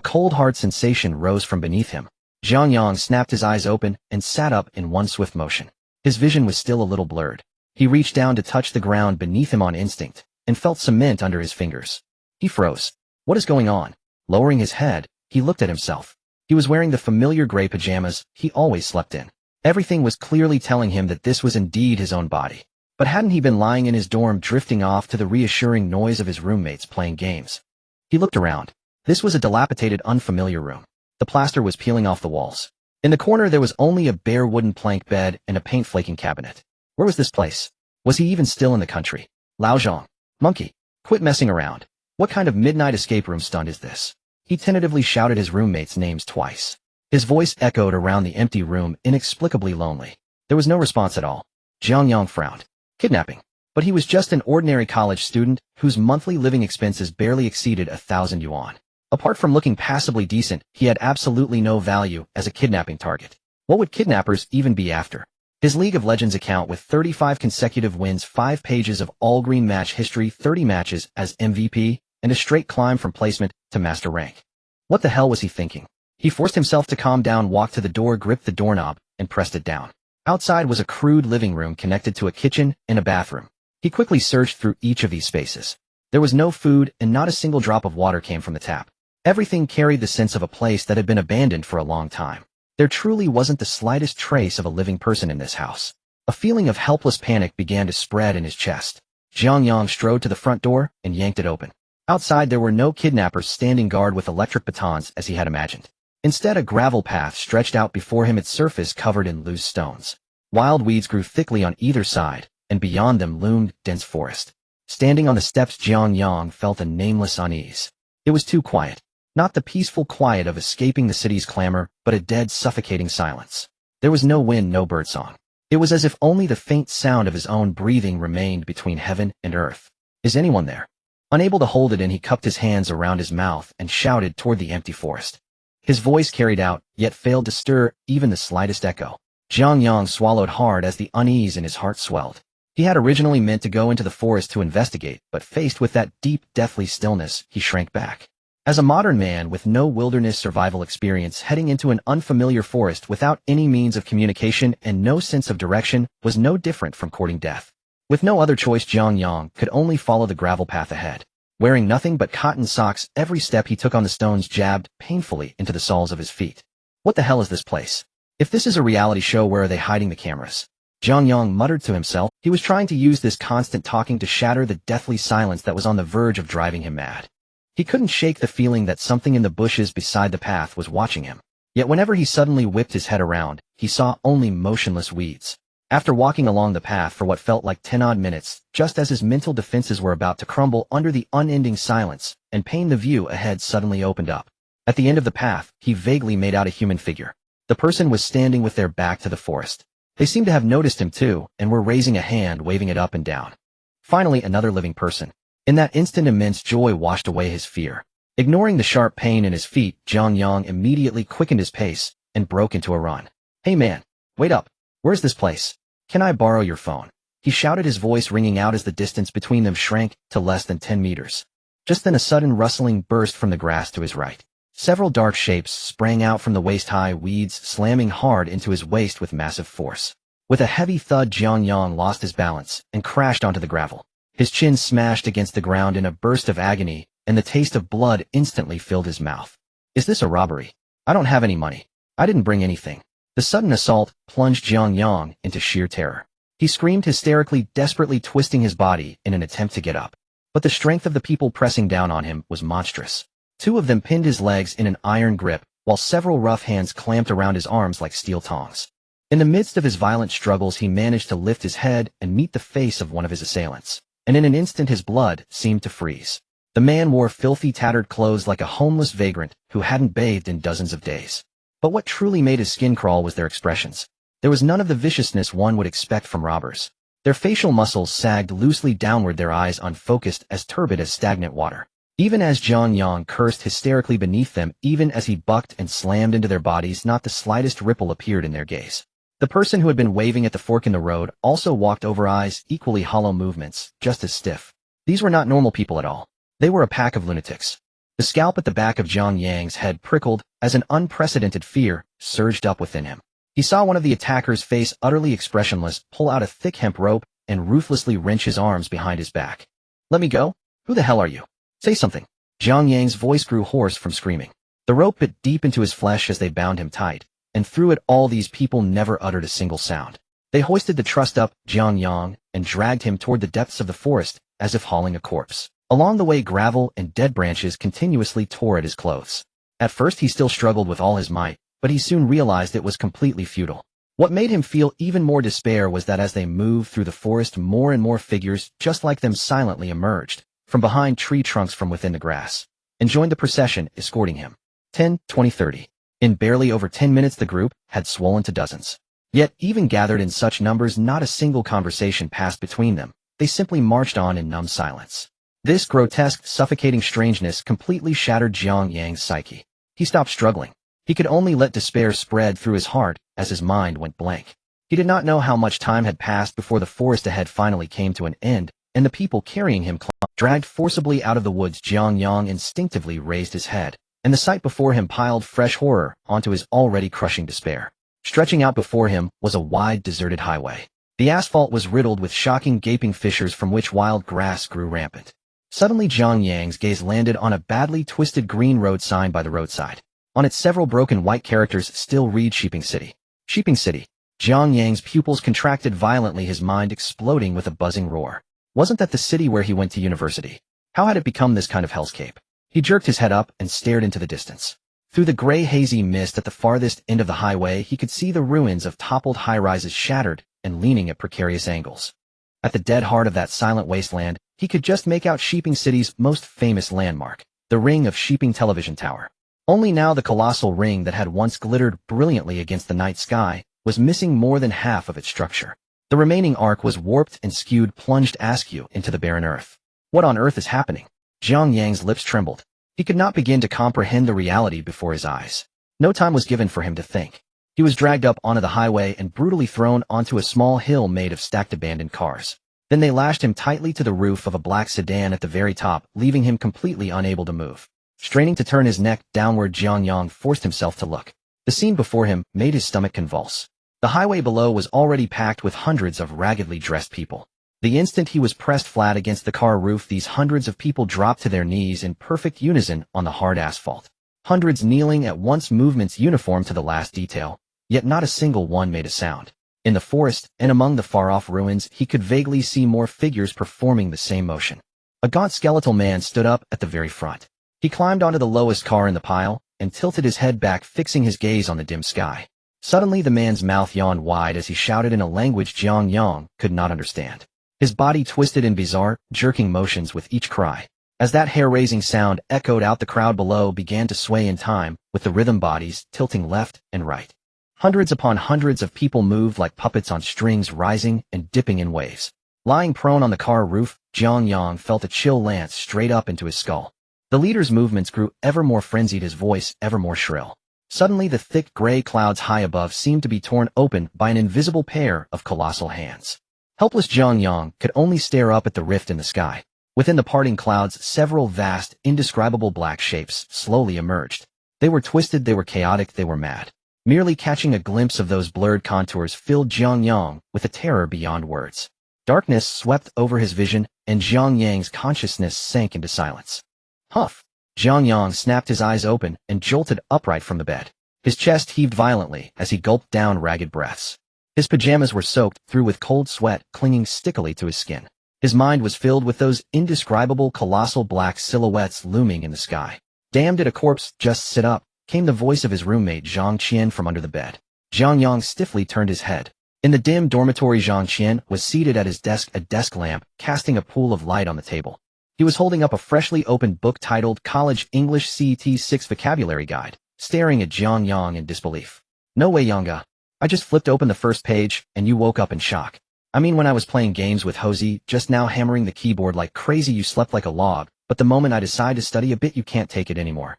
cold hard sensation rose from beneath him. Jiang Yang snapped his eyes open and sat up in one swift motion. His vision was still a little blurred. He reached down to touch the ground beneath him on instinct, and felt cement under his fingers. He froze. What is going on? Lowering his head, he looked at himself. He was wearing the familiar gray pajamas he always slept in. Everything was clearly telling him that this was indeed his own body. But hadn't he been lying in his dorm drifting off to the reassuring noise of his roommates playing games? He looked around. This was a dilapidated, unfamiliar room. The plaster was peeling off the walls. In the corner there was only a bare wooden plank bed and a paint-flaking cabinet. Where was this place? Was he even still in the country? Lao Zhang. Monkey. Quit messing around. What kind of midnight escape room stunt is this? He tentatively shouted his roommates' names twice. His voice echoed around the empty room, inexplicably lonely. There was no response at all. Jiang Yang frowned. Kidnapping. But he was just an ordinary college student whose monthly living expenses barely exceeded 1,000 yuan. Apart from looking passably decent, he had absolutely no value as a kidnapping target. What would kidnappers even be after? His League of Legends account with 35 consecutive wins, 5 pages of all-green match history, 30 matches as MVP, and a straight climb from placement to master rank. What the hell was he thinking? He forced himself to calm down, walked to the door, gripped the doorknob, and pressed it down. Outside was a crude living room connected to a kitchen and a bathroom. He quickly searched through each of these spaces. There was no food, and not a single drop of water came from the tap. Everything carried the sense of a place that had been abandoned for a long time. There truly wasn't the slightest trace of a living person in this house. A feeling of helpless panic began to spread in his chest. Jiang Yang strode to the front door and yanked it open. Outside there were no kidnappers standing guard with electric batons as he had imagined. Instead, a gravel path stretched out before him, its surface covered in loose stones. Wild weeds grew thickly on either side, and beyond them loomed dense forest. Standing on the steps, Jiang Yang felt a nameless unease. It was too quiet. Not the peaceful quiet of escaping the city's clamor, but a dead, suffocating silence. There was no wind, no birdsong. It was as if only the faint sound of his own breathing remained between heaven and earth. Is anyone there? Unable to hold it in, he cupped his hands around his mouth and shouted toward the empty forest. His voice carried out, yet failed to stir even the slightest echo. Jiang Yang swallowed hard as the unease in his heart swelled. He had originally meant to go into the forest to investigate, but faced with that deep, deathly stillness, he shrank back. As a modern man with no wilderness survival experience, heading into an unfamiliar forest without any means of communication and no sense of direction was no different from courting death. With no other choice, Jiang Yang could only follow the gravel path ahead. Wearing nothing but cotton socks, every step he took on the stones jabbed painfully into the soles of his feet. What the hell is this place? If this is a reality show, where are they hiding the cameras? Jiang Yang muttered to himself. He was trying to use this constant talking to shatter the deathly silence that was on the verge of driving him mad. He couldn't shake the feeling that something in the bushes beside the path was watching him. Yet whenever he suddenly whipped his head around, he saw only motionless weeds. After walking along the path for what felt like 10-odd minutes, just as his mental defenses were about to crumble under the unending silence and pain, the view ahead suddenly opened up. At the end of the path, he vaguely made out a human figure. The person was standing with their back to the forest. They seemed to have noticed him too, and were raising a hand, waving it up and down. Finally, another living person. In that instant, immense joy washed away his fear. Ignoring the sharp pain in his feet, Jiang Yang immediately quickened his pace and broke into a run. Hey man, wait up. Where's this place? Can I borrow your phone? He shouted, his voice ringing out as the distance between them shrank to less than 10 meters. Just then a sudden rustling burst from the grass to his right. Several dark shapes sprang out from the waist-high weeds, slamming hard into his waist with massive force. With a heavy thud, Jiang Yang lost his balance and crashed onto the gravel. His chin smashed against the ground in a burst of agony, and the taste of blood instantly filled his mouth. Is this a robbery? I don't have any money. I didn't bring anything. The sudden assault plunged Jiang Yang into sheer terror. He screamed hysterically, desperately twisting his body in an attempt to get up. But the strength of the people pressing down on him was monstrous. 2 of them pinned his legs in an iron grip, while several rough hands clamped around his arms like steel tongs. In the midst of his violent struggles, he managed to lift his head and meet the face of one of his assailants. And in an instant his blood seemed to freeze. The man wore filthy, tattered clothes like a homeless vagrant who hadn't bathed in dozens of days. But what truly made his skin crawl was their expressions. There was none of the viciousness one would expect from robbers. Their facial muscles sagged loosely downward, their eyes unfocused, as turbid as stagnant water. Even as Jiang Yang cursed hysterically beneath them, even as he bucked and slammed into their bodies, not the slightest ripple appeared in their gaze. The person who had been waving at the fork in the road also walked over, eyes equally hollow, movements just as stiff. These were not normal people at all. They were a pack of lunatics. The scalp at the back of Jiang Yang's head prickled as an unprecedented fear surged up within him. He saw one of the attacker's face utterly expressionless pull out a thick hemp rope and ruthlessly wrench his arms behind his back. "Let me go? Who the hell are you? Say something." Jiang Yang's voice grew hoarse from screaming. The rope bit deep into his flesh as they bound him tight, and through it all these people never uttered a single sound. They hoisted the trussed-up Jiang Yang and dragged him toward the depths of the forest as if hauling a corpse. Along the way, gravel and dead branches continuously tore at his clothes. At first he still struggled with all his might, but he soon realized it was completely futile. What made him feel even more despair was that as they moved through the forest, more and more figures just like them silently emerged from behind tree trunks from within the grass and joined the procession, escorting him. 10, 20, 30. In barely over 10 minutes the group had swollen to dozens. Yet, even gathered in such numbers, not a single conversation passed between them. They simply marched on in numb silence. This grotesque, suffocating strangeness completely shattered Jiang Yang's psyche. He stopped struggling. He could only let despair spread through his heart as his mind went blank. He did not know how much time had passed before the forest ahead finally came to an end, and the people carrying him dragged forcibly out of the woods. Jiang Yang instinctively raised his head, and the sight before him piled fresh horror onto his already crushing despair. Stretching out before him was a wide, deserted highway. The asphalt was riddled with shocking gaping fissures from which wild grass grew rampant. Suddenly Jiang Yang's gaze landed on a badly twisted green road sign by the roadside. On its several broken white characters still read Sheeping City. Sheeping City. Jiang Yang's pupils contracted violently, his mind exploding with a buzzing roar. Wasn't that the city where he went to university? How had it become this kind of hellscape? He jerked his head up and stared into the distance. Through the gray hazy mist at the farthest end of the highway he could see the ruins of toppled high-rises shattered and leaning at precarious angles. At the dead heart of that silent wasteland, he could just make out Sheeping City's most famous landmark, the ring of Sheeping Television Tower. Only now the colossal ring that had once glittered brilliantly against the night sky was missing more than half of its structure. The remaining arc was warped and skewed, plunged askew into the barren earth. What on earth is happening? Jiang Yang's lips trembled. He could not begin to comprehend the reality before his eyes. No time was given for him to think. He was dragged up onto the highway and brutally thrown onto a small hill made of stacked abandoned cars. Then they lashed him tightly to the roof of a black sedan at the very top, leaving him completely unable to move. Straining to turn his neck downward, Jiang Yang forced himself to look. The scene before him made his stomach convulse. The highway below was already packed with hundreds of raggedly dressed people. The instant he was pressed flat against the car roof, these hundreds of people dropped to their knees in perfect unison on the hard asphalt. Hundreds kneeling at once, movements uniform to the last detail, yet not a single one made a sound. In the forest and among the far-off ruins, he could vaguely see more figures performing the same motion. A gaunt skeletal man stood up at the very front. He climbed onto the lowest car in the pile and tilted his head back, fixing his gaze on the dim sky. Suddenly the man's mouth yawned wide as he shouted in a language Jiang Yang could not understand. His body twisted in bizarre, jerking motions with each cry. As that hair-raising sound echoed out, the crowd below began to sway in time, with the rhythm bodies tilting left and right. Hundreds upon hundreds of people moved like puppets on strings, rising and dipping in waves. Lying prone on the car roof, Jiang Yang felt a chill lance straight up into his skull. The leader's movements grew ever more frenzied, his voice ever more shrill. Suddenly the thick gray clouds high above seemed to be torn open by an invisible pair of colossal hands. Helpless Jiang Yang could only stare up at the rift in the sky. Within the parting clouds, several vast, indescribable black shapes slowly emerged. They were twisted, they were chaotic, they were mad. Merely catching a glimpse of those blurred contours filled Jiang Yang with a terror beyond words. Darkness swept over his vision, and Jiang Yang's consciousness sank into silence. Huff! Jiang Yang snapped his eyes open and jolted upright from the bed. His chest heaved violently as he gulped down ragged breaths. His pajamas were soaked through with cold sweat clinging stickily to his skin. His mind was filled with those indescribable colossal black silhouettes looming in the sky. "Damn, did a corpse just sit up?" came the voice of his roommate Zhang Qian from under the bed. Jiang Yang stiffly turned his head. In the dim dormitory, Zhang Qian was seated at his desk, a desk lamp casting a pool of light on the table. He was holding up a freshly opened book titled College English CET 6 Vocabulary Guide, staring at Jiang Yang in disbelief. "No way, Yanga. I just flipped open the first page, and you woke up in shock. I mean, when I was playing games with Hosey, just now hammering the keyboard like crazy, you slept like a log, but the moment I decide to study a bit, you can't take it anymore."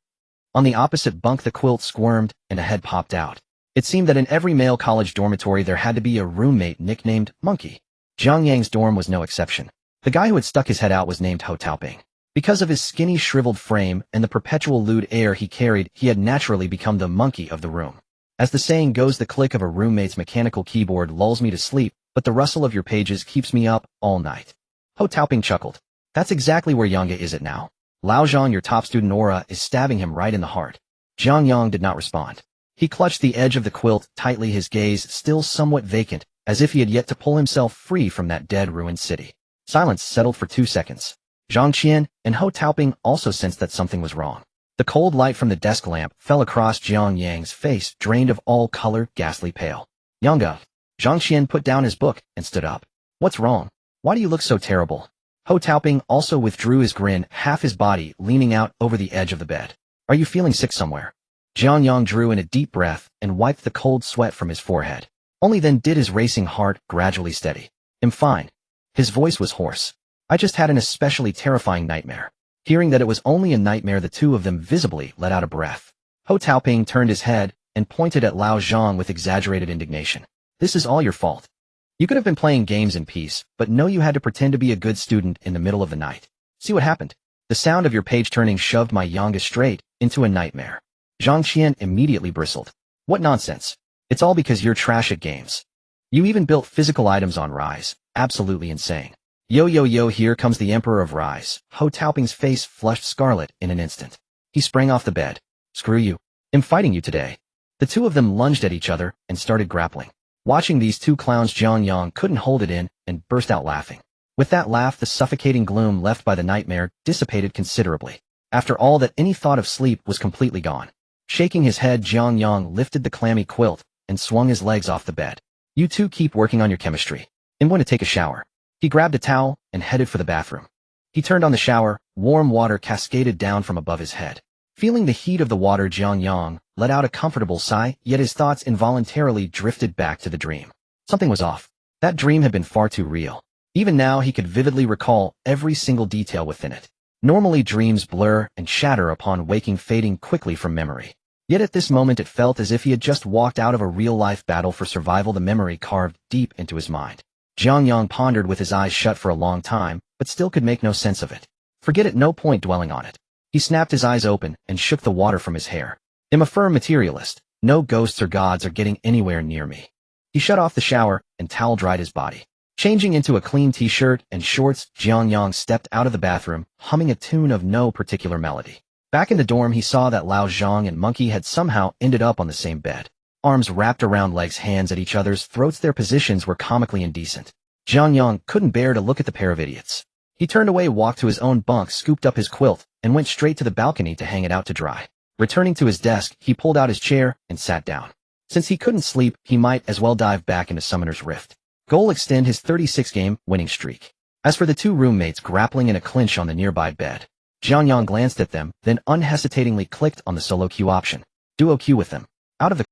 On the opposite bunk the quilt squirmed, and a head popped out. It seemed that in every male college dormitory there had to be a roommate nicknamed Monkey. Jiang Yang's dorm was no exception. The guy who had stuck his head out was named Ho Taoping. Because of his skinny, shriveled frame and the perpetual lewd air he carried, he had naturally become the monkey of the room. As the saying goes, the click of a roommate's mechanical keyboard lulls me to sleep, but the rustle of your pages keeps me up all night. Ho Taoping chuckled. That's exactly where Yang is at now. Lao Zhang, your top student aura, is stabbing him right in the heart. Jiang Yang did not respond. He clutched the edge of the quilt tightly, his gaze still somewhat vacant, as if he had yet to pull himself free from that dead, ruined city. Silence settled for 2 seconds. Zhang Qian and Ho Taoping also sensed that something was wrong. The cold light from the desk lamp fell across Jiang Yang's face, drained of all color, ghastly pale. Yanga. Zhang Qian put down his book and stood up. What's wrong? Why do you look so terrible? Ho Taoping also withdrew his grin, half his body leaning out over the edge of the bed. Are you feeling sick somewhere? Jiang Yang drew in a deep breath and wiped the cold sweat from his forehead. Only then did his racing heart gradually steady. I'm fine. His voice was hoarse. I just had an especially terrifying nightmare. Hearing that it was only a nightmare, the two of them visibly let out a breath. Ho Taoping turned his head and pointed at Lao Zhang with exaggerated indignation. This is all your fault. You could have been playing games in peace, but no, you had to pretend to be a good student in the middle of the night. See what happened? The sound of your page turning shoved my Yanga straight into a nightmare. Zhang Qian immediately bristled. What nonsense. It's all because you're trash at games. You even built physical items on Rise. Absolutely insane. Yo yo yo, here comes the Emperor of Rise. Ho Taoping's face flushed scarlet in an instant. He sprang off the bed. Screw you. I'm fighting you today. The two of them lunged at each other and started grappling. Watching these two clowns, Jiang Yang couldn't hold it in and burst out laughing. With that laugh, the suffocating gloom left by the nightmare dissipated considerably. After all that, any thought of sleep was completely gone. Shaking his head, Jiang Yang lifted the clammy quilt and swung his legs off the bed. You two keep working on your chemistry. I'm going to take a shower. He grabbed a towel and headed for the bathroom. He turned on the shower. Warm water cascaded down from above his head. Feeling the heat of the water, Jiang Yang let out a comfortable sigh, yet his thoughts involuntarily drifted back to the dream. Something was off. That dream had been far too real. Even now, he could vividly recall every single detail within it. Normally, dreams blur and shatter upon waking, fading quickly from memory. Yet at this moment, it felt as if he had just walked out of a real-life battle for survival, the memory carved deep into his mind. Jiang Yang pondered with his eyes shut for a long time, but still could make no sense of it. Forget it, no point dwelling on it. He snapped his eyes open and shook the water from his hair. I'm a firm materialist. No ghosts or gods are getting anywhere near me. He shut off the shower and towel-dried his body. Changing into a clean t-shirt and shorts, Jiang Yang stepped out of the bathroom, humming a tune of no particular melody. Back in the dorm, he saw that Lao Zhang and Monkey had somehow ended up on the same bed. Arms wrapped around legs, hands at each other's throats, their positions were comically indecent. Jiang Yang couldn't bear to look at the pair of idiots. He turned away, walked to his own bunk, scooped up his quilt, and went straight to the balcony to hang it out to dry. Returning to his desk, he pulled out his chair and sat down. Since he couldn't sleep, he might as well dive back into Summoner's Rift. Goal: extend his 36-game winning streak. As for the two roommates grappling in a clinch on the nearby bed, Jiang Yang glanced at them, then unhesitatingly clicked on the solo queue option. Duo queue with them.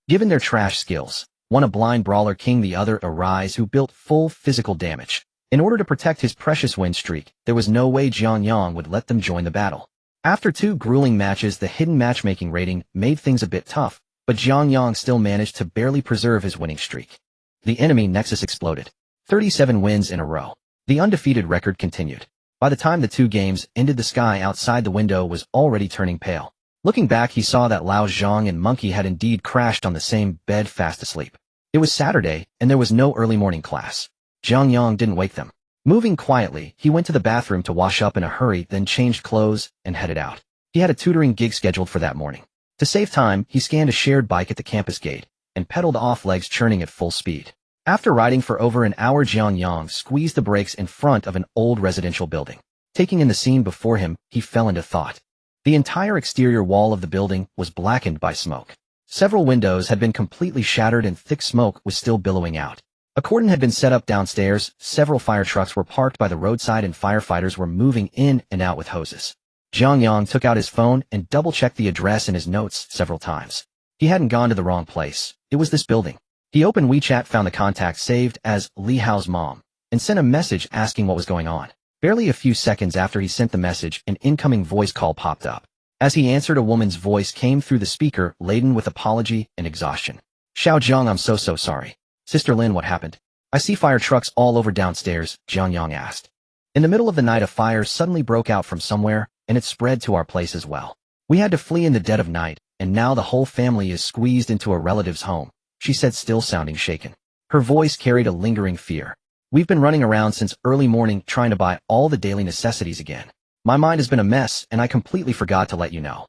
Given their trash skills, one a blind brawler king, the other a Rise who built full physical damage. In order to protect his precious win streak, there was no way Jiang Yang would let them join the battle. After 2 grueling matches, the hidden matchmaking rating made things a bit tough, but Jiang Yang still managed to barely preserve his winning streak. The enemy nexus exploded. 37 wins in a row. The undefeated record continued. By the time the 2 games ended, the sky outside the window was already turning pale. Looking back, he saw that Lao Zhang and Monkey had indeed crashed on the same bed, fast asleep. It was Saturday, and there was no early morning class. Jiang Yang didn't wake them. Moving quietly, he went to the bathroom to wash up in a hurry, then changed clothes and headed out. He had a tutoring gig scheduled for that morning. To save time, he scanned a shared bike at the campus gate and pedaled off, legs churning at full speed. After riding for over an hour, Jiang Yang squeezed the brakes in front of an old residential building. Taking in the scene before him, he fell into thought. The entire exterior wall of the building was blackened by smoke. Several windows had been completely shattered and thick smoke was still billowing out. A cordon had been set up downstairs, several fire trucks were parked by the roadside, and firefighters were moving in and out with hoses. Jiang Yang took out his phone and double-checked the address in his notes several times. He hadn't gone to the wrong place. It was this building. He opened WeChat, found the contact saved as Li Hao's mom, and sent a message asking what was going on. Barely a few seconds after he sent the message, an incoming voice call popped up. As he answered, a woman's voice came through the speaker, laden with apology and exhaustion. Xiao Zhang, I'm so sorry. Sister Lin, what happened? I see fire trucks all over downstairs, Jiang Yang asked. In the middle of the night, a fire suddenly broke out from somewhere, and it spread to our place as well. We had to flee in the dead of night, and now the whole family is squeezed into a relative's home, she said, still sounding shaken. Her voice carried a lingering fear. We've been running around since early morning trying to buy all the daily necessities again. My mind has been a mess, and I completely forgot to let you know.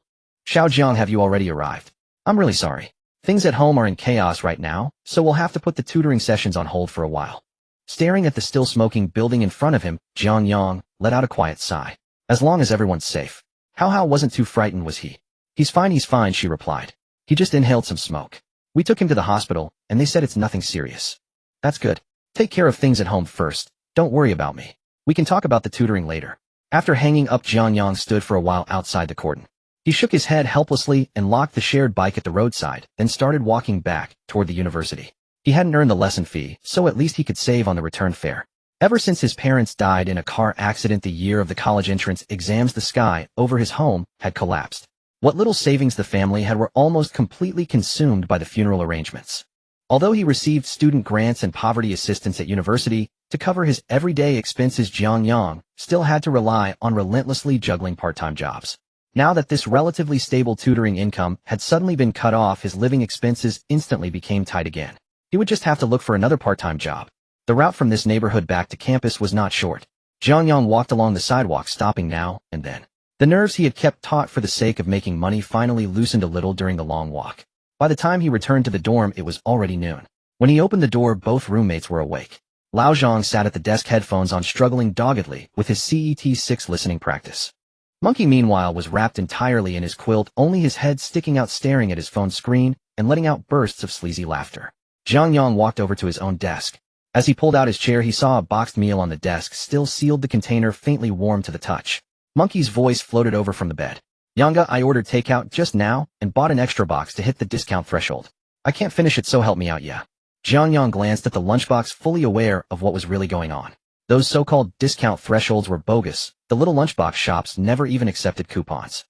Xiao Jiang, have you already arrived? I'm really sorry. Things at home are in chaos right now, so we'll have to put the tutoring sessions on hold for a while. Staring at the still smoking building in front of him, Jiang Yang let out a quiet sigh. As long as everyone's safe. How wasn't too frightened, was he? He's fine, she replied. He just inhaled some smoke. We took him to the hospital, and they said it's nothing serious. That's good. Take care of things at home first. Don't worry about me. We can talk about the tutoring later. After hanging up, Jiang Yang stood for a while outside the cordon. He shook his head helplessly and locked the shared bike at the roadside, then started walking back toward the university. He hadn't earned the lesson fee, so at least he could save on the return fare. Ever since his parents died in a car accident the year of the college entrance exams, the sky over his home had collapsed. What little savings the family had were almost completely consumed by the funeral arrangements. Although he received student grants and poverty assistance at university to cover his everyday expenses, Jiang Yang still had to rely on relentlessly juggling part-time jobs. Now that this relatively stable tutoring income had suddenly been cut off, his living expenses instantly became tight again. He would just have to look for another part-time job. The route from this neighborhood back to campus was not short. Jiang Yang walked along the sidewalk, stopping now and then. The nerves he had kept taut for the sake of making money finally loosened a little during the long walk. By the time he returned to the dorm, it was already noon. When he opened the door, both roommates were awake. Lao Zhang sat at the desk, headphones on, struggling doggedly with his CET6 listening practice. Monkey, meanwhile, was wrapped entirely in his quilt, only his head sticking out, staring at his phone screen and letting out bursts of sleazy laughter. Jiang Yang walked over to his own desk. As he pulled out his chair, he saw a boxed meal on the desk, still sealed, the container faintly warm to the touch. Monkey's voice floated over from the bed. Yanga, I ordered takeout just now and bought an extra box to hit the discount threshold. I can't finish it, so help me out, yeah. Jiang Yang glanced at the lunchbox, fully aware of what was really going on. Those so-called discount thresholds were bogus. The little lunchbox shops never even accepted coupons.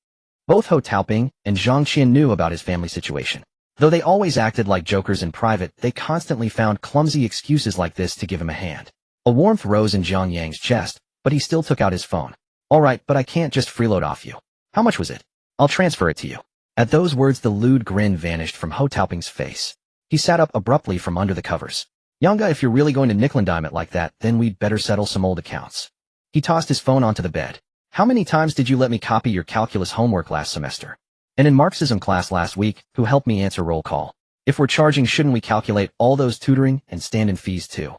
Both Ho Taoping and Zhang Qian knew about his family situation. Though they always acted like jokers in private, they constantly found clumsy excuses like this to give him a hand. A warmth rose in Jiang Yang's chest, but he still took out his phone. All right, but I can't just freeload off you. How much was it? I'll transfer it to you. At those words, the lewd grin vanished from Ho Taoping's face. He sat up abruptly from under the covers. Yanga, if you're really going to nickel and dime it like that, then we'd better settle some old accounts. He tossed his phone onto the bed. How many times did you let me copy your calculus homework last semester? And in Marxism class last week, who helped me answer roll call? If we're charging, shouldn't we calculate all those tutoring and stand-in fees too?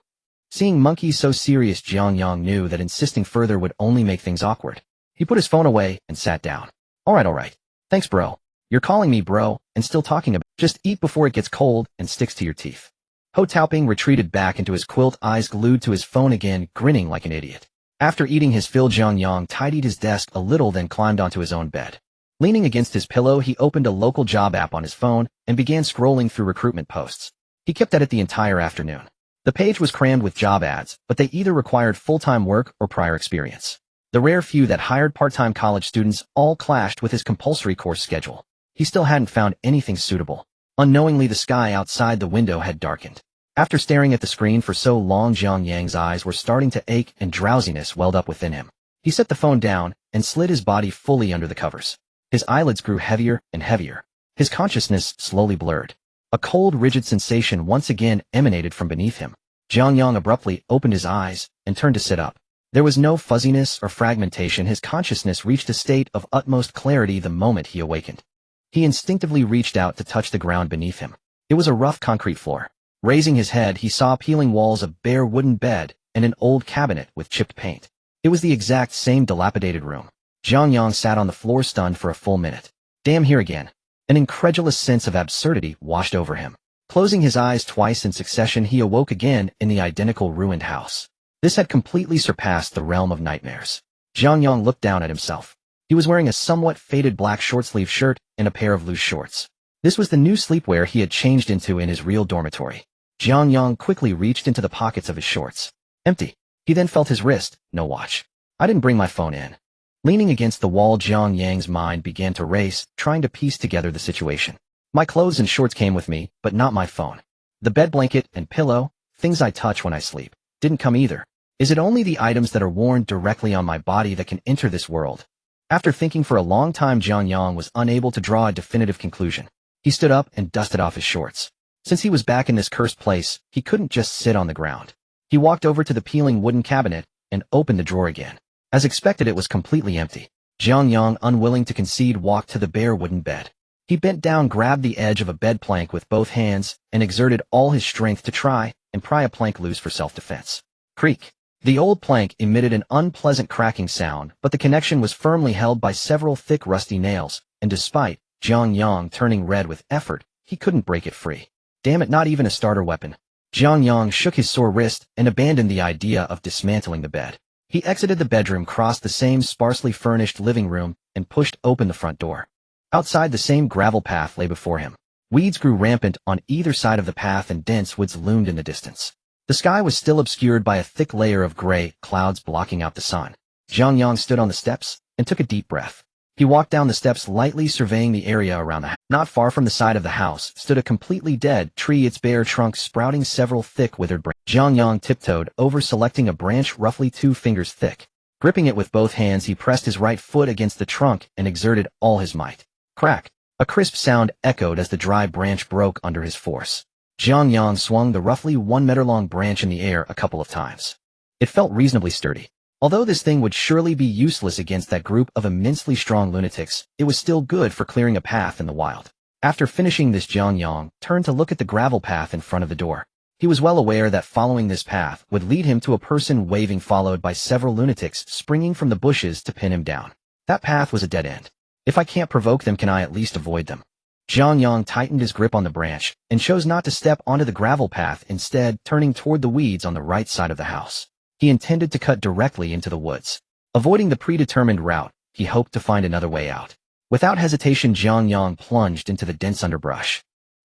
Seeing Monkey so serious, Jiang Yang knew that insisting further would only make things awkward. He put his phone away and sat down. All right. Thanks, bro. You're calling me bro and still talking about just eat before it gets cold and sticks to your teeth. Ho Taoping retreated back into his quilt, eyes glued to his phone again, grinning like an idiot. After eating his fill, Jiang Yang tidied his desk a little, then climbed onto his own bed. Leaning against his pillow, he opened a local job app on his phone and began scrolling through recruitment posts. He kept at it the entire afternoon. The page was crammed with job ads, but they either required full-time work or prior experience. The rare few that hired part-time college students all clashed with his compulsory course schedule. He still hadn't found anything suitable. Unknowingly, the sky outside the window had darkened. After staring at the screen for so long, Jiang Yang's eyes were starting to ache and drowsiness welled up within him. He set the phone down and slid his body fully under the covers. His eyelids grew heavier and heavier. His consciousness slowly blurred. A cold, rigid sensation once again emanated from beneath him. Jiang Yang abruptly opened his eyes and turned to sit up. There was no fuzziness or fragmentation. His consciousness reached a state of utmost clarity the moment he awakened. He instinctively reached out to touch the ground beneath him. It was a rough concrete floor. Raising his head, he saw peeling walls, a bare wooden bed, and an old cabinet with chipped paint. It was the exact same dilapidated room. Jiang Yang sat on the floor, stunned for a full minute. Damn, here again. An incredulous sense of absurdity washed over him. Closing his eyes twice in succession, he awoke again in the identical ruined house. This had completely surpassed the realm of nightmares. Jiang Yang looked down at himself. He was wearing a somewhat faded black short-sleeve shirt and a pair of loose shorts. This was the new sleepwear he had changed into in his real dormitory. Jiang Yang quickly reached into the pockets of his shorts. Empty. He then felt his wrist. No watch. I didn't bring my phone in. Leaning against the wall, Jiang Yang's mind began to race, trying to piece together the situation. My clothes and shorts came with me, but not my phone. The bed blanket and pillow, things I touch when I sleep, didn't come either. Is it only the items that are worn directly on my body that can enter this world? After thinking for a long time, Jiang Yang was unable to draw a definitive conclusion. He stood up and dusted off his shorts. Since he was back in this cursed place, he couldn't just sit on the ground. He walked over to the peeling wooden cabinet and opened the drawer again. As expected, it was completely empty. Jiang Yang, unwilling to concede, walked to the bare wooden bed. He bent down, grabbed the edge of a bed plank with both hands, and exerted all his strength to try and pry a plank loose for self-defense. Creak. The old plank emitted an unpleasant cracking sound, but the connection was firmly held by several thick rusty nails, and despite Jiang Yang turning red with effort, he couldn't break it free. Damn it, not even a starter weapon. Jiang Yang shook his sore wrist and abandoned the idea of dismantling the bed. He exited the bedroom, crossed the same sparsely furnished living room, and pushed open the front door. Outside, the same gravel path lay before him. Weeds grew rampant on either side of the path and dense woods loomed in the distance. The sky was still obscured by a thick layer of gray clouds blocking out the sun. Jiang Yang stood on the steps and took a deep breath. He walked down the steps, lightly surveying the area around the house. Not far from the side of the house stood a completely dead tree, its bare trunk sprouting several thick withered branches. Jiang Yang tiptoed over, selecting a branch roughly 2 fingers thick. Gripping it with both hands, he pressed his right foot against the trunk and exerted all his might. Crack! A crisp sound echoed as the dry branch broke under his force. Jiang Yang swung the roughly 1 meter long branch in the air a couple of times. It felt reasonably sturdy. Although this thing would surely be useless against that group of immensely strong lunatics, it was still good for clearing a path in the wild. After finishing this, Jiang Yang turned to look at the gravel path in front of the door. He was well aware that following this path would lead him to a person waving, followed by several lunatics springing from the bushes to pin him down. That path was a dead end. If I can't provoke them, can I at least avoid them? Jiang Yang tightened his grip on the branch and chose not to step onto the gravel path, instead turning toward the weeds on the right side of the house. He intended to cut directly into the woods. Avoiding the predetermined route, he hoped to find another way out. Without hesitation, Jiang Yang plunged into the dense underbrush.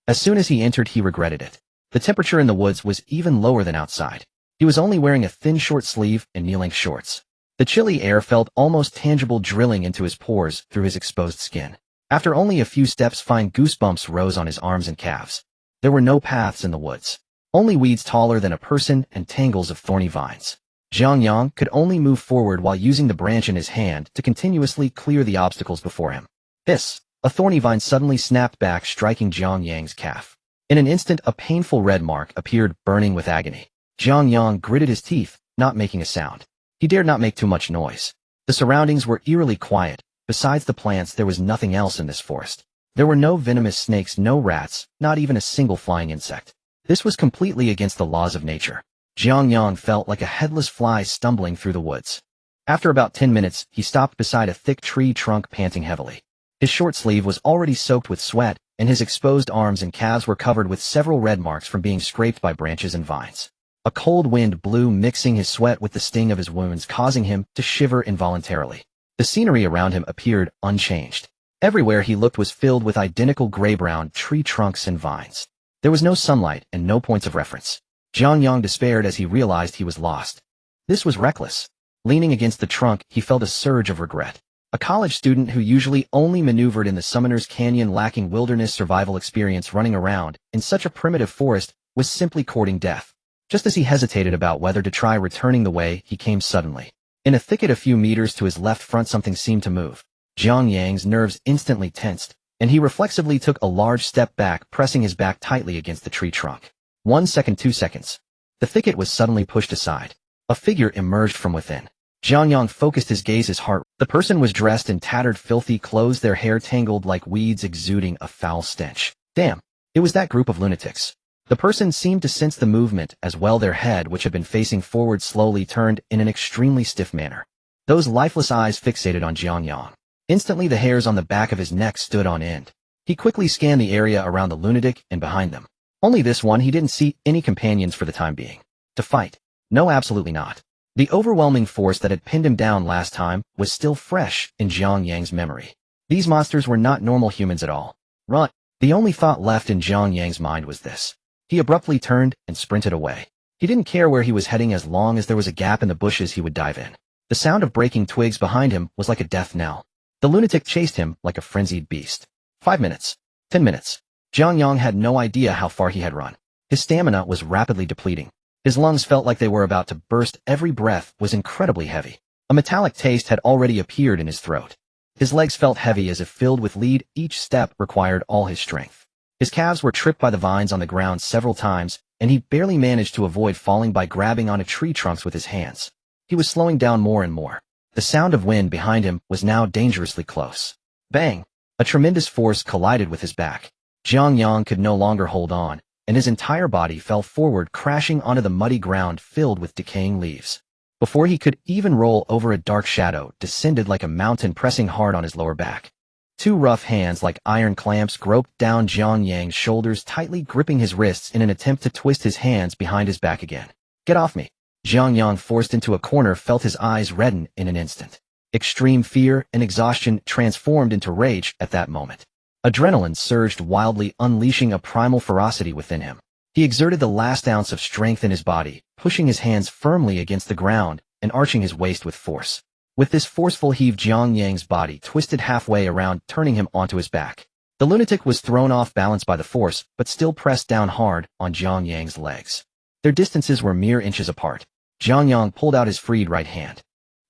As soon as he entered, he regretted it. The temperature in the woods was even lower than outside. He was only wearing a thin short sleeve and knee-length shorts. The chilly air felt almost tangible, drilling into his pores through his exposed skin. After only a few steps, fine goosebumps rose on his arms and calves. There were no paths in the woods. Only weeds taller than a person and tangles of thorny vines. Jiang Yang could only move forward while using the branch in his hand to continuously clear the obstacles before him. Hiss! A thorny vine suddenly snapped back, striking Jiang Yang's calf. In an instant, a painful red mark appeared, burning with agony. Jiang Yang gritted his teeth, not making a sound. He dared not make too much noise. The surroundings were eerily quiet. Besides the plants, there was nothing else in this forest. There were no venomous snakes, no rats, not even a single flying insect. This was completely against the laws of nature. Jiang Yang felt like a headless fly stumbling through the woods. After about 10 minutes, he stopped beside a thick tree trunk, panting heavily. His short sleeve was already soaked with sweat, and his exposed arms and calves were covered with several red marks from being scraped by branches and vines. A cold wind blew, mixing his sweat with the sting of his wounds, causing him to shiver involuntarily. The scenery around him appeared unchanged. Everywhere he looked was filled with identical gray-brown tree trunks and vines. There was no sunlight and no points of reference. Jiang Yang despaired as he realized he was lost. This was reckless. Leaning against the trunk, he felt a surge of regret. A college student who usually only maneuvered in the Summoner's Canyon, lacking wilderness survival experience, running around in such a primitive forest, was simply courting death. Just as he hesitated about whether to try returning the way he came, suddenly, in a thicket a few meters to his left front, something seemed to move. Jiang Yang's nerves instantly tensed, and he reflexively took a large step back, pressing his back tightly against the tree trunk. 1 second, 2 seconds. The thicket was suddenly pushed aside. A figure emerged from within. Jiang Yang focused his gaze, his heart. The person was dressed in tattered, filthy clothes, their hair tangled like weeds, exuding a foul stench. Damn! It was that group of lunatics. The person seemed to sense the movement as well. Their head, which had been facing forward, slowly turned in an extremely stiff manner. Those lifeless eyes fixated on Jiang Yang. Instantly, the hairs on the back of his neck stood on end. He quickly scanned the area around the lunatic and behind them. Only this one. He didn't see any companions for the time being. To fight? No, absolutely not. The overwhelming force that had pinned him down last time was still fresh in Jiang Yang's memory. These monsters were not normal humans at all. Run! The only thought left in Jiang Yang's mind was this. He abruptly turned and sprinted away. He didn't care where he was heading as long as there was a gap in the bushes he would dive in. The sound of breaking twigs behind him was like a death knell. The lunatic chased him like a frenzied beast. 5 minutes. 10 minutes. Jiang Yang had no idea how far he had run. His stamina was rapidly depleting. His lungs felt like they were about to burst. Every breath was incredibly heavy. A metallic taste had already appeared in his throat. His legs felt heavy as if filled with lead. Each step required all his strength. His calves were tripped by the vines on the ground several times, and he barely managed to avoid falling by grabbing onto tree trunks with his hands. He was slowing down more and more. The sound of wind behind him was now dangerously close. Bang! A tremendous force collided with his back. Jiang Yang could no longer hold on, and his entire body fell forward, crashing onto the muddy ground filled with decaying leaves. Before he could even roll over, a dark shadow descended like a mountain, pressing hard on his lower back. Two rough hands like iron clamps groped down Jiang Yang's shoulders, tightly gripping his wrists in an attempt to twist his hands behind his back again. "Get off me!" Jiang Yang, forced into a corner, felt his eyes redden in an instant. Extreme fear and exhaustion transformed into rage at that moment. Adrenaline surged wildly, unleashing a primal ferocity within him. He exerted the last ounce of strength in his body, pushing his hands firmly against the ground and arching his waist with force. With this forceful heave, Jiang Yang's body twisted halfway around, turning him onto his back. The lunatic was thrown off balance by the force, but still pressed down hard on Jiang Yang's legs. Their distances were mere inches apart. Jiang Yang pulled out his freed right hand.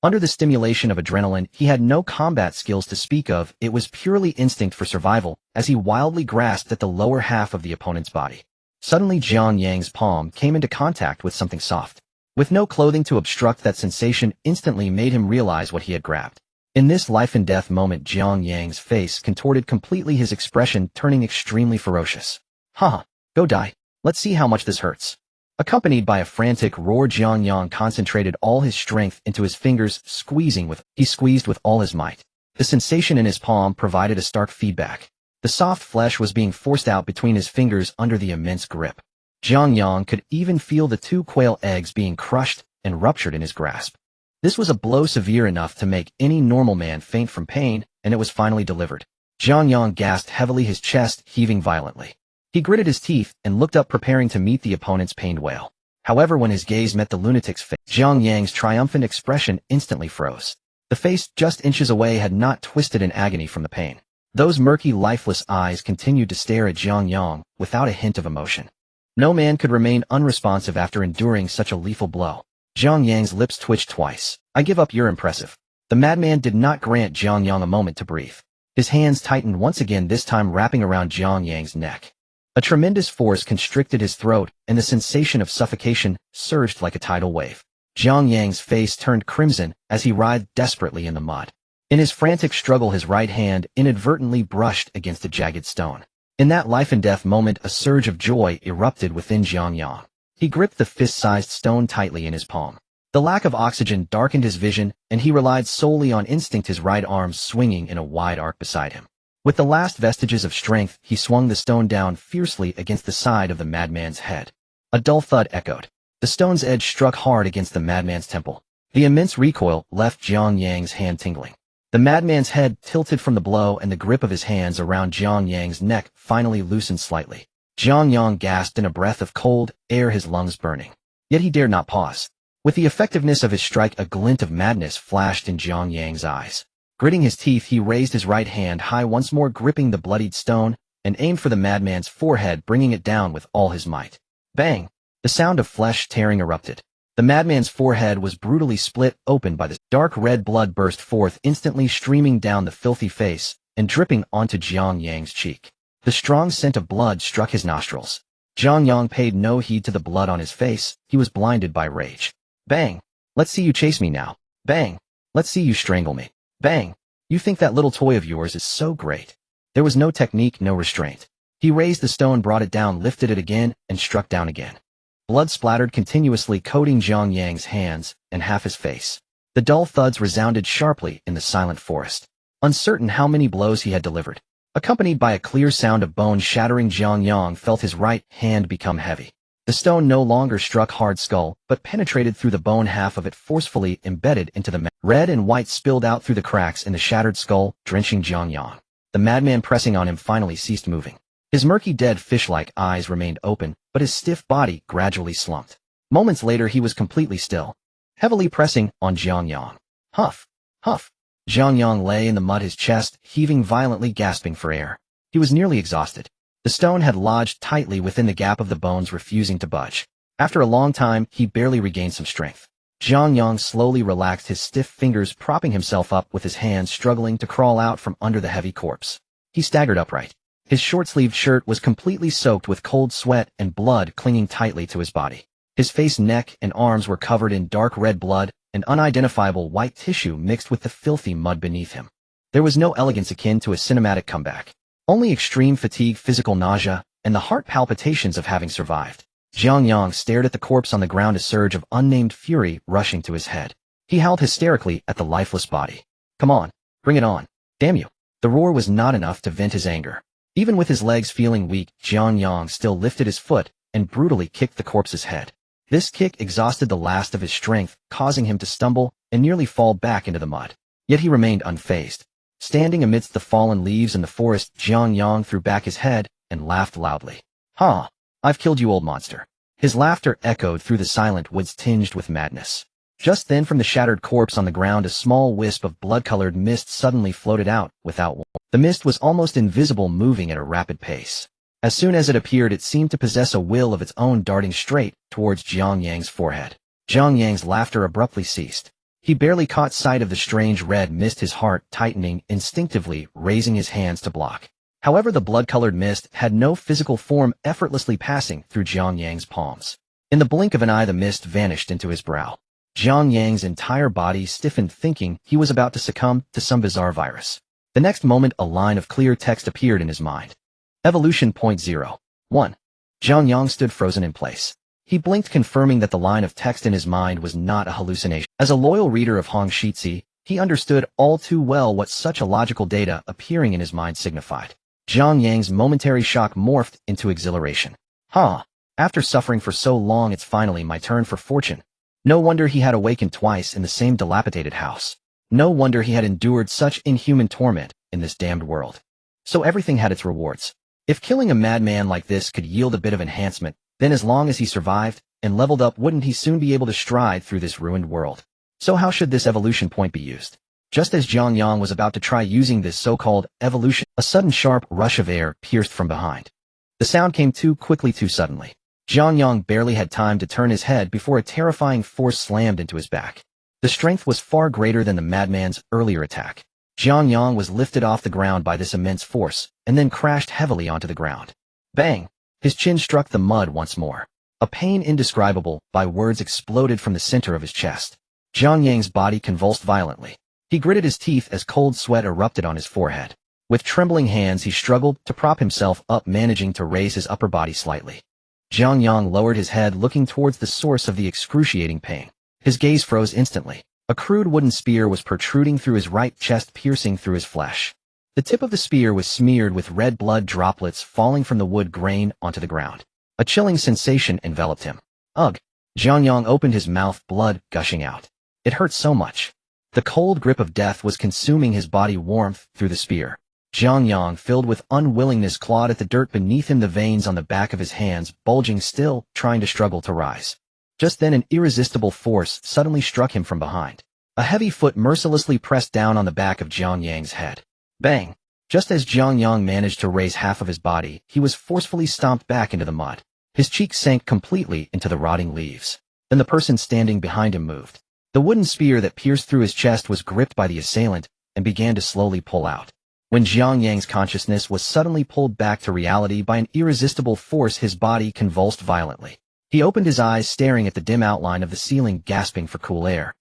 Under the stimulation of adrenaline, he had no combat skills to speak of. It was purely instinct for survival, as he wildly grasped at the lower half of the opponent's body. Suddenly, Jiang Yang's palm came into contact with something soft. With no clothing to obstruct that sensation, instantly made him realize what he had grabbed. In this life-and-death moment, Jiang Yang's face contorted completely, his expression turning extremely ferocious. "Haha, go die. Let's see how much this hurts." Accompanied by a frantic roar, Jiang Yang concentrated all his strength into his fingers, he squeezed with all his might. The sensation in his palm provided a stark feedback. The soft flesh was being forced out between his fingers under the immense grip. Jiang Yang could even feel the two quail eggs being crushed and ruptured in his grasp. This was a blow severe enough to make any normal man faint from pain, and it was finally delivered. Jiang Yang gasped heavily, his chest heaving violently. He gritted his teeth and looked up, preparing to meet the opponent's pained wail. However, when his gaze met the lunatic's face, Jiang Yang's triumphant expression instantly froze. The face just inches away had not twisted in agony from the pain. Those murky, lifeless eyes continued to stare at Jiang Yang without a hint of emotion. No man could remain unresponsive after enduring such a lethal blow. Jiang Yang's lips twitched twice. "I give up, you're impressive." The madman did not grant Jiang Yang a moment to breathe. His hands tightened once again, this time wrapping around Jiang Yang's neck. A tremendous force constricted his throat, and the sensation of suffocation surged like a tidal wave. Jiang Yang's face turned crimson as he writhed desperately in the mud. In his frantic struggle, his right hand inadvertently brushed against a jagged stone. In that life-and-death moment, a surge of joy erupted within Jiang Yang. He gripped the fist-sized stone tightly in his palm. The lack of oxygen darkened his vision, and he relied solely on instinct, his right arm swinging in a wide arc beside him. With the last vestiges of strength, he swung the stone down fiercely against the side of the madman's head. A dull thud echoed. The stone's edge struck hard against the madman's temple. The immense recoil left Jiang Yang's hand tingling. The madman's head tilted from the blow, and the grip of his hands around Jiang Yang's neck finally loosened slightly. Jiang Yang gasped in a breath of cold air, his lungs burning. Yet he dared not pause. With the effectiveness of his strike, a glint of madness flashed in Jiang Yang's eyes. Gritting his teeth, he raised his right hand high, once more gripping the bloodied stone, and aimed for the madman's forehead, bringing it down with all his might. Bang! The sound of flesh tearing erupted. The madman's forehead was brutally split open by the dark red blood burst forth, instantly streaming down the filthy face and dripping onto Jiang Yang's cheek. The strong scent of blood struck his nostrils. Jiang Yang paid no heed to the blood on his face. He was blinded by rage. Bang! Let's see you chase me now. Bang! Let's see you strangle me. Bang! You think that little toy of yours is so great. There was no technique, no restraint. He raised the stone, brought it down, lifted it again, and struck down again. Blood splattered continuously, coating Jiang Yang's hands and half his face. The dull thuds resounded sharply in the silent forest. Uncertain how many blows he had delivered, accompanied by a clear sound of bone shattering, Jiang Yang felt his right hand become heavy. The stone no longer struck hard skull, but penetrated through the bone, half of it forcefully embedded into the red and white spilled out through the cracks in the shattered skull, drenching Jiang Yang. The madman pressing on him finally ceased moving. His murky, dead fish-like eyes remained open, but his stiff body gradually slumped. Moments later, he was completely still, heavily pressing on Jiang Yang. Huff! Huff! Jiang Yang lay in the mud, his chest heaving violently, gasping for air. He was nearly exhausted. The stone had lodged tightly within the gap of the bones, refusing to budge. After a long time, he barely regained some strength. Jiang Yang slowly relaxed his stiff fingers, propping himself up with his hands struggling to crawl out from under the heavy corpse. He staggered upright. His short-sleeved shirt was completely soaked with cold sweat and blood clinging tightly to his body. His face, neck, and arms were covered in dark red blood and unidentifiable white tissue mixed with the filthy mud beneath him. There was no elegance akin to a cinematic comeback. Only extreme fatigue, physical nausea, and the heart palpitations of having survived. Jiang Yang stared at the corpse on the ground, a surge of unnamed fury rushing to his head. He howled hysterically at the lifeless body. "Come on, bring it on. Damn you." The roar was not enough to vent his anger. Even with his legs feeling weak, Jiang Yang still lifted his foot and brutally kicked the corpse's head. This kick exhausted the last of his strength, causing him to stumble and nearly fall back into the mud. Yet he remained unfazed. Standing amidst the fallen leaves in the forest, Jiang Yang threw back his head and laughed loudly. "Ha! I've killed you, old monster." His laughter echoed through the silent woods, tinged with madness. Just then, from the shattered corpse on the ground, a small wisp of blood-colored mist suddenly floated out without warning. The mist was almost invisible, moving at a rapid pace. As soon as it appeared, it seemed to possess a will of its own, darting straight towards Jiang Yang's forehead. Jiang Yang's laughter abruptly ceased. He barely caught sight of the strange red mist, his heart tightening, instinctively raising his hands to block. However, the blood-colored mist had no physical form, effortlessly passing through Jiang Yang's palms. In the blink of an eye, the mist vanished into his brow. Jiang Yang's entire body stiffened, thinking he was about to succumb to some bizarre virus. The next moment, a line of clear text appeared in his mind. Evolution 0.01. Jiang Yang stood frozen in place. He blinked, confirming that the line of text in his mind was not a hallucination. As a loyal reader of Hong Shitzi, he understood all too well what such illogical data appearing in his mind signified. Jiang Yang's momentary shock morphed into exhilaration. After suffering for so long, it's finally my turn for fortune. No wonder he had awakened twice in the same dilapidated house. No wonder he had endured such inhuman torment in this damned world. So everything had its rewards. If killing a madman like this could yield a bit of enhancement, then as long as he survived and leveled up, wouldn't he soon be able to stride through this ruined world? So how should this evolution point be used? Just as Jiang Yang was about to try using this so-called evolution, a sudden sharp rush of air pierced from behind. The sound came too quickly, too suddenly. Jiang Yang barely had time to turn his head before a terrifying force slammed into his back. The strength was far greater than the madman's earlier attack. Jiang Yang was lifted off the ground by this immense force, and then crashed heavily onto the ground. Bang! His chin struck the mud once more. A pain indescribable by words exploded from the center of his chest. Jiang Yang's body convulsed violently. He gritted his teeth as cold sweat erupted on his forehead. With trembling hands, he struggled to prop himself up, managing to raise his upper body slightly. Jiang Yang lowered his head, looking towards the source of the excruciating pain. His gaze froze instantly. A crude wooden spear was protruding through his right chest, piercing through his flesh. The tip of the spear was smeared with red blood droplets falling from the wood grain onto the ground. A chilling sensation enveloped him. Ugh! Jiang Yang opened his mouth, blood gushing out. It hurt so much. The cold grip of death was consuming his body, warmth through the spear. Jiang Yang, filled with unwillingness, clawed at the dirt beneath him, the veins on the back of his hands bulging, still trying to struggle to rise. Just then, an irresistible force suddenly struck him from behind. A heavy foot mercilessly pressed down on the back of Jiang Yang's head. Bang! Just as Jiang Yang managed to raise half of his body, he was forcefully stomped back into the mud. His cheek sank completely into the rotting leaves. Then the person standing behind him moved. The wooden spear that pierced through his chest was gripped by the assailant and began to slowly pull out. When Jiang Yang's consciousness was suddenly pulled back to reality by an irresistible force, his body convulsed violently. He opened his eyes, staring at the dim outline of the ceiling, gasping for cool air.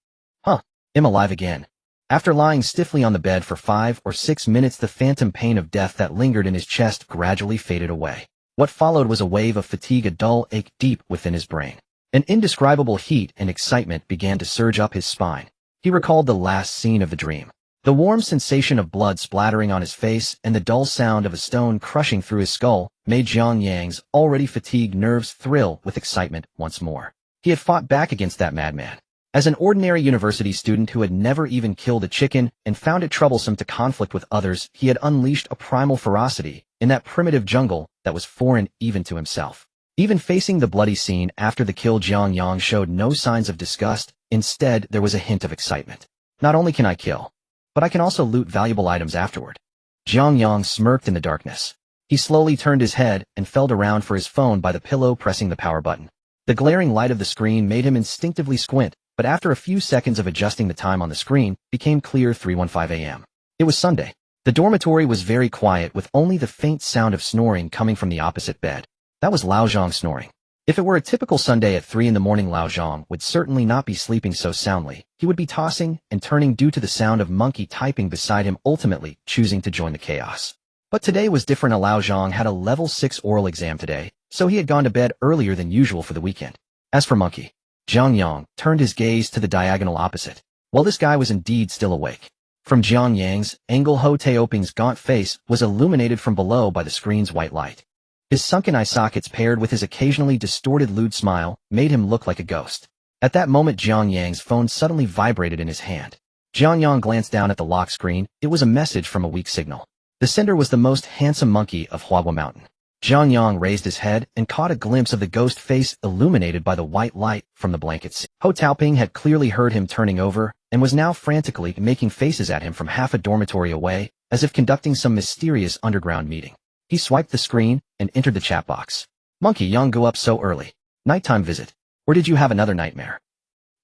I'm alive again. After lying stiffly on the bed for 5 or 6 minutes, the phantom pain of death that lingered in his chest gradually faded away. What followed was a wave of fatigue, a dull ache deep within his brain. An indescribable heat and excitement began to surge up his spine. He recalled the last scene of the dream. The warm sensation of blood splattering on his face and the dull sound of a stone crushing through his skull made Jiang Yang's already fatigued nerves thrill with excitement once more. He had fought back against that madman. As an ordinary university student who had never even killed a chicken and found it troublesome to conflict with others, he had unleashed a primal ferocity in that primitive jungle that was foreign even to himself. Even facing the bloody scene after the kill, Jiang Yang showed no signs of disgust. Instead, there was a hint of excitement. Not only can I kill, but I can also loot valuable items afterward. Jiang Yang smirked in the darkness. He slowly turned his head and felt around for his phone by the pillow, pressing the power button. The glaring light of the screen made him instinctively squint but after a few seconds of adjusting the time on the screen, became clear 3:15 a.m. It was Sunday. The dormitory was very quiet with only the faint sound of snoring coming from the opposite bed. That was Lao Zhang snoring. If it were a typical Sunday at 3 in the morning, Lao Zhang would certainly not be sleeping so soundly. He would be tossing and turning due to the sound of monkey typing beside him, ultimately choosing to join the chaos. But today was different. Lao Zhang had a level 6 oral exam today, so he had gone to bed earlier than usual for the weekend. As for monkey, Jiang Yang turned his gaze to the diagonal opposite. Well, this guy was indeed still awake. From Jiang Yang's angle, Ho Taoping's gaunt face was illuminated from below by the screen's white light. His sunken eye sockets paired with his occasionally distorted lewd smile made him look like a ghost. At that moment, Jiang Yang's phone suddenly vibrated in his hand. Jiang Yang glanced down at the lock screen. It was a message from a weak signal. The sender was the most handsome monkey of Huahua Mountain. Jiang Yang raised his head and caught a glimpse of the ghost face illuminated by the white light from the blankets. Ho Taoping had clearly heard him turning over and was now frantically making faces at him from half a dormitory away, as if conducting some mysterious underground meeting. He swiped the screen and entered the chat box. Monkey Yang grew up so early. Nighttime visit. Or did you have another nightmare?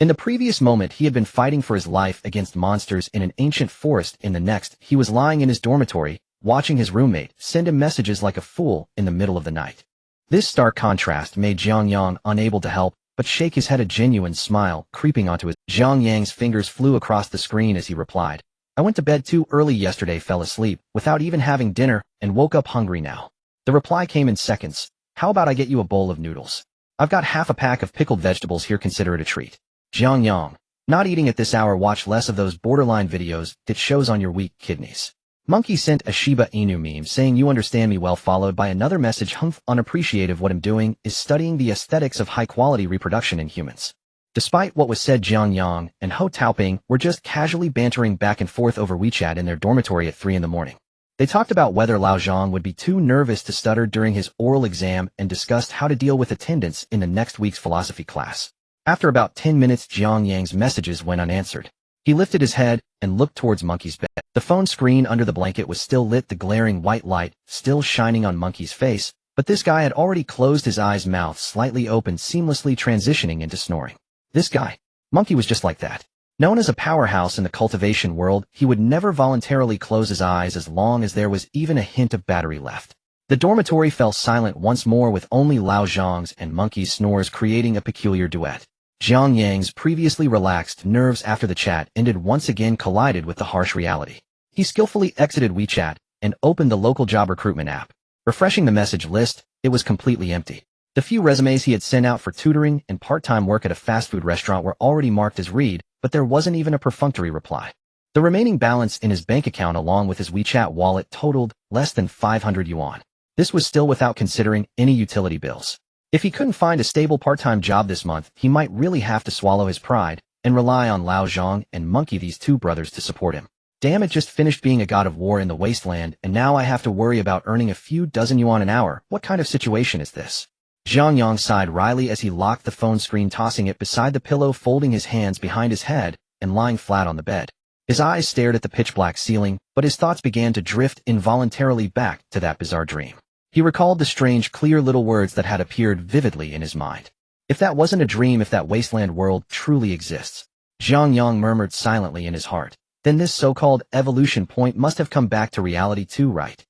In the previous moment, he had been fighting for his life against monsters in an ancient forest. In the next, he was lying in his dormitory, watching his roommate send him messages like a fool in the middle of the night. This stark contrast made Jiang Yang unable to help but shake his head, a genuine smile creeping onto his. Jiang Yang's fingers flew across the screen as he replied, I went to bed too early yesterday, fell asleep without even having dinner, and woke up hungry now. The reply came in seconds. How about I get you a bowl of noodles? I've got half a pack of pickled vegetables here, consider it a treat. Jiang Yang, not eating at this hour, watch less of those borderline videos that shows on your weak kidneys. Monkey sent a Shiba Inu meme saying you understand me well, followed by another message, humph, unappreciative. What I'm doing is studying the aesthetics of high-quality reproduction in humans. Despite what was said, Jiang Yang and Ho Taoping were just casually bantering back and forth over WeChat in their dormitory at 3 in the morning. They talked about whether Lao Zhang would be too nervous to stutter during his oral exam and discussed how to deal with attendance in the next week's philosophy class. After about 10 minutes, Jiang Yang's messages went unanswered. He lifted his head and looked towards Monkey's bed. The phone screen under the blanket was still lit, the glaring white light still shining on Monkey's face, but this guy had already closed his eyes, mouth slightly open, seamlessly transitioning into snoring. This guy, Monkey, was just like that. Known as a powerhouse in the cultivation world, he would never voluntarily close his eyes as long as there was even a hint of battery left. The dormitory fell silent once more, with only Lao Zhang's and Monkey's snores creating a peculiar duet. Jiang Yang's previously relaxed nerves after the chat ended once again collided with the harsh reality. He skillfully exited WeChat and opened the local job recruitment app. Refreshing the message list, it was completely empty. The few resumes he had sent out for tutoring and part-time work at a fast food restaurant were already marked as read, but there wasn't even a perfunctory reply. The remaining balance in his bank account along with his WeChat wallet totaled less than 500 yuan. This was still without considering any utility bills. If he couldn't find a stable part-time job this month, he might really have to swallow his pride and rely on Lao Zhang and Monkey, these two brothers, to support him. Damn it, just finished being a god of war in the Wasteland, and now I have to worry about earning a few dozen yuan an hour. What kind of situation is this? Jiang Yang sighed wryly as he locked the phone screen, tossing it beside the pillow, folding his hands behind his head and lying flat on the bed. His eyes stared at the pitch-black ceiling, but his thoughts began to drift involuntarily back to that bizarre dream. He recalled the strange, clear little words that had appeared vividly in his mind. If that wasn't a dream, if that wasteland world truly exists, Jiang Yang murmured silently in his heart, then this so-called evolution point must have come back to reality too, right?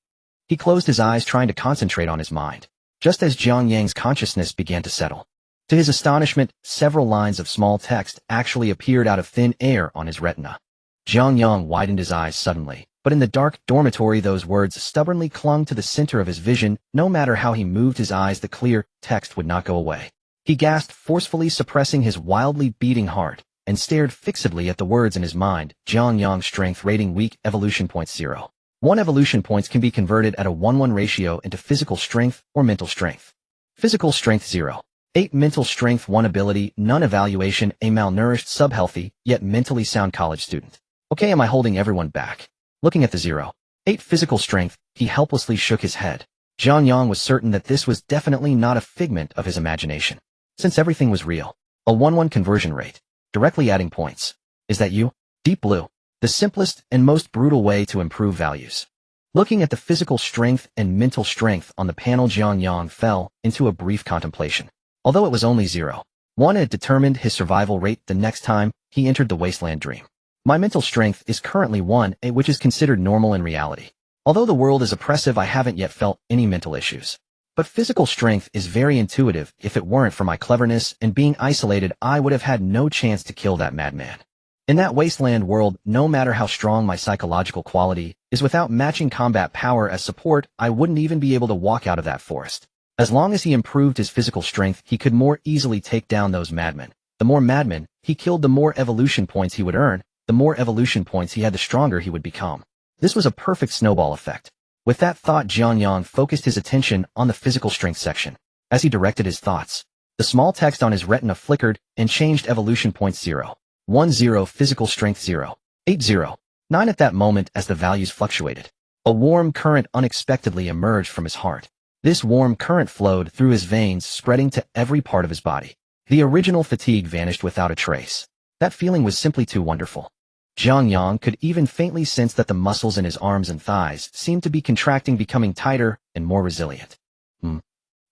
He closed his eyes, trying to concentrate on his mind. Just as Jiang Yang's consciousness began to settle, to his astonishment, several lines of small text actually appeared out of thin air on his retina. Jiang Yang widened his eyes suddenly. But in the dark dormitory, those words stubbornly clung to the center of his vision. No matter how he moved his eyes, the clear text would not go away. He gasped, forcefully suppressing his wildly beating heart, and stared fixedly at the words in his mind. Jiang Yang strength rating weak, evolution points 0. 1 evolution points can be converted at a 1:1 ratio into physical strength or mental strength. Physical strength 0. 8 mental strength 1 ability, none evaluation, a malnourished, subhealthy, yet mentally sound college student. Okay, am I holding everyone back? Looking at the 0. 8 physical strength, he helplessly shook his head. Jiang Yang was certain that this was definitely not a figment of his imagination, since everything was real. A 1:1 conversion rate, directly adding points. Is that you? Deep Blue, the simplest and most brutal way to improve values. Looking at the physical strength and mental strength on the panel, Jiang Yang fell into a brief contemplation. Although it was only 0. 1 had determined his survival rate the next time he entered the Wasteland dream. My mental strength is currently 1, which is considered normal in reality. Although the world is oppressive, I haven't yet felt any mental issues. But physical strength is very intuitive. If it weren't for my cleverness and being isolated, I would have had no chance to kill that madman. In that Wasteland world, no matter how strong my psychological quality is, without matching combat power as support, I wouldn't even be able to walk out of that forest. As long as he improved his physical strength, he could more easily take down those madmen. The more madmen he killed, the more evolution points he would earn. The more evolution points he had, the stronger he would become. This was a perfect snowball effect. With that thought, Jiang Yang focused his attention on the physical strength section. As he directed his thoughts, the small text on his retina flickered and changed evolution points 0. 10 physical strength 0. 80. 9 at that moment. As the values fluctuated, a warm current unexpectedly emerged from his heart. This warm current flowed through his veins, spreading to every part of his body. The original fatigue vanished without a trace. That feeling was simply too wonderful. Jiang Yang could even faintly sense that the muscles in his arms and thighs seemed to be contracting, becoming tighter and more resilient.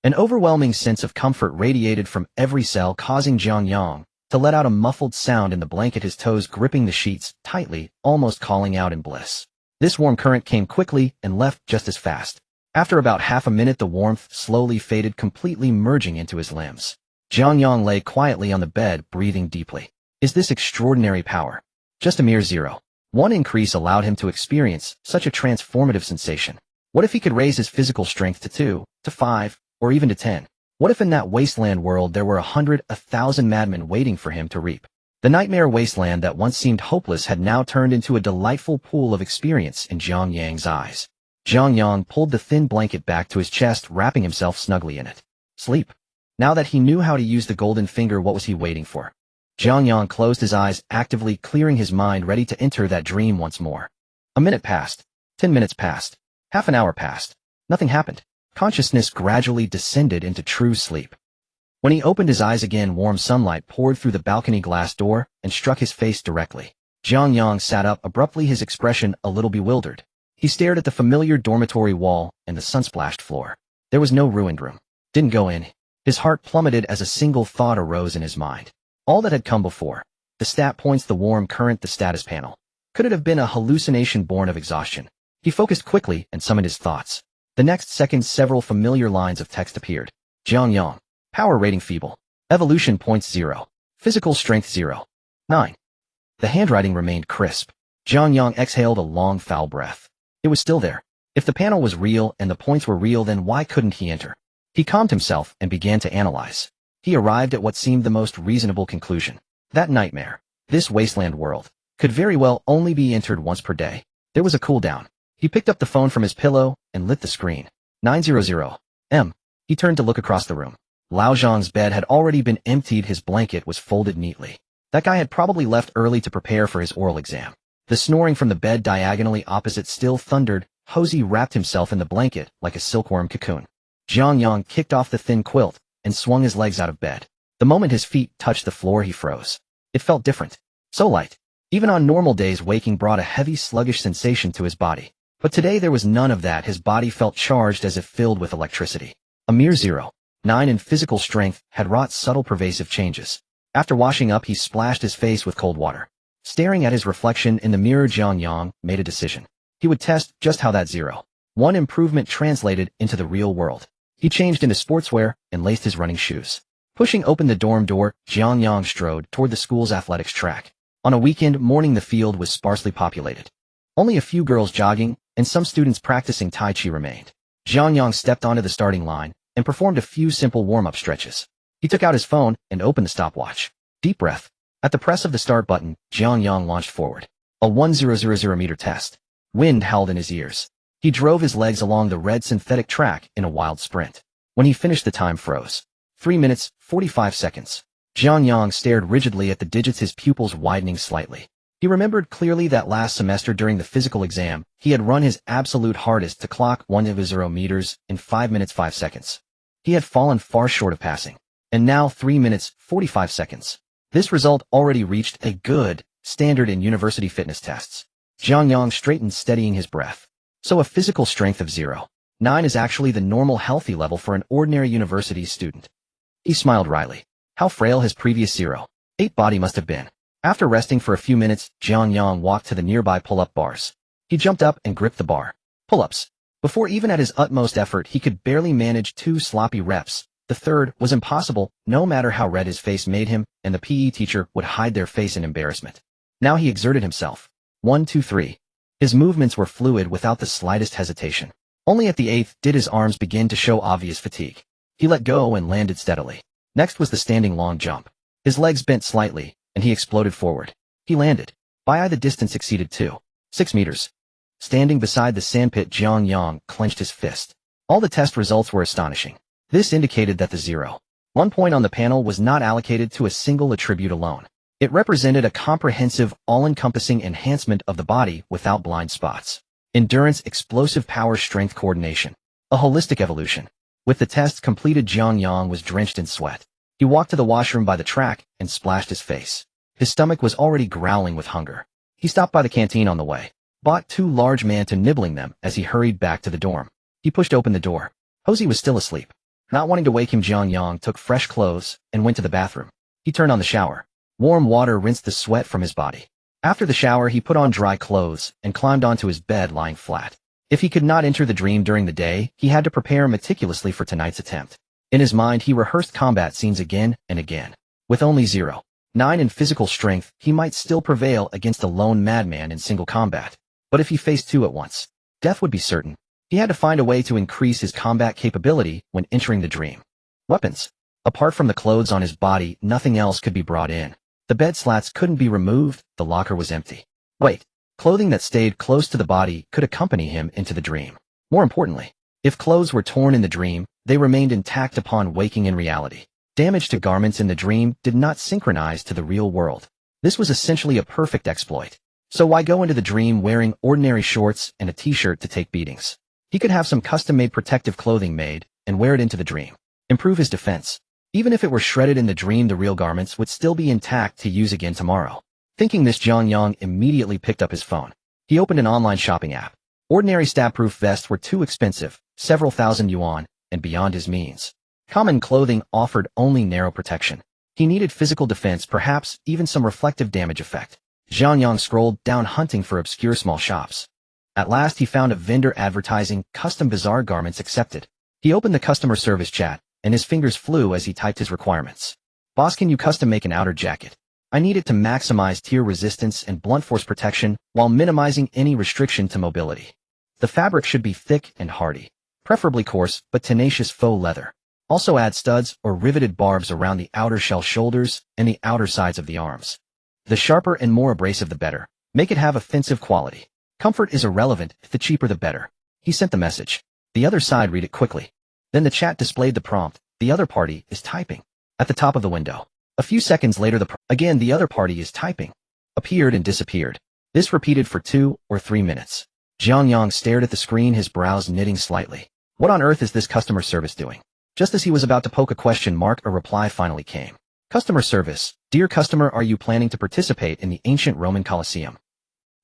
An overwhelming sense of comfort radiated from every cell, causing Jiang Yang to let out a muffled sound in the blanket, his toes gripping the sheets tightly, almost calling out in bliss. This warm current came quickly and left just as fast. After about half a minute, the warmth slowly faded, completely merging into his limbs. Jiang Yang lay quietly on the bed, breathing deeply. Is this extraordinary power just a mere 0? 1 increase allowed him to experience such a transformative sensation. What if he could raise his physical strength to 2, to 5, or even to 10? What if in that Wasteland world there were 100, 1,000 madmen waiting for him to reap? The nightmare wasteland that once seemed hopeless had now turned into a delightful pool of experience in Jiang Yang's eyes. Jiang Yang pulled the thin blanket back to his chest, wrapping himself snugly in it. Sleep. Now that he knew how to use the golden finger, what was he waiting for? Jiang Yang closed his eyes, actively clearing his mind, ready to enter that dream once more. A minute passed. 10 minutes passed. Half an hour passed. Nothing happened. Consciousness gradually descended into true sleep. When he opened his eyes again, warm sunlight poured through the balcony glass door and struck his face directly. Jiang Yang sat up abruptly, his expression a little bewildered. He stared at the familiar dormitory wall and the sun-splashed floor. There was no ruined room. Didn't go in. His heart plummeted as a single thought arose in his mind. All that had come before. The stat points, the warm current, the status panel. Could it have been a hallucination born of exhaustion? He focused quickly and summoned his thoughts. The next second, several familiar lines of text appeared. Jiang Yang. Power rating feeble. Evolution points 0. Physical strength 0. 9. The handwriting remained crisp. Jiang Yang exhaled a long, foul breath. It was still there. If the panel was real and the points were real, then why couldn't he enter? He calmed himself and began to analyze. He arrived at what seemed the most reasonable conclusion. That nightmare, this wasteland world, could very well only be entered once per day. There was a cooldown. He picked up the phone from his pillow and lit the screen. 900 M. He turned to look across the room. Lao Zhang's bed had already been emptied. His blanket was folded neatly. That guy had probably left early to prepare for his oral exam. The snoring from the bed diagonally opposite still thundered. Hosey wrapped himself in the blanket like a silkworm cocoon. Jiang Yang kicked off the thin quilt and swung his legs out of bed. The moment his feet touched the floor, he froze. It felt different. So light. Even on normal days, waking brought a heavy, sluggish sensation to his body. But today there was none of that. His body felt charged, as if filled with electricity. A mere 0. 9 in physical strength had wrought subtle, pervasive changes. After washing up, he splashed his face with cold water. Staring at his reflection in the mirror, Jiang Yang made a decision. He would test just how that 0. 1 improvement translated into the real world. He changed into sportswear and laced his running shoes. Pushing open the dorm door, Jiang Yang strode toward the school's athletics track. On a weekend morning, the field was sparsely populated. Only a few girls jogging and some students practicing Tai Chi remained. Jiang Yang stepped onto the starting line and performed a few simple warm-up stretches. He took out his phone and opened the stopwatch. Deep breath. At the press of the start button, Jiang Yang launched forward. A 1000-meter test. Wind howled in his ears. He drove his legs along the red synthetic track in a wild sprint. When he finished, the time froze. 3 minutes, 45 seconds. Jiang Yang stared rigidly at the digits, his pupils widening slightly. He remembered clearly that last semester during the physical exam, he had run his absolute hardest to clock 100 meters in 5 minutes 5 seconds. He had fallen far short of passing. And now 3 minutes, 45 seconds. This result already reached a good standard in university fitness tests. Jiang Yang straightened, steadying his breath. So a physical strength of 0. 9 is actually the normal healthy level for an ordinary university student. He smiled wryly. How frail his previous 0.8 body must have been. After resting for a few minutes, Jiang Yang walked to the nearby pull-up bars. He jumped up and gripped the bar. Pull-ups. Before even at his utmost effort, he could barely manage 2 sloppy reps. The third was impossible, no matter how red his face made him, and the PE teacher would hide their face in embarrassment. Now he exerted himself. 1, 2, 3. His movements were fluid without the slightest hesitation. Only at the 8th did his arms begin to show obvious fatigue. He let go and landed steadily. Next was the standing long jump. His legs bent slightly, and he exploded forward. He landed. By the distance exceeded 2.6 meters. Standing beside the sandpit, Jiang Yang clenched his fist. All the test results were astonishing. This indicated that the 0.1 point on the panel was not allocated to a single attribute alone. It represented a comprehensive, all-encompassing enhancement of the body without blind spots. Endurance, explosive power, strength, coordination. A holistic evolution. With the test completed, Jiang Yang was drenched in sweat. He walked to the washroom by the track and splashed his face. His stomach was already growling with hunger. He stopped by the canteen on the way, bought 2 large mantou, nibbling them as he hurried back to the dorm. He pushed open the door. Hosey was still asleep. Not wanting to wake him, Jiang Yang took fresh clothes and went to the bathroom. He turned on the shower. Warm water rinsed the sweat from his body. After the shower, he put on dry clothes and climbed onto his bed, lying flat. If he could not enter the dream during the day, he had to prepare meticulously for tonight's attempt. In his mind, he rehearsed combat scenes again and again. With only 0.9 in physical strength, he might still prevail against a lone madman in single combat. But if he faced 2 at once, death would be certain. He had to find a way to increase his combat capability when entering the dream. Weapons. Apart from the clothes on his body, nothing else could be brought in. The bed slats couldn't be removed, the locker was empty. Wait. Clothing that stayed close to the body could accompany him into the dream. More importantly, if clothes were torn in the dream, they remained intact upon waking in reality. Damage to garments in the dream did not synchronize to the real world. This was essentially a perfect exploit. So why go into the dream wearing ordinary shorts and a t-shirt to take beatings? He could have some custom-made protective clothing made and wear it into the dream. Improve his defense. Even if it were shredded in the dream, the real garments would still be intact to use again tomorrow. Thinking this, Jiang Yang immediately picked up his phone. He opened an online shopping app. Ordinary stab-proof vests were too expensive, several thousand yuan, and beyond his means. Common clothing offered only narrow protection. He needed physical defense, perhaps even some reflective damage effect. Jiang Yang scrolled down, hunting for obscure small shops. At last he found a vendor advertising custom bizarre garments accepted. He opened the customer service chat, and his fingers flew as he typed his requirements. Boss, can you custom make an outer jacket? I need it to maximize tear resistance and blunt force protection while minimizing any restriction to mobility. The fabric should be thick and hardy, preferably coarse but tenacious faux leather. Also add studs or riveted barbs around the outer shell shoulders and the outer sides of the arms. The sharper and more abrasive the better. Make it have offensive quality. Comfort is irrelevant, the cheaper the better. He sent the message. The other side read it quickly. Then the chat displayed the prompt. The other party is typing. At the top of the window. A few seconds later, the other party is typing appeared and disappeared. This repeated for 2 or 3 minutes. Jiang Yang stared at the screen, his brows knitting slightly. What on earth is this customer service doing? Just as he was about to poke a question mark, a reply finally came. Customer service. Dear customer, are you planning to participate in the ancient Roman Colosseum?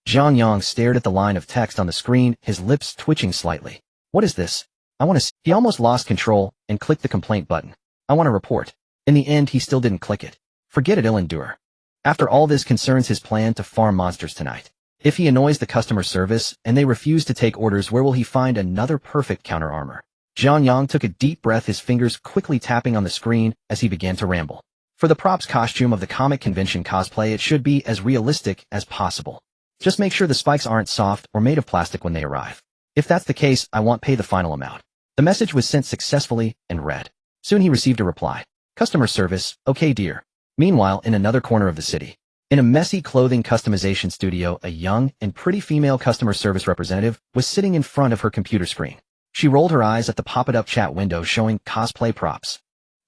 Jiang Yang stared at the line of text on the screen, his lips twitching slightly. What is this? I want to see. He almost lost control and clicked the complaint button. I want to report. In the end, he still didn't click it. Forget it, he'll endure. After all, this concerns his plan to farm monsters tonight. If he annoys the customer service and they refuse to take orders, where will he find another perfect counter armor? Jiang Yang took a deep breath, his fingers quickly tapping on the screen as he began to ramble. For the props costume of the comic convention cosplay, it should be as realistic as possible. Just make sure the spikes aren't soft or made of plastic when they arrive. If that's the case, I won't pay the final amount. The message was sent successfully and read. Soon he received a reply. Customer service, okay dear. Meanwhile, in another corner of the city, in a messy clothing customization studio, a young and pretty female customer service representative was sitting in front of her computer screen. She rolled her eyes at the pop-it-up chat window showing cosplay props.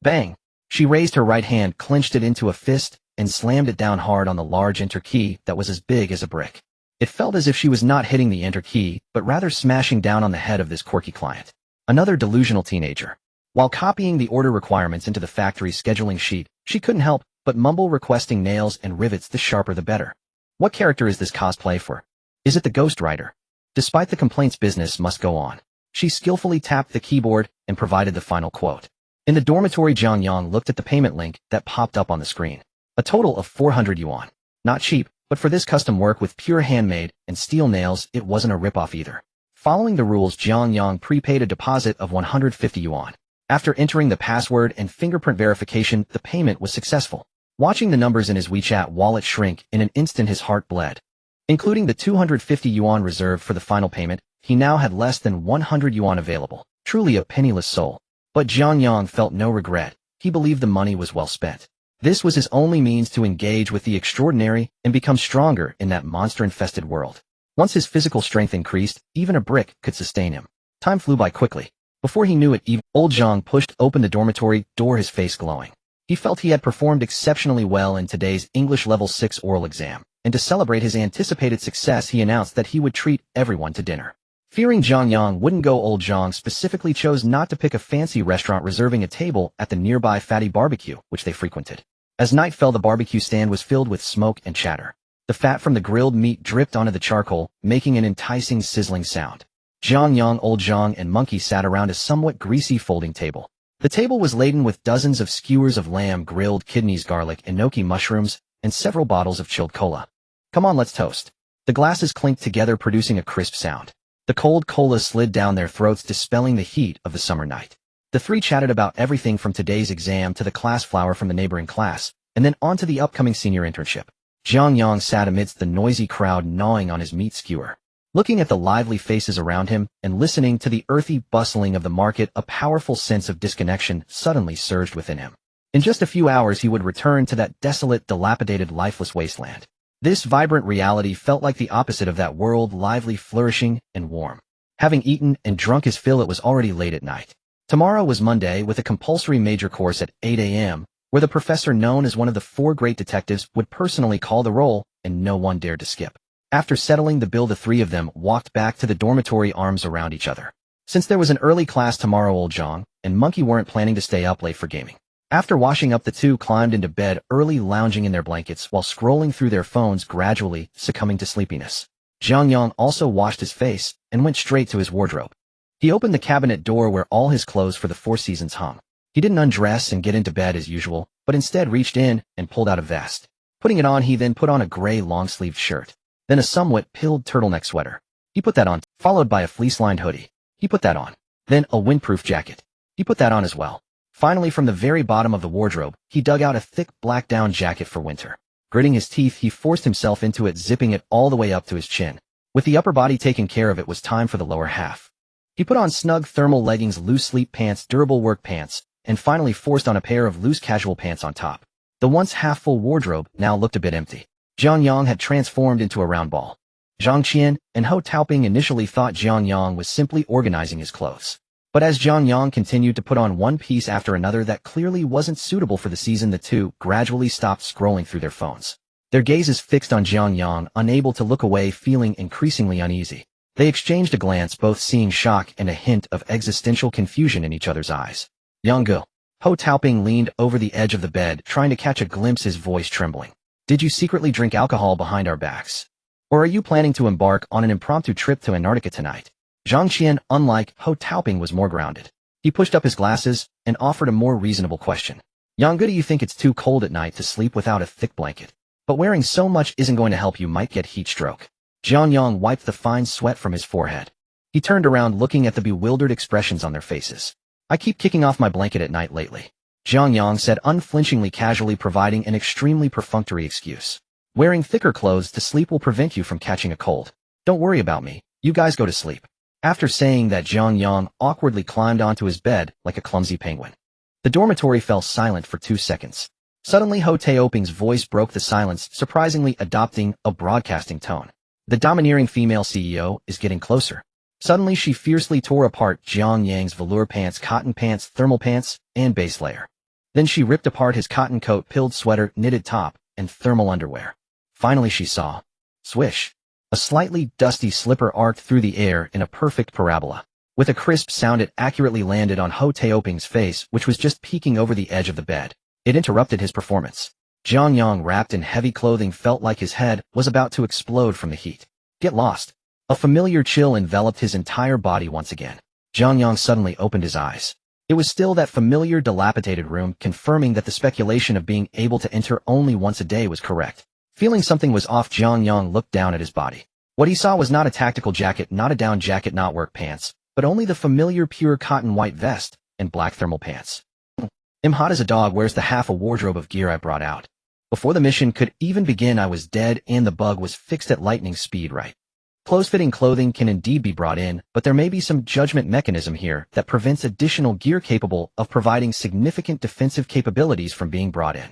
Bang! She raised her right hand, clenched it into a fist, and slammed it down hard on the large enter key that was as big as a brick. It felt as if she was not hitting the enter key, but rather smashing down on the head of this quirky client. Another delusional teenager. While copying the order requirements into the factory scheduling sheet, she couldn't help but mumble, requesting nails and rivets, the sharper the better. What character is this cosplay for? Is it the Ghost Rider? Despite the complaints, business must go on. She skillfully tapped the keyboard and provided the final quote. In the dormitory, Jiang Yang looked at the payment link that popped up on the screen. A total of 400 yuan. Not cheap, but for this custom work with pure handmade and steel nails, it wasn't a ripoff either. Following the rules, Jiang Yang prepaid a deposit of 150 yuan. After entering the password and fingerprint verification, the payment was successful. Watching the numbers in his WeChat wallet shrink, in an instant his heart bled. Including the 250 yuan reserved for the final payment, he now had less than 100 yuan available. Truly a penniless soul. But Jiang Yang felt no regret. He believed the money was well spent. This was his only means to engage with the extraordinary and become stronger in that monster-infested world. Once his physical strength increased, even a brick could sustain him. Time flew by quickly. Before he knew it, old Zhang pushed open the dormitory door, his face glowing. He felt he had performed exceptionally well in today's English Level 6 oral exam, and to celebrate his anticipated success, he announced that he would treat everyone to dinner. Fearing Jiang Yang wouldn't go, old Zhang specifically chose not to pick a fancy restaurant, reserving a table at the nearby fatty barbecue, which they frequented. As night fell, the barbecue stand was filled with smoke and chatter. The fat from the grilled meat dripped onto the charcoal, making an enticing sizzling sound. Jiang Yang, old Zhang, and Monkey sat around a somewhat greasy folding table. The table was laden with dozens of skewers of lamb, grilled kidneys, garlic, enoki mushrooms, and several bottles of chilled cola. Come on, let's toast. The glasses clinked together, producing a crisp sound. The cold cola slid down their throats, dispelling the heat of the summer night. The three chatted about everything from today's exam to the class flower from the neighboring class, and then on to the upcoming senior internship. Jiang Yang sat amidst the noisy crowd, gnawing on his meat skewer. Looking at the lively faces around him and listening to the earthy bustling of the market, a powerful sense of disconnection suddenly surged within him. In just a few hours he would return to that desolate, dilapidated, lifeless wasteland. This vibrant reality felt like the opposite of that world, lively, flourishing, and warm. Having eaten and drunk his fill, it was already late at night. Tomorrow was Monday, with a compulsory major course at 8 a.m., where the professor, known as one of the four great detectives, would personally call the roll, and no one dared to skip. After settling the bill, the three of them walked back to the dormitory, arms around each other. Since there was an early class tomorrow, old Zhang and Monkey weren't planning to stay up late for gaming. After washing up, the two climbed into bed early, lounging in their blankets while scrolling through their phones, gradually succumbing to sleepiness. Jiang Yang also washed his face and went straight to his wardrobe. He opened the cabinet door where all his clothes for the 4 seasons hung. He didn't undress and get into bed as usual, but instead reached in and pulled out a vest. Putting it on, he then put on a gray long-sleeved shirt. Then a somewhat pilled turtleneck sweater. He put that on, followed by a fleece-lined hoodie. He put that on. Then a windproof jacket. He put that on as well. Finally, from the very bottom of the wardrobe, he dug out a thick black down jacket for winter. Gritting his teeth, he forced himself into it, zipping it all the way up to his chin. With the upper body taken care of, it was time for the lower half. He put on snug thermal leggings, loose sleep pants, durable work pants, and finally forced on a pair of loose casual pants on top. The once half-full wardrobe now looked a bit empty. Jiang Yang had transformed into a round ball. Zhang Qian and Hou Taoping initially thought Jiang Yang was simply organizing his clothes. But as Jiang Yang continued to put on one piece after another that clearly wasn't suitable for the season, the two gradually stopped scrolling through their phones. Their gazes fixed on Jiang Yang, unable to look away, feeling increasingly uneasy. They exchanged a glance, both seeing shock and a hint of existential confusion in each other's eyes. Yang, Hou Taoping leaned over the edge of the bed, trying to catch a glimpse, his voice trembling. Did you secretly drink alcohol behind our backs? Or are you planning to embark on an impromptu trip to Antarctica tonight? Zhang Qian, unlike Hou Taoping, was more grounded. He pushed up his glasses and offered a more reasonable question. Yang, do you think it's too cold at night to sleep without a thick blanket? But wearing so much isn't going to help, you might get heat stroke. Jiang Yang wiped the fine sweat from his forehead. He turned around, looking at the bewildered expressions on their faces. I keep kicking off my blanket at night lately, Jiang Yang said unflinchingly, casually providing an extremely perfunctory excuse. Wearing thicker clothes to sleep will prevent you from catching a cold. Don't worry about me, you guys go to sleep. After saying that, Jiang Yang awkwardly climbed onto his bed like a clumsy penguin. The dormitory fell silent for 2 seconds. Suddenly, Hou Taoping's voice broke the silence, surprisingly adopting a broadcasting tone. The domineering female CEO is getting closer. Suddenly, she fiercely tore apart Jiang Yang's velour pants, cotton pants, thermal pants, and base layer. Then she ripped apart his cotton coat, pilled sweater, knitted top, and thermal underwear. Finally, she saw. Swish. A slightly dusty slipper arced through the air in a perfect parabola. With a crisp sound, it accurately landed on Hou Taoping's face, which was just peeking over the edge of the bed. It interrupted his performance. Jiang Yang, wrapped in heavy clothing, felt like his head was about to explode from the heat. Get lost. A familiar chill enveloped his entire body once again. Jiang Yang suddenly opened his eyes. It was still that familiar dilapidated room, confirming that the speculation of being able to enter only once a day was correct. Feeling something was off, Jiang Yang looked down at his body. What he saw was not a tactical jacket, not a down jacket, not work pants, but only the familiar pure cotton white vest and black thermal pants. I'm hot as a dog. Where's the half a wardrobe of gear I brought out? Before the mission could even begin, I was dead and the bug was fixed at lightning speed. Right. Close-fitting clothing can indeed be brought in, but there may be some judgment mechanism here that prevents additional gear capable of providing significant defensive capabilities from being brought in.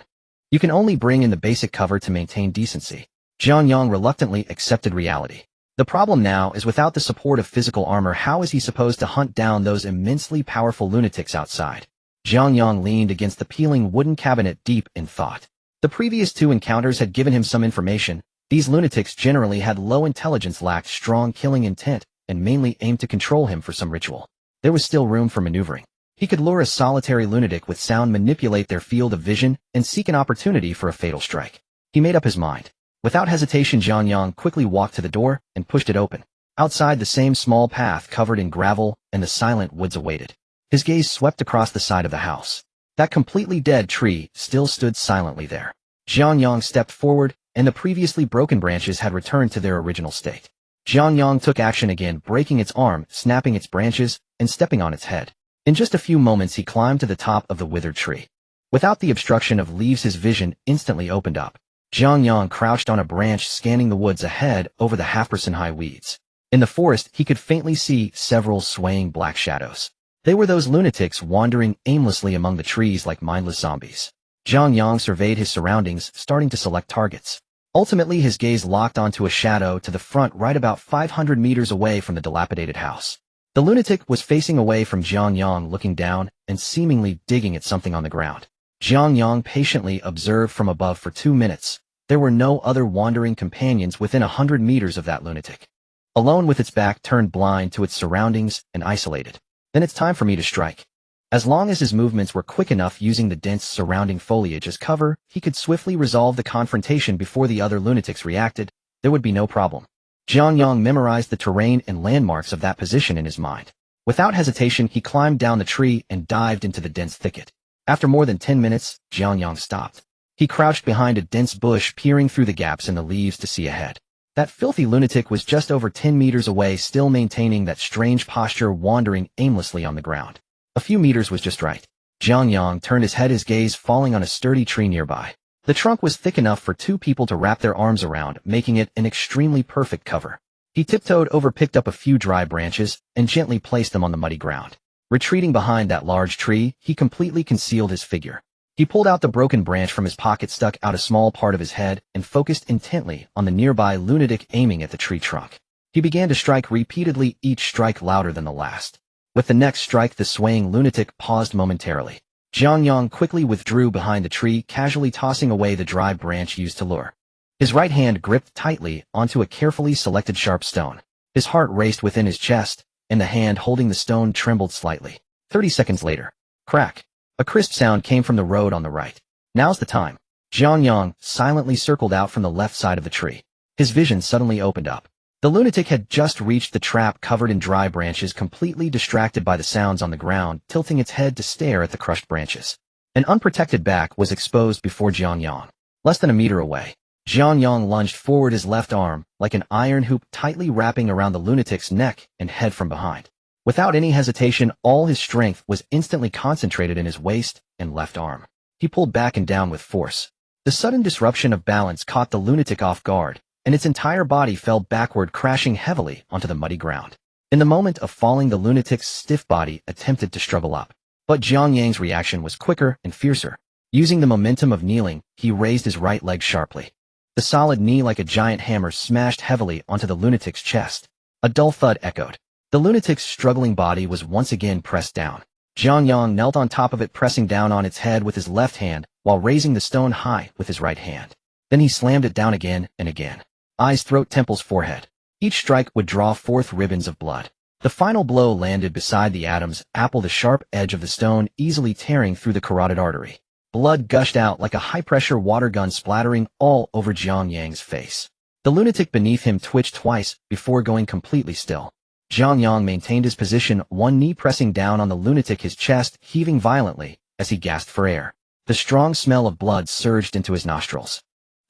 You can only bring in the basic cover to maintain decency. Jiang Yang reluctantly accepted reality. The problem now is without the support of physical armor, how is he supposed to hunt down those immensely powerful lunatics outside? Jiang Yang leaned against the peeling wooden cabinet deep in thought. The previous 2 encounters had given him some information. These lunatics generally had low intelligence, lacked strong killing intent, and mainly aimed to control him for some ritual. There was still room for maneuvering. He could lure a solitary lunatic with sound, manipulate their field of vision, and seek an opportunity for a fatal strike. He made up his mind. Without hesitation, Jiang Yang quickly walked to the door and pushed it open. Outside, the same small path covered in gravel and the silent woods awaited. His gaze swept across the side of the house. That completely dead tree still stood silently there. Jiang Yang stepped forward, and the previously broken branches had returned to their original state. Jiang Yang took action again, breaking its arm, snapping its branches, and stepping on its head. In just a few moments, he climbed to the top of the withered tree. Without the obstruction of leaves, his vision instantly opened up. Jiang Yang crouched on a branch, scanning the woods ahead over the half-person-high weeds. In the forest, he could faintly see several swaying black shadows. They were those lunatics wandering aimlessly among the trees like mindless zombies. Jiang Yang surveyed his surroundings, starting to select targets. Ultimately, his gaze locked onto a shadow to the front, right about 500 meters away from the dilapidated house. The lunatic was facing away from Jiang Yang, looking down and seemingly digging at something on the ground. Jiang Yang patiently observed from above for 2 minutes. There were no other wandering companions within 100 meters of that lunatic. Alone with its back turned blind to its surroundings and isolated. Then it's time for me to strike. As long as his movements were quick enough, using the dense surrounding foliage as cover, he could swiftly resolve the confrontation before the other lunatics reacted. There would be no problem. Jiang Yang memorized the terrain and landmarks of that position in his mind. Without hesitation, he climbed down the tree and dived into the dense thicket. After more than 10 minutes, Jiang Yang stopped. He crouched behind a dense bush, peering through the gaps in the leaves to see ahead. That filthy lunatic was just over 10 meters away, still maintaining that strange posture, wandering aimlessly on the ground. A few meters was just right. Jiang Yang turned his head, his gaze falling on a sturdy tree nearby. The trunk was thick enough for 2 people to wrap their arms around, making it an extremely perfect cover. He tiptoed over, picked up a few dry branches, and gently placed them on the muddy ground. Retreating behind that large tree, he completely concealed his figure. He pulled out the broken branch from his pocket, stuck out a small part of his head, and focused intently on the nearby lunatic, aiming at the tree trunk. He began to strike repeatedly, each strike louder than the last. With the next strike, the swaying lunatic paused momentarily. Jiang Yang quickly withdrew behind the tree, casually tossing away the dry branch used to lure. His right hand gripped tightly onto a carefully selected sharp stone. His heart raced within his chest, and the hand holding the stone trembled slightly. 30 seconds later. Crack. A crisp sound came from the road on the right. Now's the time. Jiang Yang silently circled out from the left side of the tree. His vision suddenly opened up. The lunatic had just reached the trap covered in dry branches, completely distracted by the sounds on the ground, tilting its head to stare at the crushed branches. An unprotected back was exposed before Jiang Yang. Less than a meter away, Jiang Yang lunged forward, his left arm, like an iron hoop, tightly wrapping around the lunatic's neck and head from behind. Without any hesitation, all his strength was instantly concentrated in his waist and left arm. He pulled back and down with force. The sudden disruption of balance caught the lunatic off guard, and its entire body fell backward, crashing heavily onto the muddy ground. In the moment of falling, the lunatic's stiff body attempted to struggle up. But Jiang Yang's reaction was quicker and fiercer. Using the momentum of kneeling, he raised his right leg sharply. The solid knee, like a giant hammer, smashed heavily onto the lunatic's chest. A dull thud echoed. The lunatic's struggling body was once again pressed down. Jiang Yang knelt on top of it, pressing down on its head with his left hand, while raising the stone high with his right hand. Then he slammed it down again and again. Eyes, throat, temples, forehead. Each strike would draw forth ribbons of blood. The final blow landed beside the Adam's apple, the sharp edge of the stone easily tearing through the carotid artery. Blood gushed out like a high-pressure water gun, splattering all over Jiang Yang's face. The lunatic beneath him twitched twice before going completely still. Jiang Yang maintained his position, one knee pressing down on the lunatic, his chest heaving violently as he gasped for air. The strong smell of blood surged into his nostrils.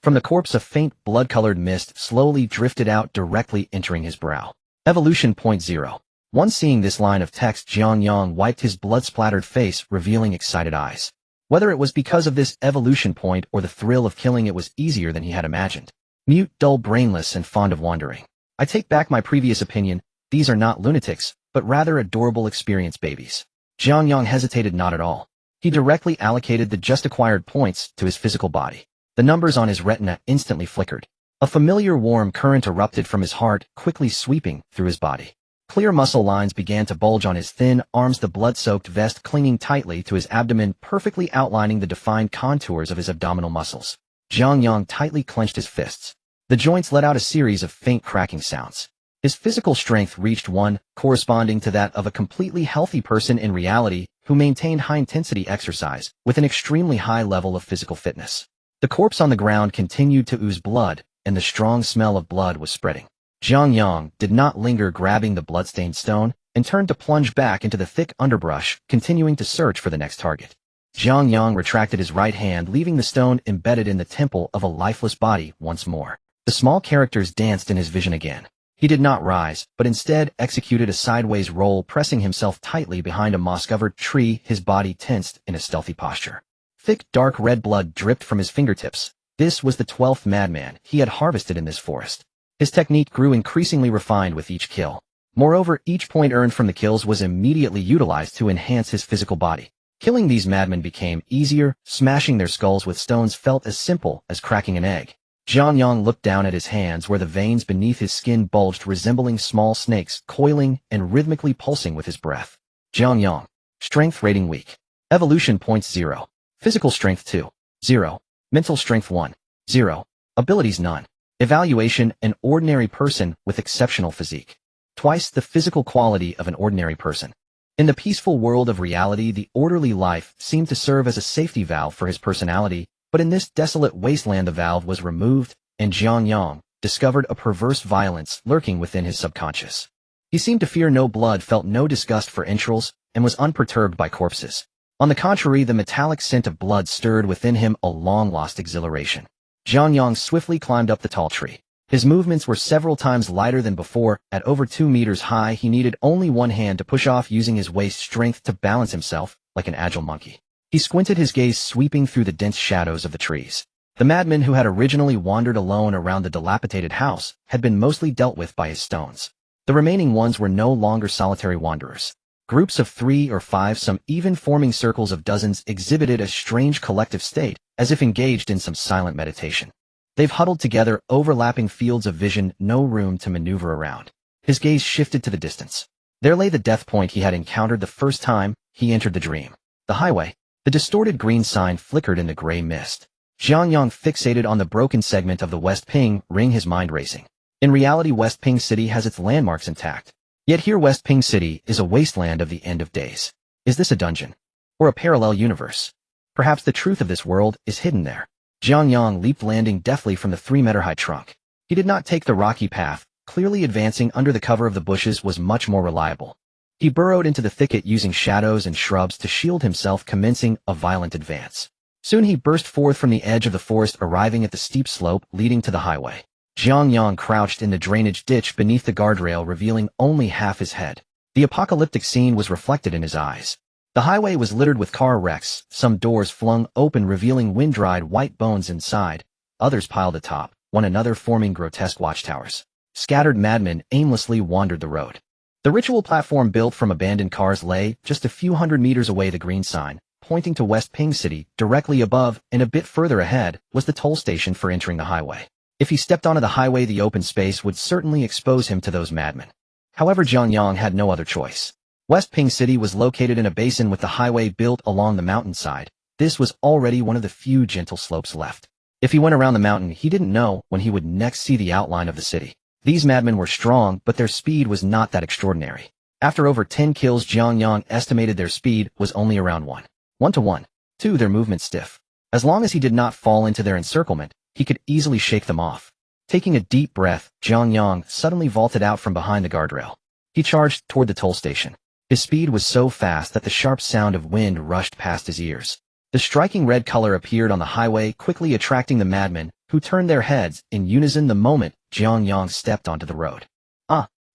From the corpse, a faint blood-colored mist slowly drifted out, directly entering his brow. Evolution Point 0. Once seeing this line of text, Jiang Yang wiped his blood-splattered face, revealing excited eyes. Whether it was because of this evolution point or the thrill of killing, it was easier than he had imagined. Mute, dull, brainless, and fond of wandering. I take back my previous opinion. These are not lunatics, but rather adorable experience babies. Jiang Yang hesitated not at all. He directly allocated the just-acquired points to his physical body. The numbers on his retina instantly flickered. A familiar warm current erupted from his heart, quickly sweeping through his body. Clear muscle lines began to bulge on his thin arms, the blood-soaked vest clinging tightly to his abdomen, perfectly outlining the defined contours of his abdominal muscles. Jiang Yang tightly clenched his fists. The joints let out a series of faint cracking sounds. His physical strength reached one corresponding to that of a completely healthy person in reality who maintained high-intensity exercise with an extremely high level of physical fitness. The corpse on the ground continued to ooze blood, and the strong smell of blood was spreading. Jiang Yang did not linger, grabbing the bloodstained stone, and turned to plunge back into the thick underbrush, continuing to search for the next target. Jiang Yang retracted his right hand, leaving the stone embedded in the temple of a lifeless body once more. The small characters danced in his vision again. He did not rise, but instead executed a sideways roll, pressing himself tightly behind a moss-covered tree, his body tensed in a stealthy posture. Thick, dark red blood dripped from his fingertips. This was the 12th madman he had harvested in this forest. His technique grew increasingly refined with each kill. Moreover, each point earned from the kills was immediately utilized to enhance his physical body. Killing these madmen became easier, smashing their skulls with stones felt as simple as cracking an egg. Jiang Yang looked down at his hands, where the veins beneath his skin bulged, resembling small snakes, coiling and rhythmically pulsing with his breath. Jiang Yang. Strength rating weak. Evolution points 0. Physical strength 2. 0. Mental strength 1. 0. Abilities none. Evaluation: an ordinary person with exceptional physique. Twice the physical quality of an ordinary person. In the peaceful world of reality, the orderly life seemed to serve as a safety valve for his personality, but in this desolate wasteland the valve was removed, and Jiang Yang discovered a perverse violence lurking within his subconscious. He seemed to fear no blood, felt no disgust for entrails, and was unperturbed by corpses. On the contrary, the metallic scent of blood stirred within him a long-lost exhilaration. Jiang Yang swiftly climbed up the tall tree. His movements were several times lighter than before. At over 2 meters high, he needed only one hand to push off, using his waist strength to balance himself like an agile monkey. He squinted, his gaze sweeping through the dense shadows of the trees. The madmen who had originally wandered alone around the dilapidated house had been mostly dealt with by his stones. The remaining ones were no longer solitary wanderers. Groups of 3 or 5, some even forming circles of dozens, exhibited a strange collective state, as if engaged in some silent meditation. They've huddled together, overlapping fields of vision, no room to maneuver around. His gaze shifted to the distance. There lay the death point he had encountered the first time he entered the dream. The highway. The distorted green sign flickered in the gray mist. Jiang Yang fixated on the broken segment of the West Ping ring, his mind racing. In reality, West Ping City has its landmarks intact. Yet here West Ping City is a wasteland of the end of days. Is this a dungeon? Or a parallel universe? Perhaps the truth of this world is hidden there. Jiang Yang leaped, landing deftly from the 3-meter-high trunk. He did not take the rocky path. Clearly advancing under the cover of the bushes was much more reliable. He burrowed into the thicket, using shadows and shrubs to shield himself, commencing a violent advance. Soon he burst forth from the edge of the forest, arriving at the steep slope leading to the highway. Jiang Yang crouched in the drainage ditch beneath the guardrail, revealing only half his head. The apocalyptic scene was reflected in his eyes. The highway was littered with car wrecks, some doors flung open, revealing wind-dried white bones inside, others piled atop one another, forming grotesque watchtowers. Scattered madmen aimlessly wandered the road. The ritual platform built from abandoned cars lay just a few hundred meters away, the green sign pointing to West Ping City. Directly above and a bit further ahead was the toll station for entering the highway. If he stepped onto the highway, the open space would certainly expose him to those madmen. However, Jiang Yang had no other choice. West Ping City was located in a basin, with the highway built along the mountainside. This was already one of the few gentle slopes left. If he went around the mountain, he didn't know when he would next see the outline of the city. These madmen were strong, but their speed was not that extraordinary. After over 10 kills, Jiang Yang estimated their speed was only around 1 to 1. 2, their movement stiff. As long as he did not fall into their encirclement, he could easily shake them off. Taking a deep breath, Jiang Yang suddenly vaulted out from behind the guardrail. He charged toward the toll station. His speed was so fast that the sharp sound of wind rushed past his ears. The striking red color appeared on the highway, quickly attracting the madmen, who turned their heads in unison the moment Jiang Yang stepped onto the road.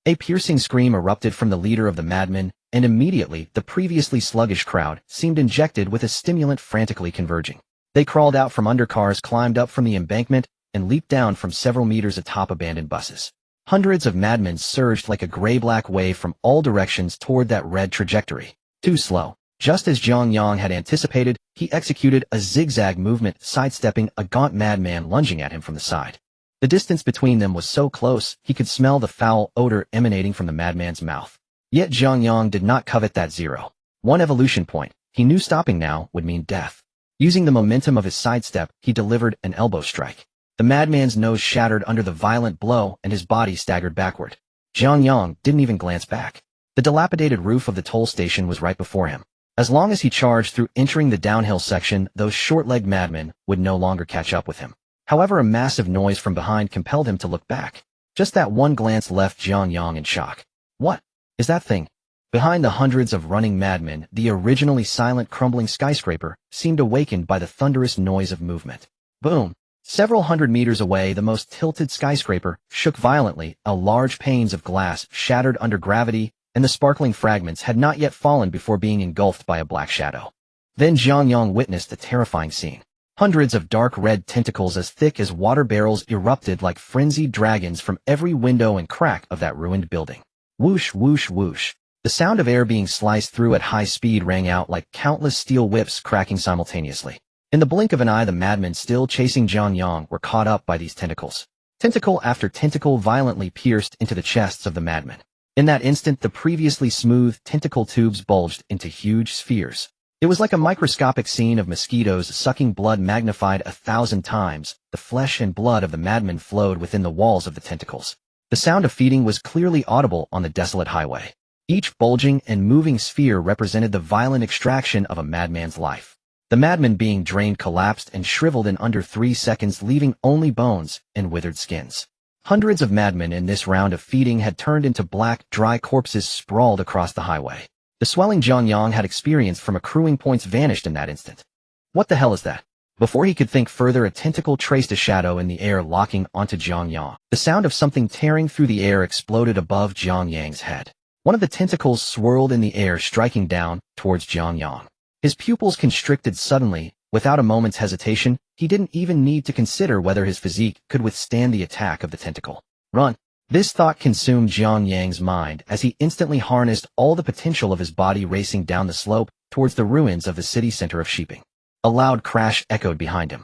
A piercing scream erupted from the leader of the madmen, and immediately the previously sluggish crowd seemed injected with a stimulant frantically converging. They crawled out from under cars, climbed up from the embankment, and leaped down from several meters atop abandoned buses. Hundreds of madmen surged like a gray-black wave from all directions toward that red trajectory. Too slow. Just as Jiang Yang had anticipated, he executed a zigzag movement, sidestepping a gaunt madman lunging at him from the side. The distance between them was so close, he could smell the foul odor emanating from the madman's mouth. Yet Jiang Yang did not covet that zero. One evolution point. He knew stopping now would mean death. Using the momentum of his sidestep, he delivered an elbow strike. The madman's nose shattered under the violent blow and his body staggered backward. Jiang Yang didn't even glance back. The dilapidated roof of the toll station was right before him. As long as he charged through entering the downhill section, those short-legged madmen would no longer catch up with him. However, a massive noise from behind compelled him to look back. Just that one glance left Jiang Yang in shock. What is that thing? Behind the hundreds of running madmen, the originally silent crumbling skyscraper seemed awakened by the thunderous noise of movement. Boom! Several hundred meters away, the most tilted skyscraper shook violently. Large panes of glass shattered under gravity, and the sparkling fragments had not yet fallen before being engulfed by a black shadow. Then Jiang Yang witnessed a terrifying scene. Hundreds of dark red tentacles as thick as water barrels erupted like frenzied dragons from every window and crack of that ruined building. Whoosh, whoosh, whoosh. The sound of air being sliced through at high speed rang out like countless steel whips cracking simultaneously. In the blink of an eye, the madmen still chasing Jiang Yang were caught up by these tentacles. Tentacle after tentacle violently pierced into the chests of the madmen. In that instant, the previously smooth tentacle tubes bulged into huge spheres. It was like a microscopic scene of mosquitoes sucking blood magnified 1,000 times. The flesh and blood of the madmen flowed within the walls of the tentacles. The sound of feeding was clearly audible on the desolate highway. Each bulging and moving sphere represented the violent extraction of a madman's life. The madman being drained collapsed and shriveled in under 3 seconds, leaving only bones and withered skins. Hundreds of madmen in this round of feeding had turned into black, dry corpses sprawled across the highway. The swelling Jiang Yang had experienced from accruing points vanished in that instant. What the hell is that? Before he could think further, a tentacle traced a shadow in the air, locking onto Jiang Yang. The sound of something tearing through the air exploded above Jiang Yang's head. One of the tentacles swirled in the air, striking down towards Jiang Yang. His pupils constricted suddenly. Without a moment's hesitation, he didn't even need to consider whether his physique could withstand the attack of the tentacle. Run! This thought consumed Jiang Yang's mind as he instantly harnessed all the potential of his body, racing down the slope towards the ruins of the city center of Shiping. A loud crash echoed behind him.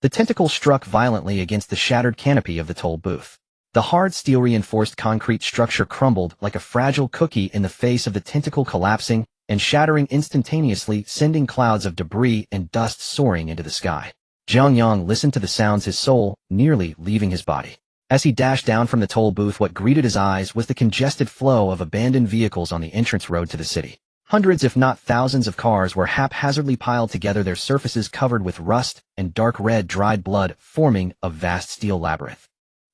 The tentacle struck violently against the shattered canopy of the toll booth. The hard steel-reinforced concrete structure crumbled like a fragile cookie in the face of the tentacle, collapsing and shattering instantaneously, sending clouds of debris and dust soaring into the sky. Jiang Yang listened to the sounds, his soul nearly leaving his body. As he dashed down from the toll booth, what greeted his eyes was the congested flow of abandoned vehicles on the entrance road to the city. Hundreds, if not thousands, of cars were haphazardly piled together, their surfaces covered with rust and dark red dried blood, forming a vast steel labyrinth.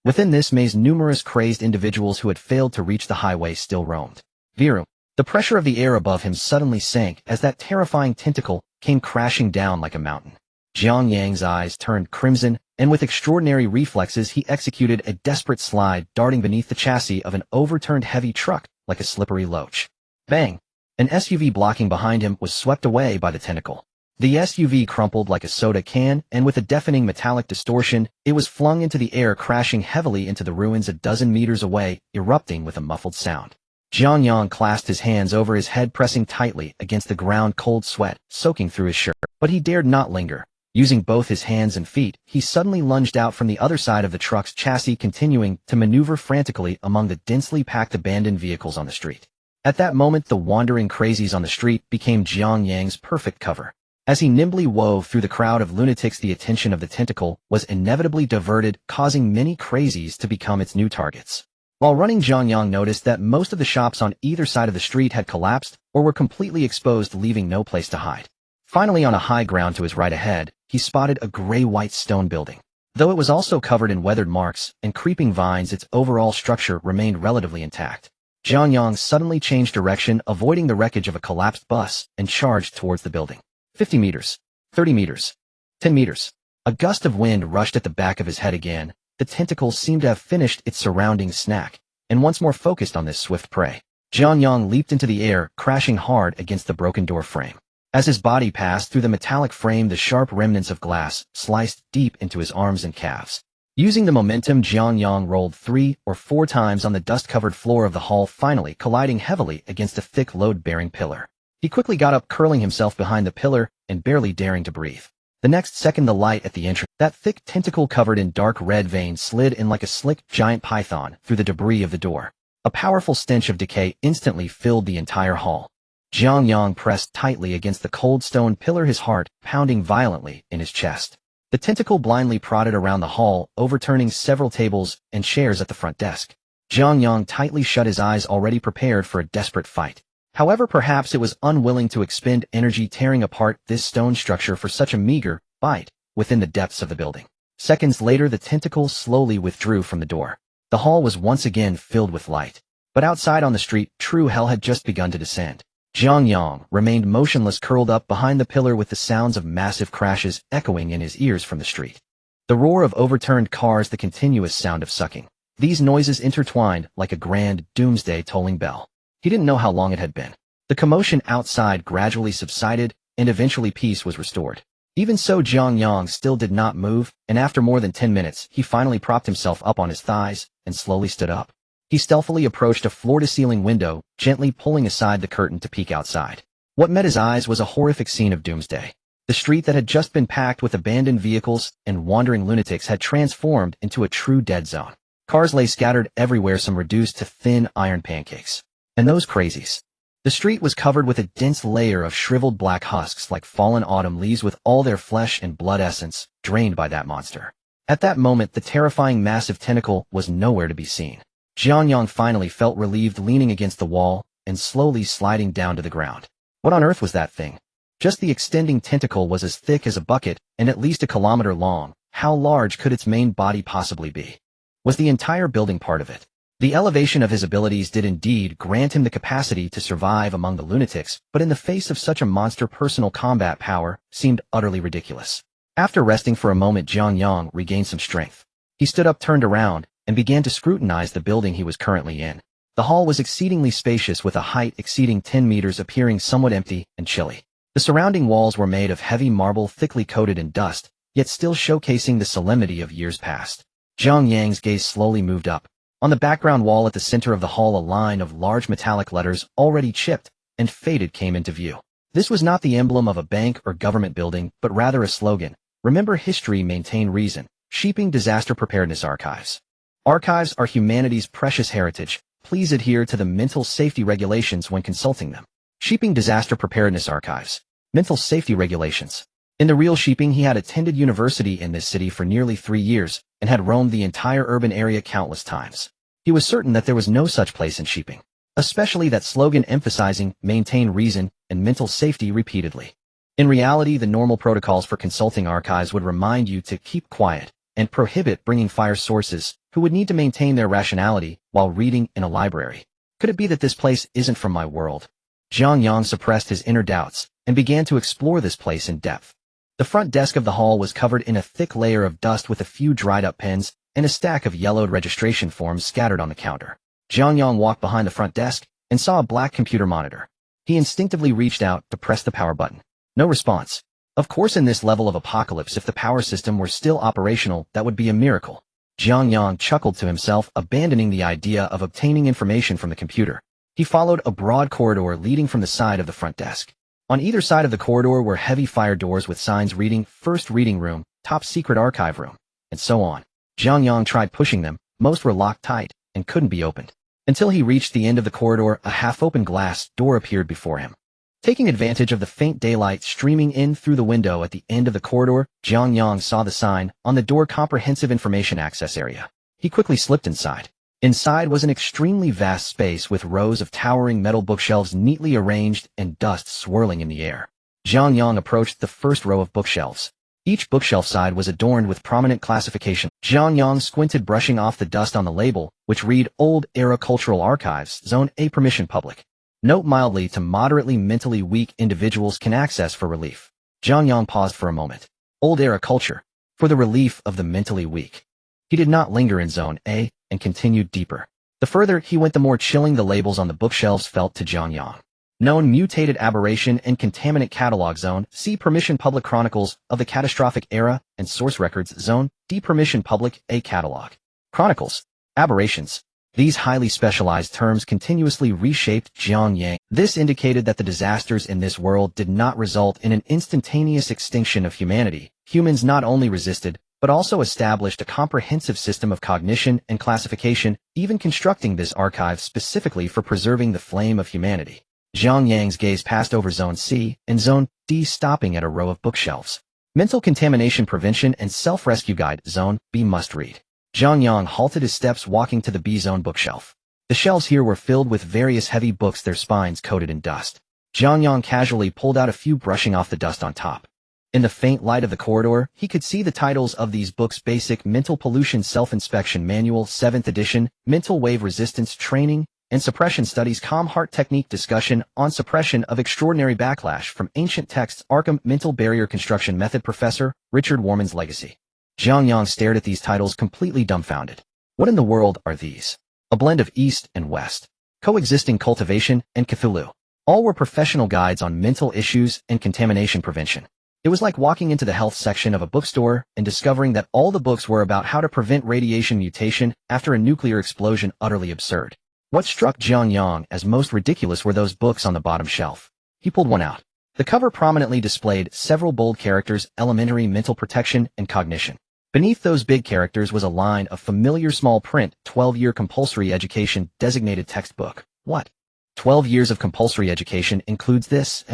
Within this maze, numerous crazed individuals who had failed to reach the highway still roamed. Viru. The pressure of the air above him suddenly sank as that terrifying tentacle came crashing down like a mountain. Jiang Yang's eyes turned crimson, and with extraordinary reflexes he executed a desperate slide, darting beneath the chassis of an overturned heavy truck like a slippery loach. Bang! An SUV blocking behind him was swept away by the tentacle. The SUV crumpled like a soda can, and with a deafening metallic distortion, it was flung into the air, crashing heavily into the ruins a dozen meters away, erupting with a muffled sound. Jiang Yang clasped his hands over his head, pressing tightly against the ground, cold sweat soaking through his shirt. But he dared not linger. Using both his hands and feet, he suddenly lunged out from the other side of the truck's chassis, continuing to maneuver frantically among the densely packed abandoned vehicles on the street. At that moment, the wandering crazies on the street became Jiang Yang's perfect cover. As he nimbly wove through the crowd of lunatics, the attention of the tentacle was inevitably diverted, causing many crazies to become its new targets. While running, Jiang Yang noticed that most of the shops on either side of the street had collapsed or were completely exposed, leaving no place to hide. Finally, on a high ground to his right ahead, he spotted a gray-white stone building. Though it was also covered in weathered marks and creeping vines, its overall structure remained relatively intact. Jiang Yang suddenly changed direction, avoiding the wreckage of a collapsed bus, and charged towards the building. 50 meters. 30 meters. 10 meters. A gust of wind rushed at the back of his head again. The tentacle seemed to have finished its surrounding snack, and once more focused on this swift prey. Jiang Yang leaped into the air, crashing hard against the broken door frame. As his body passed through the metallic frame, the sharp remnants of glass sliced deep into his arms and calves. Using the momentum, Jiang Yang rolled 3 or 4 times on the dust-covered floor of the hall, finally colliding heavily against a thick load-bearing pillar. He quickly got up, curling himself behind the pillar and barely daring to breathe. The next second, the light at the entrance, that thick tentacle covered in dark red veins, slid in like a slick giant python through the debris of the door. A powerful stench of decay instantly filled the entire hall. Jiang Yang pressed tightly against the cold stone pillar, his heart pounding violently in his chest. The tentacle blindly prodded around the hall, overturning several tables and chairs at the front desk. Jiang Yang tightly shut his eyes, already prepared for a desperate fight. However, perhaps it was unwilling to expend energy tearing apart this stone structure for such a meager bite within the depths of the building. Seconds later, the tentacle slowly withdrew from the door. The hall was once again filled with light. But outside on the street, true hell had just begun to descend. Jiang Yang remained motionless, curled up behind the pillar, with the sounds of massive crashes echoing in his ears from the street. The roar of overturned cars, the continuous sound of sucking. These noises intertwined like a grand doomsday tolling bell. He didn't know how long it had been. The commotion outside gradually subsided, and eventually peace was restored. Even so, Jiang Yang still did not move, and after more than 10 minutes, he finally propped himself up on his thighs and slowly stood up. He stealthily approached a floor-to-ceiling window, gently pulling aside the curtain to peek outside. What met his eyes was a horrific scene of doomsday. The street that had just been packed with abandoned vehicles and wandering lunatics had transformed into a true dead zone. Cars lay scattered everywhere, some reduced to thin iron pancakes. And those crazies. The street was covered with a dense layer of shriveled black husks, like fallen autumn leaves, with all their flesh and blood essence drained by that monster. At that moment, the terrifying massive tentacle was nowhere to be seen. Jiang Yang finally felt relieved, leaning against the wall and slowly sliding down to the ground. What on earth was that thing? Just the extending tentacle was as thick as a bucket and at least a kilometer long. How large could its main body possibly be? Was the entire building part of it? The elevation of his abilities did indeed grant him the capacity to survive among the lunatics, but in the face of such a monster, personal combat power seemed utterly ridiculous. After resting for a moment, Jiang Yang regained some strength. He stood up, turned around, and began to scrutinize the building he was currently in. The hall was exceedingly spacious, with a height exceeding 10 meters, appearing somewhat empty and chilly. The surrounding walls were made of heavy marble, thickly coated in dust, yet still showcasing the solemnity of years past. Jiang Yang's gaze slowly moved up. On the background wall at the center of the hall, a line of large metallic letters, already chipped and faded, came into view. This was not the emblem of a bank or government building, but rather a slogan: "Remember history, maintain reason. Sheeping Disaster Preparedness Archives." Archives are humanity's precious heritage. Please adhere to the mental safety regulations when consulting them. Sheeping Disaster Preparedness Archives. Mental safety regulations. In the real Sheeping, he had attended university in this city for nearly 3 years and had roamed the entire urban area countless times. He was certain that there was no such place in Sheeping, especially that slogan emphasizing maintain reason and mental safety repeatedly. In reality, the normal protocols for consulting archives would remind you to keep quiet and prohibit bringing fire sources who would need to maintain their rationality while reading in a library. Could it be that this place isn't from my world? Jiang Yang suppressed his inner doubts and began to explore this place in depth. The front desk of the hall was covered in a thick layer of dust, with a few dried-up pens and a stack of yellowed registration forms scattered on the counter. Jiang Yang walked behind the front desk and saw a black computer monitor. He instinctively reached out to press the power button. No response. Of course, in this level of apocalypse, if the power system were still operational, that would be a miracle. Jiang Yang chuckled to himself, abandoning the idea of obtaining information from the computer. He followed a broad corridor leading from the side of the front desk. On either side of the corridor were heavy fire doors with signs reading First Reading Room, Top Secret Archive Room, and so on. Jiang Yang tried pushing them. Most were locked tight and couldn't be opened. Until he reached the end of the corridor, a half-open glass door appeared before him. Taking advantage of the faint daylight streaming in through the window at the end of the corridor, Jiang Yang saw the sign on the door: Comprehensive Information Access Area. He quickly slipped inside. Inside was an extremely vast space with rows of towering metal bookshelves neatly arranged and dust swirling in the air. Jiang Yang approached the first row of bookshelves. Each bookshelf side was adorned with prominent classification. Jiang Yang squinted, brushing off the dust on the label, which read Old Era Cultural Archives, Zone A, Permission Public. Note mildly to moderately mentally weak individuals can access for relief. Jiang Yang paused for a moment. Old Era Culture. For the relief of the mentally weak. He did not linger in Zone A and continued deeper. The further he went, the more chilling the labels on the bookshelves felt to Jiang Yang. Known Mutated Aberration and Contaminant Catalog Zone C, Permission Public Chronicles of the Catastrophic Era and Source Records Zone D, Permission Public A Catalog. Chronicles. Aberrations. These highly specialized terms continuously reshaped Jiang Yang. This indicated that the disasters in this world did not result in an instantaneous extinction of humanity. Humans not only resisted, but also established a comprehensive system of cognition and classification, even constructing this archive specifically for preserving the flame of humanity. Jiang Yang's gaze passed over Zone C and Zone D, stopping at a row of bookshelves. Mental Contamination Prevention and Self-Rescue Guide, Zone B, must read. Jiang Yang halted his steps, walking to the B Zone bookshelf. The shelves here were filled with various heavy books, their spines coated in dust. Jiang Yang casually pulled out a few, brushing off the dust on top. In the faint light of the corridor, he could see the titles of these books: Basic Mental Pollution Self-Inspection Manual, 7th edition, Mental Wave Resistance Training and Suppression Studies, Calm Heart Technique Discussion on Suppression of Extraordinary Backlash from Ancient Texts, Arkham Mental Barrier Construction Method, Professor Richard Warman's Legacy. Jiang Yang stared at these titles, completely dumbfounded. What in the world are these? A blend of East and West. Coexisting Cultivation and Cthulhu. All were professional guides on mental issues and contamination prevention. It was like walking into the health section of a bookstore and discovering that all the books were about how to prevent radiation mutation after a nuclear explosion. Utterly absurd. What struck Jiang Yang as most ridiculous were those books on the bottom shelf. He pulled one out. The cover prominently displayed several bold characters: Elementary Mental Protection and Cognition. Beneath those big characters was a line of familiar small print: 12-year compulsory education designated textbook. What? 12 years of compulsory education includes this?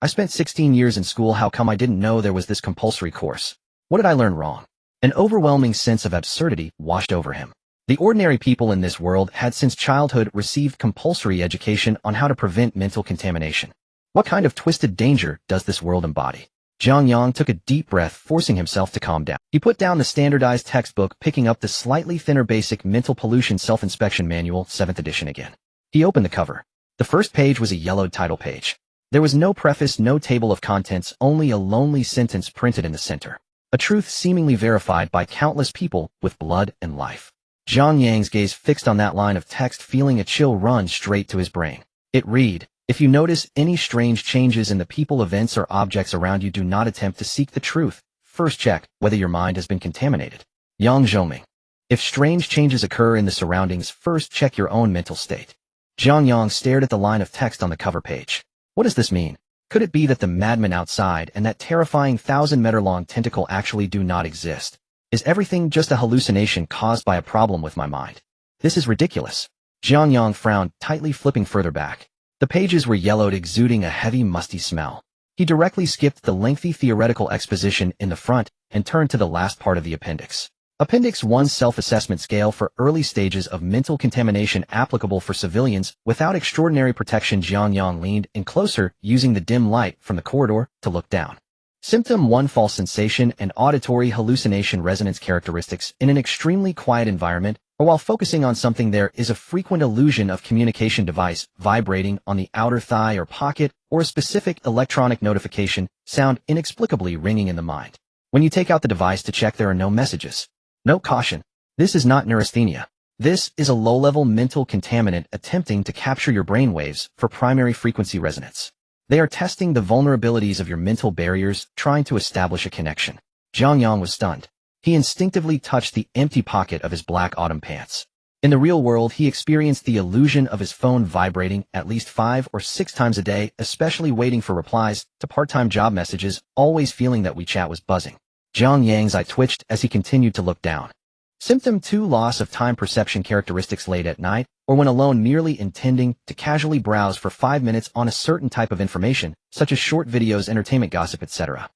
I spent 16 years in school. How come I didn't know there was this compulsory course? What did I learn wrong? An overwhelming sense of absurdity washed over him. The ordinary people in this world had since childhood received compulsory education on how to prevent mental contamination. What kind of twisted danger does this world embody? Jiang Yang took a deep breath, forcing himself to calm down. He put down the standardized textbook, picking up the slightly thinner Basic Mental Pollution Self-Inspection Manual, 7th edition again. He opened the cover. The first page was a yellowed title page. There was no preface, no table of contents, only a lonely sentence printed in the center. A truth seemingly verified by countless people with blood and life. Jiang Yang's gaze fixed on that line of text, feeling a chill run straight to his brain. It read, "If you notice any strange changes in the people, events, or objects around you, do not attempt to seek the truth. First check whether your mind has been contaminated." Yang Zhoming. If strange changes occur in the surroundings, first check your own mental state. Jiang Yang stared at the line of text on the cover page. What does this mean? Could it be that the madman outside and that terrifying 1,000-meter-long tentacle actually do not exist? Is everything just a hallucination caused by a problem with my mind? This is ridiculous. Jiang Yang frowned, tightly flipping further back. The pages were yellowed, exuding a heavy, musty smell. He directly skipped the lengthy theoretical exposition in the front and turned to the last part of the appendix. Appendix 1, Self-Assessment Scale for Early Stages of Mental Contamination, applicable for civilians without extraordinary protection. Jiang Yang leaned in closer, using the dim light from the corridor to look down. Symptom 1, False Sensation and Auditory Hallucination Resonance Characteristics. In an extremely quiet environment, or while focusing on something, there is a frequent illusion of communication device vibrating on the outer thigh or pocket, or a specific electronic notification sound inexplicably ringing in the mind. When you take out the device to check, there are no messages. Note caution. This is not neurasthenia. This is a low-level mental contaminant attempting to capture your brainwaves for primary frequency resonance. They are testing the vulnerabilities of your mental barriers, trying to establish a connection. Jiang Yang was stunned. He instinctively touched the empty pocket of his black autumn pants. In the real world, he experienced the illusion of his phone vibrating at least 5 or 6 times a day, especially waiting for replies to part-time job messages, always feeling that WeChat was buzzing. Jiang Yang's eye twitched as he continued to look down. Symptom 2, Loss of time perception characteristics late at night, or when alone, merely intending to casually browse for 5 minutes on a certain type of information, such as short videos, entertainment, gossip, etc.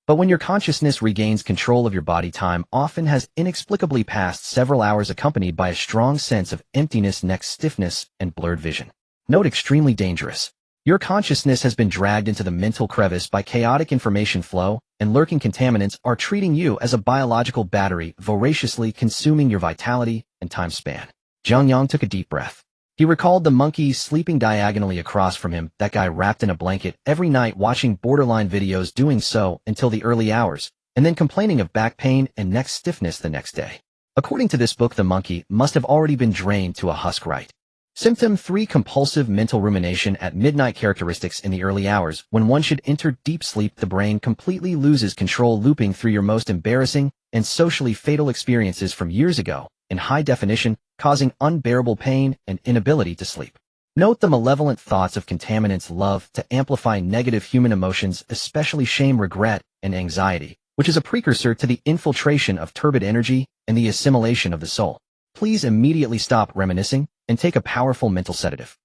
But when your consciousness regains control of your body, time often has inexplicably passed several hours, accompanied by a strong sense of emptiness, neck stiffness, and blurred vision. Note extremely dangerous. Your consciousness has been dragged into the mental crevice by chaotic information flow, and lurking contaminants are treating you as a biological battery, voraciously consuming your vitality and time span. Jiang Yang took a deep breath. He recalled the monkey sleeping diagonally across from him, that guy wrapped in a blanket every night watching borderline videos, doing so until the early hours, and then complaining of back pain and neck stiffness the next day. According to this book, the monkey must have already been drained to a husk, right? Symptom 3: compulsive mental rumination at midnight. Characteristics: in the early hours, when one should enter deep sleep, the brain completely loses control, looping through your most embarrassing and socially fatal experiences from years ago, in high definition, causing unbearable pain and inability to sleep. Note the malevolent thoughts of contaminants love to amplify negative human emotions, especially shame, regret, and anxiety, which is a precursor to the infiltration of turbid energy and the assimilation of the soul. Please immediately stop reminiscing and take a powerful mental sedative.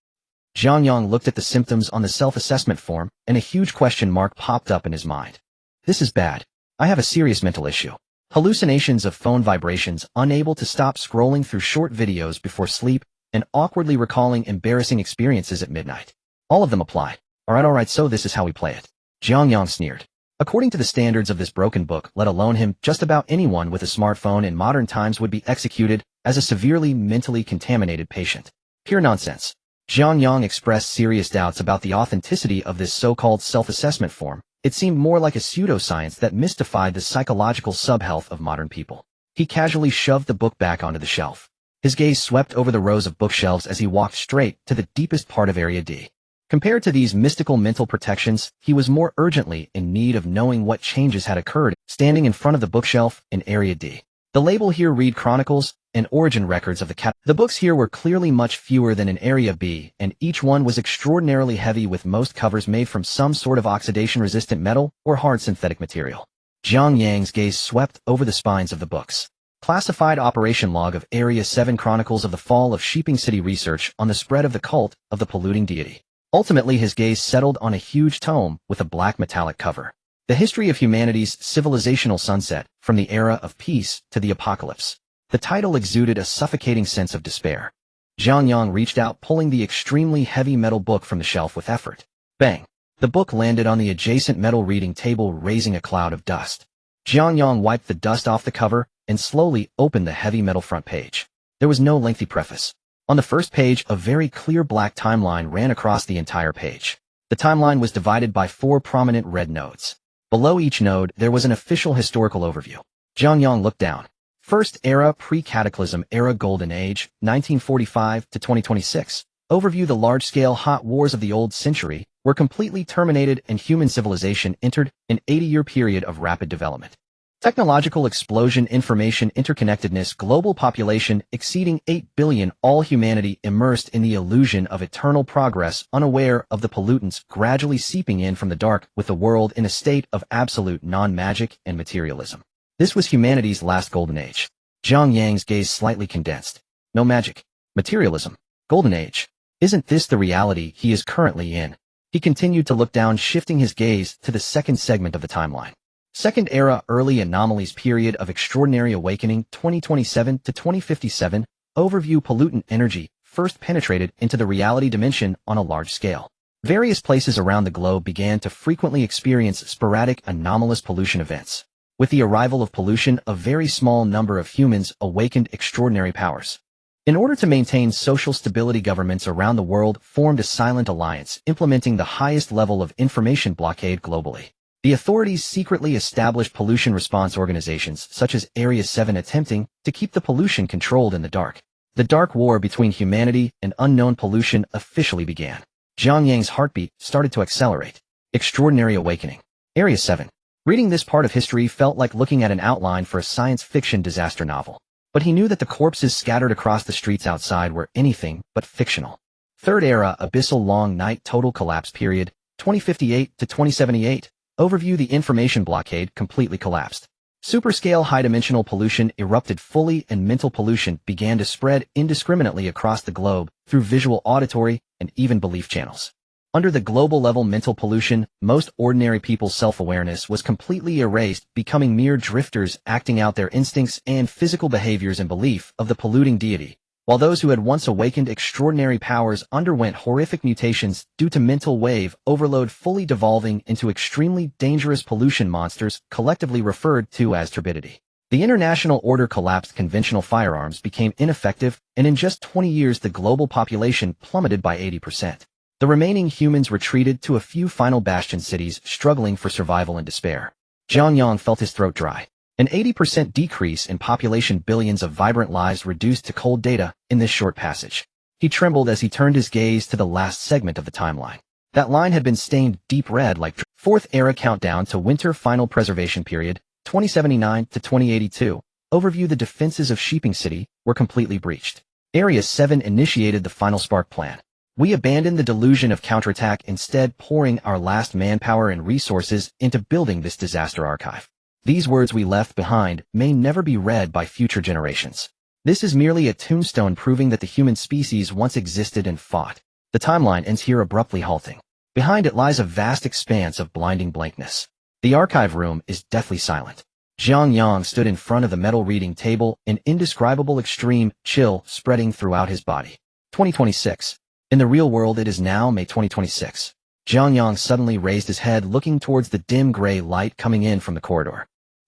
Jiang Yang looked at the symptoms on the self-assessment form, and a huge question mark popped up in his mind. This is bad. I have a serious mental issue. Hallucinations of phone vibrations, unable to stop scrolling through short videos before sleep, and awkwardly recalling embarrassing experiences at midnight. All of them apply. Alright, so this is how we play it. Jiang Yang sneered. According to the standards of this broken book, let alone him, just about anyone with a smartphone in modern times would be executed as a severely mentally contaminated patient. Pure nonsense. Jiang Yang expressed serious doubts about the authenticity of this so-called self-assessment form. It seemed more like a pseudoscience that mystified the psychological subhealth of modern people. He casually shoved the book back onto the shelf. His gaze swept over the rows of bookshelves as he walked straight to the deepest part of Area D. Compared to these mystical mental protections, he was more urgently in need of knowing what changes had occurred. Standing in front of the bookshelf in Area D, the label here read Chronicles and Origin Records of the Cat. The books here were clearly much fewer than in Area B, and each one was extraordinarily heavy, with most covers made from some sort of oxidation-resistant metal or hard synthetic material. Jiang Yang's gaze swept over the spines of the books. Classified Operation Log of Area 7, Chronicles of the Fall of Sheeping City, Research on the Spread of the Cult of the Polluting Deity. Ultimately, his gaze settled on a huge tome with a black metallic cover. The History of Humanity's Civilizational Sunset, from the Era of Peace to the Apocalypse. The title exuded a suffocating sense of despair. Jiang Yang reached out, pulling the extremely heavy metal book from the shelf with effort. Bang! The book landed on the adjacent metal reading table, raising a cloud of dust. Jiang Yang wiped the dust off the cover and slowly opened the heavy metal front page. There was no lengthy preface. On the first page, a very clear black timeline ran across the entire page. The timeline was divided by 4 prominent red nodes. Below each node, there was an official historical overview. Jiang Yang looked down. First Era, Pre-Cataclysm Era, Golden Age, 1945 to 2026. Overview: the large-scale hot wars of the old century were completely terminated and human civilization entered an 80-year period of rapid development. Technological explosion, information interconnectedness, global population exceeding 8 billion, all humanity immersed in the illusion of eternal progress, unaware of the pollutants gradually seeping in from the dark, with the world in a state of absolute non-magic and materialism. This was humanity's last golden age. Jiang Yang's gaze slightly condensed. No magic. Materialism. Golden age. Isn't this the reality he is currently in? He continued to look down, shifting his gaze to the second segment of the timeline. Second Era, Early Anomalies, Period of Extraordinary Awakening, 2027 to 2057. Overview: pollutant energy first penetrated into the reality dimension on a large scale. Various places around the globe began to frequently experience sporadic anomalous pollution events. With the arrival of pollution, a very small number of humans awakened extraordinary powers. In order to maintain social stability, governments around the world formed a silent alliance, implementing the highest level of information blockade globally. The authorities secretly established pollution response organizations such as Area 7, attempting to keep the pollution controlled in the dark. The dark war between humanity and unknown pollution officially began. Jiang Yang's heartbeat started to accelerate. Extraordinary Awakening. Area 7. Reading this part of history felt like looking at an outline for a science fiction disaster novel. But he knew that the corpses scattered across the streets outside were anything but fictional. Third Era, Abyssal Long Night, Total Collapse Period, 2058 to 2078. Overview: the information blockade completely collapsed. Superscale high-dimensional pollution erupted fully, and mental pollution began to spread indiscriminately across the globe through visual, auditory, and even belief channels. Under the global level mental pollution, most ordinary people's self-awareness was completely erased, becoming mere drifters acting out their instincts and physical behaviors in belief of the polluting deity, while those who had once awakened extraordinary powers underwent horrific mutations due to mental wave overload, fully devolving into extremely dangerous pollution monsters collectively referred to as turbidity. The international order collapsed, conventional firearms became ineffective, and in just 20 years the global population plummeted by 80%. The remaining humans retreated to a few final bastion cities, struggling for survival and despair. Jiang Yang felt his throat dry. An 80% decrease in population, billions of vibrant lives reduced to cold data in this short passage. He trembled as he turned his gaze to the last segment of the timeline. That line had been stained deep red like Fourth Era Countdown to Winter Final Preservation Period, 2079 to 2082. Overview: the defenses of Sheeping City were completely breached. Area 7 initiated the final spark plan. We abandoned the delusion of counterattack, instead pouring our last manpower and resources into building this disaster archive. These words we left behind may never be read by future generations. This is merely a tombstone proving that the human species once existed and fought. The timeline ends here, abruptly halting. Behind it lies a vast expanse of blinding blankness. The archive room is deathly silent. Jiang Yang stood in front of the metal reading table, an indescribable extreme chill spreading throughout his body. 2026. In the real world it is now May 2026. Jiang Yang suddenly raised his head, looking towards the dim gray light coming in from the corridor.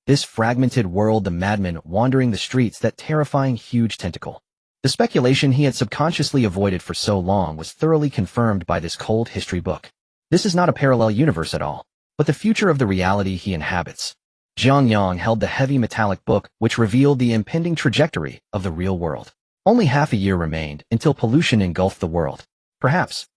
This fragmented world, the madman wandering the streets, that terrifying huge tentacle. The speculation he had subconsciously avoided for so long was thoroughly confirmed by this cold history book. This is not a parallel universe at all, but the future of the reality he inhabits. Jiang Yang held the heavy metallic book, which revealed the impending trajectory of the real world. Only half a year remained until pollution engulfed the world. Perhaps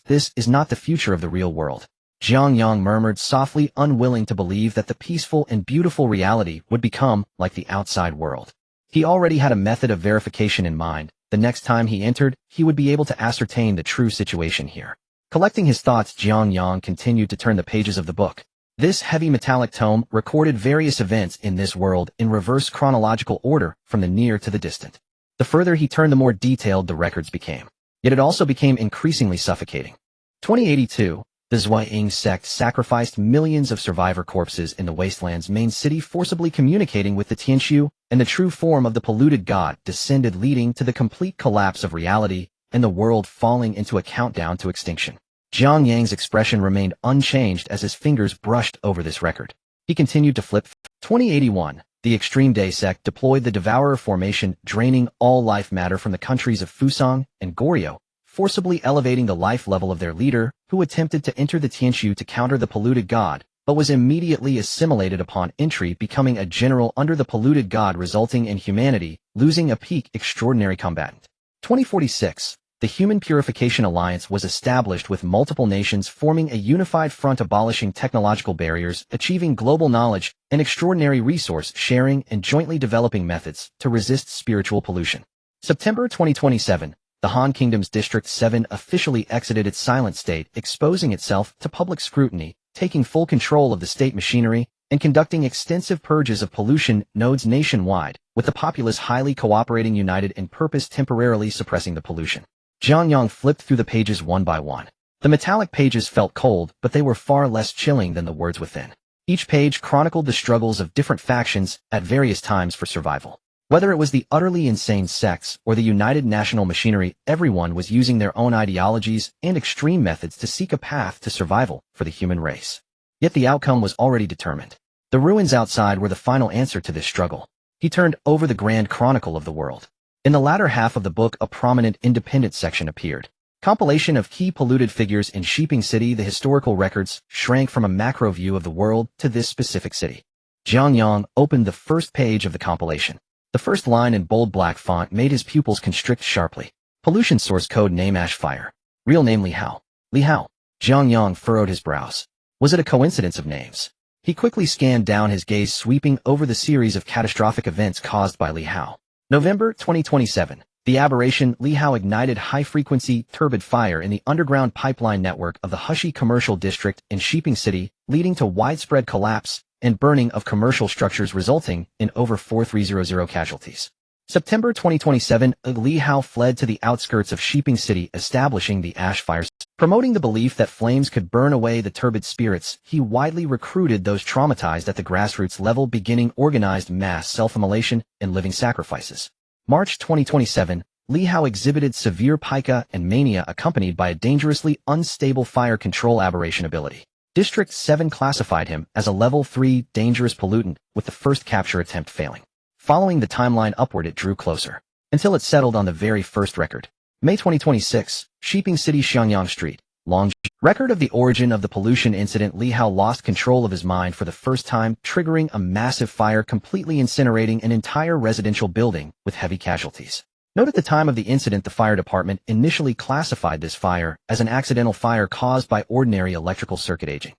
this is not the future of the real world. Jiang Yang murmured softly, unwilling to believe that the peaceful and beautiful reality would become like the outside world. He already had a method of verification in mind. The next time he entered, he would be able to ascertain the true situation here. Collecting his thoughts, Jiang Yang continued to turn the pages of the book. This heavy metallic tome recorded various events in this world in reverse chronological order from the near to the distant. The further he turned, the more detailed the records became. Yet it also became increasingly suffocating. 2082. The Jiang sect sacrificed millions of survivor corpses in the Wasteland's main city, forcibly communicating with the Tianshu, and the true form of the polluted god descended, leading to the complete collapse of reality and the world falling into a countdown to extinction. Jiang Yang's expression remained unchanged as his fingers brushed over this record. He continued to flip. 2081. The Extreme Day sect deployed the Devourer formation, draining all life matter from the countries of Fusang and Goryeo, forcibly elevating the life level of their leader, who attempted to enter the Tianshu to counter the polluted god, but was immediately assimilated upon entry, becoming a general under the polluted god, resulting in humanity losing a peak extraordinary combatant. 2046. The Human Purification Alliance was established, with multiple nations forming a unified front, abolishing technological barriers, achieving global knowledge and extraordinary resource sharing, and jointly developing methods to resist spiritual pollution. September 2027. The Han Kingdom's District 7 officially exited its silent state, exposing itself to public scrutiny, taking full control of the state machinery, and conducting extensive purges of pollution nodes nationwide, with the populace highly cooperating, united in purpose, temporarily suppressing the pollution. Jiang Yang flipped through the pages one by one. The metallic pages felt cold, but they were far less chilling than the words within. Each page chronicled the struggles of different factions at various times for survival. Whether it was the utterly insane sects or the united national machinery, everyone was using their own ideologies and extreme methods to seek a path to survival for the human race. Yet the outcome was already determined. The ruins outside were the final answer to this struggle. He turned over the grand chronicle of the world. In the latter half of the book, a prominent independent section appeared. Compilation of key polluted figures in Sheeping City. The historical records shrank from a macro view of the world to this specific city. Jiang Yang opened the first page of the compilation. The first line in bold black font made his pupils constrict sharply. Pollution source code name Ashfire. Real name Li Hao. Li Hao. Jiang Yang furrowed his brows. Was it a coincidence of names? He quickly scanned down, his gaze sweeping over the series of catastrophic events caused by Li Hao. November 2027. The aberration Li Hao ignited high-frequency turbid fire in the underground pipeline network of the Hushi commercial district in Sheeping City, leading to widespread collapse and burning of commercial structures, resulting in over 4,300 casualties. September 2027. Li Hao fled to the outskirts of Sheeping City, establishing the ash fires. Promoting the belief that flames could burn away the turbid spirits, he widely recruited those traumatized at the grassroots level, beginning organized mass self-immolation and living sacrifices. March 2027. Li Hao exhibited severe pica and mania accompanied by a dangerously unstable fire control aberration ability. District 7 classified him as a level 3 dangerous pollutant, with the first capture attempt failing. Following the timeline upward, it drew closer, until it settled on the very first record. May 2026, Shiping City, Xiangyang Street, Long. Record of the origin of the pollution incident. Li Hao lost control of his mind for the first time, triggering a massive fire completely incinerating an entire residential building with heavy casualties. Note at the time of the incident, the fire department initially classified this fire as an accidental fire caused by ordinary electrical circuit aging.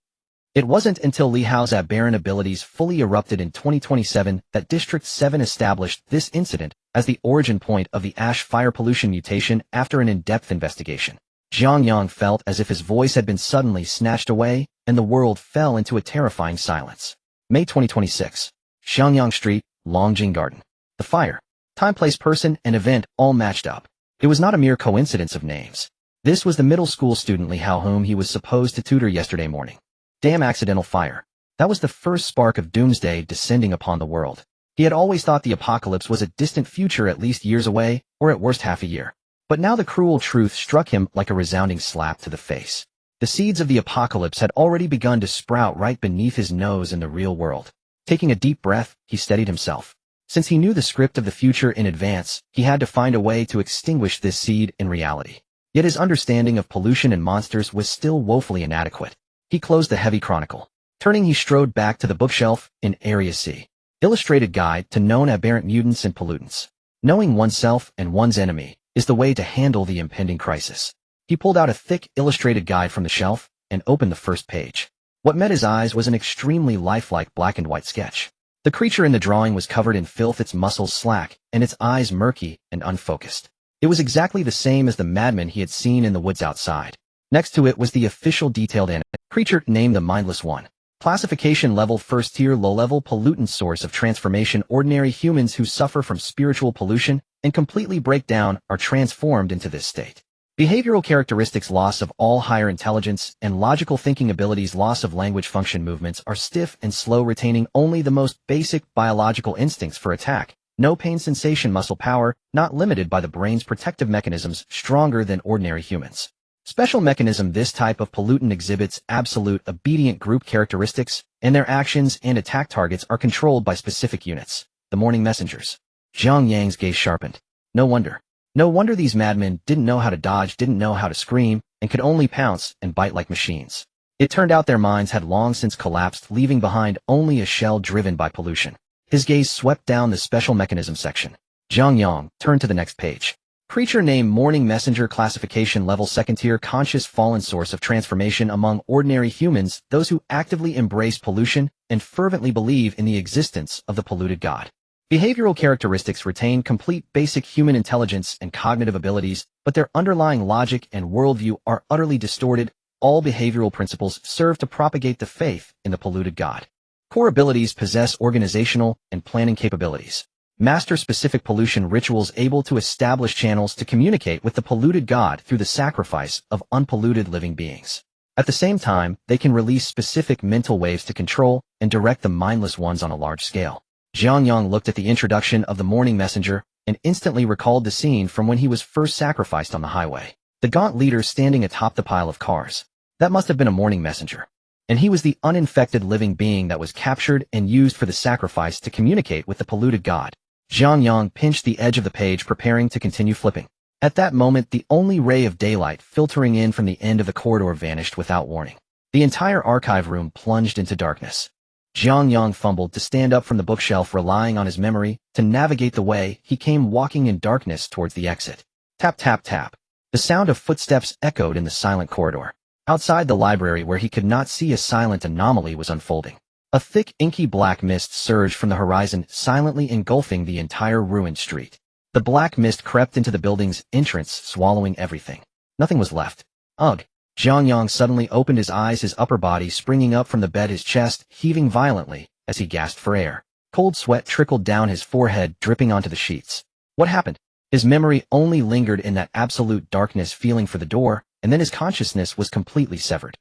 It wasn't until Li Hao's aberrant abilities fully erupted in 2027 that District 7 established this incident as the origin point of the ash fire pollution mutation. After an in-depth investigation, Jiang Yang felt as if his voice had been suddenly snatched away, and the world fell into a terrifying silence. May 2026. Xiangyang Street, Longjing Garden. The fire, time, place, person, and event all matched up. It was not a mere coincidence of names. This was the middle school student Li Hao whom he was supposed to tutor yesterday morning. Damn accidental fire. That was the first spark of Doomsday descending upon the world. He had always thought the apocalypse was a distant future, at least years away, or at worst half a year. But now the cruel truth struck him like a resounding slap to the face. The seeds of the apocalypse had already begun to sprout right beneath his nose in the real world. Taking a deep breath, he steadied himself. Since he knew the script of the future in advance, he had to find a way to extinguish this seed in reality. Yet his understanding of pollution and monsters was still woefully inadequate. He closed the heavy chronicle. Turning, he strode back to the bookshelf in Area C. Illustrated Guide to Known Aberrant Mutants and Pollutants. Knowing oneself and one's enemy is the way to handle the impending crisis. He pulled out a thick illustrated guide from the shelf and opened the first page. What met his eyes was an extremely lifelike black and white sketch. The creature in the drawing was covered in filth, its muscles slack, and its eyes murky and unfocused. It was exactly the same as the madman he had seen in the woods outside. Next to it was the official detailed creature named the Mindless One. Classification level: first tier, low-level pollutant, source of transformation. Ordinary humans who suffer from spiritual pollution and completely break down are transformed into this state. Behavioral characteristics: loss of all higher intelligence and logical thinking abilities, loss of language function, movements are stiff and slow, retaining only the most basic biological instincts for attack. No pain sensation, muscle power, not limited by the brain's protective mechanisms, stronger than ordinary humans. Special mechanism: this type of pollutant exhibits absolute obedient group characteristics, and their actions and attack targets are controlled by specific units. The morning messengers. Jiang Yang's gaze sharpened. No wonder these madmen didn't know how to dodge, didn't know how to scream, and could only pounce and bite like machines. It turned out their minds had long since collapsed, leaving behind only a shell driven by pollution. His gaze swept down the special mechanism section. Jiang Yang turned to the next page. Creature name: Morning Messenger. Classification level: second tier, conscious fallen, source of transformation among ordinary humans, those who actively embrace pollution and fervently believe in the existence of the polluted god. Behavioral characteristics: retain complete basic human intelligence and cognitive abilities, but their underlying logic and worldview are utterly distorted. All behavioral principles serve to propagate the faith in the polluted god. Core abilities: possess organizational and planning capabilities. Master specific pollution rituals, able to establish channels to communicate with the polluted god through the sacrifice of unpolluted living beings. At the same time, they can release specific mental waves to control and direct the mindless ones on a large scale. Jiang Yang looked at the introduction of the morning messenger and instantly recalled the scene from when he was first sacrificed on the highway. The gaunt leader standing atop the pile of cars. That must have been a morning messenger. And he was the uninfected living being that was captured and used for the sacrifice to communicate with the polluted god. Jiang Yang pinched the edge of the page, preparing to continue flipping. At that moment, the only ray of daylight filtering in from the end of the corridor vanished without warning. The entire archive room plunged into darkness. Jiang Yang fumbled to stand up from the bookshelf, relying on his memory to navigate the way. He came walking in darkness towards the exit. Tap, tap, tap. The sound of footsteps echoed in the silent corridor. Outside the library, where he could not see, a silent anomaly was unfolding. A thick, inky black mist surged from the horizon, silently engulfing the entire ruined street. The black mist crept into the building's entrance, swallowing everything. Nothing was left. Ugh. Jiang Yang suddenly opened his eyes, his upper body springing up from the bed, his chest heaving violently as he gasped for air. Cold sweat trickled down his forehead, dripping onto the sheets. What happened? His memory only lingered in that absolute darkness, feeling for the door, and then his consciousness was completely severed.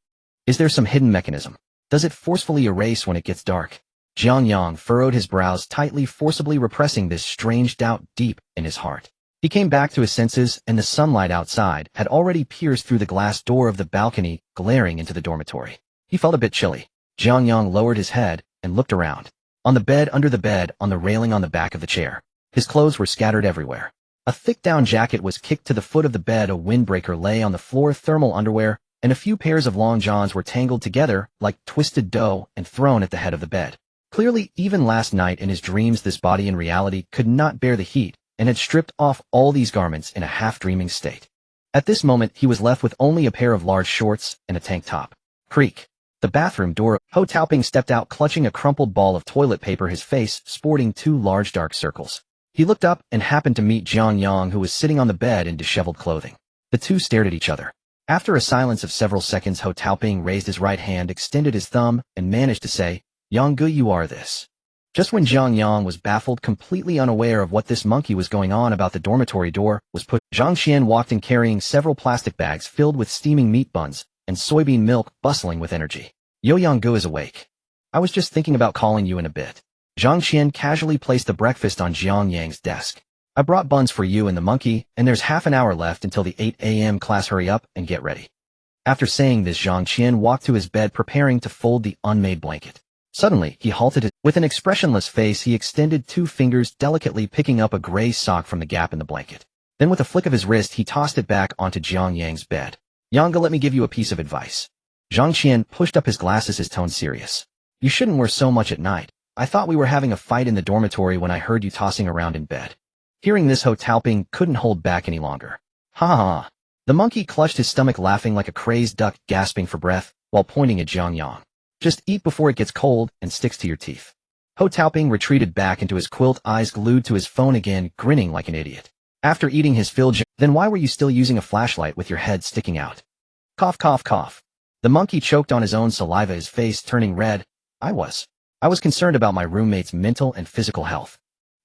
Is there some hidden mechanism? Does it forcefully erase when it gets dark? Jiang Yang furrowed his brows tightly, forcibly repressing this strange doubt deep in his heart. He came back to his senses, and the sunlight outside had already pierced through the glass door of the balcony, glaring into the dormitory. He felt a bit chilly. Jiang Yang lowered his head and looked around. On the bed, under the bed, on the railing on the back of the chair. His clothes were scattered everywhere. A thick down jacket was kicked to the foot of the bed, a windbreaker lay on the floor, thermal underwear, and a few pairs of long johns were tangled together like twisted dough and thrown at the head of the bed. Clearly, even last night in his dreams, this body in reality could not bear the heat and had stripped off all these garments in a half-dreaming state. At this moment, he was left with only a pair of large shorts and a tank top. Creak. The bathroom door. Ho Taoping stepped out, clutching a crumpled ball of toilet paper, his face sporting two large dark circles. He looked up and happened to meet Jiang Yang, who was sitting on the bed in disheveled clothing. The two stared at each other. After a silence of several seconds, Ho Taoping raised his right hand, extended his thumb, and managed to say, "Yang Gu, you are this." Just when Jiang Yang was baffled, completely unaware of what this monkey was going on about, the dormitory door was put. Zhang Xian walked in carrying several plastic bags filled with steaming meat buns and soybean milk, bustling with energy. "Yo, Yang Gu is awake. I was just thinking about calling you in a bit." Zhang Xian casually placed the breakfast on Jiang Yang's desk. "I brought buns for you and the monkey, and there's half an hour left until the 8 a.m. class. Hurry up and get ready." After saying this, Zhang Xian walked to his bed, preparing to fold the unmade blanket. Suddenly, he halted it. With an expressionless face, he extended two fingers, delicately picking up a gray sock from the gap in the blanket. Then with a flick of his wrist, he tossed it back onto Jiang Yang's bed. "Yang Gu, let me give you a piece of advice." Zhang Xian pushed up his glasses, his tone serious. "You shouldn't wear so much at night. I thought we were having a fight in the dormitory when I heard you tossing around in bed." Hearing this, Ho Taoping couldn't hold back any longer. "Ha ha ha." The monkey clutched his stomach, laughing like a crazed duck, gasping for breath, while pointing at Jiang Yang. "Just eat before it gets cold and sticks to your teeth." Ho Taoping retreated back into his quilt, eyes glued to his phone again, grinning like an idiot. After eating his fill, "Then why were you still using a flashlight with your head sticking out?" Cough, cough, cough. The monkey choked on his own saliva, his face turning red. I was concerned about my roommate's mental and physical health."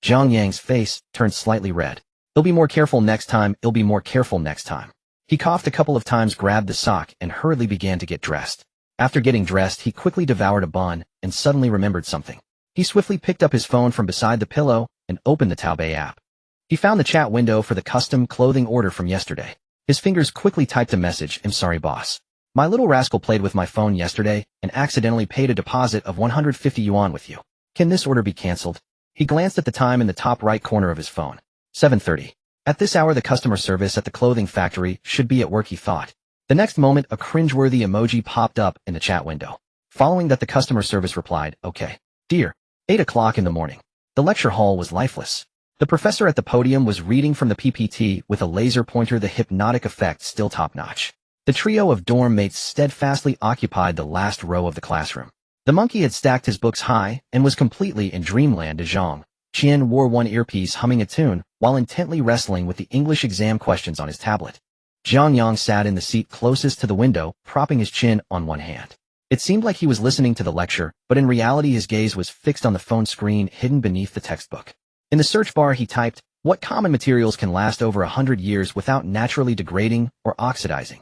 Jiang Yang's face turned slightly red. "He'll be more careful next time. He'll be more careful next time." He coughed a couple of times, grabbed the sock, and hurriedly began to get dressed. After getting dressed, he quickly devoured a bun and suddenly remembered something. He swiftly picked up his phone from beside the pillow and opened the Taobei app. He found the chat window for the custom clothing order from yesterday. His fingers quickly typed a message. "I'm sorry, boss. My little rascal played with my phone yesterday and accidentally paid a deposit of 150 yuan with you. Can this order be cancelled?" He glanced at the time in the top right corner of his phone. 7:30. At this hour, the customer service at the clothing factory should be at work, he thought. The next moment, a cringeworthy emoji popped up in the chat window. Following that, the customer service replied, "Okay, dear." 8 o'clock in the morning. The lecture hall was lifeless. The professor at the podium was reading from the PPT with a laser pointer, the hypnotic effect still top-notch. The trio of dorm mates steadfastly occupied the last row of the classroom. The monkey had stacked his books high and was completely in dreamland. Zhang Qian wore one earpiece, humming a tune, while intently wrestling with the English exam questions on his tablet. Jiang Yang sat in the seat closest to the window, propping his chin on one hand. It seemed like he was listening to the lecture, but in reality his gaze was fixed on the phone screen hidden beneath the textbook. In the search bar he typed, "What common materials can last over 100 years without naturally degrading or oxidizing?"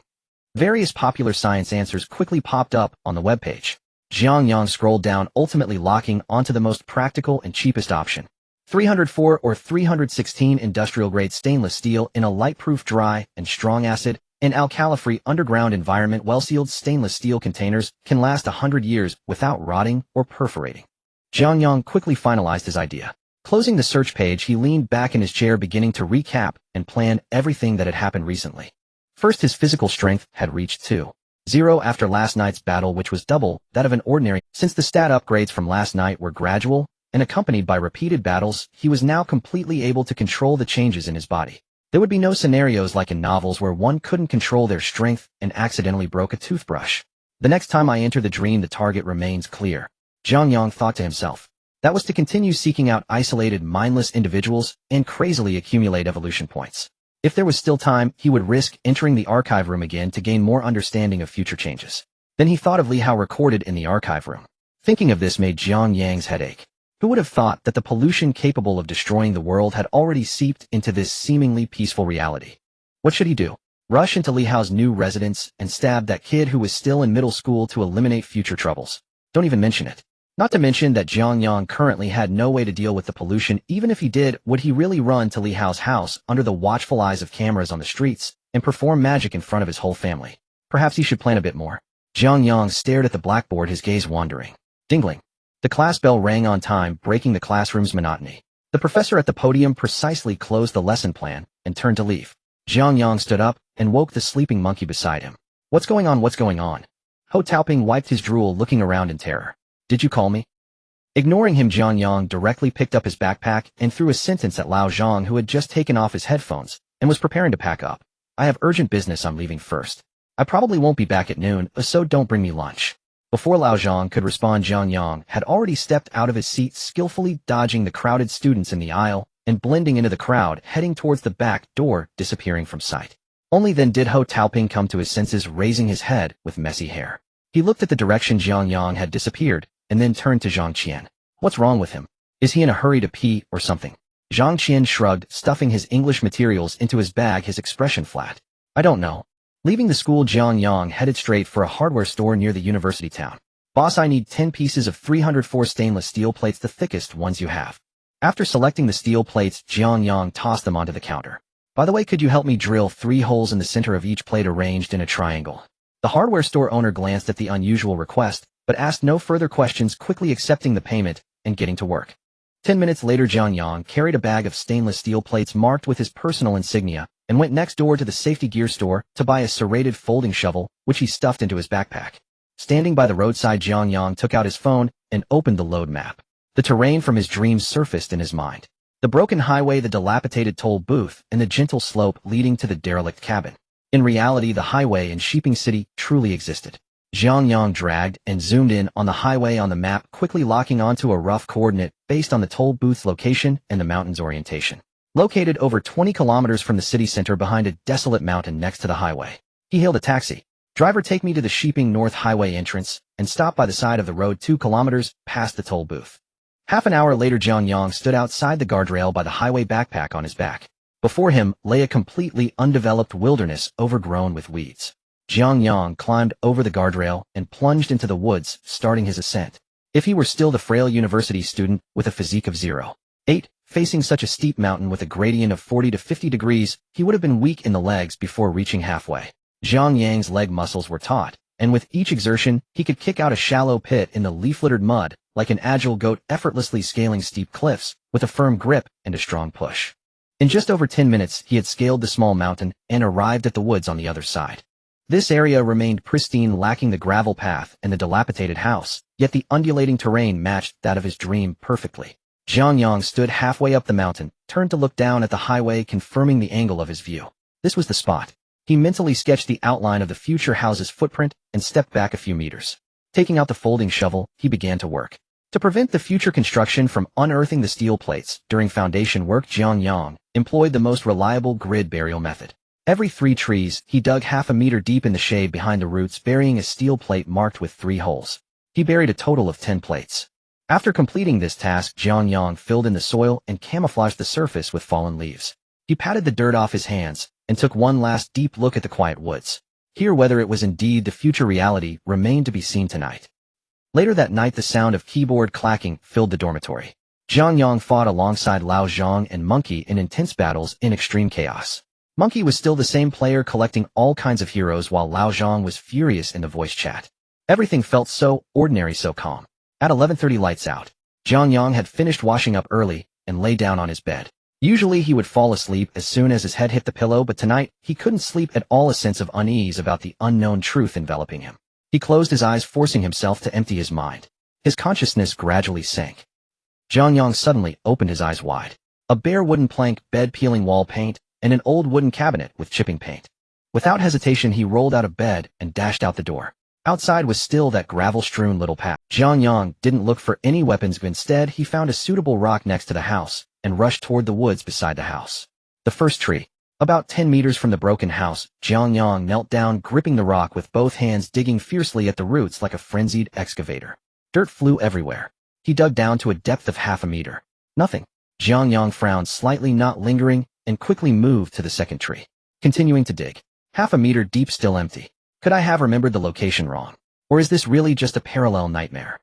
Various popular science answers quickly popped up on the webpage. Jiang Yang scrolled down, ultimately locking onto the most practical and cheapest option. 304 or 316 industrial-grade stainless steel in a light-proof, dry, and strong acid and alkali-free underground environment. Well-sealed stainless steel containers can last 100 years without rotting or perforating. Jiang Yang quickly finalized his idea. Closing the search page, he leaned back in his chair, beginning to recap and plan everything that had happened recently. First, his physical strength had reached 2.0 after last night's battle, which was double that of an ordinary. Since the stat upgrades from last night were gradual and accompanied by repeated battles, he was now completely able to control the changes in his body. There would be no scenarios like in novels where one couldn't control their strength and accidentally broke a toothbrush. "The next time I enter the dream, the target remains clear," Jiang Yang thought to himself. That was to continue seeking out isolated, mindless individuals and crazily accumulate evolution points. If there was still time, he would risk entering the archive room again to gain more understanding of future changes. Then he thought of Li Hao recorded in the archive room. Thinking of this made Jiang Yang's head ache. Who would have thought that the pollution capable of destroying the world had already seeped into this seemingly peaceful reality? What should he do? Rush into Li Hao's new residence and stab that kid who was still in middle school to eliminate future troubles? Don't even mention it. Not to mention that Jiang Yang currently had no way to deal with the pollution. Even if he did, would he really run to Li Hao's house under the watchful eyes of cameras on the streets and perform magic in front of his whole family? Perhaps he should plan a bit more. Jiang Yang stared at the blackboard, his gaze wandering. Dingling. The class bell rang on time, breaking the classroom's monotony. The professor at the podium precisely closed the lesson plan and turned to leave. Jiang Yang stood up and woke the sleeping monkey beside him. What's going on? What's going on? Ho Taoping wiped his drool, looking around in terror. Did you call me? Ignoring him, Jiang Yang directly picked up his backpack and threw a sentence at Lao Zhang, who had just taken off his headphones and was preparing to pack up. I have urgent business, I'm leaving first. I probably won't be back at noon, so don't bring me lunch. Before Lao Zhang could respond, Jiang Yang had already stepped out of his seat, skillfully dodging the crowded students in the aisle and blending into the crowd, heading towards the back door, disappearing from sight. Only then did Ho Taoping come to his senses, raising his head with messy hair. He looked at the direction Jiang Yang had disappeared, and then turned to Zhang Qian. What's wrong with him? Is he in a hurry to pee or something? Zhang Qian shrugged, stuffing his English materials into his bag, his expression flat. I don't know. Leaving the school, Jiang Yang headed straight for a hardware store near the university town. Boss, I need 10 pieces of 304 stainless steel plates, the thickest ones you have. After selecting the steel plates, Jiang Yang tossed them onto the counter. By the way, could you help me drill 3 holes in the center of each plate arranged in a triangle? The hardware store owner glanced at the unusual request, but asked no further questions, quickly accepting the payment and getting to work. 10 minutes later, Jiang Yang carried a bag of stainless steel plates marked with his personal insignia and went next door to the safety gear store to buy a serrated folding shovel, which he stuffed into his backpack. Standing by the roadside, Jiang Yang took out his phone and opened the load map. The terrain from his dreams surfaced in his mind. The broken highway, the dilapidated toll booth, and the gentle slope leading to the derelict cabin. In reality, the highway in Sheeping City truly existed. Jiang Yang dragged and zoomed in on the highway on the map, quickly locking onto a rough coordinate based on the toll booth's location and the mountain's orientation. Located over 20 kilometers from the city center behind a desolate mountain next to the highway. He hailed a taxi. Driver, take me to the Sheeping North Highway entrance and stop by the side of the road 2 kilometers past the toll booth. Half an hour later, Jiang Yang stood outside the guardrail by the highway, backpack on his back. Before him lay a completely undeveloped wilderness overgrown with weeds. Jiang Yang climbed over the guardrail and plunged into the woods, starting his ascent. If he were still the frail university student with a physique of 0.8, facing such a steep mountain with a gradient of 40 to 50 degrees, he would have been weak in the legs before reaching halfway. Jiang Yang's leg muscles were taut, and with each exertion, he could kick out a shallow pit in the leaf-littered mud, like an agile goat effortlessly scaling steep cliffs, with a firm grip and a strong push. In just over 10 minutes, he had scaled the small mountain and arrived at the woods on the other side. This area remained pristine, lacking the gravel path and the dilapidated house, yet the undulating terrain matched that of his dream perfectly. Jiang Yang stood halfway up the mountain, turned to look down at the highway, confirming the angle of his view. This was the spot. He mentally sketched the outline of the future house's footprint and stepped back a few meters. Taking out the folding shovel, he began to work. To prevent the future construction from unearthing the steel plates during foundation work, Jiang Yang employed the most reliable grid burial method. Every 3 trees, he dug half a meter deep in the shade behind the roots, burying a steel plate marked with 3 holes. He buried a total of 10 plates. After completing this task, Jiang Yang filled in the soil and camouflaged the surface with fallen leaves. He patted the dirt off his hands and took one last deep look at the quiet woods. Here, whether it was indeed the future reality remained to be seen tonight. Later that night, the sound of keyboard clacking filled the dormitory. Jiang Yang fought alongside Lao Zhang and Monkey in intense battles in extreme chaos. Monkey was still the same player, collecting all kinds of heroes, while Lao Zhang was furious in the voice chat. Everything felt so ordinary, so calm. At 11:30, lights out. Jiang Yang had finished washing up early and lay down on his bed. Usually he would fall asleep as soon as his head hit the pillow, but tonight he couldn't sleep at all, a sense of unease about the unknown truth enveloping him. He closed his eyes, forcing himself to empty his mind. His consciousness gradually sank. Jiang Yang suddenly opened his eyes wide. A bare wooden plank bed, peeling wall paint, and an old wooden cabinet with chipping paint. Without hesitation, he rolled out of bed and dashed out the door. Outside was still that gravel-strewn little path. Jiang Yang didn't look for any weapons, but instead he found a suitable rock next to the house and rushed toward the woods beside the house. The first tree. About 10 meters from the broken house, Jiang Yang knelt down, gripping the rock with both hands, digging fiercely at the roots like a frenzied excavator. Dirt flew everywhere. He dug down to a depth of half a meter. Nothing. Jiang Yang frowned slightly, not lingering, and quickly moved to the second tree. Continuing to dig. Half a meter deep, still empty. Could I have remembered the location wrong? Or is this really just a parallel nightmare?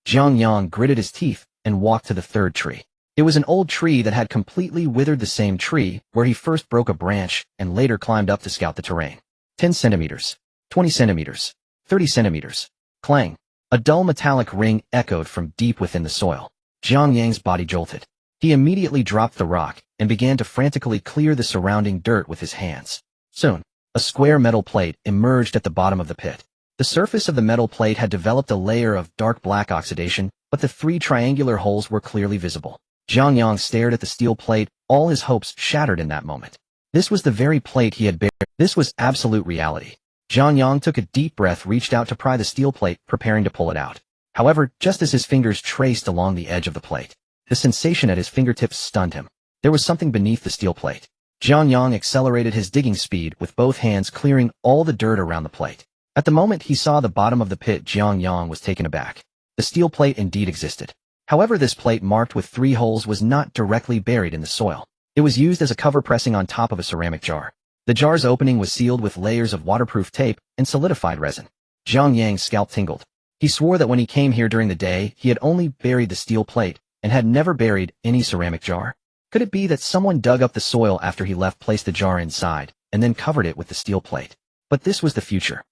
Jiang Yang gritted his teeth and walked to the third tree. It was an old tree that had completely withered, the same tree where he first broke a branch and later climbed up to scout the terrain. 10 centimeters, 20 centimeters, 30 centimeters. Clang. A dull metallic ring echoed from deep within the soil. Jiang Yang's body jolted. He immediately dropped the rock and began to frantically clear the surrounding dirt with his hands. Soon, a square metal plate emerged at the bottom of the pit. The surface of the metal plate had developed a layer of dark black oxidation, but the 3 triangular holes were clearly visible. Jiang Yang stared at the steel plate, all his hopes shattered in that moment. This was the very plate he had buried. This was absolute reality. Jiang Yang took a deep breath, reached out to pry the steel plate, preparing to pull it out. However, just as his fingers traced along the edge of the plate, the sensation at his fingertips stunned him. There was something beneath the steel plate. Jiang Yang accelerated his digging speed with both hands, clearing all the dirt around the plate. At the moment he saw the bottom of the pit, Jiang Yang was taken aback. The steel plate indeed existed. However, this plate marked with 3 holes was not directly buried in the soil. It was used as a cover, pressing on top of a ceramic jar. The jar's opening was sealed with layers of waterproof tape and solidified resin. Jiang Yang's scalp tingled. He swore that when he came here during the day, he had only buried the steel plate and had never buried any ceramic jar. Could it be that someone dug up the soil after he left, placed the jar inside, and then covered it with the steel plate? But this was the future.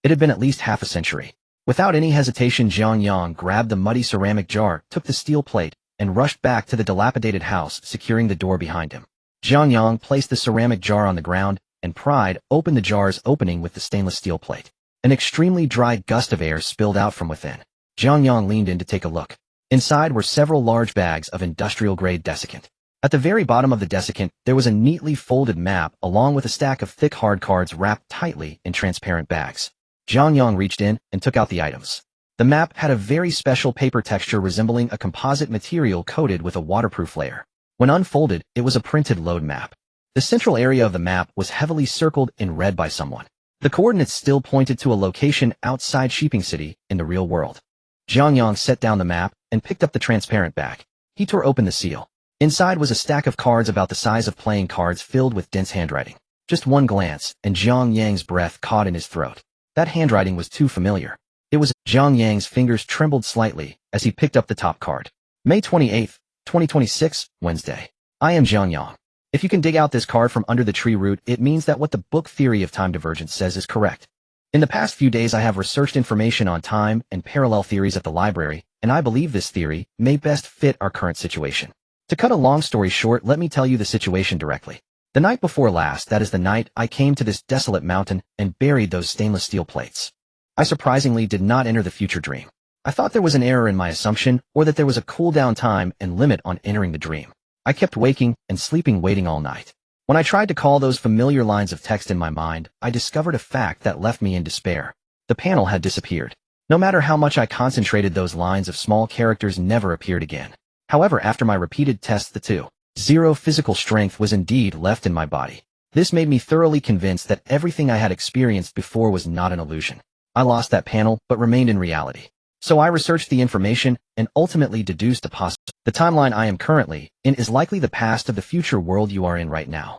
It had been at least half a century. Without any hesitation, Jiang Yang grabbed the muddy ceramic jar, took the steel plate, and rushed back to the dilapidated house, securing the door behind him. Jiang Yang placed the ceramic jar on the ground and pried open the jar's opening with the stainless steel plate. An extremely dry gust of air spilled out from within. Jiang Yang leaned in to take a look. Inside were several large bags of industrial-grade desiccant. At the very bottom of the desiccant, there was a neatly folded map along with a stack of thick hard cards wrapped tightly in transparent bags. Jiang Yang reached in and took out the items. The map had a very special paper texture resembling a composite material coated with a waterproof layer. When unfolded, it was a printed load map. The central area of the map was heavily circled in red by someone. The coordinates still pointed to a location outside Sheeping City in the real world. Jiang Yang set down the map and picked up the transparent bag. He tore open the seal. Inside was a stack of cards about the size of playing cards filled with dense handwriting. Just one glance, and Jiang Yang's breath caught in his throat. That handwriting was too familiar. It was. Jiang Yang's fingers trembled slightly as he picked up the top card. May 28th, 2026, Wednesday. I am Jiang Yang. If you can dig out this card from under the tree root, it means that what the book Theory of Time Divergence says is correct. In the past few days I have researched information on time and parallel theories at the library, and I believe this theory may best fit our current situation. To cut a long story short, let me tell you the situation directly. The night before last, that is the night I came to this desolate mountain and buried those stainless steel plates. I surprisingly did not enter the future dream. I thought there was an error in my assumption, or that there was a cooldown time and limit on entering the dream. I kept waking and sleeping, waiting all night. When I tried to call those familiar lines of text in my mind, I discovered a fact that left me in despair. The panel had disappeared. No matter how much I concentrated, those lines of small characters never appeared again. However, after my repeated tests, the 2-0 physical strength was indeed left in my body. This made me thoroughly convinced that everything I had experienced before was not an illusion. I lost that panel, but remained in reality. So I researched the information and ultimately deduced a possible. The timeline I am currently in is likely the past of the future world you are in right now.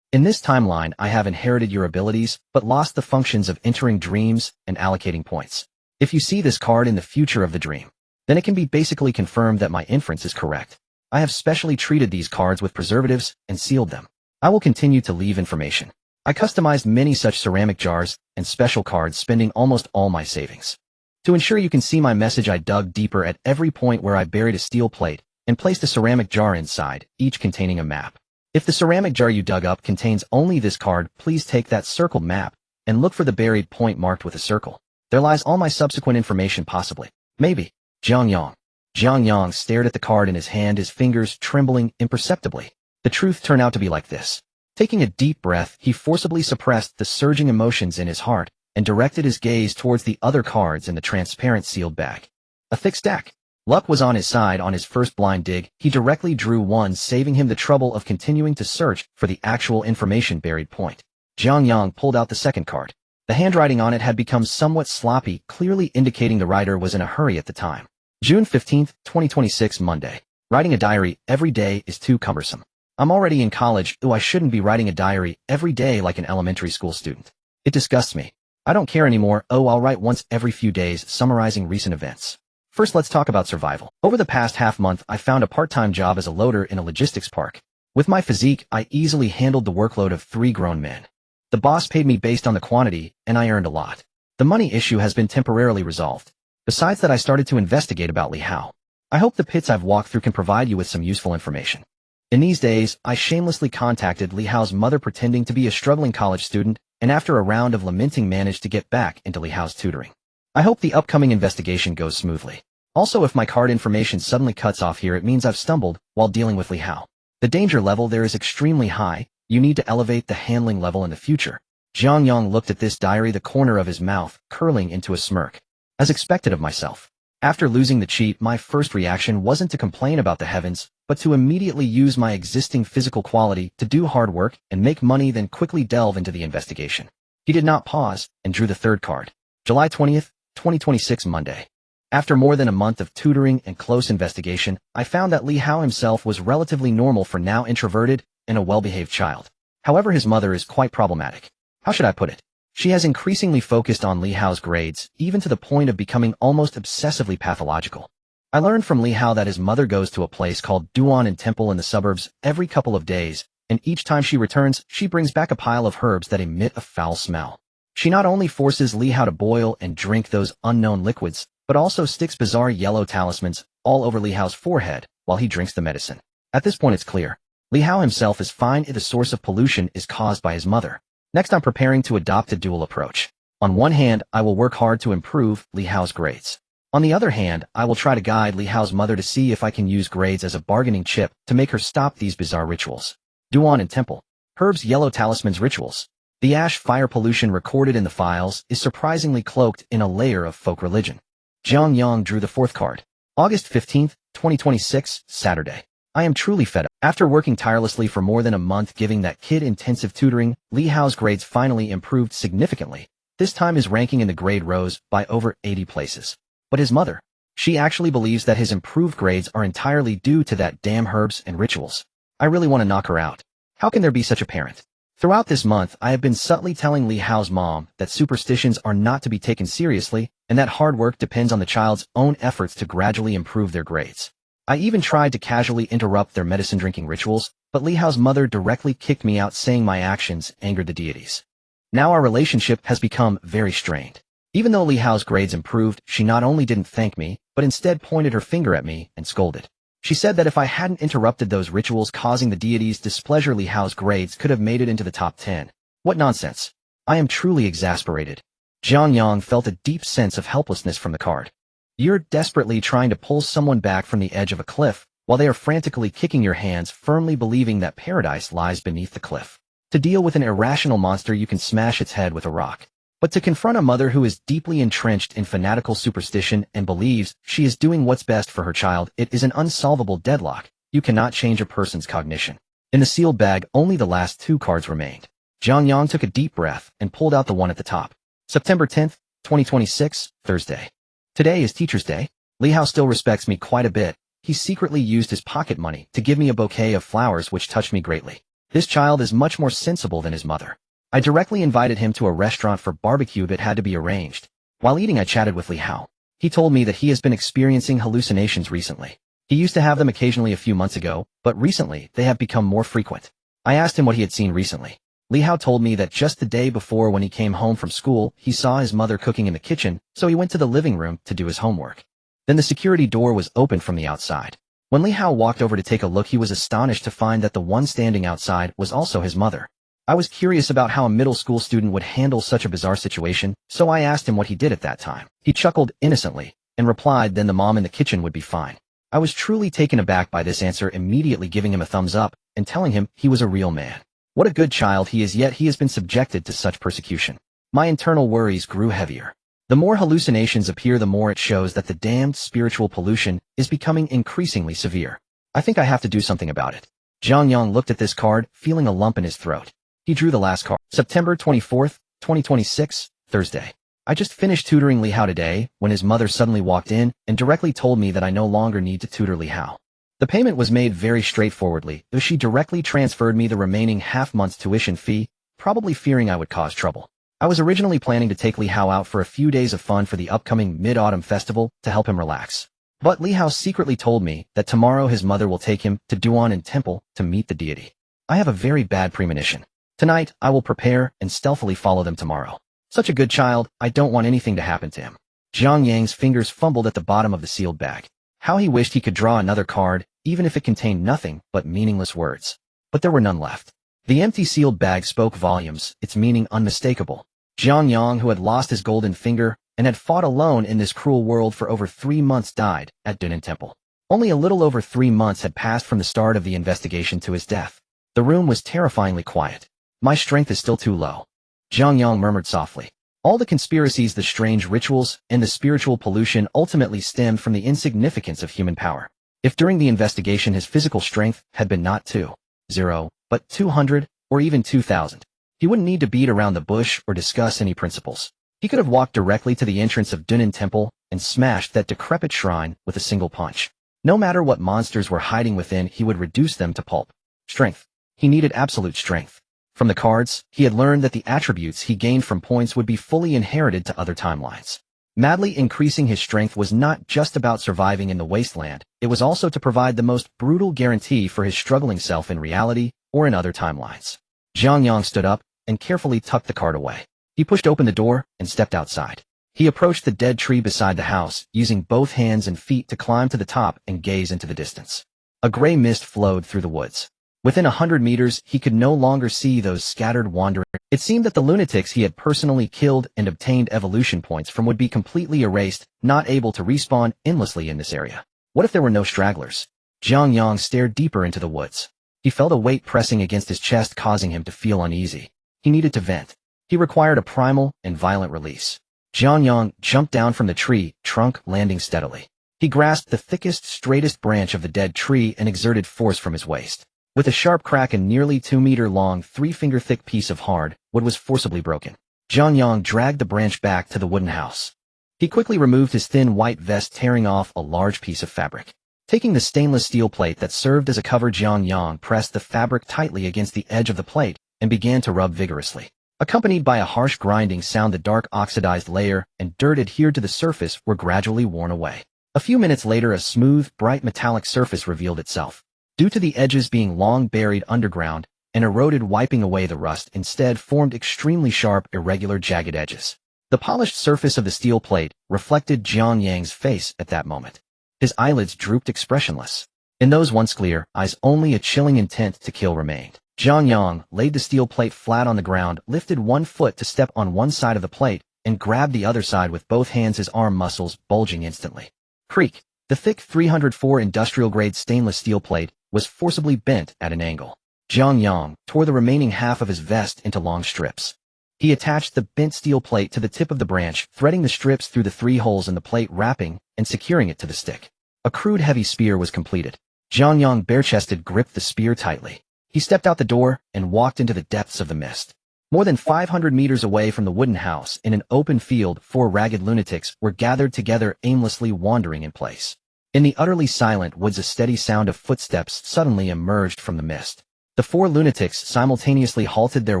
In this timeline, I have inherited your abilities, but lost the functions of entering dreams and allocating points. If you see this card in the future of the dream, then it can be basically confirmed that my inference is correct. I have specially treated these cards with preservatives and sealed them. I will continue to leave information. I customized many such ceramic jars and special cards, spending almost all my savings. To ensure you can see my message, I dug deeper at every point where I buried a steel plate and placed a ceramic jar inside, each containing a map. If the ceramic jar you dug up contains only this card, please take that circled map and look for the buried point marked with a circle. There lies all my subsequent information, possibly. Maybe. Jiang Yang. Jiang Yang stared at the card in his hand, his fingers trembling imperceptibly. The truth turned out to be like this. Taking a deep breath, he forcibly suppressed the surging emotions in his heart and directed his gaze towards the other cards in the transparent sealed bag. A thick stack. Luck was on his side. On his first blind dig, he directly drew one, saving him the trouble of continuing to search for the actual information buried point. Jiang Yang pulled out the second card. The handwriting on it had become somewhat sloppy, clearly indicating the writer was in a hurry at the time. June 15th, 2026, Monday. Writing a diary every day is too cumbersome. I'm already in college, I shouldn't be writing a diary every day like an elementary school student. It disgusts me. I don't care anymore. I'll write once every few days, summarizing recent events. First, let's talk about survival. Over the past half-month, I found a part-time job as a loader in a logistics park. With my physique, I easily handled the workload of 3 grown men. The boss paid me based on the quantity, and I earned a lot. The money issue has been temporarily resolved. Besides that, I started to investigate about Li Hao. I hope the pits I've walked through can provide you with some useful information. In these days, I shamelessly contacted Li Hao's mother pretending to be a struggling college student, and after a round of lamenting managed to get back into Li Hao's tutoring. I hope the upcoming investigation goes smoothly. Also, if my card information suddenly cuts off here, it means I've stumbled while dealing with Li Hao. The danger level there is extremely high. You need to elevate the handling level in the future. Jiang Yang looked at this diary, the corner of his mouth curling into a smirk. As expected of myself. After losing the cheat, my first reaction wasn't to complain about the heavens, but to immediately use my existing physical quality to do hard work and make money, then quickly delve into the investigation. He did not pause and drew the third card. July 20th, 2026 Monday. After more than a month of tutoring and close investigation, I found that Li Hao himself was relatively normal for now, introverted and a well-behaved child. However, his mother is quite problematic. How should I put it? She has increasingly focused on Li Hao's grades, even to the point of becoming almost obsessively pathological. I learned from Li Hao that his mother goes to a place called Duan Temple in the suburbs every couple of days, and each time she returns, she brings back a pile of herbs that emit a foul smell. She not only forces Li Hao to boil and drink those unknown liquids, but also sticks bizarre yellow talismans all over Li Hao's forehead while he drinks the medicine. At this point, it's clear. Li Hao himself is fine if the source of pollution is caused by his mother. Next, I'm preparing to adopt a dual approach. On one hand, I will work hard to improve Li Hao's grades. On the other hand, I will try to guide Li Hao's mother to see if I can use grades as a bargaining chip to make her stop these bizarre rituals. Duan and Temple. Herbs, yellow talismans, rituals. The ash fire pollution recorded in the files is surprisingly cloaked in a layer of folk religion. Jiang Yang drew the fourth card. August 15th, 2026, Saturday. I am truly fed up. After working tirelessly for more than a month giving that kid intensive tutoring, Li Hao's grades finally improved significantly. This time his ranking in the grade rose by over 80 places. But his mother, she actually believes that his improved grades are entirely due to that damn herbs and rituals. I really want to knock her out. How can there be such a parent? Throughout this month, I have been subtly telling Li Hao's mom that superstitions are not to be taken seriously and that hard work depends on the child's own efforts to gradually improve their grades. I even tried to casually interrupt their medicine-drinking rituals, but Li Hao's mother directly kicked me out, saying my actions angered the deities. Now our relationship has become very strained. Even though Li Hao's grades improved, she not only didn't thank me, but instead pointed her finger at me and scolded. She said that if I hadn't interrupted those rituals causing the deities' displeasure, Li Hao's grades could have made it into the top 10. What nonsense. I am truly exasperated. Jiang Yang felt a deep sense of helplessness from the card. You're desperately trying to pull someone back from the edge of a cliff, while they are frantically kicking your hands, firmly believing that paradise lies beneath the cliff. To deal with an irrational monster, you can smash its head with a rock. But to confront a mother who is deeply entrenched in fanatical superstition and believes she is doing what's best for her child, it is an unsolvable deadlock. You cannot change a person's cognition. In the sealed bag, only the last 2 cards remained. Jiang Yang took a deep breath and pulled out the one at the top. September 10th, 2026, Thursday. Today is Teacher's Day. Li Hao still respects me quite a bit. He secretly used his pocket money to give me a bouquet of flowers, which touched me greatly. This child is much more sensible than his mother. I directly invited him to a restaurant for barbecue that had to be arranged. While eating, I chatted with Li Hao. He told me that he has been experiencing hallucinations recently. He used to have them occasionally a few months ago, but recently they have become more frequent. I asked him what he had seen recently. Li Hao told me that just the day before, when he came home from school, he saw his mother cooking in the kitchen, so he went to the living room to do his homework. Then the security door was opened from the outside. When Li Hao walked over to take a look, he was astonished to find that the one standing outside was also his mother. I was curious about how a middle school student would handle such a bizarre situation, so I asked him what he did at that time. He chuckled innocently and replied then the mom in the kitchen would be fine. I was truly taken aback by this answer, immediately giving him a thumbs up and telling him he was a real man. What a good child he is, yet he has been subjected to such persecution. My internal worries grew heavier. The more hallucinations appear, the more it shows that the damned spiritual pollution is becoming increasingly severe. I think I have to do something about it. Jiang Yang looked at this card, feeling a lump in his throat. He drew the last card. September 24th, 2026, Thursday. I just finished tutoring Li Hao today when his mother suddenly walked in and directly told me that I no longer need to tutor Li Hao. The payment was made very straightforwardly, though she directly transferred me the remaining half-month's tuition fee, probably fearing I would cause trouble. I was originally planning to take Li Hao out for a few days of fun for the upcoming Mid-Autumn Festival to help him relax. But Li Hao secretly told me that tomorrow his mother will take him to Duanan Temple to meet the deity. I have a very bad premonition. Tonight, I will prepare and stealthily follow them tomorrow. Such a good child, I don't want anything to happen to him. Jiang Yang's fingers fumbled at the bottom of the sealed bag. How he wished he could draw another card, even if it contained nothing but meaningless words. But there were none left. The empty sealed bag spoke volumes, its meaning unmistakable. Jiang Yang, who had lost his golden finger and had fought alone in this cruel world for over 3 months, died at Duanan Temple. Only a little over 3 months had passed from the start of the investigation to his death. The room was terrifyingly quiet. My strength is still too low. Jiang Yang murmured softly. All the conspiracies, the strange rituals, and the spiritual pollution ultimately stemmed from the insignificance of human power. If during the investigation his physical strength had been not 2,0, but 200, or even 2,000, he wouldn't need to beat around the bush or discuss any principles. He could have walked directly to the entrance of Duanan Temple and smashed that decrepit shrine with a single punch. No matter what monsters were hiding within, he would reduce them to pulp. Strength. He needed absolute strength. From the cards, he had learned that the attributes he gained from points would be fully inherited to other timelines. Madly increasing his strength was not just about surviving in the Wasteland, it was also to provide the most brutal guarantee for his struggling self in reality or in other timelines. Jiang Yang stood up and carefully tucked the card away. He pushed open the door and stepped outside. He approached the dead tree beside the house, using both hands and feet to climb to the top and gaze into the distance. A gray mist flowed through the woods. Within 100 meters, he could no longer see those scattered wandering. It seemed that the lunatics he had personally killed and obtained evolution points from would be completely erased, not able to respawn endlessly in this area. What if there were no stragglers? Jiang Yang stared deeper into the woods. He felt a weight pressing against his chest, causing him to feel uneasy. He needed to vent. He required a primal and violent release. Jiang Yang jumped down from the tree, trunk landing steadily. He grasped the thickest, straightest branch of the dead tree and exerted force from his waist. With a sharp crack, a nearly 2-meter-long, 3-finger-thick piece of hard wood was forcibly broken. Jiang Yang dragged the branch back to the wooden house. He quickly removed his thin white vest, tearing off a large piece of fabric. Taking the stainless steel plate that served as a cover, Jiang Yang pressed the fabric tightly against the edge of the plate and began to rub vigorously. Accompanied by a harsh grinding sound, the dark oxidized layer and dirt adhered to the surface were gradually worn away. A few minutes later, a smooth, bright metallic surface revealed itself. Due to the edges being long buried underground and eroded, wiping away the rust instead formed extremely sharp, irregular, jagged edges. The polished surface of the steel plate reflected Jiang Yang's face at that moment. His eyelids drooped expressionless. In those once clear eyes, only a chilling intent to kill remained. Jiang Yang laid the steel plate flat on the ground, lifted one foot to step on one side of the plate, and grabbed the other side with both hands, his arm muscles bulging instantly. Creak! The thick 304 industrial-grade stainless steel plate was forcibly bent at an angle. Jiang Yang tore the remaining half of his vest into long strips. He attached the bent steel plate to the tip of the branch, threading the strips through the 3 holes in the plate, wrapping and securing it to the stick. A crude, heavy spear was completed. Jiang Yang, bare-chested, gripped the spear tightly. He stepped out the door and walked into the depths of the mist. More than 500 meters away from the wooden house, in an open field, 4 ragged lunatics were gathered together, aimlessly wandering in place. In the utterly silent woods, a steady sound of footsteps suddenly emerged from the mist. The 4 lunatics simultaneously halted their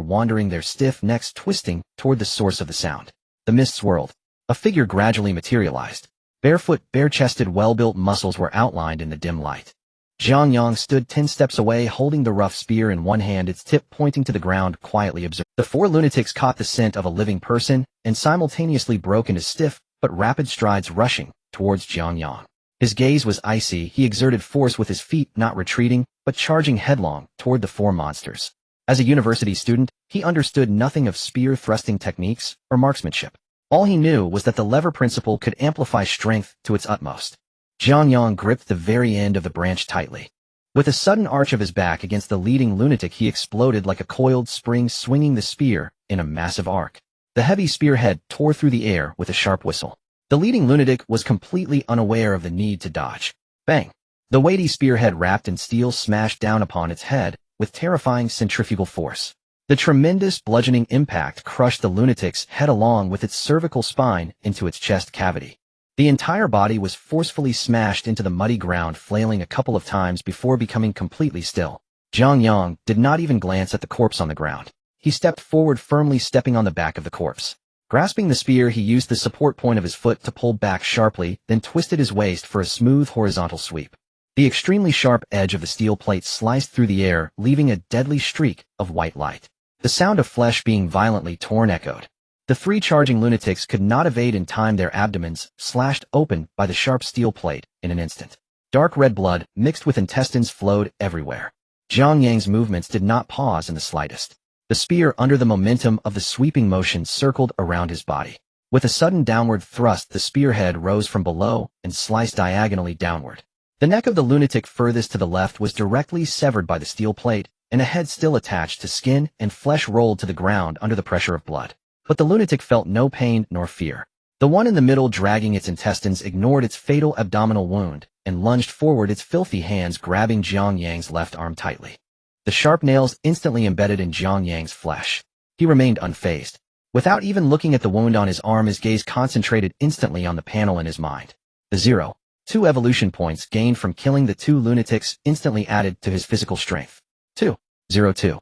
wandering, their stiff necks twisting toward the source of the sound. The mist swirled. A figure gradually materialized. Barefoot, bare-chested, well-built muscles were outlined in the dim light. Jiang Yang stood 10 steps away, holding the rough spear in one hand, its tip pointing to the ground, quietly observing. The 4 lunatics caught the scent of a living person and simultaneously broke into stiff but rapid strides, rushing towards Jiang Yang. His gaze was icy. He exerted force with his feet, not retreating, but charging headlong toward the 4 monsters. As a university student, he understood nothing of spear thrusting techniques or marksmanship. All he knew was that the lever principle could amplify strength to its utmost. Jiang Yang gripped the very end of the branch tightly. With a sudden arch of his back against the leading lunatic, he exploded like a coiled spring, swinging the spear in a massive arc. The heavy spearhead tore through the air with a sharp whistle. The leading lunatic was completely unaware of the need to dodge. Bang! The weighty spearhead, wrapped in steel, smashed down upon its head with terrifying centrifugal force. The tremendous bludgeoning impact crushed the lunatic's head along with its cervical spine into its chest cavity. The entire body was forcefully smashed into the muddy ground, flailing a couple of times before becoming completely still. Jiang Yang did not even glance at the corpse on the ground. he stepped forward, firmly stepping on the back of the corpse. Grasping the spear, he used the support point of his foot to pull back sharply, then twisted his waist for a smooth horizontal sweep. The extremely sharp edge of the steel plate sliced through the air, leaving a deadly streak of white light. The sound of flesh being violently torn echoed. The three charging lunatics could not evade in time, their abdomens slashed open by the sharp steel plate in an instant. Dark red blood, mixed with intestines, flowed everywhere. Jiang Yang's movements did not pause in the slightest. The spear, under the momentum of the sweeping motion, circled around his body. With a sudden downward thrust, the spearhead rose from below and sliced diagonally downward. The neck of the lunatic furthest to the left was directly severed by the steel plate, and a head still attached to skin and flesh rolled to the ground under the pressure of blood. But the lunatic felt no pain nor fear. The one in the middle, dragging its intestines, ignored its fatal abdominal wound and lunged forward, its filthy hands grabbing Jiang Yang's left arm tightly. The sharp nails instantly embedded in Jiang Yang's flesh. He remained unfazed. Without even looking at the wound on his arm, his gaze concentrated instantly on the panel in his mind. The 0.2 evolution points gained from killing the two lunatics instantly added to his physical strength. 2.02.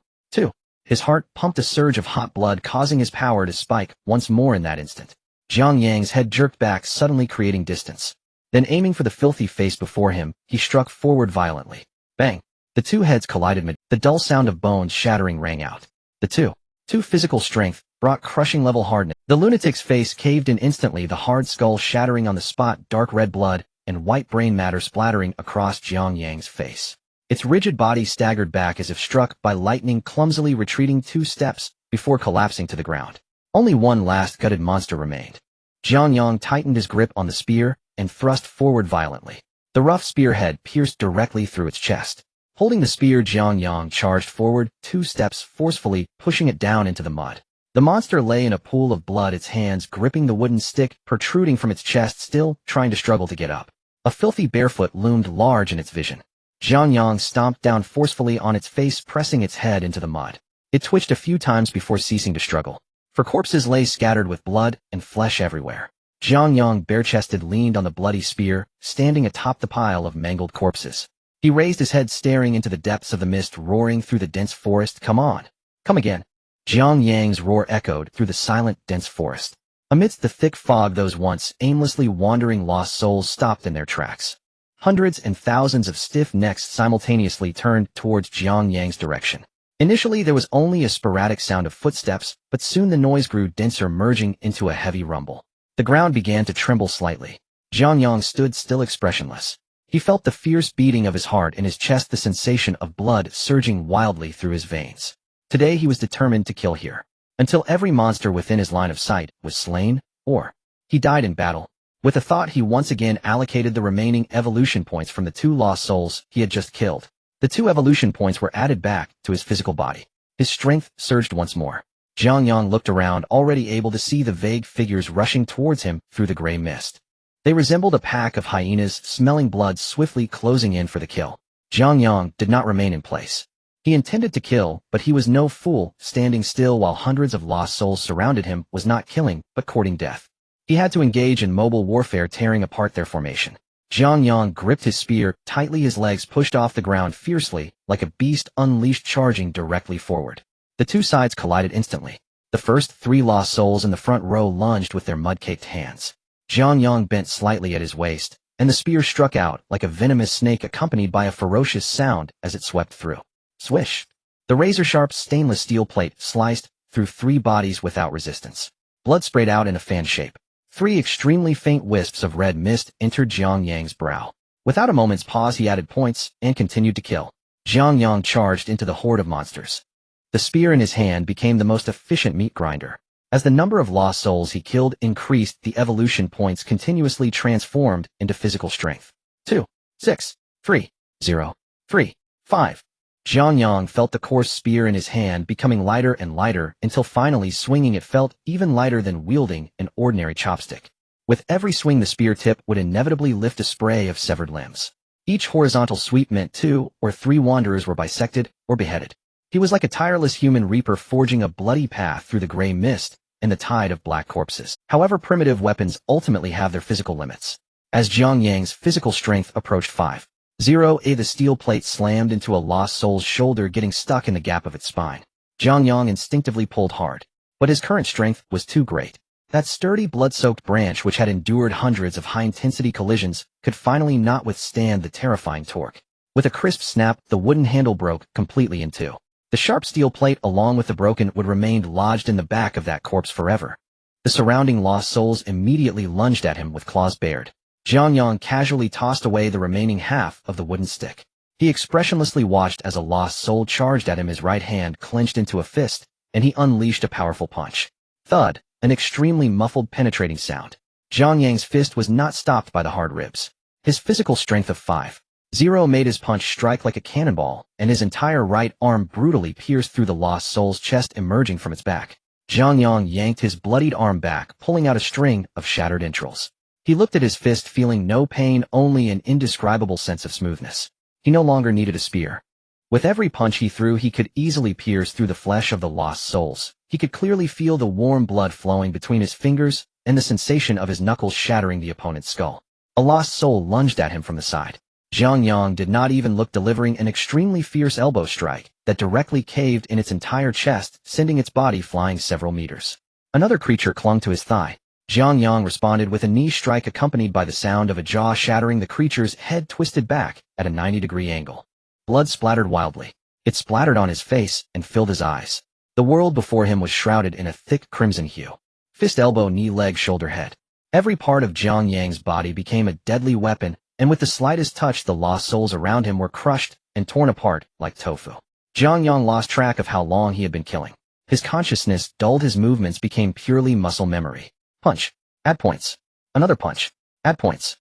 His heart pumped a surge of hot blood, causing his power to spike once more in that instant. Jiang Yang's head jerked back, suddenly creating distance. Then, aiming for the filthy face before him, he struck forward violently. Bang! The two heads collided. The dull sound of bones shattering rang out. The 2.2 physical strength brought crushing level hardness. The lunatic's face caved in instantly, the hard skull shattering on the spot, dark red blood and white brain matter splattering across Jiang Yang's face. Its rigid body staggered back as if struck by lightning, clumsily retreating 2 steps before collapsing to the ground. Only one last gutted monster remained. Jiang Yang tightened his grip on the spear and thrust forward violently. The rough spearhead pierced directly through its chest. Holding the spear, Jiang Yang charged forward 2 steps, forcefully pushing it down into the mud. The monster lay in a pool of blood, its hands gripping the wooden stick protruding from its chest, still trying to struggle to get up. A filthy barefoot loomed large in its vision. Jiang Yang stomped down forcefully on its face, pressing its head into the mud. It twitched a few times before ceasing to struggle. For corpses lay scattered with blood and flesh everywhere. Jiang Yang, bare-chested, leaned on the bloody spear, standing atop the pile of mangled corpses. He raised his head, staring into the depths of the mist roaring through the dense forest. Come on! Come again! Jiang Yang's roar echoed through the silent, dense forest. Amidst the thick fog, those once aimlessly wandering lost souls stopped in their tracks. Hundreds and thousands of stiff necks simultaneously turned towards Jiang Yang's direction. Initially, there was only a sporadic sound of footsteps, but soon the noise grew denser, merging into a heavy rumble. The ground began to tremble slightly. Jiang Yang stood still, expressionless. He felt the fierce beating of his heart in his chest, the sensation of blood surging wildly through his veins. Today he was determined to kill here, until every monster within his line of sight was slain, or he died in battle. With a thought, he once again allocated the remaining evolution points from the 2 lost souls he had just killed. The 2 evolution points were added back to his physical body. His strength surged once more. Jiang Yang looked around, already able to see the vague figures rushing towards him through the gray mist. They resembled a pack of hyenas, smelling blood, swiftly closing in for the kill. Jiang Yang did not remain in place. He intended to kill, but he was no fool. Standing still while hundreds of lost souls surrounded him was not killing, but courting death. He had to engage in mobile warfare, tearing apart their formation. Jiang Yang gripped his spear tightly, his legs pushed off the ground fiercely, like a beast unleashed, charging directly forward. The 2 sides collided instantly. The first 3 lost souls in the front row lunged with their mud-caked hands. Jiang Yang bent slightly at his waist, and the spear struck out like a venomous snake, accompanied by a ferocious sound as it swept through. Swish! The razor-sharp stainless steel plate sliced through 3 bodies without resistance. Blood sprayed out in a fan shape. 3 extremely faint wisps of red mist entered Jiang Yang's brow. Without a moment's pause, he added points and continued to kill. Jiang Yang charged into the horde of monsters. The spear in his hand became the most efficient meat grinder. As the number of lost souls he killed increased, the evolution points continuously transformed into physical strength. 2, 6, 3, 0, 3, 5. Jiang Yang felt the coarse spear in his hand becoming lighter and lighter until finally, swinging, it felt even lighter than wielding an ordinary chopstick. With every swing, the spear tip would inevitably lift a spray of severed limbs. Each horizontal sweep meant 2 or 3 wanderers were bisected or beheaded. He was like a tireless human reaper, forging a bloody path through the gray mist and the tide of black corpses. However, primitive weapons ultimately have their physical limits. As Jiang Yang's physical strength approached 5.0, the steel plate slammed into a lost soul's shoulder, getting stuck in the gap of its spine. Jiang Yang instinctively pulled hard. But his current strength was too great. That sturdy, blood-soaked branch which had endured hundreds of high-intensity collisions could finally not withstand the terrifying torque. With a crisp snap, the wooden handle broke completely in two. The sharp steel plate along with the broken wood remained lodged in the back of that corpse forever. The surrounding lost souls immediately lunged at him with claws bared. Jiang Yang casually tossed away the remaining half of the wooden stick. He expressionlessly watched as a lost soul charged at him, his right hand clenched into a fist, and he unleashed a powerful punch. Thud, an extremely muffled penetrating sound. Jiang Yang's fist was not stopped by the hard ribs. His physical strength of 5-0 made his punch strike like a cannonball, and his entire right arm brutally pierced through the lost soul's chest, emerging from its back. Jiang Yang yanked his bloodied arm back, pulling out a string of shattered entrails. He looked at his fist, feeling no pain, only an indescribable sense of smoothness. He no longer needed a spear. With every punch he threw, he could easily pierce through the flesh of the lost souls. He could clearly feel the warm blood flowing between his fingers and the sensation of his knuckles shattering the opponent's skull. A lost soul lunged at him from the side. Jiang Yang did not even look, delivering an extremely fierce elbow strike that directly caved in its entire chest, sending its body flying several meters. Another creature clung to his thigh. Jiang Yang responded with a knee strike accompanied by the sound of a jaw shattering. The creature's head twisted back at a 90-degree angle. Blood splattered wildly. It splattered on his face and filled his eyes. The world before him was shrouded in a thick crimson hue. Fist, elbow, knee, leg, shoulder, head. Every part of Jiang Yang's body became a deadly weapon, and with the slightest touch the lost souls around him were crushed and torn apart like tofu. Jiang Yang lost track of how long he had been killing. His consciousness dulled, his movements became purely muscle memory. Punch. Add points. Another punch. Add points.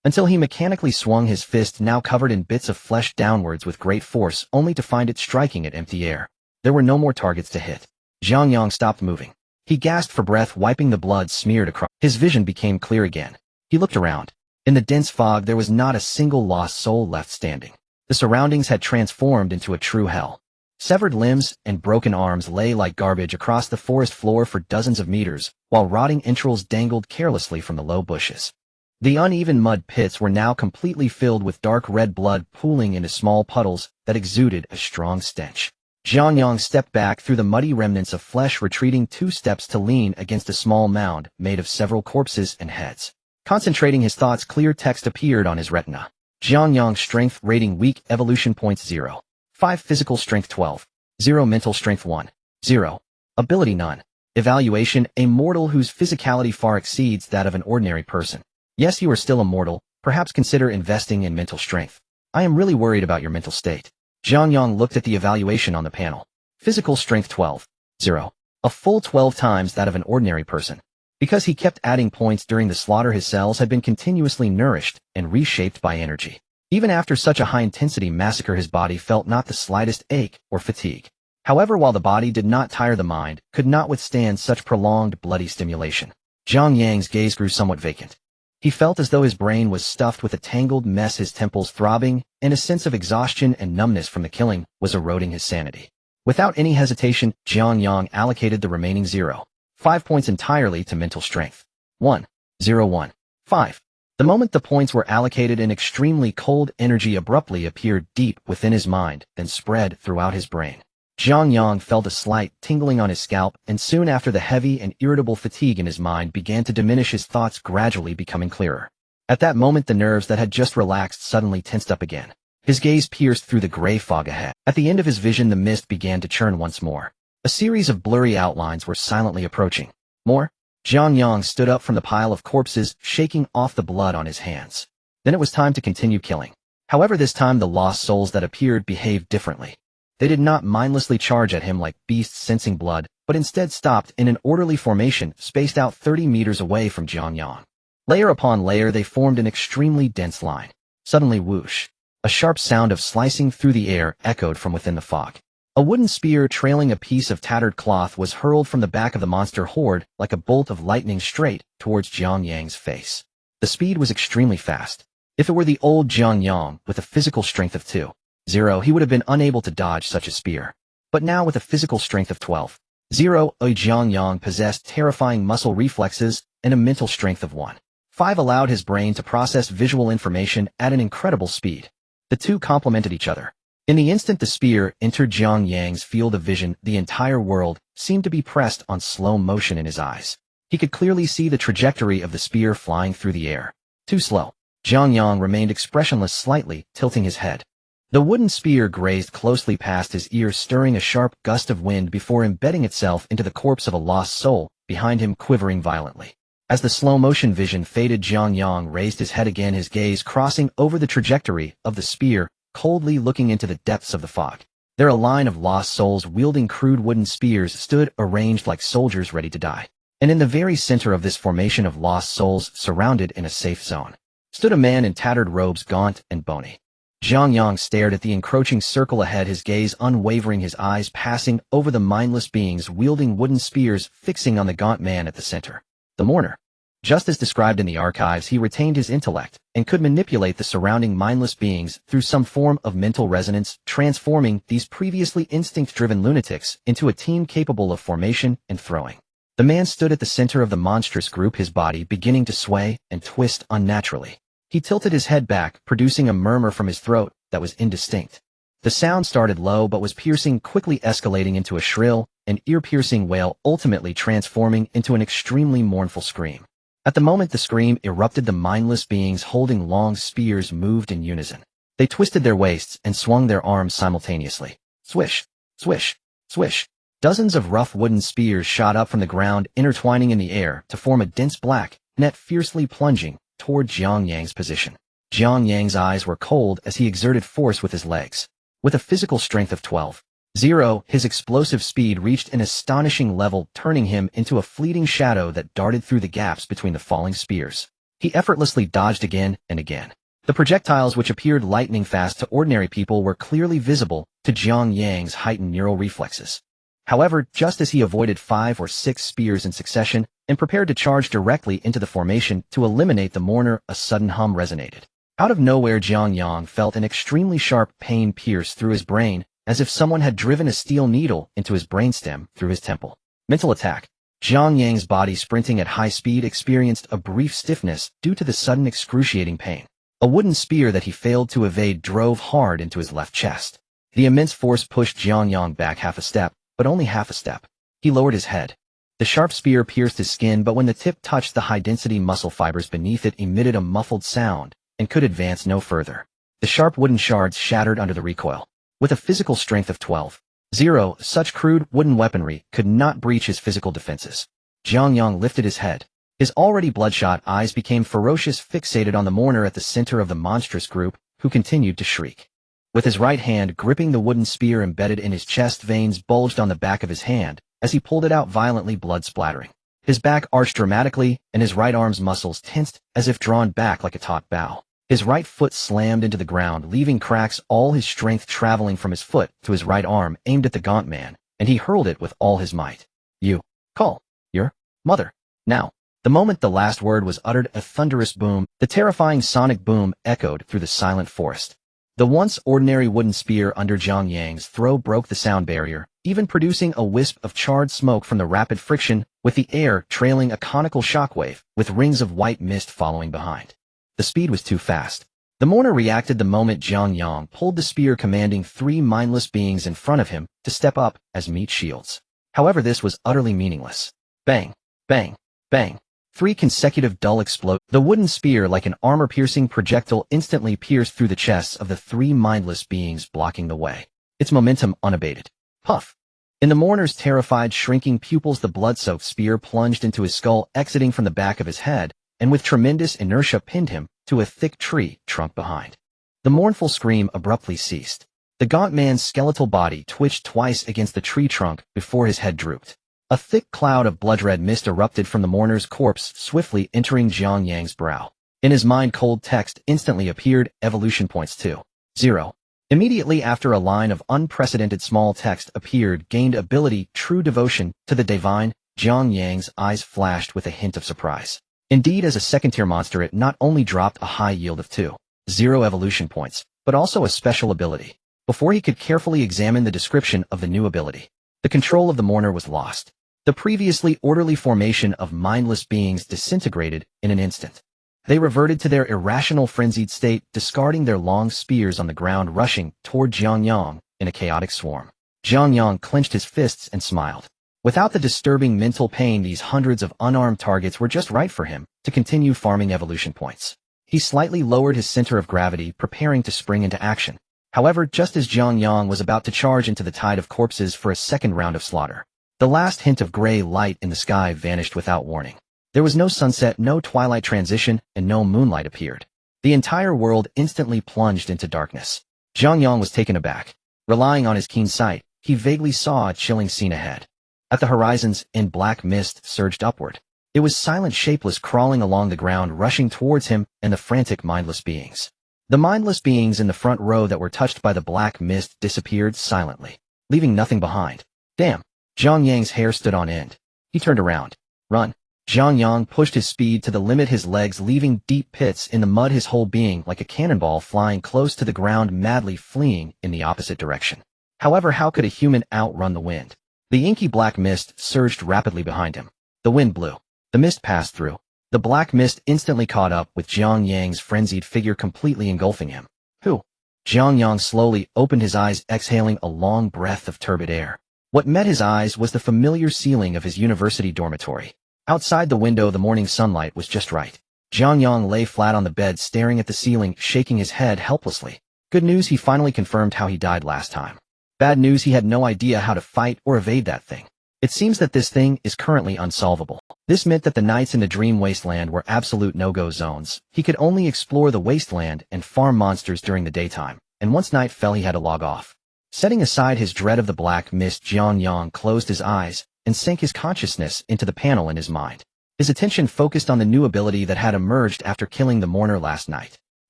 Until he mechanically swung his fist, now covered in bits of flesh, downwards with great force, only to find it striking at empty air. There were no more targets to hit. Jiang Yang stopped moving. He gasped for breath, wiping the blood smeared across. His vision became clear again. He looked around. In the dense fog, there was not a single lost soul left standing. The surroundings had transformed into a true hell. Severed limbs and broken arms lay like garbage across the forest floor for dozens of meters, while rotting entrails dangled carelessly from the low bushes. The uneven mud pits were now completely filled with dark red blood pooling into small puddles that exuded a strong stench. Jiang Yang stepped back through the muddy remnants of flesh, retreating 2 steps to lean against a small mound made of several corpses and heads. Concentrating his thoughts, clear text appeared on his retina. Jiang Yang strength rating weak, evolution points 0. 5 physical strength 12. 0 mental strength 1. 0. Ability none. Evaluation, a mortal whose physicality far exceeds that of an ordinary person. Yes, you are still a mortal, perhaps consider investing in mental strength. I am really worried about your mental state. Jiang Yang looked at the evaluation on the panel. Physical strength 12. 0. A full 12 times that of an ordinary person. Because he kept adding points during the slaughter, his cells had been continuously nourished and reshaped by energy. Even after such a high-intensity massacre, his body felt not the slightest ache or fatigue. However, while the body did not tire, the mind could not withstand such prolonged bloody stimulation. Jiang Yang's gaze grew somewhat vacant. He felt as though his brain was stuffed with a tangled mess, his temples throbbing, and a sense of exhaustion and numbness from the killing was eroding his sanity. Without any hesitation, Jiang Yang allocated the remaining 0.5 points entirely to mental strength. 1.015. The moment the points were allocated, an extremely cold energy abruptly appeared deep within his mind, then spread throughout his brain. Jiang Yang felt a slight tingling on his scalp, and soon after the heavy and irritable fatigue in his mind began to diminish, his thoughts gradually becoming clearer. At that moment, the nerves that had just relaxed suddenly tensed up again. His gaze pierced through the gray fog ahead. At the end of his vision, the mist began to churn once more. A series of blurry outlines were silently approaching. More? Jiang Yang stood up from the pile of corpses, shaking off the blood on his hands. Then it was time to continue killing. However, this time the lost souls that appeared behaved differently. They did not mindlessly charge at him like beasts sensing blood, but instead stopped in an orderly formation spaced out 30 meters away from Jiang Yang. Layer upon layer, they formed an extremely dense line. Suddenly, whoosh! A sharp sound of slicing through the air echoed from within the fog. A wooden spear trailing a piece of tattered cloth was hurled from the back of the monster horde like a bolt of lightning straight towards Jiang Yang's face. The speed was extremely fast. If it were the old Jiang Yang with a physical strength of 2.0, he would have been unable to dodge such a spear. But now with a physical strength of 12.0, Jiang Yang possessed terrifying muscle reflexes and a mental strength of 1.5 allowed his brain to process visual information at an incredible speed. The two complemented each other. In the instant the spear entered Jiang Yang's field of vision, the entire world seemed to be pressed on slow motion in his eyes. He could clearly see the trajectory of the spear flying through the air. Too slow. Jiang Yang remained expressionless, slightly tilting his head. The wooden spear grazed closely past his ear, stirring a sharp gust of wind before embedding itself into the corpse of a lost soul behind him, quivering violently. As the slow-motion vision faded, Jiang Yang raised his head again, his gaze crossing over the trajectory of the spear, coldly looking into the depths of the fog. There a line of lost souls wielding crude wooden spears stood arranged like soldiers ready to die. And in the very center of this formation of lost souls, surrounded in a safe zone, stood a man in tattered robes, gaunt and bony. Jiang Yang stared at the encroaching circle ahead, his gaze unwavering, his eyes passing over the mindless beings wielding wooden spears, fixing on the gaunt man at the center. The mourner. Just as described in the archives, he retained his intellect and could manipulate the surrounding mindless beings through some form of mental resonance, transforming these previously instinct-driven lunatics into a team capable of formation and throwing. The man stood at the center of the monstrous group, his body beginning to sway and twist unnaturally. He tilted his head back, producing a murmur from his throat that was indistinct. The sound started low but was piercing, quickly escalating into a shrill and ear-piercing wail, ultimately transforming into an extremely mournful scream. At the moment the scream erupted, the mindless beings holding long spears moved in unison. They twisted their waists and swung their arms simultaneously. Swish, swish, swish. Dozens of rough wooden spears shot up from the ground, intertwining in the air to form a dense black net, fiercely plunging toward Jiang Yang's position. Jiang Yang's eyes were cold as he exerted force with his legs. With a physical strength of 12.0, his explosive speed reached an astonishing level, turning him into a fleeting shadow that darted through the gaps between the falling spears. He effortlessly dodged again and again. The projectiles, which appeared lightning fast to ordinary people, were clearly visible to Jiang Yang's heightened neural reflexes. However, just as he avoided 5 or 6 spears in succession and prepared to charge directly into the formation to eliminate the mourner, a sudden hum resonated. Out of nowhere, Jiang Yang felt an extremely sharp pain pierce through his brain, as if someone had driven a steel needle into his brainstem through his temple. Mental attack. Jiang Yang's body, sprinting at high speed, experienced a brief stiffness due to the sudden excruciating pain. A wooden spear that he failed to evade drove hard into his left chest. The immense force pushed Jiang Yang back half a step, but only half a step. He lowered his head. The sharp spear pierced his skin, but when the tip touched the high-density muscle fibers beneath it, emitted a muffled sound and could advance no further. The sharp wooden shards shattered under the recoil. With a physical strength of 12.0, such crude wooden weaponry could not breach his physical defenses. Jiang Yang lifted his head. His already bloodshot eyes became ferocious, fixated on the mourner at the center of the monstrous group, who continued to shriek. With his right hand gripping the wooden spear embedded in his chest, veins bulged on the back of his hand as he pulled it out violently, blood splattering. His back arched dramatically, and his right arm's muscles tensed as if drawn back like a taut bow. His right foot slammed into the ground, leaving cracks, all his strength traveling from his foot to his right arm, aimed at the gaunt man, and he hurled it with all his might. "You call your mother now." The moment the last word was uttered, a thunderous boom, the terrifying sonic boom, echoed through the silent forest. The once ordinary wooden spear under Jiang Yang's throw broke the sound barrier, even producing a wisp of charred smoke from the rapid friction, with the air trailing a conical shockwave, with rings of white mist following behind. The speed was too fast. The mourner reacted the moment Jiang Yang pulled the spear, commanding 3 mindless beings in front of him to step up as meat shields. However, this was utterly meaningless. Bang, bang, bang. 3 consecutive dull explosions. The wooden spear, like an armor-piercing projectile, instantly pierced through the chests of the 3 mindless beings blocking the way, its momentum unabated. Puff. In the mourner's terrified, shrinking pupils, the blood-soaked spear plunged into his skull, exiting from the back of his head, and with tremendous inertia pinned him to a thick tree trunk behind. The mournful scream abruptly ceased. The gaunt man's skeletal body twitched twice against the tree trunk before his head drooped. A thick cloud of blood-red mist erupted from the mourner's corpse, swiftly entering Jiang Yang's brow. In his mind, cold text instantly appeared: evolution points 2.0. Immediately after, a line of unprecedented small text appeared: gained ability, true devotion to the divine. Jiang Yang's eyes flashed with a hint of surprise. Indeed, as a second-tier monster, it not only dropped a high yield of 2.0 evolution points, but also a special ability. Before he could carefully examine the description of the new ability, the control of the mourner was lost. The previously orderly formation of mindless beings disintegrated in an instant. They reverted to their irrational frenzied state, discarding their long spears on the ground, rushing toward Jiang Yang in a chaotic swarm. Jiang Yang clenched his fists and smiled. Without the disturbing mental pain, these hundreds of unarmed targets were just right for him to continue farming evolution points. He slightly lowered his center of gravity, preparing to spring into action. However, just as Jiang Yang was about to charge into the tide of corpses for a second round of slaughter, the last hint of gray light in the sky vanished without warning. There was no sunset, no twilight transition, and no moonlight appeared. The entire world instantly plunged into darkness. Jiang Yang was taken aback. Relying on his keen sight, he vaguely saw a chilling scene ahead. At the horizons, in black mist surged upward. It was silent, shapeless, crawling along the ground, rushing towards him and the frantic, mindless beings. The mindless beings in the front row that were touched by the black mist disappeared silently, leaving nothing behind. Damn! Jiang Yang's hair stood on end. He turned around. Run! Jiang Yang pushed his speed to the limit, his legs leaving deep pits in the mud, his whole being like a cannonball flying close to the ground, madly fleeing in the opposite direction. However, how could a human outrun the wind? The inky black mist surged rapidly behind him. The wind blew. The mist passed through. The black mist instantly caught up with Jiang Yang's frenzied figure, completely engulfing him. Who? Jiang Yang slowly opened his eyes, exhaling a long breath of turbid air. What met his eyes was the familiar ceiling of his university dormitory. Outside the window, the morning sunlight was just right. Jiang Yang lay flat on the bed, staring at the ceiling, shaking his head helplessly. Good news, he finally confirmed how he died last time. Bad news, he had no idea how to fight or evade that thing. It seems that this thing is currently unsolvable. This meant that the nights in the dream wasteland were absolute no-go zones. He could only explore the wasteland and farm monsters during the daytime, and once night fell he had to log off. Setting aside his dread of the black mist, Jiang Yang closed his eyes and sank his consciousness into the panel in his mind. His attention focused on the new ability that had emerged after killing the mourner last night.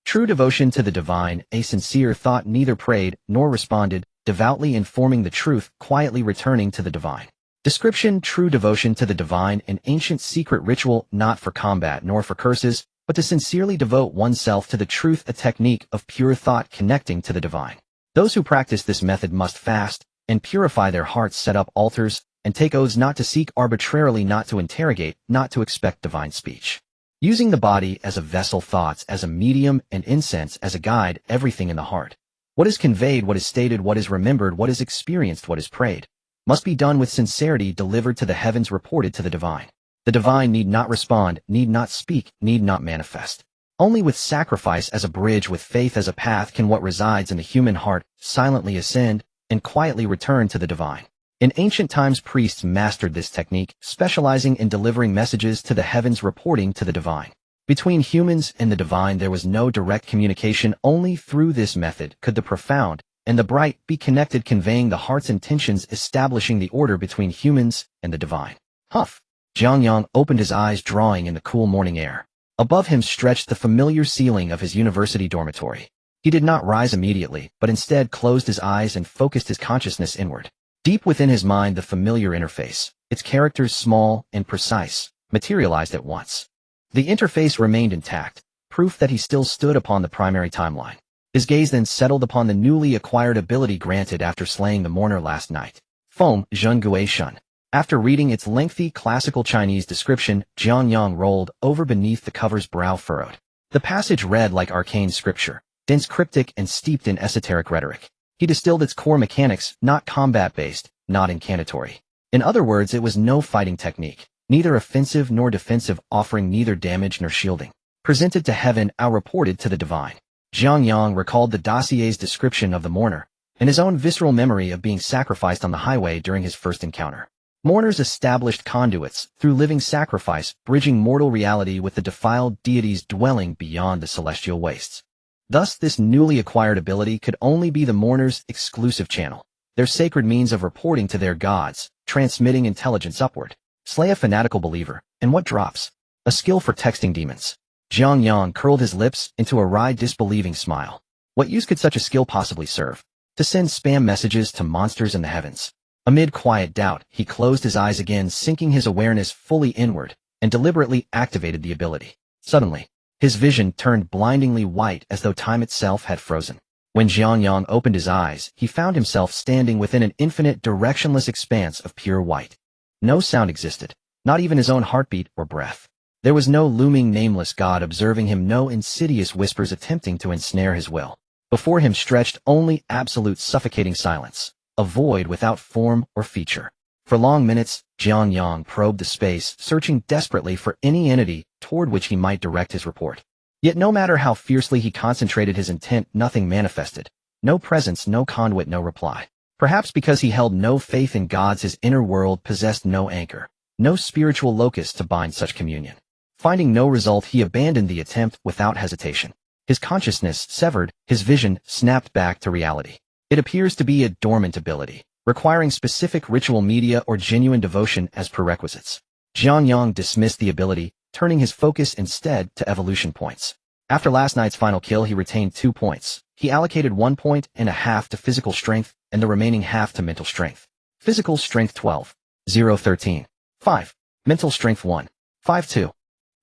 True devotion to the divine, a sincere thought, neither prayed nor responded, devoutly informing the truth, quietly returning to the divine. Description: true devotion to the divine, an ancient secret ritual not for combat nor for curses, but to sincerely devote oneself to the truth, a technique of pure thought connecting to the divine. Those who practice this method must fast and purify their hearts, set up altars, and take oaths not to seek arbitrarily, not to interrogate, not to expect divine speech. Using the body as a vessel, thoughts as a medium, and incense as a guide, everything in the heart. What is conveyed, what is stated, what is remembered, what is experienced, what is prayed, must be done with sincerity, delivered to the heavens, reported to the divine. The divine need not respond, need not speak, need not manifest. Only with sacrifice as a bridge, with faith as a path, can what resides in the human heart silently ascend and quietly return to the divine. In ancient times, priests mastered this technique, specializing in delivering messages to the heavens, reporting to the divine. Between humans and the divine there was no direct communication. Only through this method could the profound and the bright be connected, conveying the heart's intentions, establishing the order between humans and the divine. Huff! Jiang Yang opened his eyes, drawing in the cool morning air. Above him stretched the familiar ceiling of his university dormitory. He did not rise immediately, but instead closed his eyes and focused his consciousness inward. Deep within his mind, the familiar interface, its characters small and precise, materialized at once. The interface remained intact, proof that he still stood upon the primary timeline. His gaze then settled upon the newly acquired ability granted after slaying the mourner last night. Foam Zhengui Shun. After reading its lengthy classical Chinese description, Jiang Yang rolled over beneath the cover's, brow furrowed. The passage read like arcane scripture, dense, cryptic, and steeped in esoteric rhetoric. He distilled its core mechanics, not combat-based, not incantory. In other words, it was no fighting technique, neither offensive nor defensive, offering neither damage nor shielding. Presented to heaven, reported to the divine. Jiang Yang recalled the dossier's description of the mourner, and his own visceral memory of being sacrificed on the highway during his first encounter. Mourners established conduits, through living sacrifice, bridging mortal reality with the defiled deities dwelling beyond the celestial wastes. Thus, this newly acquired ability could only be the mourner's exclusive channel, their sacred means of reporting to their gods, transmitting intelligence upward. Slay a fanatical believer, and what drops? A skill for texting demons. Jiang Yang curled his lips into a wry, disbelieving smile. What use could such a skill possibly serve? To send spam messages to monsters in the heavens. Amid quiet doubt, he closed his eyes again, sinking his awareness fully inward, and deliberately activated the ability. Suddenly, his vision turned blindingly white, as though time itself had frozen. When Jiang Yang opened his eyes, he found himself standing within an infinite, directionless expanse of pure white. No sound existed, not even his own heartbeat or breath. There was no looming nameless god observing him, no insidious whispers attempting to ensnare his will. Before him stretched only absolute suffocating silence, a void without form or feature. For long minutes, Jiang Yang probed the space, searching desperately for any entity toward which he might direct his report. Yet no matter how fiercely he concentrated his intent, nothing manifested. No presence, no conduit, no reply. Perhaps because he held no faith in gods, his inner world possessed no anchor, no spiritual locus to bind such communion. Finding no result, he abandoned the attempt without hesitation. His consciousness severed, his vision snapped back to reality. It appears to be a dormant ability, requiring specific ritual media or genuine devotion as prerequisites. Jiang Yang dismissed the ability, turning his focus instead to evolution points. After last night's final kill, he retained 2 points. He allocated 1.5 points to physical strength and the remaining half to mental strength. Physical strength 12. 0 13. 5. Mental strength 1. 5 2.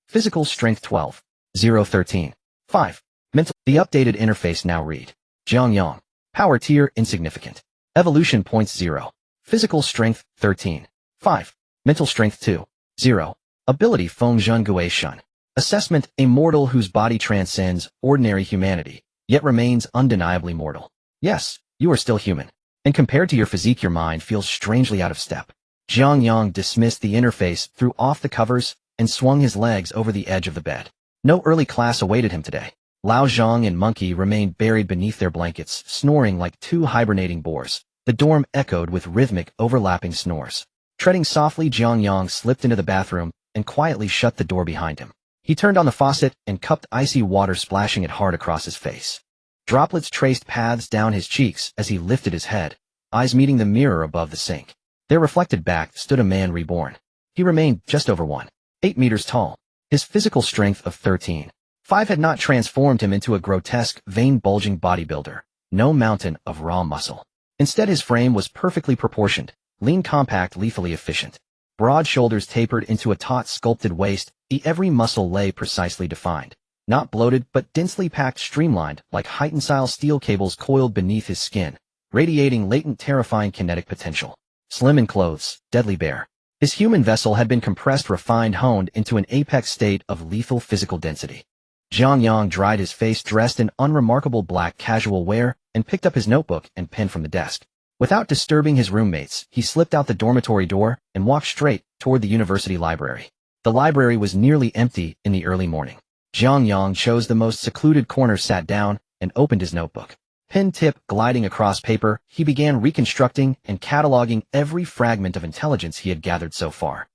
Physical strength 12. 0 13. 5. Mental. The updated interface now read: Jiang Yang. Power tier insignificant. Evolution points 0. Physical strength 13. 5. Mental strength 2. 0. Ability Feng Zhun Gui Shun. Assessment: a mortal whose body transcends ordinary humanity, yet remains undeniably mortal. Yes, you are still human. And compared to your physique, your mind feels strangely out of step. Jiang Yang dismissed the interface, threw off the covers, and swung his legs over the edge of the bed. No early class awaited him today. Lao Zhang and Monkey remained buried beneath their blankets, snoring like 2 hibernating boars. The dorm echoed with rhythmic, overlapping snores. Treading softly, Jiang Yang slipped into the bathroom and quietly shut the door behind him. He turned on the faucet and cupped icy water, splashing it hard across his face. Droplets traced paths down his cheeks as he lifted his head, eyes meeting the mirror above the sink. Their reflected back stood a man reborn. He remained just over 1.8 meters tall. His physical strength of 13. 5 had not transformed him into a grotesque, vein-bulging bodybuilder. No mountain of raw muscle. Instead, his frame was perfectly proportioned, lean, compact, lethally efficient. Broad shoulders tapered into a taut, sculpted waist, every muscle lay precisely defined. Not bloated, but densely packed, streamlined, like heightened-style steel cables coiled beneath his skin, radiating latent, terrifying kinetic potential. Slim in clothes, deadly bare. His human vessel had been compressed, refined, honed into an apex state of lethal physical density. Jiang Yang dried his face, dressed in unremarkable black casual wear, and picked up his notebook and pen from the desk. Without disturbing his roommates, he slipped out the dormitory door and walked straight toward the university library. The library was nearly empty in the early morning. Jiang Yang chose the most secluded corner, sat down, and opened his notebook. Pen tip gliding across paper, he began reconstructing and cataloging every fragment of intelligence he had gathered so far.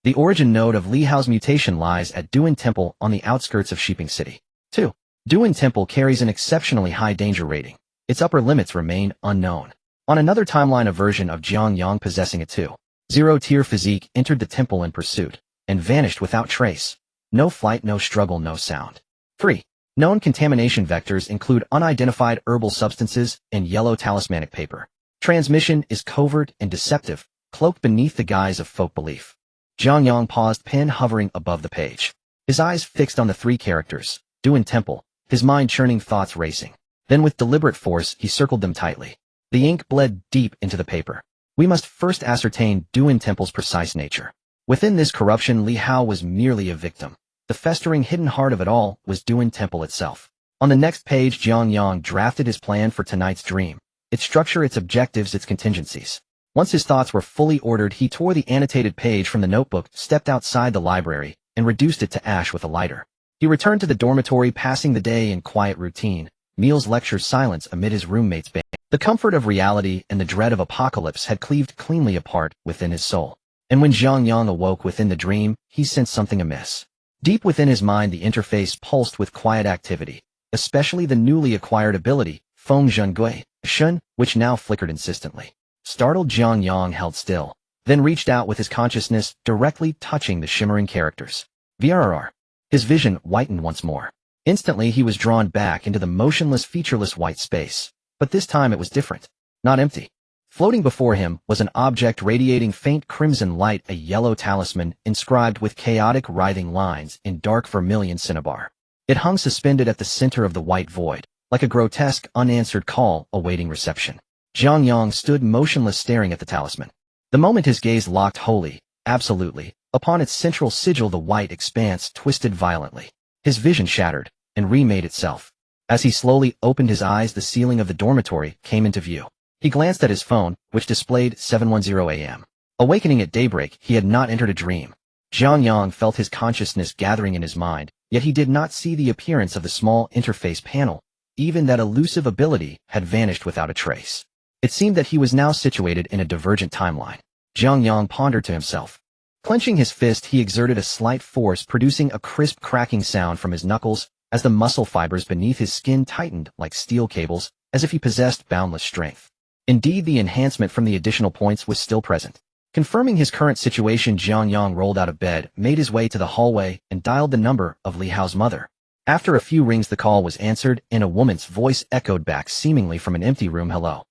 The origin node of Li Hao's mutation lies at Duan Temple on the outskirts of Shiping City. 2. Duan Temple carries an exceptionally high danger rating. Its upper limits remain unknown. On another timeline, a version of Jiang Yang possessing a 2.0 tier physique entered the temple in pursuit, and vanished without trace. No flight, no struggle, no sound. 3. Known contamination vectors include unidentified herbal substances and yellow talismanic paper. Transmission is covert and deceptive, cloaked beneath the guise of folk belief. Jiang Yang paused, pen hovering above the page. His eyes fixed on the 3 characters, Duan Temple, his mind churning, thoughts racing. Then with deliberate force, he circled them tightly. The ink bled deep into the paper. We must first ascertain Duan Temple's precise nature. Within this corruption, Li Hao was merely a victim. The festering hidden heart of it all was Duan Temple itself. On the next page, Jiang Yang drafted his plan for tonight's dream. Its structure, its objectives, its contingencies. Once his thoughts were fully ordered, he tore the annotated page from the notebook, stepped outside the library, and reduced it to ash with a lighter. He returned to the dormitory, passing the day in quiet routine, meals, lectures, silence amid his roommates' bang. The comfort of reality and the dread of apocalypse had cleaved cleanly apart within his soul. And when Jiang Yang awoke within the dream, he sensed something amiss. Deep within his mind, the interface pulsed with quiet activity, especially the newly acquired ability, Feng Zhun Gui Shun, which now flickered insistently. Startled, Jiang Yang held still, then reached out with his consciousness, directly touching the shimmering characters. VRR. His vision whitened once more. Instantly, he was drawn back into the motionless, featureless white space. But this time it was different. Not empty. Floating before him was an object radiating faint crimson light, a yellow talisman inscribed with chaotic, writhing lines in dark vermilion cinnabar. It hung suspended at the center of the white void, like a grotesque, unanswered call awaiting reception. Jiang Yang stood motionless, staring at the talisman. The moment his gaze locked, wholly, absolutely, Upon its central sigil the white expanse twisted violently. His vision shattered, and remade itself. As he slowly opened his eyes the ceiling of the dormitory came into view. He glanced at his phone, which displayed 7:10 a.m. Awakening at daybreak, he had not entered a dream. Jiang Yang felt his consciousness gathering in his mind, yet he did not see the appearance of the small interface panel. Even that elusive ability had vanished without a trace. It seemed that he was now situated in a divergent timeline. Jiang Yang pondered to himself. Clenching his fist, he exerted a slight force, producing a crisp cracking sound from his knuckles as the muscle fibers beneath his skin tightened like steel cables, as if he possessed boundless strength. Indeed, the enhancement from the additional points was still present. Confirming his current situation, Jiang Yang rolled out of bed, made his way to the hallway, and dialed the number of Li Hao's mother. After a few rings, the call was answered, and a woman's voice echoed back seemingly from an empty room. Hello.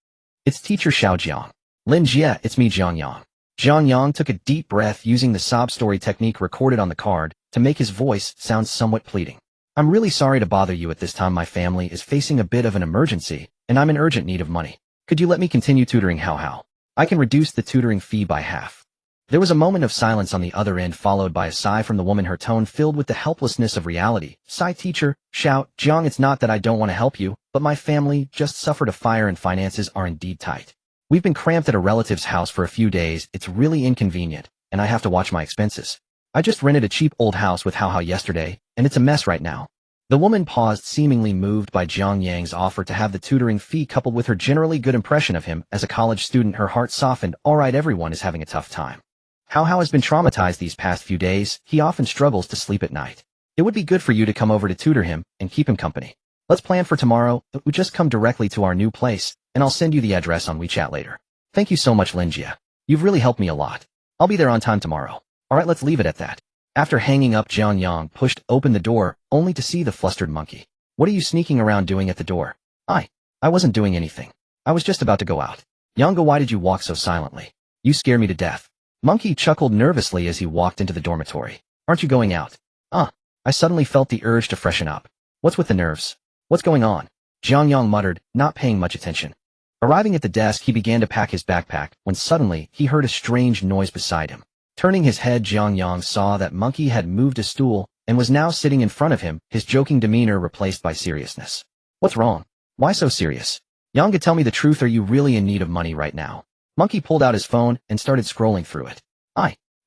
It's teacher Xiao Jiang. Lin Jie, it's me, Jiang Yang. Jiang Yang took a deep breath using the sob story technique recorded on the card to make his voice sound somewhat pleading. I'm really sorry to bother you at this time. My family is facing a bit of an emergency, and I'm in urgent need of money. Could you let me continue tutoring? How? I can reduce the tutoring fee by half. There was a moment of silence on the other end, followed by a sigh from the woman, her tone filled with the helplessness of reality. Sigh, teacher, shout, Jiang, it's not that I don't want to help you, but my family just suffered a fire and finances are indeed tight. We've been cramped at a relative's house for a few days. It's really inconvenient, and I have to watch my expenses. I just rented a cheap old house with Hao yesterday, and it's a mess right now. The woman paused, seemingly moved by Jiang Yang's offer to have the tutoring fee coupled with her generally good impression of him as a college student. Her heart softened. All right, everyone is having a tough time. Hao has been traumatized these past few days. He often struggles to sleep at night. It would be good for you to come over to tutor him and keep him company. Let's plan for tomorrow. We just come directly to our new place, and I'll send you the address on WeChat later. Thank you so much, Lin Jie. You've really helped me a lot. I'll be there on time tomorrow. All right, let's leave it at that. After hanging up, Jiang Yang pushed open the door, only to see the flustered monkey. What are you sneaking around doing at the door? I wasn't doing anything. I was just about to go out. Yanga, why did you walk so silently? You scare me to death. Monkey chuckled nervously as he walked into the dormitory. Aren't you going out? I suddenly felt the urge to freshen up. What's with the nerves? What's going on? Jiang Yang muttered, not paying much attention. Arriving at the desk, he began to pack his backpack, when suddenly he heard a strange noise beside him. Turning his head, Jiang Yang saw that Monkey had moved a stool and was now sitting in front of him, his joking demeanor replaced by seriousness. What's wrong? Why so serious? Yanga, tell me the truth, are you really in need of money right now? Monkey pulled out his phone and started scrolling through it.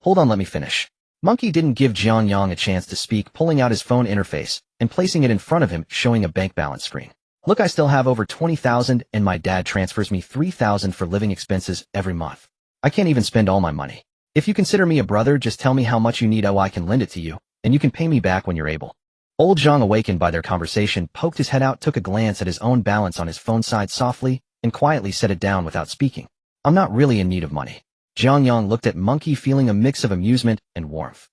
Hold on, let me finish. Monkey didn't give Jiang Yang a chance to speak, pulling out his phone interface and placing it in front of him, showing a bank balance screen. Look, I still have over 20,000 and my dad transfers me 3,000 for living expenses every month. I can't even spend all my money. If you consider me a brother, just tell me how much you need. I can lend it to you, and you can pay me back when you're able. Old Zhang, awakened by their conversation, poked his head out, took a glance at his own balance on his phone, sighed softly, and quietly set it down without speaking. I'm not really in need of money. Jiang Yang looked at Monkey, feeling a mix of amusement and warmth.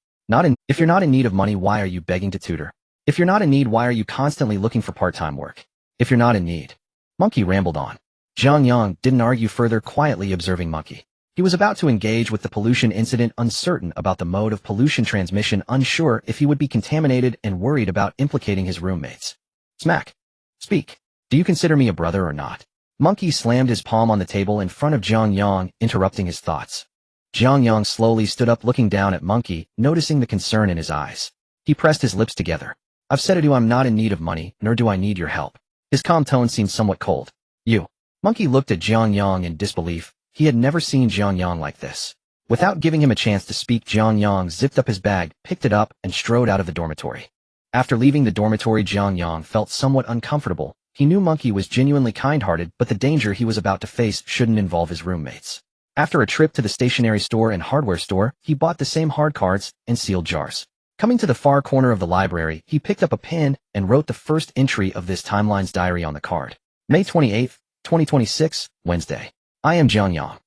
If you're not in need of money, why are you begging to tutor? If you're not in need, why are you constantly looking for part-time work? If you're not in need. Monkey rambled on. Jiang Yang didn't argue further, quietly observing Monkey. He was about to engage with the pollution incident, uncertain about the mode of pollution transmission, unsure if he would be contaminated, and worried about implicating his roommates. Smack. Speak. Do you consider me a brother or not? Monkey slammed his palm on the table in front of Jiang Yang, interrupting his thoughts. Jiang Yang slowly stood up, looking down at Monkey, noticing the concern in his eyes. He pressed his lips together. I've said to you, I'm not in need of money, nor do I need your help. His calm tone seemed somewhat cold. You. Monkey looked at Jiang Yang in disbelief. He had never seen Jiang Yang like this. Without giving him a chance to speak, Jiang Yang zipped up his bag, picked it up, and strode out of the dormitory. After leaving the dormitory, Jiang Yang felt somewhat uncomfortable. He knew Monkey was genuinely kind-hearted, but the danger he was about to face shouldn't involve his roommates. After a trip to the stationery store and hardware store, he bought the same hard cards and sealed jars. Coming to the far corner of the library, he picked up a pen and wrote the first entry of this timeline's diary on the card. May 28, 2026, Wednesday. I am Jiang Yang.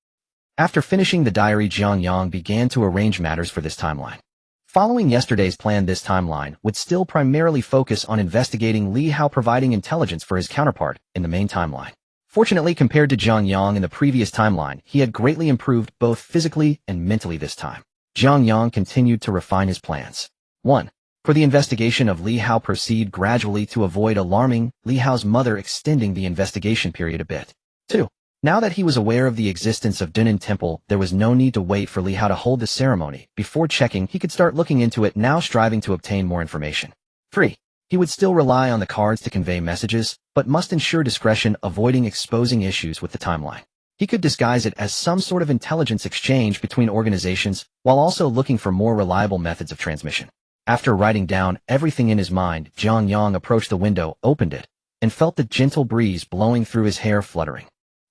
After finishing the diary, Jiang Yang began to arrange matters for this timeline. Following yesterday's plan, this timeline would still primarily focus on investigating Li Hao, providing intelligence for his counterpart in the main timeline. Fortunately, compared to Jiang Yang in the previous timeline, he had greatly improved both physically and mentally this time. Jiang Yang continued to refine his plans. 1. For the investigation of Li Hao, proceed gradually to avoid alarming Li Hao's mother, extending the investigation period a bit. 2. Now that he was aware of the existence of Dunin Temple, there was no need to wait for Li Hao to hold the ceremony. Before checking, he could start looking into it, now striving to obtain more information. 3. He would still rely on the cards to convey messages, but must ensure discretion, avoiding exposing issues with the timeline. He could disguise it as some sort of intelligence exchange between organizations, while also looking for more reliable methods of transmission. After writing down everything in his mind, Jiang Yang approached the window, opened it, and felt the gentle breeze blowing through his hair, fluttering.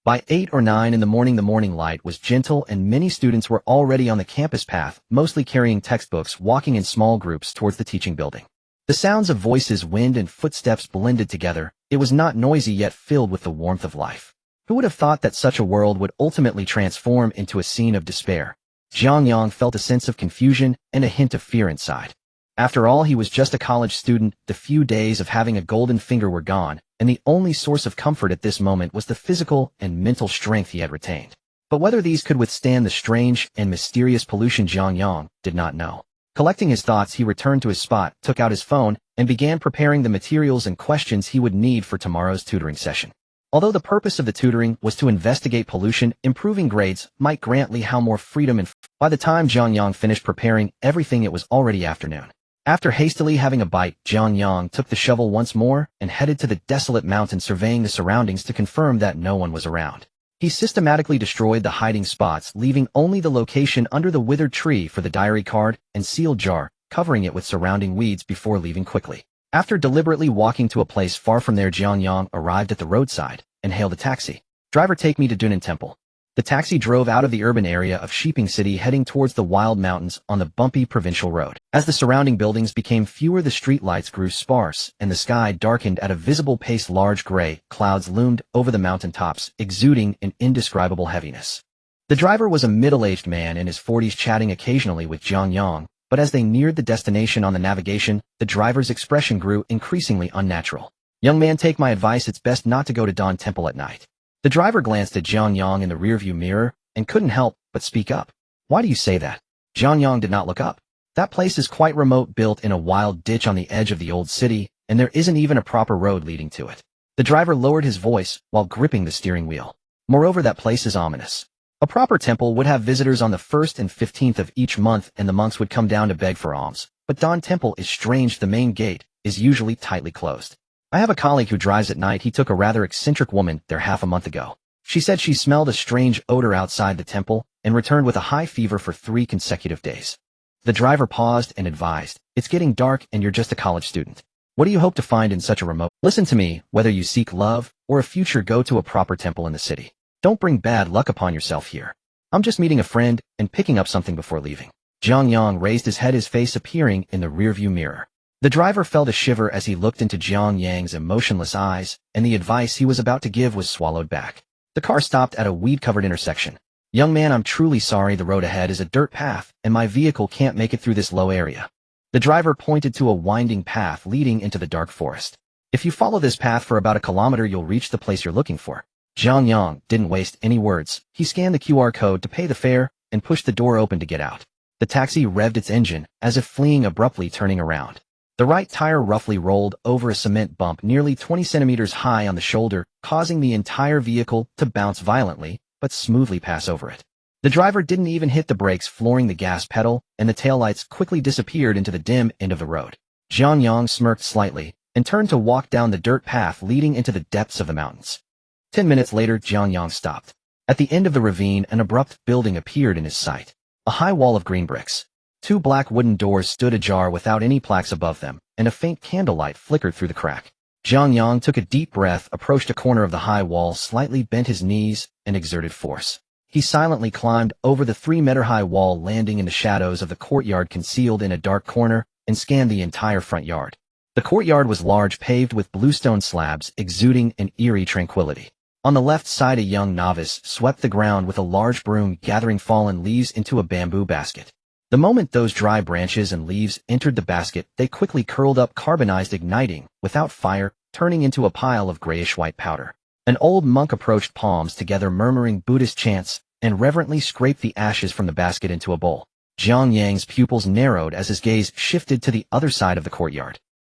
By 8 or 9 in the morning light was gentle and many students were already on the campus path, mostly carrying textbooks, walking in small groups towards the teaching building. The sounds of voices, wind, and footsteps blended together. It was not noisy yet filled with the warmth of life. Who would have thought that such a world would ultimately transform into a scene of despair? Jiang Yang felt a sense of confusion and a hint of fear inside. After all, he was just a college student. The few days of having a golden finger were gone, and the only source of comfort at this moment was the physical and mental strength he had retained. But whether these could withstand the strange and mysterious pollution, Jiang Yang did not know. Collecting his thoughts, he returned to his spot, took out his phone, and began preparing the materials and questions he would need for tomorrow's tutoring session. Although the purpose of the tutoring was to investigate pollution, improving grades might grant Li Hao more freedom, and by the time Jiang Yang finished preparing everything, it was already afternoon. After hastily having a bite, Jiang Yang took the shovel once more and headed to the desolate mountain, surveying the surroundings to confirm that no one was around. He systematically destroyed the hiding spots, leaving only the location under the withered tree for the diary card and sealed jar, covering it with surrounding weeds before leaving quickly. After deliberately walking to a place far from there, Jiang Yang arrived at the roadside and hailed a taxi. "Driver, take me to Dunin Temple." The taxi drove out of the urban area of Shiping City, heading towards the wild mountains on the bumpy provincial road. As the surrounding buildings became fewer, the streetlights grew sparse, and the sky darkened at a visible pace. Large gray clouds loomed over the mountain tops, exuding an indescribable heaviness. The driver was a middle-aged man in his 40s, chatting occasionally with Jiang Yang, but as they neared the destination on the navigation, the driver's expression grew increasingly unnatural. "Young man, take my advice, it's best not to go to Dawn Temple at night." The driver glanced at Jiang Yang in the rearview mirror and couldn't help but speak up. "Why do you say that?" Jiang Yang did not look up. "That place is quite remote, built in a wild ditch on the edge of the old city, and there isn't even a proper road leading to it." The driver lowered his voice while gripping the steering wheel. "Moreover, that place is ominous. A proper temple would have visitors on the 1st and 15th of each month, and the monks would come down to beg for alms. But Dawn Temple is strange. The main gate is usually tightly closed. I have a colleague who drives at night. He took a rather eccentric woman there half a month ago. She said she smelled a strange odor outside the temple and returned with a high fever for 3 consecutive days." The driver paused and advised, "It's getting dark and you're just a college student. What do you hope to find in such a remote? Listen to me, whether you seek love or a future, go to a proper temple in the city. Don't bring bad luck upon yourself here. I'm just meeting a friend and picking up something before leaving." Jiang Yang raised his head, his face appearing in the rearview mirror. The driver felt a shiver as he looked into Jiang Yang's emotionless eyes, and the advice he was about to give was swallowed back. The car stopped at a weed-covered intersection. "Young man, I'm truly sorry. The road ahead is a dirt path, and my vehicle can't make it through this low area." The driver pointed to a winding path leading into the dark forest. "If you follow this path for about a kilometer, you'll reach the place you're looking for." Jiang Yang didn't waste any words. He scanned the QR code to pay the fare and pushed the door open to get out. The taxi revved its engine, as if fleeing, abruptly turning around. The right tire roughly rolled over a cement bump nearly 20 centimeters high on the shoulder, causing the entire vehicle to bounce violently, but smoothly pass over it. The driver didn't even hit the brakes, flooring the gas pedal, and the taillights quickly disappeared into the dim end of the road. Jiang Yang smirked slightly and turned to walk down the dirt path leading into the depths of the mountains. 10 minutes later, Jiang Yang stopped. At the end of the ravine, an abrupt building appeared in his sight. A high wall of green bricks. 2 black wooden doors stood ajar without any plaques above them, and a faint candlelight flickered through the crack. Jiang Yang took a deep breath, approached a corner of the high wall, slightly bent his knees, and exerted force. He silently climbed over the 3-meter-high wall, landing in the shadows of the courtyard concealed in a dark corner, and scanned the entire front yard. The courtyard was large, paved with bluestone slabs, exuding an eerie tranquility. On the left side, a young novice swept the ground with a large broom, gathering fallen leaves into a bamboo basket. The moment those dry branches and leaves entered the basket, they quickly curled up, carbonized, igniting, without fire, turning into a pile of grayish-white powder. An old monk approached, palms together, murmuring Buddhist chants, and reverently scraped the ashes from the basket into a bowl. Jiang Yang's pupils narrowed as his gaze shifted to the other side of the courtyard.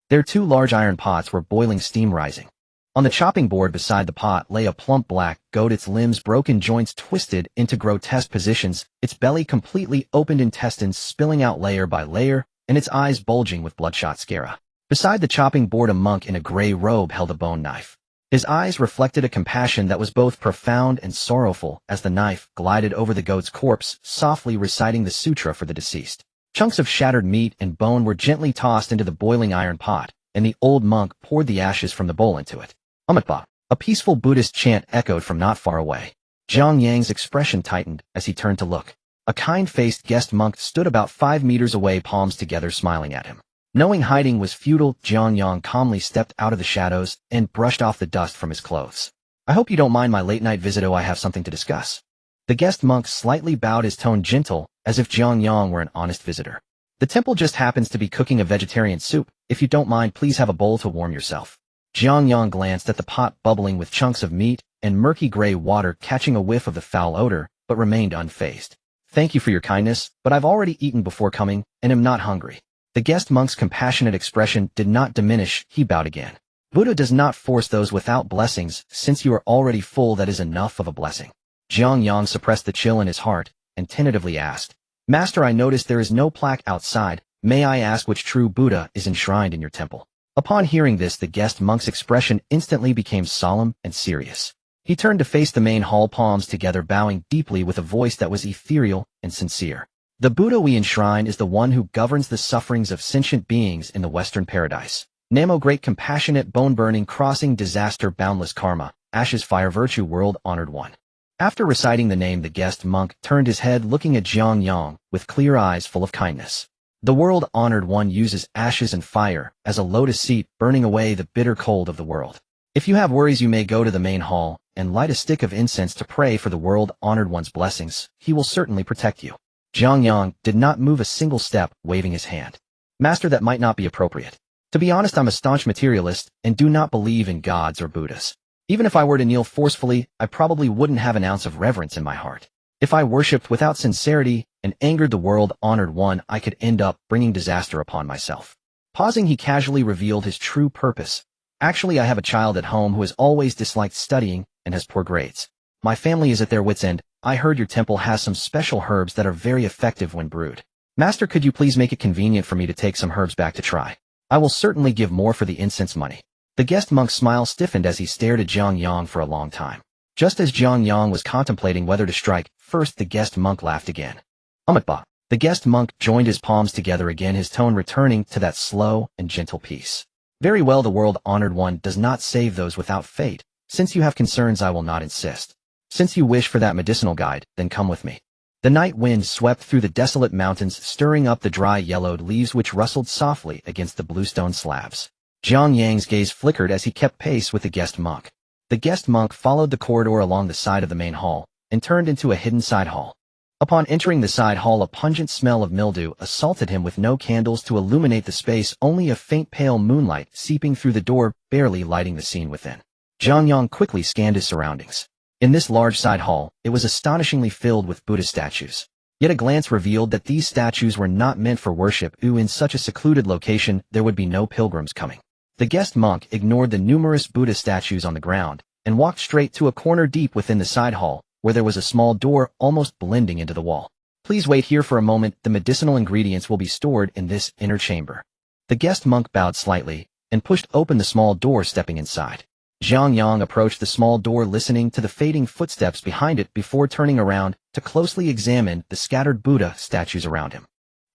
There 2 large iron pots were boiling, steam rising. On the chopping board beside the pot lay a plump black goat, its limbs broken, joints twisted into grotesque positions, its belly completely opened, intestines spilling out layer by layer, and its eyes bulging with bloodshot scara. Beside the chopping board a monk in a gray robe held a bone knife. His eyes reflected a compassion that was both profound and sorrowful as the knife glided over the goat's corpse, softly reciting the sutra for the deceased. Chunks of shattered meat and bone were gently tossed into the boiling iron pot, and the old monk poured the ashes from the bowl into it. Umatba. A peaceful Buddhist chant echoed from not far away. Jiang Yang's expression tightened as he turned to look. A kind-faced guest monk stood about 5 meters away, palms together, smiling at him. Knowing hiding was futile, Jiang Yang calmly stepped out of the shadows and brushed off the dust from his clothes. I hope you don't mind my late-night visit. Oh, I have something to discuss. The guest monk slightly bowed, his tone gentle, as if Jiang Yang were an honest visitor. The temple just happens to be cooking a vegetarian soup. If you don't mind, please have a bowl to warm yourself. Jiang Yang glanced at the pot bubbling with chunks of meat and murky gray water, catching a whiff of the foul odor, but remained unfazed. Thank you for your kindness, but I've already eaten before coming, and am not hungry. The guest monk's compassionate expression did not diminish. He bowed again. Buddha does not force those without blessings. Since you are already full, that is enough of a blessing. Jiang Yang suppressed the chill in his heart and tentatively asked, Master, I noticed there is no plaque outside. May I ask which true Buddha is enshrined in your temple? Upon hearing this, the guest monk's expression instantly became solemn and serious. He turned to face the main hall, palms together, bowing deeply with a voice that was ethereal and sincere. The Buddha we enshrine is the one who governs the sufferings of sentient beings in the Western paradise. Namo, great, compassionate, bone-burning, crossing, disaster, boundless karma, ashes, fire, virtue, world-honored one. After reciting the name, the guest monk turned his head, looking at Jiang Yang with clear eyes full of kindness. The world-honored one uses ashes and fire as a lotus seat, burning away the bitter cold of the world. If you have worries, you may go to the main hall and light a stick of incense to pray for the world-honored one's blessings. He will certainly protect you. Jiang Yang did not move a single step, waving his hand. Master, that might not be appropriate. To be honest, I'm a staunch materialist and do not believe in gods or Buddhas. Even if I were to kneel forcefully, I probably wouldn't have an ounce of reverence in my heart. If I worshipped without sincerity and angered the world-honored one, I could end up bringing disaster upon myself. Pausing, he casually revealed his true purpose. Actually, I have a child at home who has always disliked studying and has poor grades. My family is at their wits' end. I heard your temple has some special herbs that are very effective when brewed. Master, could you please make it convenient for me to take some herbs back to try? I will certainly give more for the incense money. The guest monk's smile stiffened as he stared at Jiang Yang for a long time. Just as Jiang Yang was contemplating whether to strike first, the guest monk laughed again. Umatba. The guest monk joined his palms together again, his tone returning to that slow and gentle peace. Very well, the world-honored one does not save those without fate. Since you have concerns, I will not insist. Since you wish for that medicinal guide, then come with me. The night wind swept through the desolate mountains, stirring up the dry yellowed leaves which rustled softly against the bluestone slabs. Jiang Yang's gaze flickered as he kept pace with the guest monk. The guest monk followed the corridor along the side of the main hall and turned into a hidden side hall. Upon entering the side hall, a pungent smell of mildew assaulted him. With no candles to illuminate the space, only a faint pale moonlight seeping through the door, barely lighting the scene within. Jiang Yang quickly scanned his surroundings. In this large side hall, it was astonishingly filled with Buddha statues. Yet a glance revealed that these statues were not meant for worship. In such a secluded location, there would be no pilgrims coming. The guest monk ignored the numerous Buddha statues on the ground and walked straight to a corner deep within the side hall, where there was a small door almost blending into the wall. Please wait here for a moment. The medicinal ingredients will be stored in this inner chamber. The guest monk bowed slightly and pushed open the small door, stepping inside. Jiang Yang approached the small door, listening to the fading footsteps behind it before turning around to closely examine the scattered Buddha statues around him.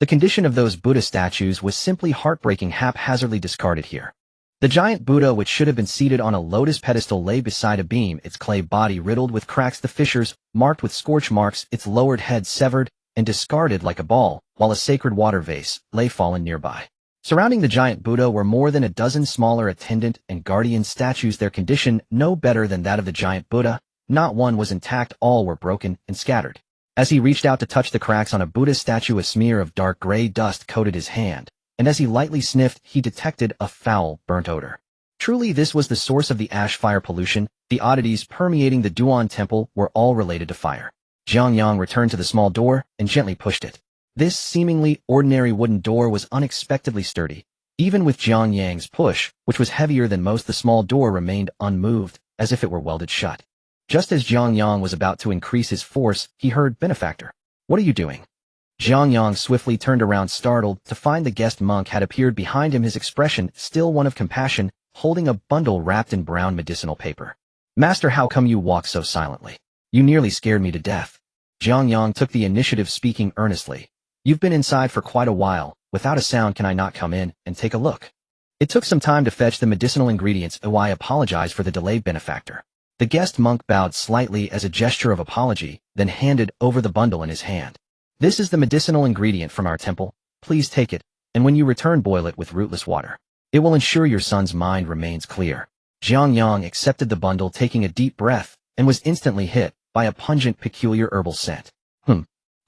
The condition of those Buddha statues was simply heartbreaking, haphazardly discarded here. The giant Buddha, which should have been seated on a lotus pedestal, lay beside a beam, its clay body riddled with cracks, the fissures marked with scorch marks, its lowered head severed and discarded like a ball, while a sacred water vase lay fallen nearby. Surrounding the giant Buddha were more than a dozen smaller attendant and guardian statues, their condition no better than that of the giant Buddha. Not one was intact, all were broken and scattered. As he reached out to touch the cracks on a Buddha statue, a smear of dark gray dust coated his hand, and as he lightly sniffed, he detected a foul, burnt odor. Truly, this was the source of the ash fire pollution. The oddities permeating the Duan temple were all related to fire. Jiang Yang returned to the small door and gently pushed it. This seemingly ordinary wooden door was unexpectedly sturdy, Even with Jiang Yang's push, which was heavier than most, the small door remained unmoved, as if it were welded shut. Just as Jiang Yang was about to increase his force, he heard, "Benefactor, what are you doing?" Jiang Yang swiftly turned around, startled, to find the guest monk had appeared behind him, his expression still one of compassion, holding a bundle wrapped in brown medicinal paper. "Master, how come you walk so silently? You nearly scared me to death." Jiang Yang took the initiative, speaking earnestly. "You've been inside for quite a while. Without a sound, can I not come in and take a look?" It took some time to fetch the medicinal ingredients. "Oh, I apologize for the delay, benefactor." The guest monk bowed slightly as a gesture of apology, then handed over the bundle in his hand. "This is the medicinal ingredient from our temple. Please take it, and when you return, boil it with rootless water. It will ensure your son's mind remains clear." Jiang Yang accepted the bundle, taking a deep breath, and was instantly hit by a pungent, peculiar herbal scent.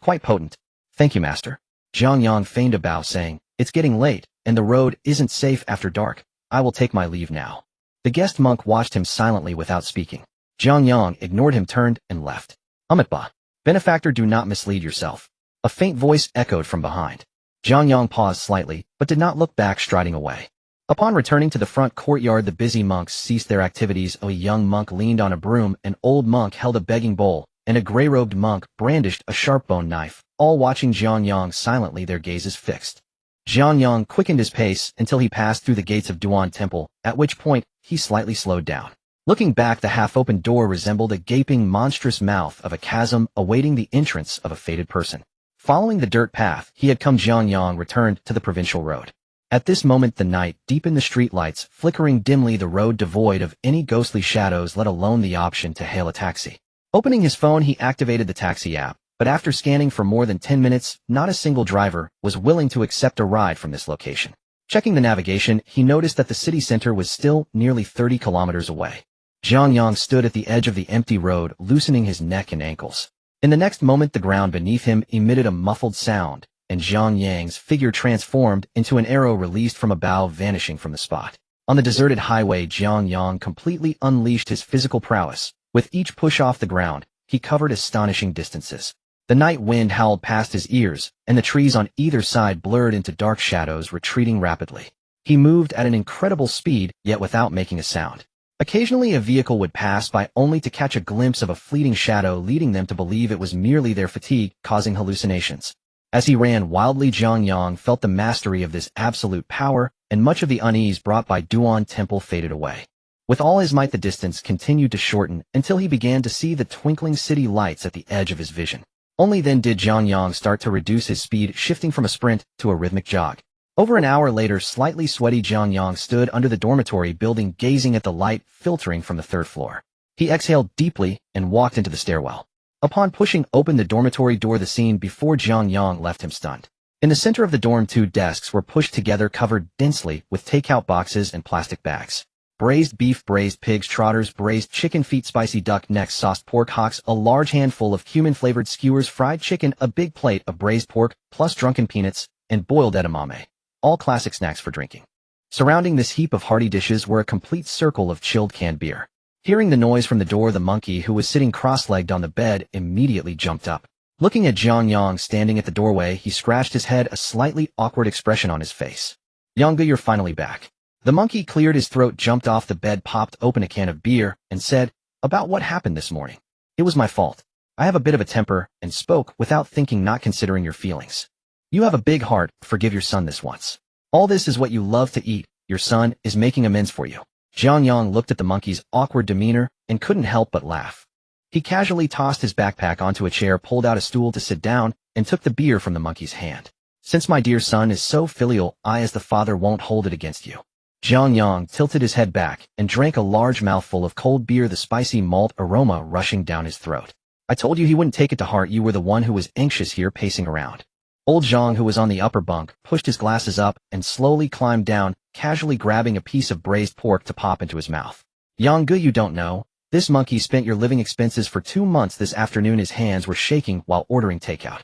Quite potent. "Thank you, master." Jiang Yang feigned a bow, saying, "It's getting late, and the road isn't safe after dark. I will take my leave now." The guest monk watched him silently without speaking. Jiang Yang ignored him, turned, and left. "Amitba, benefactor, do not mislead yourself." A faint voice echoed from behind. Jiang Yang paused slightly, but did not look back, striding away. Upon returning to the front courtyard, the busy monks ceased their activities. A young monk leaned on a broom, an old monk held a begging bowl, and a gray-robed monk brandished a sharp-boned knife, all watching Jiang Yang silently, their gazes fixed. Jiang Yang quickened his pace until he passed through the gates of Duan Temple, at which point he slightly slowed down. Looking back, the half-open door resembled a gaping, monstrous mouth of a chasm awaiting the entrance of a fated person. Following the dirt path he had come, Jiang Yang returned to the provincial road. At this moment, the night deepened, the streetlights flickering dimly, the road devoid of any ghostly shadows, let alone the option to hail a taxi. Opening his phone, he activated the taxi app, but after scanning for more than 10 minutes, not a single driver was willing to accept a ride from this location. Checking the navigation, he noticed that the city center was still nearly 30 kilometers away. Jiang Yang stood at the edge of the empty road, loosening his neck and ankles. In the next moment, the ground beneath him emitted a muffled sound, and Jiang Yang's figure transformed into an arrow released from a bow, vanishing from the spot. On the deserted highway, Jiang Yang completely unleashed his physical prowess. With each push off the ground, he covered astonishing distances. The night wind howled past his ears, and the trees on either side blurred into dark shadows, retreating rapidly. He moved at an incredible speed, yet without making a sound. Occasionally a vehicle would pass by, only to catch a glimpse of a fleeting shadow, leading them to believe it was merely their fatigue causing hallucinations. As he ran wildly, Jiang Yang felt the mastery of this absolute power, and much of the unease brought by Duan Temple faded away. With all his might, the distance continued to shorten until he began to see the twinkling city lights at the edge of his vision. Only then did Jiang Yang start to reduce his speed, shifting from a sprint to a rhythmic jog. Over an hour later, slightly sweaty, Jiang Yang stood under the dormitory building, gazing at the light filtering from the third floor. He exhaled deeply and walked into the stairwell. Upon pushing open the dormitory door, the scene before Jiang Yang left him stunned. In the center of the dorm, 2 desks were pushed together, covered densely with takeout boxes and plastic bags. Braised beef, braised pigs trotters, braised chicken feet, spicy duck necks, sauced pork hocks, a large handful of cumin-flavored skewers, fried chicken, a big plate of braised pork, plus drunken peanuts, and boiled edamame. All classic snacks for drinking. Surrounding this heap of hearty dishes were a complete circle of chilled canned beer. Hearing the noise from the door, the monkey, who was sitting cross-legged on the bed, immediately jumped up. Looking at Jiang Yang standing at the doorway, he scratched his head, a slightly awkward expression on his face. "Yang, you're finally back." The monkey cleared his throat, jumped off the bed, popped open a can of beer, and said, "About what happened this morning. It was my fault. I have a bit of a temper," and spoke without thinking, not considering your feelings. "You have a big heart. Forgive your son this once. All this is what you love to eat. Your son is making amends for you." Jiang Yang looked at the monkey's awkward demeanor and couldn't help but laugh. He casually tossed his backpack onto a chair, pulled out a stool to sit down, and took the beer from the monkey's hand. "Since my dear son is so filial, I as the father won't hold it against you." Jiang Yang tilted his head back and drank a large mouthful of cold beer, the spicy malt aroma rushing down his throat. "I told you he wouldn't take it to heart. You were the one who was anxious here, pacing around." Old Zhang, who was on the upper bunk, pushed his glasses up and slowly climbed down, casually grabbing a piece of braised pork to pop into his mouth. "Yang Gu, you don't know. This monkey spent your living expenses for 2 months this afternoon." His hands were shaking while ordering takeout.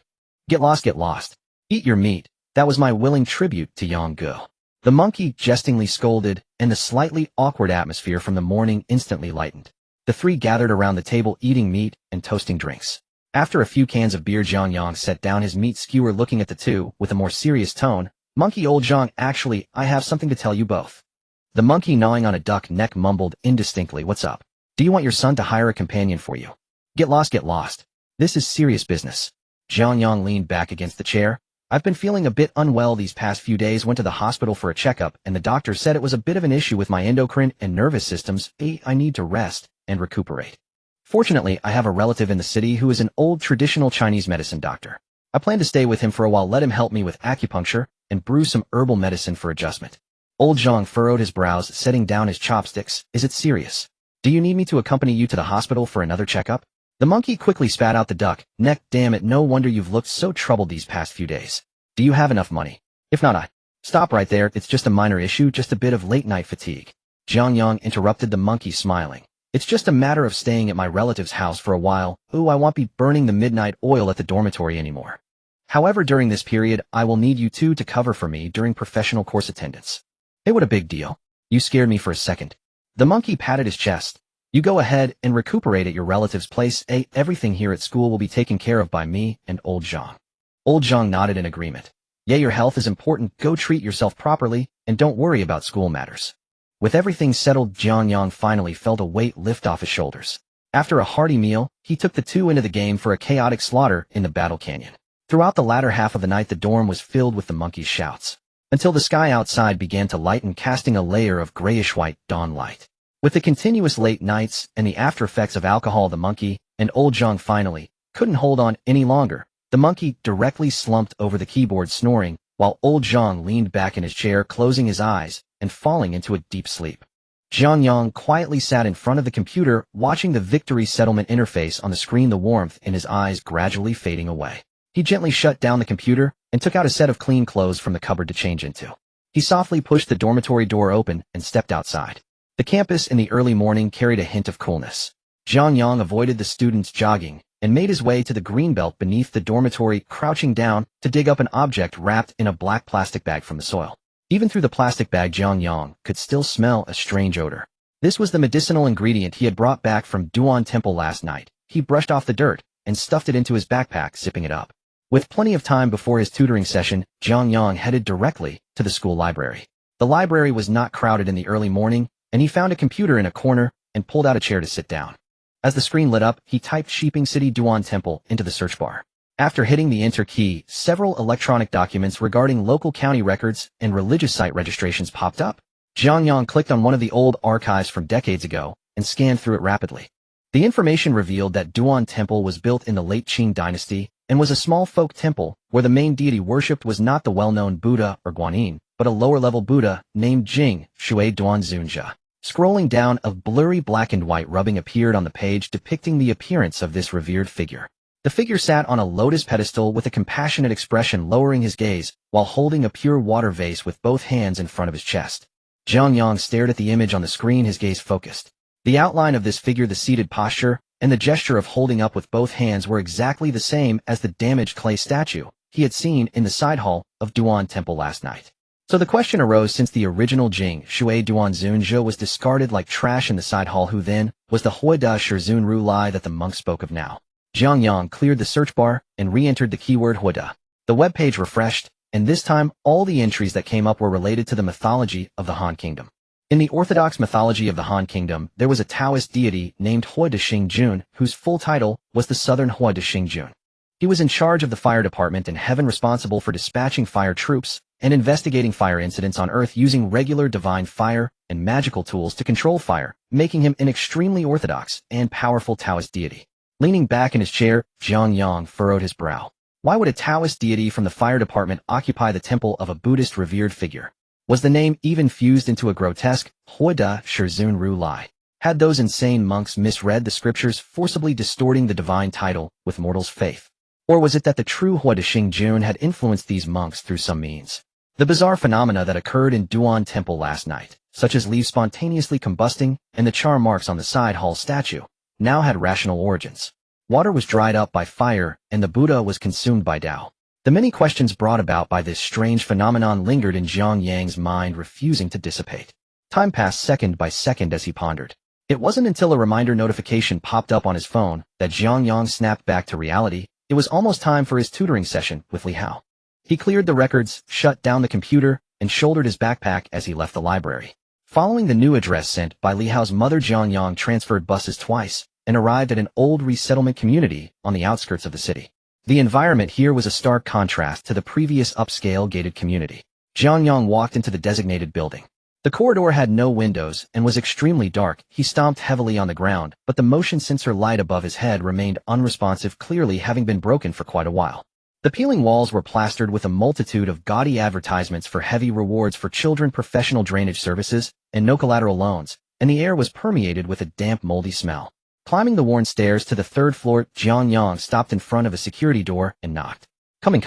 Get lost, get lost. Eat your meat. That was my willing tribute to Yang Gu." The monkey jestingly scolded, and the slightly awkward atmosphere from the morning instantly lightened. The 3 gathered around the table, eating meat and toasting drinks. After a few cans of beer, Jiang Yang set down his meat skewer, looking at the 2 with a more serious tone. Monkey old Jiang, actually, I have something to tell you both. The monkey gnawing on a duck neck mumbled indistinctly, what's up? Do you want your son to hire a companion for you? Get lost, get lost. This is serious business. Jiang Yang leaned back against the chair. I've been feeling a bit unwell these past few days, went to the hospital for a checkup, and the doctor said it was a bit of an issue with my endocrine and nervous systems. I need to rest and recuperate. Fortunately, I have a relative in the city who is an old traditional Chinese medicine doctor. I plan to stay with him for a while, let him help me with acupuncture and brew some herbal medicine for adjustment. Old Jiang furrowed his brows, setting down his chopsticks. Is it serious? Do you need me to accompany you to the hospital for another checkup? The monkey quickly spat out the duck neck. Damn it, no wonder you've looked so troubled these past few days. Do you have enough money? If not, Stop right there, it's just a minor issue, just a bit of late-night fatigue. Jiang Yang interrupted the monkey, smiling. It's just a matter of staying at my relative's house for a while. Ooh, I won't be burning the midnight oil at the dormitory anymore. However, during this period, I will need you two to cover for me during professional course attendance. Hey, what a big deal. You scared me for a second. The monkey patted his chest. You go ahead and recuperate at your relative's place. Everything here at school will be taken care of by me and old Jiang. Old Jiang nodded in agreement. Yeah, your health is important. Go treat yourself properly, and don't worry about school matters. With everything settled, Jiang Yang finally felt a weight lift off his shoulders. After a hearty meal, he took the two into the game for a chaotic slaughter in the Battle Canyon. Throughout the latter half of the night, the dorm was filled with the monkey's shouts, until the sky outside began to lighten, casting a layer of grayish-white dawn light. With the continuous late nights and the after-effects of alcohol, the monkey and old Jiang finally couldn't hold on any longer. The monkey directly slumped over the keyboard, snoring, while old Jiang leaned back in his chair, closing his eyes and falling into a deep sleep. Jiang Yang quietly sat in front of the computer, watching the victory settlement interface on the screen, the warmth in his eyes gradually fading away. He gently shut down the computer and took out a set of clean clothes from the cupboard to change into. He softly pushed the dormitory door open and stepped outside. The campus in the early morning carried a hint of coolness. Jiang Yang avoided the students jogging and made his way to the greenbelt beneath the dormitory, crouching down to dig up an object wrapped in a black plastic bag from the soil. Even through the plastic bag, Jiang Yang could still smell a strange odor. This was the medicinal ingredient he had brought back from Duan Temple last night. He brushed off the dirt and stuffed it into his backpack, zipping it up. With plenty of time before his tutoring session, Jiang Yang headed directly to the school library. The library was not crowded in the early morning, and he found a computer in a corner and pulled out a chair to sit down. As the screen lit up, he typed Shiping City Duan Temple into the search bar. After hitting the enter key, several electronic documents regarding local county records and religious site registrations popped up. Jiang Yang clicked on one of the old archives from decades ago and scanned through it rapidly. The information revealed that Duan Temple was built in the late Qing dynasty and was a small folk temple where the main deity worshipped was not the well-known Buddha or Guanyin, but a lower-level Buddha named Jing Shui Duan Zunjia. Scrolling down, a blurry black and white rubbing appeared on the page depicting the appearance of this revered figure. The figure sat on a lotus pedestal with a compassionate expression, lowering his gaze while holding a pure water vase with both hands in front of his chest. Jiang Yang stared at the image on the screen, his gaze focused. The outline of this figure, the seated posture, and the gesture of holding up with both hands were exactly the same as the damaged clay statue he had seen in the side hall of Duan Temple last night. So the question arose, since the original Jing Shui Duan Zunjia was discarded like trash in the side hall, who then was the horde Shirzun Ru Lai that the monk spoke of now? Jiang Yang cleared the search bar and re-entered the keyword horde. The web page refreshed, and this time all the entries that came up were related to the mythology of the Han Kingdom. In the orthodox mythology of the Han Kingdom, there was a Taoist deity named Horde Xingjun, whose full title was the Southern Horde Xingjun. He was in charge of the fire department in heaven, responsible for dispatching fire troops and investigating fire incidents on Earth using regular divine fire and magical tools to control fire, making him an extremely orthodox and powerful Taoist deity. Leaning back in his chair, Jiang Yang furrowed his brow. Why would a Taoist deity from the fire department occupy the temple of a Buddhist revered figure? Was the name even fused into a grotesque horde Shirzun Ru Lai? Had those insane monks misread the scriptures, forcibly distorting the divine title with mortals' faith? Or was it that the true Horde Xingjun had influenced these monks through some means? The bizarre phenomena that occurred in Duan Temple last night, such as leaves spontaneously combusting and the char marks on the side hall statue, now had rational origins. Water was dried up by fire, and the Buddha was consumed by Tao. The many questions brought about by this strange phenomenon lingered in Jiang Yang's mind, refusing to dissipate. Time passed second by second as he pondered. It wasn't until a reminder notification popped up on his phone that Jiang Yang snapped back to reality. It was almost time for his tutoring session with Li Hao. He cleared the records, shut down the computer, and shouldered his backpack as he left the library. Following the new address sent by Li Hao's mother, Jiang Yang transferred buses twice and arrived at an old resettlement community on the outskirts of the city. The environment here was a stark contrast to the previous upscale gated community. Jiang Yang walked into the designated building. The corridor had no windows and was extremely dark. He stomped heavily on the ground, but the motion sensor light above his head remained unresponsive, clearly having been broken for quite a while. The peeling walls were plastered with a multitude of gaudy advertisements for heavy rewards for children, professional drainage services, and no collateral loans, and the air was permeated with a damp, moldy smell. Climbing the worn stairs to the third floor, Jiang Yang stopped in front of a security door and knocked. Coming.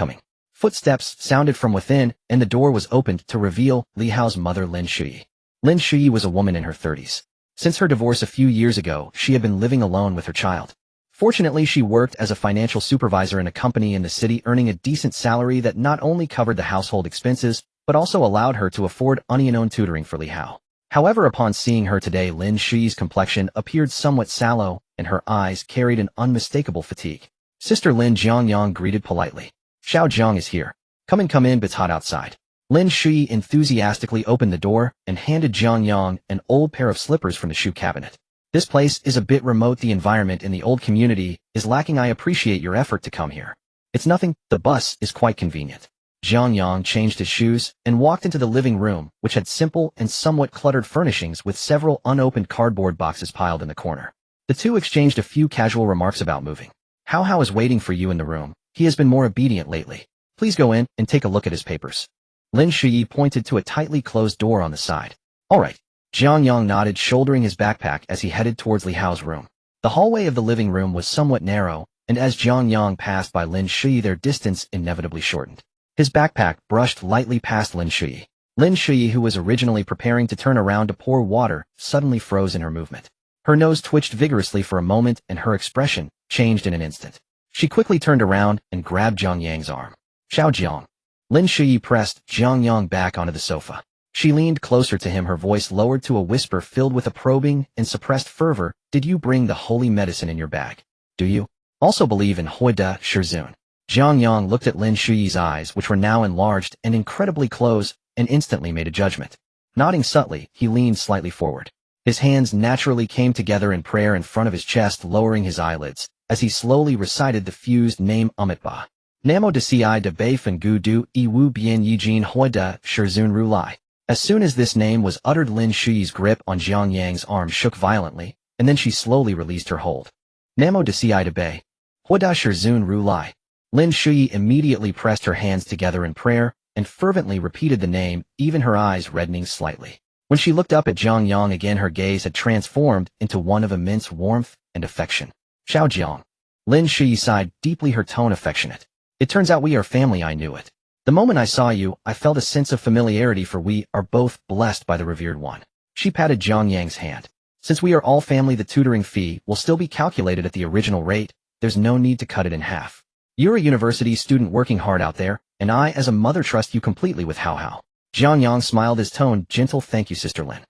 Footsteps sounded from within, and the door was opened to reveal Li Hao's mother, Lin Shuyi. Lin Shuyi was a woman in her 30s. Since her divorce a few years ago, she had been living alone with her child. Fortunately, she worked as a financial supervisor in a company in the city, earning a decent salary that not only covered the household expenses, but also allowed her to afford unknown tutoring for Li Hao. However, upon seeing her today, Lin Shuyi's complexion appeared somewhat sallow, and her eyes carried an unmistakable fatigue. Sister Lin, Jiang Yang greeted politely. Xiao Zhang is here. Come in, it's hot outside. Lin Shuyi enthusiastically opened the door and handed Jiang Yang an old pair of slippers from the shoe cabinet. This place is a bit remote. The environment in the old community is lacking. I appreciate your effort to come here. It's nothing, the bus is quite convenient. Jiang Yang changed his shoes and walked into the living room, which had simple and somewhat cluttered furnishings with several unopened cardboard boxes piled in the corner. The two exchanged a few casual remarks about moving. Hao is waiting for you in the room. He has been more obedient lately. Please go in and take a look at his papers. Lin Shuyi pointed to a tightly closed door on the side. All right. Jiang Yang nodded, shouldering his backpack as he headed towards Li Hao's room. The hallway of the living room was somewhat narrow, and as Jiang Yang passed by Lin Shuyi, their distance inevitably shortened. His backpack brushed lightly past Lin Shuyi. Lin Shuyi, who was originally preparing to turn around to pour water, suddenly froze in her movement. Her nose twitched vigorously for a moment, and her expression changed in an instant. She quickly turned around and grabbed Jiang Yang's arm. Xiao Jiang. Lin Shuyi pressed Jiang Yang back onto the sofa. She leaned closer to him, her voice lowered to a whisper filled with a probing and suppressed fervor. Did you bring the holy medicine in your bag? Do you also believe in horde, Shirzun? Jiang Yang looked at Lin Shuyi's eyes, which were now enlarged and incredibly close, and instantly made a judgment. Nodding subtly, he leaned slightly forward. His hands naturally came together in prayer in front of his chest, lowering his eyelids, as he slowly recited the fused name Amitabha. Namo de ci de bei fen gu du I wu bien yi jin horde, Shirzun ru lai. As soon as this name was uttered, Lin Shuyi's grip on Jiang Yang's arm shook violently, and then she slowly released her hold. Namo de ci de bei. Horde Shirzun ru lai. Lin Shuyi immediately pressed her hands together in prayer, and fervently repeated the name, even her eyes reddening slightly. When she looked up at Jiang Yang again, her gaze had transformed into one of immense warmth and affection. Xiao Jiang. Lin Shuyi sighed deeply, her tone affectionate. It turns out we are family. I knew it. The moment I saw you, I felt a sense of familiarity, for we are both blessed by the revered one. She patted Jiang Yang's hand. Since we are all family, the tutoring fee will still be calculated at the original rate. There's no need to cut it in half. You're a university student working hard out there, and I, as a mother, trust you completely with Hao. Jiang Yang smiled, his tone gentle. Thank you, Sister Lin.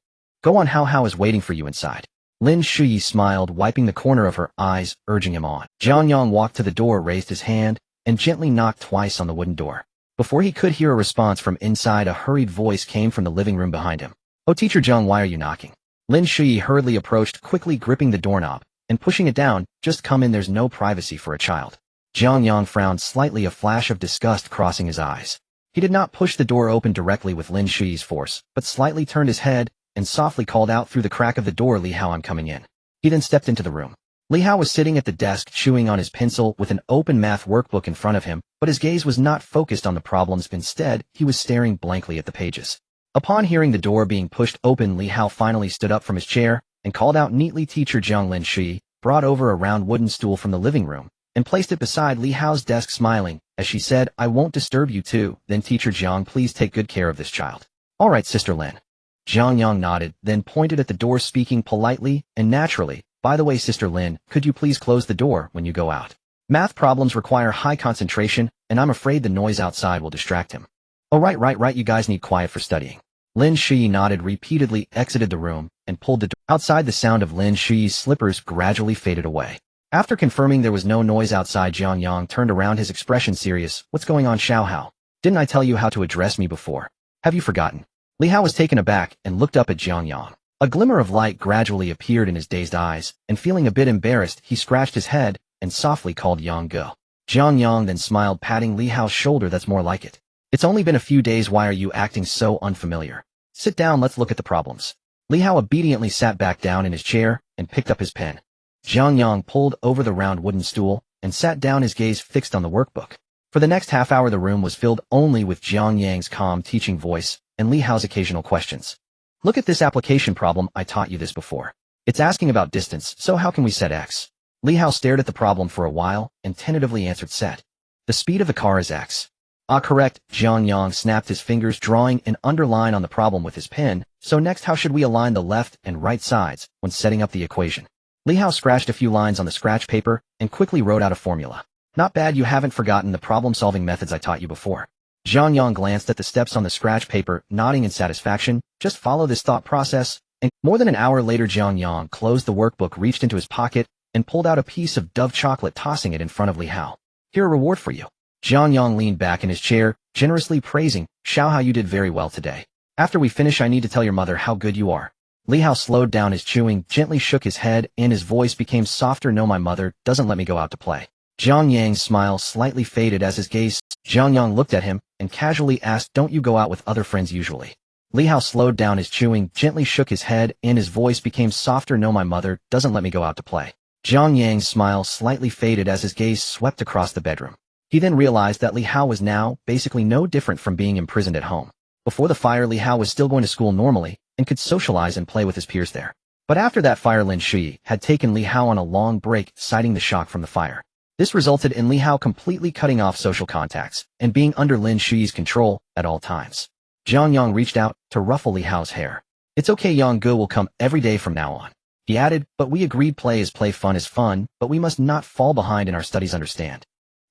Go on, Hao is waiting for you inside. Lin Shuyi smiled, wiping the corner of her eyes, urging him on. Jiang Yang walked to the door, raised his hand, and gently knocked twice on the wooden door. Before he could hear a response from inside, a hurried voice came from the living room behind him. Oh, Teacher Jiang, why are you knocking? Lin Shuyi hurriedly approached, quickly gripping the doorknob and pushing it down. Just come in, there's no privacy for a child. Jiang Yang frowned slightly, a flash of disgust crossing his eyes. He did not push the door open directly with Lin Shuyi's force, but slightly turned his head and softly called out through the crack of the door, Li Hao, I'm coming in. He then stepped into the room. Li Hao was sitting at the desk, chewing on his pencil with an open math workbook in front of him, but his gaze was not focused on the problems. Instead, he was staring blankly at the pages. Upon hearing the door being pushed open, Li Hao finally stood up from his chair and called out neatly, Teacher Jiang. Lin Shuyi brought over a round wooden stool from the living room and placed it beside Li Hao's desk, smiling, as she said, I won't disturb you too. Then, Teacher Jiang, please take good care of this child. All right, Sister Lin. Jiang Yang nodded, then pointed at the door, speaking politely and naturally. By the way, Sister Lin, could you please close the door when you go out? Math problems require high concentration, and I'm afraid the noise outside will distract him. Oh, right, you guys need quiet for studying. Lin Shuyi nodded repeatedly, exited the room, and pulled the door. Outside, the sound of Lin Shuyi's slippers gradually faded away. After confirming there was no noise outside, Jiang Yang turned around, his expression serious. What's going on, Xiao Hao? Didn't I tell you how to address me before? Have you forgotten? Li Hao was taken aback and looked up at Jiang Yang. A glimmer of light gradually appeared in his dazed eyes, and feeling a bit embarrassed, he scratched his head and softly called Yang Ge. Jiang Yang then smiled, patting Li Hao's shoulder. That's more like it. It's only been a few days. Why are you acting so unfamiliar? Sit down, let's look at the problems. Li Hao obediently sat back down in his chair and picked up his pen. Jiang Yang pulled over the round wooden stool and sat down, his gaze fixed on the workbook. For the next half hour the room was filled only with Jiang Yang's calm teaching voice and Li Hao's occasional questions. Look at this application problem. I taught you this before. It's asking about distance, so how can we set x? Li Hao stared at the problem for a while and tentatively answered set. The speed of the car is x. Ah, correct. Jiang Yang snapped his fingers, drawing an underline on the problem with his pen. So next, how should we align the left and right sides when setting up the equation? Li Hao scratched a few lines on the scratch paper and quickly wrote out a formula. Not bad, you haven't forgotten the problem-solving methods I taught you before. Jiang Yang glanced at the steps on the scratch paper, nodding in satisfaction. Just follow this thought process. And more than an hour later, Jiang Yang closed the workbook, reached into his pocket, and pulled out a piece of Dove chocolate, tossing it in front of Li Hao. Here, a reward for you. Jiang Yang leaned back in his chair, generously praising, Xiao Hao, you did very well today. After we finish, I need to tell your mother how good you are. Li Hao slowed down his chewing, gently shook his head, and his voice became softer. No, my mother doesn't let me go out to play. Jiang Yang's smile slightly faded as his gaze. Jiang Yang looked at him and casually asked, don't you go out with other friends usually? Li Hao slowed down his chewing, gently shook his head, and his voice became softer. No, my mother doesn't let me go out to play. Jiang Yang's smile slightly faded as his gaze swept across the bedroom. He then realized that Li Hao was now basically no different from being imprisoned at home. Before the fire, Li Hao was still going to school normally and could socialize and play with his peers there. But after that fire, Lin Shui had taken Li Hao on a long break, citing the shock from the fire. This resulted in Li Hao completely cutting off social contacts and being under Lin Shui's control at all times. Jiang Yang reached out to ruffle Li Hao's hair. It's okay, Yang Ge will come every day from now on. He added, but we agreed play is play, fun is fun, but we must not fall behind in our studies, understand?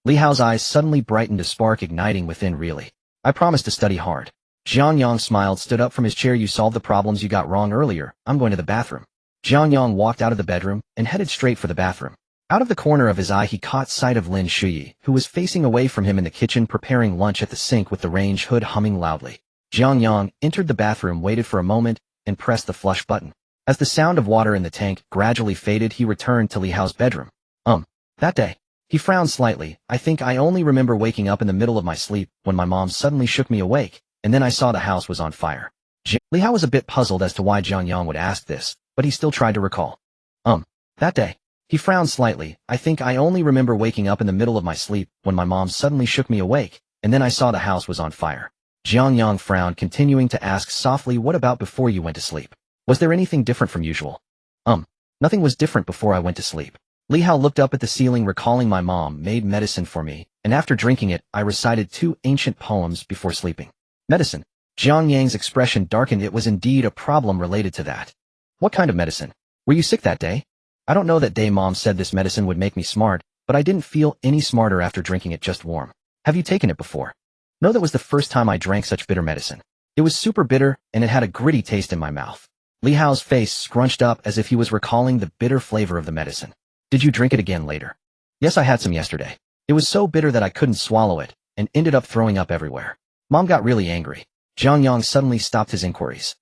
Li Hao's eyes suddenly brightened, a spark igniting within. Really? I promise to study hard. Jiang Yang smiled, stood up from his chair. You solved the problems you got wrong earlier. I'm going to the bathroom. Jiang Yang walked out of the bedroom and headed straight for the bathroom. Out of the corner of his eye, he caught sight of Lin Shui, who was facing away from him in the kitchen preparing lunch at the sink with the range hood humming loudly. Jiang Yang entered the bathroom, waited for a moment, and pressed the flush button. As the sound of water in the tank gradually faded, he returned to Li Hao's bedroom. That day. He frowned slightly. I think I only remember waking up in the middle of my sleep when my mom suddenly shook me awake, and then I saw the house was on fire. Li Hao was a bit puzzled as to why Jiang Yang would ask this, but he still tried to recall. That day. He frowned slightly. I think I only remember waking up in the middle of my sleep when my mom suddenly shook me awake, and then I saw the house was on fire. Jiang Yang frowned, continuing to ask softly, what about before you went to sleep? Was there anything different from usual? Nothing was different before I went to sleep. Li Hao looked up at the ceiling, recalling my mom made medicine for me, and after drinking it, I recited 2 ancient poems before sleeping. Medicine. Jiang Yang's expression darkened. It was indeed a problem related to that. What kind of medicine? Were you sick that day? I don't know, that day Mom said this medicine would make me smart, but I didn't feel any smarter after drinking it just warm. Have you taken it before? No, that was the first time I drank such bitter medicine. It was super bitter, and it had a gritty taste in my mouth. Li Hao's face scrunched up as if he was recalling the bitter flavor of the medicine. Did you drink it again later? Yes, I had some yesterday. It was so bitter that I couldn't swallow it, and ended up throwing up everywhere. Mom got really angry. Jiang Yang suddenly stopped his inquiries.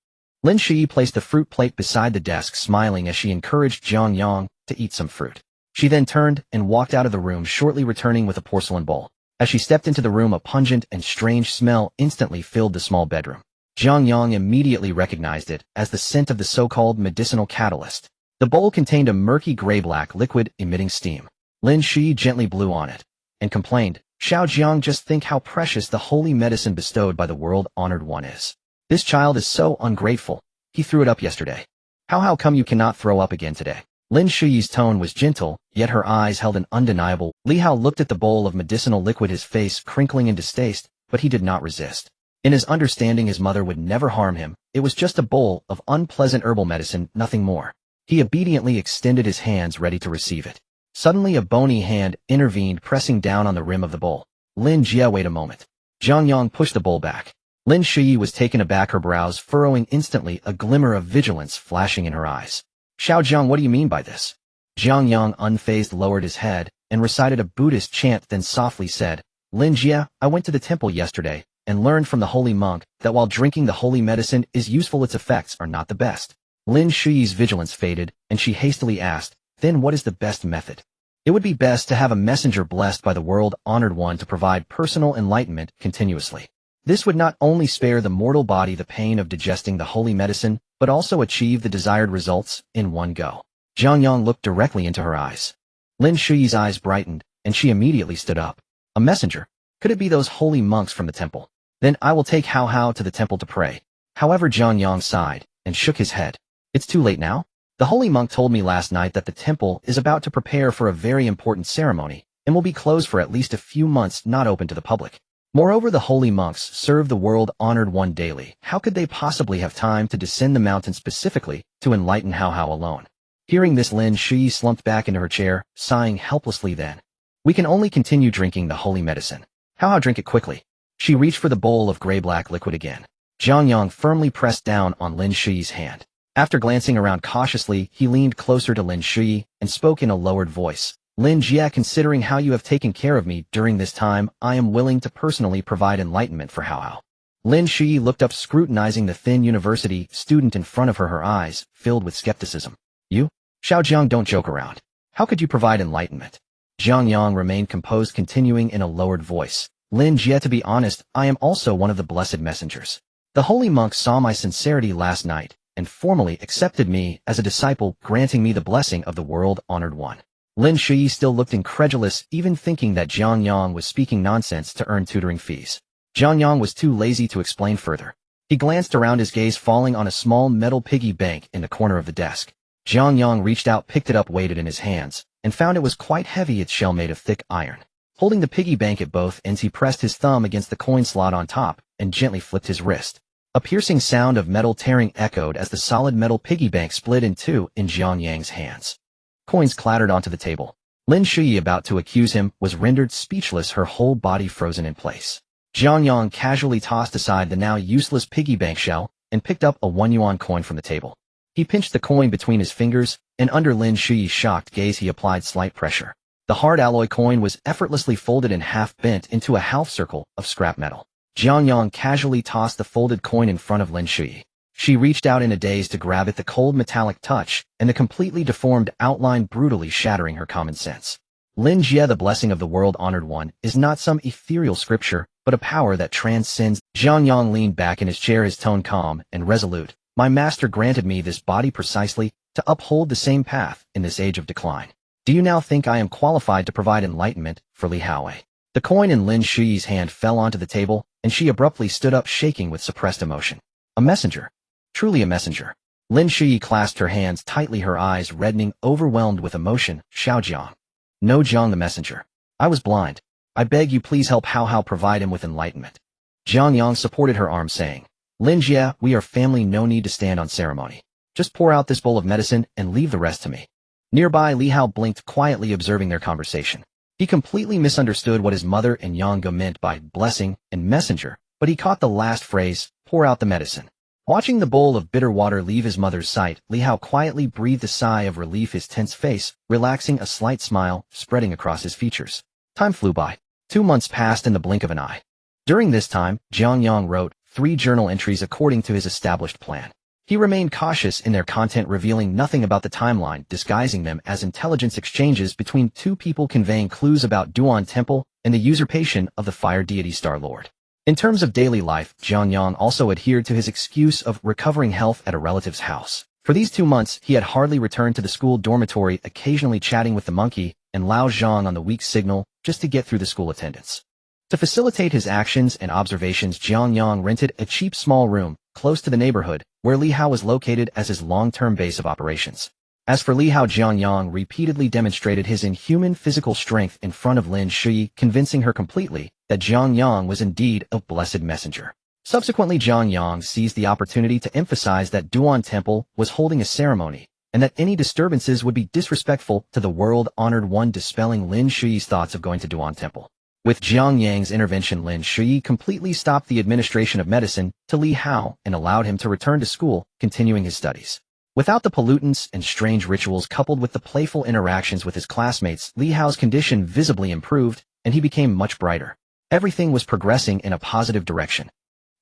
Lin Shui placed the fruit plate beside the desk, smiling as she encouraged Jiang Yang to eat some fruit. She then turned and walked out of the room, shortly returning with a porcelain bowl. As she stepped into the room, a pungent and strange smell instantly filled the small bedroom. Jiang Yang immediately recognized it as the scent of the so-called medicinal catalyst. The bowl contained a murky gray-black liquid emitting steam. Lin Shui gently blew on it and complained, Xiao Jiang, just think how precious the holy medicine bestowed by the world-honored one is. This child is so ungrateful. He threw it up yesterday. How come you cannot throw up again today? Lin Shui's tone was gentle, yet her eyes held an undeniable. Li Hao looked at the bowl of medicinal liquid, his face crinkling in distaste, but he did not resist. In his understanding, his mother would never harm him. It was just a bowl of unpleasant herbal medicine, nothing more. He obediently extended his hands, ready to receive it. Suddenly a bony hand intervened, pressing down on the rim of the bowl. Lin Jia, wait a moment. Jiang Yang pushed the bowl back. Lin Shui was taken aback, her brows furrowing, instantly a glimmer of vigilance flashing in her eyes. Xiao Jiang, what do you mean by this? Jiang Yang, unfazed, lowered his head and recited a Buddhist chant, then softly said, Lin Jie, I went to the temple yesterday and learned from the holy monk that while drinking the holy medicine is useful, its effects are not the best. Lin Shuyi's vigilance faded, and she hastily asked, then what is the best method? It would be best to have a messenger blessed by the world-honored one to provide personal enlightenment continuously. This would not only spare the mortal body the pain of digesting the holy medicine, but also achieve the desired results in one go. Jiang Yang looked directly into her eyes. Lin Shuyi's eyes brightened, and she immediately stood up. A messenger? Could it be those holy monks from the temple? Then I will take Hao Hao to the temple to pray. However, Jiang Yang sighed and shook his head. It's too late now? The holy monk told me last night that the temple is about to prepare for a very important ceremony and will be closed for at least a few months, not open to the public. Moreover, the holy monks serve the world-honored one daily. How could they possibly have time to descend the mountain specifically to enlighten Hao Hao alone? Hearing this, Lin Shuyi slumped back into her chair, sighing helplessly then. We can only continue drinking the holy medicine. Hao Hao, drink it quickly. She reached for the bowl of gray-black liquid again. Jiang Yang firmly pressed down on Lin Shuyi's hand. After glancing around cautiously, he leaned closer to Lin Shuyi and spoke in a lowered voice. Lin Jie, considering how you have taken care of me during this time, I am willing to personally provide enlightenment for Hao Hao. Lin Shuyi looked up, scrutinizing the thin university student in front of her, her eyes filled with skepticism. You? Xiaojiang, don't joke around. How could you provide enlightenment? Jiang Yang remained composed, continuing in a lowered voice. Lin Jie, to be honest, I am also one of the blessed messengers. The holy monk saw my sincerity last night and formally accepted me as a disciple, granting me the blessing of the world-honored one. Lin Shuyi still looked incredulous, even thinking that Jiang Yang was speaking nonsense to earn tutoring fees. Jiang Yang was too lazy to explain further. He glanced around, his gaze falling on a small metal piggy bank in the corner of the desk. Jiang Yang reached out, picked it up, weighed it in his hands, and found it was quite heavy, its shell made of thick iron. Holding the piggy bank at both ends, he pressed his thumb against the coin slot on top and gently flipped his wrist. A piercing sound of metal tearing echoed as the solid metal piggy bank split in two in Jiang Yang's hands. Coins clattered onto the table. Lin Shuyi, about to accuse him, was rendered speechless, her whole body frozen in place. Jiang Yang casually tossed aside the now useless piggy bank shell and picked up a 1 yuan coin from the table. He pinched the coin between his fingers, and under Lin Shuyi's shocked gaze he applied slight pressure. The hard alloy coin was effortlessly folded in half, bent into a half circle of scrap metal. Jiang Yang casually tossed the folded coin in front of Lin Shuyi. She reached out in a daze to grab it, the cold metallic touch and the completely deformed outline brutally shattering her common sense. Lin Jie, the blessing of the world-honored one, is not some ethereal scripture, but a power that transcends. Jiang Yang leaned back in his chair, his tone calm and resolute. My master granted me this body precisely to uphold the same path in this age of decline. Do you now think I am qualified to provide enlightenment for Li Haowei? The coin in Lin Shuyi's hand fell onto the table, and she abruptly stood up, shaking with suppressed emotion. A messenger. Truly a messenger. Lin Shuyi clasped her hands tightly, her eyes reddening, overwhelmed with emotion. Xiaojiang. No, Jiang the messenger. I was blind. I beg you, please help Hao Hao, provide him with enlightenment. Jiang Yang supported her arm, saying, Lin Jie, we are family, no need to stand on ceremony. Just pour out this bowl of medicine and leave the rest to me. Nearby, Li Hao blinked quietly, observing their conversation. He completely misunderstood what his mother and Yang Ge meant by blessing and messenger, but he caught the last phrase, pour out the medicine. Watching the bowl of bitter water leave his mother's sight, Li Hao quietly breathed a sigh of relief, his tense face relaxing, a slight smile spreading across his features. Time flew by. 2 months passed in the blink of an eye. During this time, Jiang Yang wrote 3 journal entries according to his established plan. He remained cautious in their content, revealing nothing about the timeline, disguising them as intelligence exchanges between 2 people, conveying clues about Duan Temple and the usurpation of the fire deity Star Lord. In terms of daily life, Jiang Yang also adhered to his excuse of recovering health at a relative's house. For these 2 months, he had hardly returned to the school dormitory, occasionally chatting with the monkey and Lao Zhang on the weak signal just to get through the school attendance. To facilitate his actions and observations, Jiang Yang rented a cheap small room close to the neighborhood where Li Hao was located as his long-term base of operations. As for Li Hao, Jiang Yang repeatedly demonstrated his inhuman physical strength in front of Lin Shuyi, convincing her completely that Jiang Yang was indeed a blessed messenger. Subsequently, Jiang Yang seized the opportunity to emphasize that Duan Temple was holding a ceremony, and that any disturbances would be disrespectful to the world-honored one, dispelling Lin Shuyi's thoughts of going to Duan Temple. With Jiang Yang's intervention, Lin Shuyi completely stopped the administration of medicine to Li Hao and allowed him to return to school, continuing his studies. Without the pollutants and strange rituals coupled with the playful interactions with his classmates, Li Hao's condition visibly improved, and he became much brighter. Everything was progressing in a positive direction.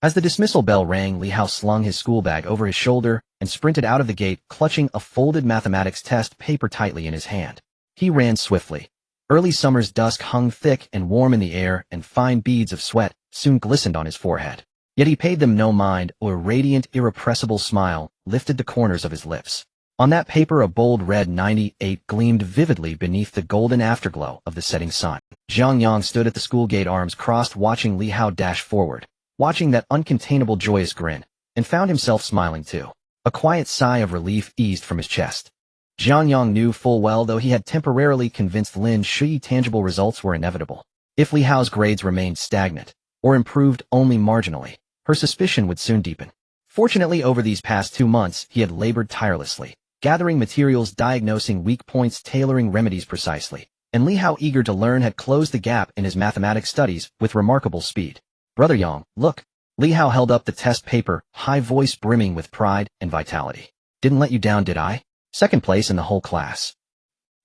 As the dismissal bell rang, Li Hao slung his school bag over his shoulder and sprinted out of the gate, clutching a folded mathematics test paper tightly in his hand. He ran swiftly. Early summer's dusk hung thick and warm in the air, and fine beads of sweat soon glistened on his forehead. Yet he paid them no mind. A radiant, irrepressible smile lifted the corners of his lips. On that paper a bold red 98 gleamed vividly beneath the golden afterglow of the setting sun. Jiang Yang stood at the school gate, arms crossed, watching Li Hao dash forward, watching that uncontainable joyous grin, and found himself smiling too. A quiet sigh of relief eased from his chest. Jiang Yang knew full well, though he had temporarily convinced Lin Shui, tangible results were inevitable. If Li Hao's grades remained stagnant, or improved only marginally, her suspicion would soon deepen. Fortunately, over these past 2 months, he had labored tirelessly, gathering materials, diagnosing weak points, tailoring remedies precisely, and Li Hao, eager to learn, had closed the gap in his mathematics studies with remarkable speed. "Brother Yang, look." Li Hao held up the test paper, high voice brimming with pride and vitality. "Didn't let you down, did I? Second place in the whole class."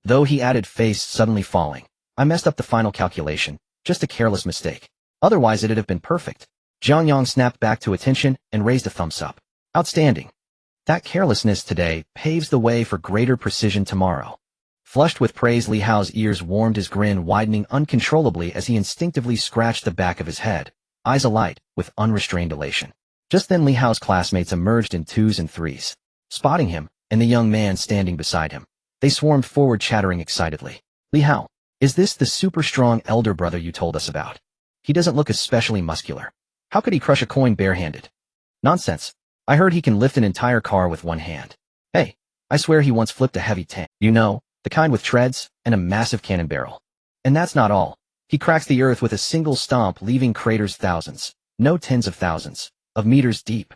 Though, he added, face suddenly falling, "I messed up the final calculation, just a careless mistake. Otherwise it'd have been perfect." Jiang Yang snapped back to attention and raised a thumbs up. "Outstanding. That carelessness today paves the way for greater precision tomorrow." Flushed with praise, Li Hao's ears warmed, his grin widening uncontrollably as he instinctively scratched the back of his head, eyes alight with unrestrained elation. Just then Li Hao's classmates emerged in 2s and 3s. Spotting him, and the young man standing beside him, they swarmed forward, chattering excitedly. "Li Hao, is this the super strong elder brother you told us about? He doesn't look especially muscular. How could he crush a coin barehanded?" "Nonsense. I heard he can lift an entire car with one hand. Hey, I swear he once flipped a heavy tank. You know, the kind with treads and a massive cannon barrel. And that's not all. He cracks the earth with a single stomp, leaving craters thousands, no tens of thousands, of meters deep.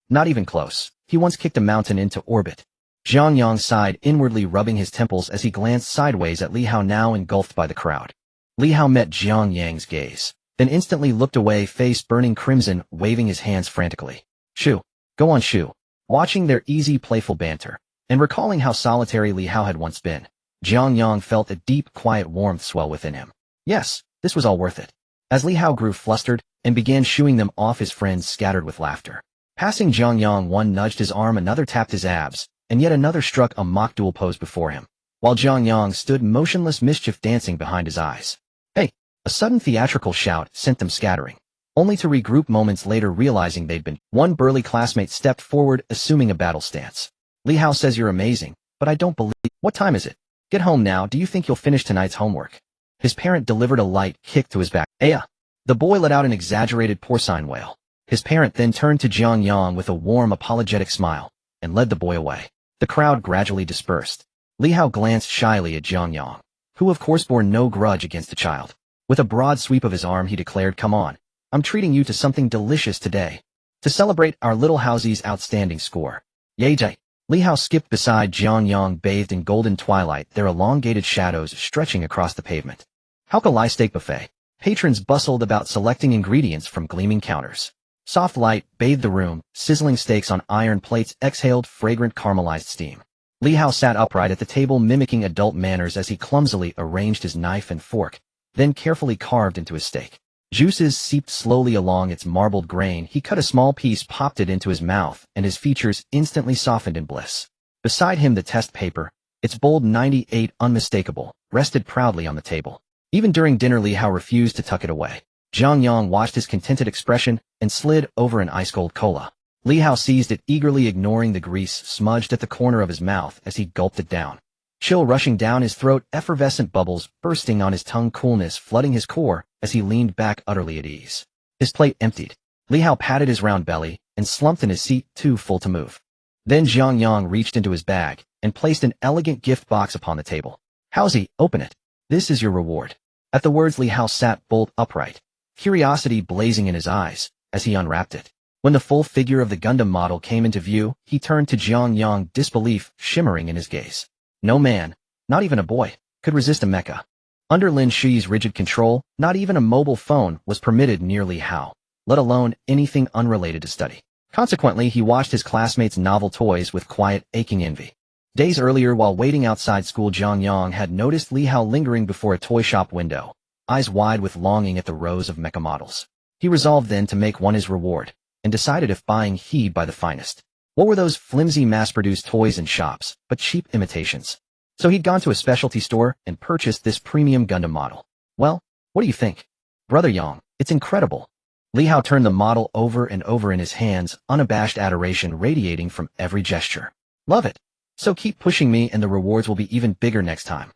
Not even close. He once kicked a mountain into orbit." Jiang Yang sighed, inwardly rubbing his temples as he glanced sideways at Li Hao, now engulfed by the crowd. Li Hao met Jiang Yang's gaze, then instantly looked away, face burning crimson, waving his hands frantically. "Shoo. Go on, Shoo." Watching their easy, playful banter, and recalling how solitary Li Hao had once been, Jiang Yang felt a deep, quiet warmth swell within him. Yes, this was all worth it. As Li Hao grew flustered and began shooing them off, his friends scattered with laughter. Passing Jiang Yang, one nudged his arm, another tapped his abs, and yet another struck a mock duel pose before him, while Jiang Yang stood motionless, mischief dancing behind his eyes. "Hey!" A sudden theatrical shout sent them scattering, only to regroup moments later, realizing they'd been. One burly classmate stepped forward, assuming a battle stance. "Li Hao says you're amazing, but I don't believe. What time is it? Get home now. Do you think you'll finish tonight's homework?" His parent delivered a light kick to his back. "Aya!" The boy let out an exaggerated porcine wail. His parent then turned to Jiang Yang with a warm, apologetic smile, and led the boy away. The crowd gradually dispersed. Li Hao glanced shyly at Jiang Yang, who of course bore no grudge against the child. With a broad sweep of his arm, he declared, "Come on, I'm treating you to something delicious today, to celebrate our little Haozi's outstanding score." "Yay, Jai!" Li Hao skipped beside Jiang Yang, bathed in golden twilight, their elongated shadows stretching across the pavement. Halka steak buffet. Patrons bustled about, selecting ingredients from gleaming counters. Soft light bathed the room, sizzling steaks on iron plates exhaled fragrant caramelized steam. Li Hao sat upright at the table, mimicking adult manners as he clumsily arranged his knife and fork, then carefully carved into his steak. Juices seeped slowly along its marbled grain. He cut a small piece, popped it into his mouth, and his features instantly softened in bliss. Beside him, the test paper, its bold 98 unmistakable, rested proudly on the table. Even during dinner, Li Hao refused to tuck it away. Jiang Yang watched his contented expression and slid over an ice-cold cola. Li Hao seized it, eagerly ignoring the grease smudged at the corner of his mouth as he gulped it down. Chill rushing down his throat, effervescent bubbles bursting on his tongue, coolness flooding his core as he leaned back utterly at ease. His plate emptied, Li Hao patted his round belly and slumped in his seat, too full to move. Then Jiang Yang reached into his bag and placed an elegant gift box upon the table. "Haozi, open it. This is your reward." At the words, Li Hao sat bolt upright, curiosity blazing in his eyes as he unwrapped it. When the full figure of the Gundam model came into view, he turned to Jiang Yang, disbelief shimmering in his gaze. No man, not even a boy, could resist a mecha. Under Lin Shui's rigid control, not even a mobile phone was permitted near Li Hao, let alone anything unrelated to study. Consequently, he watched his classmates' novel toys with quiet, aching envy. Days earlier, while waiting outside school, Jiang Yang had noticed Li Hao lingering before a toy shop window, eyes wide with longing at the rows of mecha models. He resolved then to make one his reward, and decided if buying he'd buy the finest. What were those flimsy mass-produced toys in shops, but cheap imitations? So he'd gone to a specialty store and purchased this premium Gundam model. Well, what do you think? Brother Yang, it's incredible. Li Hao turned the model over and over in his hands, unabashed adoration radiating from every gesture. Love it. So keep pushing me and the rewards will be even bigger next time.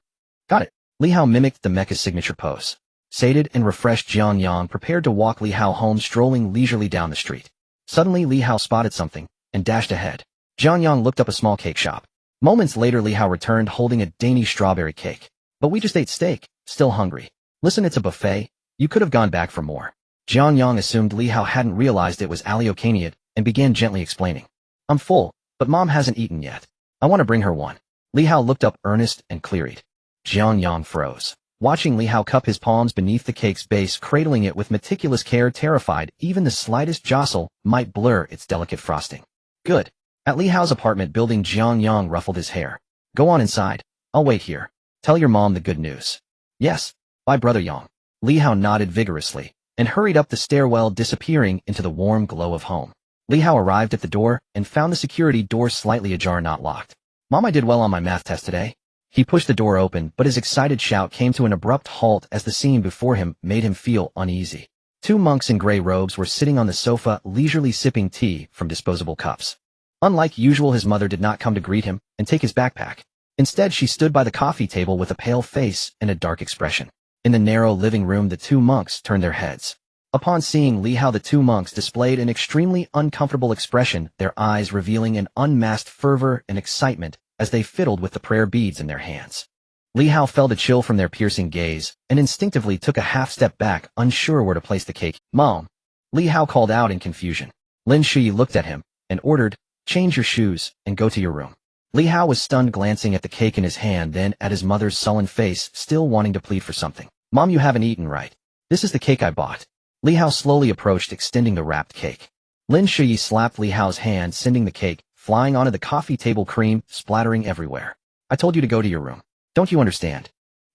Got it. Li Hao mimicked the mecha's signature pose. Sated and refreshed, Jiang Yang prepared to walk Li Hao home, strolling leisurely down the street. Suddenly Li Hao spotted something and dashed ahead. Jiang Yang looked up a small cake shop. Moments later Li Hao returned holding a dainty strawberry cake. But we just ate steak, still hungry. Listen, it's a buffet. You could have gone back for more. Jiang Yang assumed Li Hao hadn't realized it was Aleocaniad and began gently explaining. I'm full, but Mom hasn't eaten yet. I want to bring her one. Li Hao looked up earnest and clear-eyed. Jiang Yang froze, watching Li Hao cup his palms beneath the cake's base, cradling it with meticulous care, terrified even the slightest jostle might blur its delicate frosting. Good. At Li Hao's apartment building, Jiang Yang ruffled his hair. Go on inside. I'll wait here. Tell your mom the good news. Yes. Bye, Brother Yang. Li Hao nodded vigorously and hurried up the stairwell, disappearing into the warm glow of home. Li Hao arrived at the door and found the security door slightly ajar, not locked. Mom, I did well on my math test today. He pushed the door open, but his excited shout came to an abrupt halt as the scene before him made him feel uneasy. Two monks in gray robes were sitting on the sofa, leisurely sipping tea from disposable cups. Unlike usual, his mother did not come to greet him and take his backpack. Instead, she stood by the coffee table with a pale face and a dark expression. In the narrow living room, the two monks turned their heads. Upon seeing Li Hao, the two monks displayed an extremely uncomfortable expression, their eyes revealing an unmasked fervor and excitement as they fiddled with the prayer beads in their hands. Li Hao felt a chill from their piercing gaze and instinctively took a half-step back, unsure where to place the cake. Mom! Li Hao called out in confusion. Lin Shui looked at him and ordered, change your shoes and go to your room. Li Hao was stunned, glancing at the cake in his hand, then at his mother's sullen face, still wanting to plead for something. Mom, you haven't eaten right. This is the cake I bought. Li Hao slowly approached, extending the wrapped cake. Lin Shui slapped Li Hao's hand, sending the cake flying onto the coffee table, cream splattering everywhere. I told you to go to your room. Don't you understand?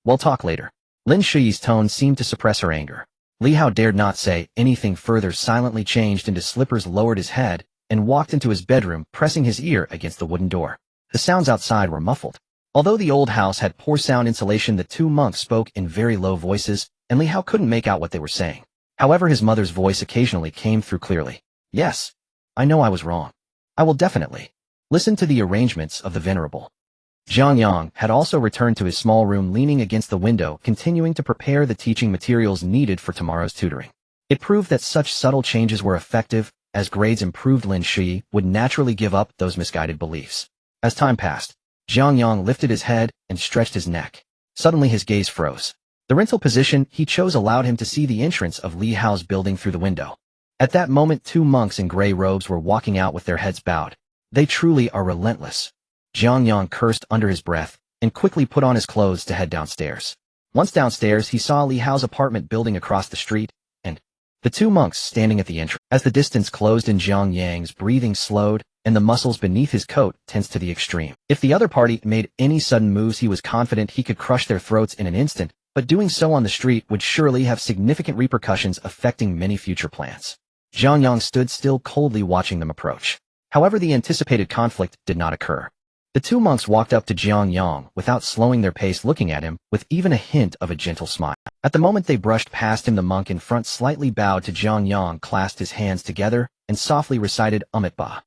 We'll talk later. Lin Shui's tone seemed to suppress her anger. Li Hao dared not say anything further, silently changed into slippers, lowered his head, and walked into his bedroom, pressing his ear against the wooden door. The sounds outside were muffled. Although the old house had poor sound insulation, the two monks spoke in very low voices, and Li Hao couldn't make out what they were saying. However, his mother's voice occasionally came through clearly. Yes. I know I was wrong. I will definitely listen to the arrangements of the Venerable. Jiang Yang had also returned to his small room, leaning against the window, continuing to prepare the teaching materials needed for tomorrow's tutoring. It proved that such subtle changes were effective. As grades improved, Lin Shui would naturally give up those misguided beliefs. As time passed, Jiang Yang lifted his head and stretched his neck. Suddenly his gaze froze. The rental position he chose allowed him to see the entrance of Li Hao's building through the window. At that moment, two monks in gray robes were walking out with their heads bowed. They truly are relentless. Jiang Yang cursed under his breath and quickly put on his clothes to head downstairs. Once downstairs, he saw Li Hao's apartment building across the street, and the two monks standing at the entrance. As the distance closed in, Jiang Yang's breathing slowed, and the muscles beneath his coat tensed to the extreme. If the other party made any sudden moves, he was confident he could crush their throats in an instant, but doing so on the street would surely have significant repercussions, affecting many future plans. Jiang Yang stood still, coldly watching them approach. However, the anticipated conflict did not occur. The two monks walked up to Jiang Yang without slowing their pace, looking at him with even a hint of a gentle smile. At the moment they brushed past him, the monk in front slightly bowed to Jiang Yang, clasped his hands together, and softly recited Amit Ba.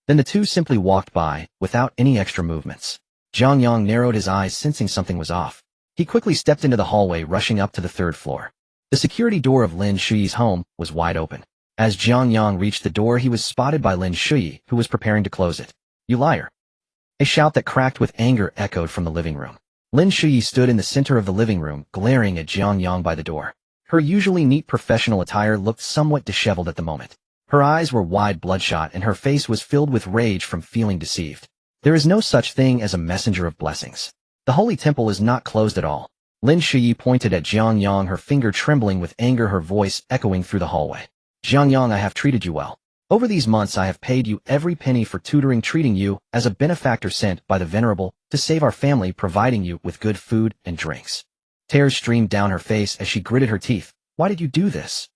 Then the two simply walked by, without any extra movements. Jiang Yang narrowed his eyes, sensing something was off. He quickly stepped into the hallway, rushing up to the third floor. The security door of Lin Shui's home was wide open. As Jiang Yang reached the door, he was spotted by Lin Shui, who was preparing to close it. You liar! A shout that cracked with anger echoed from the living room. Lin Shui stood in the center of the living room, glaring at Jiang Yang by the door. Her usually neat professional attire looked somewhat disheveled at the moment. Her eyes were wide, bloodshot, and her face was filled with rage from feeling deceived. There is no such thing as a messenger of blessings. The holy temple is not closed at all. Lin Shui pointed at Jiang Yang, her finger trembling with anger, her voice echoing through the hallway. Jiang Yang, I have treated you well. Over these months I have paid you every penny for tutoring, treating you as a benefactor sent by the Venerable to save our family, providing you with good food and drinks. Tears streamed down her face as she gritted her teeth. Why did you do this?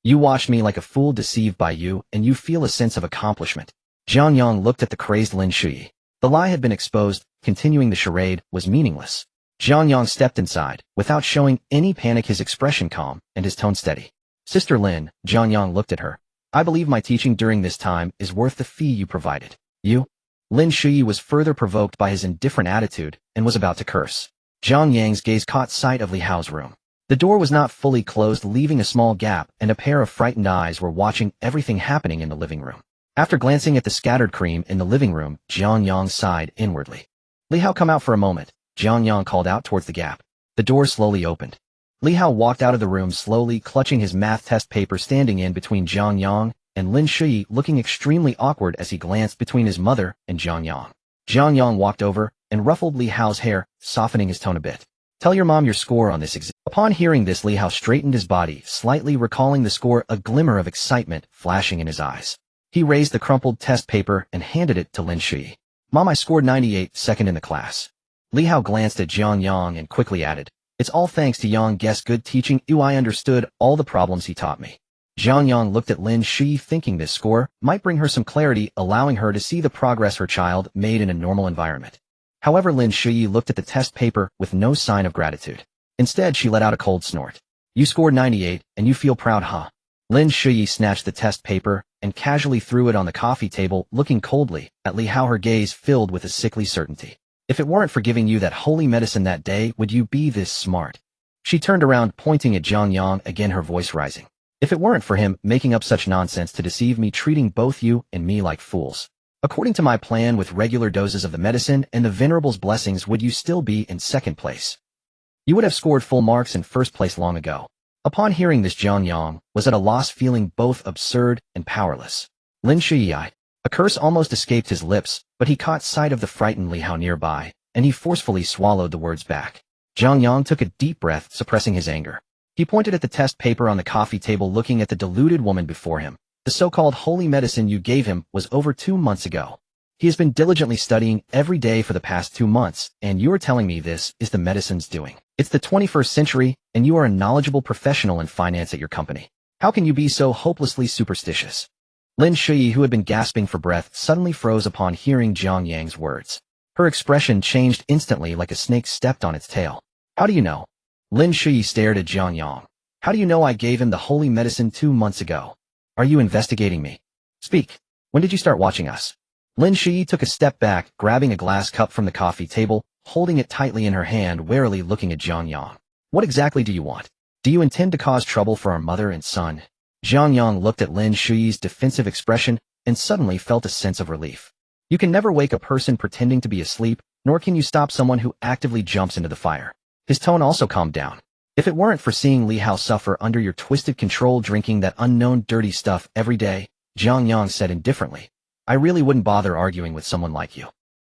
You watched me like a fool deceived by you, and you feel a sense of accomplishment. Jiang Yang looked at the crazed Lin Shuyi. The lie had been exposed, continuing the charade was meaningless. Jiang Yang stepped inside, without showing any panic, his expression calm, and his tone steady. Sister Lin, Jiang Yang looked at her. I believe my teaching during this time is worth the fee you provided. You? Lin Shuyi was further provoked by his indifferent attitude, and was about to curse. Jiang Yang's gaze caught sight of Li Hao's room. The door was not fully closed, leaving a small gap, and a pair of frightened eyes were watching everything happening in the living room. After glancing at the scattered cream in the living room, Jiang Yang sighed inwardly. Li Hao, come out for a moment, Jiang Yang called out towards the gap. The door slowly opened. Li Hao walked out of the room slowly, clutching his math test paper, standing in between Jiang Yang and Lin Shuyi, looking extremely awkward as he glanced between his mother and Jiang Yang. Jiang Yang walked over and ruffled Li Hao's hair, softening his tone a bit. Tell your mom your score on this exam. Upon hearing this, Li Hao straightened his body, slightly recalling the score, a glimmer of excitement flashing in his eyes. He raised the crumpled test paper and handed it to Lin Shuyi. Mom, I scored 98, second in the class. Li Hao glanced at Jiang Yang and quickly added, it's all thanks to Yang Guess good teaching. I understood all the problems he taught me. Jiang Yang looked at Lin Shuyi, thinking this score might bring her some clarity, allowing her to see the progress her child made in a normal environment. However, Lin Shuyi looked at the test paper with no sign of gratitude. Instead, she let out a cold snort. You scored 98, and you feel proud, huh? Lin Shuyi snatched the test paper and casually threw it on the coffee table, looking coldly at Li Hao, her gaze filled with a sickly certainty. If it weren't for giving you that holy medicine that day, would you be this smart? She turned around, pointing at Jiang Yang, again her voice rising. If it weren't for him making up such nonsense to deceive me, treating both you and me like fools. According to my plan, with regular doses of the medicine and the Venerable's blessings, would you still be in second place? You would have scored full marks in first place long ago. Upon hearing this, Jiang Yang was at a loss, feeling both absurd and powerless. Lin Shuyi, a curse almost escaped his lips, but he caught sight of the frightened Li Hao nearby, and he forcefully swallowed the words back. Jiang Yang took a deep breath, suppressing his anger. He pointed at the test paper on the coffee table, looking at the deluded woman before him. The so-called holy medicine you gave him was over 2 months ago. He has been diligently studying every day for the past 2 months, and you are telling me this is the medicine's doing. It's the 21st century, and you are a knowledgeable professional in finance at your company. How can you be so hopelessly superstitious? Lin Shuyi, who had been gasping for breath, suddenly froze upon hearing Jiang Yang's words. Her expression changed instantly, like a snake stepped on its tail. How do you know? Lin Shuyi stared at Jiang Yang. How do you know I gave him the holy medicine 2 months ago? Are you investigating me? Speak. When did you start watching us? Lin Shuyi took a step back, grabbing a glass cup from the coffee table, holding it tightly in her hand, warily looking at Jiang Yang. What exactly do you want? Do you intend to cause trouble for our mother and son? Jiang Yang looked at Lin Shuyi's defensive expression and suddenly felt a sense of relief. You can never wake a person pretending to be asleep, nor can you stop someone who actively jumps into the fire. His tone also calmed down. If it weren't for seeing Li Hao suffer under your twisted control, drinking that unknown dirty stuff every day, Jiang Yang said indifferently, I really wouldn't bother arguing with someone like you.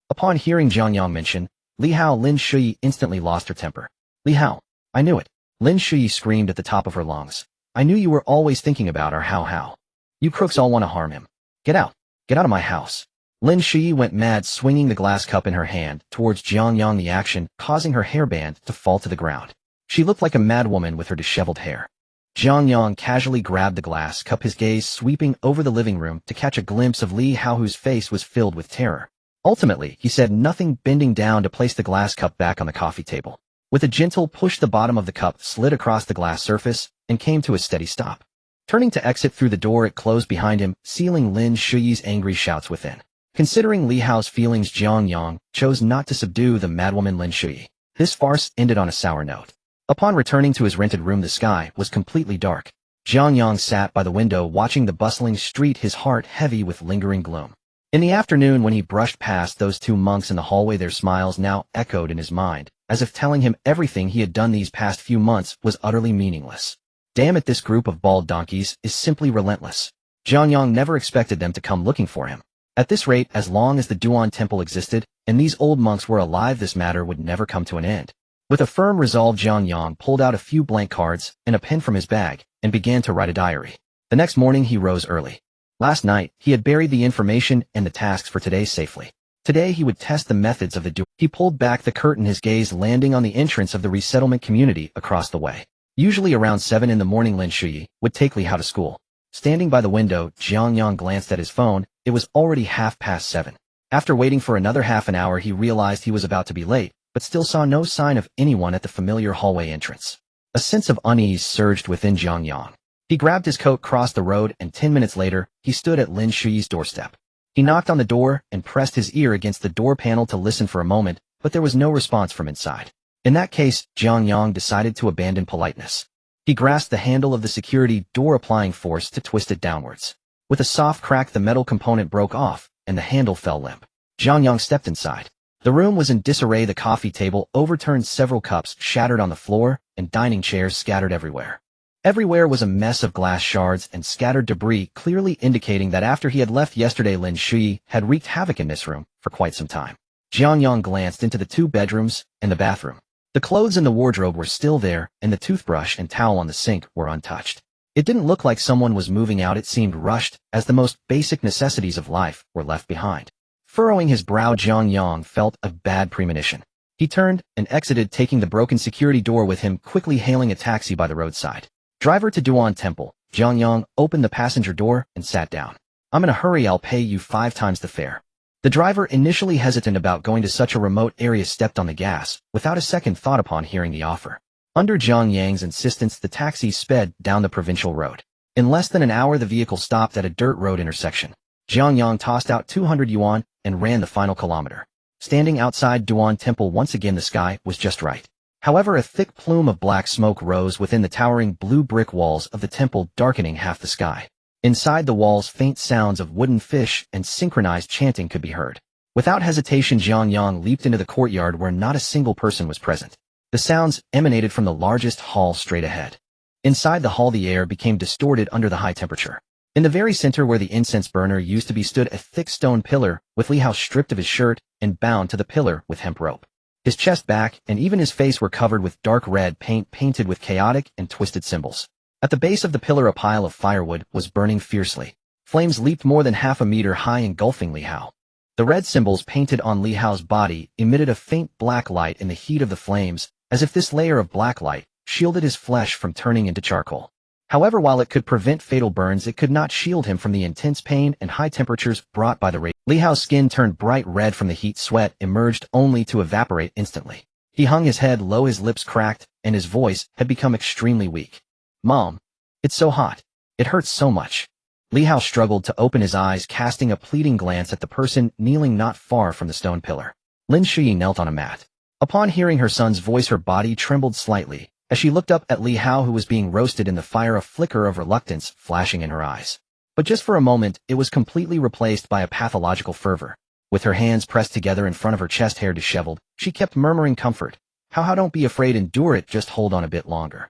Upon hearing Jiang Yang mention Li Hao, Lin Shuyi instantly lost her temper. Li Hao, I knew it. Lin Shuyi screamed at the top of her lungs. I knew you were always thinking about our Hao. You crooks all want to harm him. Get out. Get out of my house. Lin Shuyi went mad, swinging the glass cup in her hand towards Jiang Yang, the action causing her hairband to fall to the ground. She looked like a madwoman with her disheveled hair. Jiang Yang casually grabbed the glass cup, his gaze sweeping over the living room to catch a glimpse of Li Hao, whose face was filled with terror. Ultimately, he said nothing, bending down to place the glass cup back on the coffee table. With a gentle push, the bottom of the cup slid across the glass surface and came to a steady stop. Turning to exit through the door, it closed behind him, sealing Lin Shuyi's angry shouts within. Considering Li Hao's feelings, Jiang Yang chose not to subdue the madwoman Lin Shuyi. This farce ended on a sour note. Upon returning to his rented room, the sky was completely dark. Jiang Yang sat by the window, watching the bustling street, his heart heavy with lingering gloom. In the afternoon, when he brushed past those 2 monks in the hallway, their smiles now echoed in his mind, as if telling him everything he had done these past few months was utterly meaningless. Damn it, this group of bald donkeys is simply relentless. Jiang Yang never expected them to come looking for him. At this rate, as long as the Duan Temple existed, and these old monks were alive, this matter would never come to an end. With a firm resolve, Jiang Yang pulled out a few blank cards and a pen from his bag and began to write a diary. The next morning he rose early. Last night, he had buried the information and the tasks for today safely. Today he would test the methods of the duel. He pulled back the curtain, his gaze landing on the entrance of the resettlement community across the way. Usually around 7 in the morning, Lin Shuyi would take Li Hao to school. Standing by the window, Jiang Yang glanced at his phone. It was already 7:30. After waiting for another half an hour, he realized he was about to be late, but still saw no sign of anyone at the familiar hallway entrance. A sense of unease surged within Jiang Yang. He grabbed his coat, crossed the road, and 10 minutes later, he stood at Lin Shuyi's doorstep. He knocked on the door and pressed his ear against the door panel to listen for a moment, but there was no response from inside. In that case, Jiang Yang decided to abandon politeness. He grasped the handle of the security door, applying force to twist it downwards. With a soft crack, the metal component broke off, and the handle fell limp. Jiang Yang stepped inside. The room was in disarray. The coffee table overturned, several cups shattered on the floor, and dining chairs scattered everywhere. Everywhere was a mess of glass shards and scattered debris, clearly indicating that after he had left yesterday, Lin Shuyi had wreaked havoc in this room for quite some time. Jiang Yang glanced into the 2 bedrooms and the bathroom. The clothes in the wardrobe were still there, and the toothbrush and towel on the sink were untouched. It didn't look like someone was moving out. It seemed rushed, as the most basic necessities of life were left behind. Furrowing his brow, Jiang Yang felt a bad premonition. He turned and exited, taking the broken security door with him, quickly hailing a taxi by the roadside. Driver to Duan Temple, Jiang Yang opened the passenger door and sat down. I'm in a hurry, I'll pay you 5 times the fare. The driver, initially hesitant about going to such a remote area, stepped on the gas, without a second thought upon hearing the offer. Under Jiang Yang's insistence, the taxi sped down the provincial road. In less than an hour, the vehicle stopped at a dirt road intersection. Jiang Yang tossed out 200 yuan and ran the final kilometer. Standing outside Duan Temple once again, the sky was just right. However, a thick plume of black smoke rose within the towering blue brick walls of the temple, darkening half the sky. Inside the walls, faint sounds of wooden fish and synchronized chanting could be heard. Without hesitation, Jiang Yang leaped into the courtyard where not a single person was present. The sounds emanated from the largest hall straight ahead. Inside the hall, the air became distorted under the high temperature. In the very center where the incense burner used to be stood a thick stone pillar, with Li Hao stripped of his shirt and bound to the pillar with hemp rope. His chest, back, and even his face were covered with dark red paint painted with chaotic and twisted symbols. At the base of the pillar, a pile of firewood was burning fiercely. Flames leaped more than half a meter high, engulfing Li Hao. The red symbols painted on Li Hao's body emitted a faint black light in the heat of the flames, as if this layer of black light shielded his flesh from turning into charcoal. However, while it could prevent fatal burns, it could not shield him from the intense pain and high temperatures brought by the radiation. Li Hao's skin turned bright red from the heat. Sweat emerged only to evaporate instantly. He hung his head low, his lips cracked, and his voice had become extremely weak. Mom, it's so hot. It hurts so much. Li Hao struggled to open his eyes, casting a pleading glance at the person kneeling not far from the stone pillar. Lin Shuyi knelt on a mat. Upon hearing her son's voice, her body trembled slightly. As she looked up at Li Hao, who was being roasted in the fire, a flicker of reluctance flashing in her eyes. But just for a moment, it was completely replaced by a pathological fervor. With her hands pressed together in front of her chest, hair disheveled, she kept murmuring comfort. How don't be afraid, endure it, just hold on a bit longer.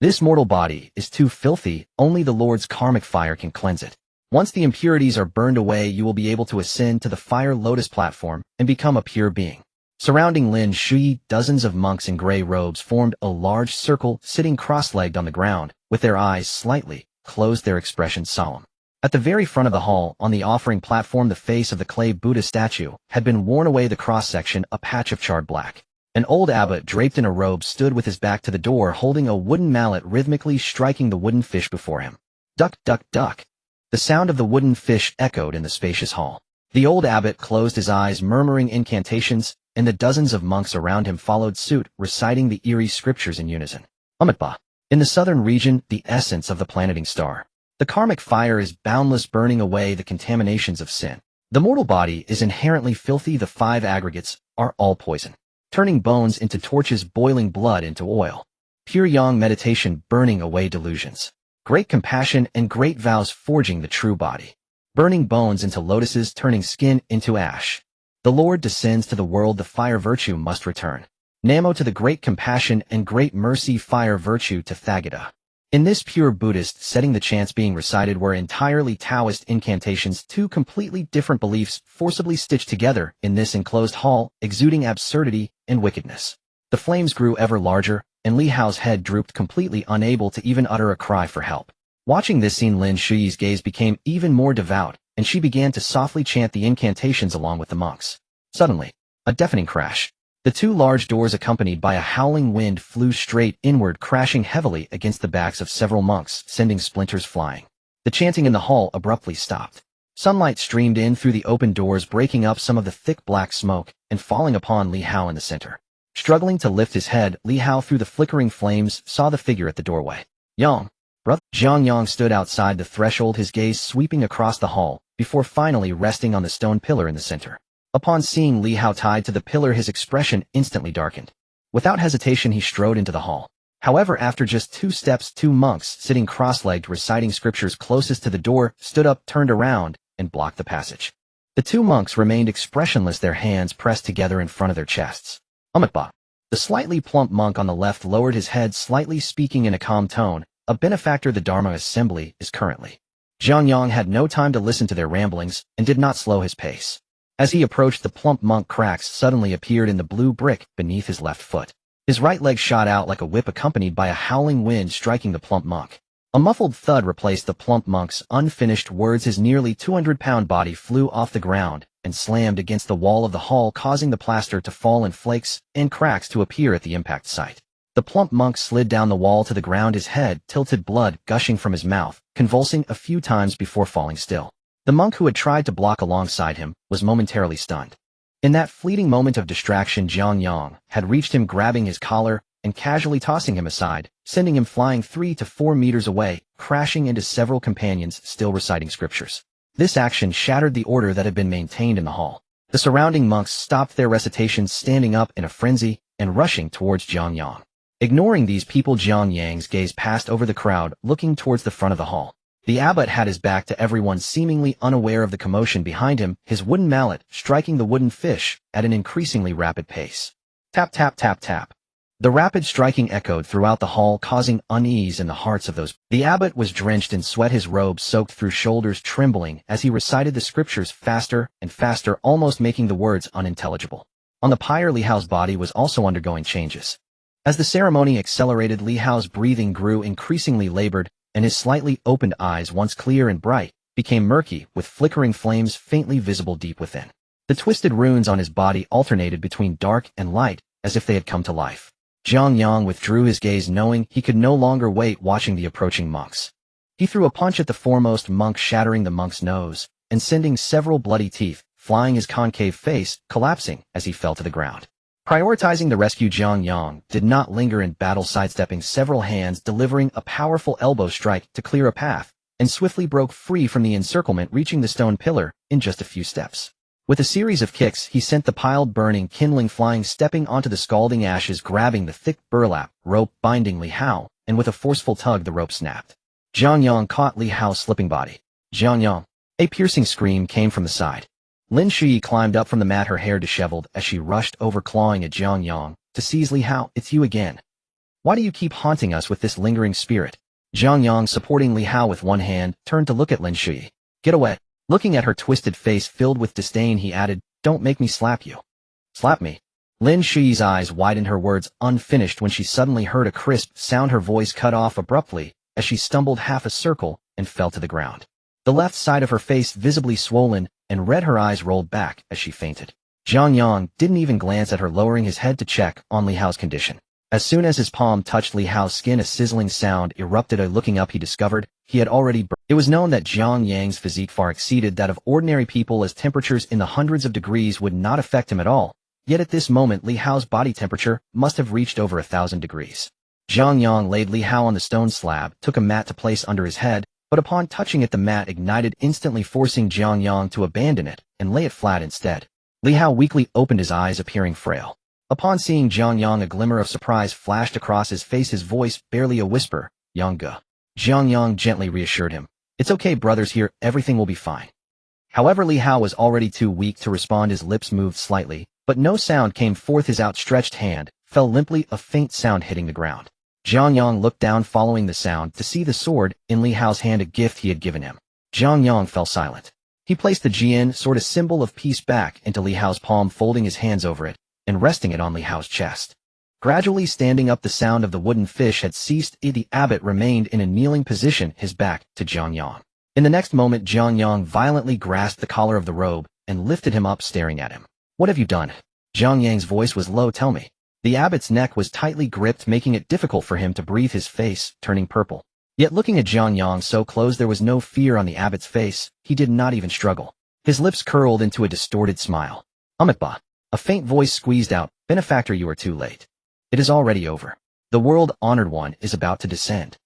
This mortal body is too filthy, only the Lord's karmic fire can cleanse it. Once the impurities are burned away, you will be able to ascend to the fire lotus platform and become a pure being. Surrounding Lin Shuyi, dozens of monks in gray robes formed a large circle, sitting cross-legged on the ground, with their eyes slightly closed, their expressions solemn. At the very front of the hall, on the offering platform, the face of the clay Buddha statue had been worn away, the cross-section a patch of charred black. An old abbot draped in a robe stood with his back to the door, holding a wooden mallet, rhythmically striking the wooden fish before him. Duck, duck, duck. The sound of the wooden fish echoed in the spacious hall. The old abbot closed his eyes, murmuring incantations, and the dozens of monks around him followed suit, reciting the eerie scriptures in unison. Amitba. In the southern region, the essence of the planeting star. The karmic fire is boundless, burning away the contaminations of sin. The mortal body is inherently filthy. The 5 aggregates are all poison, turning bones into torches, boiling blood into oil. Pure yang meditation, burning away delusions. Great compassion and great vows, forging the true body. Burning bones into lotuses, turning skin into ash. The Lord descends to the world, the fire virtue must return. Namo to the great compassion and great mercy, fire virtue to Thagata. In this pure Buddhist setting, the chants being recited were entirely Taoist incantations, 2 completely different beliefs forcibly stitched together in this enclosed hall, exuding absurdity and wickedness. The flames grew ever larger, and Li Hao's head drooped, completely unable to even utter a cry for help. Watching this scene, Lin Shuyi's gaze became even more devout, and she began to softly chant the incantations along with the monks. Suddenly, a deafening crash. The two large doors accompanied by a howling wind flew straight inward, crashing heavily against the backs of several monks, sending splinters flying. The chanting in the hall abruptly stopped. Sunlight streamed in through the open doors, breaking up some of the thick black smoke and falling upon Li Hao in the center. Struggling to lift his head, Li Hao through the flickering flames saw the figure at the doorway. Yang, brother. Jiang Yang stood outside the threshold, his gaze sweeping across the hall, before finally resting on the stone pillar in the center. Upon seeing Li Hao tied to the pillar, his expression instantly darkened. Without hesitation, he strode into the hall. However, after just 2 steps, 2 monks, sitting cross-legged reciting scriptures closest to the door, stood up, turned around, and blocked the passage. The 2 monks remained expressionless, their hands pressed together in front of their chests. Umitba. The slightly plump monk on the left lowered his head slightly, speaking in a calm tone. A benefactor the Dharma assembly is currently. Jiang Yang had no time to listen to their ramblings and did not slow his pace. As he approached, the plump monk cracks suddenly appeared in the blue brick beneath his left foot. His right leg shot out like a whip, accompanied by a howling wind striking the plump monk. A muffled thud replaced the plump monk's unfinished words. His nearly 200-pound body flew off the ground and slammed against the wall of the hall, causing the plaster to fall in flakes and cracks to appear at the impact site. The plump monk slid down the wall to the ground, his head tilted, blood gushing from his mouth, convulsing a few times before falling still. The monk who had tried to block alongside him was momentarily stunned. In that fleeting moment of distraction, Jiang Yang had reached him, grabbing his collar and casually tossing him aside, sending him flying 3 to 4 meters away, crashing into several companions still reciting scriptures. This action shattered the order that had been maintained in the hall. The surrounding monks stopped their recitations, standing up in a frenzy and rushing towards Jiang Yang. Ignoring these people, Jiang Yang's gaze passed over the crowd, looking towards the front of the hall. The abbot had his back to everyone, seemingly unaware of the commotion behind him, his wooden mallet striking the wooden fish at an increasingly rapid pace. Tap, tap, tap, tap. The rapid striking echoed throughout the hall, causing unease in the hearts of those. The abbot was drenched in sweat, his robe soaked through, shoulders trembling as he recited the scriptures faster and faster, almost making the words unintelligible. On the pyre, Li Hao's body was also undergoing changes. As the ceremony accelerated, Li Hao's breathing grew increasingly labored, and his slightly opened eyes, once clear and bright, became murky, with flickering flames faintly visible deep within. The twisted runes on his body alternated between dark and light, as if they had come to life. Jiang Yang withdrew his gaze, knowing he could no longer wait, watching the approaching monks. He threw a punch at the foremost monk, shattering the monk's nose, and sending several bloody teeth flying, his concave face collapsing as he fell to the ground. Prioritizing the rescue, Jiang Yang did not linger in battle, sidestepping several hands, delivering a powerful elbow strike to clear a path, and swiftly broke free from the encirclement, reaching the stone pillar in just a few steps. With a series of kicks, he sent the piled burning kindling flying, stepping onto the scalding ashes, grabbing the thick burlap rope binding Li Hao, and with a forceful tug the rope snapped. Jiang Yang caught Li Hao's slipping body. Jiang Yang. A piercing scream came from the side. Lin Shui climbed up from the mat, her hair disheveled, as she rushed over, clawing at Jiang Yang to seize Li Hao. It's you again. Why do you keep haunting us with this lingering spirit? Jiang Yang, supporting Li Hao with one hand, turned to look at Lin Shui. Get away. Looking at her twisted face filled with disdain, he added, don't make me slap you. Slap me? Lin Shui's eyes widened, her words unfinished when she suddenly heard a crisp sound, her voice cut off abruptly as she stumbled half a circle and fell to the ground. The left side of her face visibly swollen and red, her eyes rolled back as she fainted. Jiang Yang didn't even glance at her, lowering his head to check on Li Hao's condition. As soon as his palm touched Li Hao's skin, a sizzling sound erupted. Looking up, he discovered he had already burned. It was known that Jiang Yang's physique far exceeded that of ordinary people, as temperatures in the hundreds of degrees would not affect him at all. Yet at this moment, Li Hao's body temperature must have reached over 1,000 degrees. Jiang Yang laid Li Hao on the stone slab, took a mat to place under his head, but upon touching it, the mat ignited instantly, forcing Jiang Yang to abandon it and lay it flat instead. Li Hao weakly opened his eyes, appearing frail. Upon seeing Jiang Yang, a glimmer of surprise flashed across his face, his voice barely a whisper. Yang Ge. Jiang Yang gently reassured him. It's okay, brother's here, everything will be fine. However, Li Hao was already too weak to respond. His lips moved slightly, but no sound came forth. His outstretched hand fell limply, a faint sound hitting the ground. Jiang Yang looked down, following the sound, to see the sword in Li Hao's hand, a gift he had given him. Jiang Yang fell silent. He placed the Jian sword, a symbol of peace, back into Li Hao's palm, folding his hands over it and resting it on Li Hao's chest. Gradually standing up, the sound of the wooden fish had ceased. The abbot remained in a kneeling position, his back to Jiang Yang. In the next moment, Jiang Yang violently grasped the collar of the robe and lifted him up, staring at him. What have you done? Jiang Yang's voice was low. Tell me. The abbot's neck was tightly gripped, making it difficult for him to breathe, his face turning purple. Yet looking at Jiang Yang so close, there was no fear on the abbot's face. He did not even struggle. His lips curled into a distorted smile. Amitba. A faint voice squeezed out. Benefactor, you are too late. It is already over. The world-honored one is about to descend.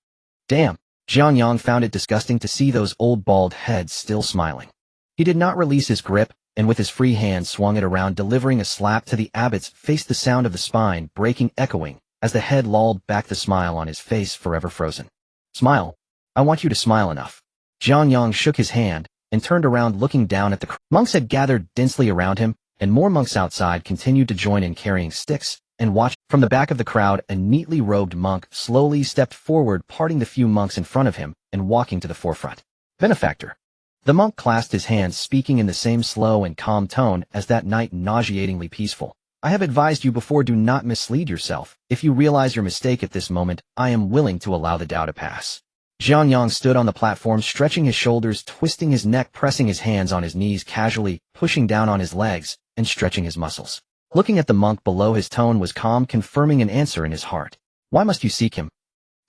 Damn. Jiang Yang found it disgusting to see those old bald heads still smiling. He did not release his grip, and with his free hand swung it around, delivering a slap to the abbot's face, the sound of the spine breaking echoing as the head lolled back, the smile on his face forever frozen. Smile. I want you to smile enough. Jiang Yang shook his hand and turned around, looking down at the monks had gathered densely around him, and more monks outside continued to join in, carrying sticks and watch. From the back of the crowd, a neatly robed monk slowly stepped forward, parting the few monks in front of him and walking to the forefront. Benefactor. The monk clasped his hands, speaking in the same slow and calm tone as that night, nauseatingly peaceful. I have advised you before, do not mislead yourself. If you realize your mistake at this moment, I am willing to allow the doubt to pass. Jiang Yang stood on the platform, stretching his shoulders, twisting his neck, pressing his hands on his knees casually, pushing down on his legs, and stretching his muscles. Looking at the monk below, his tone was calm, confirming an answer in his heart. Why must you seek him?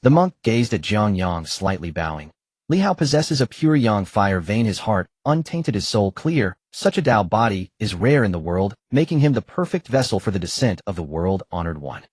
The monk gazed at Jiang Yang, slightly bowing. Li Hao possesses a pure yang fire vein, his heart untainted, his soul clear. Such a Tao body is rare in the world, making him the perfect vessel for the descent of the world-honored one.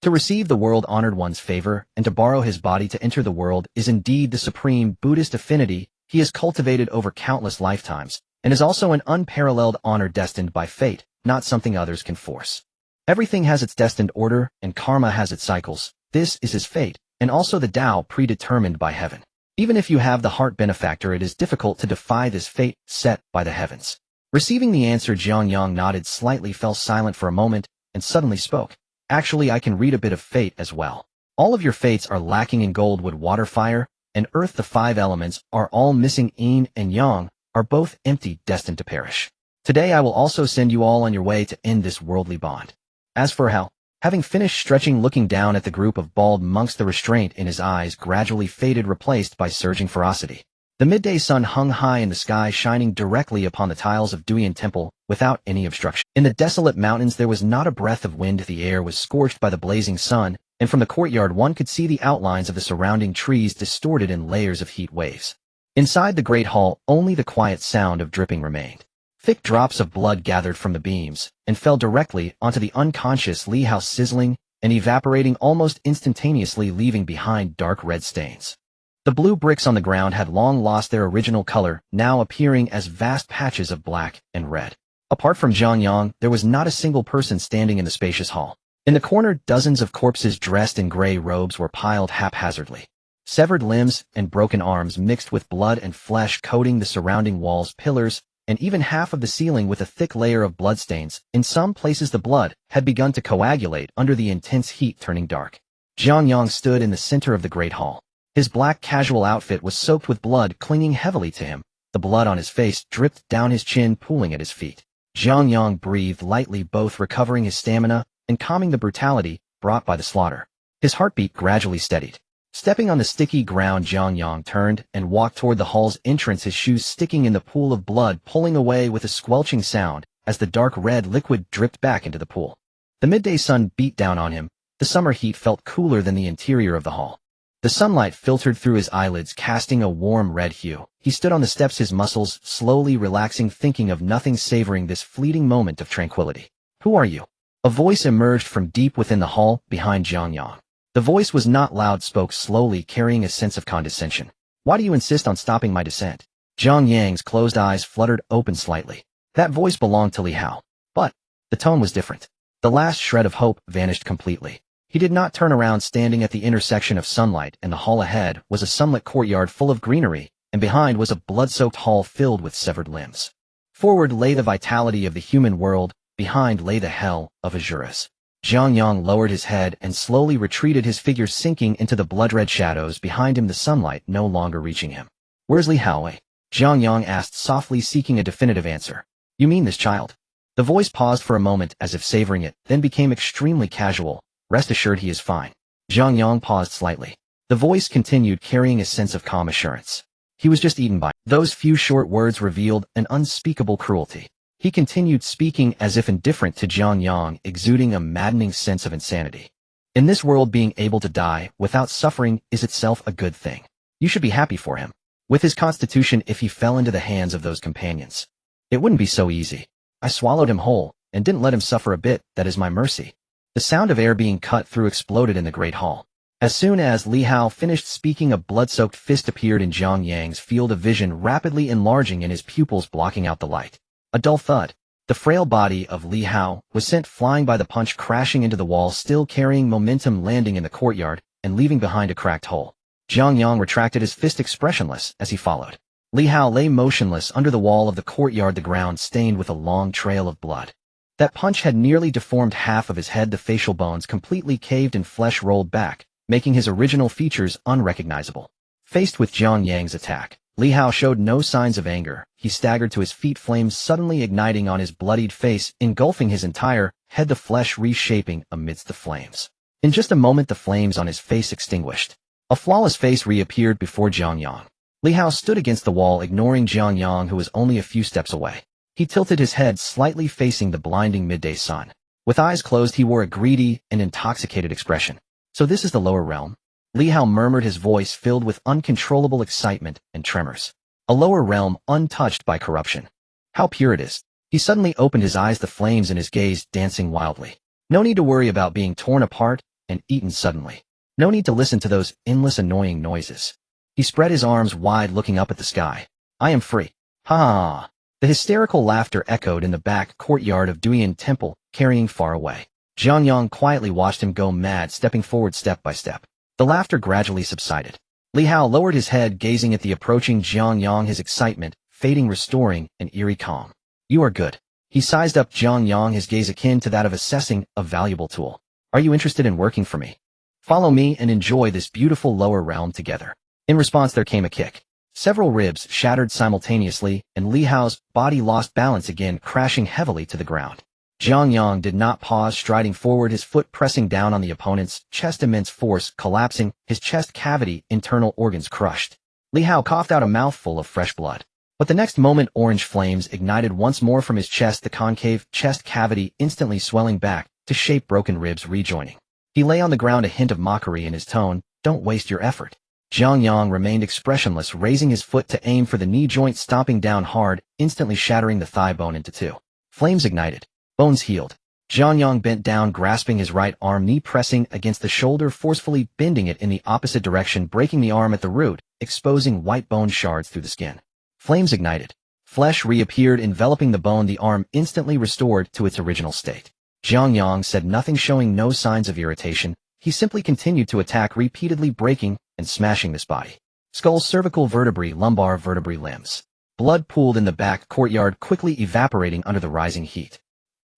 To receive the world-honored one's favor and to borrow his body to enter the world is indeed the supreme Buddhist affinity he has cultivated over countless lifetimes, and is also an unparalleled honor destined by fate, not something others can force. Everything has its destined order, and karma has its cycles. This is his fate, and also the Tao predetermined by heaven. Even if you have the heart, benefactor, it is difficult to defy this fate set by the heavens. Receiving the answer, Jiang Yang nodded slightly, fell silent for a moment, and suddenly spoke. Actually, I can read a bit of fate as well. All of your fates are lacking in gold, wood, water, fire, and earth. The 5 elements are all missing. Yin and yang are both empty, destined to perish. Today I will also send you all on your way to end this worldly bond. As for hell, having finished stretching, looking down at the group of bald monks, the restraint in his eyes gradually faded, replaced by surging ferocity. The midday sun hung high in the sky, shining directly upon the tiles of Duyan Temple without any obstruction. In the desolate mountains there was not a breath of wind. The air was scorched by the blazing sun, and from the courtyard one could see the outlines of the surrounding trees distorted in layers of heat waves. Inside the great hall, only the quiet sound of dripping remained. Thick drops of blood gathered from the beams and fell directly onto the unconscious Li Hao, sizzling and evaporating almost instantaneously, leaving behind dark red stains. The blue bricks on the ground had long lost their original color, now appearing as vast patches of black and red. Apart from Jiang Yang, there was not a single person standing in the spacious hall. In the corner, dozens of corpses dressed in gray robes were piled haphazardly. Severed limbs and broken arms mixed with blood and flesh coating the surrounding walls, pillars, and even half of the ceiling with a thick layer of bloodstains. In some places the blood had begun to coagulate under the intense heat, turning dark. Jiang Yang stood in the center of the great hall. His black casual outfit was soaked with blood, clinging heavily to him. The blood on his face dripped down his chin, pooling at his feet. Jiang Yang breathed lightly, both recovering his stamina and calming the brutality brought by the slaughter. His heartbeat gradually steadied. Stepping on the sticky ground, Jiang Yang turned and walked toward the hall's entrance, his shoes sticking in the pool of blood, pulling away with a squelching sound as the dark red liquid dripped back into the pool. The midday sun beat down on him. The summer heat felt cooler than the interior of the hall. The sunlight filtered through his eyelids, casting a warm red hue. He stood on the steps, his muscles slowly relaxing, thinking of nothing, savoring this fleeting moment of tranquility. Who are you? A voice emerged from deep within the hall, behind Jiang Yang. The voice was not loud, spoke slowly, carrying a sense of condescension. Why do you insist on stopping my descent? Jiang Yang's closed eyes fluttered open slightly. That voice belonged to Li Hao. But the tone was different. The last shred of hope vanished completely. He did not turn around. Standing at the intersection of sunlight and the hall ahead was a sunlit courtyard full of greenery, and behind was a blood-soaked hall filled with severed limbs. Forward lay the vitality of the human world, behind lay the hell of Azuras. Jiang Yang lowered his head and slowly retreated, his figure sinking into the blood-red shadows behind him, the sunlight no longer reaching him. Where's Li Hao? Jiang Yang asked softly, seeking a definitive answer. You mean this child? The voice paused for a moment as if savoring it, then became extremely casual. Rest assured he is fine. Jiang Yang paused slightly. The voice continued, carrying a sense of calm assurance. He was just eaten by. Those few short words revealed an unspeakable cruelty. He continued speaking as if indifferent to Jiang Yang, exuding a maddening sense of insanity. In this world, being able to die without suffering is itself a good thing. You should be happy for him. With his constitution, if he fell into the hands of those companions, it wouldn't be so easy. I swallowed him whole, and didn't let him suffer a bit. That is my mercy. The sound of air being cut through exploded in the great hall. As soon as Li Hao finished speaking, a blood-soaked fist appeared in Jiang Yang's field of vision, rapidly enlarging and his pupils blocking out the light. A dull thud. The frail body of Li Hao was sent flying by the punch, crashing into the wall, still carrying momentum, landing in the courtyard and leaving behind a cracked hole. Jiang Yang retracted his fist, expressionless, as he followed. Li Hao lay motionless under the wall of the courtyard, the ground stained with a long trail of blood. That punch had nearly deformed half of his head. The facial bones completely caved and flesh rolled back, making his original features unrecognizable. Faced with Jiang Yang's attack, Li Hao showed no signs of anger. He staggered to his feet, flames suddenly igniting on his bloodied face, engulfing his entire head, the flesh reshaping amidst the flames. In just a moment, the flames on his face extinguished. A flawless face reappeared before Jiang Yang. Li Hao stood against the wall, ignoring Jiang Yang, who was only a few steps away. He tilted his head slightly, facing the blinding midday sun. With eyes closed, he wore a greedy and intoxicated expression. So this is the lower realm? Li Hao murmured, his voice filled with uncontrollable excitement and tremors. A lower realm untouched by corruption. How pure it is. He suddenly opened his eyes, the flames in his gaze dancing wildly. No need to worry about being torn apart and eaten suddenly. No need to listen to those endless annoying noises. He spread his arms wide, looking up at the sky. I am free. Ha ha ha. The hysterical laughter echoed in the back courtyard of Duyan Temple, carrying far away. Jiang Yang quietly watched him go mad, stepping forward step by step. The laughter gradually subsided. Li Hao lowered his head, gazing at the approaching Jiang Yang, his excitement fading, restoring an eerie calm. You are good. He sized up Jiang Yang, his gaze akin to that of assessing a valuable tool. Are you interested in working for me? Follow me and enjoy this beautiful lower realm together. In response, there came a kick. Several ribs shattered simultaneously, and Li Hao's body lost balance again, crashing heavily to the ground. Jiang Yang did not pause, striding forward, his foot pressing down on the opponent's chest, immense force collapsing, his chest cavity, internal organs crushed. Li Hao coughed out a mouthful of fresh blood. But the next moment, orange flames ignited once more from his chest, the concave chest cavity instantly swelling back to shape, broken ribs rejoining. He lay on the ground, a hint of mockery in his tone. Don't waste your effort. Jiang Yang remained expressionless, raising his foot to aim for the knee joint, stomping down hard, instantly shattering the thigh bone into two. Flames ignited. Bones healed. Jiang Yang bent down, grasping his right arm, knee pressing against the shoulder, forcefully bending it in the opposite direction, breaking the arm at the root, exposing white bone shards through the skin. Flames ignited. Flesh reappeared, enveloping the bone, the arm instantly restored to its original state. Jiang Yang said nothing, showing no signs of irritation. He simply continued to attack, repeatedly breaking and smashing this body. Skull, cervical vertebrae, lumbar vertebrae, limbs. Blood pooled in the back courtyard, quickly evaporating under the rising heat.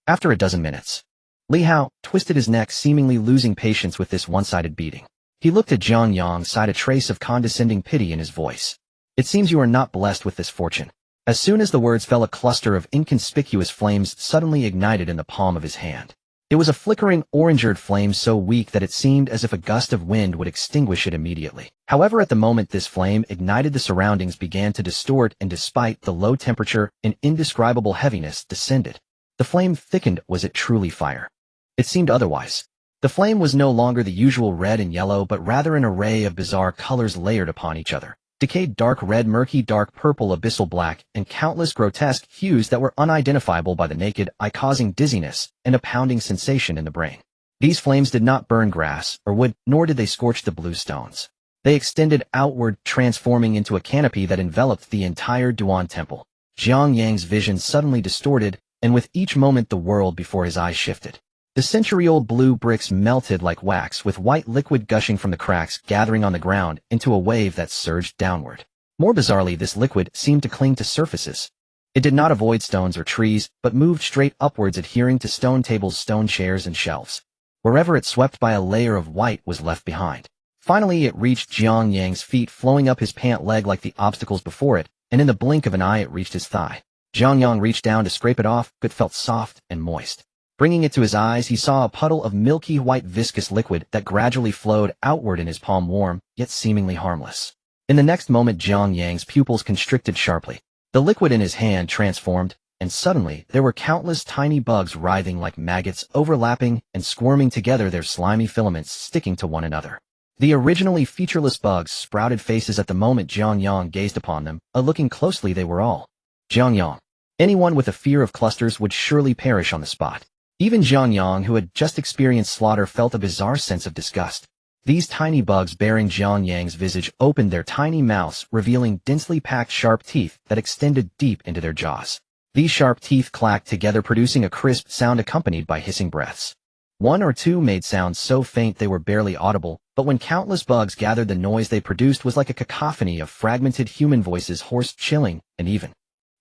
After a dozen minutes, Li Hao twisted his neck, seemingly losing patience with this one-sided beating. He looked at Jiang Yang, sighed, a trace of condescending pity in his voice. It seems you are not blessed with this fortune. As soon as the words fell, a cluster of inconspicuous flames suddenly ignited in the palm of his hand. It was a flickering, orange-red flame so weak that it seemed as if a gust of wind would extinguish it immediately. However, at the moment this flame ignited, the surroundings began to distort, and despite the low temperature, an indescribable heaviness descended. The flame thickened. Was it truly fire? It seemed otherwise. The flame was no longer the usual red and yellow, but rather an array of bizarre colors layered upon each other. Decayed dark red, murky dark purple, abyssal black, and countless grotesque hues that were unidentifiable by the naked eye, causing dizziness and a pounding sensation in the brain. These flames did not burn grass or wood, nor did they scorch the blue stones. They extended outward, transforming into a canopy that enveloped the entire Duan Temple. Jiang Yang's vision suddenly distorted, and with each moment the world before his eyes shifted. The century-old blue bricks melted like wax, with white liquid gushing from the cracks, gathering on the ground into a wave that surged downward. More bizarrely, this liquid seemed to cling to surfaces. It did not avoid stones or trees, but moved straight upwards, adhering to stone tables, stone chairs, and shelves. Wherever it swept by, a layer of white was left behind. Finally, it reached Jiang Yang's feet, flowing up his pant leg like the obstacles before it, and in the blink of an eye it reached his thigh. Jiang Yang reached down to scrape it off, but it felt soft and moist. Bringing it to his eyes, he saw a puddle of milky white viscous liquid that gradually flowed outward in his palm, warm, yet seemingly harmless. In the next moment, Jiang Yang's pupils constricted sharply. The liquid in his hand transformed, and suddenly there were countless tiny bugs writhing like maggots, overlapping and squirming together, their slimy filaments sticking to one another. The originally featureless bugs sprouted faces at the moment Jiang Yang gazed upon them. Looking closely, they were all Jiang Yang. Anyone with a fear of clusters would surely perish on the spot. Even Jiang Yang, who had just experienced slaughter, felt a bizarre sense of disgust. These tiny bugs bearing Jiang Yang's visage opened their tiny mouths, revealing densely packed sharp teeth that extended deep into their jaws. These sharp teeth clacked together, producing a crisp sound accompanied by hissing breaths. One or two made sounds so faint they were barely audible, but when countless bugs gathered, the noise they produced was like a cacophony of fragmented human voices, hoarse, chilling, and even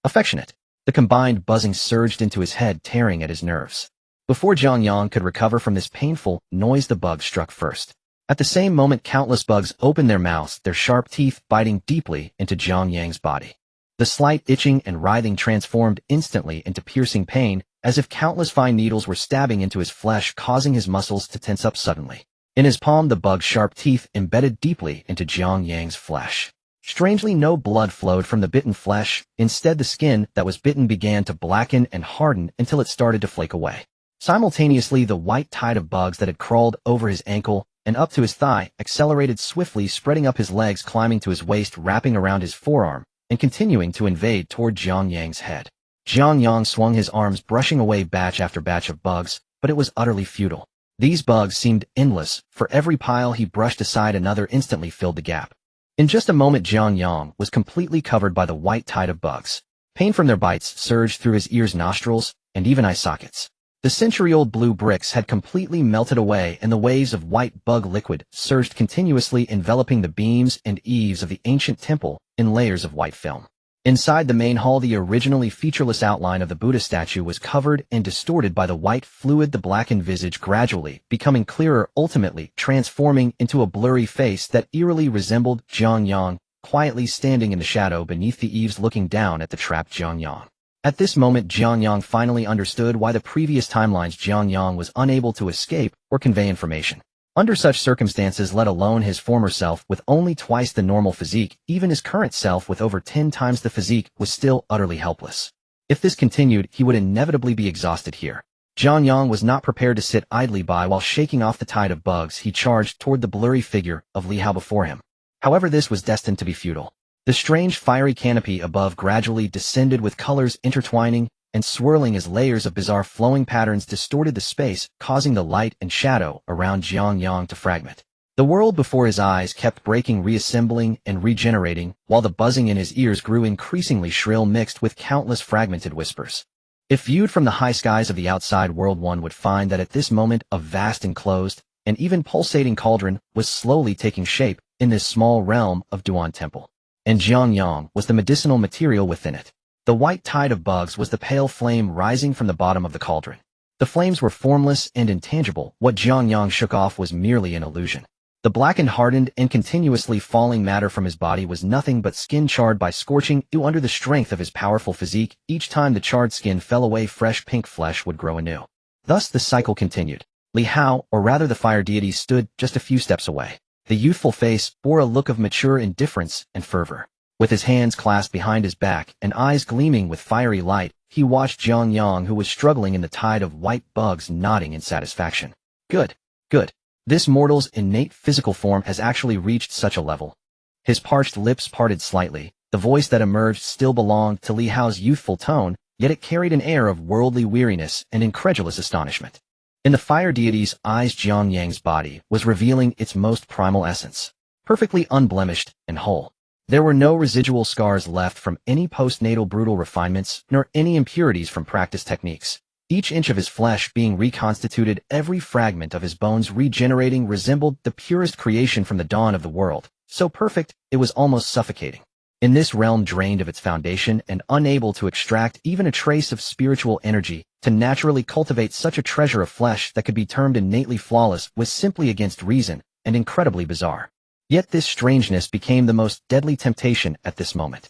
affectionate. The combined buzzing surged into his head, tearing at his nerves. Before Jiang Yang could recover from this painful noise, the bugs struck first. At the same moment, countless bugs opened their mouths, their sharp teeth biting deeply into Jiang Yang's body. The slight itching and writhing transformed instantly into piercing pain, as if countless fine needles were stabbing into his flesh, causing his muscles to tense up suddenly. In his palm, the bug's sharp teeth embedded deeply into Jiang Yang's flesh. Strangely, no blood flowed from the bitten flesh. Instead, the skin that was bitten began to blacken and harden until it started to flake away. Simultaneously, the white tide of bugs that had crawled over his ankle and up to his thigh accelerated swiftly, spreading up his legs, climbing to his waist, wrapping around his forearm, and continuing to invade toward Jiang Yang's head. Jiang Yang swung his arms, brushing away batch after batch of bugs, but it was utterly futile. These bugs seemed endless. For every pile he brushed aside, another instantly filled the gap. In just a moment, Jiang Yang was completely covered by the white tide of bugs. Pain from their bites surged through his ears, nostrils, and even eye sockets. The century-old blue bricks had completely melted away, and the waves of white bug liquid surged continuously, enveloping the beams and eaves of the ancient temple in layers of white film. Inside the main hall, the originally featureless outline of the Buddha statue was covered and distorted by the white fluid, the blackened visage gradually becoming clearer, ultimately transforming into a blurry face that eerily resembled Jiang Yang, quietly standing in the shadow beneath the eaves, looking down at the trapped Jiang Yang. At this moment, Jiang Yang finally understood why the previous timelines Jiang Yang was unable to escape or convey information. Under such circumstances, let alone his former self with only twice the normal physique, even his current self with over 10 times the physique was still utterly helpless. If this continued, he would inevitably be exhausted here. Jiang Yang was not prepared to sit idly by while shaking off the tide of bugs. He charged toward the blurry figure of Li Hao before him. However, this was destined to be futile. The strange fiery canopy above gradually descended, with colors intertwining and swirling as layers of bizarre flowing patterns distorted the space, causing the light and shadow around Jiang Yang to fragment. The world before his eyes kept breaking, reassembling, and regenerating, while the buzzing in his ears grew increasingly shrill, mixed with countless fragmented whispers. If viewed from the high skies of the outside world, one would find that at this moment a vast enclosed and even pulsating cauldron was slowly taking shape in this small realm of Duan Temple. And Jiang Yang was the medicinal material within it. The white tide of bugs was the pale flame rising from the bottom of the cauldron. The flames were formless and intangible. What Jiang Yang shook off was merely an illusion. The blackened, hardened, and continuously falling matter from his body was nothing but skin charred by scorching dew. Under the strength of his powerful physique, each time the charred skin fell away, fresh pink flesh would grow anew. Thus the cycle continued. Li Hao, or rather the fire deity, stood just a few steps away. The youthful face bore a look of mature indifference and fervor. With his hands clasped behind his back and eyes gleaming with fiery light, he watched Jiang Yang, who was struggling in the tide of white bugs, nodding in satisfaction. Good, good. This mortal's innate physical form has actually reached such a level. His parched lips parted slightly. The voice that emerged still belonged to Li Hao's youthful tone, yet it carried an air of worldly weariness and incredulous astonishment. In the fire deity's eyes, Jiang Yang's body was revealing its most primal essence, perfectly unblemished and whole. There were no residual scars left from any postnatal brutal refinements, nor any impurities from practiced techniques. Each inch of his flesh being reconstituted, every fragment of his bones regenerating, resembled the purest creation from the dawn of the world, so perfect it was almost suffocating. In this realm drained of its foundation and unable to extract even a trace of spiritual energy, to naturally cultivate such a treasure of flesh that could be termed innately flawless was simply against reason and incredibly bizarre. Yet this strangeness became the most deadly temptation at this moment.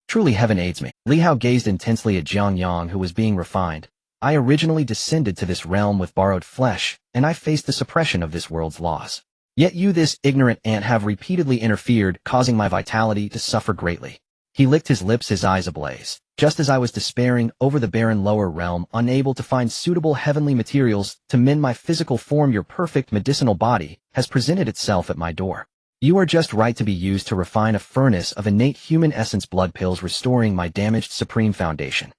Truly heaven aids me. Li Hao gazed intensely at Jiang Yang, who was being refined. I originally descended to this realm with borrowed flesh, and I faced the suppression of this world's laws. Yet you, this ignorant ant, have repeatedly interfered, causing my vitality to suffer greatly. He licked his lips, his eyes ablaze. Just as I was despairing over the barren lower realm, unable to find suitable heavenly materials to mend my physical form, your perfect medicinal body has presented itself at my door. You are just right to be used to refine a furnace of innate human essence, blood pills restoring my damaged supreme foundation.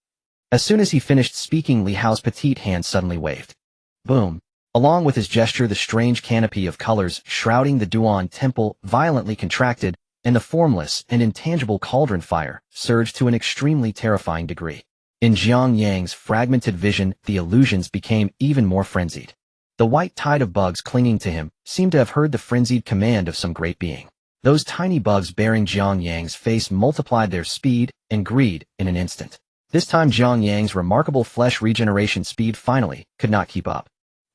As soon as he finished speaking, Li Hao's petite hand suddenly waved. Boom. Along with his gesture, the strange canopy of colors shrouding the Duan temple violently contracted, and the formless and intangible cauldron fire surged to an extremely terrifying degree. In Jiang Yang's fragmented vision, the illusions became even more frenzied. The white tide of bugs clinging to him seemed to have heard the frenzied command of some great being. Those tiny bugs bearing Jiang Yang's face multiplied their speed and greed in an instant. This time Jiang Yang's remarkable flesh regeneration speed finally could not keep up.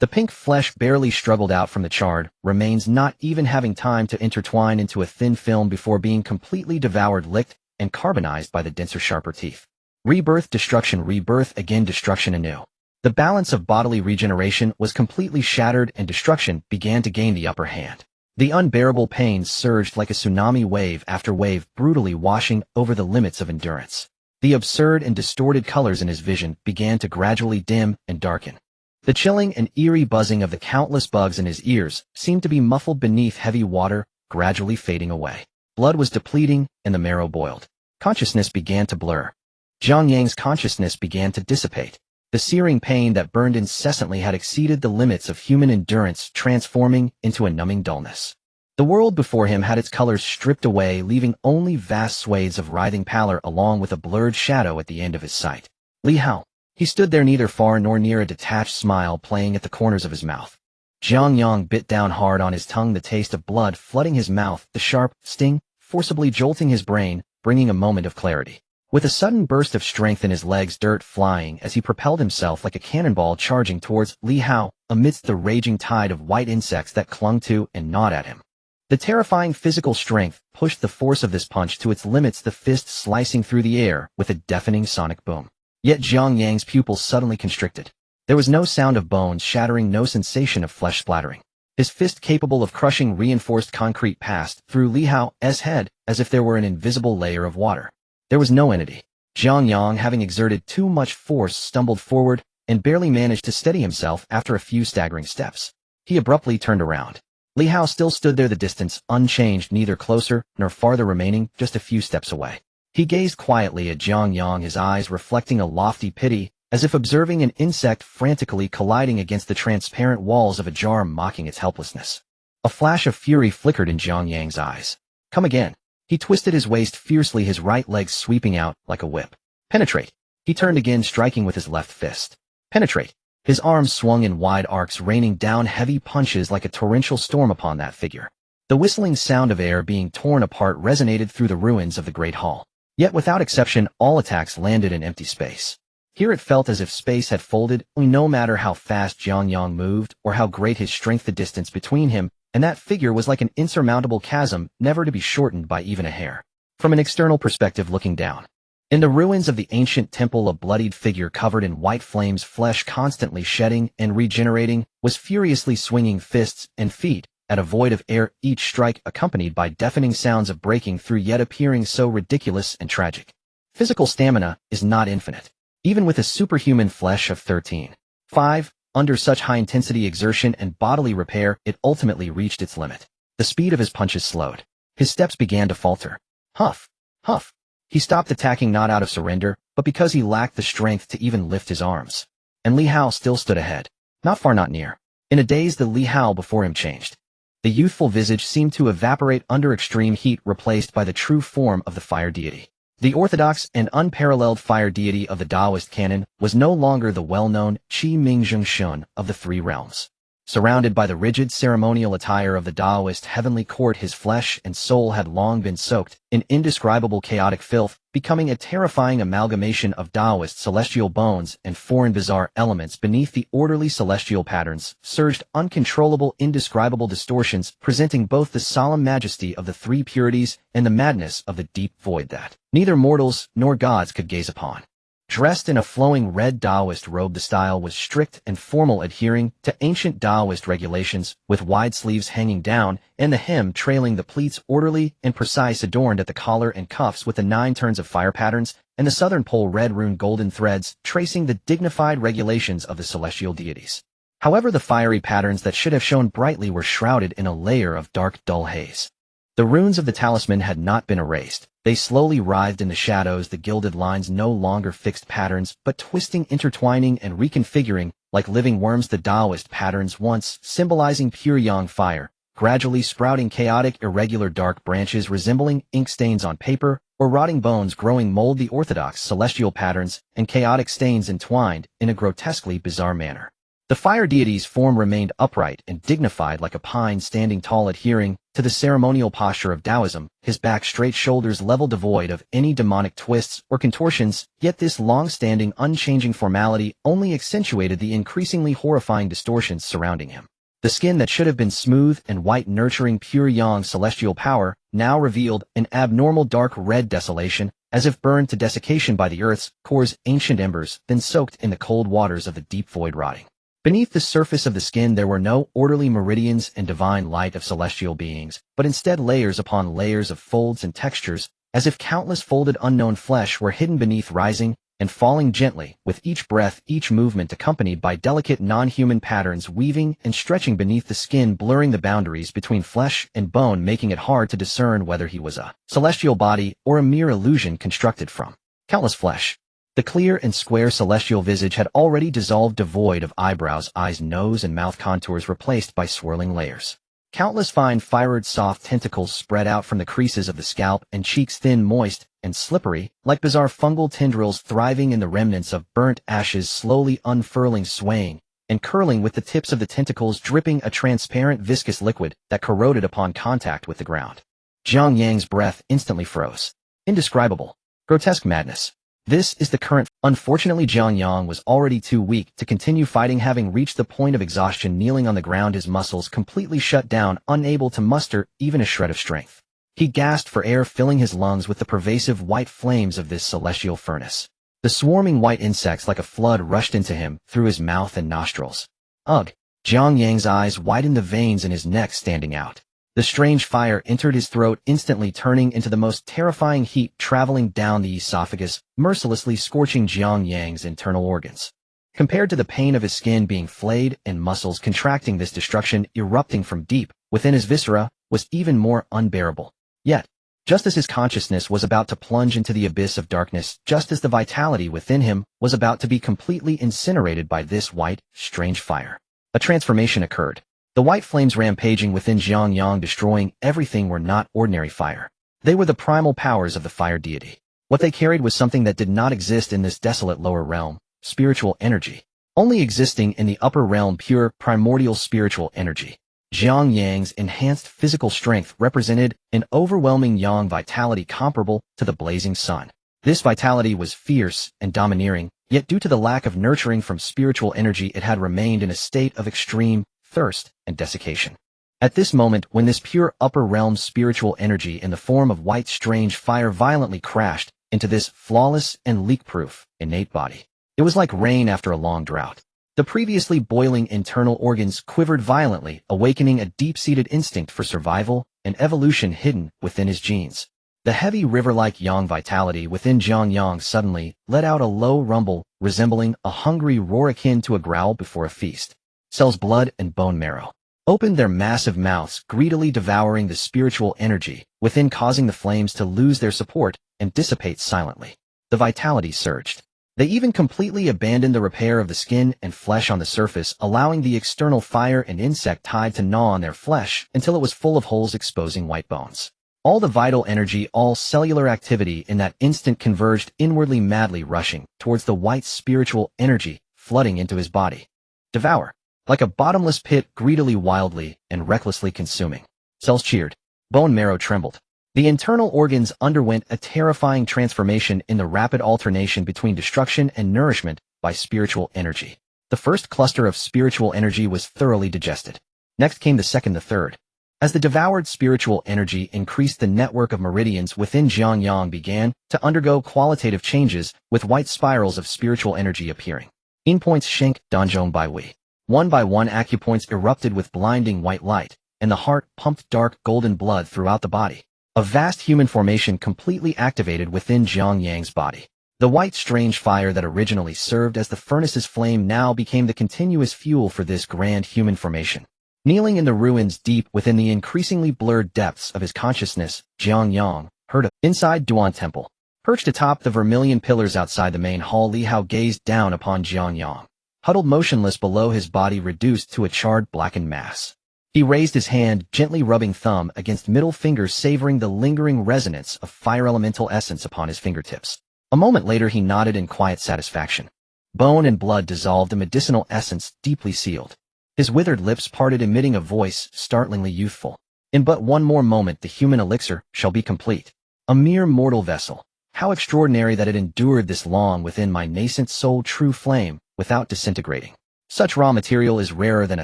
The pink flesh barely struggled out from the charred remains, not even having time to intertwine into a thin film before being completely devoured, licked, and carbonized by the denser, sharper teeth. Rebirth, destruction, rebirth, again destruction anew. The balance of bodily regeneration was completely shattered and destruction began to gain the upper hand. The unbearable pains surged like a tsunami, wave after wave, brutally washing over the limits of endurance. The absurd and distorted colors in his vision began to gradually dim and darken. The chilling and eerie buzzing of the countless bugs in his ears seemed to be muffled beneath heavy water, gradually fading away. Blood was depleting, and the marrow boiled. Consciousness began to blur. Jiang Yang's consciousness began to dissipate. The searing pain that burned incessantly had exceeded the limits of human endurance, transforming into a numbing dullness. The world before him had its colors stripped away, leaving only vast swathes of writhing pallor along with a blurred shadow at the end of his sight. Li Hao. He stood there, neither far nor near, a detached smile playing at the corners of his mouth. Jiang Yang bit down hard on his tongue, the taste of blood flooding his mouth, the sharp sting forcibly jolting his brain, bringing a moment of clarity. With a sudden burst of strength in his legs, dirt flying as he propelled himself like a cannonball charging towards Li Hao amidst the raging tide of white insects that clung to and gnawed at him. The terrifying physical strength pushed the force of this punch to its limits, the fist slicing through the air with a deafening sonic boom. Yet Jiang Yang's pupils suddenly constricted. There was no sound of bones shattering, no sensation of flesh splattering. His fist, capable of crushing reinforced concrete, passed through Li Hao's head as if there were an invisible layer of water. There was no entity. Jiang Yang, having exerted too much force, stumbled forward and barely managed to steady himself after a few staggering steps. He abruptly turned around. Li Hao still stood there, the distance unchanged, neither closer nor farther, remaining just a few steps away. He gazed quietly at Jiang Yang, his eyes reflecting a lofty pity, as if observing an insect frantically colliding against the transparent walls of a jar, mocking its helplessness. A flash of fury flickered in Jiang Yang's eyes. Come again. He twisted his waist fiercely, his right leg sweeping out like a whip. Penetrate. He turned again, striking with his left fist. Penetrate. His arms swung in wide arcs, raining down heavy punches like a torrential storm upon that figure. The whistling sound of air being torn apart resonated through the ruins of the great hall. Yet without exception, all attacks landed in empty space. Here it felt as if space had folded, no matter how fast Jiang Yang moved or how great his strength, the distance between him and that figure was like an insurmountable chasm, never to be shortened by even a hair. From an external perspective looking down, in the ruins of the ancient temple, a bloodied figure covered in white flames, flesh constantly shedding and regenerating, was furiously swinging fists and feet at a void of air, each strike accompanied by deafening sounds of breaking through, yet appearing so ridiculous and tragic. Physical stamina is not infinite. Even with a superhuman flesh of 13.5, under such high-intensity exertion and bodily repair, it ultimately reached its limit. The speed of his punches slowed. His steps began to falter. Huff, huff. He stopped attacking, not out of surrender, but because he lacked the strength to even lift his arms. And Li Hao still stood ahead. Not far, not near. In a daze, the Li Hao before him changed. The youthful visage seemed to evaporate under extreme heat, replaced by the true form of the fire deity. The orthodox and unparalleled fire deity of the Taoist canon was no longer the well-known Qi Ming Zheng Shun of the Three Realms. Surrounded by the rigid ceremonial attire of the Taoist heavenly court, his flesh and soul had long been soaked in indescribable chaotic filth, becoming a terrifying amalgamation of Taoist celestial bones and foreign bizarre elements. Beneath the orderly celestial patterns surged uncontrollable, indescribable distortions, presenting both the solemn majesty of the three purities and the madness of the deep void that neither mortals nor gods could gaze upon. Dressed in a flowing red Taoist robe, the style was strict and formal, adhering to ancient Taoist regulations, with wide sleeves hanging down and the hem trailing the pleats, orderly and precise, adorned at the collar and cuffs with the 9 turns of fire patterns, and the southern pole red rune golden threads tracing the dignified regulations of the celestial deities. However, the fiery patterns that should have shone brightly were shrouded in a layer of dark, dull haze. The runes of the talisman had not been erased. They slowly writhed in the shadows, the gilded lines no longer fixed patterns, but twisting, intertwining, and reconfiguring, like living worms. The Taoist patterns, once symbolizing pure yang fire, gradually sprouting chaotic, irregular dark branches resembling ink stains on paper, or rotting bones growing mold. The orthodox celestial patterns and chaotic stains entwined in a grotesquely bizarre manner. The fire deity's form remained upright and dignified like a pine standing tall, adhering to the ceremonial posture of Taoism, his back straight, shoulders level, devoid of any demonic twists or contortions. Yet this long-standing, unchanging formality only accentuated the increasingly horrifying distortions surrounding him. The skin that should have been smooth and white, nurturing pure yang celestial power, now revealed an abnormal dark red desolation, as if burned to desiccation by the earth's core's ancient embers, then soaked in the cold waters of the deep void, rotting. Beneath the surface of the skin there were no orderly meridians and divine light of celestial beings, but instead layers upon layers of folds and textures, as if countless folded unknown flesh were hidden beneath, rising and falling gently with each breath, each movement accompanied by delicate non-human patterns weaving and stretching beneath the skin, blurring the boundaries between flesh and bone, making it hard to discern whether he was a celestial body or a mere illusion constructed from countless flesh. The clear and square celestial visage had already dissolved, devoid of eyebrows, eyes, nose, and mouth contours, replaced by swirling layers. Countless fine, fired, soft tentacles spread out from the creases of the scalp and cheeks, thin, moist, and slippery, like bizarre fungal tendrils thriving in the remnants of burnt ashes, slowly unfurling, swaying, and curling, with the tips of the tentacles dripping a transparent, viscous liquid that corroded upon contact with the ground. Jiang Yang's breath instantly froze. Indescribable, grotesque madness. This is the current. Unfortunately, Jiang Yang was already too weak to continue fighting, having reached the point of exhaustion. Kneeling on the ground, his muscles completely shut down, unable to muster even a shred of strength. He gasped for air, filling his lungs with the pervasive white flames of this celestial furnace. The swarming white insects like a flood rushed into him through his mouth and nostrils. Ugh! Jiang Yang's eyes widened, the veins in his neck standing out. The strange fire entered his throat, instantly turning into the most terrifying heat, traveling down the esophagus, mercilessly scorching Jiang Yang's internal organs. Compared to the pain of his skin being flayed and muscles contracting, this destruction erupting from deep within his viscera was even more unbearable. Yet, just as his consciousness was about to plunge into the abyss of darkness, just as the vitality within him was about to be completely incinerated by this white, strange fire, a transformation occurred. The white flames rampaging within Jiang Yang, destroying everything, were not ordinary fire. They were the primal powers of the fire deity. What they carried was something that did not exist in this desolate lower realm, spiritual energy. Only existing in the upper realm, pure, primordial spiritual energy. Jiang Yang's enhanced physical strength represented an overwhelming yang vitality comparable to the blazing sun. This vitality was fierce and domineering, yet due to the lack of nurturing from spiritual energy, it had remained in a state of extreme thirst and desiccation. At this moment, when this pure upper realm spiritual energy in the form of white strange fire violently crashed into this flawless and leak-proof innate body, it was like rain after a long drought. The previously boiling internal organs quivered violently, awakening a deep-seated instinct for survival and evolution hidden within his genes. The heavy river-like yang vitality within Jiang Yang suddenly let out a low rumble, resembling a hungry roar akin to a growl before a feast. Cells, blood and bone marrow opened their massive mouths, greedily devouring the spiritual energy within, causing the flames to lose their support and dissipate silently. The vitality surged. They even completely abandoned the repair of the skin and flesh on the surface, allowing the external fire and insect tide to gnaw on their flesh until it was full of holes, exposing white bones. All the vital energy, all cellular activity in that instant converged inwardly, madly rushing towards the white spiritual energy flooding into his body. Devour. Like a bottomless pit, greedily, wildly, and recklessly consuming. Cells cheered. Bone marrow trembled. The internal organs underwent a terrifying transformation in the rapid alternation between destruction and nourishment by spiritual energy. The first cluster of spiritual energy was thoroughly digested. Next came the second, the third. As the devoured spiritual energy increased, the network of meridians within Jiang Yang began to undergo qualitative changes, with white spirals of spiritual energy appearing. In points Shenk, Danzhong by Wei. One by one acupoints erupted with blinding white light, and the heart pumped dark golden blood throughout the body. A vast human formation completely activated within Jiang Yang's body. The white strange fire that originally served as the furnace's flame now became the continuous fuel for this grand human formation. Kneeling in the ruins deep within the increasingly blurred depths of his consciousness, Jiang Yang heard inside Duan Temple. Perched atop the vermilion pillars outside the main hall, Li Hao gazed down upon Jiang Yang, huddled motionless below, his body reduced to a charred blackened mass. He raised his hand, gently rubbing thumb against middle finger, savoring the lingering resonance of fire elemental essence upon his fingertips. A moment later he nodded in quiet satisfaction. Bone and blood dissolved, a medicinal essence deeply sealed. His withered lips parted, emitting a voice startlingly youthful. In but one more moment the human elixir shall be complete. A mere mortal vessel. How extraordinary that it endured this long within my nascent soul, true flame, without disintegrating. Such raw material is rarer than a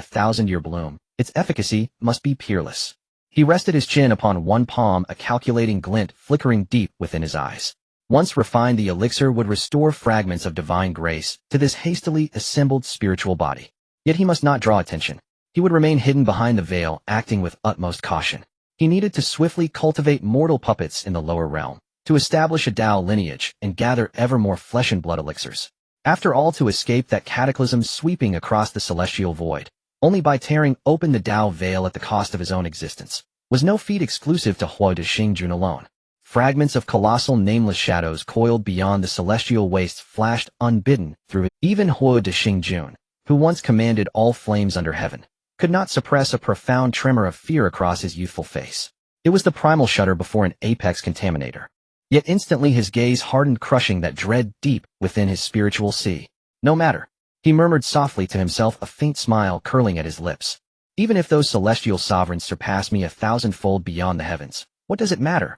1,000-year bloom. Its efficacy must be peerless. He rested his chin upon one palm, a calculating glint flickering deep within his eyes. Once refined, the elixir would restore fragments of divine grace to this hastily assembled spiritual body. Yet he must not draw attention. He would remain hidden behind the veil, acting with utmost caution. He needed to swiftly cultivate mortal puppets in the lower realm, to establish a Tao lineage and gather ever more flesh and blood elixirs. After all, to escape that cataclysm sweeping across the celestial void, only by tearing open the Tao veil at the cost of his own existence, was no feat exclusive to Horde de Xingjun alone. Fragments of colossal nameless shadows coiled beyond the celestial wastes flashed unbidden through it. Even Horde de Xingjun, who once commanded all flames under heaven, could not suppress a profound tremor of fear across his youthful face. It was the primal shudder before an apex contaminator. Yet instantly his gaze hardened, crushing that dread deep within his spiritual sea. No matter. He murmured softly to himself, a faint smile curling at his lips. Even if those celestial sovereigns surpass me 1,000-fold beyond the heavens, what does it matter?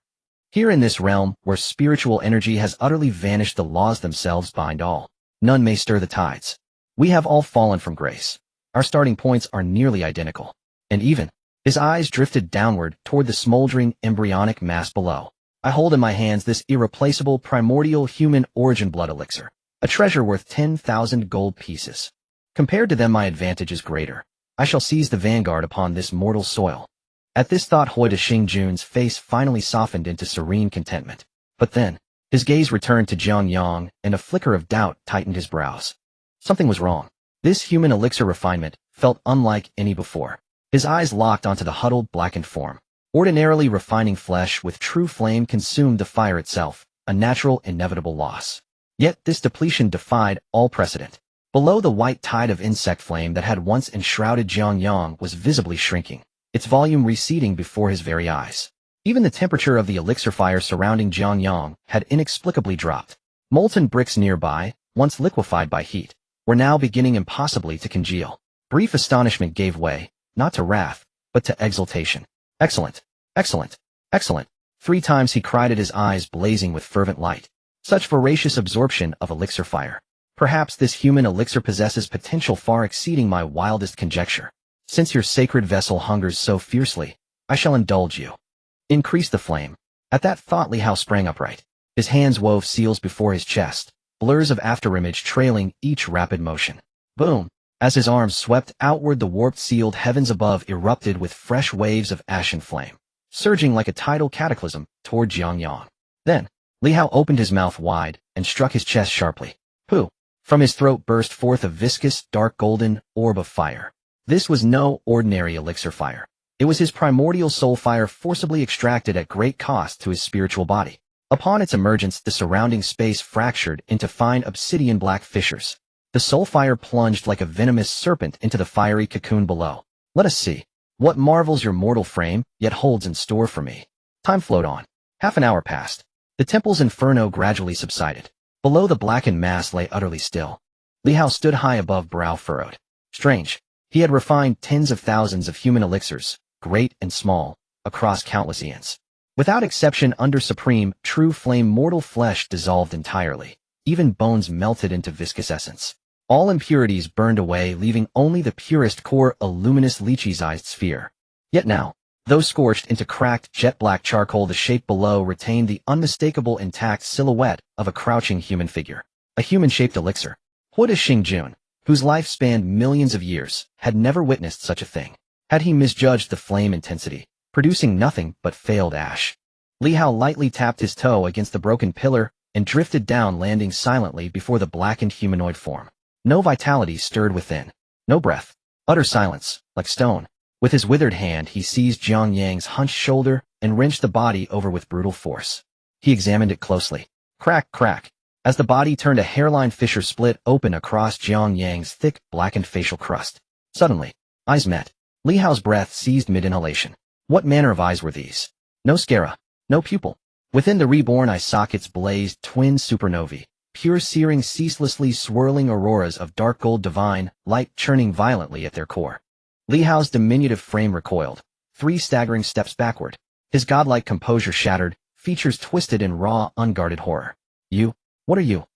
Here in this realm, where spiritual energy has utterly vanished, the laws themselves bind all. None may stir the tides. We have all fallen from grace. Our starting points are nearly identical. And even, his eyes drifted downward toward the smoldering embryonic mass below. I hold in my hands this irreplaceable primordial human origin blood elixir, a treasure worth 10,000 gold pieces. Compared to them, my advantage is greater. I shall seize the vanguard upon this mortal soil. At this thought, Horde de Xingjun's face finally softened into serene contentment. But then, his gaze returned to Jiang Yang, and a flicker of doubt tightened his brows. Something was wrong. This human elixir refinement felt unlike any before. His eyes locked onto the huddled, blackened form. Ordinarily refining flesh with true flame consumed the fire itself, a natural, inevitable loss. Yet this depletion defied all precedent. Below, the white tide of insect flame that had once enshrouded Jiang Yang was visibly shrinking, its volume receding before his very eyes. Even the temperature of the elixir fire surrounding Jiang Yang had inexplicably dropped. Molten bricks nearby, once liquefied by heat, were now beginning impossibly to congeal. Brief astonishment gave way, not to wrath, but to exultation. Excellent, excellent, excellent. 3 times he cried it, his eyes blazing with fervent light. Such voracious absorption of elixir fire. Perhaps this human elixir possesses potential far exceeding my wildest conjecture. Since your sacred vessel hungers so fiercely, I shall indulge you. Increase the flame. At that thought, Li Hao sprang upright. His hands wove seals before his chest, blurs of afterimage trailing each rapid motion. Boom! As his arms swept outward, the warped sealed heavens above erupted with fresh waves of ashen flame, surging like a tidal cataclysm toward Jiang Yang. Then, Li Hao opened his mouth wide and struck his chest sharply. Pooh! From his throat burst forth a viscous, dark golden orb of fire. This was no ordinary elixir fire. It was his primordial soul fire, forcibly extracted at great cost to his spiritual body. Upon its emergence, the surrounding space fractured into fine obsidian black fissures. The soul fire plunged like a venomous serpent into the fiery cocoon below. Let us see what marvels your mortal frame yet holds in store for me. Time flowed on. Half an hour passed. The temple's inferno gradually subsided. Below, the blackened mass lay utterly still. Li Hao stood high above, brow furrowed. Strange. He had refined tens of thousands of human elixirs, great and small, across countless eons. Without exception, under supreme, true flame, mortal flesh dissolved entirely. Even bones melted into viscous essence. All impurities burned away, leaving only the purest core, a luminous lychee-sized sphere. Yet now, Though scorched into cracked, jet-black charcoal, the shape below retained the unmistakable intact silhouette of a crouching human figure. A human-shaped elixir. Horde Xingjun, whose life spanned millions of years, had never witnessed such a thing. Had he misjudged the flame intensity, producing nothing but failed ash? Li Hao lightly tapped his toe against the broken pillar and drifted down, landing silently before the blackened humanoid form. No vitality stirred within. No breath. Utter silence, like stone. With his withered hand, he seized Jiang Yang's hunched shoulder and wrenched the body over with brutal force. He examined it closely. Crack, crack. As the body turned, a hairline fissure split open across Jiang Yang's thick, blackened facial crust. Suddenly, eyes met. Li Hao's breath seized mid-inhalation. What manner of eyes were these? No sclera. No pupil. Within the reborn eye sockets blazed twin supernovae, pure searing, ceaselessly swirling auroras of dark gold divine, light churning violently at their core. Li Hao's diminutive frame recoiled, 3 staggering steps backward. His godlike composure shattered, features twisted in raw, unguarded horror. You? What are you?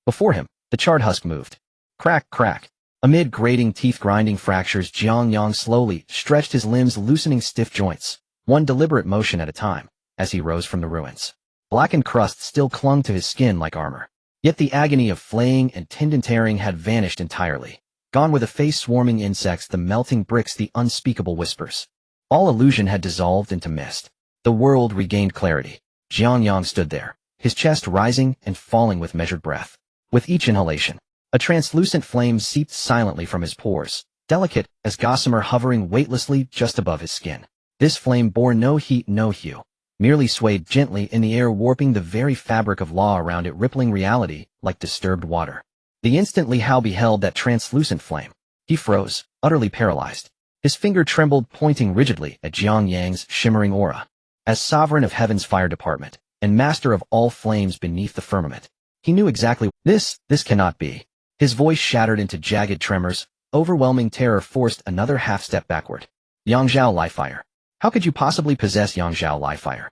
Before him, the charred husk moved. Crack, crack. Amid grating teeth-grinding fractures, Jiang Yang slowly stretched his limbs, loosening stiff joints, one deliberate motion at a time, as he rose from the ruins. Blackened crust still clung to his skin like armor. Yet the agony of flaying and tendon tearing had vanished entirely. Gone were the face-swarming insects, the melting bricks, the unspeakable whispers. All illusion had dissolved into mist. The world regained clarity. Jiang Yang stood there, his chest rising and falling with measured breath. With each inhalation, a translucent flame seeped silently from his pores, delicate as gossamer hovering weightlessly just above his skin. This flame bore no heat, no hue, merely swayed gently in the air, warping the very fabric of law around it, rippling reality like disturbed water. The instant Li Hao beheld that translucent flame, he froze, utterly paralyzed. His finger trembled, pointing rigidly at Jiang Yang's shimmering aura. As sovereign of heaven's fire department, and master of all flames beneath the firmament, he knew exactly this cannot be. His voice shattered into jagged tremors. Overwhelming terror forced another half-step backward. Yangzhao Lifefire. How could you possibly possess Yangzhao Lifefire?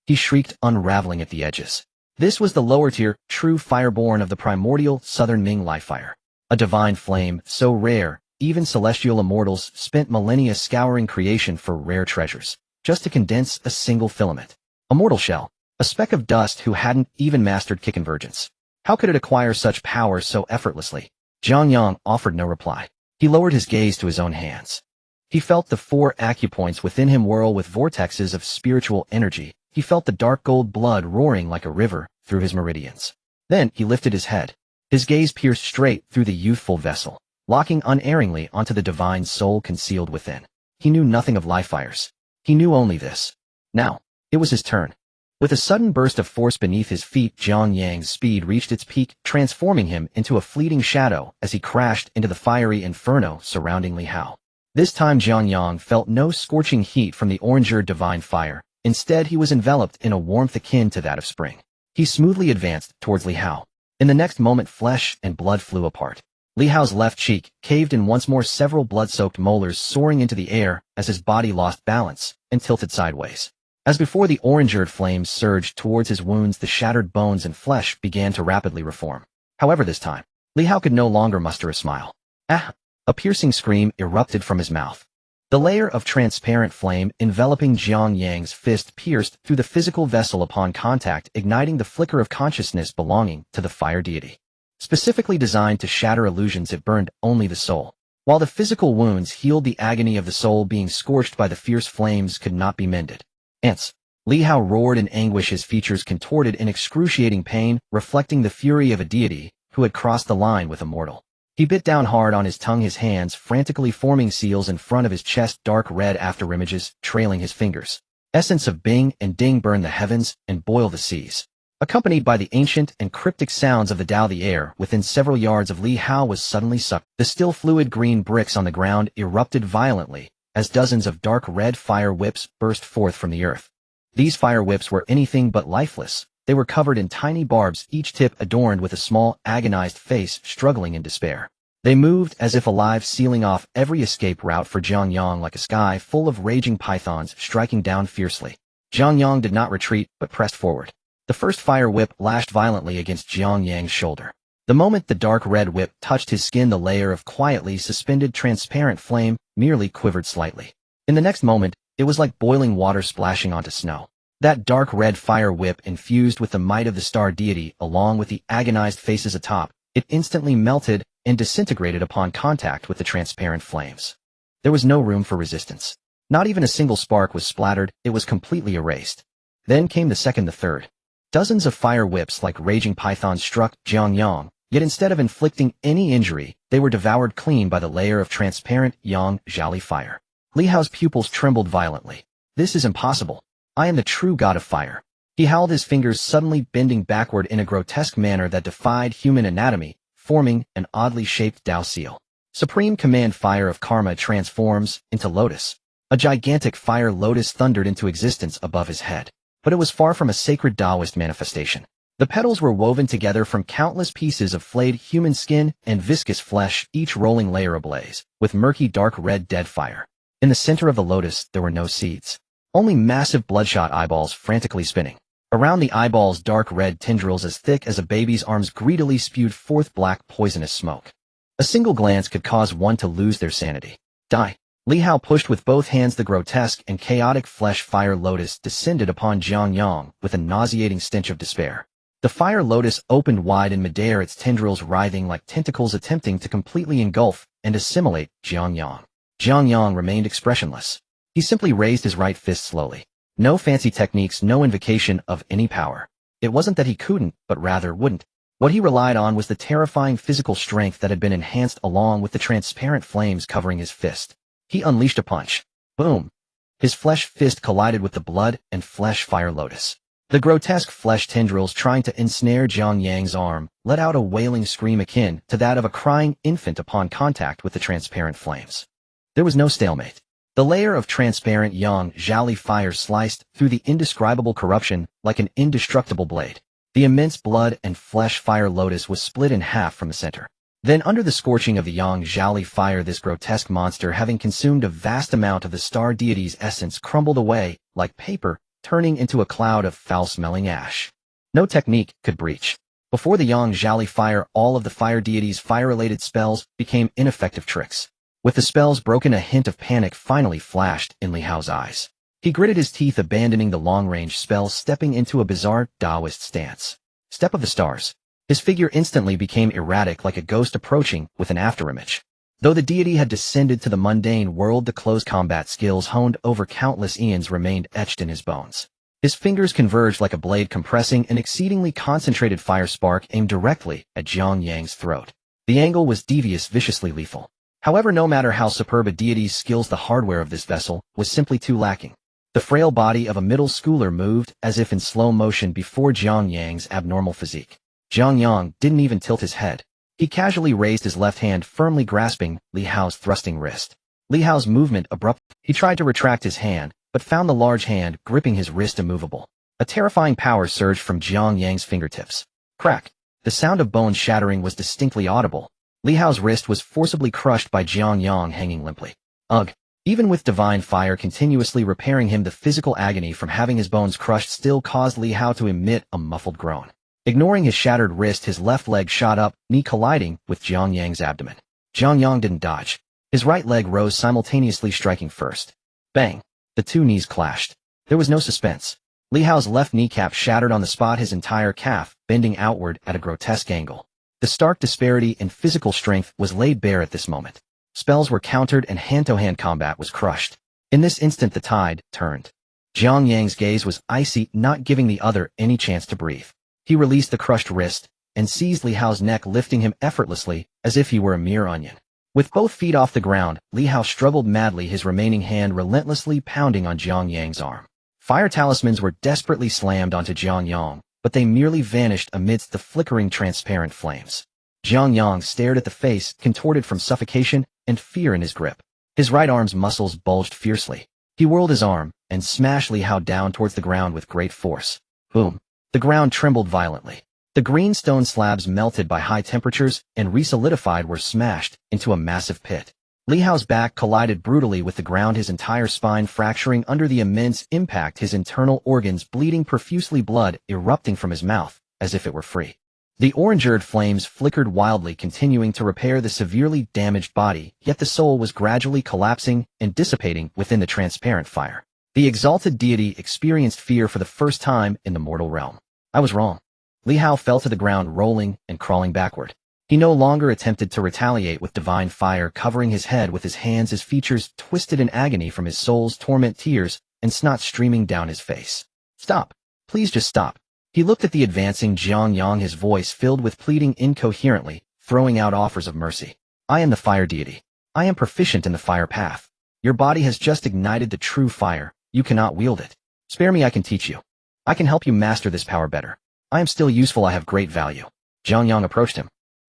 He shrieked, unraveling at the edges. This was the lower-tier, true fireborn of the primordial Southern Ming Lifefire. A divine flame, so rare, even celestial immortals spent millennia scouring creation for rare treasures, just to condense a single filament. A mortal shell, a speck of dust who hadn't even mastered convergence. How could it acquire such power so effortlessly? Jiang Yang offered no reply. He lowered his gaze to his own hands. He felt the 4 acupoints within him whirl with vortexes of spiritual energy. He felt the dark gold blood roaring like a river through his meridians. Then he lifted his head. His gaze pierced straight through the youthful vessel, locking unerringly onto the divine soul concealed within. He knew nothing of life fires. He knew only this. Now, it was his turn. With a sudden burst of force beneath his feet, Jiang Yang's speed reached its peak, transforming him into a fleeting shadow as he crashed into the fiery inferno surrounding Li Hao. This time Jiang Yang felt no scorching heat from the orange divine fire. Instead, he was enveloped in a warmth akin to that of spring. He smoothly advanced towards Li Hao. In the next moment, flesh and blood flew apart. Li Hao's left cheek caved in once more, several blood-soaked molars soaring into the air as his body lost balance and tilted sideways. As before, the orange-earth flames surged towards his wounds, the shattered bones and flesh began to rapidly reform. However, this time, Li Hao could no longer muster a smile. Ah! A piercing scream erupted from his mouth. The layer of transparent flame enveloping Jiang Yang's fist pierced through the physical vessel upon contact, igniting the flicker of consciousness belonging to the fire deity. Specifically designed to shatter illusions, it burned only the soul. While the physical wounds healed, the agony of the soul being scorched by the fierce flames could not be mended. Ants! Li Hao roared in anguish, his features contorted in excruciating pain, reflecting the fury of a deity who had crossed the line with a mortal. He bit down hard on his tongue, his hands frantically forming seals in front of his chest, dark red afterimages trailing his fingers. Essence of Bing and Ding burn the heavens and boil the seas. Accompanied by the ancient and cryptic sounds of the Tao, the air within several yards of Li Hao was suddenly sucked. The still fluid green bricks on the ground erupted violently as dozens of dark red fire whips burst forth from the earth. These fire whips were anything but lifeless. They were covered in tiny barbs, each tip adorned with a small, agonized face struggling in despair. They moved as if alive, sealing off every escape route for Jiang Yang like a sky full of raging pythons striking down fiercely. Jiang Yang did not retreat, but pressed forward. The first fire whip lashed violently against Jiang Yang's shoulder. The moment the dark red whip touched his skin, the layer of quietly suspended transparent flame merely quivered slightly. In the next moment, It was like boiling water splashing onto snow. That dark red fire whip infused with the might of the star deity along with the agonized faces atop, it instantly melted and disintegrated upon contact with the transparent flames. There was no room for resistance. Not even a single spark was splattered, it was completely erased. Then came the second, the third. Dozens of fire whips like raging pythons struck Jiang Yang, yet instead of inflicting any injury, they were devoured clean by the layer of transparent Yang Zhali fire. Li Hao's pupils trembled violently. This is impossible. I am the true god of fire. He howled, his fingers suddenly bending backward in a grotesque manner that defied human anatomy, forming an oddly shaped Dao seal. Supreme Command Fire of Karma transforms into Lotus. A gigantic fire lotus thundered into existence above his head. But it was far from a sacred Taoist manifestation. The petals were woven together from countless pieces of flayed human skin and viscous flesh, each rolling layer ablaze, with murky dark red dead fire. In the center of the lotus, there were no seeds. Only massive bloodshot eyeballs frantically spinning. Around the eyeballs, dark red tendrils as thick as a baby's arms greedily spewed forth black poisonous smoke. A single glance could cause one to lose their sanity. Die. Li Hao pushed with both hands. The grotesque and chaotic flesh fire lotus descended upon Jiang Yang with a nauseating stench of despair. The fire lotus opened wide in midair, its tendrils writhing like tentacles attempting to completely engulf and assimilate Jiang Yang. Jiang Yang remained expressionless. He simply raised his right fist slowly. No fancy techniques, no invocation of any power. It wasn't that he couldn't, but rather wouldn't. What he relied on was the terrifying physical strength that had been enhanced along with the transparent flames covering his fist. He unleashed a punch. Boom! His flesh fist collided with the blood and flesh fire lotus. The grotesque flesh tendrils trying to ensnare Jiang Yang's arm let out a wailing scream akin to that of a crying infant upon contact with the transparent flames. There was no stalemate. The layer of transparent Yang Zhali fire sliced through the indescribable corruption like an indestructible blade. The immense blood and flesh fire lotus was split in half from the center. Then under the scorching of the Yang Zhali fire, this grotesque monster, having consumed a vast amount of the star deity's essence, crumbled away like paper, turning into a cloud of foul-smelling ash. No technique could breach. Before the Yang Zhali fire, all of the fire deity's fire-related spells became ineffective tricks. With the spells broken, a hint of panic finally flashed in Li Hao's eyes. He gritted his teeth, abandoning the long-range spells, stepping into a bizarre Taoist stance. Step of the stars. His figure instantly became erratic like a ghost approaching with an afterimage. Though the deity had descended to the mundane world, the close combat skills honed over countless eons remained etched in his bones. His fingers converged like a blade, compressing an exceedingly concentrated fire spark aimed directly at Jiang Yang's throat. The angle was devious, viciously lethal. However, no matter how superb a deity's skills, the hardware of this vessel was simply too lacking. The frail body of a middle schooler moved as if in slow motion before Jiang Yang's abnormal physique. Jiang Yang didn't even tilt his head. He casually raised his left hand, firmly grasping Li Hao's thrusting wrist. Li Hao's movement abrupt. He tried to retract his hand, but found the large hand gripping his wrist immovable. A terrifying power surged from Jiang Yang's fingertips. Crack! The sound of bone shattering was distinctly audible. Li Hao's wrist was forcibly crushed by Jiang Yang, hanging limply. Ugh! Even with divine fire continuously repairing him, the physical agony from having his bones crushed still caused Li Hao to emit a muffled groan. Ignoring his shattered wrist, his left leg shot up, knee colliding with Jiang Yang's abdomen. Jiang Yang didn't dodge. His right leg rose simultaneously, striking first. Bang! The two knees clashed. There was no suspense. Li Hao's left kneecap shattered on the spot, his entire calf bending outward at a grotesque angle. The stark disparity in physical strength was laid bare at this moment. Spells were countered and hand-to-hand combat was crushed. In this instant the tide turned. Jiang Yang's gaze was icy, not giving the other any chance to breathe. He released the crushed wrist and seized Li Hao's neck, lifting him effortlessly as if he were a mere onion. With both feet off the ground, Li Hao struggled madly, his remaining hand relentlessly pounding on Jiang Yang's arm. Fire talismans were desperately slammed onto Jiang Yang, but they merely vanished amidst the flickering transparent flames. Jiang Yang stared at the face, contorted from suffocation and fear in his grip. His right arm's muscles bulged fiercely. He whirled his arm and smashed Li Hao down towards the ground with great force. Boom! The ground trembled violently. The green stone slabs melted by high temperatures and resolidified were smashed into a massive pit. Li Hao's back collided brutally with the ground, his entire spine fracturing under the immense impact, his internal organs bleeding profusely, blood erupting from his mouth as if it were free. The orange-earth flames flickered wildly, continuing to repair the severely damaged body, yet the soul was gradually collapsing and dissipating within the transparent fire. The exalted deity experienced fear for the first time in the mortal realm. I was wrong. Li Hao fell to the ground, rolling and crawling backward. He no longer attempted to retaliate with divine fire covering his head with his hands, his features twisted in agony from his soul's torment, tears and snot streaming down his face. Stop. Please just stop. He looked at the advancing Jiang Yang, his voice filled with pleading incoherently, throwing out offers of mercy. I am the fire deity. I am proficient in the fire path. Your body has just ignited the true fire. You cannot wield it. Spare me, I can teach you. I can help you master this power better. I am still useful, I have great value. Jiang Yang approached him.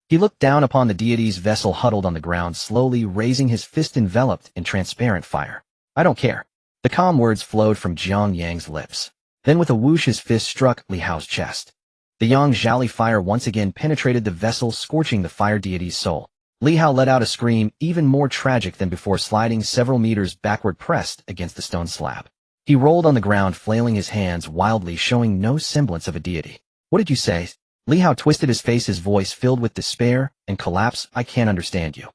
He looked down upon the deity's vessel huddled on the ground, slowly raising his fist enveloped in transparent fire. I don't care. The calm words flowed from Jiang Yang's lips. Then with a whoosh his fist struck Li Hao's chest. The Yang Zhali fire once again penetrated the vessel, scorching the fire deity's soul. Li Hao let out a scream even more tragic than before, sliding several meters backward, pressed against the stone slab. He rolled on the ground, flailing his hands wildly, showing no semblance of a deity. What did you say? Li Hao twisted his face, his voice filled with despair and collapse. I can't understand you.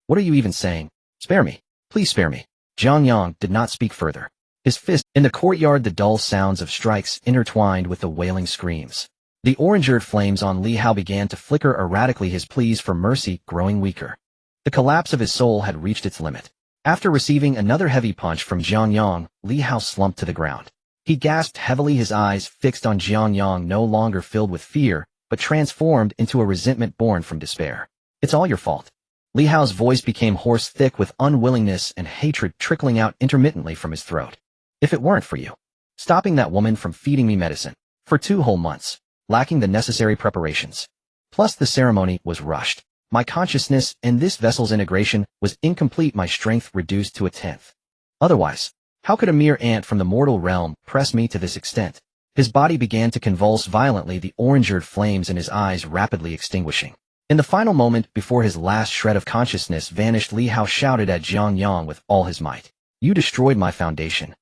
What are you even saying? Spare me. Please spare me. Jiang Yang did not speak further. His fist in the courtyard, the dull sounds of strikes intertwined with the wailing screams. The orange-earth flames on Li Hao began to flicker erratically, his pleas for mercy growing weaker. The collapse of his soul had reached its limit. After receiving another heavy punch from Jiang Yang, Li Hao slumped to the ground. He gasped heavily, his eyes fixed on Jiang Yang, no longer filled with fear, but transformed into a resentment born from despair. It's all your fault. Li Hao's voice became hoarse, thick with unwillingness and hatred trickling out intermittently from his throat. If it weren't for you stopping that woman from feeding me medicine for 2 whole months, lacking the necessary preparations, plus the ceremony was rushed, my consciousness and this vessel's integration was incomplete, my strength reduced to 1/10. Otherwise, how could a mere ant from the mortal realm press me to this extent? His body began to convulse violently, the orange-earth flames in his eyes rapidly extinguishing. In the final moment before his last shred of consciousness vanished, Li Hao shouted at Jiang Yang with all his might. You destroyed my foundation.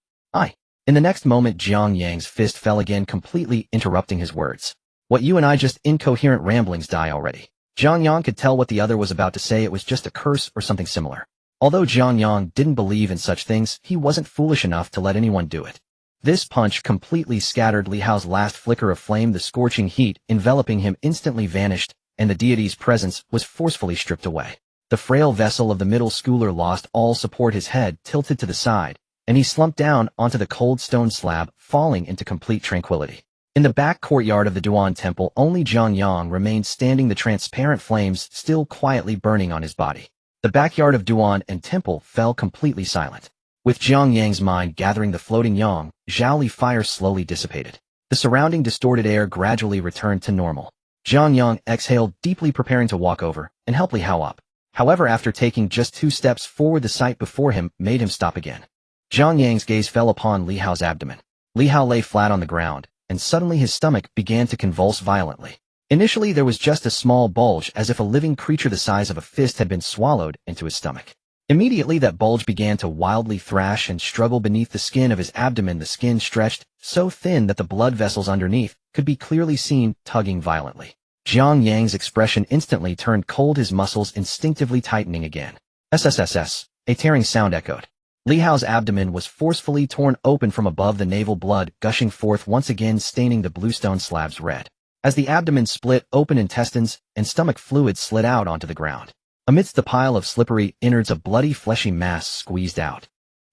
In the next moment, Jiang Yang's fist fell again, completely interrupting his words. What, you and I just incoherent ramblings, die already. Jiang Yang could tell what the other was about to say. It was just a curse or something similar. Although Jiang Yang didn't believe in such things, he wasn't foolish enough to let anyone do it. This punch completely scattered Li Hao's last flicker of flame. The scorching heat enveloping him instantly vanished, and the deity's presence was forcefully stripped away. The frail vessel of the middle schooler lost all support, his head tilted to the side, and he slumped down onto the cold stone slab, falling into complete tranquility. In the back courtyard of the Duan temple, only Jiang Yang remained standing, the transparent flames still quietly burning on his body. The backyard of Duan and temple fell completely silent. With Jiang Yang's mind gathering, the floating Yang Zhali fire slowly dissipated. The surrounding distorted air gradually returned to normal. Jiang Yang exhaled deeply, preparing to walk over and help Li Hao up. However, after taking just 2 steps forward, the sight before him made him stop again. Jiang Yang's gaze fell upon Li Hao's abdomen. Li Hao lay flat on the ground, and suddenly his stomach began to convulse violently. Initially, there was just a small bulge, as if a living creature the size of a fist had been swallowed into his stomach. Immediately, that bulge began to wildly thrash and struggle beneath the skin of his abdomen. The skin stretched so thin that the blood vessels underneath could be clearly seen, tugging violently. Jiang Yang's expression instantly turned cold, his muscles instinctively tightening again. SSSS, a tearing sound echoed. Li Hao's abdomen was forcefully torn open from above, the navel blood gushing forth once again, staining the bluestone slabs red. As the abdomen split open, intestines and stomach fluid slid out onto the ground. Amidst the pile of slippery innards, a bloody fleshy mass squeezed out.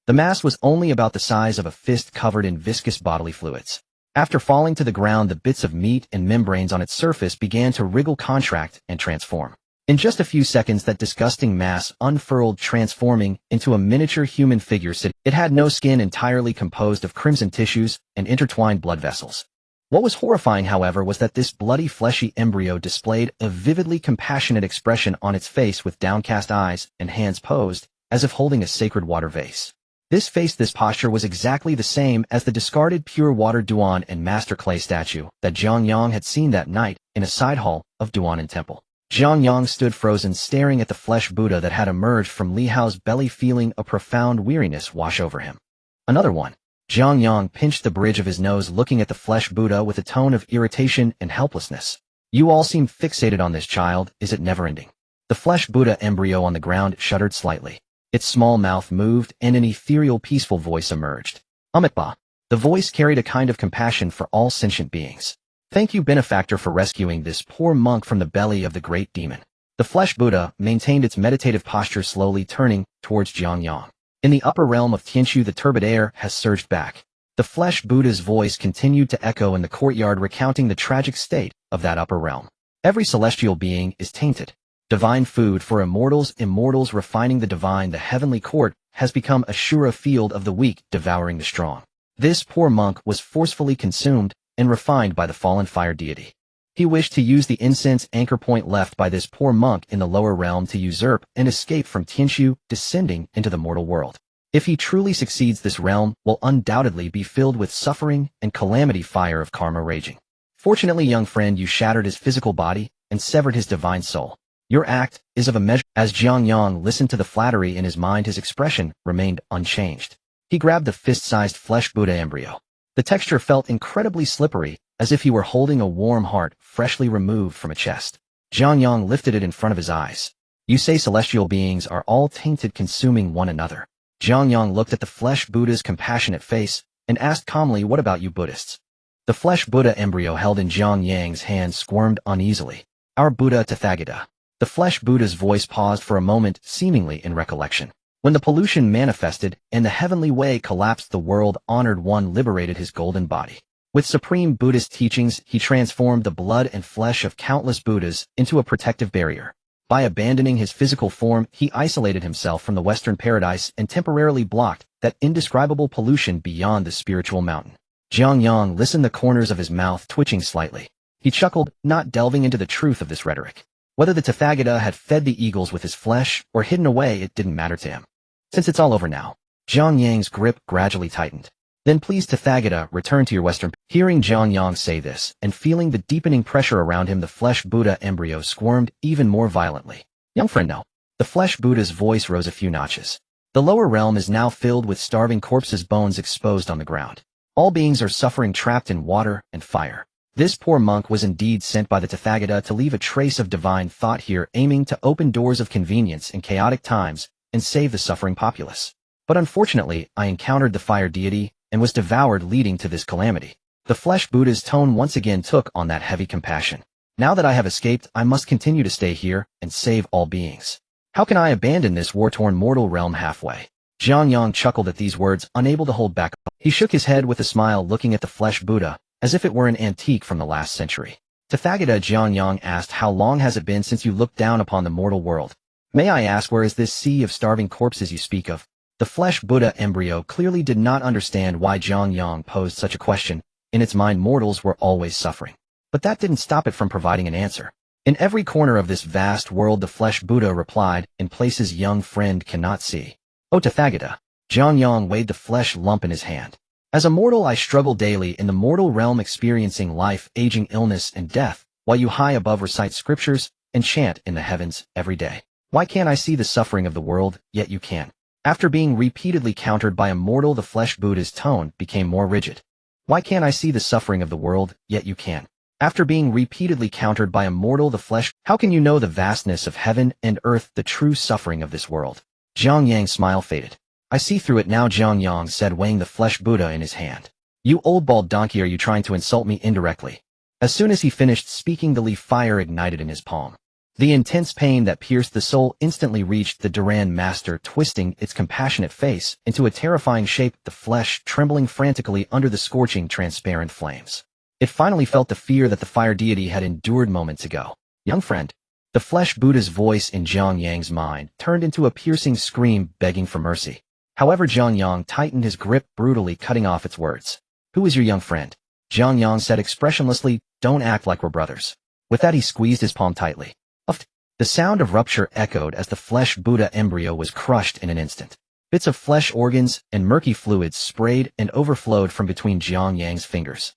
The mass was only about the size of a fist, covered in viscous bodily fluids. After falling to the ground, the bits of meat and membranes on its surface began to wriggle, contract, and transform. In just a few seconds, that disgusting mass unfurled, transforming into a miniature human figure. It had no skin, entirely composed of crimson tissues and intertwined blood vessels. What was horrifying, however, was that this bloody fleshy embryo displayed a vividly compassionate expression on its face, with downcast eyes and hands posed as if holding a sacred water vase. This posture was exactly the same as the discarded pure water Duan and master clay statue that Jiang Yang had seen that night in a side hall of Duan and temple. Jiang Yang stood frozen, staring at the flesh Buddha that had emerged from Li Hao's belly, feeling a profound weariness wash over him. Another one. Jiang Yang pinched the bridge of his nose, looking at the flesh Buddha with a tone of irritation and helplessness. You all seem fixated on this child, is it never-ending? The flesh Buddha embryo on the ground shuddered slightly. Its small mouth moved, and an ethereal peaceful voice emerged. Amitba. The voice carried a kind of compassion for all sentient beings. Thank you, benefactor, for rescuing this poor monk from the belly of the great demon. The flesh Buddha maintained its meditative posture, slowly turning towards Jiang Yang. In the upper realm of Tianshu, the turbid air has surged back. The flesh Buddha's voice continued to echo in the courtyard, recounting the tragic state of that upper realm. Every celestial being is tainted. Divine food for immortals refining the divine. The heavenly court has become a sure field of the weak, devouring the strong. This poor monk was forcefully consumed and refined by the fallen fire deity. He wished to use the incense anchor point left by this poor monk in the lower realm to usurp and escape from Tianshu, descending into the mortal world. If he truly succeeds, this realm will undoubtedly be filled with suffering and calamity, fire of karma raging. Fortunately, young friend, you shattered his physical body and severed his divine soul. Your act is of a measure. As Jiang Yang listened to the flattery in his mind, his expression remained unchanged. He grabbed the fist-sized flesh Buddha embryo. The texture felt incredibly slippery, as if he were holding a warm heart freshly removed from a chest. Jiang Yang lifted it in front of his eyes. You say celestial beings are all tainted, consuming one another. Jiang Yang looked at the flesh Buddha's compassionate face and asked calmly, what about you Buddhists? The flesh Buddha embryo held in Jiang Yang's hand squirmed uneasily. Our Buddha Tathagata. The flesh Buddha's voice paused for a moment, seemingly in recollection. When the pollution manifested and the heavenly way collapsed, the world-honored one liberated his golden body. With supreme Buddhist teachings, he transformed the blood and flesh of countless Buddhas into a protective barrier. By abandoning his physical form, he isolated himself from the Western paradise and temporarily blocked that indescribable pollution beyond the spiritual mountain. Jiang Yang listened, the corners of his mouth twitching slightly. He chuckled, not delving into the truth of this rhetoric. Whether the Tathagata had fed the eagles with his flesh or hidden away, it didn't matter to him. Since it's all over now. Jiang Yang's grip gradually tightened. Then please, Tathagata, return to your Western. Hearing Jiang Yang say this, and feeling the deepening pressure around him, the flesh Buddha embryo squirmed even more violently. Young friend, no. The flesh Buddha's voice rose a few notches. The lower realm is now filled with starving corpses, bones exposed on the ground. All beings are suffering, trapped in water and fire. This poor monk was indeed sent by the Tathagata to leave a trace of divine thought here, aiming to open doors of convenience in chaotic times and save the suffering populace. But unfortunately, I encountered the fire deity and was devoured, leading to this calamity. The flesh Buddha's tone once again took on that heavy compassion. Now that I have escaped, I must continue to stay here and save all beings. How can I abandon this war-torn mortal realm halfway? Jiang Yang chuckled at these words, unable to hold back. He shook his head with a smile, looking at the flesh Buddha as if it were an antique from the last century. Tathagata, Jiang Yang asked, how long has it been since you looked down upon the mortal world? May I ask, where is this sea of starving corpses you speak of? The flesh Buddha embryo clearly did not understand why Jiang Yang posed such a question. In its mind, mortals were always suffering. But that didn't stop it from providing an answer. In every corner of this vast world, the flesh Buddha replied, in places young friend cannot see. O Tathagata. Jiang Yang weighed the flesh lump in his hand. As a mortal, I struggle daily in the mortal realm, experiencing life, aging, illness, and death, while you high above recite scriptures and chant in the heavens every day. Why can't I see the suffering of the world, yet you can? After being repeatedly countered by a mortal, the flesh Buddha's tone became more rigid. Why can't I see the suffering of the world, yet you can? After being repeatedly countered by a mortal, the flesh, how can you know the vastness of heaven and earth, the true suffering of this world? Jiang Yang's smile faded. I see through it now, Jiang Yang said, weighing the flesh Buddha in his hand. You old bald donkey, are you trying to insult me indirectly? As soon as he finished speaking, the leaf fire ignited in his palm. The intense pain that pierced the soul instantly reached the deranged master, twisting its compassionate face into a terrifying shape, the flesh trembling frantically under the scorching, transparent flames. It finally felt the fear that the fire deity had endured moments ago. Young friend. The flesh Buddha's voice in Jiang Yang's mind turned into a piercing scream, begging for mercy. However, Jiang Yang tightened his grip, brutally cutting off its words. Who is your young friend? Jiang Yang said expressionlessly, don't act like we're brothers. With that, he squeezed his palm tightly. Uft. The sound of rupture echoed as the flesh Buddha embryo was crushed in an instant. Bits of flesh, organs, and murky fluids sprayed and overflowed from between Jiang Yang's fingers.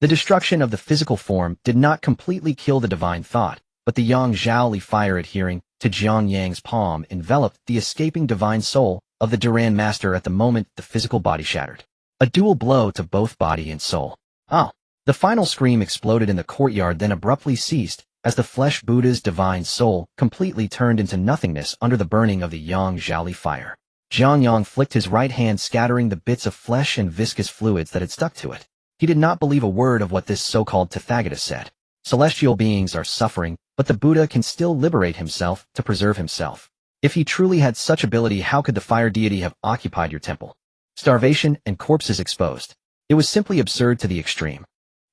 The destruction of the physical form did not completely kill the divine thought, but the Yang Zhaoli fire adhering to Jiang Yang's palm enveloped the escaping divine soul of the deranged master. At the moment, the physical body shattered. A dual blow to both body and soul. Oh. The The final scream exploded in the courtyard, then abruptly ceased, as the flesh Buddha's divine soul completely turned into nothingness under the burning of the Yang Zhaoli fire. Jiang Yang flicked his right hand, scattering the bits of flesh and viscous fluids that had stuck to it. He did not believe a word of what this so-called Tathagata said. Celestial beings are suffering, but the Buddha can still liberate himself to preserve himself. If he truly had such ability, how could the fire deity have occupied your temple? Starvation and corpses exposed. It was simply absurd to the extreme.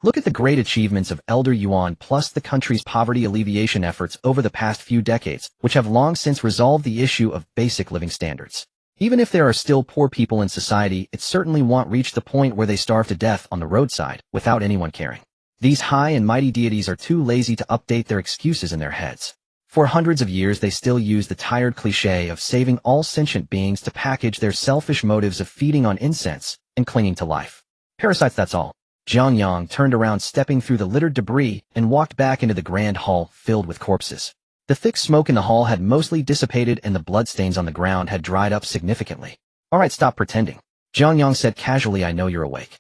Look at the great achievements of Elder Yuan plus the country's poverty alleviation efforts over the past few decades, which have long since resolved the issue of basic living standards. Even if there are still poor people in society, it certainly won't reach the point where they starve to death on the roadside without anyone caring. These high and mighty deities are too lazy to update their excuses in their heads. For hundreds of years they still use the tired cliché of saving all sentient beings to package their selfish motives of feeding on incense and clinging to life. Parasites, that's all. Jiang Yang turned around, stepping through the littered debris, and walked back into the grand hall filled with corpses. The thick smoke in the hall had mostly dissipated and the bloodstains on the ground had dried up significantly. All right, stop pretending. Jiang Yang said casually, I know you're awake.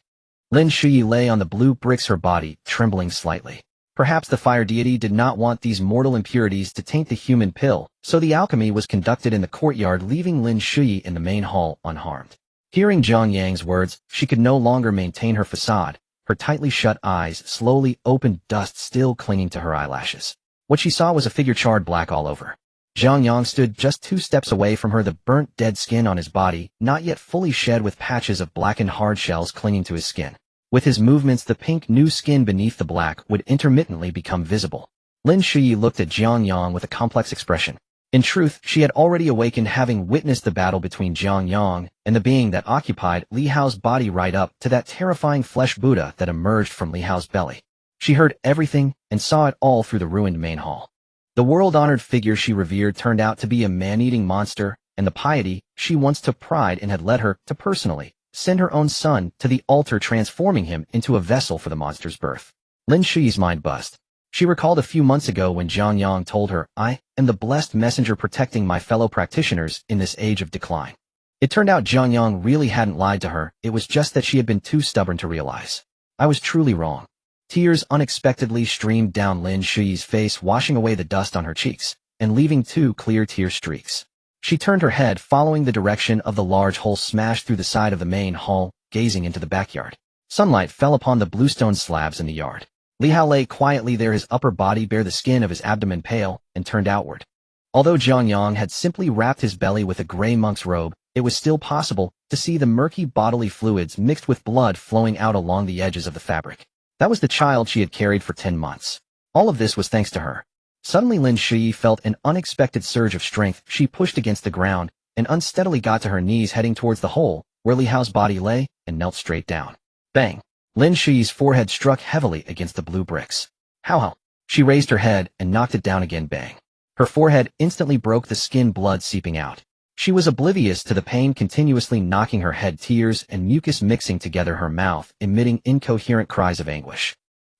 Lin Shuyi lay on the blue bricks, her body trembling slightly. Perhaps the fire deity did not want these mortal impurities to taint the human pill, so the alchemy was conducted in the courtyard, leaving Lin Shuyi in the main hall unharmed. Hearing Jiang Yang's words, she could no longer maintain her facade. Her tightly shut eyes slowly opened, dust still clinging to her eyelashes. What she saw was a figure charred black all over. Jiang Yang stood just 2 steps away from her, the burnt dead skin on his body not yet fully shed with patches of blackened hard shells clinging to his skin. With his movements, the pink new skin beneath the black would intermittently become visible. Lin Shuyi looked at Jiang Yang with a complex expression. In truth, she had already awakened, having witnessed the battle between Jiang Yang and the being that occupied Li Hao's body, right up to that terrifying flesh Buddha that emerged from Li Hao's belly. She heard everything and saw it all through the ruined main hall. The world-honored figure she revered turned out to be a man-eating monster, and the piety she once took pride in had led her to personally send her own son to the altar, transforming him into a vessel for the monster's birth. Lin Shuyi's mind buzzed. She recalled a few months ago when Jiang Yang told her, I am the blessed messenger protecting my fellow practitioners in this age of decline. It turned out Jiang Yang really hadn't lied to her, it was just that she had been too stubborn to realize. I was truly wrong. Tears unexpectedly streamed down Lin Shuyi's face, washing away the dust on her cheeks, and leaving 2 clear tear streaks. She turned her head, following the direction of the large hole smashed through the side of the main hall, gazing into the backyard. Sunlight fell upon the bluestone slabs in the yard. Li Hao lay quietly there, his upper body bare, the skin of his abdomen pale and turned outward. Although Jiang Yang had simply wrapped his belly with a gray monk's robe, it was still possible to see the murky bodily fluids mixed with blood flowing out along the edges of the fabric. That was the child she had carried for 10 months. All of this was thanks to her. Suddenly Lin Shuyi felt an unexpected surge of strength. She pushed against the ground and unsteadily got to her knees, heading towards the hole where Li Hao's body lay, and knelt straight down. Bang! Lin Shuyi's forehead struck heavily against the blue bricks. How? She raised her head and knocked it down again. Bang! Her forehead instantly broke, the skin, blood seeping out. She was oblivious to the pain continuously knocking her head, tears and mucus mixing together, her mouth emitting incoherent cries of anguish.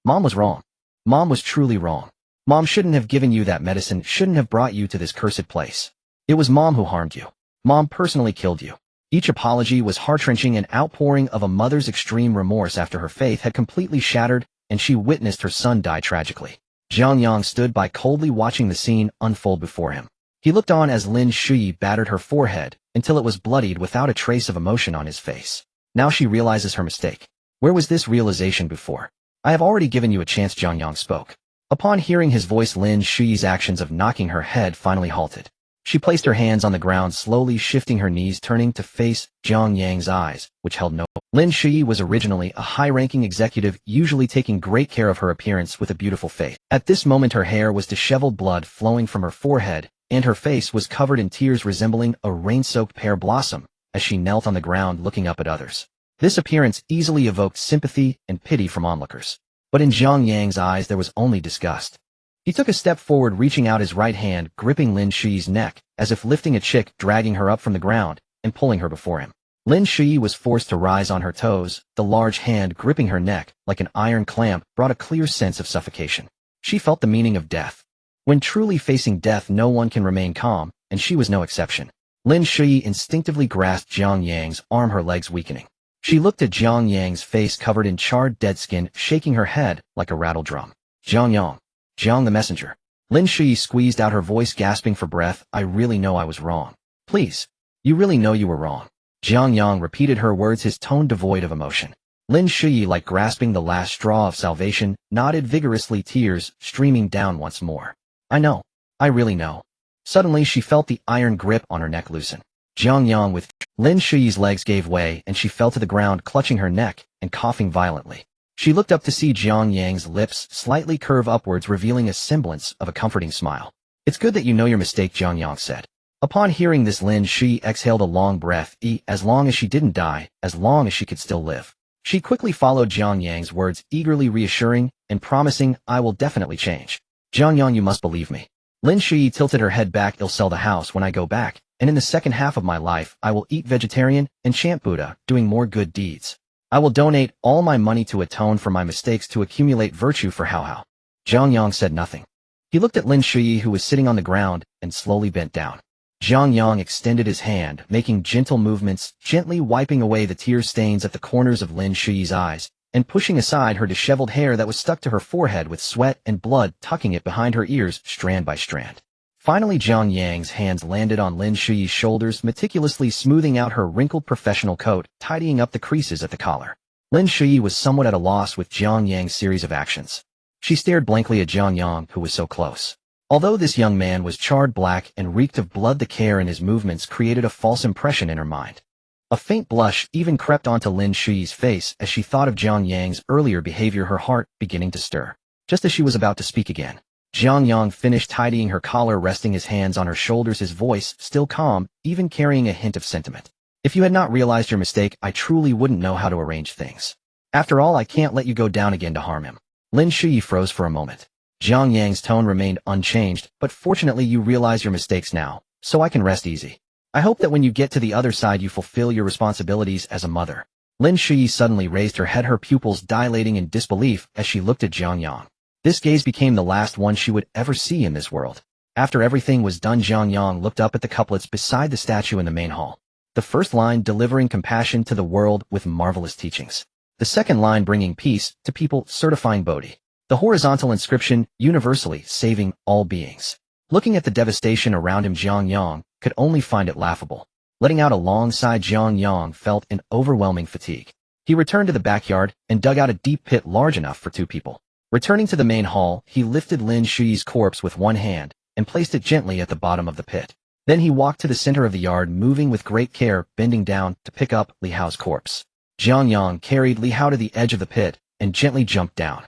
Mom was wrong. Mom was truly wrong. Mom shouldn't have given you that medicine, shouldn't have brought you to this cursed place. It was Mom who harmed you. Mom personally killed you. Each apology was heart-wrenching, an outpouring of a mother's extreme remorse after her faith had completely shattered and she witnessed her son die tragically. Jiang Yang stood by, coldly watching the scene unfold before him. He looked on as Lin Shuyi battered her forehead until it was bloodied, without a trace of emotion on his face. Now she realizes her mistake. Where was this realization before? I have already given you a chance, Jiang Yang spoke. Upon hearing his voice, Lin Shuyi's actions of knocking her head finally halted. She placed her hands on the ground, slowly shifting her knees, turning to face Jiang Yang's eyes, which held no. Lin Shuyi was originally a high-ranking executive, usually taking great care of her appearance with a beautiful face. At this moment her hair was disheveled, blood flowing from her forehead, and her face was covered in tears resembling a rain-soaked pear blossom, as she knelt on the ground looking up at others. This appearance easily evoked sympathy and pity from onlookers. But in Jiang Yang's eyes there was only disgust. He took a step forward, reaching out his right hand, gripping Lin Shuyi's neck, as if lifting a chick, dragging her up from the ground, and pulling her before him. Lin Shuyi was forced to rise on her toes. The large hand gripping her neck, like an iron clamp, brought a clear sense of suffocation. She felt the meaning of death. When truly facing death, no one can remain calm, and she was no exception. Lin Shuyi instinctively grasped Jiang Yang's arm, her legs weakening. She looked at Jiang Yang's face covered in charred dead skin, shaking her head like a rattle drum. Jiang Yang. Jiang the messenger. Lin Shui squeezed out her voice, gasping for breath. I really know I was wrong. Please. You really know you were wrong. Jiang Yang repeated her words, his tone devoid of emotion. Lin Shui, like grasping the last straw of salvation, nodded vigorously, tears streaming down once more. I know. I really know. Suddenly she felt the iron grip on her neck loosen. Jiang Yang with Lin Shui's legs gave way and she fell to the ground, clutching her neck and coughing violently. She looked up to see Jiang Yang's lips slightly curve upwards, revealing a semblance of a comforting smile. It's good that you know your mistake, Jiang Yang said. Upon hearing this, Lin Shui exhaled a long breath. As long as she didn't die, as long as she could still live. She quickly followed Jiang Yang's words, eagerly reassuring and promising, I will definitely change. Jiang Yang, you must believe me. Lin Shui tilted her head back. I'll sell the house when I go back, and in the second half of my life I will eat vegetarian and chant Buddha, doing more good deeds. I will donate all my money to atone for my mistakes, to accumulate virtue for Hao Hao. Jiang Yang said nothing. He looked at Lin Shui, who was sitting on the ground, and slowly bent down. Jiang Yang extended his hand, making gentle movements, gently wiping away the tear stains at the corners of Lin Shui's eyes, and pushing aside her disheveled hair that was stuck to her forehead with sweat and blood, tucking it behind her ears strand by strand. Finally, Jiang Yang's hands landed on Lin Shui's shoulders, meticulously smoothing out her wrinkled professional coat, tidying up the creases at the collar. Lin Shui was somewhat at a loss with Jiang Yang's series of actions. She stared blankly at Jiang Yang, who was so close. Although this young man was charred black and reeked of blood, the care in his movements created a false impression in her mind. A faint blush even crept onto Lin Shui's face as she thought of Jiang Yang's earlier behavior, her heart beginning to stir. Just as she was about to speak again, Jiang Yang finished tidying her collar, resting his hands on her shoulders, his voice still calm, even carrying a hint of sentiment. If you had not realized your mistake, I truly wouldn't know how to arrange things. After all, I can't let you go down again to harm him. Lin Shui froze for a moment. Jiang Yang's tone remained unchanged, but fortunately you realize your mistakes now, so I can rest easy. I hope that when you get to the other side you fulfill your responsibilities as a mother. Lin Shui suddenly raised her head, her pupils dilating in disbelief as she looked at Jiang Yang. This gaze became the last one she would ever see in this world. After everything was done, Jiang Yang looked up at the couplets beside the statue in the main hall. The first line, delivering compassion to the world with marvelous teachings. The second line, bringing peace to people, certifying Bodhi. The horizontal inscription, universally saving all beings. Looking at the devastation around him, Jiang Yang could only find it laughable. Letting out a long sigh, Jiang Yang felt an overwhelming fatigue. He returned to the backyard and dug out a deep pit large enough for 2 people. Returning to the main hall, he lifted Lin Shui's corpse with one hand and placed it gently at the bottom of the pit. Then he walked to the center of the yard, moving with great care, bending down to pick up Li Hao's corpse. Jiang Yang carried Li Hao to the edge of the pit and gently jumped down.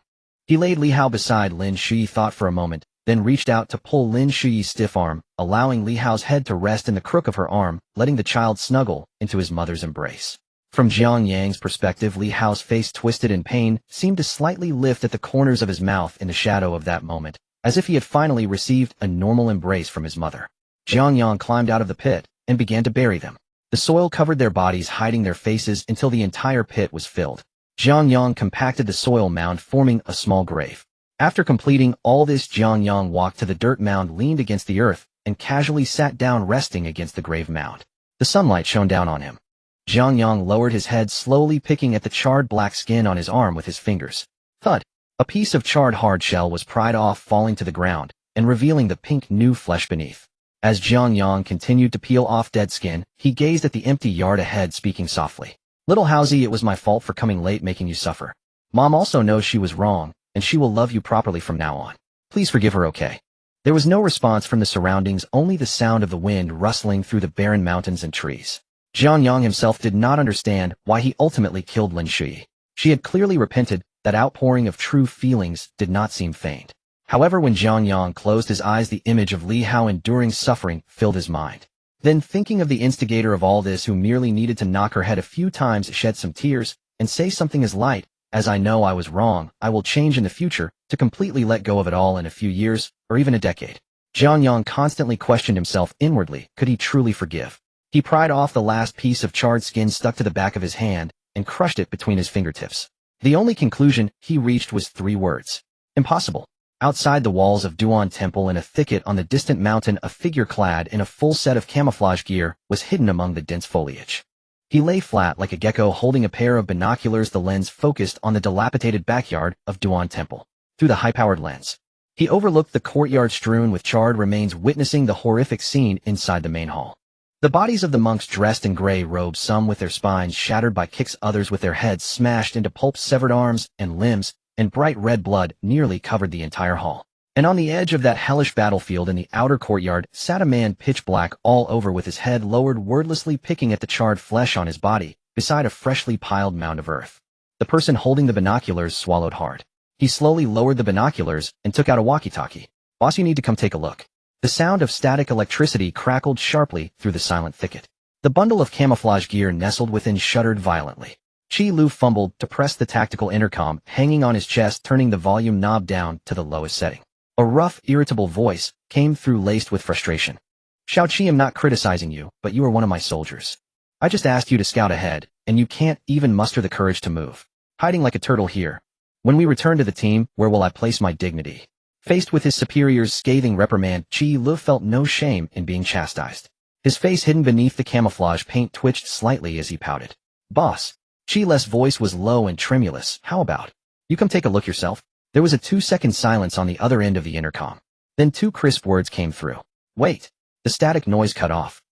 He laid Li Hao beside Lin Shui, thought for a moment, then reached out to pull Lin Shui's stiff arm, allowing Li Hao's head to rest in the crook of her arm, letting the child snuggle into his mother's embrace. From Jiang Yang's perspective, Li Hao's face, twisted in pain, seemed to slightly lift at the corners of his mouth in the shadow of that moment, as if he had finally received a normal embrace from his mother. Jiang Yang climbed out of the pit and began to bury them. The soil covered their bodies, hiding their faces until the entire pit was filled. Jiang Yang compacted the soil mound, forming a small grave. After completing all this, Jiang Yang walked to the dirt mound, leaned against the earth, and casually sat down, resting against the grave mound. The sunlight shone down on him. Jiang Yang lowered his head, slowly picking at the charred black skin on his arm with his fingers. Thud! A piece of charred hard shell was pried off, falling to the ground, and revealing the pink new flesh beneath. As Jiang Yang continued to peel off dead skin, he gazed at the empty yard ahead, speaking softly. Little Haozi, it was my fault for coming late, making you suffer. Mom also knows she was wrong, and she will love you properly from now on. Please forgive her, okay? There was no response from the surroundings, only the sound of the wind rustling through the barren mountains and trees. Jiang Yang himself did not understand why he ultimately killed Lin Shui. She had clearly repented. That outpouring of true feelings did not seem feigned. However, when Jiang Yang closed his eyes, the image of Li Hao enduring suffering filled his mind. Then, thinking of the instigator of all this, who merely needed to knock her head a few times, shed some tears, and say something as light as, I know I was wrong, I will change in the future, to completely let go of it all in a few years, or even a decade. Jiang Yang constantly questioned himself inwardly, could he truly forgive? He pried off the last piece of charred skin stuck to the back of his hand, and crushed it between his fingertips. The only conclusion he reached was 3 words. Impossible. Outside the walls of Duan Temple, in a thicket on the distant mountain, a figure clad in a full set of camouflage gear was hidden among the dense foliage. He lay flat like a gecko holding a pair of binoculars, the lens focused on the dilapidated backyard of Duan Temple. Through the high-powered lens, he overlooked the courtyard strewn with charred remains, witnessing the horrific scene inside the main hall. The bodies of the monks dressed in gray robes, some with their spines shattered by kicks, others with their heads smashed into pulp, severed arms and limbs, and bright red blood nearly covered the entire hall. And on the edge of that hellish battlefield in the outer courtyard sat a man, pitch black all over, with his head lowered, wordlessly picking at the charred flesh on his body, beside a freshly piled mound of earth. The person holding the binoculars swallowed hard. He slowly lowered the binoculars and took out a walkie-talkie. "Boss, you need to come take a look." The sound of static electricity crackled sharply through the silent thicket. The bundle of camouflage gear nestled within shuddered violently. Chi Lu fumbled to press the tactical intercom hanging on his chest, turning the volume knob down to the lowest setting. A rough, irritable voice came through, laced with frustration. "Shao Chi, I'm not criticizing you, but you are one of my soldiers. I just asked you to scout ahead, and you can't even muster the courage to move. Hiding like a turtle here. When we return to the team, where will I place my dignity?" Faced with his superior's scathing reprimand, Chi Lu felt no shame in being chastised. His face, hidden beneath the camouflage paint, twitched slightly as he pouted. "Boss." Chi's voice was low and tremulous. "How about you come take a look yourself?" There was a 2-second silence on the other end of the intercom. Then 2 crisp words came through. "Wait." The static noise cut off.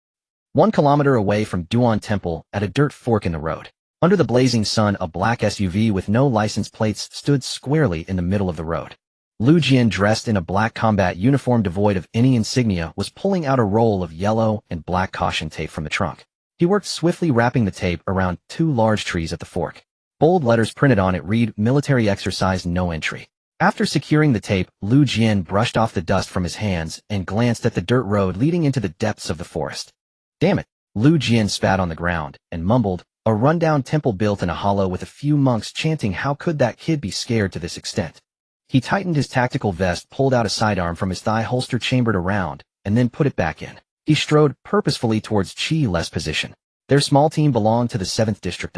1 kilometer away from Duan Temple, at a dirt fork in the road, under the blazing sun, a black SUV with no license plates stood squarely in the middle of the road. Lu Jian, dressed in a black combat uniform devoid of any insignia, was pulling out a roll of yellow and black caution tape from the trunk. He worked swiftly, wrapping the tape around 2 large trees at the fork. Bold letters printed on it read, "Military exercise, no entry." After securing the tape, Lu Jian brushed off the dust from his hands and glanced at the dirt road leading into the depths of the forest. "Damn it." Lu Jian spat on the ground and mumbled, "A rundown temple built in a hollow with a few monks chanting. How could that kid be scared to this extent?" He tightened his tactical vest, pulled out a sidearm from his thigh holster chambered around, and then put it back in. He strode purposefully towards Chi's position. Their small team belonged to the 7th District,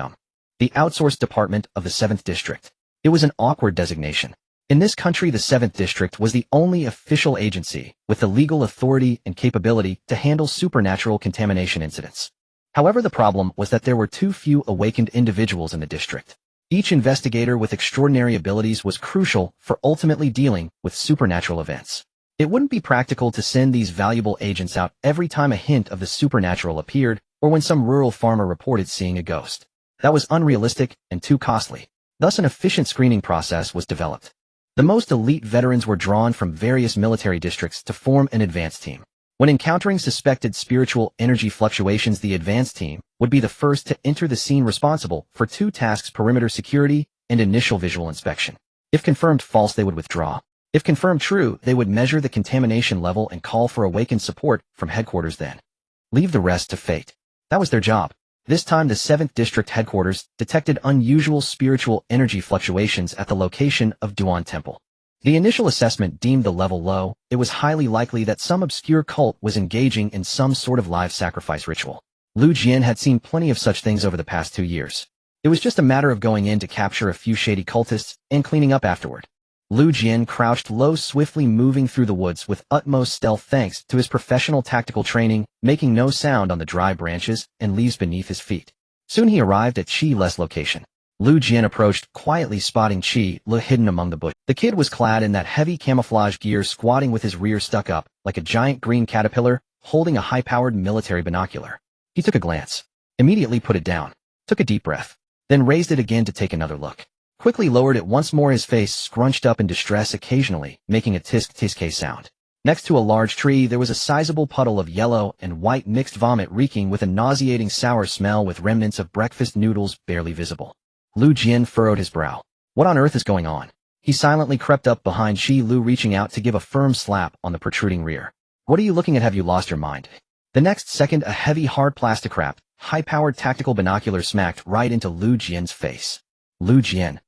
the outsourced department of the 7th District. It was an awkward designation. In this country, the 7th District was the only official agency with the legal authority and capability to handle supernatural contamination incidents. However, the problem was that there were too few awakened individuals in the district. Each investigator with extraordinary abilities was crucial for ultimately dealing with supernatural events. It wouldn't be practical to send these valuable agents out every time a hint of the supernatural appeared, or when some rural farmer reported seeing a ghost. That was unrealistic and too costly. Thus, an efficient screening process was developed. The most elite veterans were drawn from various military districts to form an advance team. When encountering suspected spiritual energy fluctuations, the advance team would be the first to enter the scene, responsible for 2 tasks: perimeter security and initial visual inspection. If confirmed false, they would withdraw. If confirmed true, they would measure the contamination level and call for awakened support from headquarters, then leave the rest to fate. That was their job. This time, the 7th District headquarters detected unusual spiritual energy fluctuations at the location of Duan Temple. The initial assessment deemed the level low. It was highly likely that some obscure cult was engaging in some sort of live sacrifice ritual. Lu Jian had seen plenty of such things over the past 2 years. It was just a matter of going in to capture a few shady cultists and cleaning up afterward. Lu Jian crouched low, swiftly moving through the woods with utmost stealth thanks to his professional tactical training, making no sound on the dry branches and leaves beneath his feet. Soon he arrived at Chi's location. Lu Jian approached, quietly spotting Chi Lu hidden among the bushes. The kid was clad in that heavy camouflage gear, squatting with his rear stuck up, like a giant green caterpillar, holding a high-powered military binocular. He took a glance, immediately put it down, took a deep breath, then raised it again to take another look. Quickly lowered it once more, his face scrunched up in distress, occasionally making a tisk-tisk sound. Next to a large tree, there was a sizable puddle of yellow and white mixed vomit, reeking with a nauseating sour smell, with remnants of breakfast noodles barely visible. Lu Jian furrowed his brow. What on earth is going on? He silently crept up behind Chi Lu, reaching out to give a firm slap on the protruding rear. What are you looking at? Have you lost your mind? The next second, a heavy, hard plastic-wrapped, high-powered tactical binocular smacked right into Lu Jian's face. Lu Jian.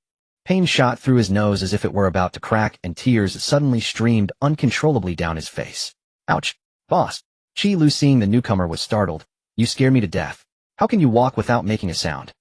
Pain shot through his nose as if it were about to crack, and tears suddenly streamed uncontrollably down his face. Ouch. Boss. Chi Lu, seeing the newcomer, was startled. You scare me to death. How can you walk without making a sound?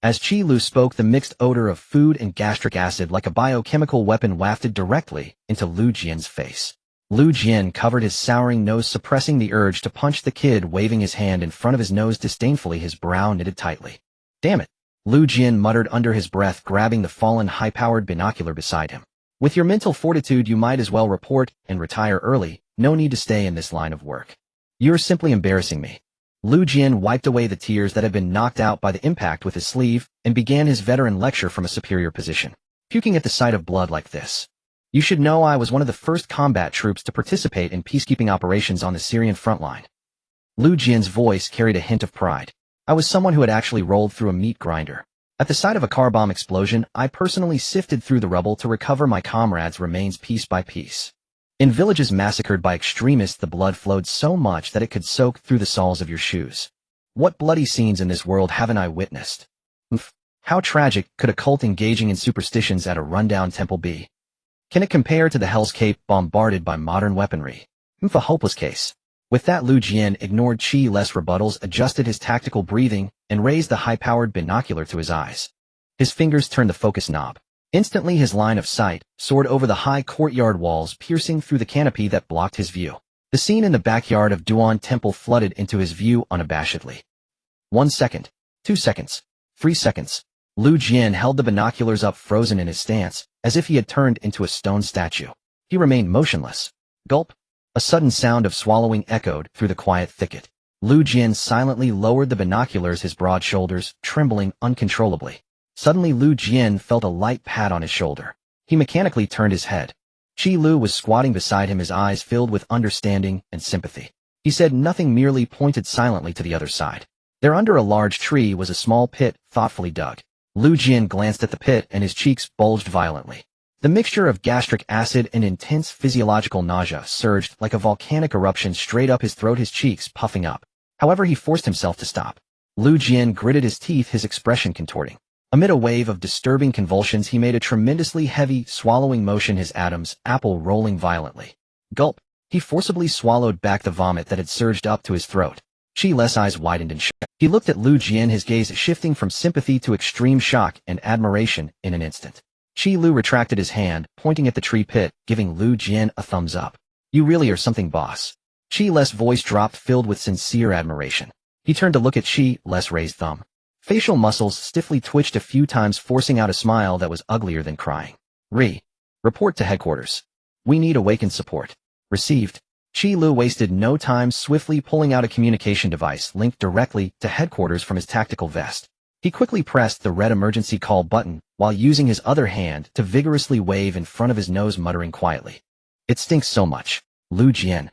As Chi Lu spoke, the mixed odor of food and gastric acid, like a biochemical weapon, wafted directly into Lu Jian's face. Lu Jian covered his souring nose, suppressing the urge to punch the kid, waving his hand in front of his nose disdainfully, his brow knitted tightly. Damn it, Lu Jian muttered under his breath, grabbing the fallen high-powered binocular beside him. With your mental fortitude, you might as well report and retire early. No need to stay in this line of work. You're simply embarrassing me. Lu Jian wiped away the tears that had been knocked out by the impact with his sleeve and began his veteran lecture from a superior position. Puking at the sight of blood like this. You should know I was one of the first combat troops to participate in peacekeeping operations on the Syrian front line. Lu Jian's voice carried a hint of pride. I was someone who had actually rolled through a meat grinder. At the sight of a car bomb explosion, I personally sifted through the rubble to recover my comrades' remains piece by piece. In villages massacred by extremists, the blood flowed so much that it could soak through the soles of your shoes. What bloody scenes in this world haven't I witnessed? How tragic could a cult engaging in superstitions at a rundown temple be? Can it compare to the Hell's Cape bombarded by modern weaponry? A hopeless case. With that, Lu Jian ignored Chi-less rebuttals, adjusted his tactical breathing, and raised the high-powered binocular to his eyes. His fingers turned the focus knob. Instantly his line of sight soared over the high courtyard walls, piercing through the canopy that blocked his view. The scene in the backyard of Duan Temple flooded into his view unabashedly. 1 second, 2 seconds, 3 seconds. Lu Jian held the binoculars up, frozen in his stance, as if he had turned into a stone statue. He remained motionless. Gulp. A sudden sound of swallowing echoed through the quiet thicket. Lu Jian silently lowered the binoculars, his broad shoulders trembling uncontrollably. Suddenly Lu Jian felt a light pat on his shoulder. He mechanically turned his head. Chi Lu was squatting beside him, his eyes filled with understanding and sympathy. He said nothing, merely pointed silently to the other side. There, under a large tree, was a small pit, thoughtfully dug. Lu Jian glanced at the pit and his cheeks bulged violently. The mixture of gastric acid and intense physiological nausea surged like a volcanic eruption straight up his throat, his cheeks puffing up. However, he forced himself to stop. Lu Jian gritted his teeth, his expression contorting. Amid a wave of disturbing convulsions, he made a tremendously heavy, swallowing motion, his Adam's apple rolling violently. Gulp. He forcibly swallowed back the vomit that had surged up to his throat. Chi-less eyes widened in shock. He looked at Lu Jian, his gaze shifting from sympathy to extreme shock and admiration in an instant. Chi Lu retracted his hand, pointing at the tree pit, giving Lu Jian a thumbs up. You really are something, boss. Chi-less voice dropped, filled with sincere admiration. He turned to look at Chi-less raised thumb. Facial muscles stiffly twitched a few times, forcing out a smile that was uglier than crying. Report to headquarters. We need awakened support. Received. Chi Lu wasted no time, swiftly pulling out a communication device linked directly to headquarters from his tactical vest. He quickly pressed the red emergency call button while using his other hand to vigorously wave in front of his nose, muttering quietly. It stinks so much. Lu Jian.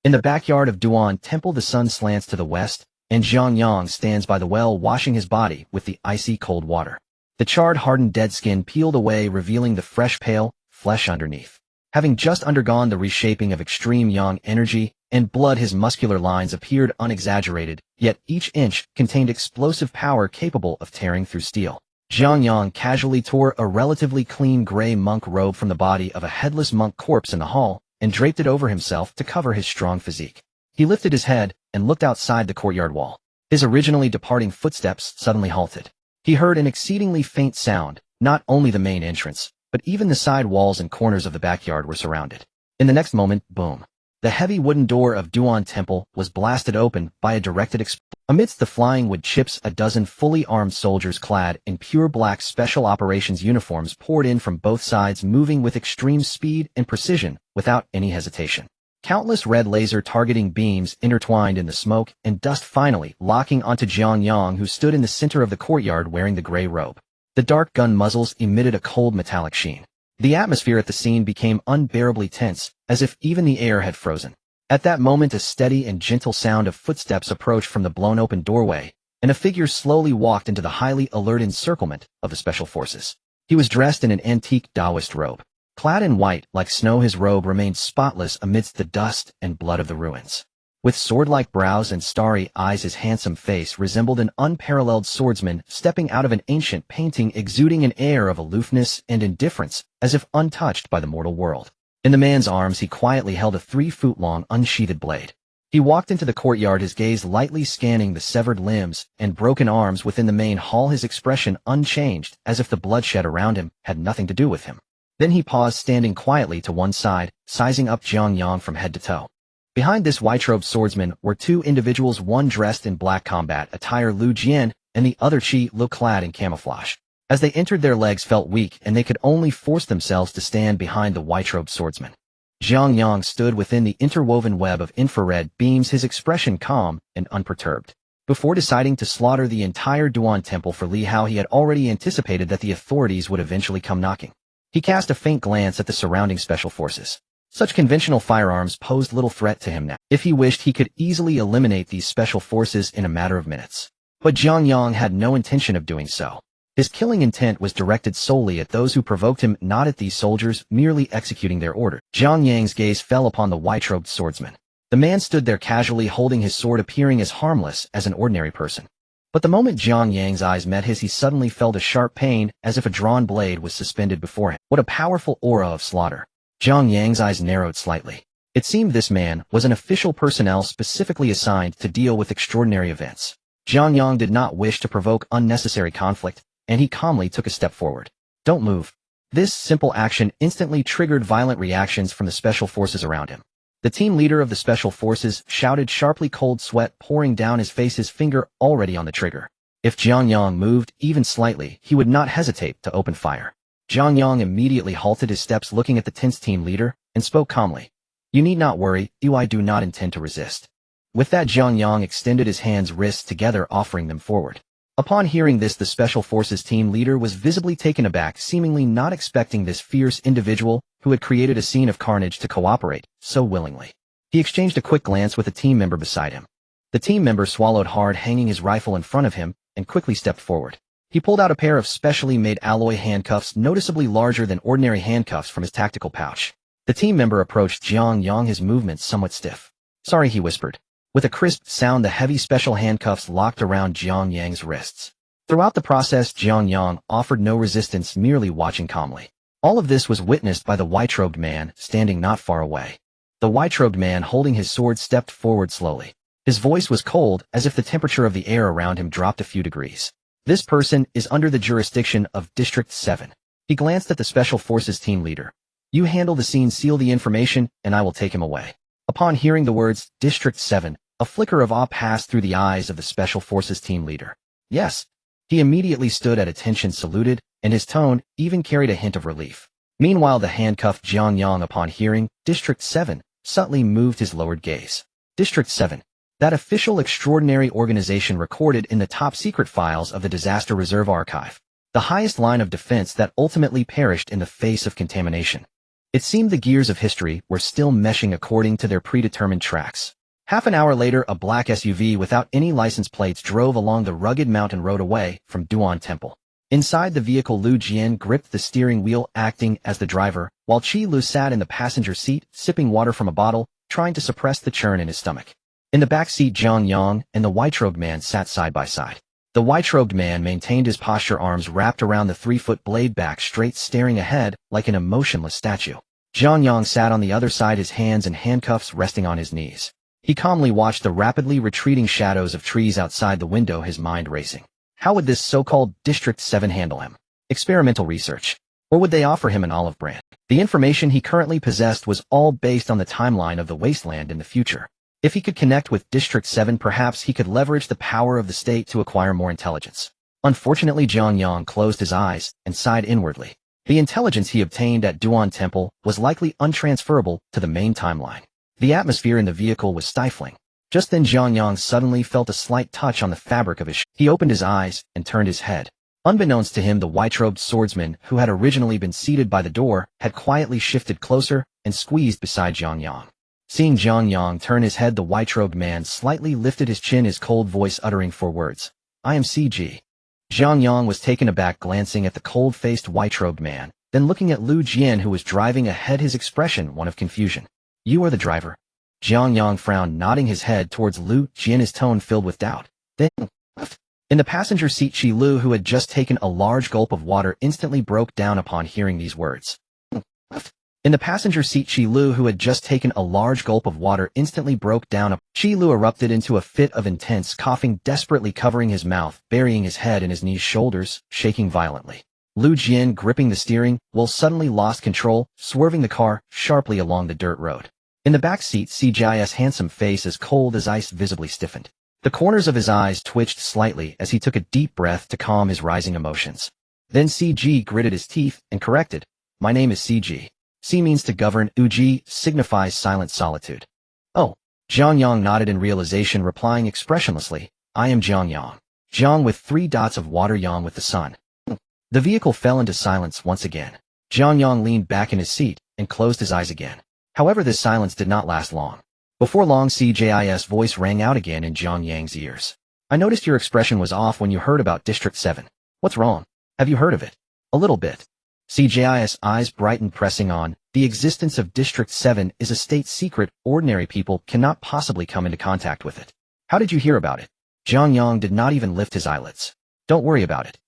In the backyard of Duan Temple, the sun slants to the west, and Jiang Yang stands by the well, washing his body with the icy cold water. The charred, hardened dead skin peeled away, revealing the fresh, pale flesh underneath. Having just undergone the reshaping of extreme yang energy and blood, his muscular lines appeared unexaggerated, yet each inch contained explosive power capable of tearing through steel. Jiang Yang casually tore a relatively clean gray monk robe from the body of a headless monk corpse in the hall and draped it over himself to cover his strong physique. He lifted his head and looked outside the courtyard wall. His originally departing footsteps suddenly halted. He heard an exceedingly faint sound. Not only the main entrance, but even the side walls and corners of the backyard were surrounded. In the next moment, boom. The heavy wooden door of Duan Temple was blasted open by a directed explosion. Amidst the flying wood chips, a dozen fully armed soldiers clad in pure black special operations uniforms poured in from both sides, moving with extreme speed and precision without any hesitation. Countless red laser targeting beams intertwined in the smoke and dust, finally locking onto Jiang Yang, who stood in the center of the courtyard wearing the gray robe. The dark gun muzzles emitted a cold metallic sheen. The atmosphere at the scene became unbearably tense, as if even the air had frozen. At that moment, a steady and gentle sound of footsteps approached from the blown-open doorway, and a figure slowly walked into the highly alert encirclement of the special forces. He was dressed in an antique Taoist robe. Clad in white like snow, his robe remained spotless amidst the dust and blood of the ruins. With sword-like brows and starry eyes, his handsome face resembled an unparalleled swordsman stepping out of an ancient painting, exuding an air of aloofness and indifference, as if untouched by the mortal world. In the man's arms he quietly held a 3-foot-long unsheathed blade. He walked into the courtyard, his gaze lightly scanning the severed limbs and broken arms within the main hall, his expression unchanged, as if the bloodshed around him had nothing to do with him. Then he paused, standing quietly to one side, sizing up Jiang Yang from head to toe. Behind this white-robed swordsman were two individuals, one dressed in black combat attire, Lu Jian, and the other Qi Lu, clad in camouflage. As they entered, their legs felt weak and they could only force themselves to stand behind the white-robed swordsman. Jiang Yang stood within the interwoven web of infrared beams, his expression calm and unperturbed. Before deciding to slaughter the entire Duan temple for Li Hao, he had already anticipated that the authorities would eventually come knocking. He cast a faint glance at the surrounding special forces. Such conventional firearms posed little threat to him now. If he wished, he could easily eliminate these special forces in a matter of minutes. But Jiang Yang had no intention of doing so. His killing intent was directed solely at those who provoked him, not at these soldiers merely executing their order. Jiang Yang's gaze fell upon the white-robed swordsman. The man stood there casually holding his sword, appearing as harmless as an ordinary person. But the moment Jiang Yang's eyes met his, he suddenly felt a sharp pain, as if a drawn blade was suspended before him. What a powerful aura of slaughter! Jiang Yang's eyes narrowed slightly. It seemed this man was an official personnel specifically assigned to deal with extraordinary events. Jiang Yang did not wish to provoke unnecessary conflict, and he calmly took a step forward. Don't move. This simple action instantly triggered violent reactions from the special forces around him. The team leader of the special forces shouted sharply, cold sweat pouring down his face, his finger already on the trigger. If Jiang Yang moved even slightly, he would not hesitate to open fire. Jiang Yang immediately halted his steps, looking at the tense team leader, and spoke calmly. You need not worry, I do not intend to resist. With that, Jiang Yang extended his hands, wrists together, offering them forward. Upon hearing this, the Special Forces team leader was visibly taken aback, seemingly not expecting this fierce individual who had created a scene of carnage to cooperate so willingly. He exchanged a quick glance with a team member beside him. The team member swallowed hard, hanging his rifle in front of him, and quickly stepped forward. He pulled out a pair of specially made alloy handcuffs, noticeably larger than ordinary handcuffs, from his tactical pouch. The team member approached Jiang Yang, his movements somewhat stiff. Sorry, he whispered. With a crisp sound, the heavy special handcuffs locked around Jiang Yang's wrists. Throughout the process, Jiang Yang offered no resistance, merely watching calmly. All of this was witnessed by the white-robed man standing not far away. The white-robed man, holding his sword, stepped forward slowly. His voice was cold, as if the temperature of the air around him dropped a few degrees. This person is under the jurisdiction of District 7. He glanced at the Special Forces team leader. You handle the scene, seal the information, and I will take him away. Upon hearing the words, District 7, a flicker of awe passed through the eyes of the Special Forces team leader. Yes. He immediately stood at attention, saluted, and his tone even carried a hint of relief. Meanwhile, the handcuffed Jiang Yang, upon hearing District 7, subtly moved his lowered gaze. District 7. That official extraordinary organization recorded in the top-secret files of the Disaster Reserve Archive. The highest line of defense that ultimately perished in the face of contamination. It seemed the gears of history were still meshing according to their predetermined tracks. Half an hour later, a black SUV without any license plates drove along the rugged mountain road away from Duan Temple. Inside the vehicle, Lu Jian gripped the steering wheel, acting as the driver, while Qi Lu sat in the passenger seat, sipping water from a bottle, trying to suppress the churn in his stomach. In the back seat, Jiang Yang and the white-robed man sat side by side. The white-robed man maintained his posture, arms wrapped around the 3-foot blade, back straight, staring ahead like an emotionless statue. Jiang Yang sat on the other side, his hands and handcuffs resting on his knees. He calmly watched the rapidly retreating shadows of trees outside the window, his mind racing. How would this so-called District 7 handle him? Experimental research? Or would they offer him an olive branch? The information he currently possessed was all based on the timeline of the Wasteland in the future. If he could connect with District 7, perhaps he could leverage the power of the state to acquire more intelligence. Unfortunately, Jiang Yang closed his eyes and sighed inwardly. The intelligence he obtained at Duan Temple was likely untransferable to the main timeline. The atmosphere in the vehicle was stifling. Just then, Jiang Yang suddenly felt a slight touch on the fabric of his shirt. He opened his eyes and turned his head. Unbeknownst to him, the white-robed swordsman, who had originally been seated by the door, had quietly shifted closer and squeezed beside Jiang Yang. Seeing Jiang Yang turn his head, the white-robed man slightly lifted his chin, his cold voice uttering 4 words. I am CG. Jiang Yang was taken aback, glancing at the cold-faced white-robed man, then looking at Lu Jian, who was driving ahead, his expression one of confusion. You are the driver? Jiang Yang frowned, nodding his head towards Lu Jian, his tone filled with doubt. Then, in the passenger seat, Qi Lu, who had just taken a large gulp of water, instantly broke down upon hearing these words. In the passenger seat, Qi Lu, who had just taken a large gulp of water, instantly broke down. Qi Lu erupted into a fit of intense coughing, desperately covering his mouth, burying his head in his knees, shoulders shaking violently. Lu Jian gripping the steering, while suddenly lost control, swerving the car sharply along the dirt road. In the back seat, CJI's handsome face as cold as ice visibly stiffened. The corners of his eyes twitched slightly as he took a deep breath to calm his rising emotions. Then CG gritted his teeth and corrected, "My name is CG. C means to govern, Uji signifies silent solitude." "Oh." Jiang Yang nodded in realization, replying expressionlessly, "I am Jiang Yang. Jiang with 3 dots of water, Yang with the sun." The vehicle fell into silence once again. Jiang Yang leaned back in his seat and closed his eyes again. However, this silence did not last long. Before long, CJI's voice rang out again in Jiang Yang's ears. "I noticed your expression was off when you heard about District 7. What's wrong? Have you heard of it?" "A little bit." CJI's eyes brightened, pressing on, "The existence of District 7 is a state secret. Ordinary people cannot possibly come into contact with it." "How did you hear about it?" Jiang Yang did not even lift his eyelids. "Don't worry about it.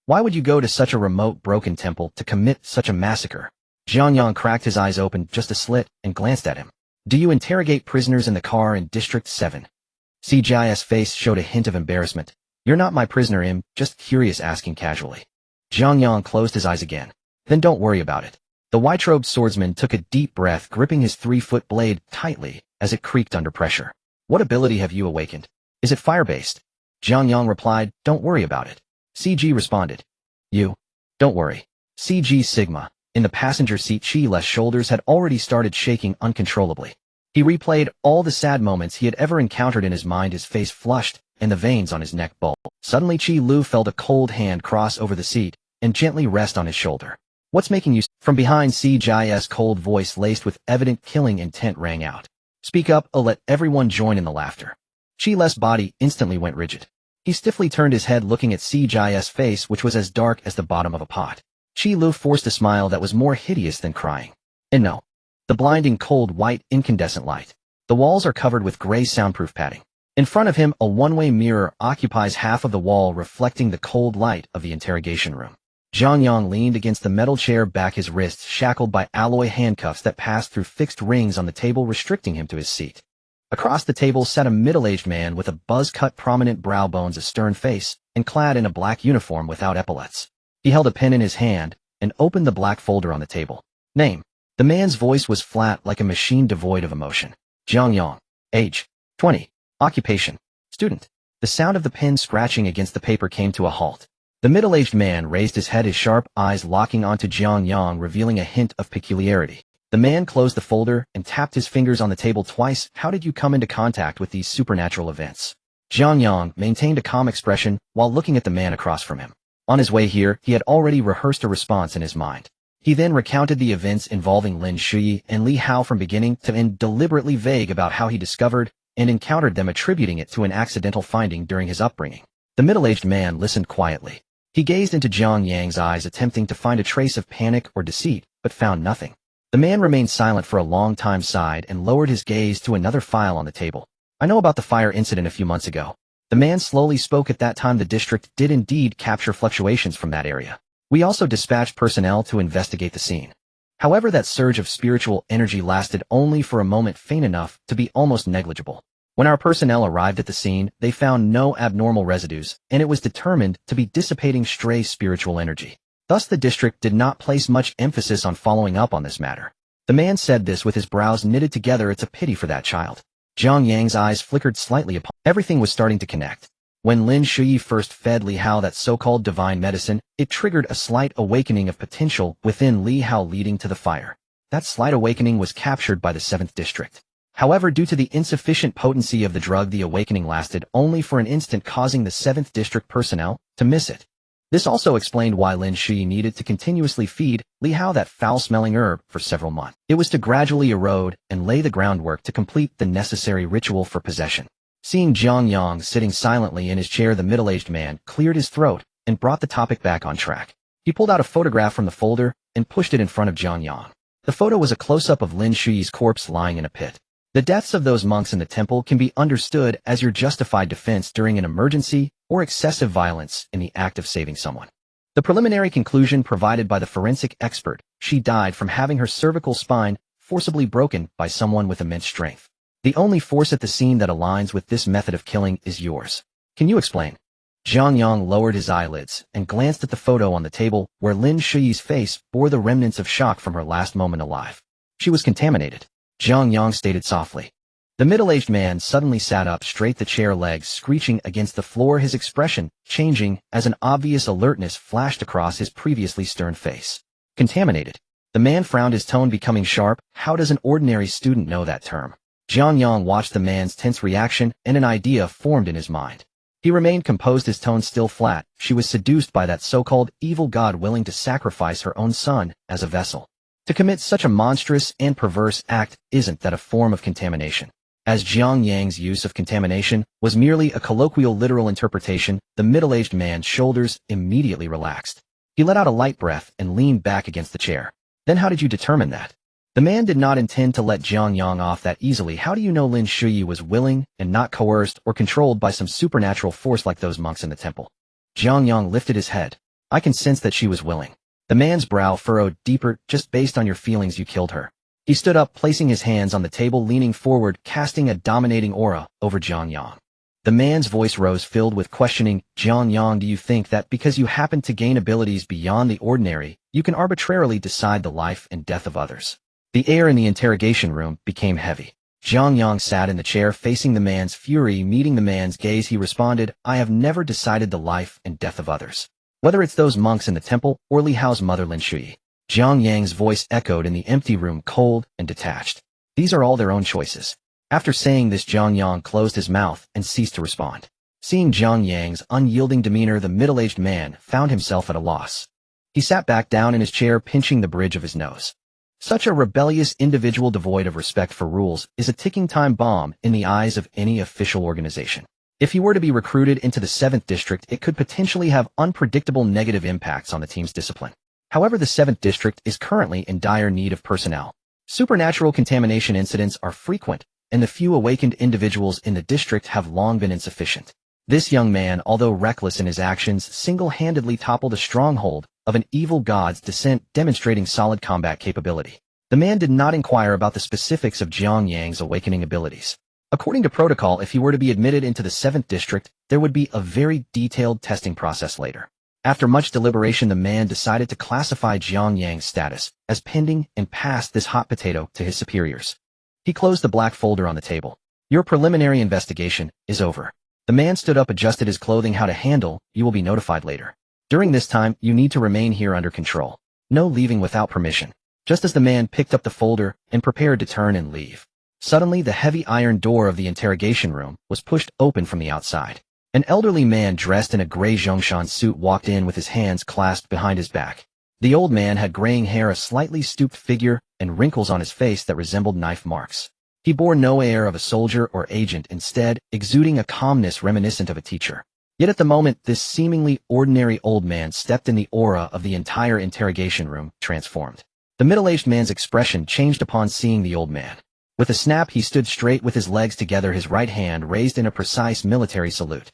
Why would you go to such a remote, broken temple to commit such a massacre?" Jiang Yang cracked his eyes open just a slit and glanced at him. "Do you interrogate prisoners in the car in District 7? CJI's face showed a hint of embarrassment. "You're not my prisoner, just curious, asking casually." Jiang Yang closed his eyes again. "Then don't worry about it." The white-robed swordsman took a deep breath, gripping his 3-foot blade tightly as it creaked under pressure. "What ability have you awakened? Is it fire-based?" Jiang Yang replied, "Don't worry about it." CG responded, "You? Don't worry." CG Sigma. In the passenger seat, Chi-Le's shoulders had already started shaking uncontrollably. He replayed all the sad moments he had ever encountered in his mind, his face flushed, and the veins on his neck bulged. Suddenly Chi-Lu felt a cold hand cross over the seat and gently rest on his shoulder. "What's making you?" From behind, CJI's cold voice laced with evident killing intent rang out. "Speak up, or let everyone join in the laughter." Chi-Le's body instantly went rigid. He stiffly turned his head, looking at CJI's face, which was as dark as the bottom of a pot. Chi-Lu forced a smile that was more hideous than crying. "And no. The blinding cold white incandescent light. The walls are covered with gray soundproof padding. In front of him, a one-way mirror occupies half of the wall, reflecting the cold light of the interrogation room." Jiang Yang leaned against the metal chair, back, his wrists shackled by alloy handcuffs that passed through fixed rings on the table, restricting him to his seat. Across the table sat a middle-aged man with a buzz-cut, prominent brow bones, a stern face, and clad in a black uniform without epaulets. He held a pen in his hand and opened the black folder on the table. "Name." The man's voice was flat, like a machine devoid of emotion. "Jiang Yang. Age. 20. Occupation. Student." The sound of the pen scratching against the paper came to a halt. The middle-aged man raised his head, his sharp eyes locking onto Jiang Yang, revealing a hint of peculiarity. The man closed the folder and tapped his fingers on the table twice. "How did you come into contact with these supernatural events?" Jiang Yang maintained a calm expression while looking at the man across from him. On his way here, he had already rehearsed a response in his mind. He then recounted the events involving Lin Shuyi and Li Hao from beginning to end, deliberately vague about how he discovered and encountered them, attributing it to an accidental finding during his upbringing. The middle-aged man listened quietly. He gazed into Jiang Yang's eyes, attempting to find a trace of panic or deceit, but found nothing. The man remained silent for a long time, sighed, and lowered his gaze to another file on the table. "I know about the fire incident a few months ago." The man slowly spoke. "At that time, the district did indeed capture fluctuations from that area. We also dispatched personnel to investigate the scene. However, that surge of spiritual energy lasted only for a moment, faint enough to be almost negligible. When our personnel arrived at the scene, they found no abnormal residues, and it was determined to be dissipating stray spiritual energy. Thus, the district did not place much emphasis on following up on this matter." The man said this with his brows knitted together. "It's a pity for that child." Jiang Yang's eyes flickered slightly upon. Everything was starting to connect. When Lin Shuyi first fed Li Hao that so-called divine medicine, it triggered a slight awakening of potential within Li Hao, leading to the fire. That slight awakening was captured by the 7th district. However, due to the insufficient potency of the drug, the awakening lasted only for an instant, causing the 7th district personnel to miss it. This also explained why Lin Shuyi needed to continuously feed Li Hao that foul-smelling herb for several months. It was to gradually erode and lay the groundwork to complete the necessary ritual for possession. Seeing Jiang Yang sitting silently in his chair, the middle-aged man cleared his throat and brought the topic back on track. He pulled out a photograph from the folder and pushed it in front of Jiang Yang. The photo was a close-up of Lin Shuyi's corpse lying in a pit. The deaths of those monks in the temple can be understood as your justified defense during an emergency or excessive violence in the act of saving someone. The preliminary conclusion provided by the forensic expert: she died from having her cervical spine forcibly broken by someone with immense strength. The only force at the scene that aligns with this method of killing is yours. Can you explain? Jiang Yang lowered his eyelids and glanced at the photo on the table where Lin Shuyi's face bore the remnants of shock from her last moment alive. She was contaminated. Jiang Yang stated softly. The middle-aged man suddenly sat up straight, the chair legs screeching against the floor, his expression changing as an obvious alertness flashed across his previously stern face. Contaminated. The man frowned, his tone becoming sharp. How does an ordinary student know that term? Jiang Yang watched the man's tense reaction, and an idea formed in his mind. He remained composed, his tone still flat. She was seduced by that so-called evil god willing to sacrifice her own son as a vessel. To commit such a monstrous and perverse act, isn't that a form of contamination? As Jiang Yang's use of contamination was merely a colloquial literal interpretation, the middle-aged man's shoulders immediately relaxed. He let out a light breath and leaned back against the chair. Then how did you determine that? The man did not intend to let Jiang Yang off that easily. How do you know Lin Shuyi was willing and not coerced or controlled by some supernatural force like those monks in the temple? Jiang Yang lifted his head. I can sense that she was willing. The man's brow furrowed deeper. Just based on your feelings, you killed her. He stood up, placing his hands on the table, leaning forward, casting a dominating aura over Jiang Yang. The man's voice rose, filled with questioning. Jiang Yang, do you think that because you happen to gain abilities beyond the ordinary, you can arbitrarily decide the life and death of others? The air in the interrogation room became heavy. Jiang Yang sat in the chair, facing the man's fury. Meeting the man's gaze, he responded, I have never decided the life and death of others. Whether it's those monks in the temple or Li Hao's mother Lin Shuyi. Jiang Yang's voice echoed in the empty room, cold and detached. These are all their own choices. After saying this, Jiang Yang closed his mouth and ceased to respond. Seeing Jiang Yang's unyielding demeanor, the middle-aged man found himself at a loss. He sat back down in his chair, pinching the bridge of his nose. Such a rebellious individual devoid of respect for rules is a ticking time bomb in the eyes of any official organization. If he were to be recruited into the 7th District, it could potentially have unpredictable negative impacts on the team's discipline. However, the 7th District is currently in dire need of personnel. Supernatural contamination incidents are frequent, and the few awakened individuals in the district have long been insufficient. This young man, although reckless in his actions, single-handedly toppled a stronghold of an evil god's descent, demonstrating solid combat capability. The man did not inquire about the specifics of Jiang Yang's awakening abilities. According to protocol, if he were to be admitted into the 7th District, there would be a very detailed testing process later. After much deliberation, the man decided to classify Jiang Yang's status as pending and passed this hot potato to his superiors. He closed the black folder on the table. Your preliminary investigation is over. The man stood up, adjusted his clothing. How to handle, you will be notified later. During this time, you need to remain here under control. No leaving without permission. Just as the man picked up the folder and prepared to turn and leave, suddenly the heavy iron door of the interrogation room was pushed open from the outside. An elderly man dressed in a gray Zhongshan suit walked in with his hands clasped behind his back. The old man had graying hair, a slightly stooped figure, and wrinkles on his face that resembled knife marks. He bore no air of a soldier or agent, instead exuding a calmness reminiscent of a teacher. Yet at the moment this seemingly ordinary old man stepped in, the aura of the entire interrogation room transformed. The middle-aged man's expression changed upon seeing the old man. With a snap, he stood straight with his legs together, his right hand raised in a precise military salute.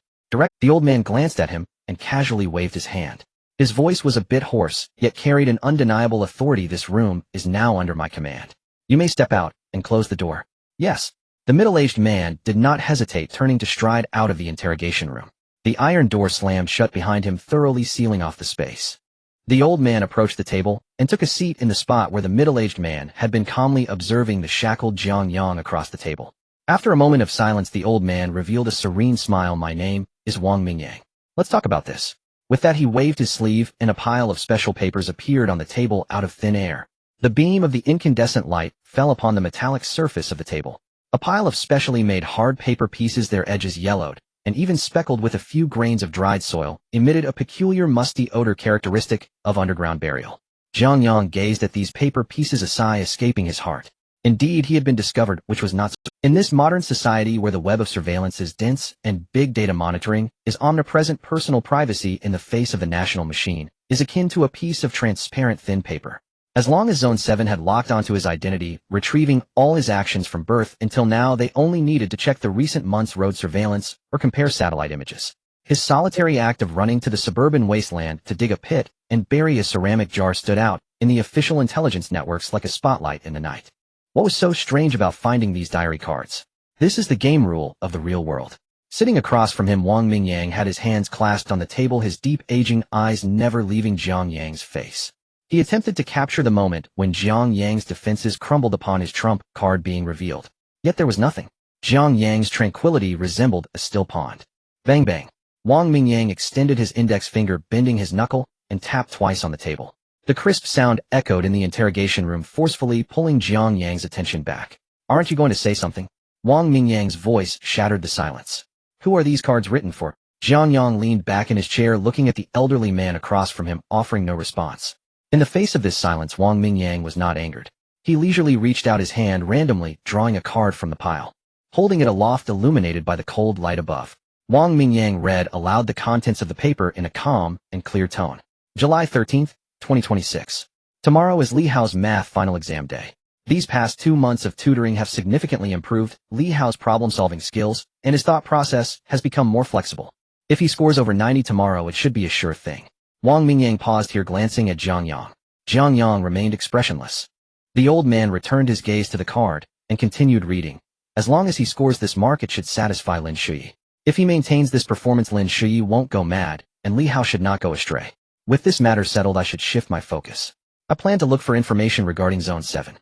The old man glanced at him and casually waved his hand. His voice was a bit hoarse, yet carried an undeniable authority. This room is now under my command. You may step out and close the door. Yes. The middle-aged man did not hesitate, turning to stride out of the interrogation room. The iron door slammed shut behind him, thoroughly sealing off the space. The old man approached the table and took a seat in the spot where the middle-aged man had been calmly observing the shackled Jiang Yang across the table. After a moment of silence, the old man revealed a serene smile. My name is Wang Mingyang. Let's talk about this. With that, he waved his sleeve, and a pile of special papers appeared on the table out of thin air. The beam of the incandescent light fell upon the metallic surface of the table. A pile of specially made hard paper pieces, their edges yellowed, and even speckled with a few grains of dried soil, emitted a peculiar musty odor characteristic of underground burial. Jiang Yang gazed at these paper pieces, a sigh escaping his heart. Indeed, he had been discovered, which was not so. In this modern society where the web of surveillance is dense and big data monitoring is omnipresent, personal privacy in the face of the national machine is akin to a piece of transparent thin paper. As long as Zone 7 had locked onto his identity, retrieving all his actions from birth until now, they only needed to check the recent months' road surveillance or compare satellite images. His solitary act of running to the suburban wasteland to dig a pit and bury a ceramic jar stood out in the official intelligence networks like a spotlight in the night. What was so strange about finding these diary cards? This is the game rule of the real world. Sitting across from him, Wang Mingyang had his hands clasped on the table, his deep, aging eyes never leaving Jiang Yang's face. He attempted to capture the moment when Jiang Yang's defenses crumbled upon his trump card being revealed. Yet there was nothing. Jiang Yang's tranquility resembled a still pond. Bang bang. Wang Mingyang extended his index finger, bending his knuckle, and tapped twice on the table. The crisp sound echoed in the interrogation room, forcefully pulling Jiang Yang's attention back. Aren't you going to say something? Wang Mingyang's voice shattered the silence. Who are these cards written for? Jiang Yang leaned back in his chair, looking at the elderly man across from him, offering no response. In the face of this silence, Wang Mingyang was not angered. He leisurely reached out his hand, randomly drawing a card from the pile. Holding it aloft, illuminated by the cold light above, Wang Mingyang read aloud the contents of the paper in a calm and clear tone. July 13th, 2026. Tomorrow is Li Hao's math final exam day. These past 2 months of tutoring have significantly improved Li Hao's problem-solving skills, and his thought process has become more flexible. If he scores over 90 tomorrow, it should be a sure thing. Wang Mingyang paused here, glancing at Jiang Yang. Jiang Yang remained expressionless. The old man returned his gaze to the card and continued reading. As long as he scores this mark, it should satisfy Lin Shuyi. If he maintains this performance, Lin Shuyi won't go mad, and Li Hao should not go astray. With this matter settled, I should shift my focus. I plan to look for information regarding Zone 7.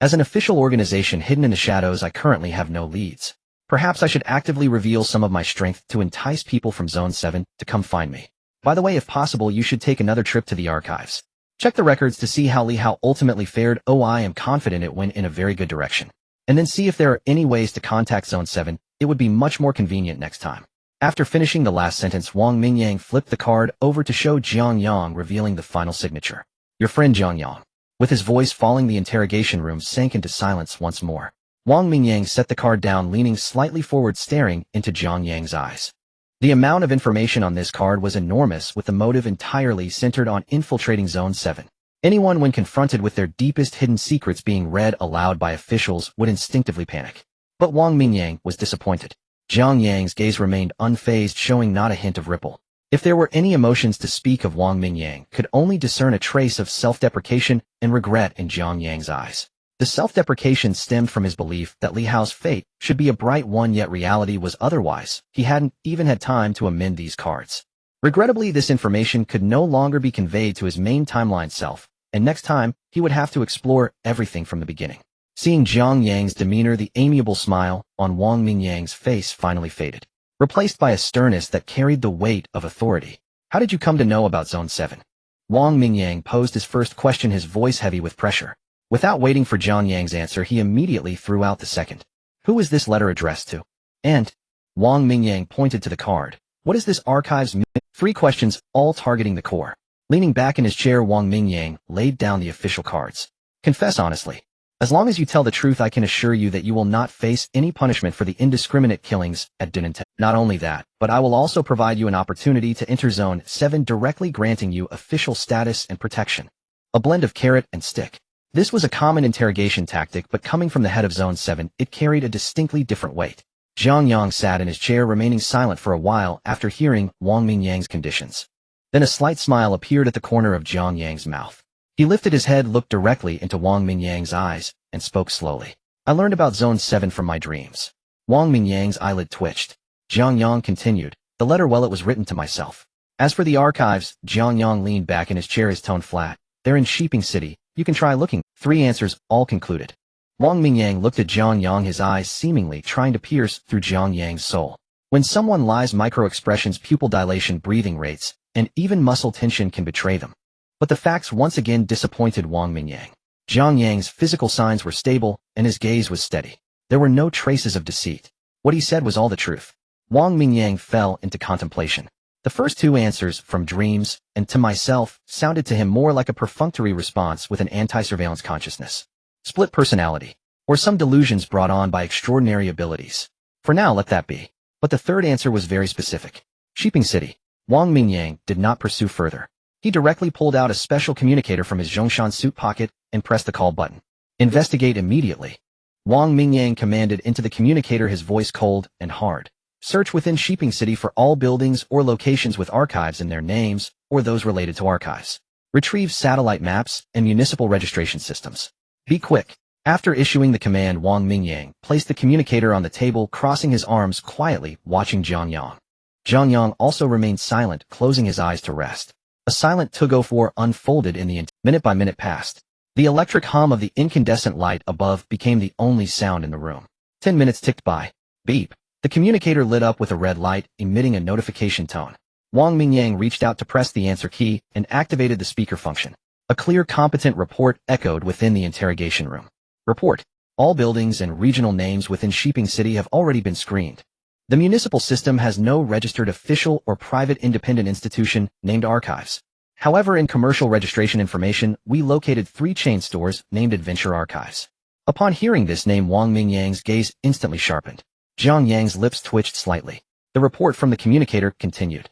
As an official organization hidden in the shadows, I currently have no leads. Perhaps I should actively reveal some of my strength to entice people from Zone 7 to come find me. By the way, if possible, you should take another trip to the archives. Check the records to see how Li Hao ultimately fared. Oh, I am confident it went in a very good direction. And then see if there are any ways to contact Zone 7. It would be much more convenient next time. After finishing the last sentence, Wang Mingyang flipped the card over to show Jiang Yang, revealing the final signature. Your friend Jiang Yang. With his voice falling, the interrogation room sank into silence once more. Wang Mingyang set the card down, leaning slightly forward, staring into Jiang Yang's eyes. The amount of information on this card was enormous, with the motive entirely centered on infiltrating Zone 7. Anyone, when confronted with their deepest hidden secrets being read aloud by officials, would instinctively panic. But Wang Mingyang was disappointed. Jiang Yang's gaze remained unfazed, showing not a hint of ripple. If there were any emotions to speak of, Wang Mingyang could only discern a trace of self-deprecation and regret in Jiang Yang's eyes. The self-deprecation stemmed from his belief that Li Hao's fate should be a bright one, yet reality was otherwise. He hadn't even had time to amend these cards. Regrettably, this information could no longer be conveyed to his main timeline self, and next time, he would have to explore everything from the beginning. Seeing Jiang Yang's demeanor, the amiable smile on Wang Mingyang's face finally faded, replaced by a sternness that carried the weight of authority. How did you come to know about Zone 7? Wang Mingyang posed his first question, his voice heavy with pressure. Without waiting for Jiang Yang's answer, he immediately threw out the second. Who is this letter addressed to? And? Wang Mingyang pointed to the card. What is this archives? 3 questions, all targeting the core. Leaning back in his chair, Wang Mingyang laid down the official cards. Confess honestly. As long as you tell the truth, I can assure you that you will not face any punishment for the indiscriminate killings at Dunante. Not only that, but I will also provide you an opportunity to enter Zone 7, directly granting you official status and protection. A blend of carrot and stick. This was a common interrogation tactic, but coming from the head of Zone 7, it carried a distinctly different weight. Jiang Yang sat in his chair, remaining silent for a while after hearing Wang Mingyang's conditions. Then a slight smile appeared at the corner of Jiang Yang's mouth. He lifted his head, looked directly into Wang Mingyang's eyes, and spoke slowly. I learned about Zone 7 from my dreams. Wang Mingyang's eyelid twitched. Jiang Yang continued, the letter, well, it was written to myself. As for the archives, Jiang Yang leaned back in his chair, his tone flat. They're in Shiping City. You can try looking. 3 answers, all concluded. Wang Mingyang looked at Jiang Yang, his eyes seemingly trying to pierce through Jiang Yang's soul. When someone lies, micro-expressions, pupil dilation, breathing rates, and even muscle tension can betray them. But the facts once again disappointed Wang Mingyang. Jiang Yang's physical signs were stable, and his gaze was steady. There were no traces of deceit. What he said was all the truth. Wang Mingyang fell into contemplation. The first 2 answers, from dreams and to myself, sounded to him more like a perfunctory response with an anti-surveillance consciousness. Split personality, or some delusions brought on by extraordinary abilities. For now, let that be. But the 3rd answer was very specific. Shiping City. Wang Mingyang did not pursue further. He directly pulled out a special communicator from his Zhongshan suit pocket and pressed the call button. Investigate immediately. Wang Mingyang commanded into the communicator, his voice cold and hard. Search within Shiping City for all buildings or locations with archives in their names or those related to archives. Retrieve satellite maps and municipal registration systems. Be quick. After issuing the command, Wang Mingyang placed the communicator on the table, crossing his arms quietly, watching Jiang Yang. Jiang Yang also remained silent, closing his eyes to rest. A silent tug-of-war unfolded in the minute by minute passed. The electric hum of the incandescent light above became the only sound in the room. 10 minutes ticked by. Beep. The communicator lit up with a red light, emitting a notification tone. Wang Mingyang reached out to press the answer key and activated the speaker function. A clear, competent report echoed within the interrogation room. Report. All buildings and regional names within Shiping City have already been screened. The municipal system has no registered official or private independent institution named archives. However, in commercial registration information, we located 3 chain stores named Adventure Archives. Upon hearing this name, Wang Mingyang's gaze instantly sharpened. Jiang Yang's lips twitched slightly. The report from the communicator continued.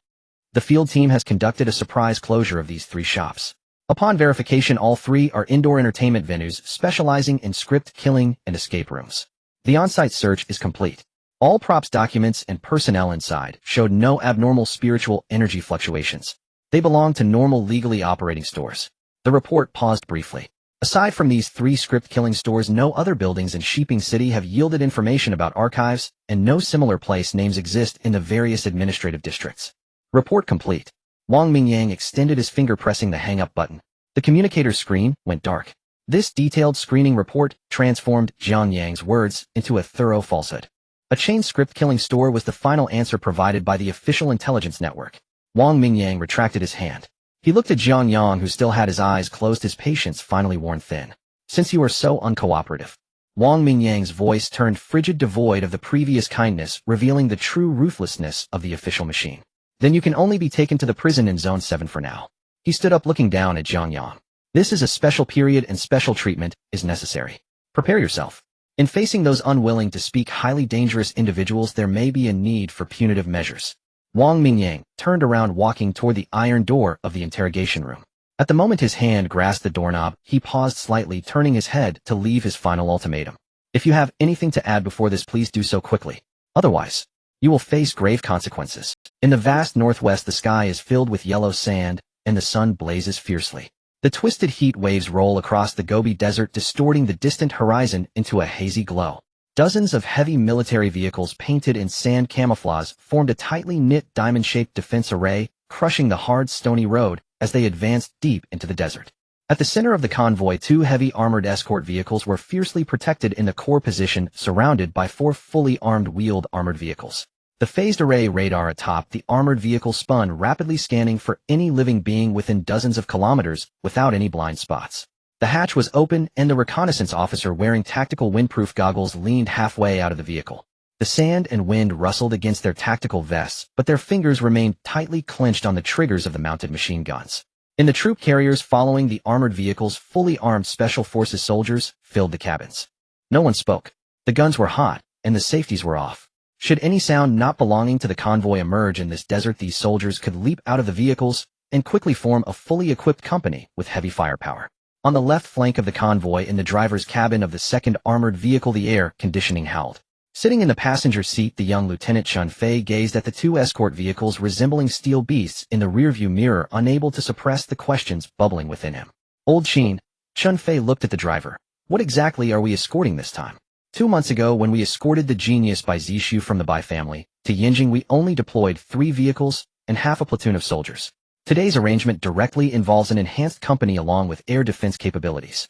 The field team has conducted a surprise closure of these 3 shops. Upon verification, all 3 are indoor entertainment venues specializing in script killing and escape rooms. The on-site search is complete. All props, documents, and personnel inside showed no abnormal spiritual energy fluctuations. They belong to normal, legally operating stores. The report paused briefly. Aside from these 3 script-killing stores, no other buildings in Shiping City have yielded information about archives, and no similar place names exist in the various administrative districts. Report complete. Wang Mingyang extended his finger, pressing the hang-up button. The communicator's screen went dark. This detailed screening report transformed Jiang Yang's words into a thorough falsehood. A chain script-killing store was the final answer provided by the official intelligence network. Wang Mingyang retracted his hand. He looked at Jiang Yang, who still had his eyes closed, his patience finally worn thin. Since you are so uncooperative. Wang Mingyang's voice turned frigid, devoid of the previous kindness, revealing the true ruthlessness of the official machine. Then you can only be taken to the prison in Zone 7 for now. He stood up, looking down at Jiang Yang. This is a special period, and special treatment is necessary. Prepare yourself. In facing those unwilling to speak, highly dangerous individuals, there may be a need for punitive measures. Wang Mingyang turned around, walking toward the iron door of the interrogation room. At the moment his hand grasped the doorknob, he paused slightly, turning his head to leave his final ultimatum. If you have anything to add before this, please do so quickly. Otherwise, you will face grave consequences. In the vast northwest, the sky is filled with yellow sand, and the sun blazes fiercely. The twisted heat waves roll across the Gobi Desert, distorting the distant horizon into a hazy glow. Dozens of heavy military vehicles painted in sand camouflage formed a tightly knit diamond-shaped defense array, crushing the hard, stony road as they advanced deep into the desert. At the center of the convoy, 2 heavy armored escort vehicles were fiercely protected in the core position, surrounded by 4 fully armed wheeled armored vehicles. The phased array radar atop the armored vehicle spun rapidly, scanning for any living being within dozens of kilometers without any blind spots. The hatch was open, and the reconnaissance officer wearing tactical windproof goggles leaned halfway out of the vehicle. The sand and wind rustled against their tactical vests, but their fingers remained tightly clenched on the triggers of the mounted machine guns. In the troop carriers following the armored vehicles, fully armed Special Forces soldiers filled the cabins. No one spoke. The guns were hot, and the safeties were off. Should any sound not belonging to the convoy emerge in this desert, these soldiers could leap out of the vehicles and quickly form a fully equipped company with heavy firepower. On the left flank of the convoy, in the driver's cabin of the second armored vehicle, the air conditioning howled. Sitting in the passenger seat, the young Lieutenant Chun Fei gazed at the 2 escort vehicles resembling steel beasts in the rearview mirror, unable to suppress the questions bubbling within him. Old Chin, Chun Fei looked at the driver. What exactly are we escorting this time? 2 months ago, when we escorted the genius by Zishu from the Bai family to Yinjing, we only deployed 3 vehicles and half a platoon of soldiers. Today's arrangement directly involves an enhanced company along with air defense capabilities.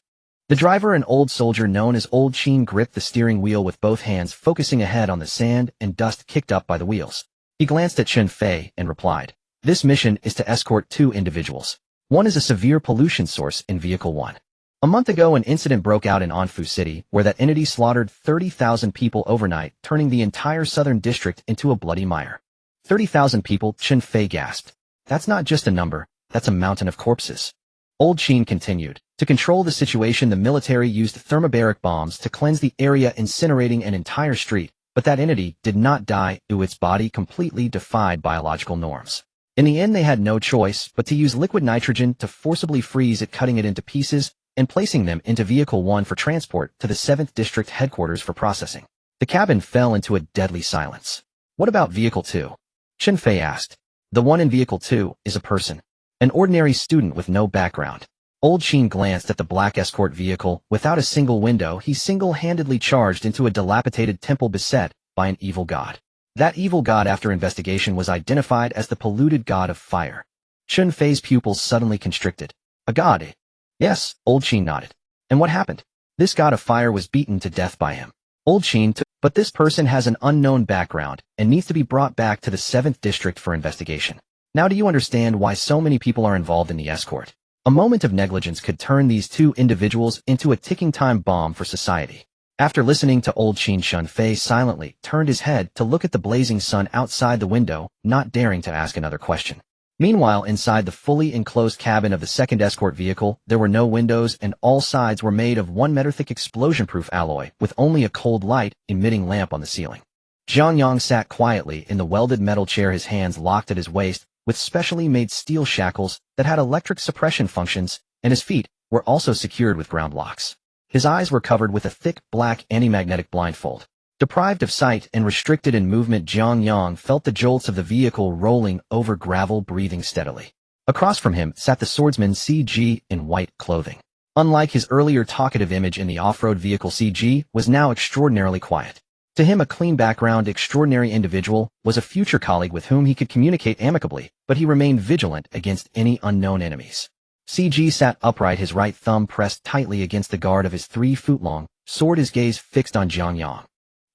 The driver, an old soldier known as Old Chin, gripped the steering wheel with both hands, focusing ahead on the sand and dust kicked up by the wheels. He glanced at Chun Fei and replied, "This mission is to escort 2 individuals. One is a severe pollution source in Vehicle 1. A month ago, an incident broke out in Anfu City, where that entity slaughtered 30,000 people overnight, turning the entire southern district into a bloody mire." 30,000 people, Chun Fei gasped. That's not just a number, that's a mountain of corpses. Old Chin continued. To control the situation, the military used thermobaric bombs to cleanse the area, incinerating an entire street, but that entity did not die. Its body completely defied biological norms. In the end, they had no choice but to use liquid nitrogen to forcibly freeze it, cutting it into pieces and placing them into Vehicle 1 for transport to the 7th District headquarters for processing. The cabin fell into a deadly silence. What about Vehicle 2? Chun Fei asked. The one in Vehicle 2 is a person. An ordinary student with no background. Old Sheen glanced at the black escort vehicle. Without a single window, he single-handedly charged into a dilapidated temple beset by an evil god. That evil god, after investigation, was identified as the polluted god of fire. Chun Fei's pupils suddenly constricted. A god, eh? Yes, Old Sheen nodded. And what happened? This god of fire was beaten to death by him. Old Sheen took, but this person has an unknown background and needs to be brought back to the 7th district for investigation. Now do you understand why so many people are involved in the escort? A moment of negligence could turn these two individuals into a ticking time bomb for society. After listening to Old Sheen, Chun Fei silently turned his head to look at the blazing sun outside the window, not daring to ask another question. Meanwhile, inside the fully enclosed cabin of the second escort vehicle, there were no windows and all sides were made of 1-meter-thick explosion-proof alloy with only a cold light-emitting lamp on the ceiling. Jiang Yang sat quietly in the welded metal chair, his hands locked at his waist, with specially made steel shackles that had electric suppression functions, and his feet were also secured with ground locks. His eyes were covered with a thick black anti-magnetic blindfold. Deprived of sight and restricted in movement, Jiang Yang felt the jolts of the vehicle rolling over gravel, breathing steadily. Across from him sat the swordsman CG in white clothing. Unlike his earlier talkative image in the off-road vehicle, CG was now extraordinarily quiet. To him, a clean background, extraordinary individual, was a future colleague with whom he could communicate amicably, but he remained vigilant against any unknown enemies. CG sat upright, his right thumb pressed tightly against the guard of his 3-foot-long sword, his gaze fixed on Jiang Yang.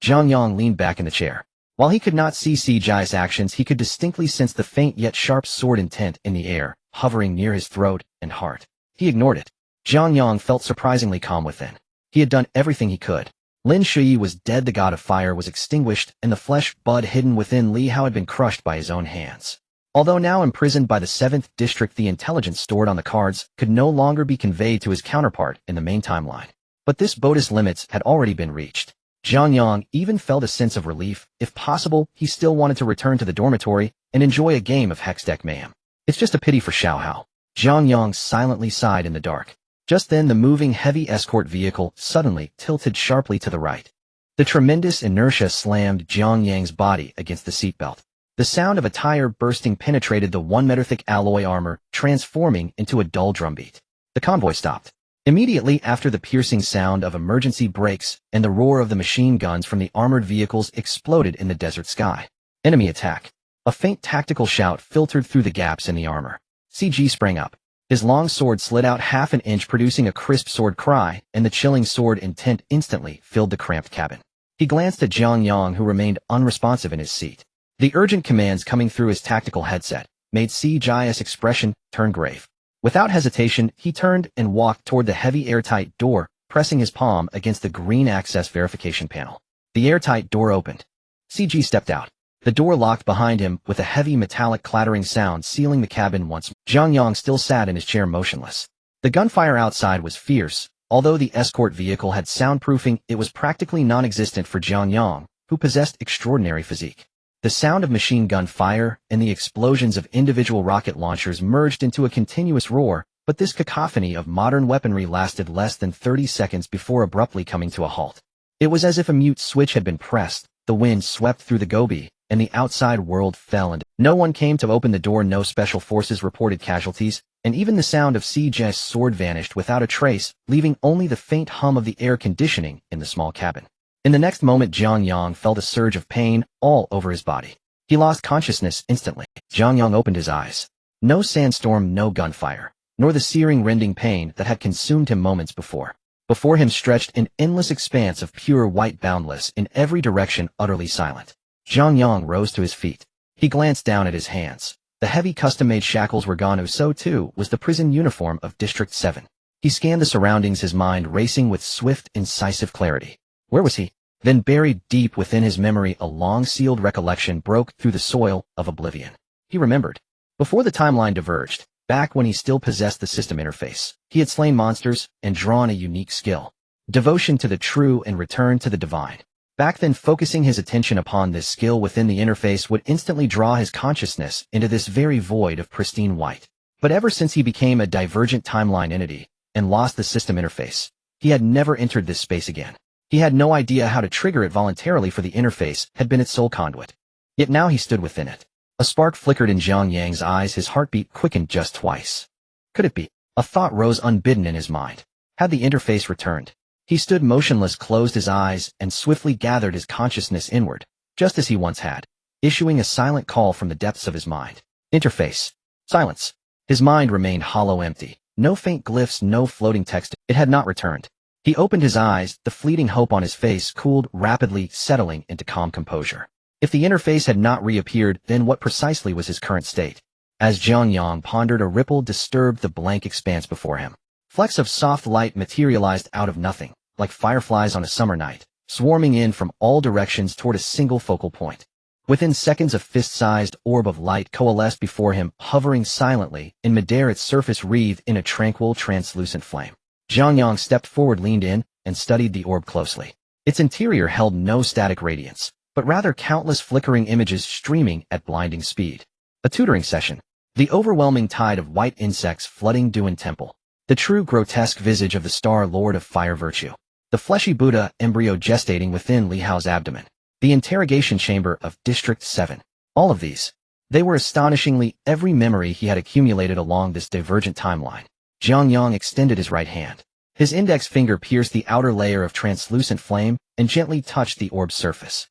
Jiang Yang leaned back in the chair. While he could not see CG's actions, he could distinctly sense the faint yet sharp sword intent in the air, hovering near his throat and heart. He ignored it. Jiang Yang felt surprisingly calm within. He had done everything he could. Lin Shui was dead, the god of fire was extinguished, and the flesh bud hidden within Li Hao had been crushed by his own hands. Although now imprisoned by the 7th district, the intelligence stored on the cards could no longer be conveyed to his counterpart in the main timeline. But this bonus limits had already been reached. Jiang Yang even felt a sense of relief. If possible, he still wanted to return to the dormitory and enjoy a game of Hextech Mayhem. It's just a pity for Xiao Hao. Jiang Yang silently sighed in the dark. Just then, the moving heavy escort vehicle suddenly tilted sharply to the right. The tremendous inertia slammed Jiang Yang's body against the seatbelt. The sound of a tire bursting penetrated the 1-meter-thick alloy armor, transforming into a dull drumbeat. The convoy stopped. Immediately after, the piercing sound of emergency brakes and the roar of the machine guns from the armored vehicles exploded in the desert sky. Enemy attack. A faint tactical shout filtered through the gaps in the armor. CG sprang up. His long sword slid out half an inch, producing a crisp sword cry, and the chilling sword intent instantly filled the cramped cabin. He glanced at Jiang Yang, who remained unresponsive in his seat. The urgent commands coming through his tactical headset made CG's expression turn grave. Without hesitation, he turned and walked toward the heavy airtight door, pressing his palm against the green access verification panel. The airtight door opened. CG stepped out. The door locked behind him with a heavy metallic clattering sound, sealing the cabin once more. Jiang Yang still sat in his chair motionless. The gunfire outside was fierce. Although the escort vehicle had soundproofing, it was practically non-existent for Jiang Yang, who possessed extraordinary physique. The sound of machine gun fire and the explosions of individual rocket launchers merged into a continuous roar, but this cacophony of modern weaponry lasted less than 30 seconds before abruptly coming to a halt. It was as if a mute switch had been pressed. The wind swept through the Gobi, and the outside world fell into. No one came to open the door, no special forces reported casualties, and even the sound of CJ's sword vanished without a trace, leaving only the faint hum of the air conditioning in the small cabin. In the next moment, Jiang Yang felt a surge of pain all over his body. He lost consciousness instantly. Jiang Yang opened his eyes. No sandstorm, no gunfire, nor the searing, rending pain that had consumed him moments before. Before him stretched an endless expanse of pure white, boundless, in every direction, utterly silent. Jiang Yang rose to his feet. He glanced down at his hands. The heavy custom-made shackles were gone, so too was the prison uniform of District 7. He scanned the surroundings, his mind racing with swift, incisive clarity. Where was he? Then, buried deep within his memory, a long-sealed recollection broke through the soil of oblivion. He remembered. Before the timeline diverged, back when he still possessed the system interface, he had slain monsters and drawn a unique skill. Devotion to the true and return to the divine. Back then, focusing his attention upon this skill within the interface would instantly draw his consciousness into this very void of pristine white. But ever since he became a divergent timeline entity and lost the system interface, he had never entered this space again. He had no idea how to trigger it voluntarily, for the interface had been its sole conduit. Yet now he stood within it. A spark flickered in Jiang Yang's eyes, his heartbeat quickened just twice. Could it be? A thought rose unbidden in his mind. Had the interface returned? He stood motionless, closed his eyes, and swiftly gathered his consciousness inward, just as he once had, issuing a silent call from the depths of his mind. Interface. Silence. His mind remained hollow, empty. No faint glyphs, no floating text. It had not returned. He opened his eyes, the fleeting hope on his face cooled rapidly, settling into calm composure. If the interface had not reappeared, then what precisely was his current state? As Jiang Yang pondered, a ripple disturbed the blank expanse before him. Flecks of soft light materialized out of nothing, like fireflies on a summer night, swarming in from all directions toward a single focal point. Within seconds, a fist-sized orb of light coalesced before him, hovering silently. In midair, its surface wreathed in a tranquil, translucent flame. Jiang Yang stepped forward, leaned in, and studied the orb closely. Its interior held no static radiance, but rather countless flickering images streaming at blinding speed. A tutoring session. The overwhelming tide of white insects flooding Duin Temple. The true grotesque visage of the Star Lord of Fire Virtue. The fleshy Buddha embryo gestating within Li Hao's abdomen. The interrogation chamber of District 7. All of these. They were astonishingly every memory he had accumulated along this divergent timeline. Jiang Yang extended his right hand. His index finger pierced the outer layer of translucent flame and gently touched the orb's surface.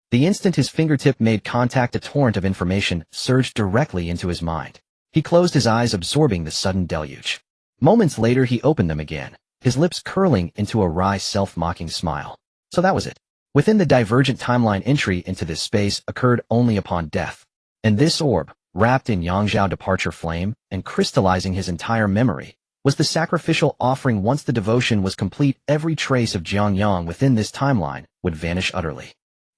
The instant his fingertip made contact, a torrent of information surged directly into his mind. He closed his eyes, absorbing the sudden deluge. Moments later, he opened them again, his lips curling into a wry, self-mocking smile. So that was it. Within the divergent timeline, entry into this space occurred only upon death. And this orb, wrapped in Yangzhou departure flame and crystallizing his entire memory, was the sacrificial offering. Once the devotion was complete, every trace of Jiang Yang within this timeline would vanish utterly.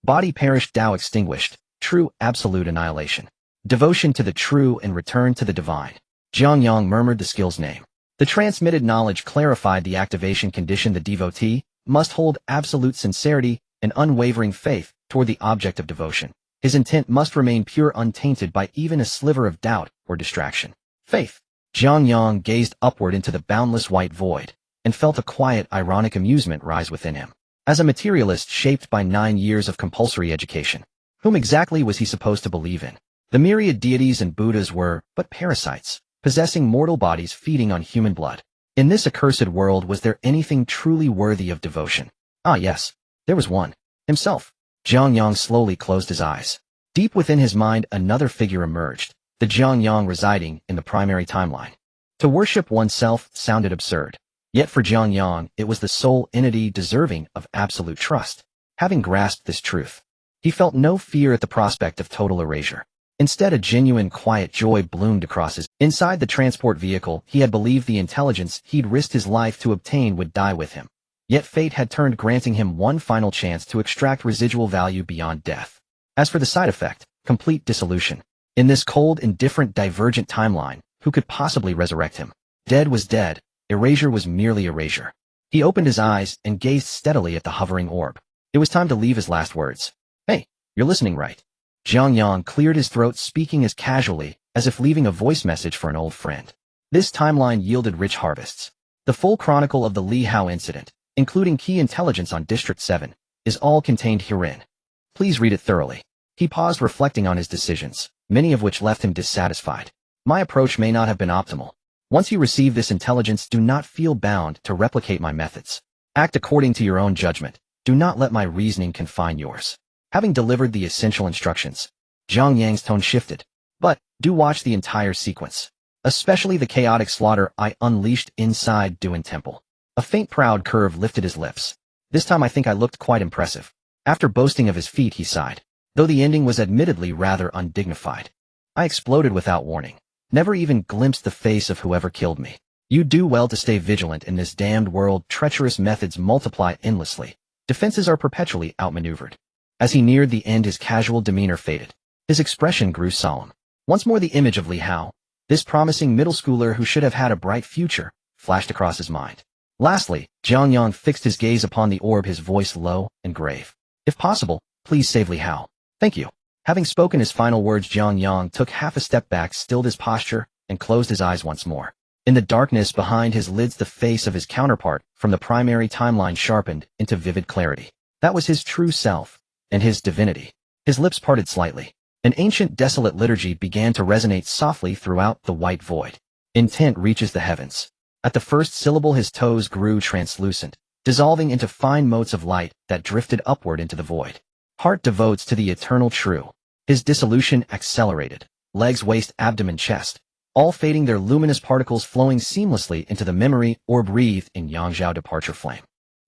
Body perished, Tao extinguished, true absolute annihilation. Devotion to the true and return to the divine. Jiang Yang murmured the skill's name. The transmitted knowledge clarified the activation condition. The devotee must hold absolute sincerity and unwavering faith toward the object of devotion. His intent must remain pure, untainted by even a sliver of doubt or distraction. Faith. Jiang Yang gazed upward into the boundless white void and felt a quiet, ironic amusement rise within him. As a materialist shaped by 9 years of compulsory education, whom exactly was he supposed to believe in? The myriad deities and Buddhas were but parasites, possessing mortal bodies, feeding on human blood. In this accursed world, was there anything truly worthy of devotion? Ah yes, there was one. Himself. Jiang Yang slowly closed his eyes. Deep within his mind, another figure emerged, the Jiang Yang residing in the primary timeline. To worship oneself sounded absurd. Yet for Jiang Yang, it was the sole entity deserving of absolute trust. Having grasped this truth, he felt no fear at the prospect of total erasure. Instead, a genuine, quiet joy bloomed across his. Inside the transport vehicle, he had believed the intelligence he'd risked his life to obtain would die with him. Yet fate had turned, granting him one final chance to extract residual value beyond death. As for the side effect, complete dissolution. In this cold, indifferent, divergent timeline, who could possibly resurrect him? Dead was dead. Erasure was merely erasure. He opened his eyes and gazed steadily at the hovering orb. It was time to leave his last words. Hey, you're listening, right? Jiang Yang cleared his throat, speaking as casually as if leaving a voice message for an old friend. This timeline yielded rich harvests. The full chronicle of the Li Hao incident, including key intelligence on District 7, is all contained herein. Please read it thoroughly. He paused, reflecting on his decisions, many of which left him dissatisfied. My approach may not have been optimal. Once you receive this intelligence, do not feel bound to replicate my methods. Act according to your own judgment. Do not let my reasoning confine yours. Having delivered the essential instructions, Jiang Yang's tone shifted. But, do watch the entire sequence. Especially the chaotic slaughter I unleashed inside Duin Temple. A faint proud curve lifted his lips. This time I think I looked quite impressive. After boasting of his feat, he sighed. Though the ending was admittedly rather undignified. I exploded without warning. Never even glimpsed the face of whoever killed me. You do well to stay vigilant in this damned world. Treacherous methods multiply endlessly. Defenses are perpetually outmaneuvered. As he neared the end, his casual demeanor faded. His expression grew solemn. Once more the image of Li Hao, this promising middle schooler who should have had a bright future, flashed across his mind. Lastly, Jiang Yang fixed his gaze upon the orb, his voice low and grave. If possible, please save Li Hao. Thank you. Having spoken his final words, Jiang Yang took half a step back, stilled his posture, and closed his eyes once more. In the darkness behind his lids, the face of his counterpart from the primary timeline sharpened into vivid clarity. That was his true self, and his divinity. His lips parted slightly. An ancient, desolate liturgy began to resonate softly throughout the white void. Intent reaches the heavens. At the first syllable his toes grew translucent, dissolving into fine motes of light that drifted upward into the void. Heart devotes to the eternal true. His dissolution accelerated. Legs, waist, abdomen, chest, all fading, their luminous particles flowing seamlessly into the memory orb breathed in Yangzhou departure flame.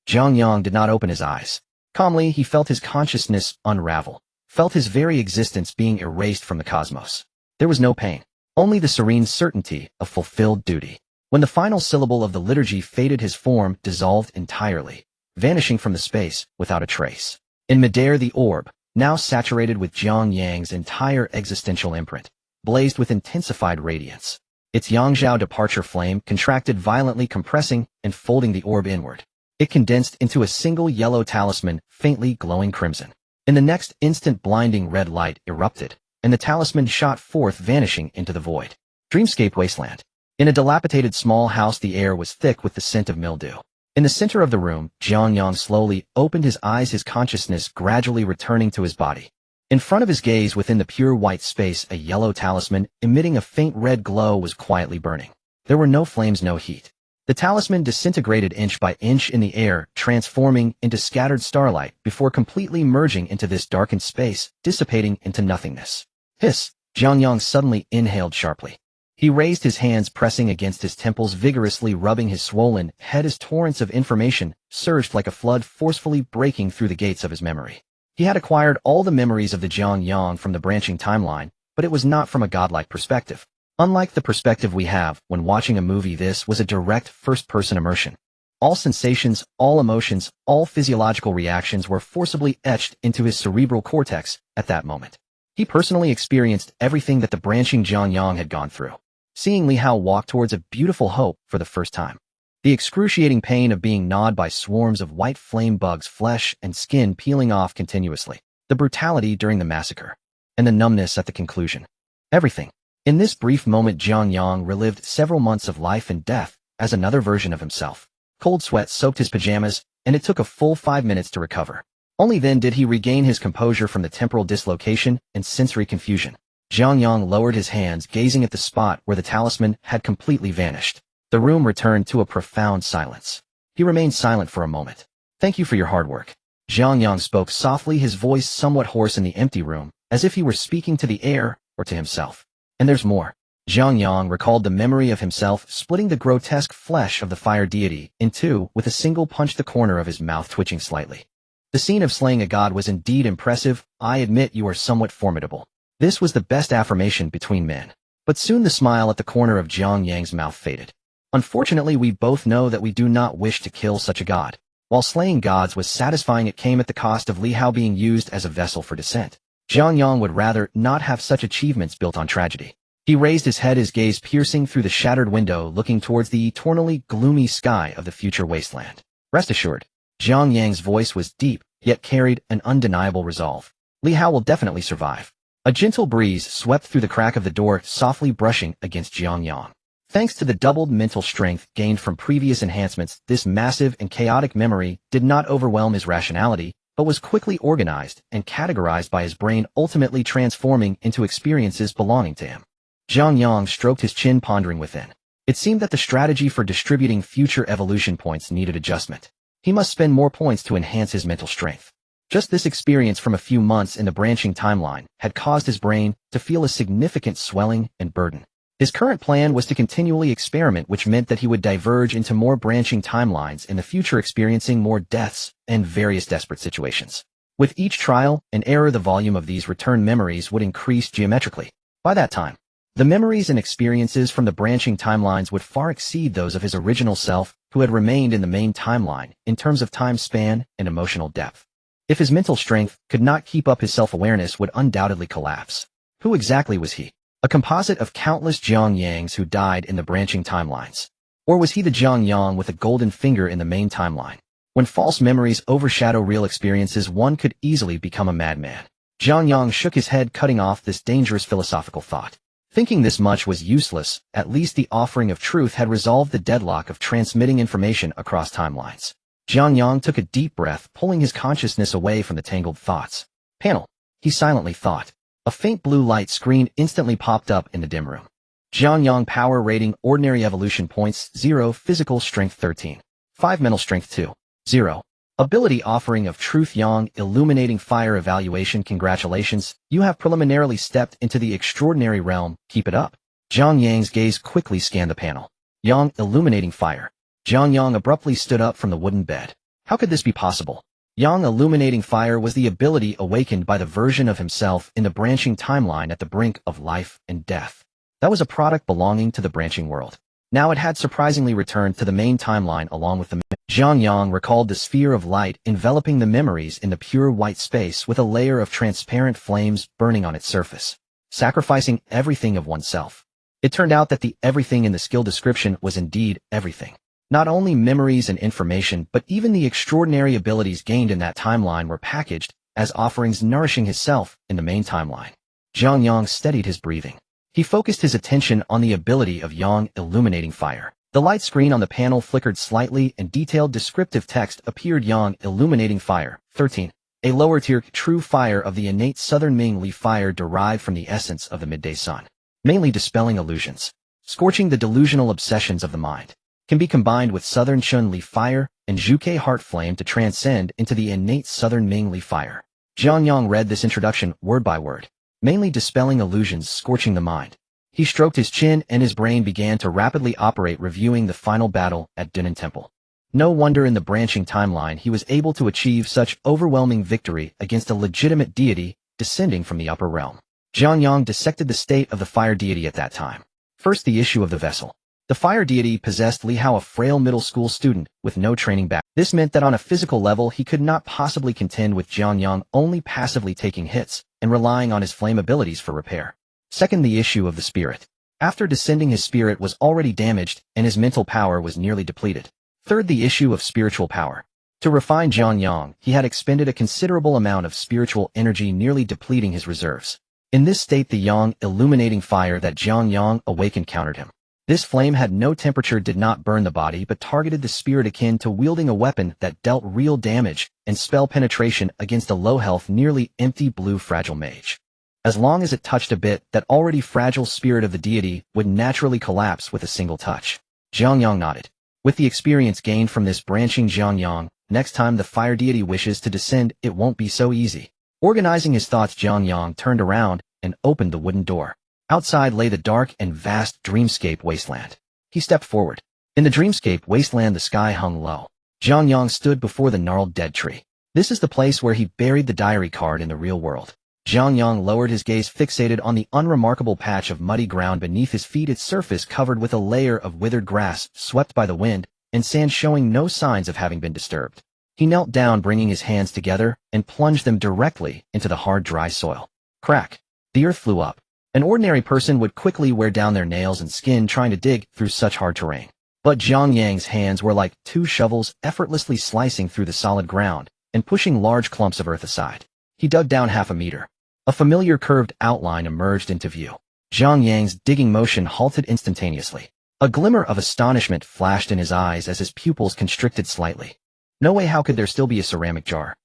Jiang Yang did not open his eyes. Calmly, he felt his consciousness unravel, felt his very existence being erased from the cosmos. There was no pain, only the serene certainty of fulfilled duty. When the final syllable of the liturgy faded, his form dissolved entirely, vanishing from the space without a trace. In midair, the orb, now saturated with Jiang Yang's entire existential imprint, blazed with intensified radiance. Its Yangzhou departure flame contracted violently, compressing and folding the orb inward. It condensed into a single yellow talisman, faintly glowing crimson. In the next instant, blinding red light erupted, and the talisman shot forth, vanishing into the void. Dreamscape Wasteland. In a dilapidated small house, the air was thick with the scent of mildew. In the center of the room, Jiang Yang slowly opened his eyes, his consciousness gradually returning to his body. In front of his gaze, within the pure white space, a yellow talisman, emitting a faint red glow, was quietly burning. There were no flames, no heat. The talisman disintegrated inch by inch in the air, transforming into scattered starlight before completely merging into this darkened space, dissipating into nothingness. Hiss! Jiang Yang suddenly inhaled sharply. He raised his hands, pressing against his temples, vigorously rubbing his swollen head as torrents of information surged like a flood, forcefully breaking through the gates of his memory. He had acquired all the memories of the Jiang Yang from the branching timeline, but it was not from a godlike perspective. Unlike the perspective we have when watching a movie, this was a direct first-person immersion. All sensations, all emotions, all physiological reactions were forcibly etched into his cerebral cortex at that moment. He personally experienced everything that the branching Jiang Yang had gone through. Seeing Li Hao walk towards a beautiful hope for the first time. The excruciating pain of being gnawed by swarms of white flame bugs, flesh and skin peeling off continuously. The brutality during the massacre. And the numbness at the conclusion. Everything. In this brief moment, Jiang Yang relived several months of life and death as another version of himself. Cold sweat soaked his pajamas, and it took a full 5 minutes to recover. Only then did he regain his composure from the temporal dislocation and sensory confusion. Jiang Yang lowered his hands, gazing at the spot where the talisman had completely vanished. The room returned to a profound silence. He remained silent for a moment. "Thank you for your hard work." Jiang Yang spoke softly, his voice somewhat hoarse in the empty room, as if he were speaking to the air or to himself. "And there's more." Jiang Yang recalled the memory of himself splitting the grotesque flesh of the fire deity in two with a single punch, the corner of his mouth twitching slightly. The scene of slaying a god was indeed impressive. "I admit you are somewhat formidable." This was the best affirmation between men. But soon the smile at the corner of Jiang Yang's mouth faded. "Unfortunately, we both know that we do not wish to kill such a god. While slaying gods was satisfying, it came at the cost of Li Hao being used as a vessel for descent. Jiang Yang would rather not have such achievements built on tragedy." He raised his head, his gaze piercing through the shattered window, looking towards the eternally gloomy sky of the future wasteland. "Rest assured." Jiang Yang's voice was deep, yet carried an undeniable resolve. "Li Hao will definitely survive." A gentle breeze swept through the crack of the door, softly brushing against Jiang Yang. Thanks to the doubled mental strength gained from previous enhancements, this massive and chaotic memory did not overwhelm his rationality, but was quickly organized and categorized by his brain, ultimately transforming into experiences belonging to him. Jiang Yang stroked his chin, pondering within. It seemed that the strategy for distributing future evolution points needed adjustment. He must spend more points to enhance his mental strength. Just this experience from a few months in the branching timeline had caused his brain to feel a significant swelling and burden. His current plan was to continually experiment, which meant that he would diverge into more branching timelines in the future, experiencing more deaths and various desperate situations. With each trial and error, the volume of these return memories would increase geometrically. By that time, the memories and experiences from the branching timelines would far exceed those of his original self, who had remained in the main timeline in terms of time span and emotional depth. If his mental strength could not keep up, his self-awareness would undoubtedly collapse. Who exactly was he? A composite of countless Jiang Yangs who died in the branching timelines? Or was he the Jiang Yang with a golden finger in the main timeline? When false memories overshadow real experiences, one could easily become a madman. Jiang Yang shook his head, cutting off this dangerous philosophical thought. Thinking this much was useless. At least the offering of truth had resolved the deadlock of transmitting information across timelines. Jiang Yang took a deep breath, pulling his consciousness away from the tangled thoughts. "Panel," he silently thought. A faint blue light screen instantly popped up in the dim room. Jiang Yang power rating ordinary evolution points 0, physical strength 13. 5 mental strength 2. 0. Ability offering of Truth Yang illuminating fire evaluation. Congratulations, you have preliminarily stepped into the extraordinary realm. Keep it up. Jiang Yang's gaze quickly scanned the panel. Yang illuminating fire. Jiang Yang abruptly stood up from the wooden bed. How could this be possible? Yang illuminating fire was the ability awakened by the version of himself in the branching timeline at the brink of life and death. That was a product belonging to the branching world. Now it had surprisingly returned to the main timeline along with the Jiang Yang recalled the sphere of light enveloping the memories in the pure white space with a layer of transparent flames burning on its surface, sacrificing everything of oneself. It turned out that the everything in the skill description was indeed everything. Not only memories and information, but even the extraordinary abilities gained in that timeline were packaged as offerings nourishing his self in the main timeline. Jiang Yang steadied his breathing. He focused his attention on the ability of Yang illuminating fire. The light screen on the panel flickered slightly and detailed descriptive text appeared. Yang illuminating fire. 13. A lower tier true fire of the innate southern Ming Li fire derived from the essence of the midday sun. Mainly dispelling illusions. Scorching the delusional obsessions of the mind. Can be combined with southern Chun Li fire and Zhuke heart flame to transcend into the innate southern Ming Li fire. Jiang Yang read this introduction word by word. Mainly dispelling illusions, scorching the mind. He stroked his chin and his brain began to rapidly operate, reviewing the final battle at Dinan Temple. No wonder in the branching timeline he was able to achieve such overwhelming victory against a legitimate deity descending from the upper realm. Jiang Yang dissected the state of the fire deity at that time. First, the issue of the vessel. The fire deity possessed Li Hao, a frail middle school student with no training back. This meant that on a physical level he could not possibly contend with Jiang Yang, only passively taking hits and relying on his flame abilities for repair. Second, the issue of the spirit. After descending, his spirit was already damaged and his mental power was nearly depleted. Third, the issue of spiritual power. To refine Jiang Yang, he had expended a considerable amount of spiritual energy, nearly depleting his reserves. In this state, the Yang illuminating fire that Jiang Yang awakened countered him. This flame had no temperature, did not burn the body, but targeted the spirit, akin to wielding a weapon that dealt real damage and spell penetration against a low-health, nearly empty blue fragile mage. As long as it touched a bit, that already fragile spirit of the deity would naturally collapse with a single touch. Jiang Yang nodded. With the experience gained from this branching, Jiang Yang, next time the fire deity wishes to descend, it won't be so easy. Organizing his thoughts, Jiang Yang turned around and opened the wooden door. Outside lay the dark and vast dreamscape wasteland. He stepped forward. In the dreamscape wasteland, the sky hung low. Jiang Yang stood before the gnarled dead tree. This is the place where he buried the diary card in the real world. Jiang Yang lowered his gaze, fixated on the unremarkable patch of muddy ground beneath his feet, its surface covered with a layer of withered grass swept by the wind and sand showing no signs of having been disturbed. He knelt down, bringing his hands together, and plunged them directly into the hard, dry soil. Crack! The earth flew up. An ordinary person would quickly wear down their nails and skin trying to dig through such hard terrain. But Jiang Yang's hands were like two shovels, effortlessly slicing through the solid ground and pushing large clumps of earth aside. He dug down half a meter. A familiar curved outline emerged into view. Jiang Yang's digging motion halted instantaneously. A glimmer of astonishment flashed in his eyes as his pupils constricted slightly. No way, how could there still be a ceramic jar?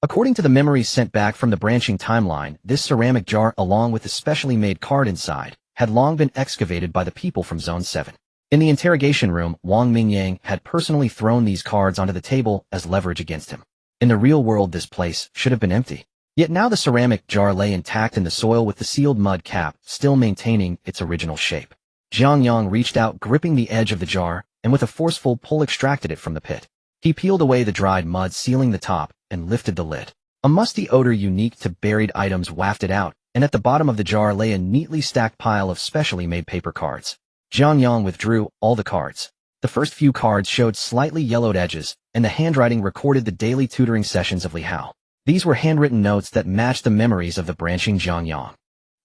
According to the memories sent back from the branching timeline, this ceramic jar, along with the specially made card inside, had long been excavated by the people from Zone 7. In the interrogation room, Wang Mingyang had personally thrown these cards onto the table as leverage against him. In the real world, this place should have been empty. Yet now the ceramic jar lay intact in the soil with the sealed mud cap still maintaining its original shape. Jiang Yang reached out, gripping the edge of the jar, and with a forceful pull extracted it from the pit. He peeled away the dried mud sealing the top and lifted the lid. A musty odor unique to buried items wafted out, and at the bottom of the jar lay a neatly stacked pile of specially made paper cards. Jiang Yang withdrew all the cards. The first few cards showed slightly yellowed edges, and the handwriting recorded the daily tutoring sessions of Li Hao. These were handwritten notes that matched the memories of the branching Jiang Yang.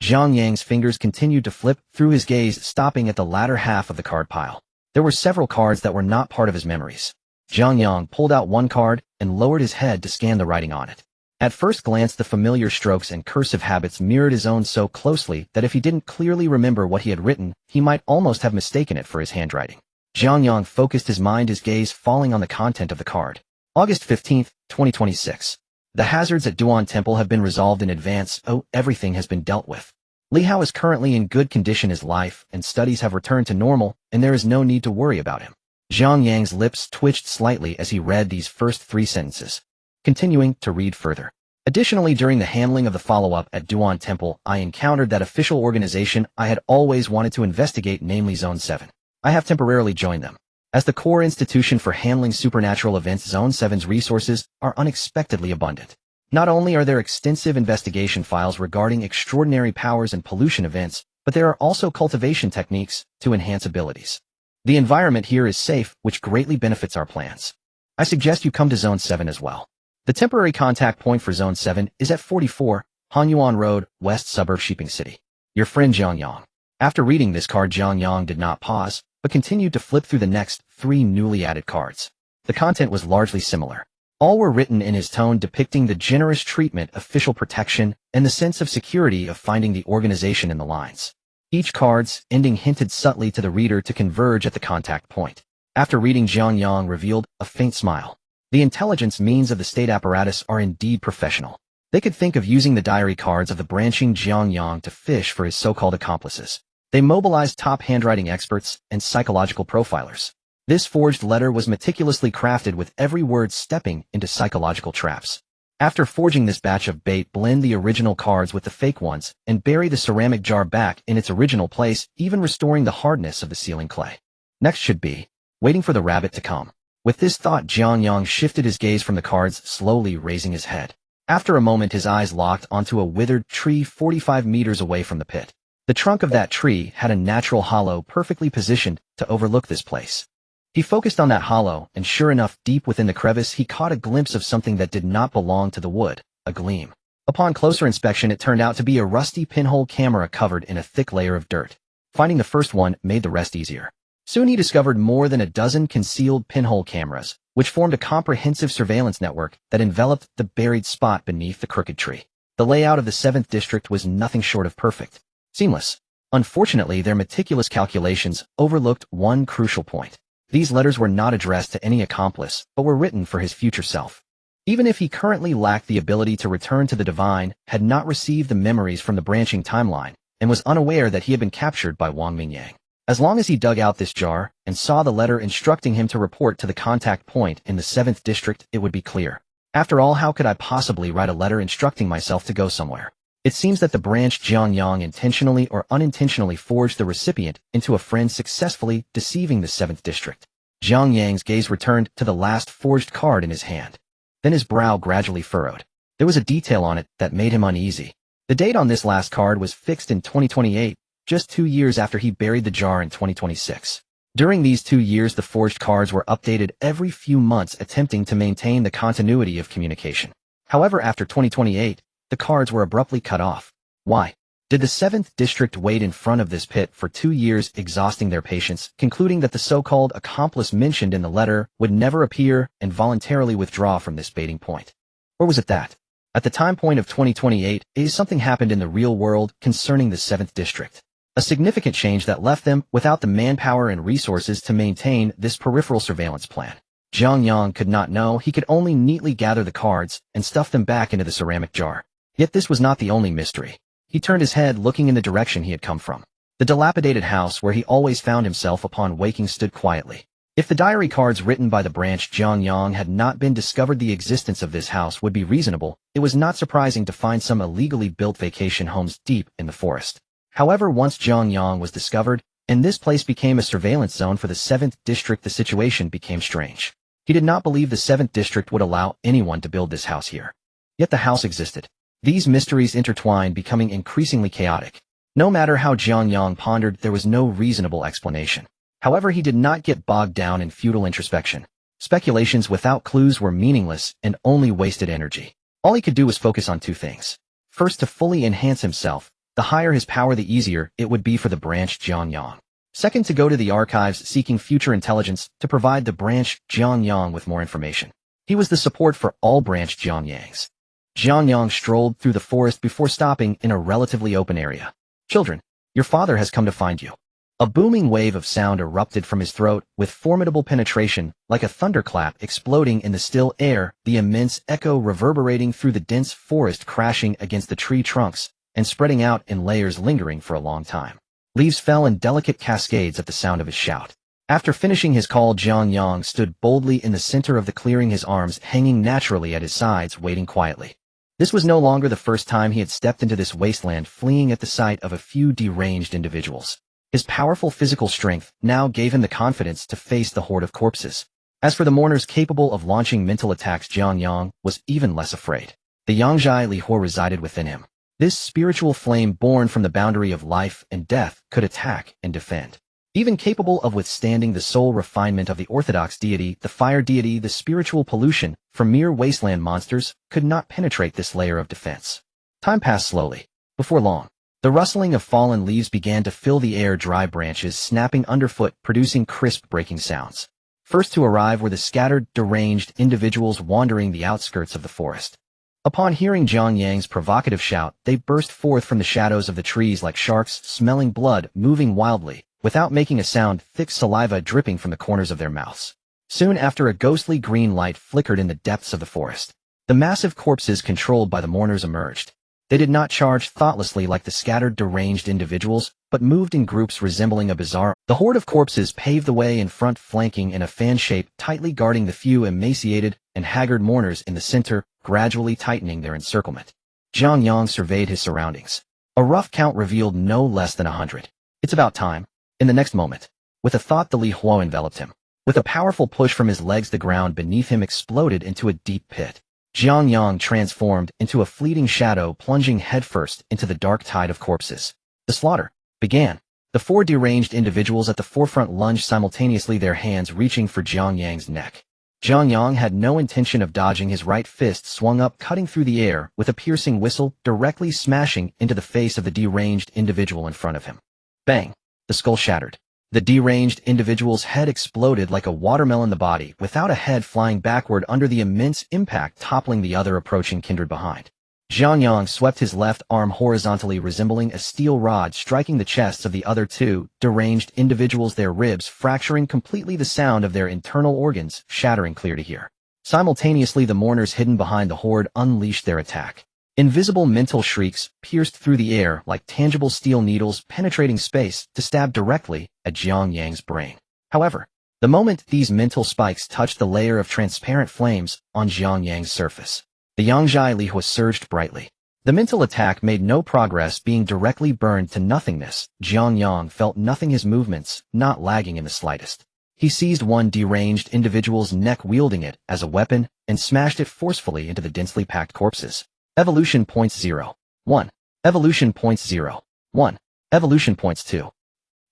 Jiang Yang's fingers continued to flip through, his gaze stopping at the latter half of the card pile. There were several cards that were not part of his memories. Jiang Yang pulled out one card and lowered his head to scan the writing on it. At first glance, the familiar strokes and cursive habits mirrored his own so closely that if he didn't clearly remember what he had written, he might almost have mistaken it for his handwriting. Jiang Yang focused his mind, his gaze falling on the content of the card. August 15, 2026. The hazards at Duan Temple have been resolved in advance. Oh, everything has been dealt with. Li Hao is currently in good condition as life, and studies have returned to normal, and there is no need to worry about him. Jiang Yang's lips twitched slightly as he read these first 3 sentences, continuing to read further. Additionally, during the handling of the follow-up at Duan Temple, I encountered that official organization I had always wanted to investigate, namely Zone 7. I have temporarily joined them. As the core institution for handling supernatural events, Zone 7's resources are unexpectedly abundant. Not only are there extensive investigation files regarding extraordinary powers and pollution events, but there are also cultivation techniques to enhance abilities. The environment here is safe, which greatly benefits our plans. I suggest you come to Zone 7 as well. The temporary contact point for Zone 7 is at 44, Hanyuan Road, West Suburb, Shiping City. Your friend Jiang Yang. After reading this card, Jiang Yang did not pause, but continued to flip through the next 3 newly added cards. The content was largely similar. All were written in his tone, depicting the generous treatment, official protection, and the sense of security of finding the organization in the lines. Each card's ending hinted subtly to the reader to converge at the contact point. After reading, Jiang Yang revealed a faint smile. The intelligence means of the state apparatus are indeed professional. They could think of using the diary cards of the branching Jiang Yang to fish for his so-called accomplices. They mobilized top handwriting experts and psychological profilers. This forged letter was meticulously crafted with every word stepping into psychological traps. After forging this batch of bait, blend the original cards with the fake ones and bury the ceramic jar back in its original place, even restoring the hardness of the sealing clay. Next should be waiting for the rabbit to come. With this thought, Jiang Yang shifted his gaze from the cards, slowly raising his head. After a moment, his eyes locked onto a withered tree 45 meters away from the pit. The trunk of that tree had a natural hollow perfectly positioned to overlook this place. He focused on that hollow, and sure enough, deep within the crevice, he caught a glimpse of something that did not belong to the wood, a gleam. Upon closer inspection, it turned out to be a rusty pinhole camera covered in a thick layer of dirt. Finding the first one made the rest easier. Soon he discovered more than a dozen concealed pinhole cameras, which formed a comprehensive surveillance network that enveloped the buried spot beneath the crooked tree. The layout of the 7th district was nothing short of perfect. Seamless. Unfortunately, their meticulous calculations overlooked one crucial point. These letters were not addressed to any accomplice, but were written for his future self. Even if he currently lacked the ability to return to the divine, had not received the memories from the branching timeline, and was unaware that he had been captured by Wang Mingyang. As long as he dug out this jar and saw the letter instructing him to report to the contact point in the 7th district, it would be clear. After all, how could I possibly write a letter instructing myself to go somewhere? It seems that the branch Jiang Yang intentionally or unintentionally forged the recipient into a friend, successfully deceiving the 7th district. Jiang Yang's gaze returned to the last forged card in his hand. Then his brow gradually furrowed. There was a detail on it that made him uneasy. The date on this last card was fixed in 2028, just 2 years after he buried the jar in 2026. During these 2 years, the forged cards were updated every few months, attempting to maintain the continuity of communication. However, after 2028, the cards were abruptly cut off. Why? Did the 7th district wait in front of this pit for 2 years, exhausting their patience, concluding that the so-called accomplice mentioned in the letter would never appear, and voluntarily withdraw from this baiting point? Or was it that, at the time point of 2028, something happened in the real world concerning the 7th district? A significant change that left them without the manpower and resources to maintain this peripheral surveillance plan. Jiang Yang could not know. He could only neatly gather the cards and stuff them back into the ceramic jar. Yet this was not the only mystery. He turned his head, looking in the direction he had come from. The dilapidated house where he always found himself upon waking stood quietly. If the diary cards written by the branch Jiang Yang had not been discovered, the existence of this house would be reasonable. It was not surprising to find some illegally built vacation homes deep in the forest. However, once Jiang Yang was discovered, and this place became a surveillance zone for the 7th district, the situation became strange. He did not believe the 7th district would allow anyone to build this house here. Yet the house existed. These mysteries intertwined, becoming increasingly chaotic. No matter how Jiang Yang pondered, there was no reasonable explanation. However, he did not get bogged down in futile introspection. Speculations without clues were meaningless and only wasted energy. All he could do was focus on 2 things. First, to fully enhance himself. The higher his power, the easier it would be for the branch Jiang Yang. Second, to go to the archives, seeking future intelligence to provide the branch Jiang Yang with more information. He was the support for all branch Jiang Yangs. Jiang Yang strolled through the forest before stopping in a relatively open area. "Children, your father has come to find you." A booming wave of sound erupted from his throat with formidable penetration, like a thunderclap exploding in the still air, the immense echo reverberating through the dense forest, crashing against the tree trunks, and spreading out in layers lingering for a long time. Leaves fell in delicate cascades at the sound of his shout. After finishing his call, Jiang Yang stood boldly in the center of the clearing, his arms hanging naturally at his sides, waiting quietly. This was no longer the first time he had stepped into this wasteland, fleeing at the sight of a few deranged individuals. His powerful physical strength now gave him the confidence to face the horde of corpses. As for the mourners capable of launching mental attacks, Jiang Yang was even less afraid. The Yangzhai Li Hua resided within him. This spiritual flame born from the boundary of life and death could attack and defend. Even capable of withstanding the soul refinement of the orthodox deity, the fire deity, the spiritual pollution from mere wasteland monsters could not penetrate this layer of defense. Time passed slowly. Before long, the rustling of fallen leaves began to fill the air, dry branches snapping underfoot, producing crisp breaking sounds. First to arrive were the scattered, deranged individuals wandering the outskirts of the forest. Upon hearing Jiang Yang's provocative shout, they burst forth from the shadows of the trees like sharks, smelling blood, moving wildly. Without making a sound, thick saliva dripping from the corners of their mouths. Soon after, a ghostly green light flickered in the depths of the forest. The massive corpses controlled by the mourners emerged. They did not charge thoughtlessly like the scattered, deranged individuals, but moved in groups resembling a bizarre. The horde of corpses paved the way in front, flanking in a fan shape, tightly guarding the few emaciated and haggard mourners in the center, gradually tightening their encirclement. Jiang Yang surveyed his surroundings. A rough count revealed no less than 100. It's about time. In the next moment, with a thought, the Li Hua enveloped him. With a powerful push from his legs, the ground beneath him exploded into a deep pit. Jiang Yang transformed into a fleeting shadow, plunging headfirst into the dark tide of corpses. The slaughter began. The four deranged individuals at the forefront lunged simultaneously, their hands reaching for Jiang Yang's neck. Jiang Yang had no intention of dodging. His right fist swung up, cutting through the air with a piercing whistle, directly smashing into the face of the deranged individual in front of him. Bang! The skull shattered. The deranged individual's head exploded like a watermelon, the body, without a head, flying backward under the immense impact, toppling the other approaching kindred behind. Jiang Yang swept his left arm horizontally, resembling a steel rod, striking the chests of the other two deranged individuals, their ribs fracturing completely, the sound of their internal organs shattering clear to hear. Simultaneously, the mourners hidden behind the horde unleashed their attack. Invisible mental shrieks pierced through the air like tangible steel needles, penetrating space to stab directly at Jiang Yang's brain. However, the moment these mental spikes touched the layer of transparent flames on Jiang Yang's surface, the Yangzhai Li Hua surged brightly. The mental attack made no progress, being directly burned to nothingness. Jiang Yang felt nothing, his movements not lagging in the slightest. He seized one deranged individual's neck, wielding it as a weapon, and smashed it forcefully into the densely packed corpses. Evolution points 0. 1. Evolution points 0. 1. Evolution points 2.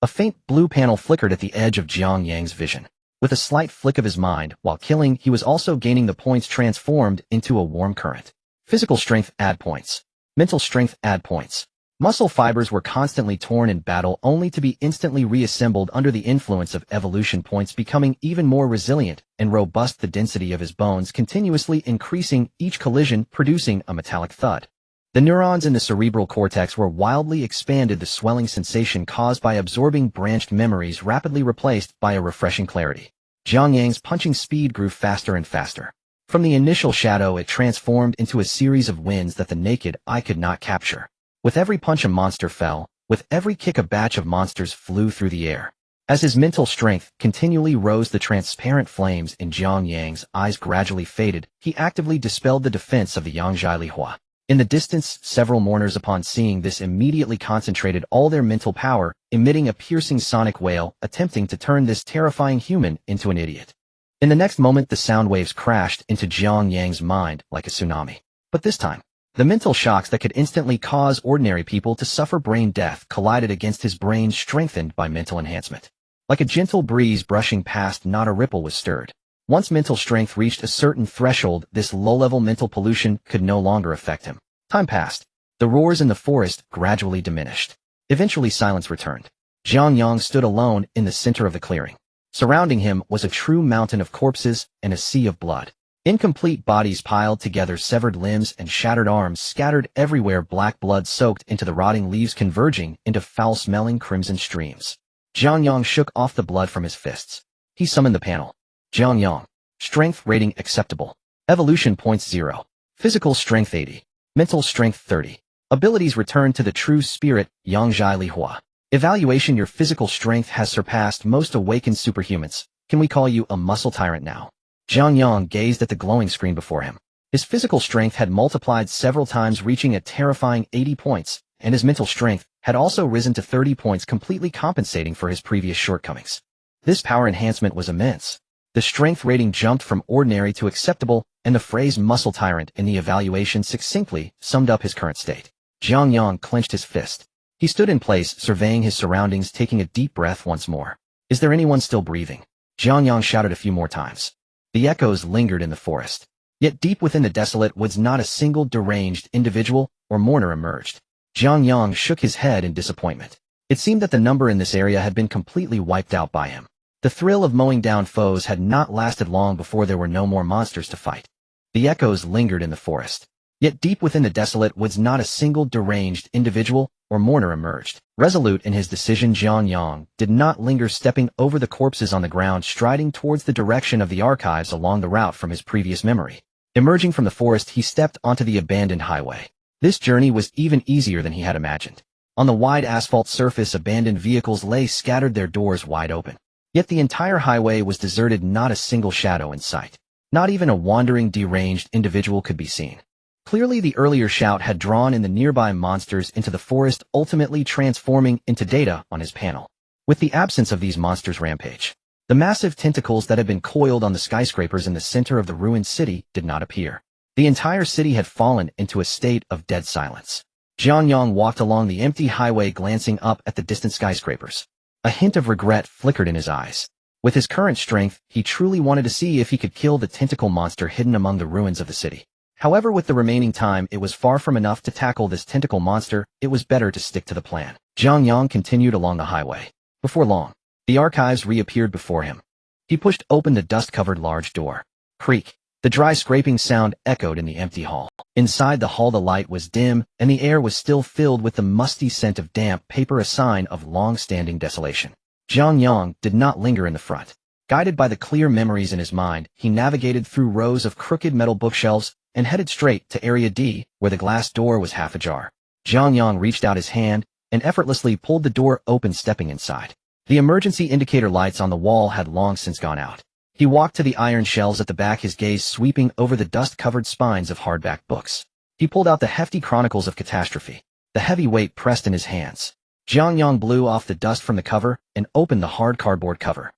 A faint blue panel flickered at the edge of Jiang Yang's vision. With a slight flick of his mind, while killing, he was also gaining the points, transformed into a warm current. Physical strength, add points. Mental strength, add points. Muscle fibers were constantly torn in battle, only to be instantly reassembled under the influence of evolution points, becoming even more resilient and robust, the density of his bones continuously increasing, each collision producing a metallic thud. The neurons in the cerebral cortex were wildly expanded, the swelling sensation caused by absorbing branched memories rapidly replaced by a refreshing clarity. Jiang Yang's punching speed grew faster and faster. From the initial shadow, it transformed into a series of winds that the naked eye could not capture. With every punch, a monster fell. With every kick, a batch of monsters flew through the air. As his mental strength continually rose, the transparent flames in Jiang Yang's eyes gradually faded. He actively dispelled the defense of the Yangzhai Li Hua. In the distance, several mourners, upon seeing this, immediately concentrated all their mental power, emitting a piercing sonic wail, attempting to turn this terrifying human into an idiot. In the next moment, the sound waves crashed into Jiang Yang's mind like a tsunami. But this time, the mental shocks that could instantly cause ordinary people to suffer brain death collided against his brain, strengthened by mental enhancement. Like a gentle breeze brushing past, not a ripple was stirred. Once mental strength reached a certain threshold, this low-level mental pollution could no longer affect him. Time passed. The roars in the forest gradually diminished. Eventually, silence returned. Jiang Yang stood alone in the center of the clearing. Surrounding him was a true mountain of corpses and a sea of blood. Incomplete bodies piled together, severed limbs and shattered arms scattered everywhere, black blood soaked into the rotting leaves, converging into foul-smelling crimson streams. Jiang Yang shook off the blood from his fists. He summoned the panel. Jiang Yang. Strength rating acceptable. Evolution points 0. Physical strength 80. Mental strength 30. Abilities return to the true spirit, Yang Li Hua. Evaluation: your physical strength has surpassed most awakened superhumans. Can we call you a muscle tyrant now? Jiang Yang gazed at the glowing screen before him. His physical strength had multiplied several times, reaching a terrifying 80 points, and his mental strength had also risen to 30 points, completely compensating for his previous shortcomings. This power enhancement was immense. The strength rating jumped from ordinary to acceptable, and the phrase muscle tyrant in the evaluation succinctly summed up his current state. Jiang Yang clenched his fist. He stood in place, surveying his surroundings, taking a deep breath once more. Is there anyone still breathing? Jiang Yang shouted a few more times. The echoes lingered in the forest. Yet deep within the desolate woods not a single deranged individual or mourner emerged. Jiang Yang shook his head in disappointment. It seemed that the number in this area had been completely wiped out by him. The thrill of mowing down foes had not lasted long before there were no more monsters to fight. The echoes lingered in the forest. Yet deep within the desolate woods not a single deranged individual or mourner emerged. Resolute in his decision, Jiang Yang did not linger, stepping over the corpses on the ground, striding towards the direction of the archives along the route from his previous memory. Emerging from the forest, he stepped onto the abandoned highway. This journey was even easier than he had imagined. On the wide asphalt surface, abandoned vehicles lay scattered, their doors wide open. Yet the entire highway was deserted, not a single shadow in sight. Not even a wandering deranged individual could be seen. Clearly the earlier shout had drawn in the nearby monsters into the forest, ultimately transforming into data on his panel. With the absence of these monsters' rampage, the massive tentacles that had been coiled on the skyscrapers in the center of the ruined city did not appear. The entire city had fallen into a state of dead silence. Jiang Yang walked along the empty highway, glancing up at the distant skyscrapers. A hint of regret flickered in his eyes. With his current strength, he truly wanted to see if he could kill the tentacle monster hidden among the ruins of the city. However, with the remaining time, it was far from enough to tackle this tentacle monster. It was better to stick to the plan. Jiang Yang continued along the highway. Before long, the archives reappeared before him. He pushed open the dust-covered large door. Creak. The dry scraping sound echoed in the empty hall. Inside the hall, the light was dim, and the air was still filled with the musty scent of damp paper, a sign of long-standing desolation. Jiang Yang did not linger in the front. Guided by the clear memories in his mind, he navigated through rows of crooked metal bookshelves and headed straight to Area D, where the glass door was half ajar. Jiang Yang reached out his hand and effortlessly pulled the door open, stepping inside. The emergency indicator lights on the wall had long since gone out. He walked to the iron shelves at the back, his gaze sweeping over the dust-covered spines of hardback books. He pulled out the hefty Chronicles of Catastrophe. The heavy weight pressed in his hands. Jiang Yang blew off the dust from the cover and opened the hard cardboard cover.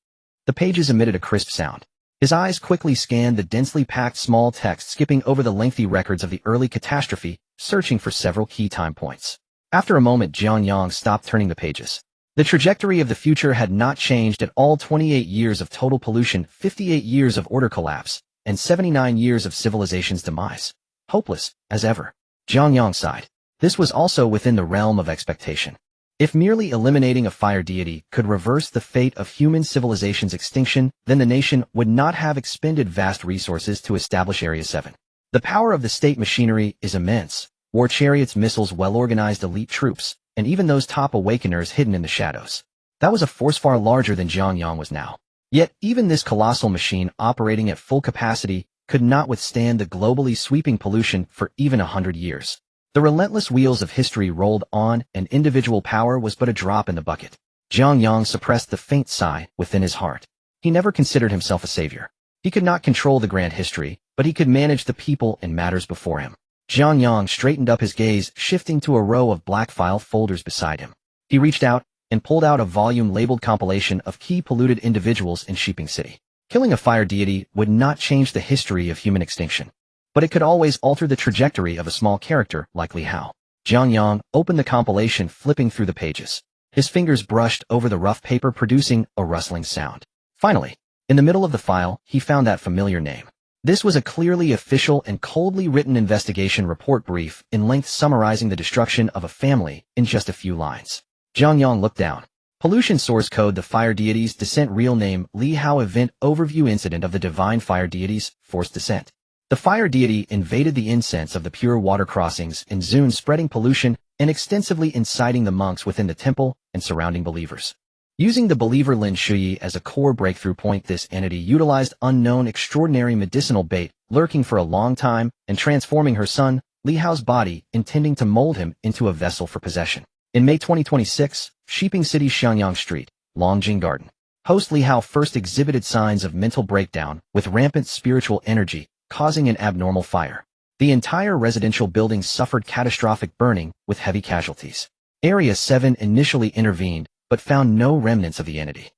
The pages emitted a crisp sound. His eyes quickly scanned the densely packed small text, skipping over the lengthy records of the early catastrophe, searching for several key time points. After a moment, Jiang Yang stopped turning the pages. The trajectory of the future had not changed at all. 28 years of total pollution, 58 years of order collapse, and 79 years of civilization's demise. Hopeless, as ever. Jiang Yang sighed. This was also within the realm of expectation. If merely eliminating a fire deity could reverse the fate of human civilization's extinction, then the nation would not have expended vast resources to establish Area 7. The power of the state machinery is immense. War chariots, missiles, well-organized elite troops, and even those top awakeners hidden in the shadows. That was a force far larger than Jiang Yang was now. Yet, even this colossal machine operating at full capacity could not withstand the globally sweeping pollution for even 100 years. The relentless wheels of history rolled on, and individual power was but a drop in the bucket. Jiang Yang suppressed the faint sigh within his heart. He never considered himself a savior. He could not control the grand history, but he could manage the people and matters before him. Jiang Yang straightened up, his gaze shifting to a row of black file folders beside him. He reached out and pulled out a volume labeled Compilation of Key Polluted Individuals in Sheeping City. Killing a fire deity would not change the history of human extinction, but it could always alter the trajectory of a small character like Li Hao. Jiang Yang opened the compilation, flipping through the pages. His fingers brushed over the rough paper, producing a rustling sound. Finally, in the middle of the file, he found that familiar name. This was a clearly official and coldly written investigation report, brief in length, summarizing the destruction of a family in just a few lines. Jiang Yang looked down. Pollution source code: the fire deity's descent. Real name: Li Hao. Event overview: incident of the divine fire deity's forced descent. The fire deity invaded the incense of the pure water crossings in Zun, spreading pollution and extensively inciting the monks within the temple and surrounding believers. Using the believer Lin Shuyi as a core breakthrough point, this entity utilized unknown extraordinary medicinal bait lurking for a long time and transforming her son, Li Hao's body, intending to mold him into a vessel for possession. In May 2026, Shiping City Xiangyang Street, Longjing Garden. Host Li Hao first exhibited signs of mental breakdown with rampant spiritual energy, causing an abnormal fire. The entire residential building suffered catastrophic burning with heavy casualties. Area 7 initially intervened, but found no remnants of the entity.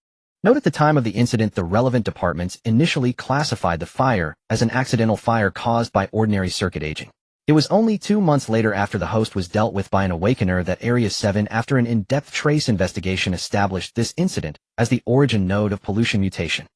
Note at the time of the incident the relevant departments initially classified the fire as an accidental fire caused by ordinary circuit aging. It was only 2 months later after the host was dealt with by an awakener that Area 7 after an in-depth trace investigation established this incident as the origin node of pollution mutation.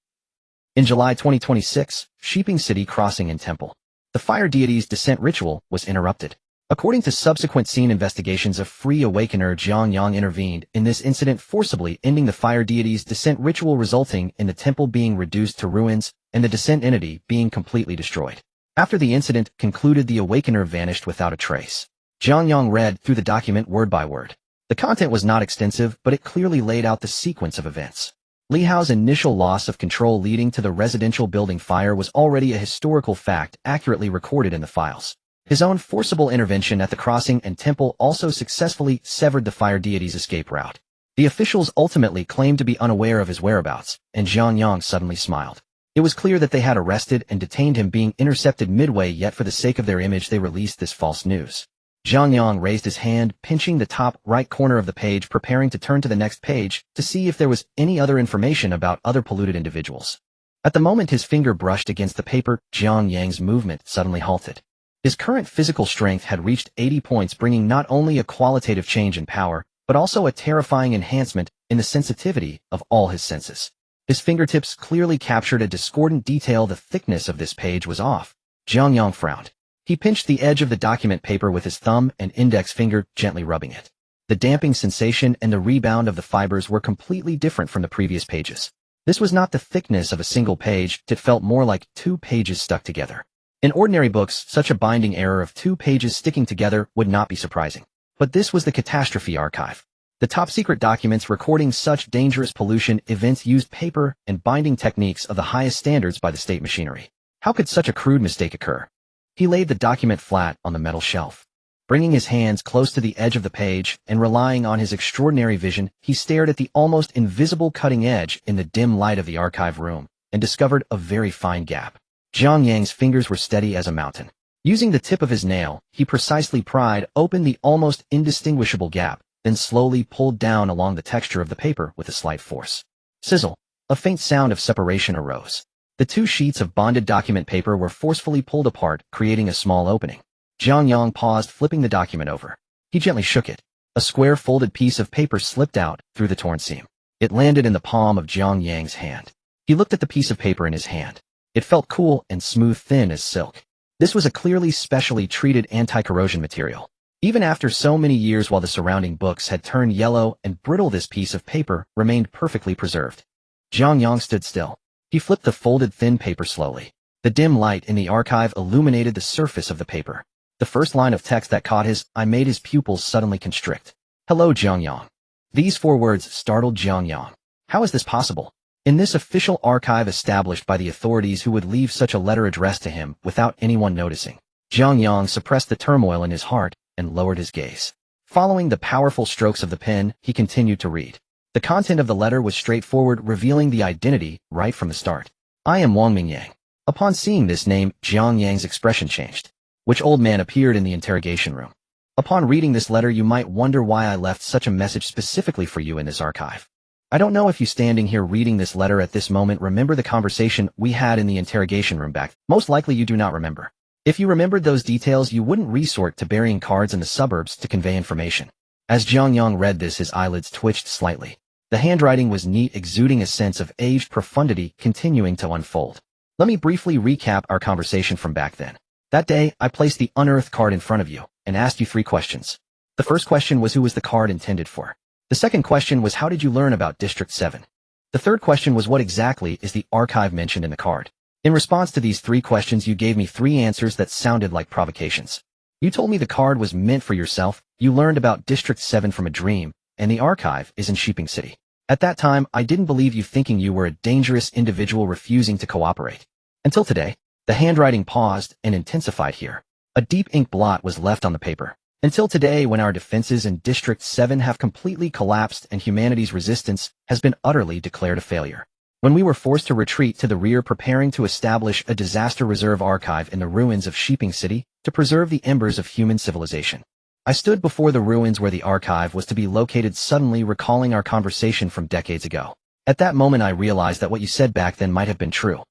In July 2026, Shiping City Crossing and Temple. The fire deity's descent ritual was interrupted. According to subsequent scene investigations, a free awakener Jiang Yang intervened in this incident, forcibly ending the fire deity's descent ritual, resulting in the temple being reduced to ruins and the descent entity being completely destroyed. After the incident concluded, the awakener vanished without a trace. Jiang Yang read through the document word by word. The content was not extensive, but it clearly laid out the sequence of events. Li Hao's initial loss of control leading to the residential building fire was already a historical fact accurately recorded in the files. His own forcible intervention at the crossing and temple also successfully severed the fire deity's escape route. The officials ultimately claimed to be unaware of his whereabouts, and Jiang Yang suddenly smiled. It was clear that they had arrested and detained him, being intercepted midway, yet for the sake of their image they released this false news. Jiang Yang raised his hand, pinching the top right corner of the page, preparing to turn to the next page to see if there was any other information about other polluted individuals. At the moment his finger brushed against the paper, Jiang Yang's movement suddenly halted. His current physical strength had reached 80 points, bringing not only a qualitative change in power, but also a terrifying enhancement in the sensitivity of all his senses. His fingertips clearly captured a discordant detail. The thickness of this page was off. Jiang Yang frowned. He pinched the edge of the document paper with his thumb and index finger, gently rubbing it. The damping sensation and the rebound of the fibers were completely different from the previous pages. This was not the thickness of a single page, it felt more like 2 pages stuck together. In ordinary books, such a binding error of 2 pages sticking together would not be surprising. But this was the catastrophe archive. The top-secret documents recording such dangerous pollution events used paper and binding techniques of the highest standards by the state machinery. How could such a crude mistake occur? He laid the document flat on the metal shelf. Bringing his hands close to the edge of the page and relying on his extraordinary vision, he stared at the almost invisible cutting edge in the dim light of the archive room and discovered a very fine gap. Jiang Yang's fingers were steady as a mountain. Using the tip of his nail, he precisely pried open the almost indistinguishable gap, then slowly pulled down along the texture of the paper with a slight force. Sizzle! A faint sound of separation arose. The 2 sheets of bonded document paper were forcefully pulled apart, creating a small opening. Jiang Yang paused, flipping the document over. He gently shook it. A square folded piece of paper slipped out through the torn seam. It landed in the palm of Jiang Yang's hand. He looked at the piece of paper in his hand. It felt cool and smooth, thin as silk. This was a clearly specially treated anti-corrosion material. Even after so many years, while the surrounding books had turned yellow and brittle, this piece of paper remained perfectly preserved. Jiang Yang stood still. He flipped the folded thin paper slowly. The dim light in the archive illuminated the surface of the paper. The first line of text that caught his eye made his pupils suddenly constrict. Hello, Jiang Yang. These 4 words startled Jiang Yang. How is this possible? In this official archive established by the authorities, who would leave such a letter addressed to him without anyone noticing? Jiang Yang suppressed the turmoil in his heart and lowered his gaze. Following the powerful strokes of the pen, he continued to read. The content of the letter was straightforward, revealing the identity right from the start. I am Wang Mingyang. Upon seeing this name, Jiang Yang's expression changed. Which old man appeared in the interrogation room? Upon reading this letter, you might wonder why I left such a message specifically for you in this archive. I don't know if you standing here reading this letter at this moment remember the conversation we had in the interrogation room back. Most likely you do not remember. If you remembered those details, you wouldn't resort to burying cards in the suburbs to convey information. As Jiang Yang read this, his eyelids twitched slightly. The handwriting was neat, exuding a sense of aged profundity continuing to unfold. Let me briefly recap our conversation from back then. That day, I placed the unearthed card in front of you and asked you 3 questions. The first question was, who was the card intended for? The second question was, how did you learn about District 7? The third question was, what exactly is the archive mentioned in the card? In response to these 3 questions, you gave me 3 answers that sounded like provocations. You told me the card was meant for yourself, you learned about District 7 from a dream, and the archive is in Shiping City. At that time, I didn't believe you, thinking you were a dangerous individual refusing to cooperate. Until today. The handwriting paused and intensified here. A deep ink blot was left on the paper. Until today, when our defenses in District 7 have completely collapsed and humanity's resistance has been utterly declared a failure. When we were forced to retreat to the rear, preparing to establish a disaster reserve archive in the ruins of Sheeping City to preserve the embers of human civilization. I stood before the ruins where the archive was to be located, suddenly recalling our conversation from decades ago. At that moment I realized that what you said back then might have been true.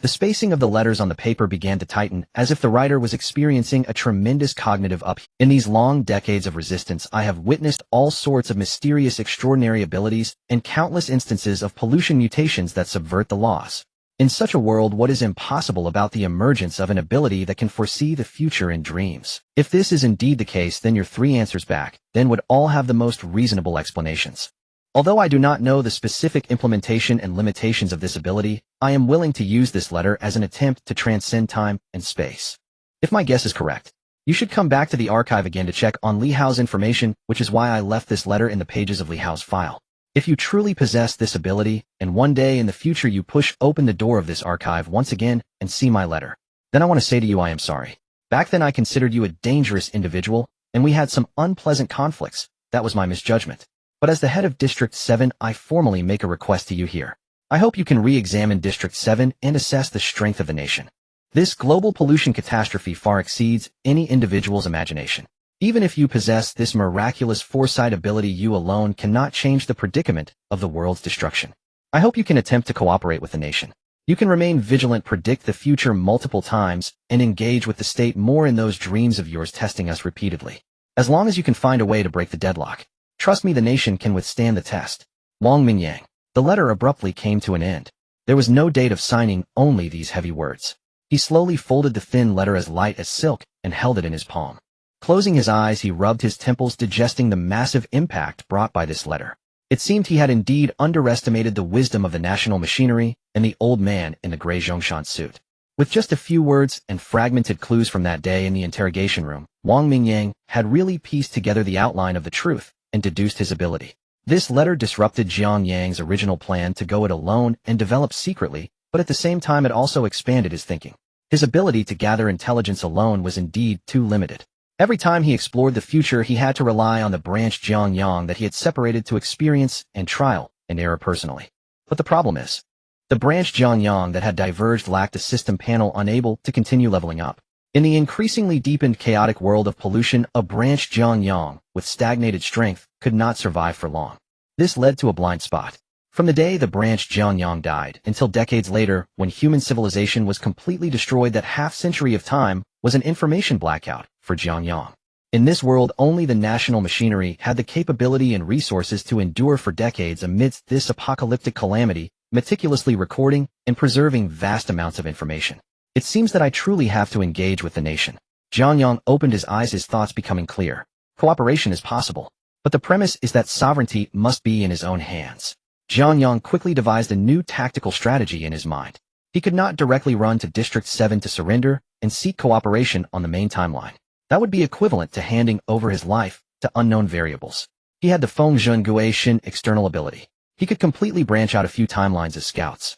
The spacing of the letters on the paper began to tighten, as if the writer was experiencing a tremendous cognitive upheaval. In these long decades of resistance, I have witnessed all sorts of mysterious, extraordinary abilities and countless instances of pollution mutations that subvert the laws. In such a world, what is impossible about the emergence of an ability that can foresee the future in dreams? If this is indeed the case, then your three answers back then would all have the most reasonable explanations. Although I do not know the specific implementation and limitations of this ability, I am willing to use this letter as an attempt to transcend time and space. If my guess is correct, you should come back to the archive again to check on Li Hao's information, which is why I left this letter in the pages of Li Hao's file. If you truly possess this ability, and one day in the future you push open the door of this archive once again and see my letter, then I want to say to you I am sorry. Back then I considered you a dangerous individual, and we had some unpleasant conflicts. That was my misjudgment. But as the head of District 7, I formally make a request to you here. I hope you can re-examine District 7 and assess the strength of the nation. This global pollution catastrophe far exceeds any individual's imagination. Even if you possess this miraculous foresight ability, you alone cannot change the predicament of the world's destruction. I hope you can attempt to cooperate with the nation. You can remain vigilant, predict the future multiple times, and engage with the state more in those dreams of yours, testing us repeatedly. As long as you can find a way to break the deadlock, trust me, the nation can withstand the test. Wang Mingyang. The letter abruptly came to an end. There was no date of signing, only these heavy words. He slowly folded the thin letter as light as silk and held it in his palm. Closing his eyes, he rubbed his temples, digesting the massive impact brought by this letter. It seemed he had indeed underestimated the wisdom of the national machinery and the old man in the gray Zhongshan suit. With just a few words and fragmented clues from that day in the interrogation room, Wang Mingyang had really pieced together the outline of the truth and deduced his ability. This letter disrupted Jiang Yang's original plan to go it alone and develop secretly, but at the same time it also expanded his thinking. His ability to gather intelligence alone was indeed too limited. Every time he explored the future, he had to rely on the branch Jiang Yang that he had separated to experience and trial and error personally. But the problem is, the branch Jiang Yang that had diverged lacked a system panel, unable to continue leveling up. In the increasingly deepened chaotic world of pollution, a branch Jiang Yang with stagnated strength could not survive for long. This led to a blind spot. From the day the branch Jiang Yang died until decades later, when human civilization was completely destroyed, that half-century of time was an information blackout for Jiang Yang. In this world, only the national machinery had the capability and resources to endure for decades amidst this apocalyptic calamity, meticulously recording and preserving vast amounts of information. It seems that I truly have to engage with the nation. Jiang Yang opened his eyes, his thoughts becoming clear. Cooperation is possible, but the premise is that sovereignty must be in his own hands. Jiang Yang quickly devised a new tactical strategy in his mind. He could not directly run to District 7 to surrender and seek cooperation on the main timeline. That would be equivalent to handing over his life to unknown variables. He had the Feng Zhen Gue Shin external ability. He could completely branch out a few timelines as scouts.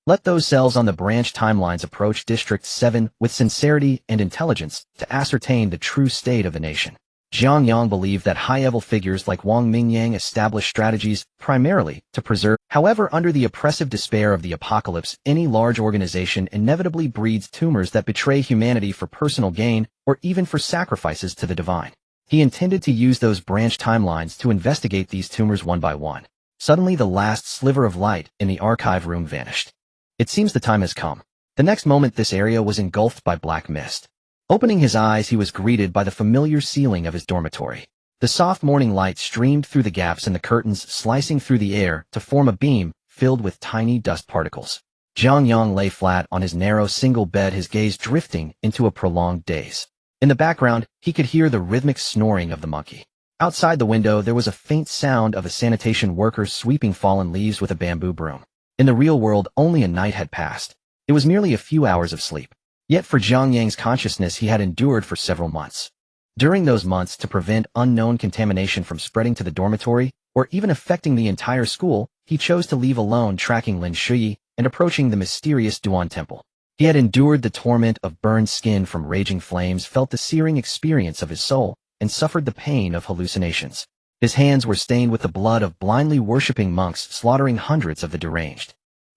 Let those cells on the branch timelines approach District 7 with sincerity and intelligence to ascertain the true state of the nation. Jiang Yang believed that high-level figures like Wang Mingyang established strategies primarily to preserve. However, under the oppressive despair of the apocalypse, any large organization inevitably breeds tumors that betray humanity for personal gain or even for sacrifices to the divine. He intended to use those branch timelines to investigate these tumors one by one. Suddenly, the last sliver of light in the archive room vanished. It seems the time has come. The next moment, this area was engulfed by black mist. Opening his eyes, he was greeted by the familiar ceiling of his dormitory. The soft morning light streamed through the gaps in the curtains, slicing through the air to form a beam filled with tiny dust particles. Jiang Yang lay flat on his narrow single bed, his gaze drifting into a prolonged daze. In the background, he could hear the rhythmic snoring of the monkey. Outside the window, there was a faint sound of a sanitation worker sweeping fallen leaves with a bamboo broom. In the real world, only a night had passed. It was merely a few hours of sleep. Yet for Jiang Yang's consciousness, he had endured for several months. During those months, to prevent unknown contamination from spreading to the dormitory or even affecting the entire school, he chose to leave alone, tracking Lin Shuyi and approaching the mysterious Duan Temple. He had endured the torment of burned skin from raging flames, felt the searing experience of his soul, and suffered the pain of hallucinations. His hands were stained with the blood of blindly worshipping monks slaughtering hundreds of the deranged.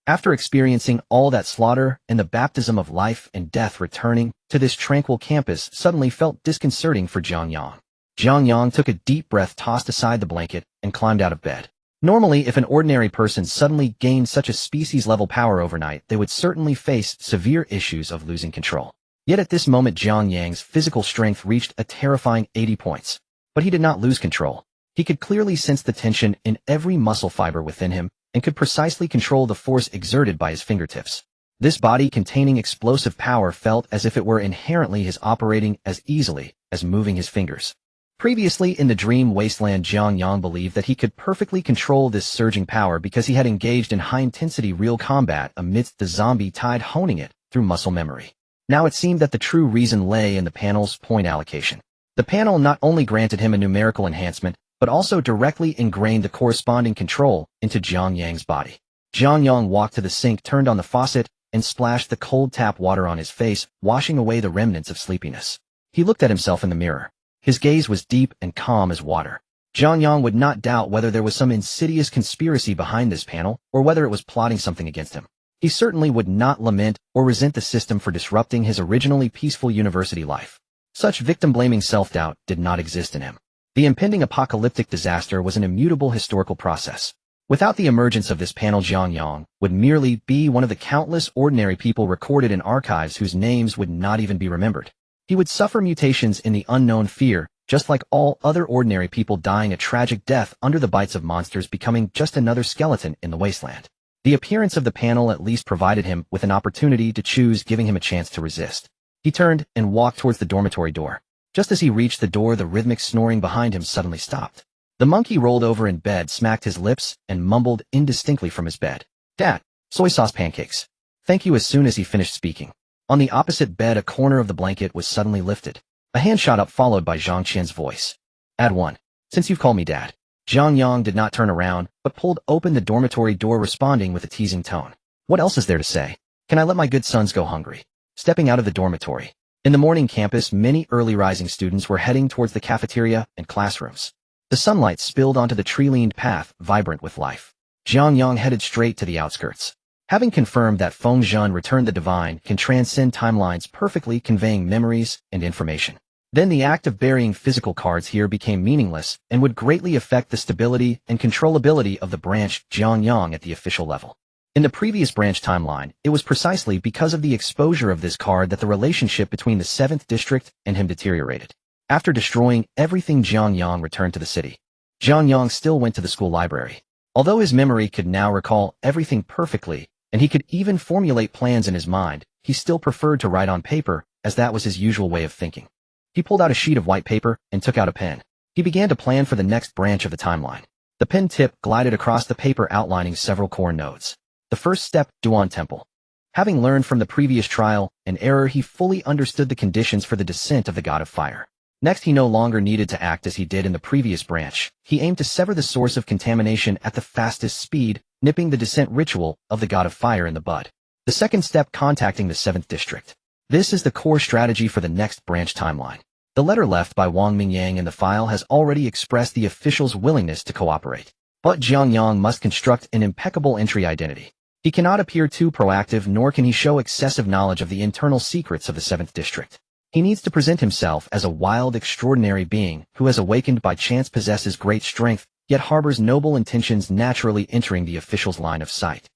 After experiencing all that slaughter and the baptism of life and death, returning to this tranquil campus suddenly felt disconcerting for Jiang Yang. Jiang Yang took a deep breath, tossed aside the blanket, and climbed out of bed. Normally, if an ordinary person suddenly gained such a species-level power overnight, they would certainly face severe issues of losing control. Yet at this moment, Jiang Yang's physical strength reached a terrifying 80 points. But he did not lose control. He could clearly sense the tension in every muscle fiber within him, and could precisely control the force exerted by his fingertips. This body containing explosive power felt as if it were inherently his, operating as easily as moving his fingers. Previously in the dream Wasteland, Jiang Yang believed that he could perfectly control this surging power because he had engaged in high-intensity real combat amidst the zombie tide, honing it through muscle memory. Now it seemed that the true reason lay in the panel's point allocation. The panel not only granted him a numerical enhancement, but also directly ingrained the corresponding control into Jiang Yang's body. Jiang Yang walked to the sink, turned on the faucet, and splashed the cold tap water on his face, washing away the remnants of sleepiness. He looked at himself in the mirror. His gaze was deep and calm as water. Jiang Yang would not doubt whether there was some insidious conspiracy behind this panel, or whether it was plotting something against him. He certainly would not lament or resent the system for disrupting his originally peaceful university life. Such victim-blaming self-doubt did not exist in him. The impending apocalyptic disaster was an immutable historical process. Without the emergence of this panel, Jiang Yang would merely be one of the countless ordinary people recorded in archives whose names would not even be remembered. He would suffer mutations in the unknown fear, just like all other ordinary people, dying a tragic death under the bites of monsters, becoming just another skeleton in the wasteland. The appearance of the panel at least provided him with an opportunity to choose, giving him a chance to resist. He turned and walked towards the dormitory door. Just as he reached the door, the rhythmic snoring behind him suddenly stopped. The monkey rolled over in bed, smacked his lips, and mumbled indistinctly from his bed, "Dad, soy sauce pancakes." "Thank you." As soon as he finished speaking, on the opposite bed, a corner of the blanket was suddenly lifted. A hand shot up, followed by Zhang Qian's voice. "Add one. Since you've called me Dad." Jiang Yang did not turn around, but pulled open the dormitory door, responding with a teasing tone. "What else is there to say? Can I let my good sons go hungry?" Stepping out of the dormitory. In the morning campus, many early rising students were heading towards the cafeteria and classrooms. The sunlight spilled onto the tree-lined path, vibrant with life. Jiang Yang headed straight to the outskirts. Having confirmed that Feng Zhen returned, the divine can transcend timelines, perfectly conveying memories and information. Then the act of burying physical cards here became meaningless and would greatly affect the stability and controllability of the branch Jiang Yang at the official level. In the previous branch timeline, it was precisely because of the exposure of this card that the relationship between the 7th district and him deteriorated. After destroying everything, Jiang Yang returned to the city. Jiang Yang still went to the school library. Although his memory could now recall everything perfectly, and he could even formulate plans in his mind, he still preferred to write on paper, as that was his usual way of thinking. He pulled out a sheet of white paper and took out a pen. He began to plan for the next branch of the timeline. The pen tip glided across the paper, outlining several core nodes. The first step, Duan Temple. Having learned from the previous trial and error, he fully understood the conditions for the descent of the God of Fire. Next, he no longer needed to act as he did in the previous branch. He aimed to sever the source of contamination at the fastest speed, nipping the descent ritual of the God of Fire in the bud. The second step, contacting the 7th district. This is the core strategy for the next branch timeline. The letter left by Wang Mingyang in the file has already expressed the official's willingness to cooperate. But Jiang Yang must construct an impeccable entry identity. He cannot appear too proactive, nor can he show excessive knowledge of the internal secrets of the 7th district. He needs to present himself as a wild, extraordinary being who has awakened by chance, possesses great strength, yet harbors noble intentions, naturally entering the official's line of sight.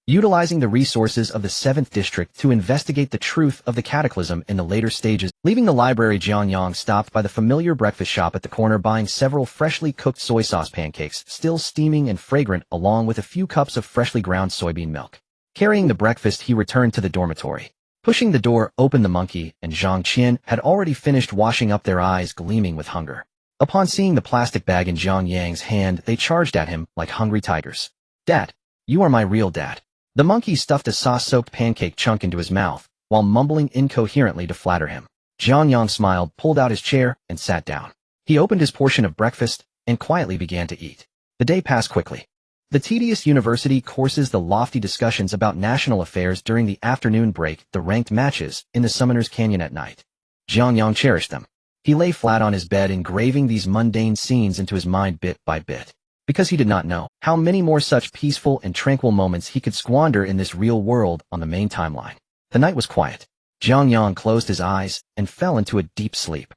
Utilizing the resources of the 7th district to investigate the truth of the cataclysm in the later stages. Leaving the library, Jiang Yang stopped by the familiar breakfast shop at the corner, buying several freshly cooked soy sauce pancakes, still steaming and fragrant, along with a few cups of freshly ground soybean milk. Carrying the breakfast, he returned to the dormitory. Pushing the door open, the monkey and Zhang Qian had already finished washing up, their eyes gleaming with hunger. Upon seeing the plastic bag in Jiang Yang's hand, they charged at him like hungry tigers. "Dad, you are my real dad." The monkey stuffed a sauce-soaked pancake chunk into his mouth, while mumbling incoherently to flatter him. Jiang Yang smiled, pulled out his chair, and sat down. He opened his portion of breakfast and quietly began to eat. The day passed quickly. The tedious university courses, the lofty discussions about national affairs during the afternoon break, the ranked matches in the Summoner's Canyon at night. Jiang Yang cherished them. He lay flat on his bed, engraving these mundane scenes into his mind bit by bit, because he did not know how many more such peaceful and tranquil moments he could squander in this real world on the main timeline. The night was quiet. Jiang Yang closed his eyes and fell into a deep sleep.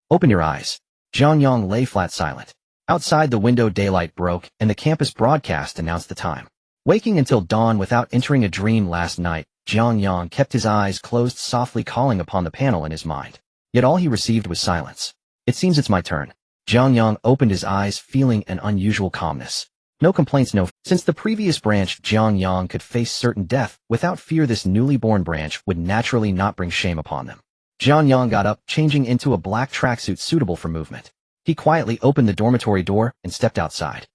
Open your eyes. Jiang Yang lay flat silent. Outside the window, daylight broke, and the campus broadcast announced the time. Waking until dawn without entering a dream last night, Jiang Yang kept his eyes closed, softly calling upon the panel in his mind. Yet all he received was silence. It seems it's my turn. Jiang Yang opened his eyes, feeling an unusual calmness. No complaints, no. Since the previous branch, Jiang Yang could face certain death without fear, this newly born branch would naturally not bring shame upon them. Jiang Yang got up, changing into a black tracksuit suitable for movement. He quietly opened the dormitory door and stepped outside.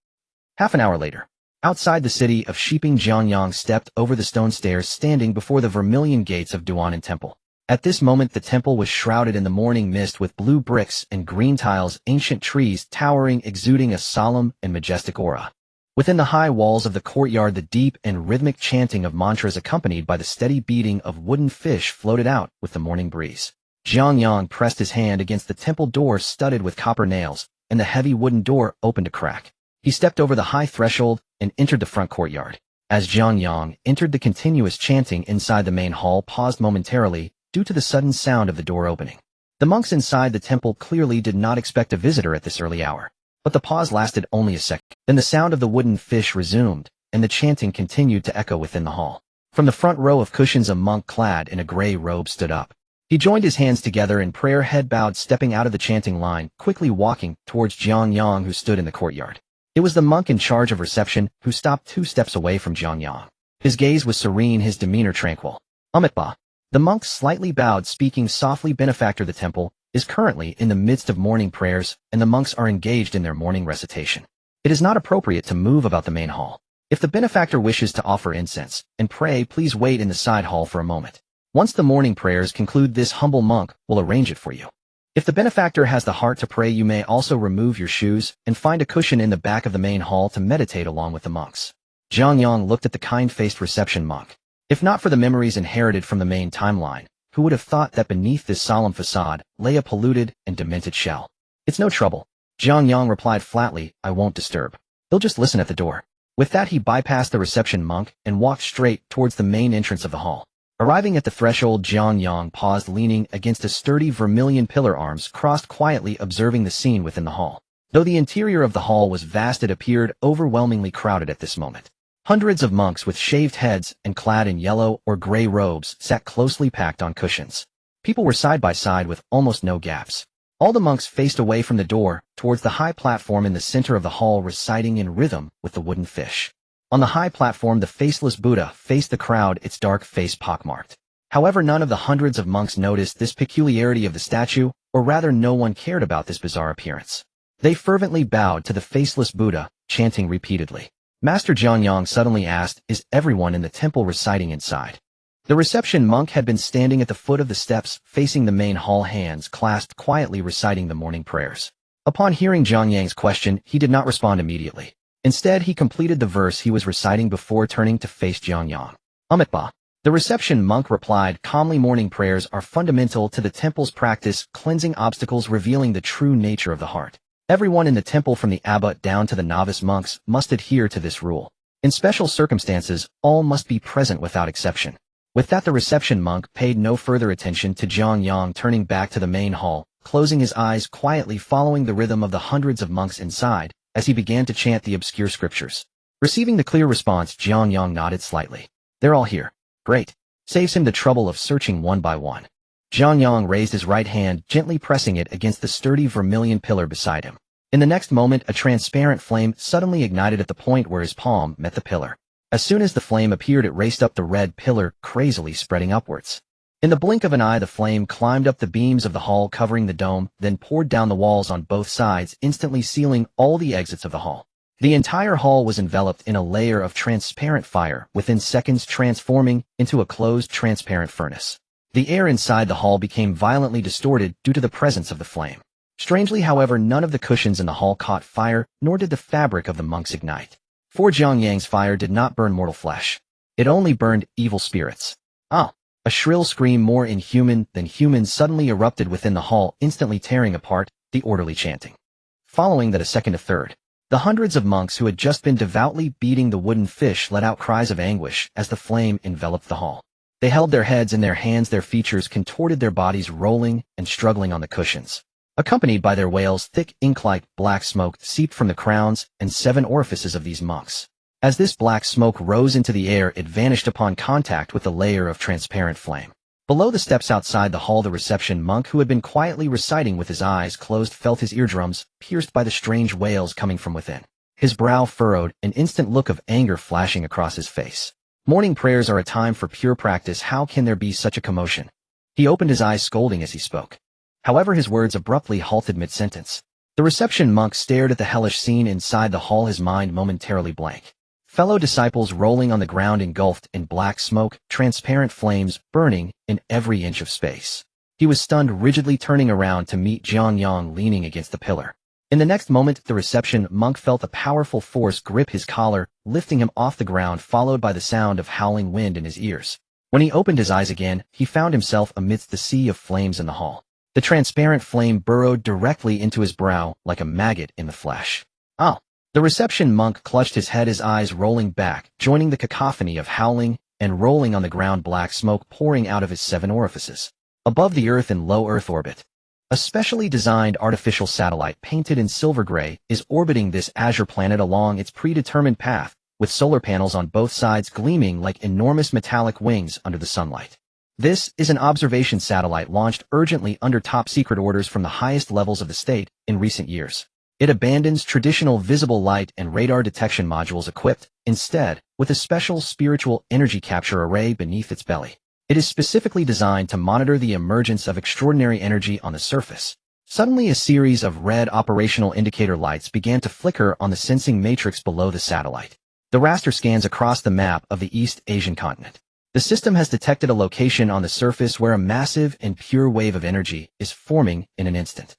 Half an hour later, outside the city of Shiping, Jiang Yang stepped over the stone stairs, standing before the vermilion gates of Duanan Temple. At this moment, the temple was shrouded in the morning mist, with blue bricks and green tiles, ancient trees towering, exuding a solemn and majestic aura. Within the high walls of the courtyard, the deep and rhythmic chanting of mantras accompanied by the steady beating of wooden fish floated out with the morning breeze. Jiang Yang pressed his hand against the temple door studded with copper nails, and the heavy wooden door opened a crack. He stepped over the high threshold and entered the front courtyard. As Jiang Yang entered, the continuous chanting inside the main hall paused momentarily due to the sudden sound of the door opening. The monks inside the temple clearly did not expect a visitor at this early hour, but the pause lasted only a second. Then the sound of the wooden fish resumed, and the chanting continued to echo within the hall. From the front row of cushions, a monk clad in a gray robe stood up. He joined his hands together in prayer, head bowed, stepping out of the chanting line, quickly walking towards Jiang Yang, who stood in the courtyard. It was the monk in charge of reception, who stopped 2 steps away from Jiang Yang. His gaze was serene, his demeanor tranquil. Amitba. The monk slightly bowed, speaking softly. Benefactor, the temple is currently in the midst of morning prayers, and the monks are engaged in their morning recitation. It is not appropriate to move about the main hall. If the benefactor wishes to offer incense and pray, please wait in the side hall for a moment. Once the morning prayers conclude, this humble monk will arrange it for you. If the benefactor has the heart to pray, you may also remove your shoes and find a cushion in the back of the main hall to meditate along with the monks. Jiang Yang looked at the kind-faced reception monk. If not for the memories inherited from the main timeline, who would have thought that beneath this solemn facade lay a polluted and demented shell? It's no trouble. Jiang Yang replied flatly, I won't disturb. He'll just listen at the door. With that, he bypassed the reception monk and walked straight towards the main entrance of the hall. Arriving at the threshold, Jiang Yang paused, leaning against a sturdy vermilion pillar, arms crossed, quietly observing the scene within the hall. Though the interior of the hall was vast, it appeared overwhelmingly crowded at this moment. Hundreds of monks with shaved heads and clad in yellow or gray robes sat closely packed on cushions. People were side by side with almost no gaps. All the monks faced away from the door, towards the high platform in the center of the hall, reciting in rhythm with the wooden fish. On the high platform, the faceless Buddha faced the crowd, its dark face pockmarked. However, none of the hundreds of monks noticed this peculiarity of the statue, or rather no one cared about this bizarre appearance. They fervently bowed to the faceless Buddha, chanting repeatedly. Master Jiang Yang suddenly asked, is everyone in the temple reciting inside? The reception monk had been standing at the foot of the steps, facing the main hall, hands clasped, quietly reciting the morning prayers. Upon hearing Jiang Yang's question, he did not respond immediately. Instead, he completed the verse he was reciting before turning to face Jiang Yang. Amitba. The reception monk replied calmly, morning prayers are fundamental to the temple's practice, cleansing obstacles, revealing the true nature of the heart. Everyone in the temple, from the abbot down to the novice monks, must adhere to this rule. In special circumstances, all must be present without exception. With that, the reception monk paid no further attention to Jiang Yang, turning back to the main hall, closing his eyes, quietly following the rhythm of the hundreds of monks inside, as he began to chant the obscure scriptures. Receiving the clear response, Jiang Yang nodded slightly. They're all here. Great. Saves him the trouble of searching one by one. Jiang Yang raised his right hand, gently pressing it against the sturdy vermilion pillar beside him. In the next moment, a transparent flame suddenly ignited at the point where his palm met the pillar. As soon as the flame appeared, it raced up the red pillar, crazily spreading upwards. In the blink of an eye, the flame climbed up the beams of the hall, covering the dome, then poured down the walls on both sides, instantly sealing all the exits of the hall. The entire hall was enveloped in a layer of transparent fire, within seconds transforming into a closed, transparent furnace. The air inside the hall became violently distorted due to the presence of the flame. Strangely, however, none of the cushions in the hall caught fire, nor did the fabric of the monks ignite. For Jiang Yang's fire did not burn mortal flesh. It only burned evil spirits. Ah! A shrill scream more inhuman than human suddenly erupted within the hall, instantly tearing apart the orderly chanting. Following that, a second, a third. The hundreds of monks who had just been devoutly beating the wooden fish let out cries of anguish as the flame enveloped the hall. They held their heads in their hands, their features contorted, their bodies rolling and struggling on the cushions. Accompanied by their wails, thick ink-like black smoke seeped from the crowns and 7 orifices of these monks. As this black smoke rose into the air, it vanished upon contact with a layer of transparent flame. Below the steps outside the hall, the reception monk who had been quietly reciting with his eyes closed felt his eardrums pierced by the strange wails coming from within. His brow furrowed, an instant look of anger flashing across his face. Morning prayers are a time for pure practice. How can there be such a commotion? He opened his eyes, scolding as he spoke. However, his words abruptly halted mid-sentence. The reception monk stared at the hellish scene inside the hall, his mind momentarily blank. Fellow disciples rolling on the ground, engulfed in black smoke, transparent flames burning in every inch of space. He was stunned, rigidly turning around to meet Jiang Yang leaning against the pillar. In the next moment, the reception monk felt a powerful force grip his collar, lifting him off the ground, followed by the sound of howling wind in his ears. When he opened his eyes again, he found himself amidst the sea of flames in the hall. The transparent flame burrowed directly into his brow like a maggot in the flesh. Ah! The reception monk clutched his head, his eyes rolling back, joining the cacophony of howling and rolling on the ground, black smoke pouring out of his 7 orifices. Above the Earth, in low Earth orbit, a specially designed artificial satellite painted in silver gray is orbiting this azure planet along its predetermined path, with solar panels on both sides gleaming like enormous metallic wings under the sunlight. This is an observation satellite launched urgently under top-secret orders from the highest levels of the state in recent years. It abandons traditional visible light and radar detection modules, equipped, instead, with a special spiritual energy capture array beneath its belly. It is specifically designed to monitor the emergence of extraordinary energy on the surface. Suddenly, a series of red operational indicator lights began to flicker on the sensing matrix below the satellite. The raster scans across the map of the East Asian continent. The system has detected a location on the surface where a massive and pure wave of energy is forming in an instant.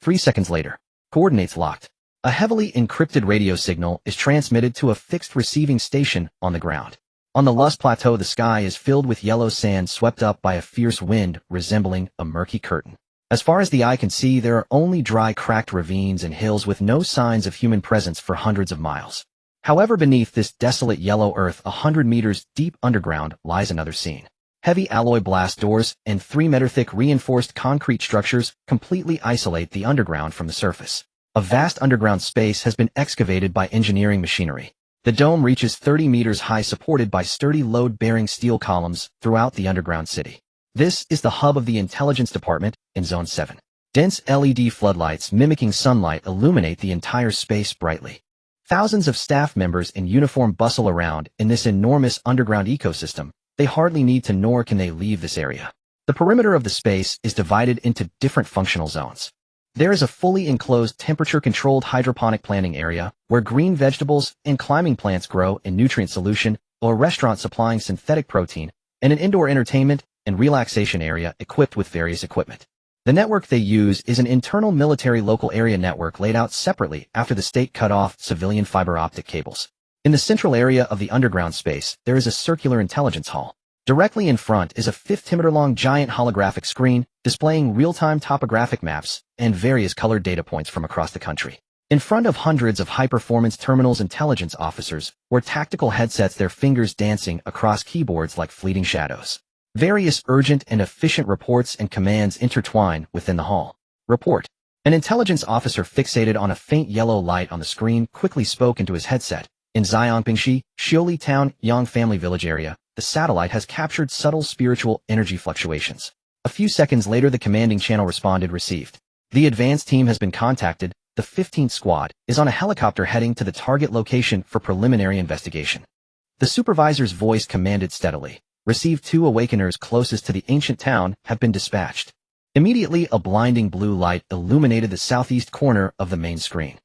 3 seconds later, coordinates locked. A heavily encrypted radio signal is transmitted to a fixed receiving station on the ground. On the Lust Plateau, the sky is filled with yellow sand swept up by a fierce wind resembling a murky curtain. As far as the eye can see, there are only dry, cracked ravines and hills with no signs of human presence for hundreds of miles. However, beneath this desolate yellow earth, 100 meters deep underground, lies another scene. Heavy alloy blast doors and 3-meter-thick reinforced concrete structures completely isolate the underground from the surface. A vast underground space has been excavated by engineering machinery. The dome reaches 30 meters high, supported by sturdy load-bearing steel columns throughout the underground city. This is the hub of the intelligence department in Zone 7. Dense LED floodlights mimicking sunlight illuminate the entire space brightly. Thousands of staff members in uniform bustle around in this enormous underground ecosystem. They hardly need to, nor can they leave this area. The perimeter of the space is divided into different functional zones. There is a fully enclosed, temperature-controlled hydroponic planting area where green vegetables and climbing plants grow in nutrient solution, a restaurant supplying synthetic protein, and an indoor entertainment and relaxation area equipped with various equipment. The network they use is an internal military local area network laid out separately after the state cut off civilian fiber optic cables. In the central area of the underground space, there is a circular intelligence hall. Directly in front is a 15-meter-long giant holographic screen displaying real-time topographic maps and various colored data points from across the country. In front of hundreds of high-performance terminals, intelligence officers wear tactical headsets, their fingers dancing across keyboards like fleeting shadows. Various urgent and efficient reports and commands intertwine within the hall. Report. An intelligence officer fixated on a faint yellow light on the screen quickly spoke into his headset. In Xiangpingshi, Xiuli Town, Yang Family Village area, the satellite has captured subtle spiritual energy fluctuations. A few seconds later, the commanding channel responded, received. The advance team has been contacted. The 15th Squad is on a helicopter heading to the target location for preliminary investigation. The supervisor's voice commanded steadily. Received. 2 awakeners closest to the ancient town have been dispatched. Immediately, a blinding blue light illuminated the southeast corner of the main screen.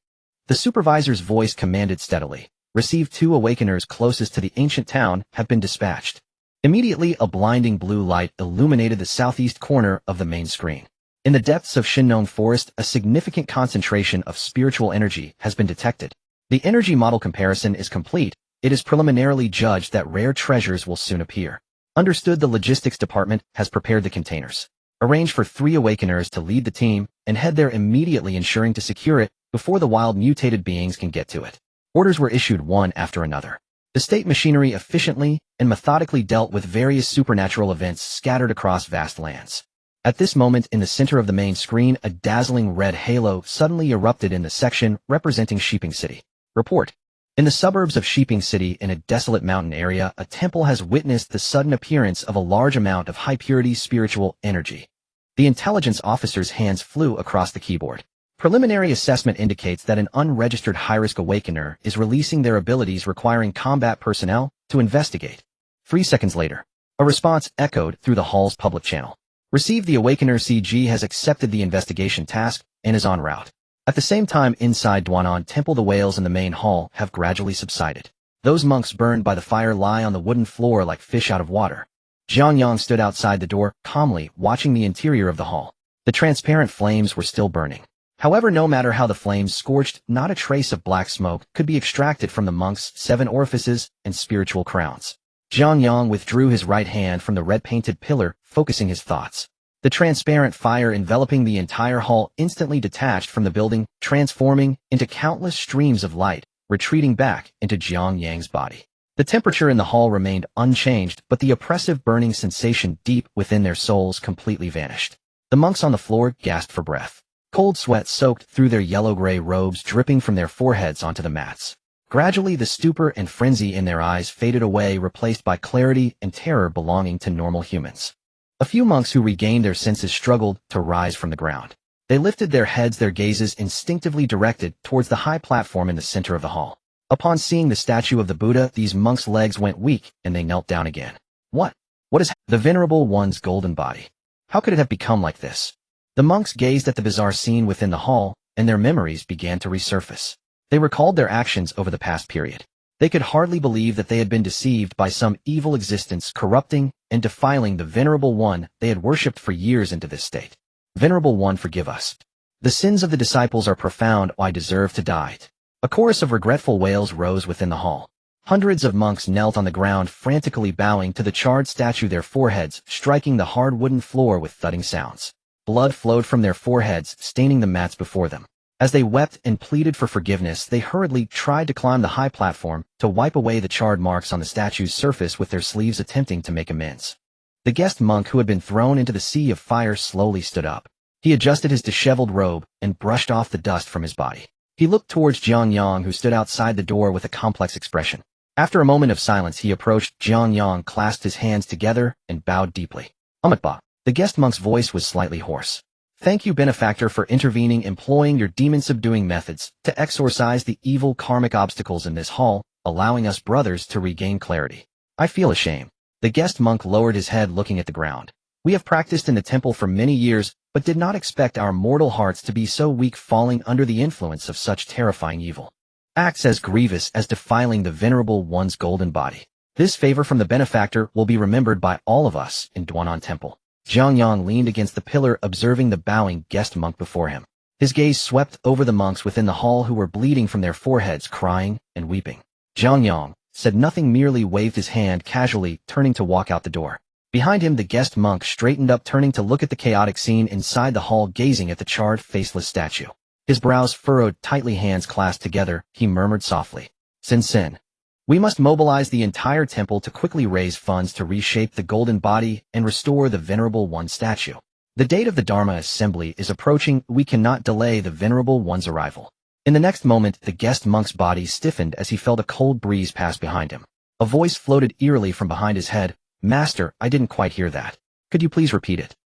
The supervisor's voice commanded steadily. Received. 2 awakeners closest to the ancient town have been dispatched. Immediately, a blinding blue light illuminated the southeast corner of the main screen. In the depths of Shinnong Forest, a significant concentration of spiritual energy has been detected. The energy model comparison is complete. It is preliminarily judged that rare treasures will soon appear. Understood. The logistics department has prepared the containers. Arrange for 3 awakeners to lead the team and head there immediately, ensuring to secure it before the wild mutated beings can get to it. Orders were issued one after another. The state machinery efficiently and methodically dealt with various supernatural events scattered across vast lands. At this moment, in the center of the main screen, a dazzling red halo suddenly erupted in the section representing Sheeping City. Report. In the suburbs of Sheeping City, in a desolate mountain area, a temple has witnessed the sudden appearance of a large amount of high-purity spiritual energy. The intelligence officer's hands flew across the keyboard. Preliminary assessment indicates that an unregistered high-risk awakener is releasing their abilities, requiring combat personnel to investigate. 3 seconds later, a response echoed through the hall's public channel. Received. The awakener CG has accepted the investigation task and is en route. At the same time, inside Duanan Temple, the wails in the main hall have gradually subsided. Those monks burned by the fire lie on the wooden floor like fish out of water. Jiang Yang stood outside the door, calmly watching the interior of the hall. The transparent flames were still burning. However, no matter how the flames scorched, not a trace of black smoke could be extracted from the monks' 7 orifices and spiritual crowns. Jiang Yang withdrew his right hand from the red-painted pillar, focusing his thoughts. The transparent fire enveloping the entire hall instantly detached from the building, transforming into countless streams of light, retreating back into Jiang Yang's body. The temperature in the hall remained unchanged, but the oppressive burning sensation deep within their souls completely vanished. The monks on the floor gasped for breath. Cold sweat soaked through their yellow-gray robes, dripping from their foreheads onto the mats. Gradually, the stupor and frenzy in their eyes faded away, replaced by clarity and terror belonging to normal humans. A few monks who regained their senses struggled to rise from the ground. They lifted their heads, their gazes instinctively directed towards the high platform in the center of the hall. Upon seeing the statue of the Buddha, these monks' legs went weak, and they knelt down again. What is the Venerable One's golden body? How could it have become like this? The monks gazed at the bizarre scene within the hall, and their memories began to resurface. They recalled their actions over the past period. They could hardly believe that they had been deceived by some evil existence, corrupting and defiling the Venerable One they had worshipped for years into this state. Venerable One, forgive us. The sins of the disciples are profound. I deserve to die. A chorus of regretful wails rose within the hall. Hundreds of monks knelt on the ground, frantically bowing to the charred statue, their foreheads striking the hard wooden floor with thudding sounds. Blood flowed from their foreheads, staining the mats before them. As they wept and pleaded for forgiveness, they hurriedly tried to climb the high platform to wipe away the charred marks on the statue's surface with their sleeves, attempting to make amends. The guest monk who had been thrown into the sea of fire slowly stood up. He adjusted his disheveled robe and brushed off the dust from his body. He looked towards Jiang Yang, who stood outside the door with a complex expression. After a moment of silence, he approached. Jiang Yang clasped his hands together and bowed deeply. Umatba. The guest monk's voice was slightly hoarse. Thank you, benefactor, for intervening, employing your demon-subduing methods to exorcise the evil karmic obstacles in this hall, allowing us brothers to regain clarity. I feel ashamed. The guest monk lowered his head, looking at the ground. We have practiced in the temple for many years, but did not expect our mortal hearts to be so weak, falling under the influence of such terrifying evil. Acts as grievous as defiling the Venerable One's golden body. This favor from the benefactor will be remembered by all of us in Duanan Temple. Jiang Yang leaned against the pillar, observing the bowing guest monk before him. His gaze swept over the monks within the hall who were bleeding from their foreheads, crying and weeping. Jiang Yang said nothing, merely waved his hand casually, turning to walk out the door. Behind him, the guest monk straightened up, turning to look at the chaotic scene inside the hall, gazing at the charred, faceless statue. His brows furrowed, tightly, hands clasped together, he murmured softly. Sin. We must mobilize the entire temple to quickly raise funds to reshape the golden body and restore the Venerable One statue. The date of the Dharma assembly is approaching. We cannot delay the Venerable One's arrival. In the next moment, the guest monk's body stiffened as he felt a cold breeze pass behind him. A voice floated eerily from behind his head. Master, I didn't quite hear that. Could you please repeat it?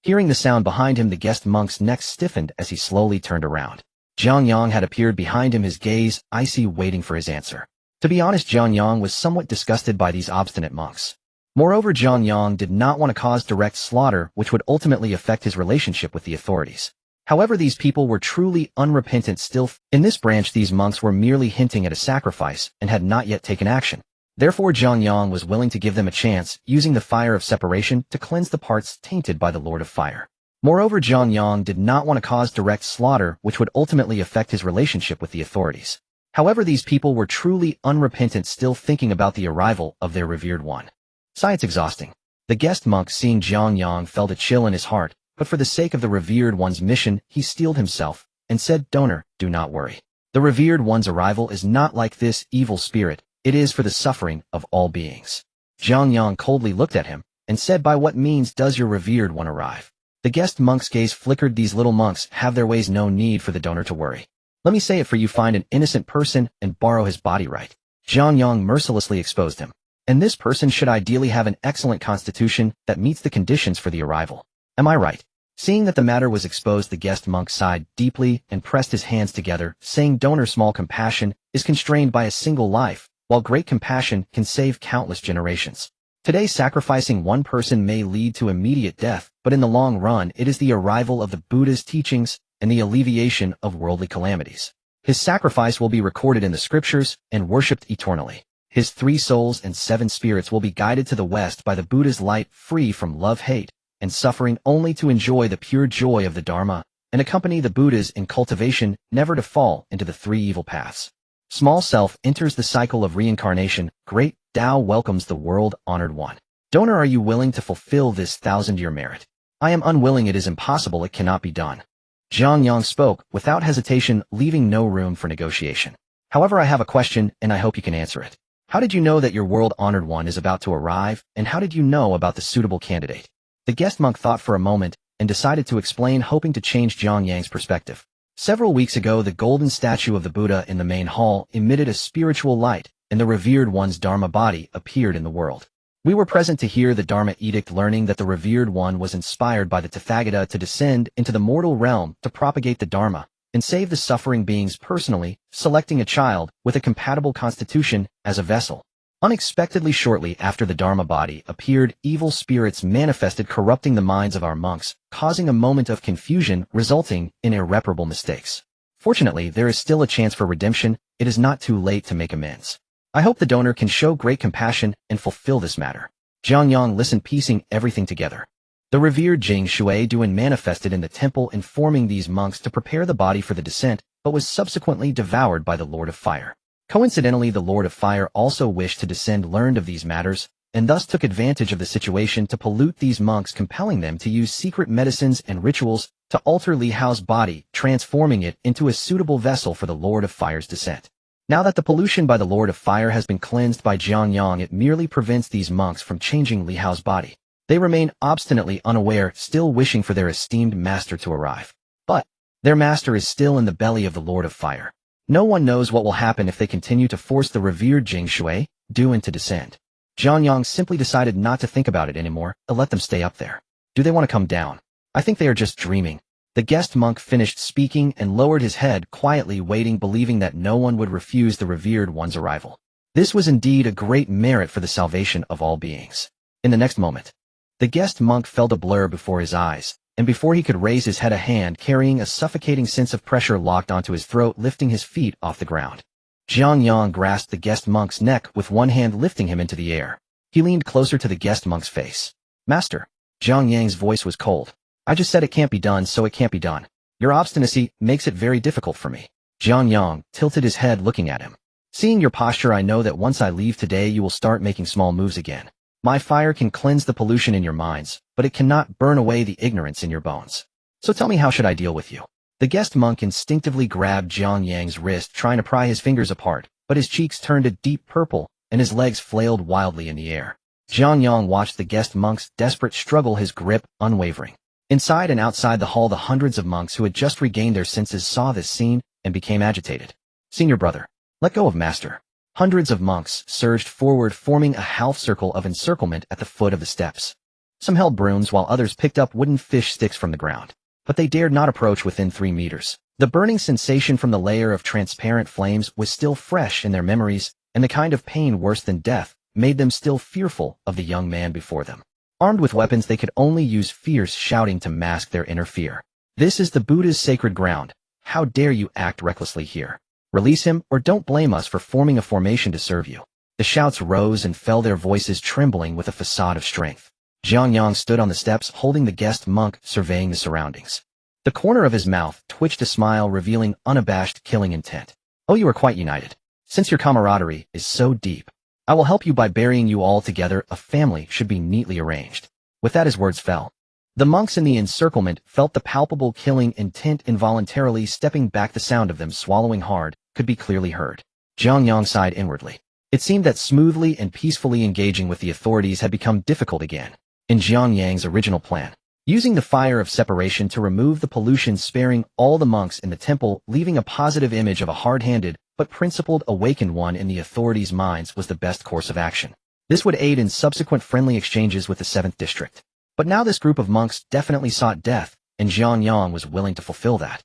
Hearing the sound behind him, the guest monk's neck stiffened as he slowly turned around. Jiang Yang had appeared behind him, his gaze icy, waiting for his answer. To be honest, Jiang Yang was somewhat disgusted by these obstinate monks. Moreover, Jiang Yang did not want to cause direct slaughter, which would ultimately affect his relationship with the authorities. However, these people were truly unrepentant still. In this branch, these monks were merely hinting at a sacrifice and had not yet taken action. Therefore, Jiang Yang was willing to give them a chance, using the fire of separation to cleanse the parts tainted by the Lord of Fire. Moreover, Jiang Yang did not want to cause direct slaughter, which would ultimately affect his relationship with the authorities. However, these people were truly unrepentant, still thinking about the arrival of their revered one. It's exhausting. The guest monk, seeing Jiang Yang, felt a chill in his heart, but for the sake of the revered one's mission, he steeled himself and said, "Donor, do not worry. The revered one's arrival is not like this evil spirit, it is for the suffering of all beings." Jiang Yang coldly looked at him and said, "By what means does your revered one arrive?" The guest monk's gaze flickered. "These little monks have their ways, no need for the donor to worry. Let me say it for you, find an innocent person and borrow his body right." Jiang Yang mercilessly exposed him. And this person should ideally have an excellent constitution that meets the conditions for the arrival. Am I right? Seeing that the matter was exposed, the guest monk sighed deeply and pressed his hands together, saying, "Donor, small compassion is constrained by a single life, while great compassion can save countless generations. Today, sacrificing one person may lead to immediate death, but in the long run, it is the arrival of the Buddha's teachings and the alleviation of worldly calamities. His sacrifice will be recorded in the scriptures and worshipped eternally. His 3 souls and 7 spirits will be guided to the west by the Buddha's light, free from love, hate, and suffering, only to enjoy the pure joy of the Dharma and accompany the Buddhas in cultivation, never to fall into the 3 evil paths. Small self enters the cycle of reincarnation. Great Tao welcomes the world-honored one. Donor, are you willing to fulfill this 1,000-year merit?" "I am unwilling. It is impossible. It cannot be done." Jiang Yang spoke without hesitation, leaving no room for negotiation. "However, I have a question, and I hope you can answer it. How did you know that your world-honored one is about to arrive, and how did you know about the suitable candidate?" The guest monk thought for a moment and decided to explain, hoping to change Jiang Yang's perspective. "Several weeks ago, the golden statue of the Buddha in the main hall emitted a spiritual light, and the revered one's Dharma body appeared in the world. We were present to hear the Dharma edict, learning that the revered one was inspired by the Tathagata to descend into the mortal realm to propagate the Dharma and save the suffering beings personally, selecting a child with a compatible constitution as a vessel. Unexpectedly, shortly after the Dharma body appeared, evil spirits manifested, corrupting the minds of our monks, causing a moment of confusion, resulting in irreparable mistakes. Fortunately, there is still a chance for redemption. It is not too late to make amends. I hope the donor can show great compassion and fulfill this matter." Jiang Yang listened, piecing everything together. The revered Jing Shui Duan manifested in the temple, informing these monks to prepare the body for the descent, but was subsequently devoured by the Lord of Fire. Coincidentally, the Lord of Fire also wished to descend, learned of these matters, and thus took advantage of the situation to pollute these monks, compelling them to use secret medicines and rituals to alter Li Hao's body, transforming it into a suitable vessel for the Lord of Fire's descent. Now that the pollution by the Lord of Fire has been cleansed by Jiang Yang, it merely prevents these monks from changing Li Hao's body. They remain obstinately unaware, still wishing for their esteemed master to arrive. But their master is still in the belly of the Lord of Fire. No one knows what will happen if they continue to force the revered Jing Shui Duan to descend. Jiang Yang simply decided not to think about it anymore, to let them stay up there. Do they want to come down? I think they are just dreaming. The guest monk finished speaking and lowered his head, quietly waiting, believing that no one would refuse the revered one's arrival. This was indeed a great merit for the salvation of all beings. In the next moment, the guest monk felt a blur before his eyes, and before he could raise his head, a hand carrying a suffocating sense of pressure locked onto his throat, lifting his feet off the ground. Jiang Yang grasped the guest monk's neck with one hand, lifting him into the air. He leaned closer to the guest monk's face. "Master." Jiang Yang's voice was cold. "I just said it can't be done, so it can't be done. Your obstinacy makes it very difficult for me." Jiang Yang tilted his head, looking at him. "Seeing your posture, I know that once I leave today, you will start making small moves again. My fire can cleanse the pollution in your minds, but it cannot burn away the ignorance in your bones. So tell me, how should I deal with you?" The guest monk instinctively grabbed Jiang Yang's wrist, trying to pry his fingers apart, but his cheeks turned a deep purple, and his legs flailed wildly in the air. Jiang Yang watched the guest monk's desperate struggle, his grip unwavering. Inside and outside the hall, the hundreds of monks who had just regained their senses saw this scene and became agitated. "Senior brother, let go of master." Hundreds of monks surged forward, forming a half circle of encirclement at the foot of the steps. Some held brooms, while others picked up wooden fish sticks from the ground. But they dared not approach within 3 meters. The burning sensation from the layer of transparent flames was still fresh in their memories, and the kind of pain worse than death made them still fearful of the young man before them. Armed with weapons, they could only use fierce shouting to mask their inner fear. "This is the Buddha's sacred ground. How dare you act recklessly here? Release him, or don't blame us for forming a formation to serve you." The shouts rose and fell, their voices trembling with a facade of strength. Jiang Yang stood on the steps, holding the guest monk, surveying the surroundings. The corner of his mouth twitched a smile, revealing unabashed killing intent. Oh, you are quite united. Since your camaraderie is so deep, I will help you by burying you all together. A family should be neatly arranged. With that his words fell. The monks in the encirclement felt the palpable killing intent. Involuntarily stepping back, the sound of them swallowing hard could be clearly heard. Jiang Yang sighed inwardly. It seemed that smoothly and peacefully engaging with the authorities had become difficult again. In Jiang Yang's original plan, using the fire of separation to remove the pollution, sparing all the monks in the temple, leaving a positive image of a hard-handed but principled awakened one in the authorities' minds was the best course of action. This would aid in subsequent friendly exchanges with the 7th district. But now this group of monks definitely sought death, and Jiang Yang was willing to fulfill that.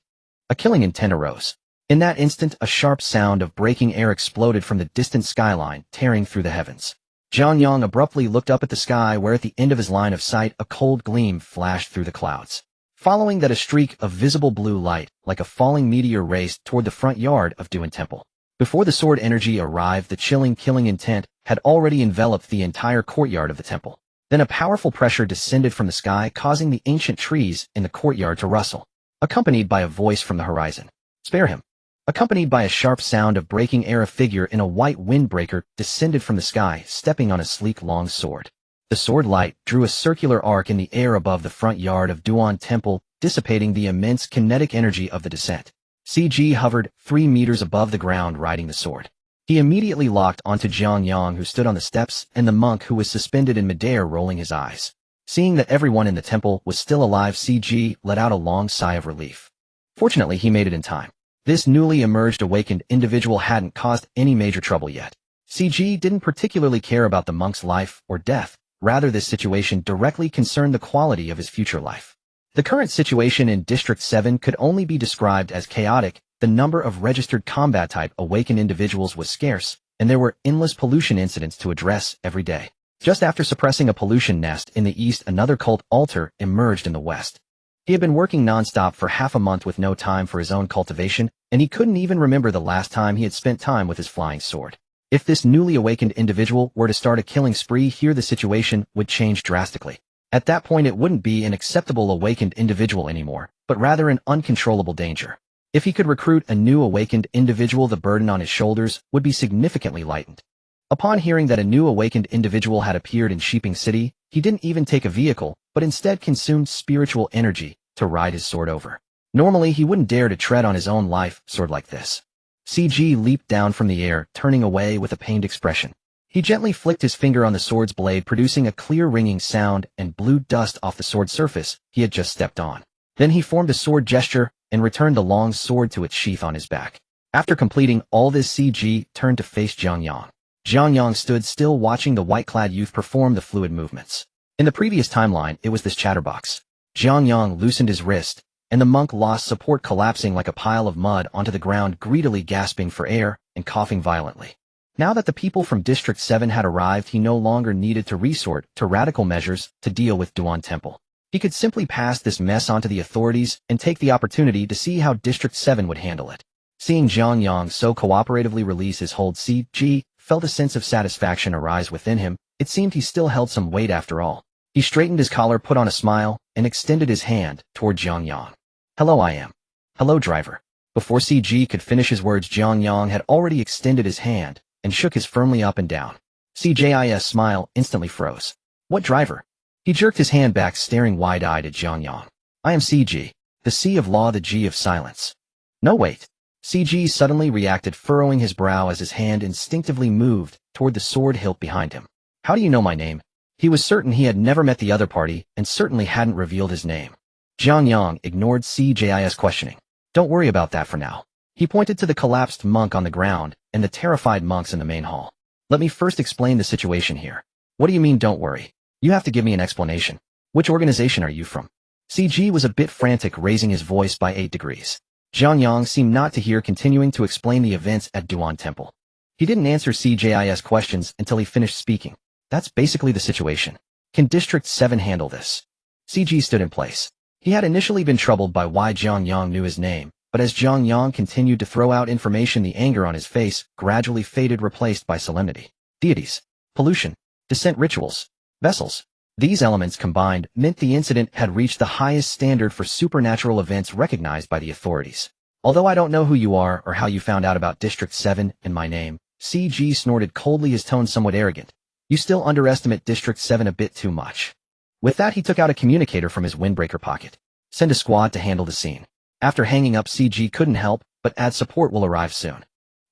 A killing intent arose. In that instant, a sharp sound of breaking air exploded from the distant skyline, tearing through the heavens. Jiang Yang abruptly looked up at the sky, where at the end of his line of sight a cold gleam flashed through the clouds. Following that, a streak of visible blue light, like a falling meteor, raced toward the front yard of Duan Temple. Before the sword energy arrived, the chilling killing intent had already enveloped the entire courtyard of the temple. Then a powerful pressure descended from the sky, causing the ancient trees in the courtyard to rustle, accompanied by a voice from the horizon. Spare him. Accompanied by a sharp sound of breaking air, a figure in a white windbreaker descended from the sky, stepping on a sleek long sword. The sword light drew a circular arc in the air above the front yard of Duan Temple, dissipating the immense kinetic energy of the descent. CG hovered 3 meters above the ground, riding the sword. He immediately locked onto Jiang Yang, who stood on the steps, and the monk who was suspended in midair, rolling his eyes. Seeing that everyone in the temple was still alive, CG let out a long sigh of relief. Fortunately, he made it in time. This newly emerged awakened individual hadn't caused any major trouble yet. CG didn't particularly care about the monk's life or death. Rather, this situation directly concerned the quality of his future life. The current situation in District 7 could only be described as chaotic. The number of registered combat-type awakened individuals was scarce, and there were endless pollution incidents to address every day. Just after suppressing a pollution nest in the east, another cult altar emerged in the west. He had been working non-stop for half a month with no time for his own cultivation, and he couldn't even remember the last time he had spent time with his flying sword. If this newly awakened individual were to start a killing spree here, the situation would change drastically. At that point, it wouldn't be an acceptable awakened individual anymore, but rather an uncontrollable danger. If he could recruit a new awakened individual, the burden on his shoulders would be significantly lightened. Upon hearing that a new awakened individual had appeared in Sheeping City, he didn't even take a vehicle, but instead consumed spiritual energy to ride his sword over. Normally, he wouldn't dare to tread on his own life sword like this. CG leaped down from the air, turning away with a pained expression. He gently flicked his finger on the sword's blade, producing a clear ringing sound, and blew dust off the sword surface he had just stepped on. Then he formed a sword gesture and returned the long sword to its sheath on his back. After completing all this, CG turned to face Jiang Yang. Jiang Yang stood still, watching the white-clad youth perform the fluid movements. In the previous timeline, it was this chatterbox. Jiang Yang loosened his wrist, and the monk lost support, collapsing like a pile of mud onto the ground, greedily gasping for air and coughing violently. Now that the people from District 7 had arrived, he no longer needed to resort to radical measures to deal with Duan Temple. He could simply pass this mess on to the authorities and take the opportunity to see how District 7 would handle it. Seeing Jiang Yang so cooperatively release his hold, CG felt a sense of satisfaction arise within him. It seemed he still held some weight after all. He straightened his collar, put on a smile, and extended his hand toward Jiang Yang. Hello, I am. Hello, driver. Before CG could finish his words, Jiang Yang had already extended his hand and shook his firmly up and down. CJI's smile instantly froze. What driver? He jerked his hand back, staring wide-eyed at Jiang Yang. I am CG, the C of law, the G of silence. No, wait. CG suddenly reacted, furrowing his brow as his hand instinctively moved toward the sword hilt behind him. How do you know my name? He was certain he had never met the other party and certainly hadn't revealed his name. Jiang Yang ignored CJI's questioning. Don't worry about that for now. He pointed to the collapsed monk on the ground and the terrified monks in the main hall. Let me first explain the situation here. What do you mean, don't worry? You have to give me an explanation. Which organization are you from? CG was a bit frantic, raising his voice by 8 degrees. Jiang Yang seemed not to hear, continuing to explain the events at Duan Temple. He didn't answer CJI's questions until he finished speaking. That's basically the situation. Can District 7 handle this? CG stood in place. He had initially been troubled by why Jiang Yang knew his name, but as Jiang Yang continued to throw out information, the anger on his face gradually faded, replaced by solemnity. Deities, pollution, descent rituals, vessels. These elements combined meant the incident had reached the highest standard for supernatural events recognized by the authorities. Although I don't know who you are or how you found out about District 7 and my name, CG snorted coldly, his tone somewhat arrogant. You still underestimate District 7 a bit too much. With that, he took out a communicator from his windbreaker pocket. Send a squad to handle the scene. After hanging up, CG couldn't help, but add support will arrive soon.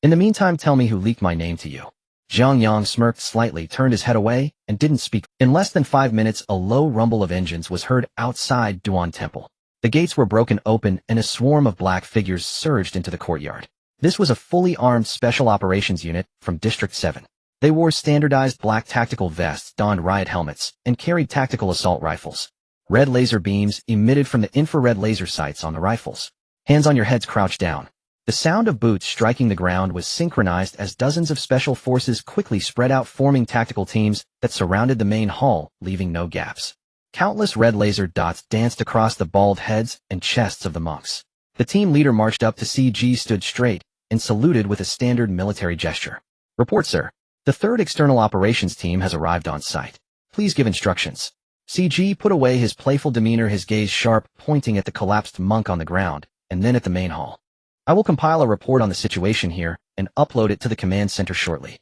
In the meantime, tell me who leaked my name to you. Jiang Yang smirked slightly, turned his head away, and didn't speak. In less than 5 minutes, a low rumble of engines was heard outside Duan Temple. The gates were broken open, and a swarm of black figures surged into the courtyard. This was a fully armed special operations unit from District 7. They wore standardized black tactical vests, donned riot helmets, and carried tactical assault rifles. Red laser beams emitted from the infrared laser sights on the rifles. Hands on your heads, crouch down. The sound of boots striking the ground was synchronized as dozens of special forces quickly spread out, forming tactical teams that surrounded the main hall, leaving no gaps. Countless red laser dots danced across the bald heads and chests of the monks. The team leader marched up to CG, stood straight, and saluted with a standard military gesture. Report, sir. The 3rd External Operations Team has arrived on site. Please give instructions. CG put away his playful demeanor, his gaze sharp, pointing at the collapsed monk on the ground, and then at the main hall. I will compile a report on the situation here and upload it to the command center shortly.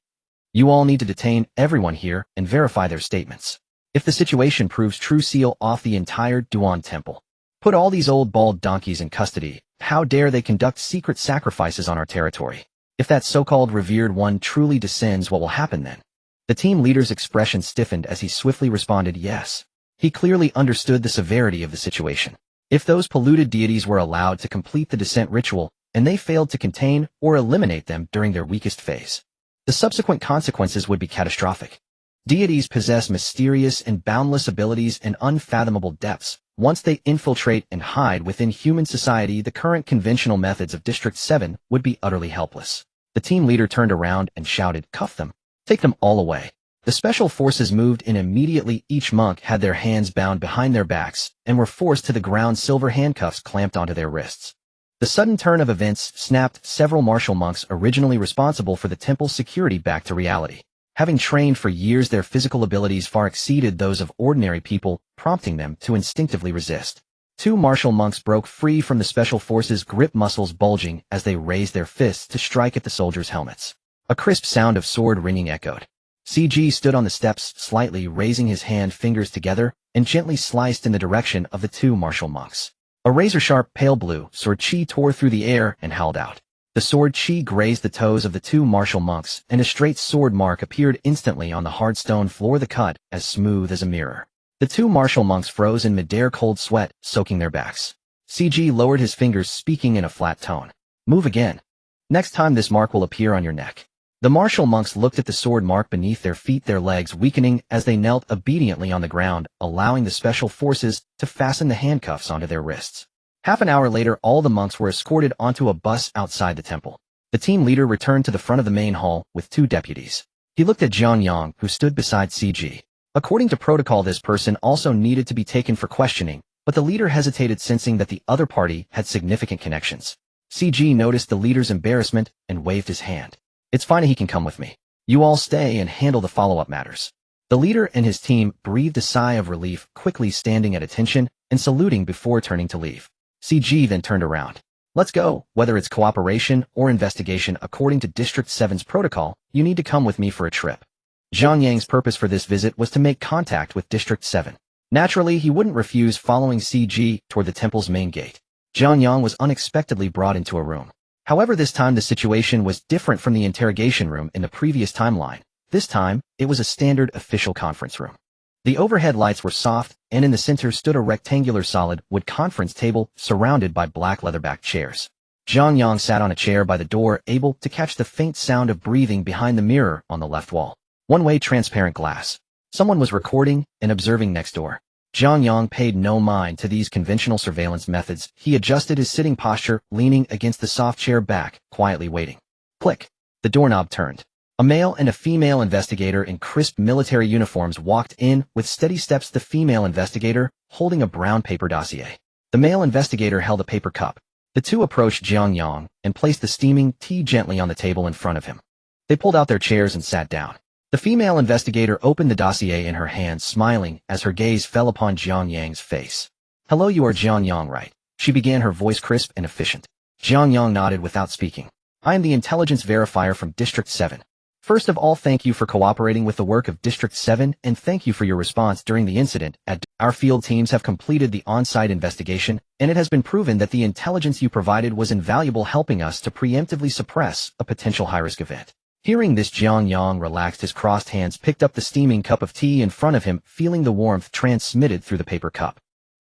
You all need to detain everyone here and verify their statements. If the situation proves true, seal off the entire Duan Temple. Put all these old bald donkeys in custody. How dare they conduct secret sacrifices on our territory? If that so-called revered one truly descends, what will happen then? The team leader's expression stiffened as he swiftly responded, yes. He clearly understood the severity of the situation. If those polluted deities were allowed to complete the descent ritual, and they failed to contain or eliminate them during their weakest phase, the subsequent consequences would be catastrophic. Deities possess mysterious and boundless abilities and unfathomable depths. Once they infiltrate and hide within human society, the current conventional methods of District 7 would be utterly helpless. The team leader turned around and shouted, cuff them. Take them all away. The special forces moved in immediately. Each monk had their hands bound behind their backs and were forced to the ground, silver handcuffs clamped onto their wrists. The sudden turn of events snapped several martial monks originally responsible for the temple's security back to reality. Having trained for years, their physical abilities far exceeded those of ordinary people, prompting them to instinctively resist. 2 martial monks broke free from the special forces' grip, muscles bulging as they raised their fists to strike at the soldiers' helmets. A crisp sound of sword ringing echoed. CG stood on the steps, slightly raising his hand, fingers together, and gently sliced in the direction of the 2 martial monks. A razor-sharp pale blue sword chi tore through the air and howled out. The sword chi grazed the toes of the 2 martial monks, and a straight sword mark appeared instantly on the hard stone floor, the cut as smooth as a mirror. The 2 martial monks froze in midair, cold sweat soaking their backs. CG lowered his fingers, speaking in a flat tone. Move again. Next time this mark will appear on your neck. The martial monks looked at the sword mark beneath their feet, their legs weakening as they knelt obediently on the ground, allowing the special forces to fasten the handcuffs onto their wrists. Half an hour later, all the monks were escorted onto a bus outside the temple. The team leader returned to the front of the main hall with 2 deputies. He looked at Jiang Yang, who stood beside CG. According to protocol, this person also needed to be taken for questioning, but the leader hesitated, sensing that the other party had significant connections. CG noticed the leader's embarrassment and waved his hand. It's fine, he can come with me. You all stay and handle the follow-up matters. The leader and his team breathed a sigh of relief, quickly standing at attention and saluting before turning to leave. CG then turned around. Let's go. Whether it's cooperation or investigation, according to District 7's protocol, you need to come with me for a trip. Jiang Yang's purpose for this visit was to make contact with District 7. Naturally, he wouldn't refuse following CG toward the temple's main gate. Jiang Yang was unexpectedly brought into a room. However, this time the situation was different from the interrogation room in the previous timeline. This time, it was a standard official conference room. The overhead lights were soft, and in the center stood a rectangular solid wood conference table surrounded by black leather-backed chairs. Jiang Yang sat on a chair by the door, able to catch the faint sound of breathing behind the mirror on the left wall. One-way transparent glass. Someone was recording and observing next door. Jiang Yang paid no mind to these conventional surveillance methods. He adjusted his sitting posture, leaning against the soft chair back, quietly waiting. Click. The doorknob turned. A male and a female investigator in crisp military uniforms walked in with steady steps, the female investigator holding a brown paper dossier. The male investigator held a paper cup. The two approached Jiang Yang and placed the steaming tea gently on the table in front of him. They pulled out their chairs and sat down. The female investigator opened the dossier in her hand, smiling as her gaze fell upon Jiang Yang's face. Hello, you are Jiang Yang, right? She began, her voice crisp and efficient. Jiang Yang nodded without speaking. I am the intelligence verifier from District 7. First of all, thank you for cooperating with the work of District 7, and thank you for your response during the incident. Our field teams have completed the on-site investigation, and it has been proven that the intelligence you provided was invaluable, helping us to preemptively suppress a potential high-risk event. Hearing this, Jiang Yang relaxed his crossed hands, picked up the steaming cup of tea in front of him, feeling the warmth transmitted through the paper cup.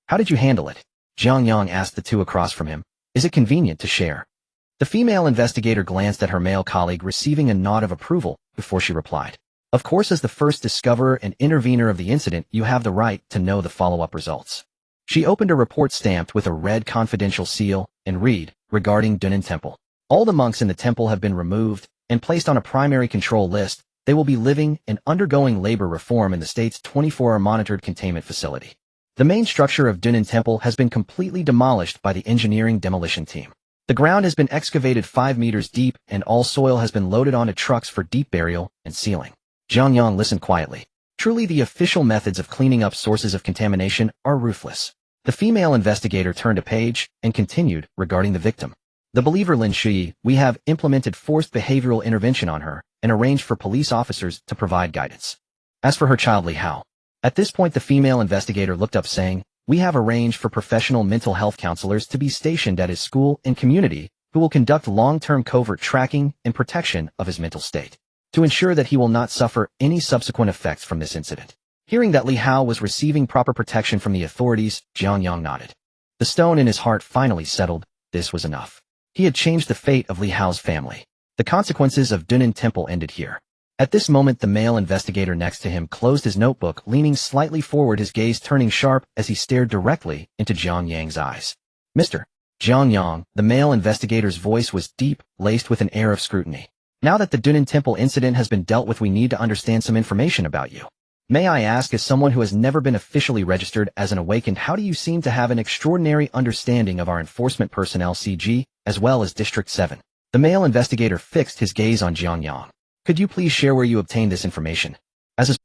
How did you handle it? Jiang Yang asked the two across from him. Is it convenient to share? The female investigator glanced at her male colleague, receiving a nod of approval before she replied. Of course, as the first discoverer and intervener of the incident, you have the right to know the follow-up results. She opened a report stamped with a red confidential seal and read, regarding Dunin Temple. All the monks in the temple have been removed and placed on a primary control list. They will be living and undergoing labor reform in the state's 24-hour monitored containment facility. The main structure of Dunin Temple has been completely demolished by the engineering demolition team. The ground has been excavated 5 meters deep, and all soil has been loaded onto trucks for deep burial and sealing. Jiang Yang listened quietly. Truly, the official methods of cleaning up sources of contamination are ruthless. The female investigator turned a page and continued, regarding the victim. The believer Lin Shui, we have implemented forced behavioral intervention on her and arranged for police officers to provide guidance. As for her child Li Hao. At this point, the female investigator looked up, saying, we have arranged for professional mental health counselors to be stationed at his school and community who will conduct long-term covert tracking and protection of his mental state to ensure that he will not suffer any subsequent effects from this incident. Hearing that Li Hao was receiving proper protection from the authorities, Jiang Yang nodded. The stone in his heart finally settled. This was enough. He had changed the fate of Li Hao's family. The consequences of Dunin Temple ended here. At this moment, the male investigator next to him closed his notebook, leaning slightly forward, his gaze turning sharp as he stared directly into Jiang Yang's eyes. Mr. Jiang Yang, the male investigator's voice was deep, laced with an air of scrutiny. Now that the Dunin Temple incident has been dealt with, we need to understand some information about you. May I ask, as someone who has never been officially registered as an awakened, how do you seem to have an extraordinary understanding of our enforcement personnel CG, as well as District 7? The male investigator fixed his gaze on Jiang Yang. Could you please share where you obtained this information?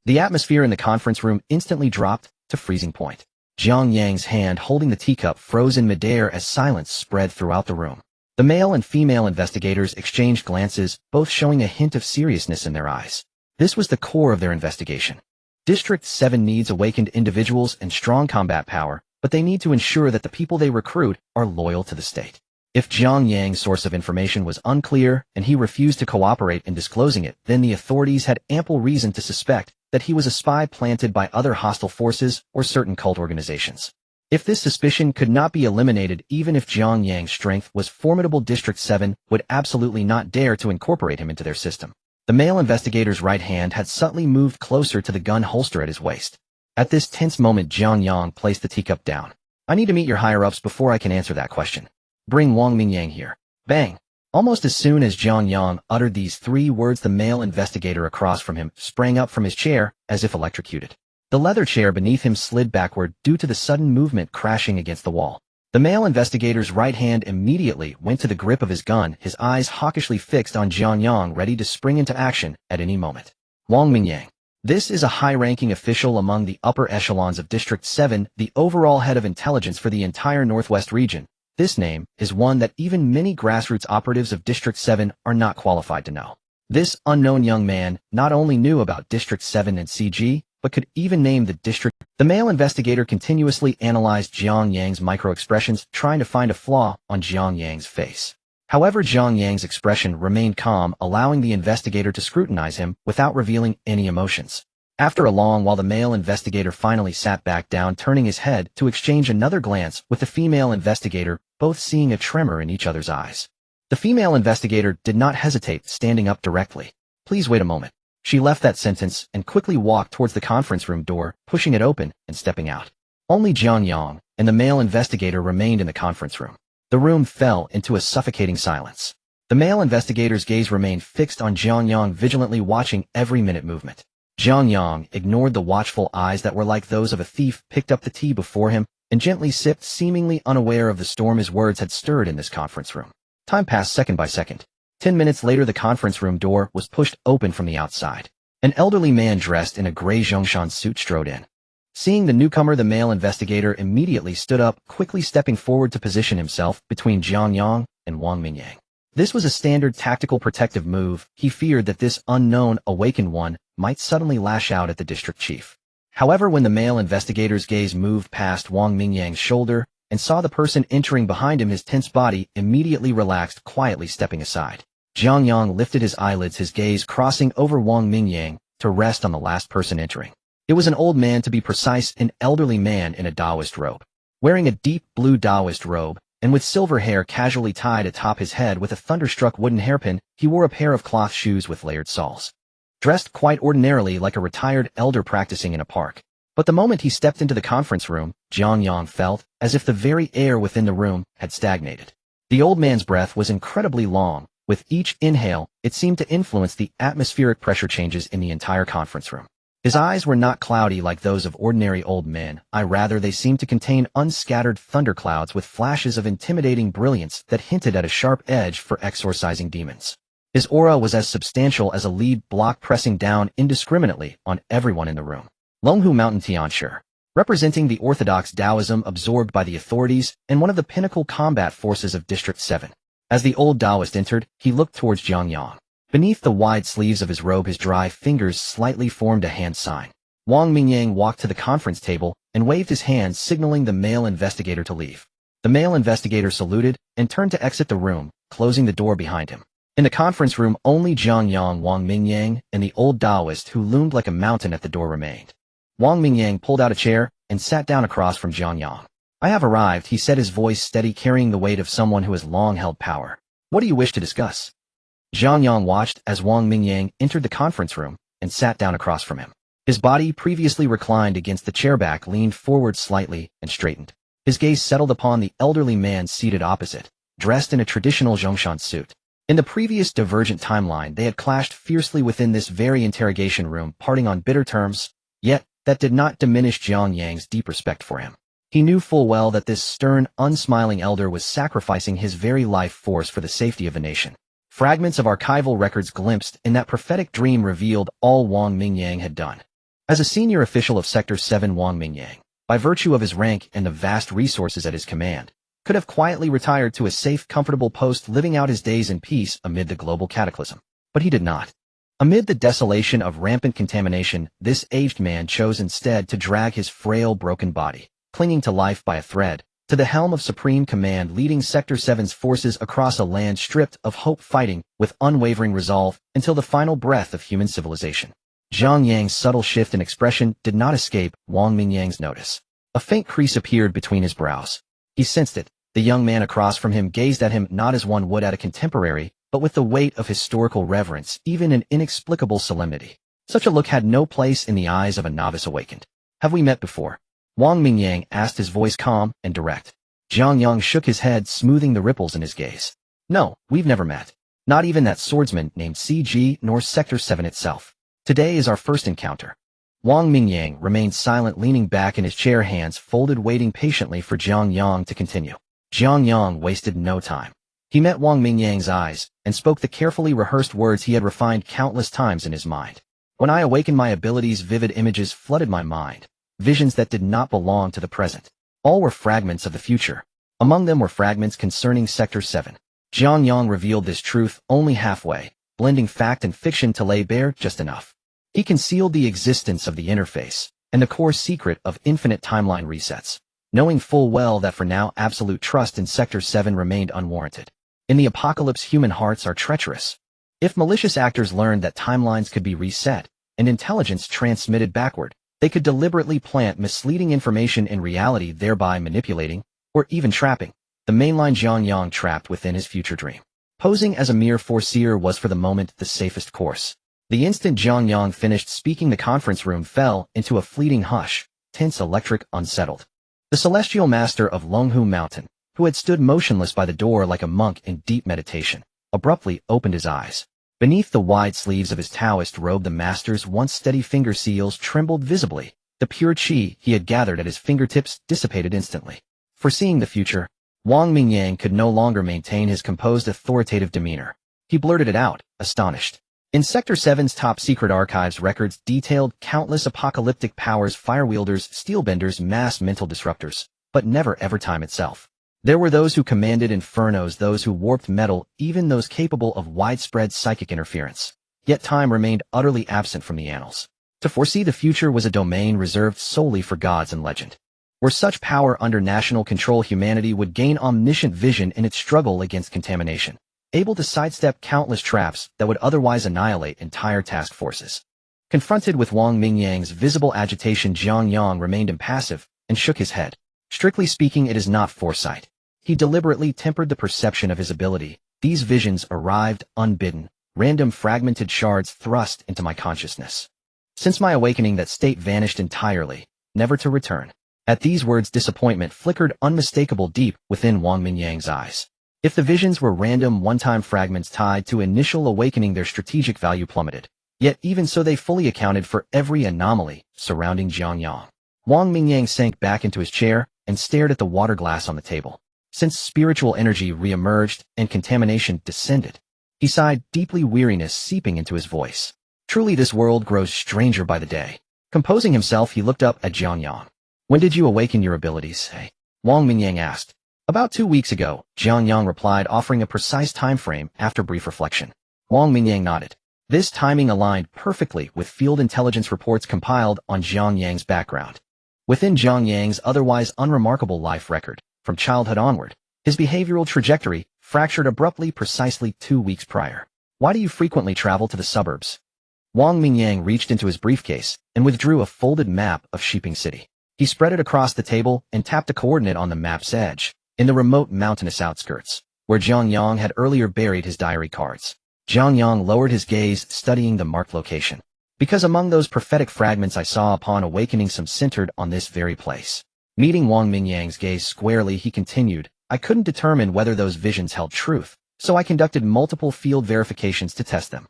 The atmosphere in the conference room instantly dropped to freezing point. Jiang Yang's hand holding the teacup froze in midair as silence spread throughout the room. The male and female investigators exchanged glances, both showing a hint of seriousness in their eyes. This was the core of their investigation. District 7 needs awakened individuals and strong combat power, but they need to ensure that the people they recruit are loyal to the state. If Jiang Yang's source of information was unclear and he refused to cooperate in disclosing it, then the authorities had ample reason to suspect that he was a spy planted by other hostile forces or certain cult organizations. If this suspicion could not be eliminated, even if Jiang Yang's strength was formidable, District 7 would absolutely not dare to incorporate him into their system. The male investigator's right hand had subtly moved closer to the gun holster at his waist. At this tense moment, Jiang Yang placed the teacup down. I need to meet your higher-ups before I can answer that question. Bring Wang Mingyang here. Bang! Almost as soon as Jiang Yang uttered these 3 words, the male investigator across from him sprang up from his chair as if electrocuted. The leather chair beneath him slid backward due to the sudden movement, crashing against the wall. The male investigator's right hand immediately went to the grip of his gun, his eyes hawkishly fixed on Jiang Yang, ready to spring into action at any moment. Wang Mingyang. This is a high-ranking official among the upper echelons of District 7, the overall head of intelligence for the entire Northwest region. This name is one that even many grassroots operatives of District 7 are not qualified to know. This unknown young man not only knew about District 7 and CG, but could even name the district. The male investigator continuously analyzed Jiang Yang's micro-expressions, trying to find a flaw on Jiang Yang's face. However, Jiang Yang's expression remained calm, allowing the investigator to scrutinize him without revealing any emotions. After a long while, the male investigator finally sat back down, turning his head to exchange another glance with the female investigator, both seeing a tremor in each other's eyes. The female investigator did not hesitate, standing up directly. Please wait a moment. She left that sentence and quickly walked towards the conference room door, pushing it open and stepping out. Only Jiang Yang and the male investigator remained in the conference room. The room fell into a suffocating silence. The male investigator's gaze remained fixed on Jiang Yang, vigilantly watching every minute movement. Jiang Yang ignored the watchful eyes that were like those of a thief, picked up the tea before him, and gently sipped, seemingly unaware of the storm his words had stirred in this conference room. Time passed second by second. 10 minutes later, the conference room door was pushed open from the outside. An elderly man dressed in a gray Zhongshan suit strode in. Seeing the newcomer, the male investigator immediately stood up, quickly stepping forward to position himself between Jiang Yang and Wang Mingyang. This was a standard tactical protective move. He feared that this unknown awakened one might suddenly lash out at the district chief. However, when the male investigator's gaze moved past Wang Mingyang's shoulder and saw the person entering behind him, his tense body immediately relaxed, quietly stepping aside. Jiang Yang lifted his eyelids, his gaze crossing over Wang Mingyang to rest on the last person entering. It was an old man, to be precise, an elderly man in a Taoist robe. Wearing a deep blue Taoist robe, and with silver hair casually tied atop his head with a thunderstruck wooden hairpin, he wore a pair of cloth shoes with layered soles. Dressed quite ordinarily, like a retired elder practicing in a park. But the moment he stepped into the conference room, Jiang Yang felt as if the very air within the room had stagnated. The old man's breath was incredibly long. With each inhale, it seemed to influence the atmospheric pressure changes in the entire conference room. His eyes were not cloudy like those of ordinary old men. Rather, they seemed to contain unscattered thunderclouds with flashes of intimidating brilliance that hinted at a sharp edge for exorcising demons. His aura was as substantial as a lead block, pressing down indiscriminately on everyone in the room. Longhu Mountain Tianshi, representing the orthodox Taoism absorbed by the authorities and one of the pinnacle combat forces of District 7. As the old Taoist entered, he looked towards Jiang Yang. Beneath the wide sleeves of his robe, his dry fingers slightly formed a hand sign. Wang Mingyang walked to the conference table and waved his hand, signaling the male investigator to leave. The male investigator saluted and turned to exit the room, closing the door behind him. In the conference room, only Jiang Yang, Wang Mingyang, and the old Taoist, who loomed like a mountain at the door, remained. Wang Mingyang pulled out a chair and sat down across from Jiang Yang. "I have arrived," he said, his voice steady, carrying the weight of someone who has long held power. "What do you wish to discuss?" Jiang Yang watched as Wang Mingyang entered the conference room and sat down across from him. His body, previously reclined against the chair back, leaned forward slightly and straightened. His gaze settled upon the elderly man seated opposite, dressed in a traditional Zhongshan suit. In the previous divergent timeline, they had clashed fiercely within this very interrogation room, parting on bitter terms, yet that did not diminish Jiang Yang's deep respect for him. He knew full well that this stern, unsmiling elder was sacrificing his very life force for the safety of the nation. Fragments of archival records glimpsed in that prophetic dream revealed all Wang Mingyang had done. As a senior official of Sector 7, Wang Mingyang, by virtue of his rank and the vast resources at his command, could have quietly retired to a safe, comfortable post, living out his days in peace amid the global cataclysm. But he did not. Amid the desolation of rampant contamination, this aged man chose instead to drag his frail, broken body, clinging to life by a thread, to the helm of Supreme Command, leading Sector 7's forces across a land stripped of hope, fighting with unwavering resolve until the final breath of human civilization. Jiang Yang's subtle shift in expression did not escape Wang Mingyang's notice. A faint crease appeared between his brows. He sensed it. The young man across from him gazed at him not as one would at a contemporary, but with the weight of historical reverence, even an inexplicable solemnity. Such a look had no place in the eyes of a novice awakened. "Have we met before?" Wang Mingyang asked, his voice calm and direct. Jiang Yang shook his head, smoothing the ripples in his gaze. "No, we've never met. Not even that swordsman named CG, nor Sector 7 itself. Today is our first encounter." Wang Mingyang remained silent, leaning back in his chair, hands folded, waiting patiently for Jiang Yang to continue. Jiang Yang wasted no time. He met Wang Mingyang's eyes and spoke the carefully rehearsed words he had refined countless times in his mind. "When I awakened my abilities, vivid images flooded my mind. Visions that did not belong to the present. All were fragments of the future. Among them were fragments concerning Sector 7. Jiang Yang revealed this truth only halfway, blending fact and fiction to lay bare just enough. He concealed the existence of the interface and the core secret of infinite timeline resets, knowing full well that for now absolute trust in Sector 7 remained unwarranted. In the apocalypse, human hearts are treacherous. If malicious actors learned that timelines could be reset and intelligence transmitted backward, they could deliberately plant misleading information in reality, thereby manipulating, or even trapping, the mainline Jiang Yang trapped within his future dream. Posing as a mere foreseer was for the moment the safest course. The instant Jiang Yang finished speaking, the conference room fell into a fleeting hush, tense, electric, unsettled. The celestial master of Longhu Mountain, who had stood motionless by the door like a monk in deep meditation, abruptly opened his eyes. Beneath the wide sleeves of his Taoist robe, the master's once steady finger seals trembled visibly. The pure qi he had gathered at his fingertips dissipated instantly. Foreseeing the future, Wang Mingyang could no longer maintain his composed, authoritative demeanor. He blurted it out, astonished. In Sector 7's top-secret archives, records detailed countless apocalyptic powers, firewielders, steelbenders, mass mental disruptors, but never ever time itself. There were those who commanded infernos, those who warped metal, even those capable of widespread psychic interference. Yet time remained utterly absent from the annals. To foresee the future was a domain reserved solely for gods and legend. Were such power under national control, humanity would gain omniscient vision in its struggle against contamination, able to sidestep countless traps that would otherwise annihilate entire task forces. Confronted with Wang Mingyang's visible agitation, Jiang Yang remained impassive and shook his head. Strictly speaking, it is not foresight. He deliberately tempered the perception of his ability. These visions arrived unbidden, random fragmented shards thrust into my consciousness. Since my awakening, that state vanished entirely, never to return. At these words, disappointment flickered unmistakable deep within Wang Mingyang's eyes. If the visions were random one-time fragments tied to initial awakening, their strategic value plummeted. Yet even so, they fully accounted for every anomaly surrounding Jiang Yang. Wang Mingyang sank back into his chair and stared at the water glass on the table. Since spiritual energy re-emerged and contamination descended, he sighed deeply, weariness seeping into his voice. Truly, this world grows stranger by the day. Composing himself, he looked up at Jiang Yang. When did you awaken your abilities? Wang Mingyang asked. About 2 weeks ago, Jiang Yang replied, offering a precise time frame after brief reflection. Wang Mingyang nodded. This timing aligned perfectly with field intelligence reports compiled on Jiang Yang's background. Within Jiang Yang's otherwise unremarkable life record, from childhood onward, his behavioral trajectory fractured abruptly precisely 2 weeks prior. Why do you frequently travel to the suburbs? Wang Mingyang reached into his briefcase and withdrew a folded map of Shiping City. He spread it across the table and tapped a coordinate on the map's edge, in the remote mountainous outskirts, where Jiang Yang had earlier buried his diary cards. Jiang Yang lowered his gaze, studying the marked location. Because among those prophetic fragments I saw upon awakening, some centered on this very place. Meeting Wang Mingyang's gaze squarely, he continued, I couldn't determine whether those visions held truth, so I conducted multiple field verifications to test them.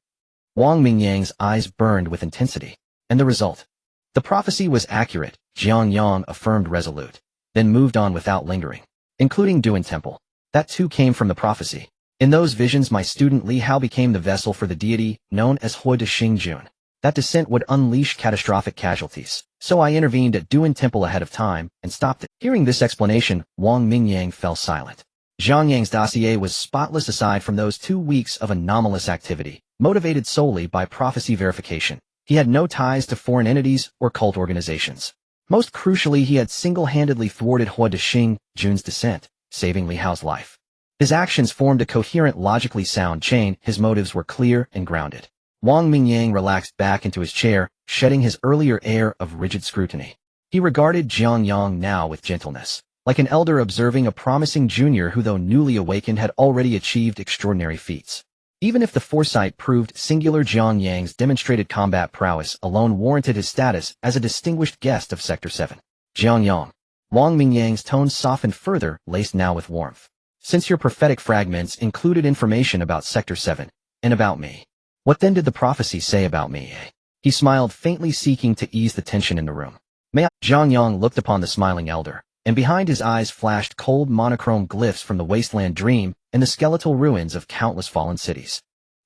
Wang Mingyang's eyes burned with intensity. And the result? The prophecy was accurate, Jiang Yang affirmed resolute, then moved on without lingering. Including Duin Temple. That too came from the prophecy. In those visions, my student Li Hao became the vessel for the deity, known as horde Xingjun. That descent would unleash catastrophic casualties, so I intervened at Duin Temple ahead of time and stopped it. Hearing this explanation, Wang Mingyang fell silent. Jiang Yang's dossier was spotless aside from those 2 weeks of anomalous activity, motivated solely by prophecy verification. He had no ties to foreign entities or cult organizations. Most crucially, he had single-handedly thwarted horde Xingjun's descent, saving Li Hao's life. His actions formed a coherent, logically sound chain. His motives were clear and grounded. Wang Mingyang relaxed back into his chair, shedding his earlier air of rigid scrutiny. He regarded Jiang Yang now with gentleness, like an elder observing a promising junior who, though newly awakened, had already achieved extraordinary feats. Even if the foresight proved singular, Jiang Yang's demonstrated combat prowess alone warranted his status as a distinguished guest of Sector 7. Jiang Yang. Wang Mingyang's tone softened further, laced now with warmth. Since your prophetic fragments included information about Sector 7, and about me, what then did the prophecy say about me? He smiled faintly, seeking to ease the tension in the room. May I? Jiang Yang looked upon the smiling elder, and behind his eyes flashed cold monochrome glyphs from the Wasteland dream and the skeletal ruins of countless fallen cities.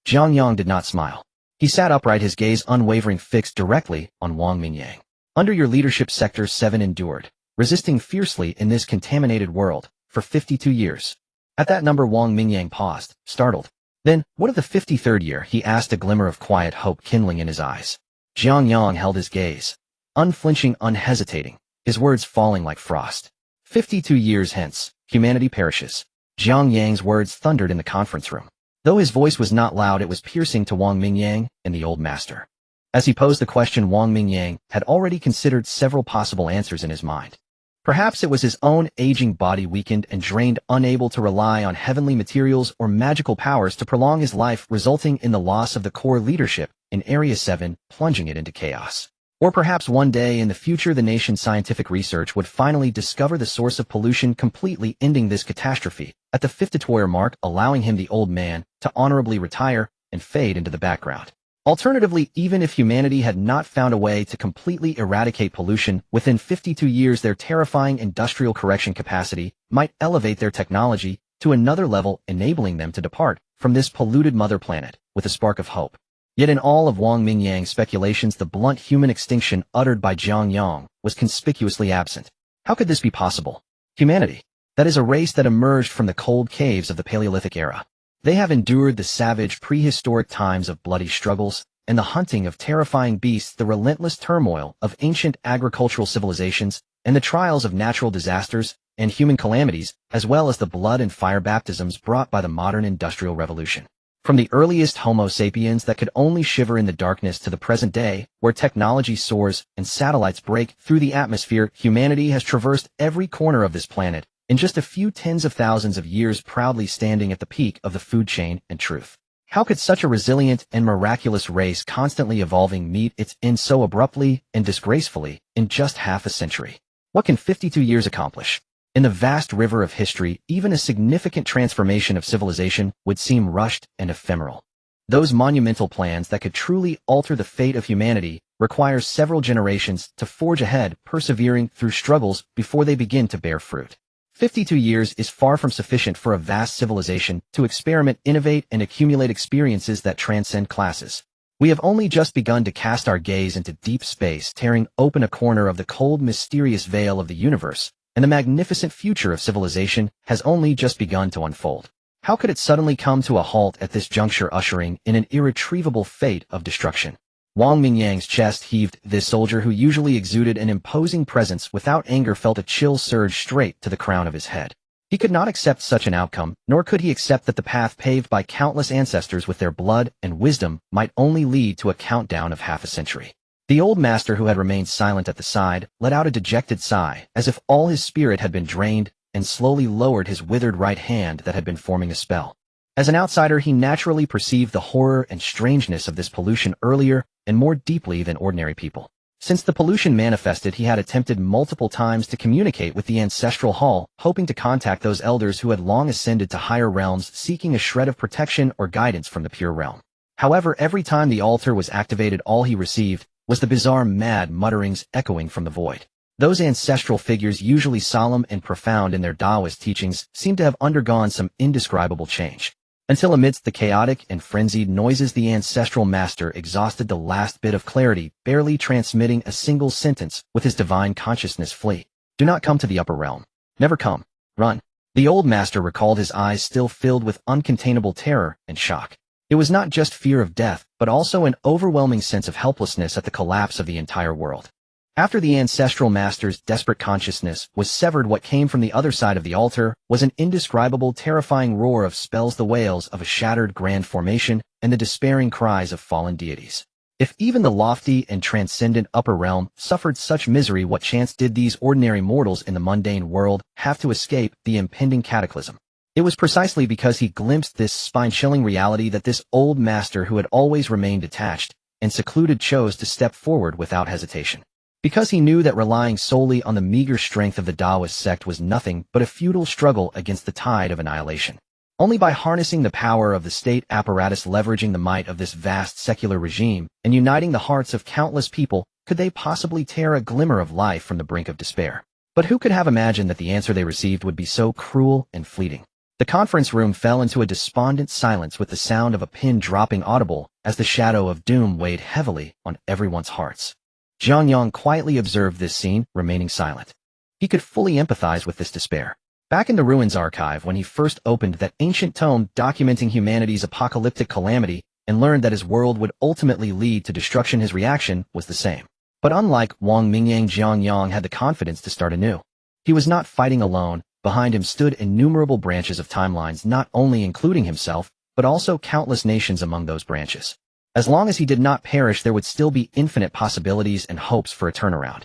Jiang Yang did not smile. He sat upright, his gaze unwavering, fixed directly on Wang Mingyang. Under your leadership, Sector 7 endured, resisting fiercely in this contaminated world, for 52 years. At that number, Wang Mingyang paused, startled. Then, what of the 53rd year? He asked, a glimmer of quiet hope kindling in his eyes. Jiang Yang held his gaze, unflinching, unhesitating, his words falling like frost. 52 years hence, humanity perishes. Jiang Yang's words thundered in the conference room. Though his voice was not loud, it was piercing to Wang Mingyang and the old master. As he posed the question, Wang Mingyang had already considered several possible answers in his mind. Perhaps it was his own aging body, weakened and drained, unable to rely on heavenly materials or magical powers to prolong his life, resulting in the loss of the core leadership in Area 7, plunging it into chaos. Or perhaps one day in the future, the nation's scientific research would finally discover the source of pollution, completely ending this catastrophe at the 52-year mark, allowing him, the old man, to honorably retire and fade into the background. Alternatively, even if humanity had not found a way to completely eradicate pollution within 52 years, their terrifying industrial correction capacity might elevate their technology to another level, enabling them to depart from this polluted mother planet with a spark of hope. Yet in all of Wang Mingyang's speculations, the blunt human extinction uttered by Jiang Yang was conspicuously absent. How could this be possible? Humanity. That is a race that emerged from the cold caves of the Paleolithic era. They have endured the savage prehistoric times of bloody struggles and the hunting of terrifying beasts, the relentless turmoil of ancient agricultural civilizations, and the trials of natural disasters and human calamities, as well as the blood and fire baptisms brought by the modern industrial revolution. From the earliest Homo sapiens that could only shiver in the darkness to the present day, where technology soars and satellites break through the atmosphere, humanity has traversed every corner of this planet, in just a few tens of thousands of years, proudly standing at the peak of the food chain and truth. How could such a resilient and miraculous race constantly evolving meet its end so abruptly and disgracefully in just half a century? What can 52 years accomplish? In the vast river of history, even a significant transformation of civilization would seem rushed and ephemeral. Those monumental plans that could truly alter the fate of humanity require several generations to forge ahead, persevering through struggles before they begin to bear fruit. 52 years is far from sufficient for a vast civilization to experiment, innovate, and accumulate experiences that transcend classes. We have only just begun to cast our gaze into deep space, tearing open a corner of the cold, mysterious veil of the universe, and the magnificent future of civilization has only just begun to unfold. How could it suddenly come to a halt at this juncture, ushering in an irretrievable fate of destruction? Wang Mingyang's chest heaved. This soldier, who usually exuded an imposing presence without anger, felt a chill surge straight to the crown of his head. He could not accept such an outcome, nor could he accept that the path paved by countless ancestors with their blood and wisdom might only lead to a countdown of half a century. The old master, who had remained silent at the side, let out a dejected sigh, as if all his spirit had been drained, and slowly lowered his withered right hand that had been forming a spell. As an outsider, he naturally perceived the horror and strangeness of this pollution earlier and more deeply than ordinary people. Since the pollution manifested, he had attempted multiple times to communicate with the ancestral hall, hoping to contact those elders who had long ascended to higher realms, seeking a shred of protection or guidance from the pure realm. However, every time the altar was activated, all he received was the bizarre mad mutterings echoing from the void. Those ancestral figures, usually solemn and profound in their Taoist teachings, seemed to have undergone some indescribable change. Until amidst the chaotic and frenzied noises, the ancestral master exhausted the last bit of clarity, barely transmitting a single sentence with his divine consciousness: flee. Do not come to the upper realm. Never come. Run. The old master recalled, his eyes still filled with uncontainable terror and shock. It was not just fear of death, but also an overwhelming sense of helplessness at the collapse of the entire world. After the ancestral master's desperate consciousness was severed, what came from the other side of the altar was an indescribable, terrifying roar of spells, the wails of a shattered grand formation, and the despairing cries of fallen deities. If even the lofty and transcendent upper realm suffered such misery, what chance did these ordinary mortals in the mundane world have to escape the impending cataclysm? It was precisely because he glimpsed this spine-chilling reality that this old master, who had always remained detached and secluded, chose to step forward without hesitation. Because he knew that relying solely on the meager strength of the Taoist sect was nothing but a futile struggle against the tide of annihilation. Only by harnessing the power of the state apparatus, leveraging the might of this vast secular regime, and uniting the hearts of countless people, could they possibly tear a glimmer of life from the brink of despair. But who could have imagined that the answer they received would be so cruel and fleeting? The conference room fell into a despondent silence, with the sound of a pin dropping audible as the shadow of doom weighed heavily on everyone's hearts. Jiang Yang quietly observed this scene, remaining silent. He could fully empathize with this despair. Back in the ruins archive, when he first opened that ancient tome documenting humanity's apocalyptic calamity and learned that his world would ultimately lead to destruction, his reaction was the same. But unlike Wang Mingyang, Jiang Yang had the confidence to start anew. He was not fighting alone. Behind him stood innumerable branches of timelines, not only including himself, but also countless nations among those branches. As long as he did not perish, there would still be infinite possibilities and hopes for a turnaround.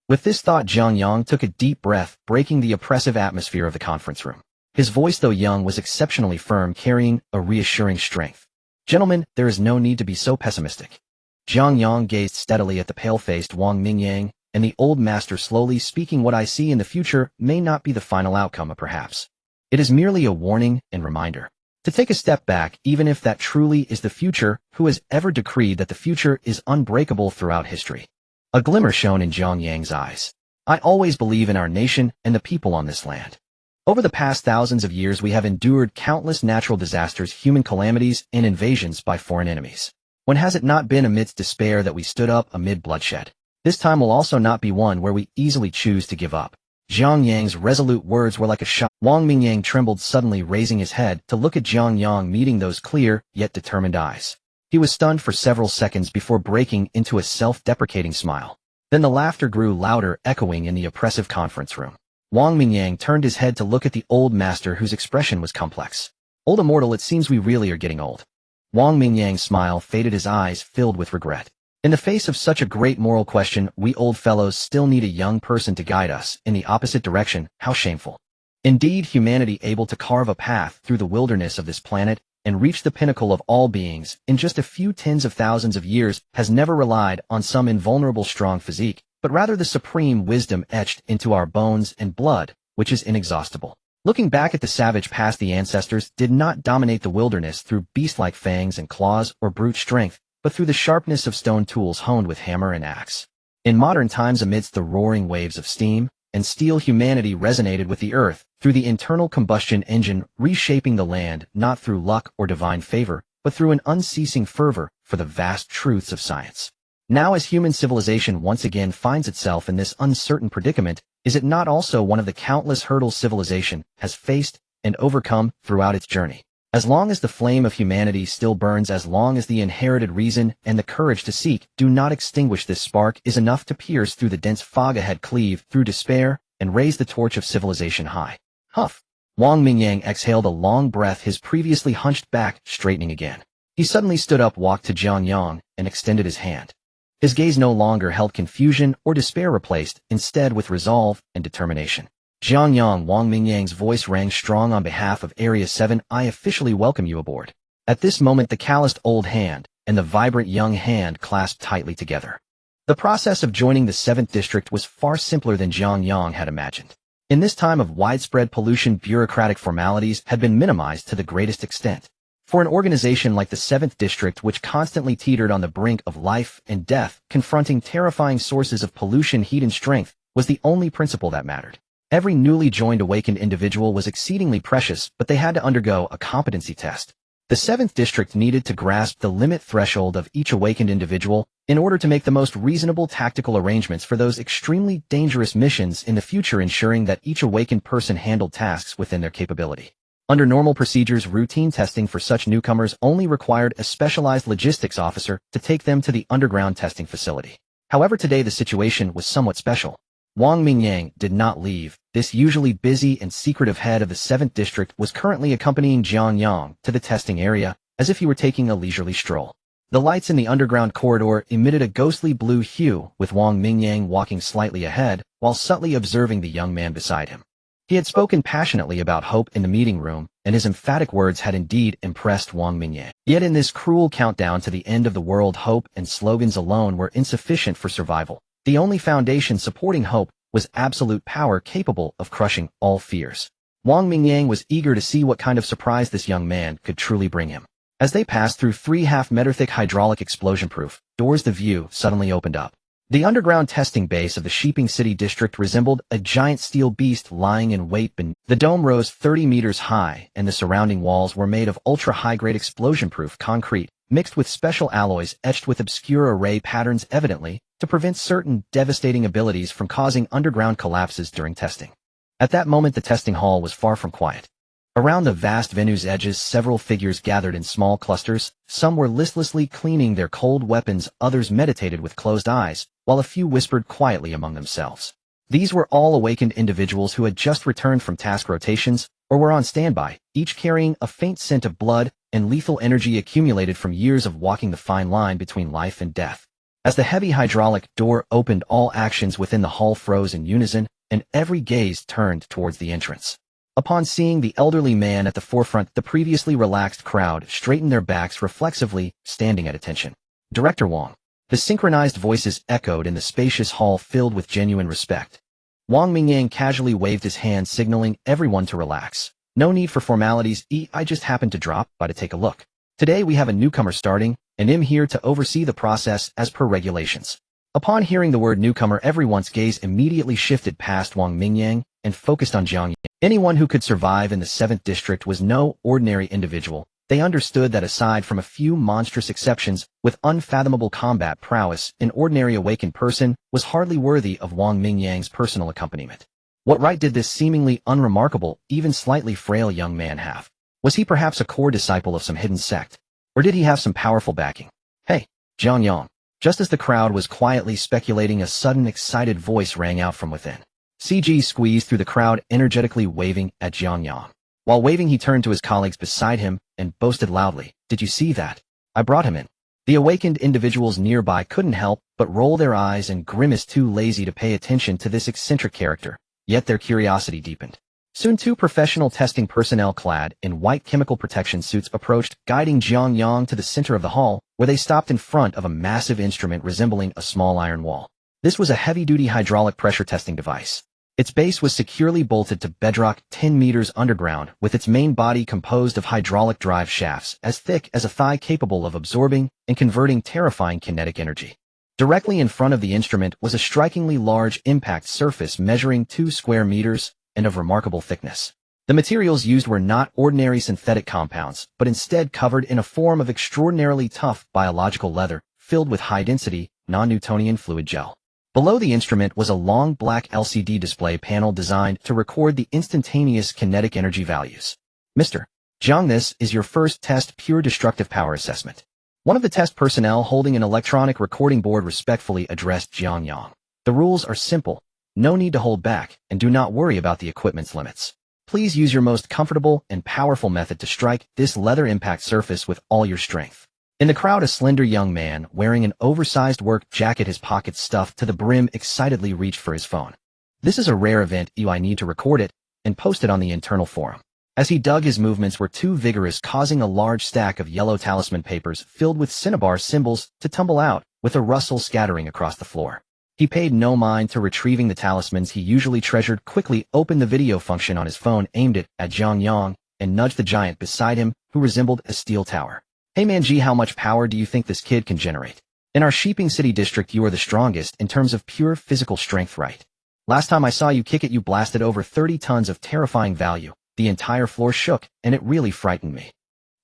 With this thought, Jiang Yang took a deep breath, breaking the oppressive atmosphere of the conference room. His voice, though young, was exceptionally firm, carrying a reassuring strength. Gentlemen, there is no need to be so pessimistic. Jiang Yang gazed steadily at the pale-faced Wang Mingyang, and the old master slowly speaking, what I see in the future may not be the final outcome, perhaps. It is merely a warning and reminder. To take a step back, even if that truly is the future, who has ever decreed that the future is unbreakable throughout history? A glimmer shone in Jiang Yang's eyes. I always believe in our nation and the people on this land. Over the past thousands of years, we have endured countless natural disasters, human calamities, and invasions by foreign enemies. When has it not been amidst despair that we stood up amid bloodshed? This time will also not be one where we easily choose to give up. Jiang Yang's resolute words were like a shot. Wang Mingyang trembled suddenly, raising his head to look at Jiang Yang, meeting those clear, yet determined eyes. He was stunned for several seconds before breaking into a self-deprecating smile. Then the laughter grew louder, echoing in the oppressive conference room. Wang Mingyang turned his head to look at the old master, whose expression was complex. "Old immortal, it seems we really are getting old." Wang Mingyang's smile faded, his eyes filled with regret. In the face of such a great moral question, we old fellows still need a young person to guide us in the opposite direction. How shameful. Indeed, humanity able to carve a path through the wilderness of this planet and reach the pinnacle of all beings in just a few tens of thousands of years has never relied on some invulnerable strong physique, but rather the supreme wisdom etched into our bones and blood, which is inexhaustible. Looking back at the savage past, the ancestors did not dominate the wilderness through beast-like fangs and claws or brute strength, but through the sharpness of stone tools honed with hammer and axe. In modern times, amidst the roaring waves of steam and steel, humanity resonated with the earth through the internal combustion engine, reshaping the land not through luck or divine favor, but through an unceasing fervor for the vast truths of science. Now, as human civilization once again finds itself in this uncertain predicament, is it not also one of the countless hurdles civilization has faced and overcome throughout its journey? As long as the flame of humanity still burns, as long as the inherited reason and the courage to seek do not extinguish, this spark is enough to pierce through the dense fog ahead, cleave through despair, and raise the torch of civilization high. Huff. Wang Mingyang exhaled a long breath, his previously hunched back straightening again. He suddenly stood up, walked to Jiang Yang, and extended his hand. His gaze no longer held confusion or despair, replaced instead with resolve and determination. "Jiang Yang," Wang Mingyang's voice rang strong, "on behalf of Area 7, I officially welcome you aboard." At this moment, the calloused old hand and the vibrant young hand clasped tightly together. The process of joining the 7th District was far simpler than Jiang Yang had imagined. In this time of widespread pollution, bureaucratic formalities had been minimized to the greatest extent. For an organization like the 7th District, which constantly teetered on the brink of life and death, confronting terrifying sources of pollution, heat, and strength was the only principle that mattered. Every newly joined awakened individual was exceedingly precious, but they had to undergo a competency test. The 7th District needed to grasp the limit threshold of each awakened individual in order to make the most reasonable tactical arrangements for those extremely dangerous missions in the future, ensuring that each awakened person handled tasks within their capability. Under normal procedures, routine testing for such newcomers only required a specialized logistics officer to take them to the underground testing facility. However, today the situation was somewhat special. Wang Mingyang did not leave. This usually busy and secretive head of the 7th District was currently accompanying Jiang Yang to the testing area, as if he were taking a leisurely stroll. The lights in the underground corridor emitted a ghostly blue hue, with Wang Mingyang walking slightly ahead, while subtly observing the young man beside him. He had spoken passionately about hope in the meeting room, and his emphatic words had indeed impressed Wang Mingyang. Yet in this cruel countdown to the end of the world, hope and slogans alone were insufficient for survival. The only foundation supporting hope was absolute power capable of crushing all fears. Wang Mingyang was eager to see what kind of surprise this young man could truly bring him. As they passed through 3 half-meter-thick hydraulic explosion-proof doors, the view suddenly opened up. The underground testing base of the Sheeping City District resembled a giant steel beast lying in wait beneath. The dome rose 30 meters high, and the surrounding walls were made of ultra-high-grade explosion-proof concrete, mixed with special alloys etched with obscure array patterns, evidently to prevent certain devastating abilities from causing underground collapses during testing. At that moment, the testing hall was far from quiet. Around the vast venue's edges, several figures gathered in small clusters. Some were listlessly cleaning their cold weapons, others meditated with closed eyes, while a few whispered quietly among themselves. These were all awakened individuals who had just returned from task rotations or were on standby, each carrying a faint scent of blood and lethal energy accumulated from years of walking the fine line between life and death. As the heavy hydraulic door opened, all actions within the hall froze in unison, and every gaze turned towards the entrance. Upon seeing the elderly man at the forefront, the previously relaxed crowd straightened their backs reflexively, standing at attention. "Director Wang." The synchronized voices echoed in the spacious hall, filled with genuine respect. Wang Mingyang casually waved his hand, signaling everyone to relax. "No need for formalities. I just happened to drop by to take a look. Today we have a newcomer starting, and I'm here to oversee the process as per regulations." Upon hearing the word newcomer, everyone's gaze immediately shifted past Wang Mingyang and focused on Jiang Yang. Anyone who could survive in the 7th District was no ordinary individual. They understood that aside from a few monstrous exceptions with unfathomable combat prowess, an ordinary awakened person was hardly worthy of Wang Mingyang's personal accompaniment. What right did this seemingly unremarkable, even slightly frail young man have? Was he perhaps a core disciple of some hidden sect? Or did he have some powerful backing? Hey, Jiang Yang. Just as the crowd was quietly speculating, a sudden excited voice rang out from within. CG squeezed through the crowd, energetically waving at Jiang Yang. While waving, he turned to his colleagues beside him and boasted loudly, "Did you see that? I brought him in." The awakened individuals nearby couldn't help but roll their eyes and grimace, too lazy to pay attention to this eccentric character, yet their curiosity deepened. Soon 2 professional testing personnel clad in white chemical protection suits approached, guiding Jiang Yang to the center of the hall, where they stopped in front of a massive instrument resembling a small iron wall. This was a heavy-duty hydraulic pressure testing device. Its base was securely bolted to bedrock 10 meters underground, with its main body composed of hydraulic drive shafts as thick as a thigh, capable of absorbing and converting terrifying kinetic energy. Directly in front of the instrument was a strikingly large impact surface measuring 2 square meters and of remarkable thickness. The materials used were not ordinary synthetic compounds, but instead covered in a form of extraordinarily tough biological leather, filled with high-density, non-Newtonian fluid gel. Below the instrument was a long black LCD display panel designed to record the instantaneous kinetic energy values. "Mr. Jiang, this is your first test pure destructive power assessment." One of the test personnel holding an electronic recording board respectfully addressed Jiang Yang. "The rules are simple. No need to hold back, and do not worry about the equipment's limits. Please use your most comfortable and powerful method to strike this leather impact surface with all your strength." In the crowd, a slender young man wearing an oversized work jacket, his pockets stuffed to the brim, excitedly reached for his phone. "This is a rare event. I need to record it and post it on the internal forum." As he dug, his movements were too vigorous, causing a large stack of yellow talisman papers filled with cinnabar symbols to tumble out, with a rustle scattering across the floor. He paid no mind to retrieving the talismans he usually treasured, quickly opened the video function on his phone, aimed it at Jiang Yang, and nudged the giant beside him, who resembled a steel tower. "Hey Manji, how much power do you think this kid can generate? In our Sheeping City district, you are the strongest in terms of pure physical strength, right? Last time I saw you kick it, you blasted over 30 tons of terrifying value. The entire floor shook, and it really frightened me."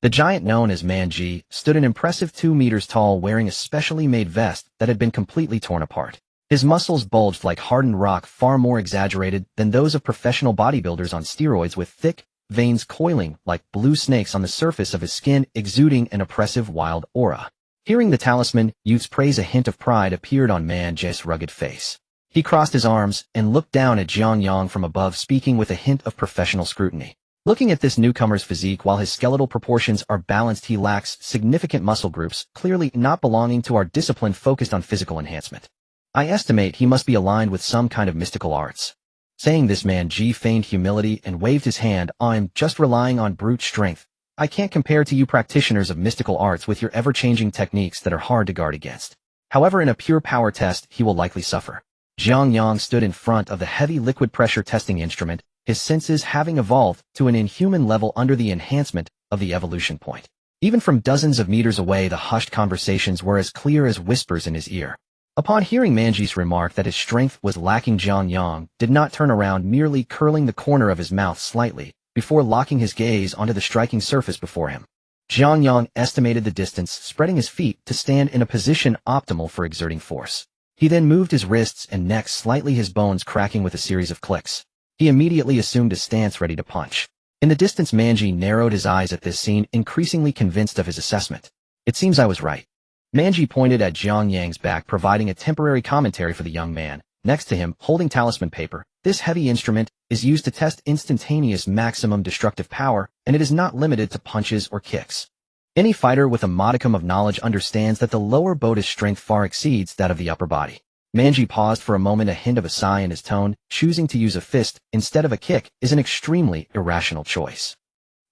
The giant, known as Manji, stood an impressive 2 meters tall, wearing a specially made vest that had been completely torn apart. His muscles bulged like hardened rock, far more exaggerated than those of professional bodybuilders on steroids, with thick veins coiling like blue snakes on the surface of his skin, exuding an oppressive wild aura. Hearing the talisman youth's praise, a hint of pride appeared on Manji's rugged face. He crossed his arms and looked down at Jiang Yang from above, speaking with a hint of professional scrutiny. Looking at this newcomer's physique, while his skeletal proportions are balanced, he lacks significant muscle groups, clearly not belonging to our discipline focused on physical enhancement. I estimate he must be aligned with some kind of mystical arts. Saying this, Manji feigned humility and waved his hand. "I'm just relying on brute strength. I can't compare to you practitioners of mystical arts with your ever-changing techniques that are hard to guard against. However, in a pure power test, he will likely suffer." Jiang Yang stood in front of the heavy liquid pressure testing instrument, his senses having evolved to an inhuman level under the enhancement of the evolution point. Even from dozens of meters away, the hushed conversations were as clear as whispers in his ear. Upon hearing Manji's remark that his strength was lacking, Jiang Yang did not turn around, merely curling the corner of his mouth slightly before locking his gaze onto the striking surface before him. Jiang Yang estimated the distance, spreading his feet to stand in a position optimal for exerting force. He then moved his wrists and neck slightly, his bones cracking with a series of clicks. He immediately assumed a stance, ready to punch. In the distance, Manji narrowed his eyes at this scene, increasingly convinced of his assessment. "It seems I was right." Manji pointed at Jiang Yang's back, providing a temporary commentary for the young man next to him, holding talisman paper. "This heavy instrument is used to test instantaneous maximum destructive power, and it is not limited to punches or kicks. Any fighter with a modicum of knowledge understands that the lower body's strength far exceeds that of the upper body." Manji paused for a moment, a hint of a sigh in his tone. "Choosing to use a fist instead of a kick is an extremely irrational choice.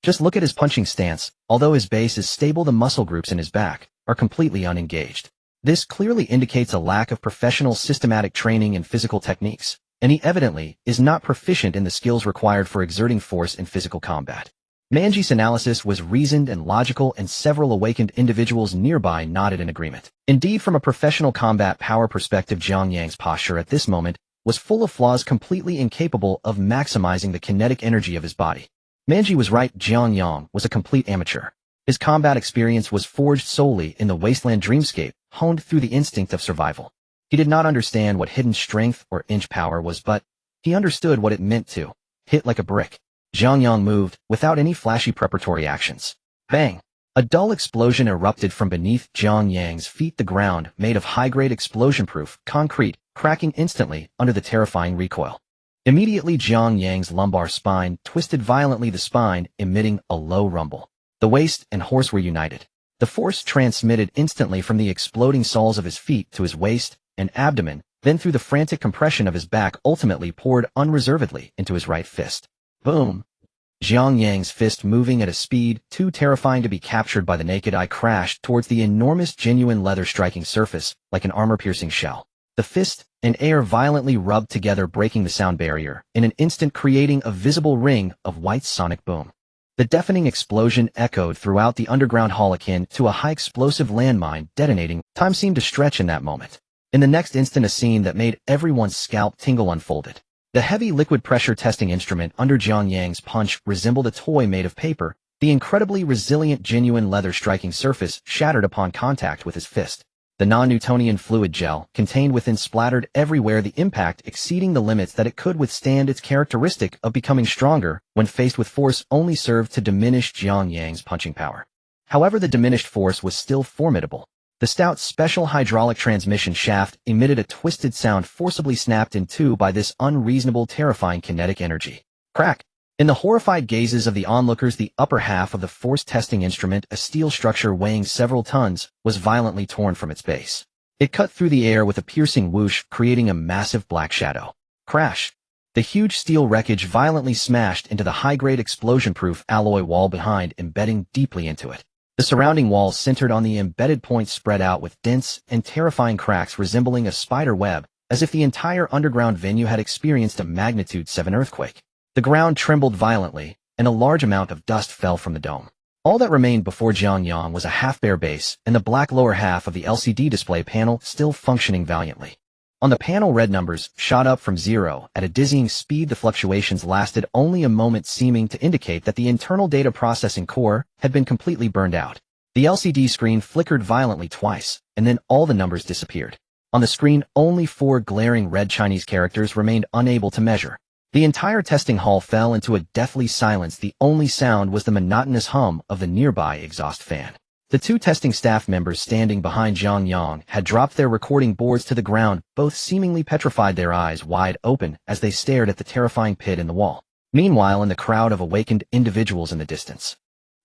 Just look at his punching stance. Although his base is stable, the muscle groups in his back are completely unengaged. This clearly indicates a lack of professional systematic training in physical techniques, and he evidently is not proficient in the skills required for exerting force in physical combat." Manji's analysis was reasoned and logical, and several awakened individuals nearby nodded in agreement. Indeed, from a professional combat power perspective, Jiang Yang's posture at this moment was full of flaws, completely incapable of maximizing the kinetic energy of his body. Manji was right. Jiang Yang was a complete amateur. His combat experience was forged solely in the Wasteland dreamscape, honed through the instinct of survival. He did not understand what hidden strength or inch power was, but He understood what it meant to hit like a brick. Jiang Yang moved, without any flashy preparatory actions. Bang! A dull explosion erupted from beneath Jiang Yang's feet, the ground, made of high-grade explosion-proof concrete, cracking instantly under the terrifying recoil. Immediately Jiang Yang's lumbar spine twisted violently, the spine emitting a low rumble. The waist and horse were united. The force transmitted instantly from the exploding soles of his feet to his waist and abdomen, then through the frantic compression of his back ultimately poured unreservedly into his right fist. Boom! Jiang Yang's fist, moving at a speed too terrifying to be captured by the naked eye, crashed towards the enormous genuine leather striking surface like an armor-piercing shell. The fist and air violently rubbed together, breaking the sound barrier, in an instant creating a visible ring of white sonic boom. The deafening explosion echoed throughout the underground hall, akin to a high-explosive landmine detonating. Time seemed to stretch in that moment. In the next instant, a scene that made everyone's scalp tingle unfolded. The heavy liquid pressure testing instrument under Jiang Yang's punch resembled a toy made of paper. The incredibly resilient genuine leather striking surface shattered upon contact with his fist. The non-Newtonian fluid gel contained within splattered everywhere, the impact exceeding the limits that it could withstand. Its characteristic of becoming stronger when faced with force only served to diminish Jiang Yang's punching power. However, the diminished force was still formidable. The stout special hydraulic transmission shaft emitted a twisted sound, forcibly snapped in two by this unreasonable, terrifying kinetic energy. Crack! In the horrified gazes of the onlookers, the upper half of the force testing instrument, a steel structure weighing several tons, was violently torn from its base. It cut through the air with a piercing whoosh, creating a massive black shadow. Crash! The huge steel wreckage violently smashed into the high-grade explosion-proof alloy wall behind, embedding deeply into it. The surrounding walls centered on the embedded points spread out with dense and terrifying cracks resembling a spider web, as if the entire underground venue had experienced a magnitude 7 earthquake. The ground trembled violently, and a large amount of dust fell from the dome. All that remained before Jiang Yang was a half-bare base and the black lower half of the LCD display panel still functioning valiantly. On the panel, red numbers shot up from 0 at a dizzying speed. The fluctuations lasted only a moment, seeming to indicate that the internal data processing core had been completely burned out. The LCD screen flickered violently twice, and then all the numbers disappeared. On the screen, only 4 glaring red Chinese characters remained, unable to measure. The entire testing hall fell into a deathly silence. The only sound was the monotonous hum of the nearby exhaust fan. The 2 testing staff members standing behind Jiang Yang had dropped their recording boards to the ground, both seemingly petrified, their eyes wide open as they stared at the terrifying pit in the wall. Meanwhile, in the crowd of awakened individuals in the distance,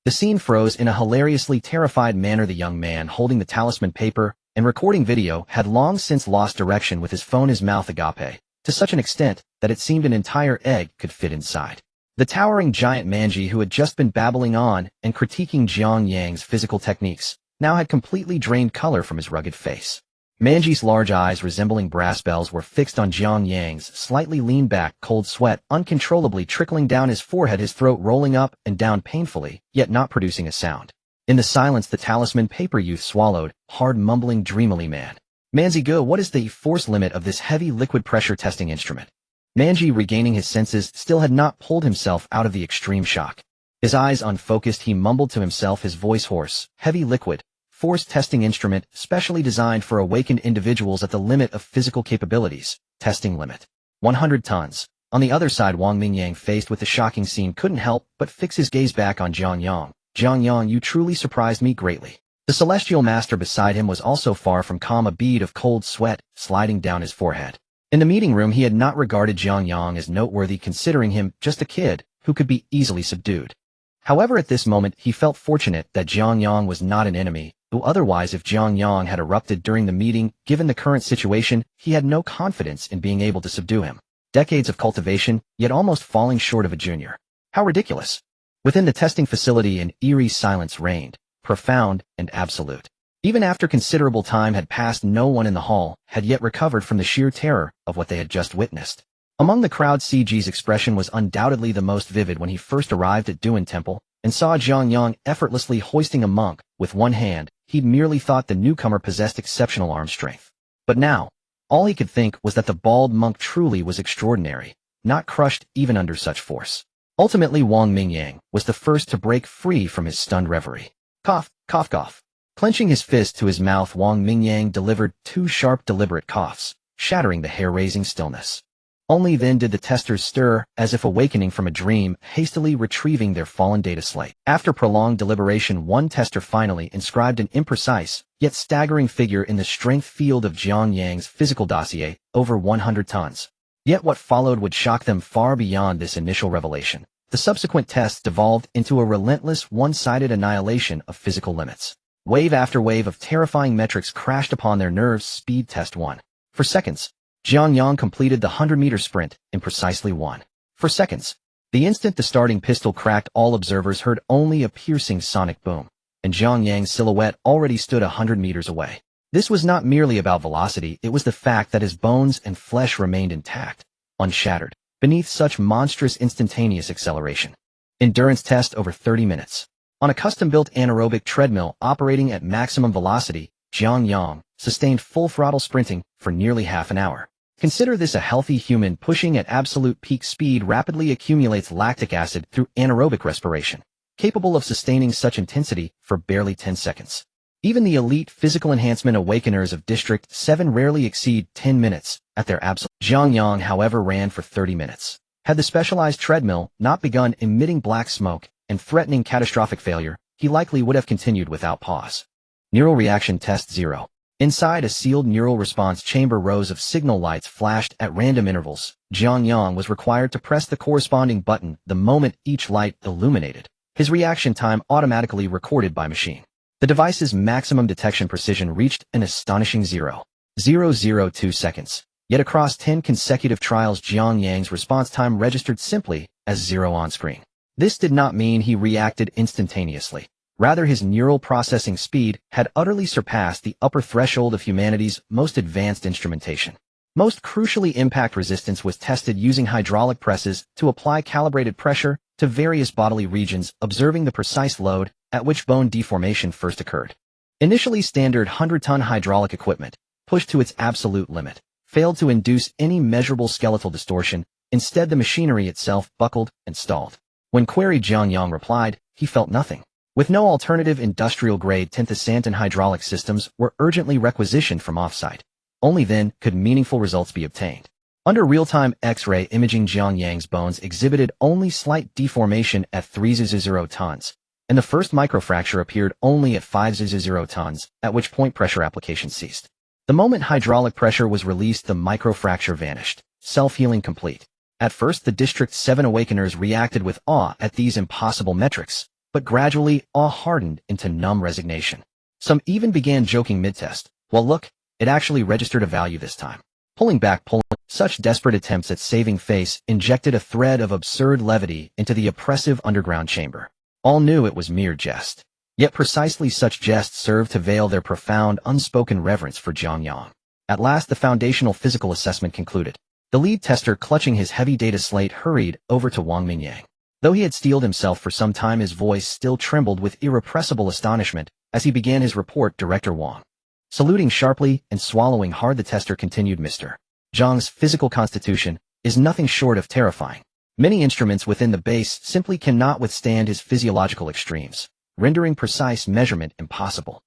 the scene froze in a hilariously terrified manner. The young man holding the talisman paper and recording video had long since lost direction, with his phone, his mouth agape, to such an extent that it seemed an entire egg could fit inside. The towering giant Manji, who had just been babbling on and critiquing Jiang Yang's physical techniques, now had completely drained color from his rugged face. Manji's large eyes, resembling brass bells, were fixed on Jiang Yang's slightly lean back, cold sweat uncontrollably trickling down his forehead, his throat rolling up and down painfully, yet not producing a sound. In the silence, the talisman paper youth swallowed, hard, mumbling dreamily, "Man. Manzi go, what is the force limit of this heavy liquid pressure testing instrument?" Manji, regaining his senses, still had not pulled himself out of the extreme shock. His eyes unfocused, he mumbled to himself, his voice hoarse. "Heavy liquid force testing instrument, specially designed for awakened individuals at the limit of physical capabilities. Testing limit 100 tons. On the other side, Wang Mingyang, faced with the shocking scene, couldn't help but fix his gaze back on Jiang Yang. "Jiang Yang, you truly surprised me greatly." The celestial master beside him was also far from calm, a bead of cold sweat sliding down his forehead. In the meeting room, he had not regarded Jiang Yang as noteworthy, considering him just a kid who could be easily subdued. However, at this moment, he felt fortunate that Jiang Yang was not an enemy, who otherwise, if Jiang Yang had erupted during the meeting, given the current situation, he had no confidence in being able to subdue him. Decades of cultivation, yet almost falling short of a junior. How ridiculous. Within the testing facility, an eerie silence reigned, profound and absolute. Even after considerable time had passed, no one in the hall had yet recovered from the sheer terror of what they had just witnessed. Among the crowd, CG's expression was undoubtedly the most vivid when he first arrived at Duan Temple and saw Jiang Yang effortlessly hoisting a monk with one hand. He'd merely thought the newcomer possessed exceptional arm strength. But now, all he could think was that the bald monk truly was extraordinary, not crushed even under such force. Ultimately, Wang Mingyang was the first to break free from his stunned reverie. Cough, cough, cough. Clenching his fist to his mouth, Wang Mingyang delivered 2 sharp, deliberate coughs, shattering the hair-raising stillness. Only then did the testers stir, as if awakening from a dream, hastily retrieving their fallen data slate. After prolonged deliberation, one tester finally inscribed an imprecise, yet staggering figure in the strength field of Jiang Yang's physical dossier, over 100 tons. Yet what followed would shock them far beyond this initial revelation. The subsequent tests devolved into a relentless, one-sided annihilation of physical limits. Wave after wave of terrifying metrics crashed upon their nerves. Speed test 1. For seconds, Jiang Yang completed the 100-meter sprint in precisely 1. For seconds. The instant the starting pistol cracked, all observers heard only a piercing sonic boom, and Jiang Yang's silhouette already stood 100 meters away. This was not merely about velocity, it was the fact that his bones and flesh remained intact, unshattered, beneath such monstrous instantaneous acceleration. Endurance test over 30 minutes. On a custom-built anaerobic treadmill operating at maximum velocity, Jiang Yang sustained full-throttle sprinting for nearly half an hour. Consider this: a healthy human pushing at absolute peak speed rapidly accumulates lactic acid through anaerobic respiration, capable of sustaining such intensity for barely 10 seconds. Even the elite physical enhancement awakeners of District 7 rarely exceed 10 minutes at their absolute. Jiang Yang, however, ran for 30 minutes. Had the specialized treadmill not begun emitting black smoke and threatening catastrophic failure, he likely would have continued without pause. Neural reaction test 0. Inside a sealed neural response chamber, rows of signal lights flashed at random intervals. Jiang Yang was required to press the corresponding button the moment each light illuminated, his reaction time automatically recorded by machine. The device's maximum detection precision reached an astonishing 0.002 seconds. Yet across 10 consecutive trials, Jiang Yang's response time registered simply as 0 on screen. This did not mean he reacted instantaneously. Rather, his neural processing speed had utterly surpassed the upper threshold of humanity's most advanced instrumentation. Most crucially, impact resistance was tested using hydraulic presses to apply calibrated pressure to various bodily regions, observing the precise load at which bone deformation first occurred. Initially, standard 100-ton hydraulic equipment, pushed to its absolute limit, failed to induce any measurable skeletal distortion. Instead, the machinery itself buckled and stalled. When queried, Jiang Yang replied, he felt nothing. With no alternative, industrial-grade synthesantin hydraulic systems were urgently requisitioned from off-site. Only then could meaningful results be obtained. Under real-time X-ray imaging, Jiang Yang's bones exhibited only slight deformation at 300 tons, and the first microfracture appeared only at 500 tons, at which point pressure application ceased. The moment hydraulic pressure was released, the microfracture vanished, self-healing complete. At first, the District 7 awakeners reacted with awe at these impossible metrics, but gradually, awe hardened into numb resignation. Some even began joking mid-test. Well, look, it actually registered a value this time. Pulling back. Such desperate attempts at saving face injected a thread of absurd levity into the oppressive underground chamber. All knew it was mere jest. Yet precisely such jests served to veil their profound, unspoken reverence for Jiang Yang. At last, the foundational physical assessment concluded. The lead tester, clutching his heavy data slate, hurried over to Wang Mingyang. Though he had steeled himself for some time, his voice still trembled with irrepressible astonishment as he began his report. Director Wang. Saluting sharply and swallowing hard, the tester continued, Mr. Zhang's physical constitution is nothing short of terrifying. Many instruments within the base simply cannot withstand his physiological extremes, rendering precise measurement impossible.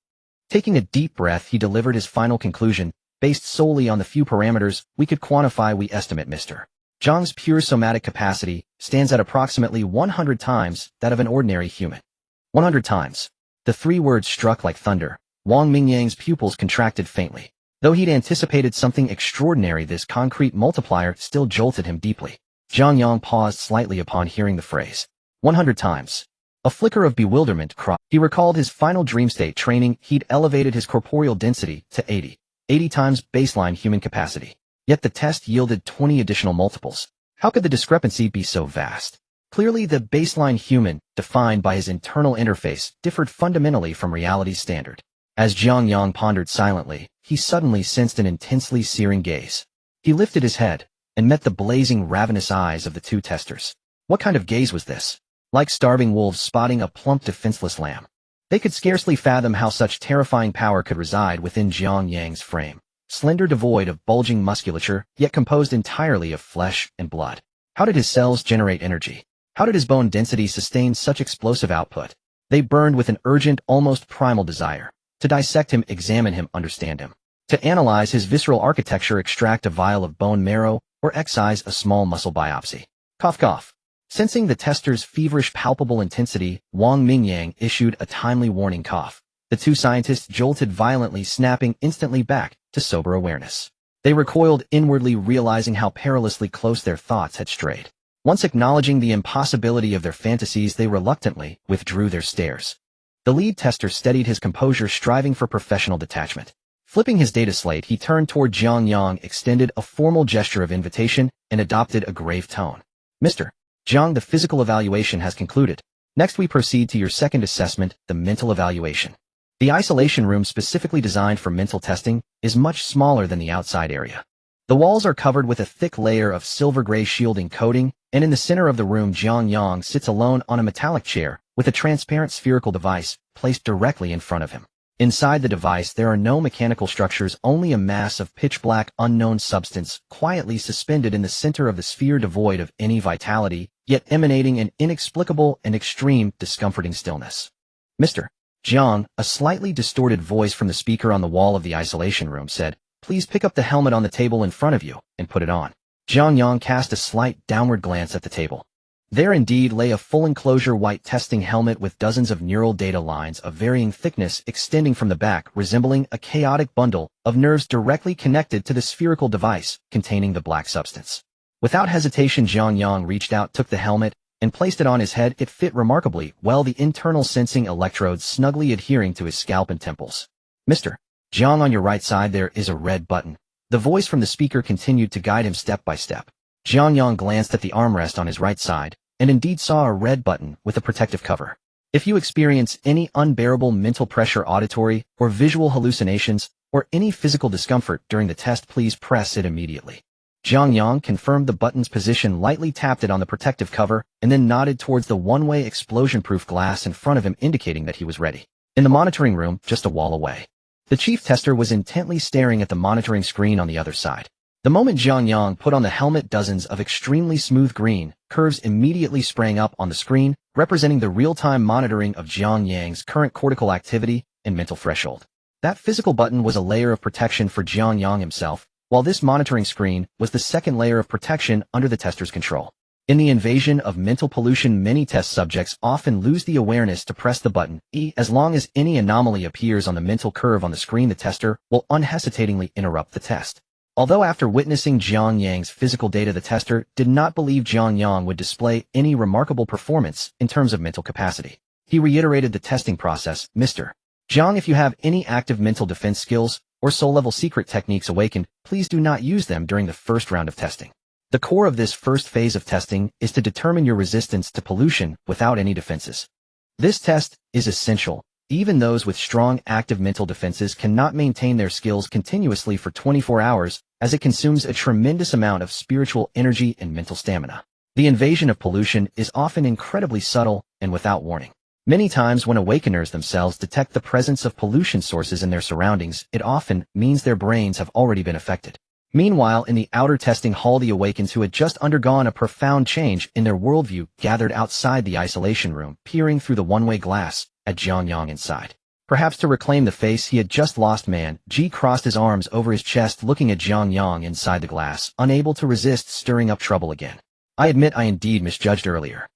Taking a deep breath, he delivered his final conclusion. Based solely on the few parameters we could quantify, we estimate Mr. Zhang's pure somatic capacity stands at approximately 100 times that of an ordinary human. 100 times. The 3 words struck like thunder. Wang Mingyang's pupils contracted faintly. Though he'd anticipated something extraordinary, this concrete multiplier still jolted him deeply. Jiang Yang paused slightly upon hearing the phrase. 100 times. A flicker of bewilderment crossed. He recalled his final dream state training. He'd elevated his corporeal density to 80 times baseline human capacity. Yet the test yielded 20 additional multiples. How could the discrepancy be so vast? Clearly, the baseline human, defined by his internal interface, differed fundamentally from reality's standard. As Jiang Yang pondered silently, he suddenly sensed an intensely searing gaze. He lifted his head and met the blazing, ravenous eyes of the 2 testers. What kind of gaze was this? Like starving wolves spotting a plump, defenseless lamb. They could scarcely fathom how such terrifying power could reside within Jiang Yang's frame. Slender, devoid of bulging musculature, yet composed entirely of flesh and blood. How did his cells generate energy? How did his bone density sustain such explosive output? They burned with an urgent, almost primal desire. To dissect him, examine him, understand him. To analyze his visceral architecture, extract a vial of bone marrow, or excise a small muscle biopsy. Cough cough. Sensing the tester's feverish palpable intensity, Wang Mingyang issued a timely warning cough. The two scientists jolted violently, snapping instantly back to sober awareness. They recoiled inwardly, realizing how perilously close their thoughts had strayed. Once acknowledging the impossibility of their fantasies, they reluctantly withdrew their stares. The lead tester steadied his composure, striving for professional detachment. Flipping his data slate, he turned toward Jiang Yang, extended a formal gesture of invitation, and adopted a grave tone. Mr. Jiang, the physical evaluation has concluded. Next we proceed to your second assessment, the mental evaluation. The isolation room, specifically designed for mental testing, is much smaller than the outside area. The walls are covered with a thick layer of silver-gray shielding coating, and in the center of the room Jiang Yang sits alone on a metallic chair, with a transparent spherical device placed directly in front of him. Inside the device there are no mechanical structures, only a mass of pitch-black unknown substance quietly suspended in the center of the sphere, devoid of any vitality, yet emanating an inexplicable and extreme discomforting stillness. Mr. Jiang, a slightly distorted voice from the speaker on the wall of the isolation room said, "Please pick up the helmet on the table in front of you and put it on." Jiang Yang cast a slight downward glance at the table. There indeed lay a full enclosure white testing helmet with dozens of neural data lines of varying thickness extending from the back, resembling a chaotic bundle of nerves directly connected to the spherical device containing the black substance. Without hesitation, Jiang Yang reached out, took the helmet, and placed it on his head. It fit remarkably well, the internal sensing electrodes snugly adhering to his scalp and temples. "Mr. Jiang, on your right side there is a red button." The voice from the speaker continued to guide him step by step. Jiang Yang glanced at the armrest on his right side, and indeed saw a red button with a protective cover. "If you experience any unbearable mental pressure, auditory or visual hallucinations, or any physical discomfort during the test, please press it immediately." Jiang Yang confirmed the button's position, lightly tapped it on the protective cover, and then nodded towards the one-way explosion-proof glass in front of him, indicating that he was ready. In the monitoring room, just a wall away, the chief tester was intently staring at the monitoring screen on the other side. The moment Jiang Yang put on the helmet, dozens of extremely smooth green curves immediately sprang up on the screen, representing the real-time monitoring of Jiang Yang's current cortical activity and mental threshold. That physical button was a layer of protection for Jiang Yang himself, while this monitoring screen was the second layer of protection under the tester's control. In the invasion of mental pollution, many test subjects often lose the awareness to press the button. As long as any anomaly appears on the mental curve on the screen, the tester will unhesitatingly interrupt the test. Although after witnessing Jiang Yang's physical data, the tester did not believe Jiang Yang would display any remarkable performance in terms of mental capacity. He reiterated the testing process. "Mr. Jiang, if you have any active mental defense skills or soul-level secret techniques awakened, please do not use them during the first round of testing. The core of this first phase of testing is to determine your resistance to pollution without any defenses. This test is essential. Even those with strong active mental defenses cannot maintain their skills continuously for 24 hours, as it consumes a tremendous amount of spiritual energy and mental stamina. The invasion of pollution is often incredibly subtle and without warning. Many times when awakeners themselves detect the presence of pollution sources in their surroundings, it often means their brains have already been affected. Meanwhile, in the outer testing hall, the awakens who had just undergone a profound change in their worldview gathered outside the isolation room, peering through the one-way glass at Jiang Yang inside. Perhaps to reclaim the face he had just lost, Man Ji crossed his arms over his chest, looking at Jiang Yang inside the glass, unable to resist stirring up trouble again. "I admit I indeed misjudged earlier."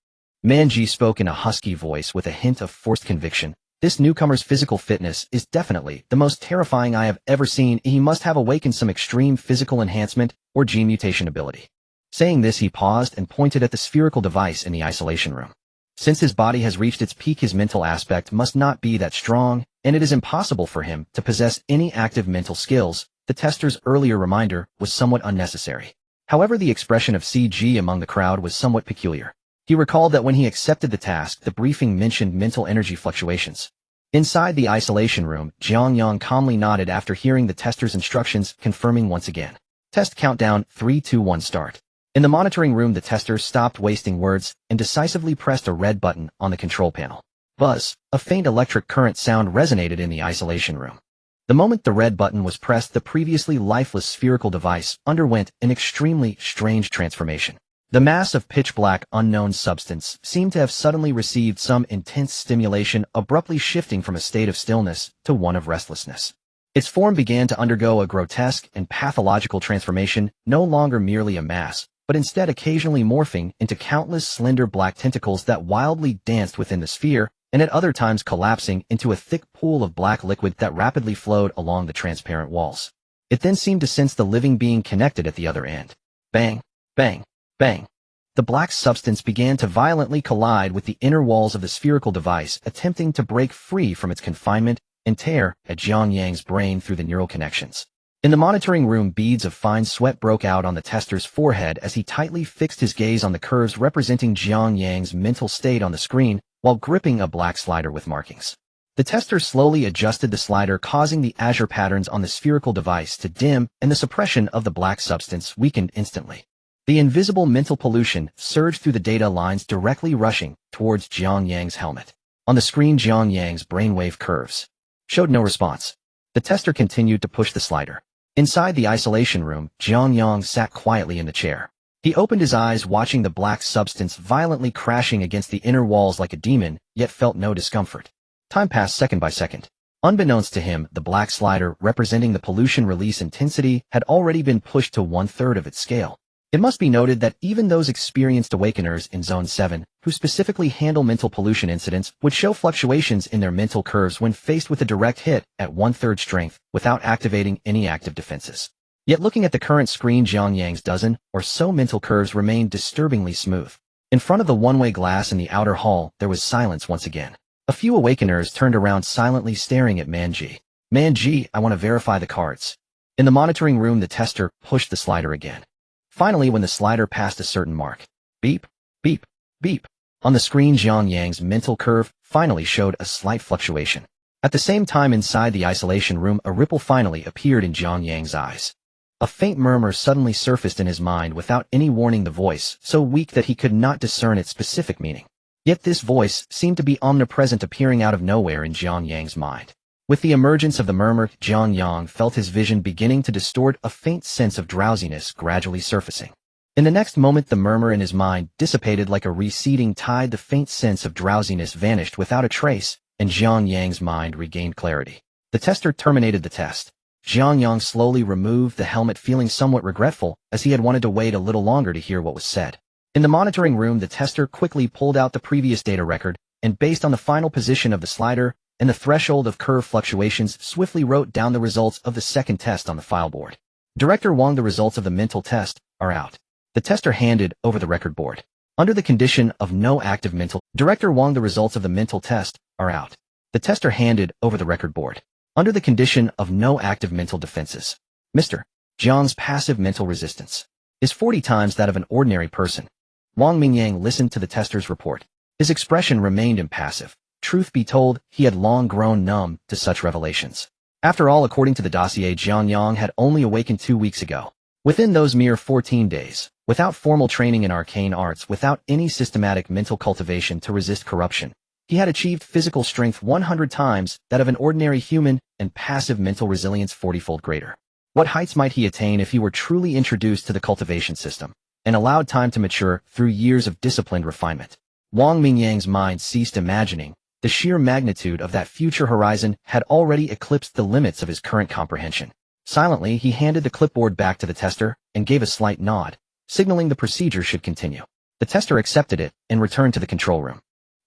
Man Ji spoke in a husky voice with a hint of forced conviction. "This newcomer's physical fitness is definitely the most terrifying I have ever seen. He must have awakened some extreme physical enhancement or gene mutation ability." Saying this, he paused and pointed at the spherical device in the isolation room. Since his body has reached its peak, his mental aspect must not be that strong, and it is impossible for him to possess any active mental skills. The tester's earlier reminder was somewhat unnecessary. However, the expression of CG among the crowd was somewhat peculiar. He recalled that when he accepted the task, the briefing mentioned mental energy fluctuations. Inside the isolation room, Jiang Yang calmly nodded after hearing the tester's instructions, confirming once again. Test countdown, 3, 2, 1, start. In the monitoring room, the tester stopped wasting words and decisively pressed a red button on the control panel. Buzz, a faint electric current sound resonated in the isolation room. The moment the red button was pressed, the previously lifeless spherical device underwent an extremely strange transformation. The mass of pitch-black unknown substance seemed to have suddenly received some intense stimulation, abruptly shifting from a state of stillness to one of restlessness. Its form began to undergo a grotesque and pathological transformation, no longer merely a mass, but instead occasionally morphing into countless slender black tentacles that wildly danced within the sphere, and at other times collapsing into a thick pool of black liquid that rapidly flowed along the transparent walls. It then seemed to sense the living being connected at the other end. Bang, bang, bang. The black substance began to violently collide with the inner walls of the spherical device, attempting to break free from its confinement and tear at Jiang Yang's brain through the neural connections. In the monitoring room, beads of fine sweat broke out on the tester's forehead as he tightly fixed his gaze on the curves representing Jiang Yang's mental state on the screen while gripping a black slider with markings. The tester slowly adjusted the slider, causing the azure patterns on the spherical device to dim, and the suppression of the black substance weakened instantly. The invisible mental pollution surged through the data lines, directly rushing towards Jiang Yang's helmet. On the screen, Jiang Yang's brainwave curves showed no response. The tester continued to push the slider. Inside the isolation room, Jiang Yang sat quietly in the chair. He opened his eyes, watching the black substance violently crashing against the inner walls like a demon, yet felt no discomfort. Time passed second by second. Unbeknownst to him, the black slider, representing the pollution release intensity, had already been pushed to 1/3 of its scale. It must be noted that even those experienced awakeners in Zone 7, who specifically handle mental pollution incidents, would show fluctuations in their mental curves when faced with a direct hit at 1/3 strength without activating any active defenses. Yet looking at the current screen, Jiang Yang's dozen or so mental curves remained disturbingly smooth. In front of the one-way glass in the outer hall, there was silence once again. A few awakeners turned around, silently staring at Manji. Manji, I want to verify the cards. In the monitoring room, the tester pushed the slider again. Finally, when the slider passed a certain mark, beep, beep, beep. On the screen, Jiang Yang's mental curve finally showed a slight fluctuation. At the same time, inside the isolation room, a ripple finally appeared in Jiang Yang's eyes. A faint murmur suddenly surfaced in his mind without any warning, the voice, so weak that he could not discern its specific meaning. Yet this voice seemed to be omnipresent, appearing out of nowhere in Jiang Yang's mind. With the emergence of the murmur, Jiang Yang felt his vision beginning to distort, a faint sense of drowsiness gradually surfacing. In the next moment, the murmur in his mind dissipated like a receding tide. The faint sense of drowsiness vanished without a trace, and Jiang Yang's mind regained clarity. The tester terminated the test. Jiang Yang slowly removed the helmet, feeling somewhat regretful, as he had wanted to wait a little longer to hear what was said. In the monitoring room, the tester quickly pulled out the previous data record, and based on the final position of the slider and the threshold of curve fluctuations, swiftly wrote down the results of the second test on the file board. Director Wang, the results of the mental test are out. The tester handed over the record board. Under the condition of no active mental, Director Wang, the results of the mental test are out. The tester handed over the record board. Under the condition of no active mental defenses, Mr. Jiang's passive mental resistance is 40 times that of an ordinary person. Wang Mingyang listened to the tester's report. His expression remained impassive. Truth be told, he had long grown numb to such revelations. After all, according to the dossier, Jiang Yang had only awakened 2 weeks ago. Within those mere 14 days, without formal training in arcane arts, without any systematic mental cultivation to resist corruption, he had achieved physical strength 100 times that of an ordinary human and passive mental resilience 40-fold greater. What heights might he attain if he were truly introduced to the cultivation system and allowed time to mature through years of disciplined refinement? Wang Mingyang's mind ceased imagining. The sheer magnitude of that future horizon had already eclipsed the limits of his current comprehension. Silently, he handed the clipboard back to the tester and gave a slight nod, signaling the procedure should continue. The tester accepted it and returned to the control room.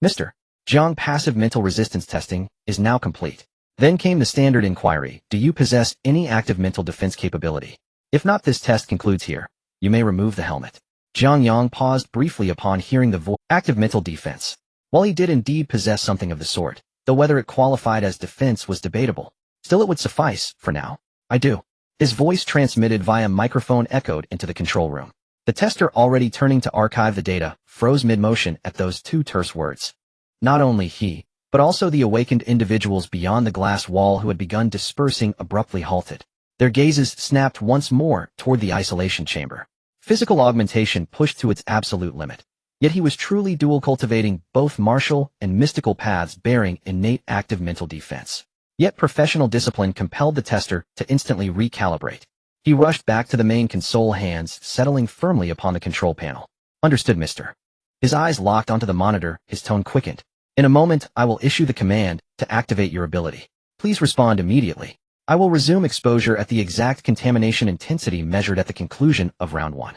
Mr. Jiang, passive mental resistance testing is now complete. Then came the standard inquiry. Do you possess any active mental defense capability? If not, this test concludes here. You may remove the helmet. Jiang Yang paused briefly upon hearing the voice. Active mental defense. While he did indeed possess something of the sort, though whether it qualified as defense was debatable, still it would suffice, for now. I do. His voice, transmitted via microphone, echoed into the control room. The tester, already turning to archive the data, froze mid-motion at those two terse words. Not only he, but also the awakened individuals beyond the glass wall who had begun dispersing abruptly halted. Their gazes snapped once more toward the isolation chamber. Physical augmentation pushed to its absolute limit. Yet he was truly dual, cultivating both martial and mystical paths bearing innate active mental defense. Yet professional discipline compelled the tester to instantly recalibrate. He rushed back to the main console, hands settling firmly upon the control panel. Understood, mister. His eyes locked onto the monitor, his tone quickened. In a moment, I will issue the command to activate your ability. Please respond immediately. I will resume exposure at the exact contamination intensity measured at the conclusion of round 1.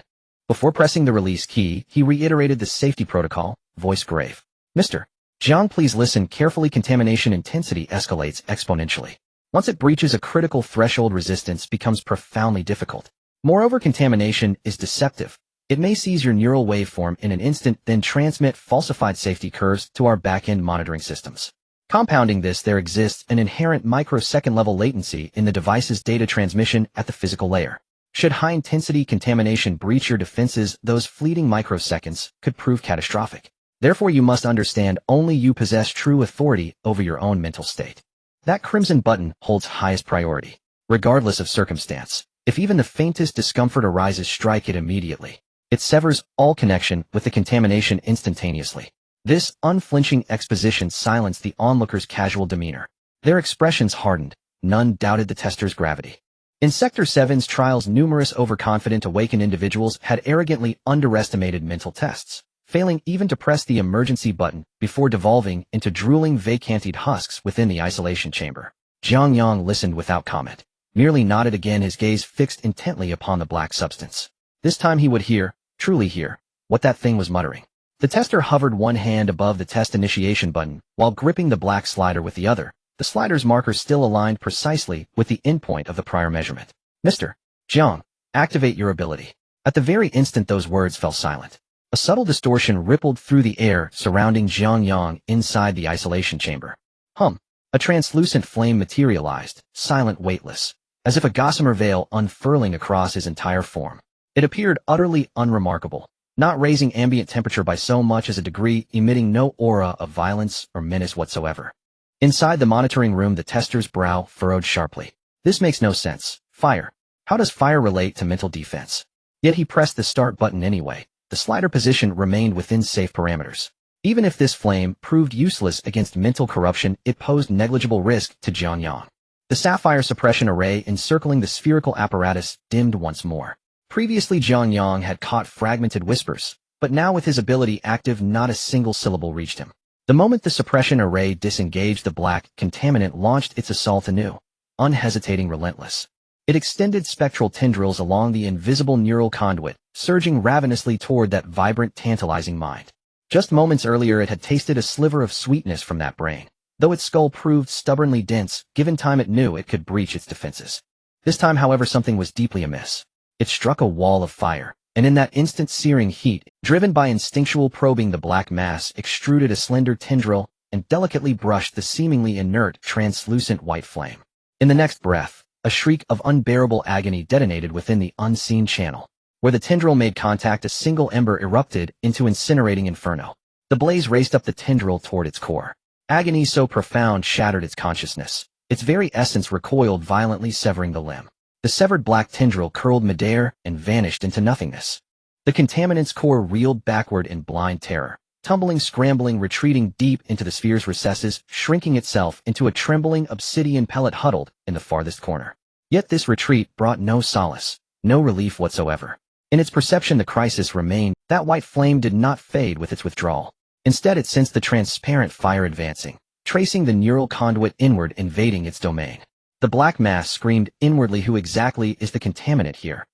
Before pressing the release key, he reiterated the safety protocol, voice grave. Mr. Jiang, please listen carefully. Contamination intensity escalates exponentially. Once it breaches a critical threshold, resistance becomes profoundly difficult. Moreover, contamination is deceptive. It may seize your neural waveform in an instant, then transmit falsified safety curves to our back-end monitoring systems. Compounding this, there exists an inherent microsecond-level latency in the device's data transmission at the physical layer. Should high-intensity contamination breach your defenses, those fleeting microseconds could prove catastrophic. Therefore, you must understand only you possess true authority over your own mental state. That crimson button holds highest priority. Regardless of circumstance, if even the faintest discomfort arises, strike it immediately. It severs all connection with the contamination instantaneously. This unflinching exposition silenced the onlookers' casual demeanor. Their expressions hardened. None doubted the tester's gravity. In Sector 7's trials, numerous overconfident awakened individuals had arrogantly underestimated mental tests, failing even to press the emergency button before devolving into drooling vacanted husks within the isolation chamber. Jiang Yang listened without comment, merely nodded again, his gaze fixed intently upon the black substance. This time he would hear, truly hear, what that thing was muttering. The tester hovered one hand above the test initiation button while gripping the black slider with the other, the slider's marker still aligned precisely with the endpoint of the prior measurement. Mr. Jiang, activate your ability. At the very instant those words fell silent, a subtle distortion rippled through the air surrounding Jiang Yang inside the isolation chamber. A translucent flame materialized, silent, weightless, as if a gossamer veil unfurling across his entire form. It appeared utterly unremarkable, not raising ambient temperature by so much as a degree, emitting no aura of violence or menace whatsoever. Inside the monitoring room, the tester's brow furrowed sharply. This makes no sense. Fire. How does fire relate to mental defense? Yet he pressed the start button anyway. The slider position remained within safe parameters. Even if this flame proved useless against mental corruption, it posed negligible risk to Jiang Yang. The sapphire suppression array encircling the spherical apparatus dimmed once more. Previously, Jiang Yang had caught fragmented whispers, but now with his ability active, not a single syllable reached him. The moment the suppression array disengaged, the black contaminant launched its assault anew, unhesitating, relentless. It extended spectral tendrils along the invisible neural conduit, surging ravenously toward that vibrant, tantalizing mind. Just moments earlier, it had tasted a sliver of sweetness from that brain. Though its skull proved stubbornly dense, given time it knew it could breach its defenses. This time, however, something was deeply amiss. It struck a wall of fire, and in that instant searing heat, driven by instinctual probing, the black mass extruded a slender tendril and delicately brushed the seemingly inert, translucent white flame. In the next breath, a shriek of unbearable agony detonated within the unseen channel. Where the tendril made contact, a single ember erupted into incinerating inferno. The blaze raced up the tendril toward its core. Agony so profound shattered its consciousness. Its very essence recoiled violently, severing the limb. The severed black tendril curled midair and vanished into nothingness. The contaminant's core reeled backward in blind terror, tumbling, scrambling, retreating deep into the sphere's recesses, shrinking itself into a trembling obsidian pellet huddled in the farthest corner. Yet this retreat brought no solace, no relief whatsoever. In its perception, the crisis remained. That white flame did not fade with its withdrawal. Instead, it sensed the transparent fire advancing, tracing the neural conduit inward, invading its domain. The black mass screamed inwardly, who exactly is the contaminant here?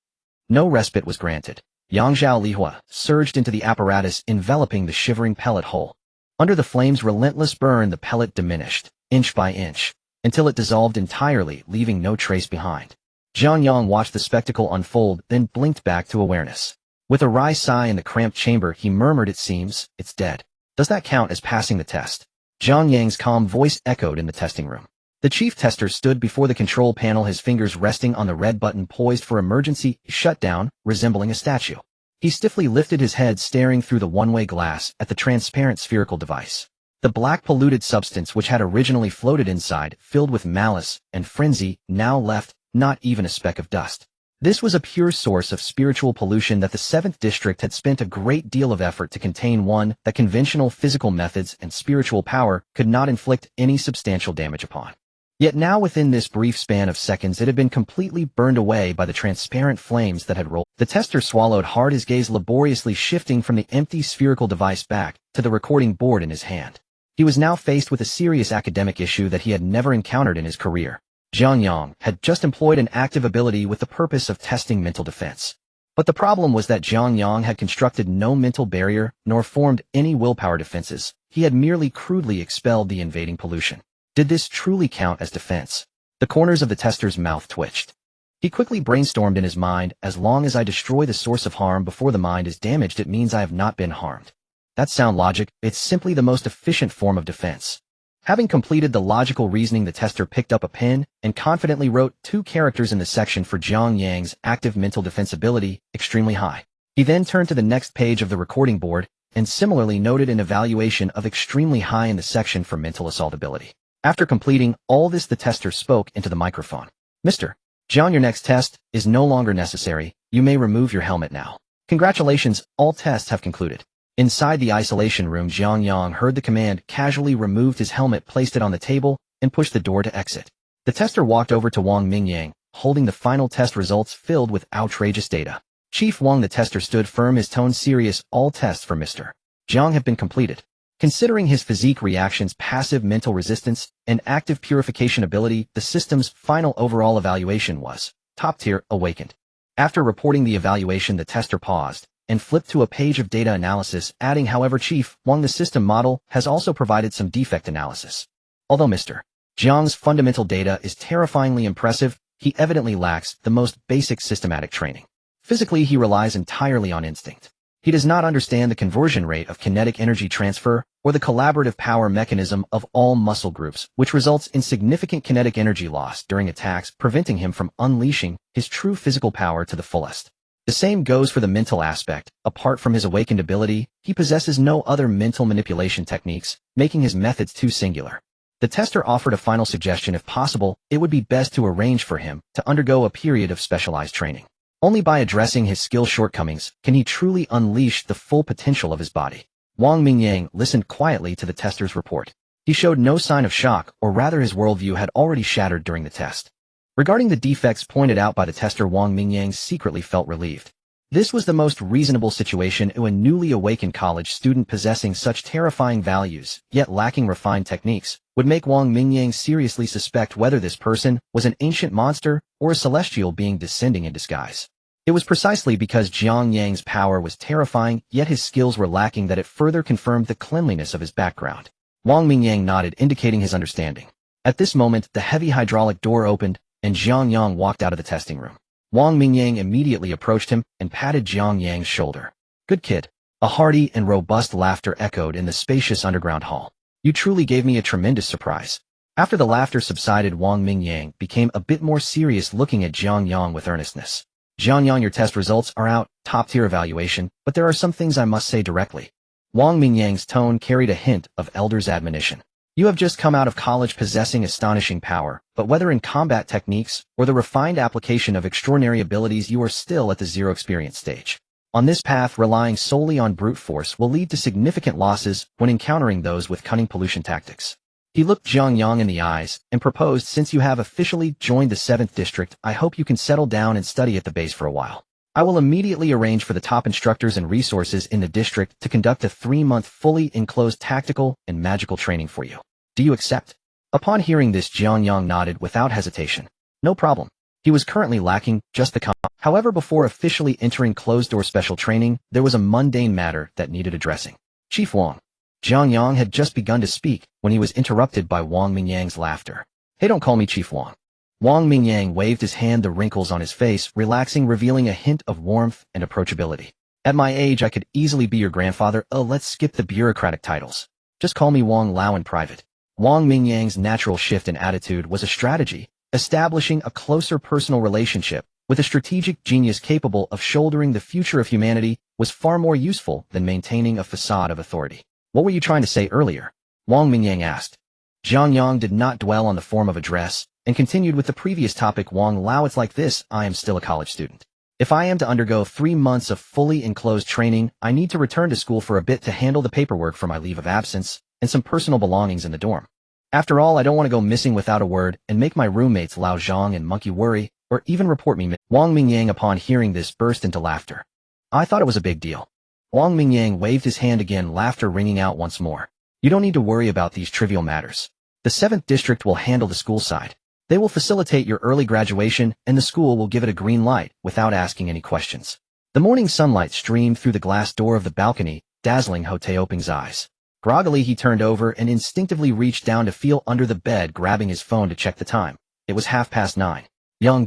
No respite was granted. Yangzhao Lihua surged into the apparatus, enveloping the shivering pellet whole. Under the flame's relentless burn, the pellet diminished, inch by inch, until it dissolved entirely, leaving no trace behind. Jiang Yang watched the spectacle unfold, then blinked back to awareness. With a wry sigh in the cramped chamber, he murmured, "It seems, it's dead. Does that count as passing the test?" Jiang Yang's calm voice echoed in the testing room. The chief tester stood before the control panel, his fingers resting on the red button poised for emergency shutdown, resembling a statue. He stiffly lifted his head, staring through the one-way glass at the transparent spherical device. The black polluted substance which had originally floated inside, filled with malice and frenzy, now left not even a speck of dust. This was a pure source of spiritual pollution that the 7th District had spent a great deal of effort to contain, one that conventional physical methods and spiritual power could not inflict any substantial damage upon. Yet now, within this brief span of seconds, it had been completely burned away by the transparent flames that had rolled. The tester swallowed hard, his gaze laboriously shifting from the empty spherical device back to the recording board in his hand. He was now faced with a serious academic issue that he had never encountered in his career. Jiang Yang had just employed an active ability with the purpose of testing mental defense. But the problem was that Jiang Yang had constructed no mental barrier nor formed any willpower defenses. He had merely crudely expelled the invading pollution. Did this truly count as defense? The corners of the tester's mouth twitched. He quickly brainstormed in his mind, as long as I destroy the source of harm before the mind is damaged, it means I have not been harmed. That's sound logic. It's simply the most efficient form of defense. Having completed the logical reasoning, the tester picked up a pen and confidently wrote 2 characters in the section for Jiang Yang's active mental defense ability, extremely high. He then turned to the next page of the recording board and similarly noted an evaluation of extremely high in the section for mental assault ability. After completing all this, the tester spoke into the microphone. Mr. Jiang, your next test is no longer necessary. You may remove your helmet now. Congratulations, all tests have concluded. Inside the isolation room, Jiang Yang heard the command, casually removed his helmet, placed it on the table, and pushed the door to exit. The tester walked over to Wang Mingyang, holding the final test results filled with outrageous data. Chief Wang, the tester stood firm, his tone serious. All tests for Mr. Jiang have been completed. Considering his physique reactions, passive mental resistance, and active purification ability, the system's final overall evaluation was top tier, awakened. After reporting the evaluation, the tester paused and flipped to a page of data analysis, adding, however, Chief Wang, the system model has also provided some defect analysis. Although Mr. Jiang's fundamental data is terrifyingly impressive, he evidently lacks the most basic systematic training. Physically, he relies entirely on instinct. He does not understand the conversion rate of kinetic energy transfer or the collaborative power mechanism of all muscle groups, which results in significant kinetic energy loss during attacks, preventing him from unleashing his true physical power to the fullest. The same goes for the mental aspect. Apart from his awakened ability, he possesses no other mental manipulation techniques, making his methods too singular. The tester offered a final suggestion. If possible, it would be best to arrange for him to undergo a period of specialized training. Only by addressing his skill shortcomings can he truly unleash the full potential of his body. Wang Mingyang listened quietly to the tester's report. He showed no sign of shock, or rather his worldview had already shattered during the test. Regarding the defects pointed out by the tester, Wang Mingyang secretly felt relieved. This was the most reasonable situation to a newly awakened college student possessing such terrifying values, yet lacking refined techniques, would make Wang Mingyang seriously suspect whether this person was an ancient monster or a celestial being descending in disguise. It was precisely because Jiang Yang's power was terrifying, yet his skills were lacking, that it further confirmed the cleanliness of his background. Wang Mingyang nodded, indicating his understanding. At this moment, the heavy hydraulic door opened, and Jiang Yang walked out of the testing room. Wang Mingyang immediately approached him and patted Jiang Yang's shoulder. Good kid. A hearty and robust laughter echoed in the spacious underground hall. You truly gave me a tremendous surprise. After the laughter subsided, Wang Mingyang became a bit more serious, looking at Jiang Yang with earnestness. Jiang Yang, your test results are out, top-tier evaluation, but there are some things I must say directly. Wang Mingyang's tone carried a hint of elder's admonition. You have just come out of college possessing astonishing power, but whether in combat techniques or the refined application of extraordinary abilities, you are still at the zero experience stage. On this path, relying solely on brute force will lead to significant losses when encountering those with cunning pollution tactics. He looked Jiang Yang in the eyes and proposed, since you have officially joined the 7th district, I hope you can settle down and study at the base for a while. I will immediately arrange for the top instructors and resources in the district to conduct a 3-month fully enclosed tactical and magical training for you. Do you accept? Upon hearing this, Jiang Yang nodded without hesitation. No problem. He was currently lacking just the However, before officially entering closed-door special training, there was a mundane matter that needed addressing. Chief Wang. Jiang Yang had just begun to speak when he was interrupted by Wang Mingyang's laughter. Hey, don't call me Chief Wang. Wang Mingyang waved his hand, the wrinkles on his face relaxing, revealing a hint of warmth and approachability. At my age, I could easily be your grandfather. Oh, let's skip the bureaucratic titles. Just call me Wang Lao in private. Wang Mingyang's natural shift in attitude was a strategy, establishing a closer personal relationship with a strategic genius capable of shouldering the future of humanity was far more useful than maintaining a facade of authority. What were you trying to say earlier? Wang Mingyang asked. Jiang Yang did not dwell on the form of address and continued with the previous topic. Wang Lao, it's like this, I am still a college student. If I am to undergo 3 months of fully enclosed training, I need to return to school for a bit to handle the paperwork for my leave of absence and some personal belongings in the dorm. After all, I don't want to go missing without a word and make my roommates Lao Zhang and Monkey worry or even report me. Wang Mingyang, upon hearing this, burst into laughter. I thought it was a big deal. Wang Mingyang waved his hand again, laughter ringing out once more. You don't need to worry about these trivial matters. The 7th district will handle the school side. They will facilitate your early graduation, and the school will give it a green light without asking any questions. The morning sunlight streamed through the glass door of the balcony, dazzling Hoteoping's eyes. Groggily he turned over and instinctively reached down to feel under the bed, grabbing his phone to check the time. It was 9:30. Yang.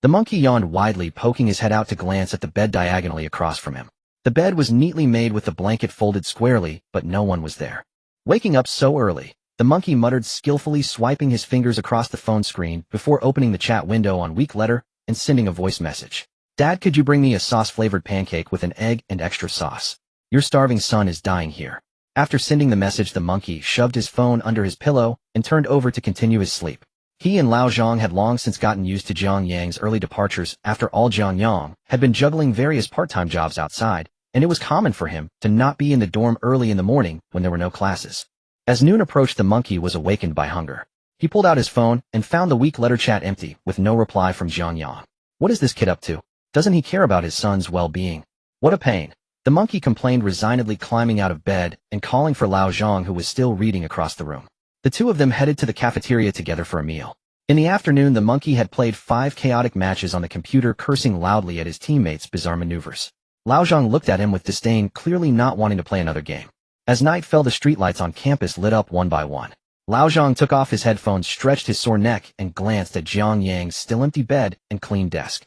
The monkey yawned widely, poking his head out to glance at the bed diagonally across from him. The bed was neatly made with the blanket folded squarely, but no one was there. Waking up so early, the monkey muttered, skillfully swiping his fingers across the phone screen before opening the chat window on weak letter and sending a voice message. Dad, could you bring me a sauce-flavored pancake with an egg and extra sauce? Your starving son is dying here. After sending the message, the monkey shoved his phone under his pillow and turned over to continue his sleep. He and Lao Zhang had long since gotten used to Jiang Yang's early departures. After all, Jiang Yang had been juggling various part-time jobs outside, and it was common for him to not be in the dorm early in the morning when there were no classes. As noon approached, the monkey was awakened by hunger. He pulled out his phone and found the weak letter chat empty, with no reply from Jiang Yang. What is this kid up to? Doesn't he care about his son's well-being? What a pain. The monkey complained, resignedly climbing out of bed and calling for Lao Zhang, who was still reading across the room. The two of them headed to the cafeteria together for a meal. In the afternoon, the monkey had played 5 chaotic matches on the computer, cursing loudly at his teammates' bizarre maneuvers. Lao Zhang looked at him with disdain, clearly not wanting to play another game. As night fell, the streetlights on campus lit up one by one. Lao Zhang took off his headphones, stretched his sore neck, and glanced at Jiang Yang's still empty bed and clean desk.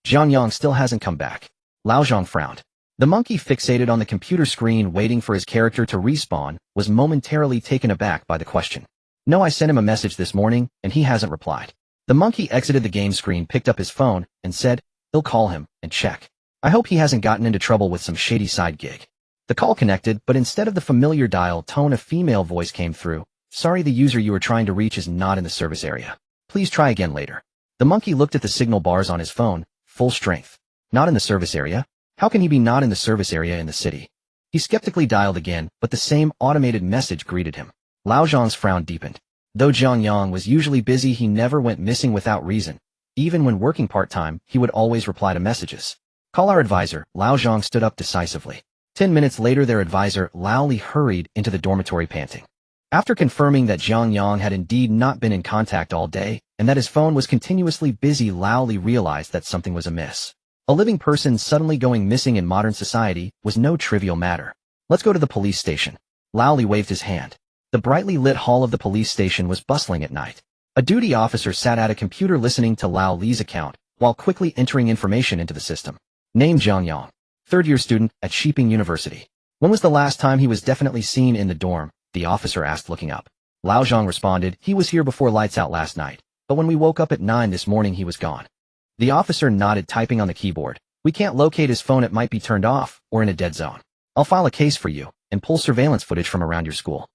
Jiang Yang still hasn't come back. Lao Zhang frowned. The monkey, fixated on the computer screen waiting for his character to respawn, was momentarily taken aback by the question. No, I sent him a message this morning, and he hasn't replied. The monkey exited the game screen, picked up his phone, and said, he'll call him and check. I hope he hasn't gotten into trouble with some shady side gig. The call connected, but instead of the familiar dial tone, a female voice came through. Sorry, the user you are trying to reach is not in the service area. Please try again later. The monkey looked at the signal bars on his phone, full strength. Not in the service area? How can he be not in the service area in the city? He skeptically dialed again, but the same automated message greeted him. Lao Zhang's frown deepened. Though Jiang Yang was usually busy, he never went missing without reason. Even when working part-time, he would always reply to messages. Call our advisor. Lao Zhang stood up decisively. 10 minutes later, their advisor, Lao Li, hurried into the dormitory panting. After confirming that Jiang Yang had indeed not been in contact all day, and that his phone was continuously busy, Lao Li realized that something was amiss. A living person suddenly going missing in modern society was no trivial matter. Let's go to the police station. Lao Li waved his hand. The brightly lit hall of the police station was bustling at night. A duty officer sat at a computer listening to Lao Li's account, while quickly entering information into the system. Name Jiang Yang. Third-year student at Teetering University. When was the last time he was definitely seen in the dorm? The officer asked, looking up. Lao Zhang responded, he was here before lights out last night, but when we woke up at 9 this morning he was gone. The officer nodded, typing on the keyboard. We can't locate his phone. It might be turned off or in a dead zone. I'll file a case for you and pull surveillance footage from around your school.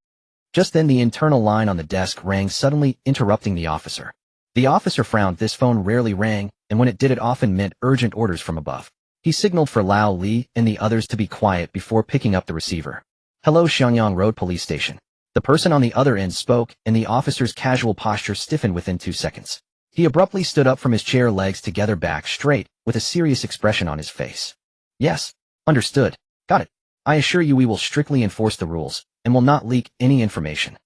Just then the internal line on the desk rang, suddenly interrupting the officer. The officer frowned. This phone rarely rang, and when it did, it often meant urgent orders from above. He signaled for Lao Li and the others to be quiet before picking up the receiver. Hello, Xiangyang Road Police Station. The person on the other end spoke, and the officer's casual posture stiffened within 2 seconds. He abruptly stood up from his chair, legs together, back straight, with a serious expression on his face. Yes. Understood. Got it. I assure you we will strictly enforce the rules, and will not leak any information.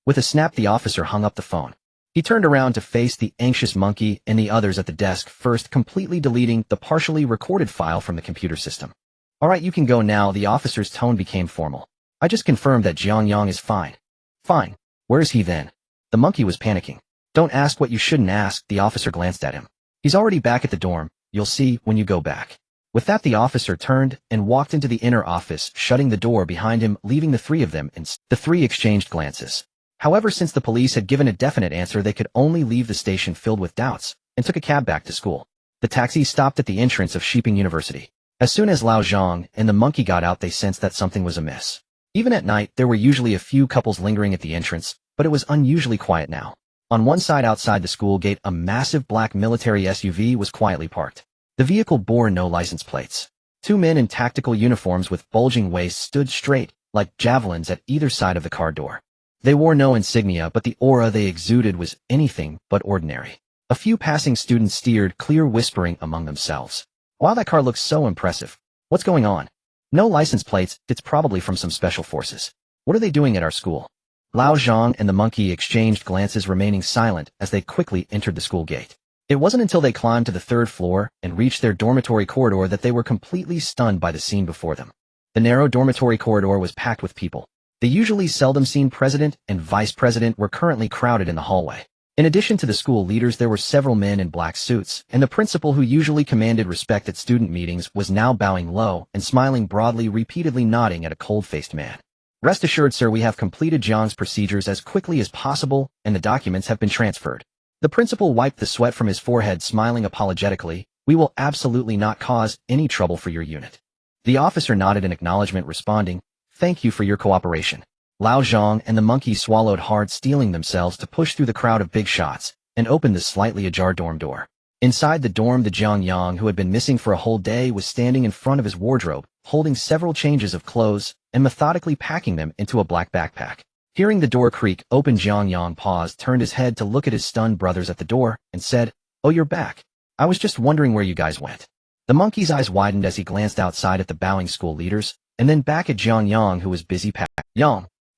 With a snap, the officer hung up the phone. He turned around to face the anxious monkey and the others at the desk, first completely deleting the partially recorded file from the computer system. All right, you can go now. The officer's tone became formal. I just confirmed that Jiang Yang is fine. Fine. Where is he then? The monkey was panicking. Don't ask what you shouldn't ask. The officer glanced at him. He's already back at the dorm. You'll see when you go back. With that, the officer turned and walked into the inner office, shutting the door behind him, leaving the three of them, and the three exchanged glances. However, since the police had given a definite answer, they could only leave the station filled with doubts, and took a cab back to school. The taxi stopped at the entrance of Teetering University. As soon as Lao Zhang and the monkey got out, they sensed that something was amiss. Even at night, there were usually a few couples lingering at the entrance, but it was unusually quiet now. On one side outside the school gate, a massive black military SUV was quietly parked. The vehicle bore no license plates. 2 men in tactical uniforms with bulging waists stood straight, like javelins, at either side of the car door. They wore no insignia, but the aura they exuded was anything but ordinary. A few passing students steered clear, whispering among themselves. Wow, that car looks so impressive. What's going on? No license plates. It's probably from some special forces. What are they doing at our school? Lao Zhang and the monkey exchanged glances, remaining silent as they quickly entered the school gate. It wasn't until they climbed to the third floor and reached their dormitory corridor that they were completely stunned by the scene before them. The narrow dormitory corridor was packed with people. The usually seldom seen president and vice president were currently crowded in the hallway. In addition to the school leaders, there were several men in black suits, and the principal, who usually commanded respect at student meetings, was now bowing low and smiling broadly, repeatedly nodding at a cold-faced man. Rest assured, sir, we have completed Jiang's procedures as quickly as possible, and the documents have been transferred. The principal wiped the sweat from his forehead, smiling apologetically. We will absolutely not cause any trouble for your unit. The officer nodded in acknowledgement, responding, "Thank you for your cooperation." Lao Zhang and the monkey swallowed hard, steeling themselves to push through the crowd of big shots and open the slightly ajar dorm door. Inside the dorm, the Jiang Yang, who had been missing for a whole day, was standing in front of his wardrobe, holding several changes of clothes and methodically packing them into a black backpack. Hearing the door creak open, Jiang Yang paused, turned his head to look at his stunned brothers at the door, and said, "Oh, you're back. I was just wondering where you guys went." The monkey's eyes widened as he glanced outside at the bowing school leaders, and then back at Jiang Yang, who was busy packing.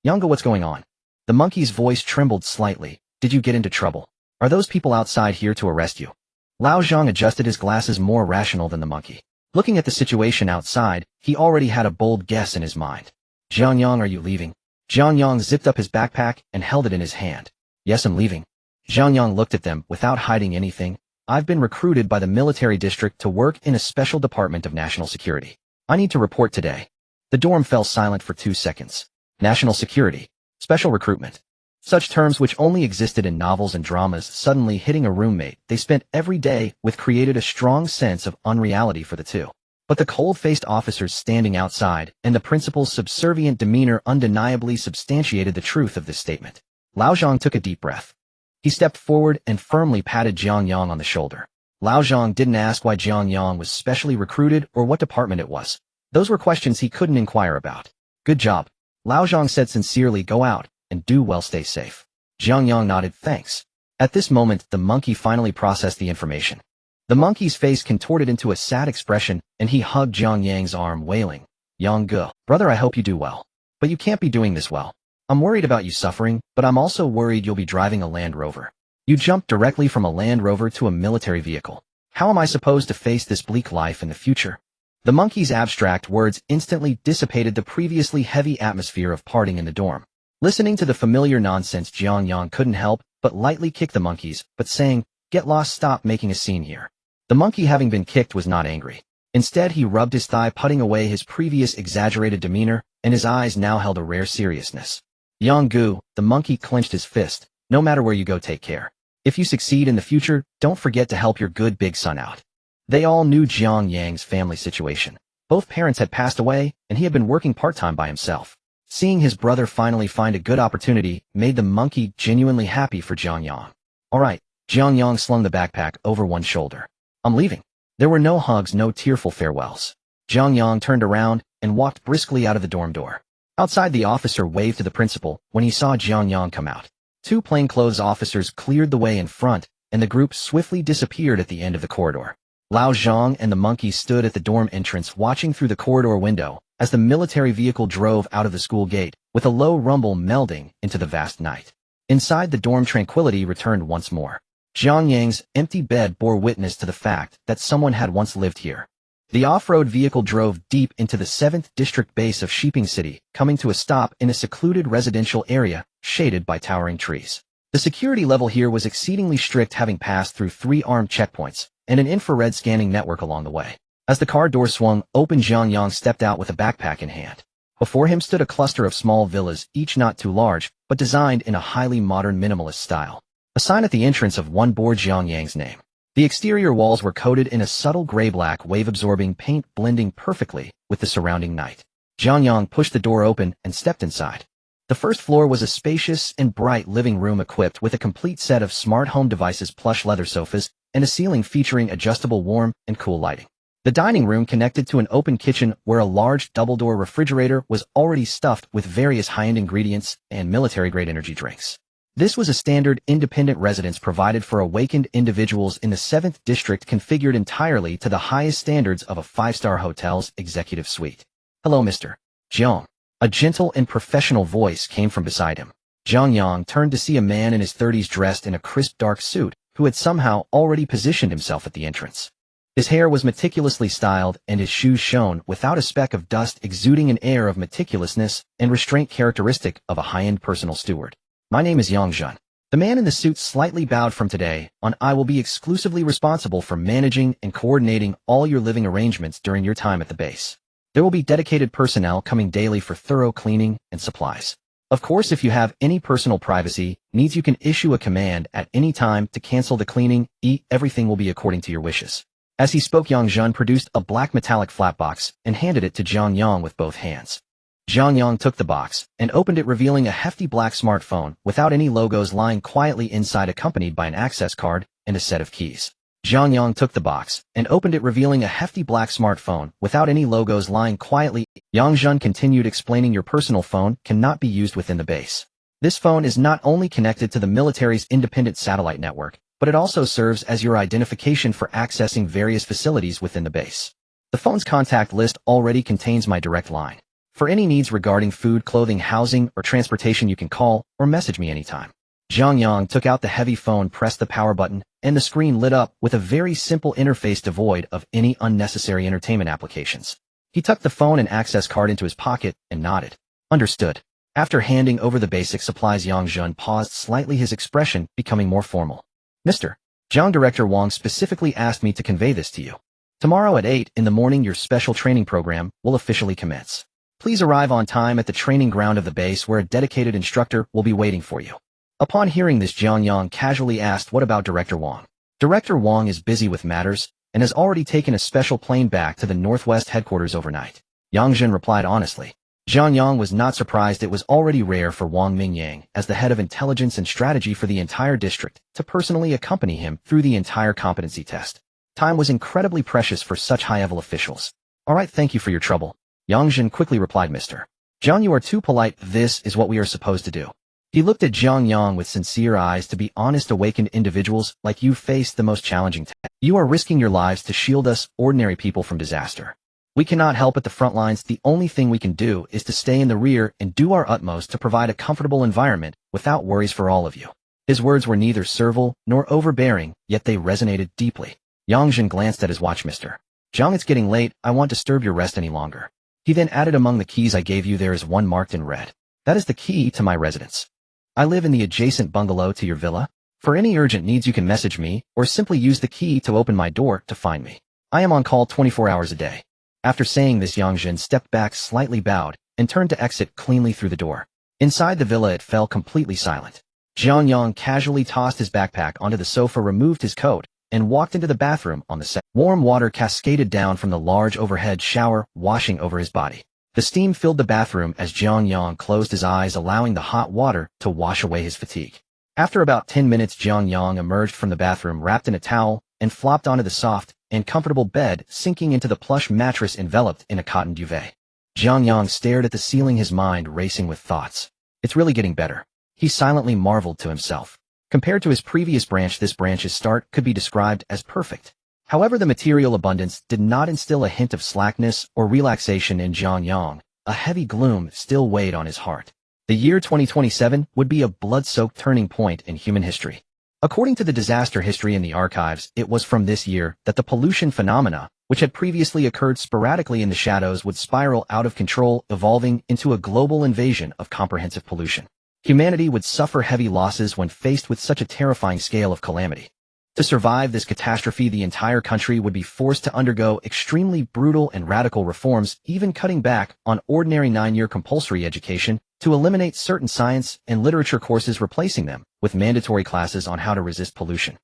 Yanga, what's going on?" The monkey's voice trembled slightly. "Did you get into trouble? Are those people outside here to arrest you?" Lao Zhang adjusted his glasses, more rational than the monkey. Looking at the situation outside, he already had a bold guess in his mind. "Jiang Yang, are you leaving?" Jiang Yang zipped up his backpack and held it in his hand. "Yes, I'm leaving." Jiang Yang looked at them without hiding anything. "I've been recruited by the military district to work in a special department of national security. I need to report today." The dorm fell silent for 2 seconds. National security, special recruitment. Such terms, which only existed in novels and dramas, suddenly hitting a roommate they spent every day with, created a strong sense of unreality for the two. But the cold-faced officers standing outside and the principal's subservient demeanor undeniably substantiated the truth of this statement. Lao Zhang took a deep breath. He stepped forward and firmly patted Jiang Yang on the shoulder. Lao Zhang didn't ask why Jiang Yang was specially recruited or what department it was. Those were questions he couldn't inquire about. "Good job," Lao Zhang said sincerely. "Go out and do well, stay safe." Jiang Yang nodded, "Thanks." At this moment, the monkey finally processed the information. The monkey's face contorted into a sad expression, and he hugged Jiang Yang's arm, wailing, "Yang, brother, I hope you do well. But you can't be doing this well. I'm worried about you suffering, but I'm also worried you'll be driving a Land Rover. You jumped directly from a Land Rover to a military vehicle. How am I supposed to face this bleak life in the future?" The monkey's abstract words instantly dissipated the previously heavy atmosphere of parting in the dorm. Listening to the familiar nonsense, Jiang Yang couldn't help but lightly kick the monkeys, but saying, "Get lost, stop making a scene here." The monkey, having been kicked, was not angry. Instead, he rubbed his thigh, putting away his previous exaggerated demeanor, and his eyes now held a rare seriousness. "Yang," the monkey clenched his fist, "no matter where you go, take care. If you succeed in the future, don't forget to help your good big son out." They all knew Jiang Yang's family situation. Both parents had passed away, and he had been working part-time by himself. Seeing his brother finally find a good opportunity made the monkey genuinely happy for Jiang Yang. "All right," Jiang Yang slung the backpack over one shoulder. "I'm leaving." There were no hugs, no tearful farewells. Jiang Yang turned around and walked briskly out of the dorm door. Outside, the officer waved to the principal when he saw Jiang Yang come out. 2 plainclothes officers cleared the way in front, and the group swiftly disappeared at the end of the corridor. Lao Zhang and the monkey stood at the dorm entrance, watching through the corridor window as the military vehicle drove out of the school gate, with a low rumble melding into the vast night. Inside the dorm, tranquility returned once more. Jiang Yang's empty bed bore witness to the fact that someone had once lived here. The off-road vehicle drove deep into the 7th district base of Shiping City, coming to a stop in a secluded residential area shaded by towering trees. The security level here was exceedingly strict, having passed through 3 armed checkpoints and an infrared scanning network along the way. As the car door swung open, Jiang Yang stepped out with a backpack in hand. Before him stood a cluster of small villas, each not too large, but designed in a highly modern minimalist style. A sign at the entrance of one bore Jiang Yang's name. The exterior walls were coated in a subtle gray-black, wave-absorbing paint, blending perfectly with the surrounding night. Jiang Yang pushed the door open and stepped inside. The first floor was a spacious and bright living room equipped with a complete set of smart home devices, plush leather sofas, and a ceiling featuring adjustable warm and cool lighting. The dining room connected to an open kitchen where a large double-door refrigerator was already stuffed with various high-end ingredients and military-grade energy drinks. This was a standard independent residence provided for awakened individuals in the 7th district, configured entirely to the highest standards of a 5-star hotel's executive suite. "Hello, Mr. Jiang." A gentle and professional voice came from beside him. Jiang Yang turned to see a man in his 30s dressed in a crisp dark suit, who had somehow already positioned himself at the entrance. His hair was meticulously styled and his shoes shone without a speck of dust, exuding an air of meticulousness and restraint characteristic of a high-end personal steward. My name is Yang Yang. The man in the suit slightly bowed. From today on, I will be exclusively responsible for managing and coordinating all your living arrangements during your time at the base. There will be dedicated personnel coming daily for thorough cleaning and supplies. Of course, if you have any personal privacy needs, you can issue a command at any time to cancel the cleaning. Everything will be according to your wishes. As he spoke, Yang Yang produced a black metallic flat box and handed it to Jiang Yang with both hands. Jiang Yang took the box and opened it, revealing a hefty black smartphone without any logos lying quietly inside, accompanied by an access card and a set of keys. Jiang Yang took the box and opened it, revealing a hefty black smartphone without any logos lying quietly. Yang Yang continued explaining, your personal phone cannot be used within the base. This phone is not only connected to the military's independent satellite network, but it also serves as your identification for accessing various facilities within the base. The phone's contact list already contains my direct line. For any needs regarding food, clothing, housing, or transportation, you can call or message me anytime. Jiang Yang took out the heavy phone, pressed the power button, and the screen lit up with a very simple interface devoid of any unnecessary entertainment applications. He tucked the phone and access card into his pocket and nodded. Understood. After handing over the basic supplies, Yang Yang paused slightly, his expression becoming more formal. Mr. Jiang, Director Wang specifically asked me to convey this to you. Tomorrow at 8 in the morning, your special training program will officially commence. Please arrive on time at the training ground of the base, where a dedicated instructor will be waiting for you. Upon hearing this, Jiang Yang casually asked, what about Director Wang? Director Wang is busy with matters and has already taken a special plane back to the Northwest headquarters overnight. Yang Yang replied honestly. Jiang Yang was not surprised. It was already rare for Wang Mingyang, as the head of intelligence and strategy for the entire district, to personally accompany him through the entire competency test. Time was incredibly precious for such high-level officials. All right, thank you for your trouble. Yang Yang quickly replied, Mr. Jiang, you are too polite. This is what we are supposed to do. He looked at Jiang Yang with sincere eyes. To be honest, awakened individuals like you face the most challenging task. You are risking your lives to shield us, ordinary people, from disaster. We cannot help at the front lines. The only thing we can do is to stay in the rear and do our utmost to provide a comfortable environment without worries for all of you. His words were neither servile nor overbearing, yet they resonated deeply. Yang Yang glanced at his watch. Mr. Jiang, it's getting late. I won't disturb your rest any longer. He then added, among the keys I gave you, there is one marked in red. That is the key to my residence. I live in the adjacent bungalow to your villa. For any urgent needs, you can message me or simply use the key to open my door to find me. I am on call 24 hours a day. After saying this, Yang Yang stepped back, slightly bowed, and turned to exit cleanly through the door. Inside the villa, it fell completely silent. Jiang Yang casually tossed his backpack onto the sofa, removed his coat, and walked into the bathroom on the set. Warm water cascaded down from the large overhead shower, washing over his body. The steam filled the bathroom as Jiang Yang closed his eyes, allowing the hot water to wash away his fatigue. After about 10 minutes, Jiang Yang emerged from the bathroom wrapped in a towel and flopped onto the soft and comfortable bed, sinking into the plush mattress enveloped in a cotton duvet. Jiang Yang stared at the ceiling, his mind racing with thoughts. It's really getting better. He silently marveled to himself. Compared to his previous branch, this branch's start could be described as perfect. However, the material abundance did not instill a hint of slackness or relaxation in Jiang Yang. A heavy gloom still weighed on his heart. The year 2027 would be a blood-soaked turning point in human history. According to the disaster history in the archives, it was from this year that the pollution phenomena, which had previously occurred sporadically in the shadows, would spiral out of control, evolving into a global invasion of comprehensive pollution. Humanity would suffer heavy losses when faced with such a terrifying scale of calamity. To survive this catastrophe, the entire country would be forced to undergo extremely brutal and radical reforms, even cutting back on ordinary 9-year compulsory education to eliminate certain science and literature courses, replacing them with mandatory classes on how to resist pollution.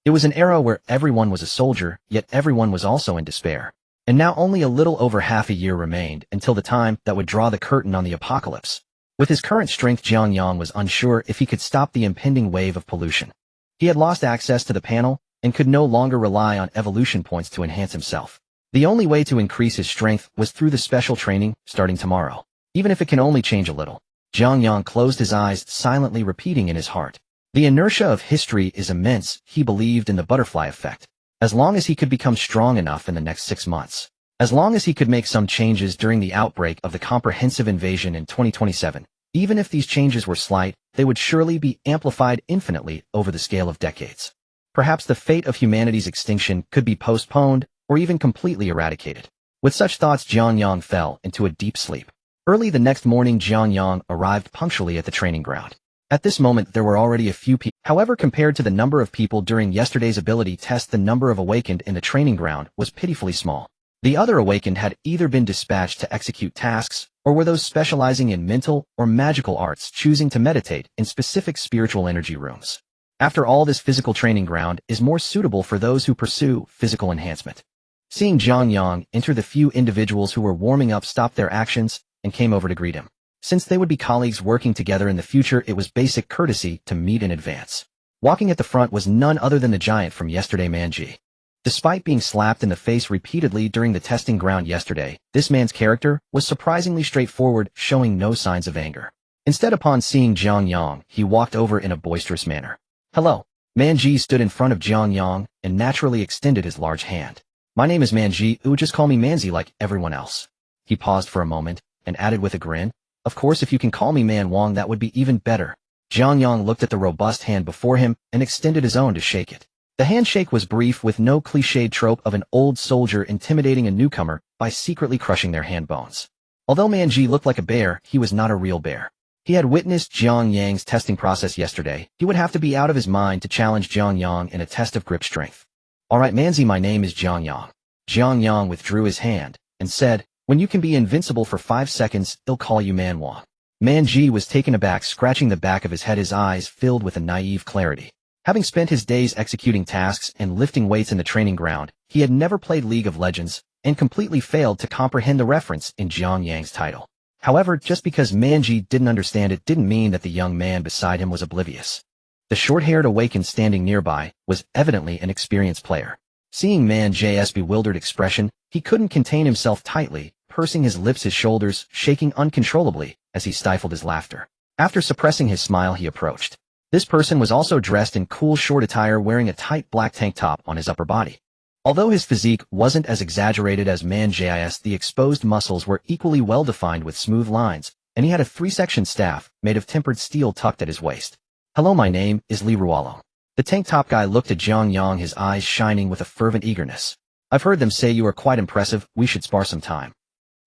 It was an era where everyone was a soldier, yet everyone was also in despair. And now only a little over half a year remained until the time that would draw the curtain on the apocalypse. With his current strength, Jiang Yang was unsure if he could stop the impending wave of pollution. He had lost access to the panel and could no longer rely on evolution points to enhance himself. The only way to increase his strength was through the special training starting tomorrow, even if it can only change a little. Jiang Yang closed his eyes, silently repeating in his heart. The inertia of history is immense. He believed in the butterfly effect. As long as he could become strong enough in the next 6 months, as long as he could make some changes during the outbreak of the comprehensive invasion in 2027, Even if these changes were slight, they would surely be amplified infinitely over the scale of decades. Perhaps the fate of humanity's extinction could be postponed or even completely eradicated. With such thoughts, Jiang Yang fell into a deep sleep. Early the next morning, Jiang Yang arrived punctually at the training ground. At this moment, there were already a few people. However, compared to the number of people during yesterday's ability test, the number of awakened in the training ground was pitifully small. The other awakened had either been dispatched to execute tasks, or were those specializing in mental or magical arts choosing to meditate in specific spiritual energy rooms. After all, this physical training ground is more suitable for those who pursue physical enhancement. Seeing Jiang Yang enter, the few individuals who were warming up stopped their actions and came over to greet him. Since they would be colleagues working together in the future, it was basic courtesy to meet in advance. Walking at the front was none other than the giant from yesterday, Manji. Despite being slapped in the face repeatedly during the testing ground yesterday, this man's character was surprisingly straightforward, showing no signs of anger. Instead, upon seeing Jiang Yang, he walked over in a boisterous manner. Hello. Manji stood in front of Jiang Yang and naturally extended his large hand. My name is Manji, you would just call me Manzi like everyone else. He paused for a moment and added with a grin, of course, if you can call me Man Wang, that would be even better. Jiang Yang looked at the robust hand before him and extended his own to shake it. The handshake was brief, with no cliched trope of an old soldier intimidating a newcomer by secretly crushing their hand bones. Although Manji looked like a bear, he was not a real bear. He had witnessed Jiang Yang's testing process yesterday. He would have to be out of his mind to challenge Jiang Yang in a test of grip strength. All right, Manzi, my name is Jiang Yang. Jiang Yang withdrew his hand and said, when you can be invincible for 5 seconds, I'll call you Man Wang. Manji was taken aback, scratching the back of his head, his eyes filled with a naive clarity. Having spent his days executing tasks and lifting weights in the training ground, he had never played League of Legends and completely failed to comprehend the reference in Jiang Yang's title. However, just because Manji didn't understand it didn't mean that the young man beside him was oblivious. The short-haired awakened standing nearby was evidently an experienced player. Seeing Manji's bewildered expression, he couldn't contain himself, tightly pursing his lips, his shoulders shaking uncontrollably as he stifled his laughter. After suppressing his smile, he approached. This person was also dressed in cool short attire, wearing a tight black tank top on his upper body. Although his physique wasn't as exaggerated as Manji's, the exposed muscles were equally well-defined with smooth lines, and he had a 3-section staff made of tempered steel tucked at his waist. Hello, my name is Li Ruolong. The tank top guy looked at Jiang Yang, his eyes shining with a fervent eagerness. I've heard them say you are quite impressive, we should spar some time.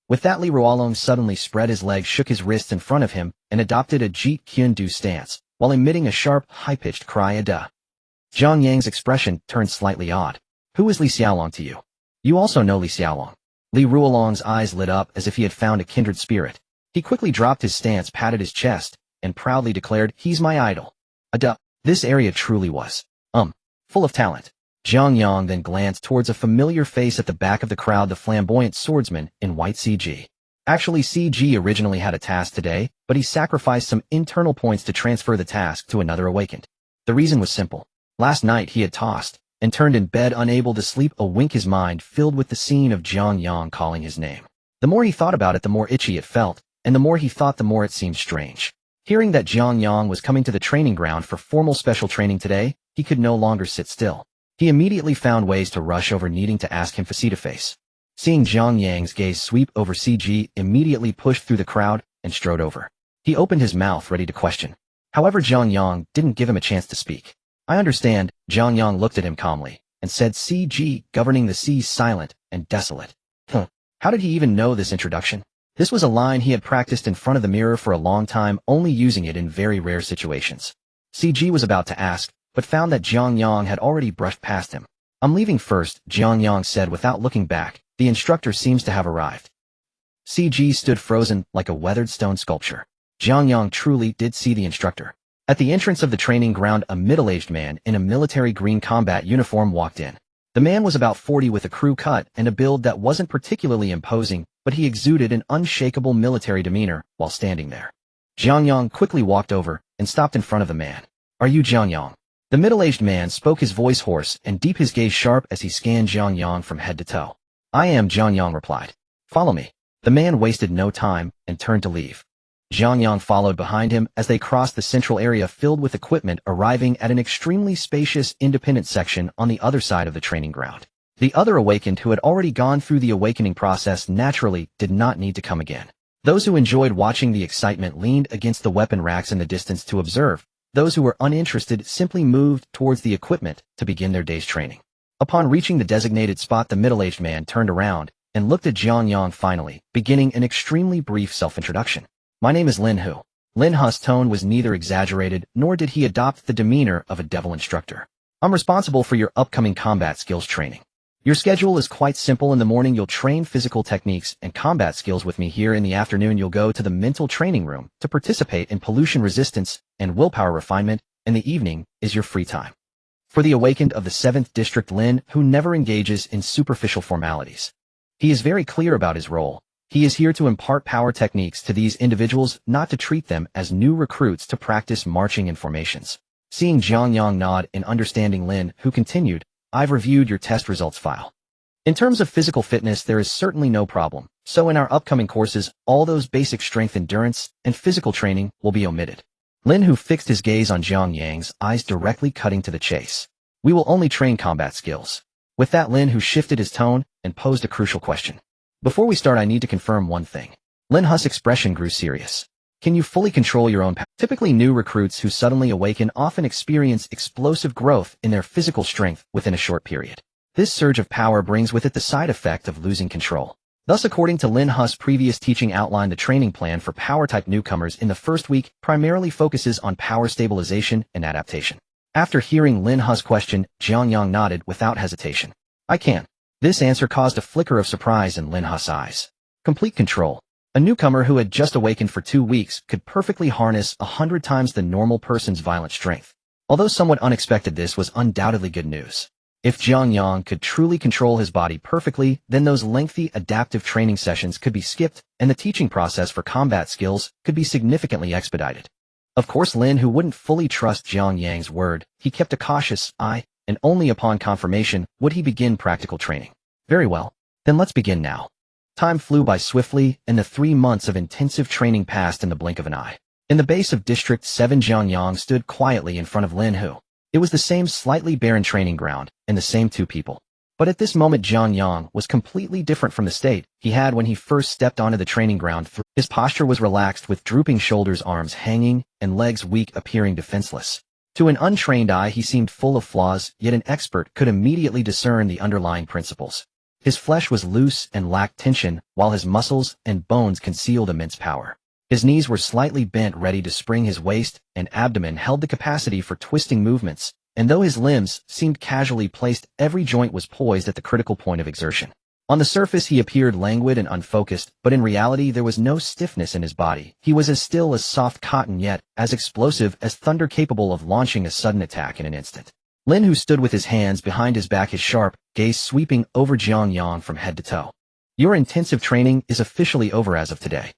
With that, Li Ruolong suddenly spread his legs, shook his wrists in front of him, and adopted a Jeet Kune Do stance, while emitting a sharp, high-pitched cry, "Ada." Jiang Yang's expression turned slightly odd. Who is Li Xiaolong to you? You also know Li Xiaolong. Li Ruolong's eyes lit up as if he had found a kindred spirit. He quickly dropped his stance, patted his chest, and proudly declared, he's my idol. Ada. This area truly was, full of talent. Jiang Yang then glanced towards a familiar face at the back of the crowd, the flamboyant swordsman in white CG. Actually, CG originally had a task today, but he sacrificed some internal points to transfer the task to another awakened. The reason was simple. Last night he had tossed and turned in bed, unable to sleep, a wink, his mind filled with the scene of Jiang Yang calling his name. The more he thought about it, the more itchy it felt, and the more he thought, the more it seemed strange. Hearing that Jiang Yang was coming to the training ground for formal special training today, he could no longer sit still. He immediately found ways to rush over, needing to ask him face-to-face. Seeing Jiang Yang's gaze sweep over, CG immediately pushed through the crowd and strode over. He opened his mouth, ready to question. However, Jiang Yang didn't give him a chance to speak. I understand. Jiang Yang looked at him calmly and said, CG, governing the seas, silent and desolate. How did he even know this introduction? This was a line he had practiced in front of the mirror for a long time, only using it in very rare situations. CG was about to ask, but found that Jiang Yang had already brushed past him. I'm leaving first, Jiang Yang said without looking back. The instructor seems to have arrived. CG stood frozen like a weathered stone sculpture. Jiang Yang truly did see the instructor. At the entrance of the training ground, a middle-aged man in a military green combat uniform walked in. The man was about 40, with a crew cut and a build that wasn't particularly imposing, but he exuded an unshakable military demeanor while standing there. Jiang Yang quickly walked over and stopped in front of the man. Are you Jiang Yang? The middle-aged man spoke, his voice hoarse and deep, his gaze sharp as he scanned Jiang Yang from head to toe. I am, Jiang Yang replied. Follow me. The man wasted no time and turned to leave. Jiang Yang followed behind him as they crossed the central area filled with equipment, arriving at an extremely spacious independent section on the other side of the training ground. The other awakened, who had already gone through the awakening process, naturally did not need to come again. Those who enjoyed watching the excitement leaned against the weapon racks in the distance to observe. Those who were uninterested simply moved towards the equipment to begin their day's training. Upon reaching the designated spot, the middle-aged man turned around and looked at Jiang Yang finally, beginning an extremely brief self-introduction. My name is Lin Hu. Lin Hu's tone was neither exaggerated nor did he adopt the demeanor of a devil instructor. I'm responsible for your upcoming combat skills training. Your schedule is quite simple. In the morning, you'll train physical techniques and combat skills with me here. In the afternoon, you'll go to the mental training room to participate in pollution resistance and willpower refinement, and the evening is your free time. For the awakened of the 7th District, Lin, who never engages in superficial formalities. He is very clear about his role. He is here to impart power techniques to these individuals, not to treat them as new recruits to practice marching in formations. Seeing Jiang Yang nod and understanding Lin, who continued, I've reviewed your test results file. In terms of physical fitness, there is certainly no problem. So in our upcoming courses, all those basic strength, endurance, and physical training will be omitted. Lin, who fixed his gaze on Jiang Yang's eyes, directly cutting to the chase. We will only train combat skills. With that, Lin, who shifted his tone and posed a crucial question. Before we start, I need to confirm one thing. Lin Hu's expression grew serious. Can you fully control your own power? Typically, new recruits who suddenly awaken often experience explosive growth in their physical strength within a short period. This surge of power brings with it the side effect of losing control. Thus, according to Lin Hu's previous teaching outline, the training plan for power-type newcomers in the first week primarily focuses on power stabilization and adaptation. After hearing Lin Hu's question, Jiang Yang nodded without hesitation. I can. This answer caused a flicker of surprise in Lin Hu's eyes. Complete control. A newcomer who had just awakened for 2 weeks could perfectly harness 100 times the normal person's violent strength. Although somewhat unexpected, this was undoubtedly good news. If Jiang Yang could truly control his body perfectly, then those lengthy adaptive training sessions could be skipped, and the teaching process for combat skills could be significantly expedited. Of course, Lin, who wouldn't fully trust Jiang Yang's word, he kept a cautious eye, and only upon confirmation would he begin practical training. Very well. Then let's begin now. Time flew by swiftly, and the 3 months of intensive training passed in the blink of an eye. In the base of District 7, Jiang Yang stood quietly in front of Lin Hu. It was the same slightly barren training ground, and the same 2 people. But at this moment, Jiang Yang was completely different from the state he had when he first stepped onto the training ground. His posture was relaxed, with drooping shoulders, arms hanging, and legs weak, appearing defenseless. To an untrained eye, he seemed full of flaws, yet an expert could immediately discern the underlying principles. His flesh was loose and lacked tension, while his muscles and bones concealed immense power. His knees were slightly bent, ready to spring. His waist and abdomen held the capacity for twisting movements, and though his limbs seemed casually placed, every joint was poised at the critical point of exertion. On the surface, he appeared languid and unfocused, but in reality there was no stiffness in his body. He was as still as soft cotton, yet as explosive as thunder, capable of launching a sudden attack in an instant. Lin, who stood with his hands behind his back, his sharp gaze sweeping over Jiang Yang from head to toe. Your intensive training is officially over as of today.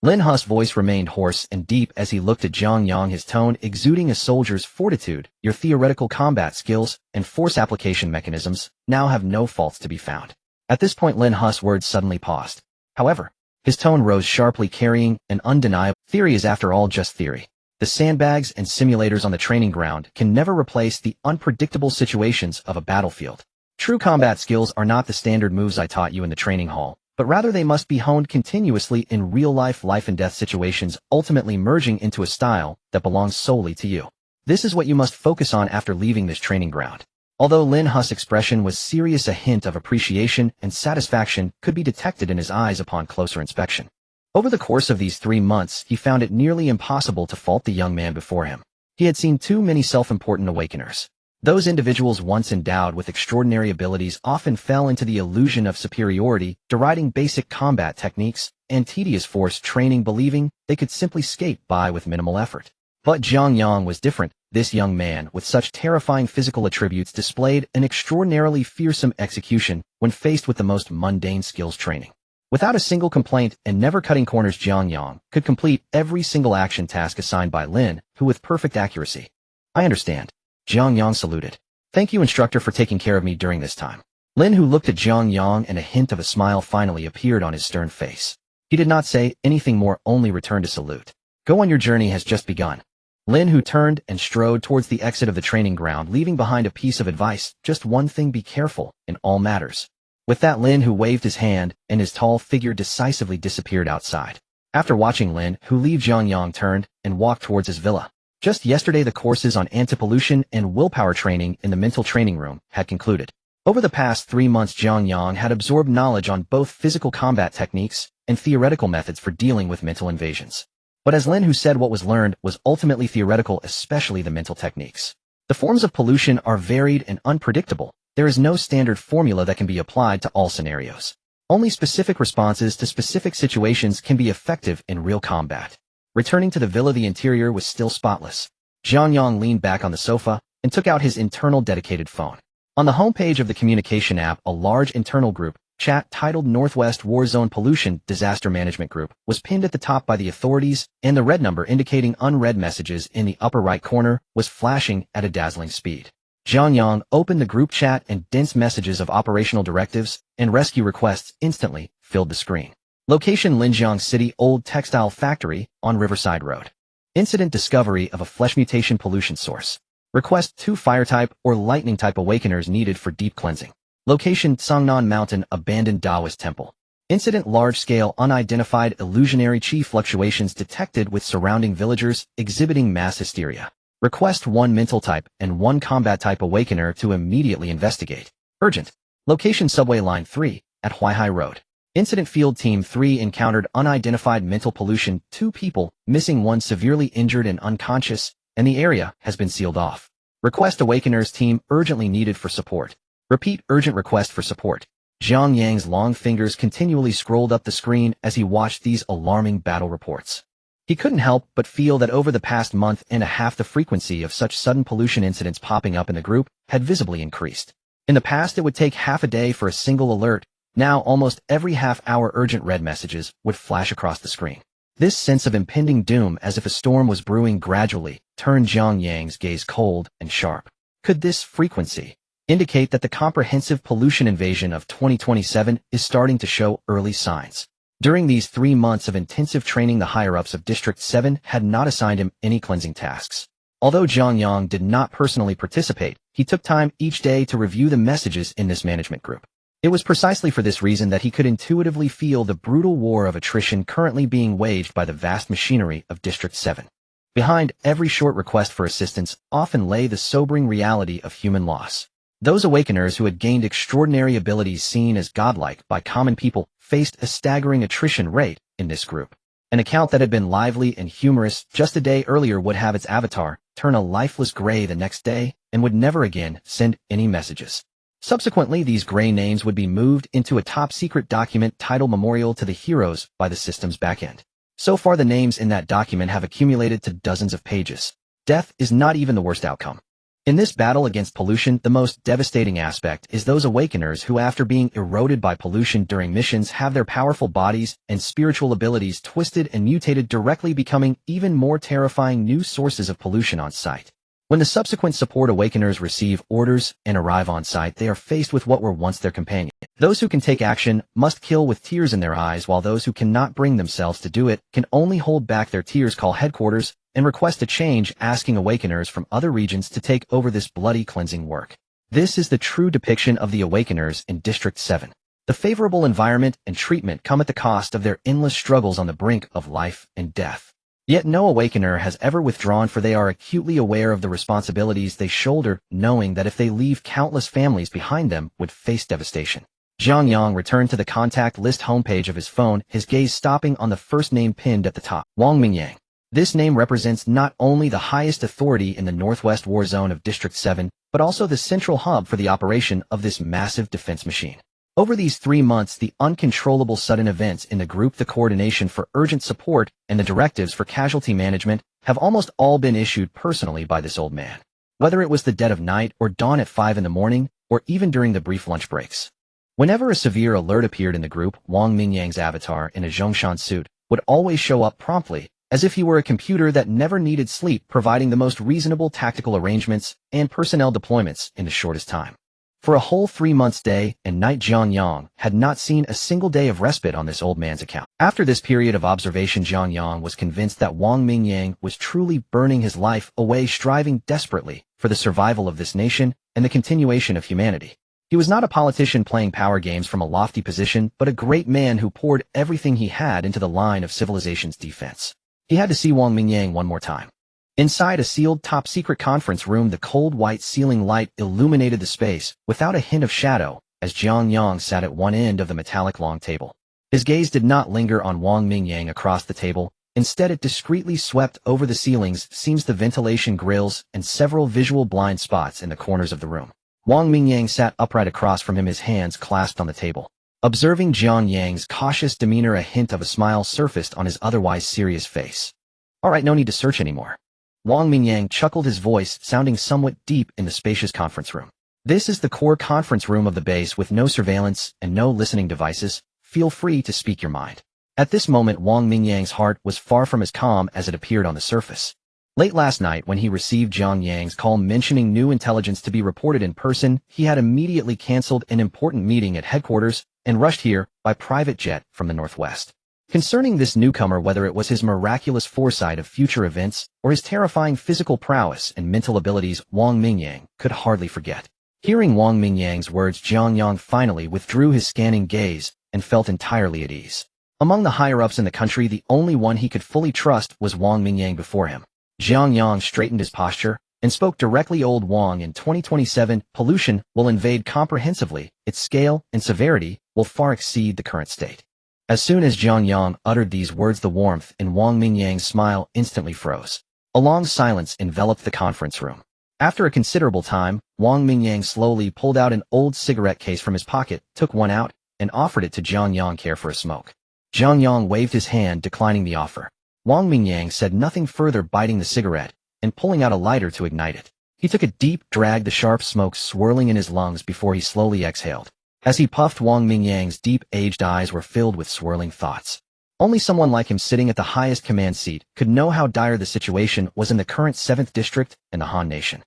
Lin Hu's voice remained hoarse and deep as he looked at Jiang Yang, his tone exuding a soldier's fortitude. Your theoretical combat skills and force application mechanisms now have no faults to be found. At this point, Lin Hu's words suddenly paused. However, his tone rose sharply, carrying an undeniable theory is after all just theory. The sandbags and simulators on the training ground can never replace the unpredictable situations of a battlefield. True combat skills are not the standard moves I taught you in the training hall, but rather they must be honed continuously in real-life life-and-death situations, ultimately merging into a style that belongs solely to you. This is what you must focus on after leaving this training ground. Although Lin Hu's expression was serious, a hint of appreciation and satisfaction could be detected in his eyes upon closer inspection. Over the course of these 3 months, he found it nearly impossible to fault the young man before him. He had seen too many self-important awakeners. Those individuals, once endowed with extraordinary abilities, often fell into the illusion of superiority, deriding basic combat techniques and tedious force training, believing they could simply skate by with minimal effort. But Jiang Yang was different. This young man, with such terrifying physical attributes, displayed an extraordinarily fearsome execution when faced with the most mundane skills training. Without a single complaint and never cutting corners, Jiang Yang could complete every single action task assigned by Lin, who with perfect accuracy. I understand. Jiang Yang saluted. Thank you, instructor, for taking care of me during this time. Lin, who looked at Jiang Yang, and a hint of a smile finally appeared on his stern face. He did not say anything more, only returned a salute. Go on, your journey has just begun. Lin, who turned and strode towards the exit of the training ground, leaving behind a piece of advice: just one thing, be careful in all matters. With that, Lin, who waved his hand, and his tall figure decisively disappeared outside. After watching Lin, who leave Jiang Yang turned and walked towards his villa. Just yesterday the courses on anti-pollution and willpower training in the mental training room had concluded. Over the past 3 months Jiang Yang had absorbed knowledge on both physical combat techniques and theoretical methods for dealing with mental invasions. But as Lin, who said what was learned was ultimately theoretical, especially the mental techniques. The forms of pollution are varied and unpredictable. There is no standard formula that can be applied to all scenarios. Only specific responses to specific situations can be effective in real combat. Returning to the villa, the interior was still spotless. Jiang Yang leaned back on the sofa and took out his internal dedicated phone. On the homepage of the communication app, a large internal group chat titled Northwest War Zone Pollution Disaster Management Group was pinned at the top by the authorities, and the red number indicating unread messages in the upper right corner was flashing at a dazzling speed. Jiang Yang opened the group chat, and dense messages of operational directives and rescue requests instantly filled the screen. Location: Linjiang City Old Textile Factory on Riverside Road. Incident: discovery of a flesh mutation pollution source. Request: 2 fire-type or lightning-type awakeners needed for deep cleansing. Location: Songnan Mountain Abandoned Taoist Temple. Incident: large-scale unidentified illusionary chi fluctuations detected with surrounding villagers exhibiting mass hysteria. Request: 1 mental-type and 1 combat-type awakener to immediately investigate. Urgent. Location: Subway Line 3 at Huaihai Road. Incident: Field Team 3 encountered unidentified mental pollution, 2 people missing, 1 severely injured and unconscious, and the area has been sealed off. Request: awakeners team urgently needed for support. Repeat: urgent request for support. Jiang Yang's long fingers continually scrolled up the screen as he watched these alarming battle reports. He couldn't help but feel that over the past month and a half the frequency of such sudden pollution incidents popping up in the group had visibly increased. In the past it would take half a day for a single alert. Now almost every half-hour urgent red messages would flash across the screen. This sense of impending doom, as if a storm was brewing, gradually turned Jiang Yang's gaze cold and sharp. Could this frequency indicate that the comprehensive pollution invasion of 2027 is starting to show early signs? During these 3 months of intensive training, the higher-ups of District 7 had not assigned him any cleansing tasks. Although Jiang Yang did not personally participate, he took time each day to review the messages in this management group. It was precisely for this reason that he could intuitively feel the brutal war of attrition currently being waged by the vast machinery of District 7. Behind every short request for assistance often lay the sobering reality of human loss. Those awakeners who had gained extraordinary abilities seen as godlike by common people faced a staggering attrition rate in this group. An account that had been lively and humorous just a day earlier would have its avatar turn a lifeless gray the next day and would never again send any messages. Subsequently, these gray names would be moved into a top-secret document titled Memorial to the Heroes by the system's backend. So far, the names in that document have accumulated to dozens of pages. Death is not even the worst outcome. In this battle against pollution, the most devastating aspect is those awakeners who, after being eroded by pollution during missions, have their powerful bodies and spiritual abilities twisted and mutated, directly becoming even more terrifying new sources of pollution on site. When the subsequent support awakeners receive orders and arrive on site, they are faced with what were once their companions. Those who can take action must kill with tears in their eyes, while those who cannot bring themselves to do it can only hold back their tears, call headquarters, and request a change, asking awakeners from other regions to take over this bloody cleansing work. This is the true depiction of the awakeners in District 7. The favorable environment and treatment come at the cost of their endless struggles on the brink of life and death. Yet no awakener has ever withdrawn, for they are acutely aware of the responsibilities they shoulder, knowing that if they leave, countless families behind them would face devastation. Jiang Yang returned to the contact list homepage of his phone, his gaze stopping on the first name pinned at the top, Wang Mingyang. This name represents not only the highest authority in the Northwest War Zone of District 7, but also the central hub for the operation of this massive defense machine. Over these 3 months, the uncontrollable sudden events in the group, the coordination for urgent support, and the directives for casualty management have almost all been issued personally by this old man. Whether it was the dead of night or dawn at 5 in the morning, or even during the brief lunch breaks. Whenever a severe alert appeared in the group, Wang Mingyang's avatar in a Zhongshan suit would always show up promptly, as if he were a computer that never needed sleep, providing the most reasonable tactical arrangements and personnel deployments in the shortest time. For a whole 3 months, day and night, Jiang Yang had not seen a single day of respite on this old man's account. After this period of observation, Jiang Yang was convinced that Wang Mingyang was truly burning his life away, striving desperately for the survival of this nation and the continuation of humanity. He was not a politician playing power games from a lofty position, but a great man who poured everything he had into the line of civilization's defense. He had to see Wang Mingyang one more time. Inside a sealed top-secret conference room, the cold white ceiling light illuminated the space without a hint of shadow as Jiang Yang sat at one end of the metallic long table. His gaze did not linger on Wang Mingyang across the table. Instead, it discreetly swept over the ceilings, seams, the ventilation grills, and several visual blind spots in the corners of the room. Wang Mingyang sat upright across from him, his hands clasped on the table. Observing Jiang Yang's cautious demeanor, a hint of a smile surfaced on his otherwise serious face. "All right, no need to search anymore." Wang Mingyang chuckled, his voice sounding somewhat deep in the spacious conference room. "This is the core conference room of the base with no surveillance and no listening devices. Feel free to speak your mind." At this moment, Wang Mingyang's heart was far from as calm as it appeared on the surface. Late last night, when he received Jiang Yang's call mentioning new intelligence to be reported in person, he had immediately canceled an important meeting at headquarters and rushed here by private jet from the northwest. Concerning this newcomer, whether it was his miraculous foresight of future events or his terrifying physical prowess and mental abilities, Wang Mingyang could hardly forget. Hearing Wang Mingyang's words, Jiang Yang finally withdrew his scanning gaze and felt entirely at ease. Among the higher-ups in the country, the only one he could fully trust was Wang Mingyang before him. Jiang Yang straightened his posture and spoke directly. "Old Wang, in 2027, pollution will invade comprehensively. Its scale and severity will far exceed the current state." As soon as Jiang Yang uttered these words, the warmth in Wang Mingyang's smile instantly froze. A long silence enveloped the conference room. After a considerable time, Wang Mingyang slowly pulled out an old cigarette case from his pocket, took one out, and offered it to Jiang Yang. "Care for a smoke?" Jiang Yang waved his hand, declining the offer. Wang Mingyang said nothing further, biting the cigarette and pulling out a lighter to ignite it. He took a deep drag, the sharp smoke swirling in his lungs before he slowly exhaled. As he puffed, Wang Mingyang's deep-aged eyes were filled with swirling thoughts. Only someone like him sitting at the highest command seat could know how dire the situation was in the current 7th District and the Han Nation.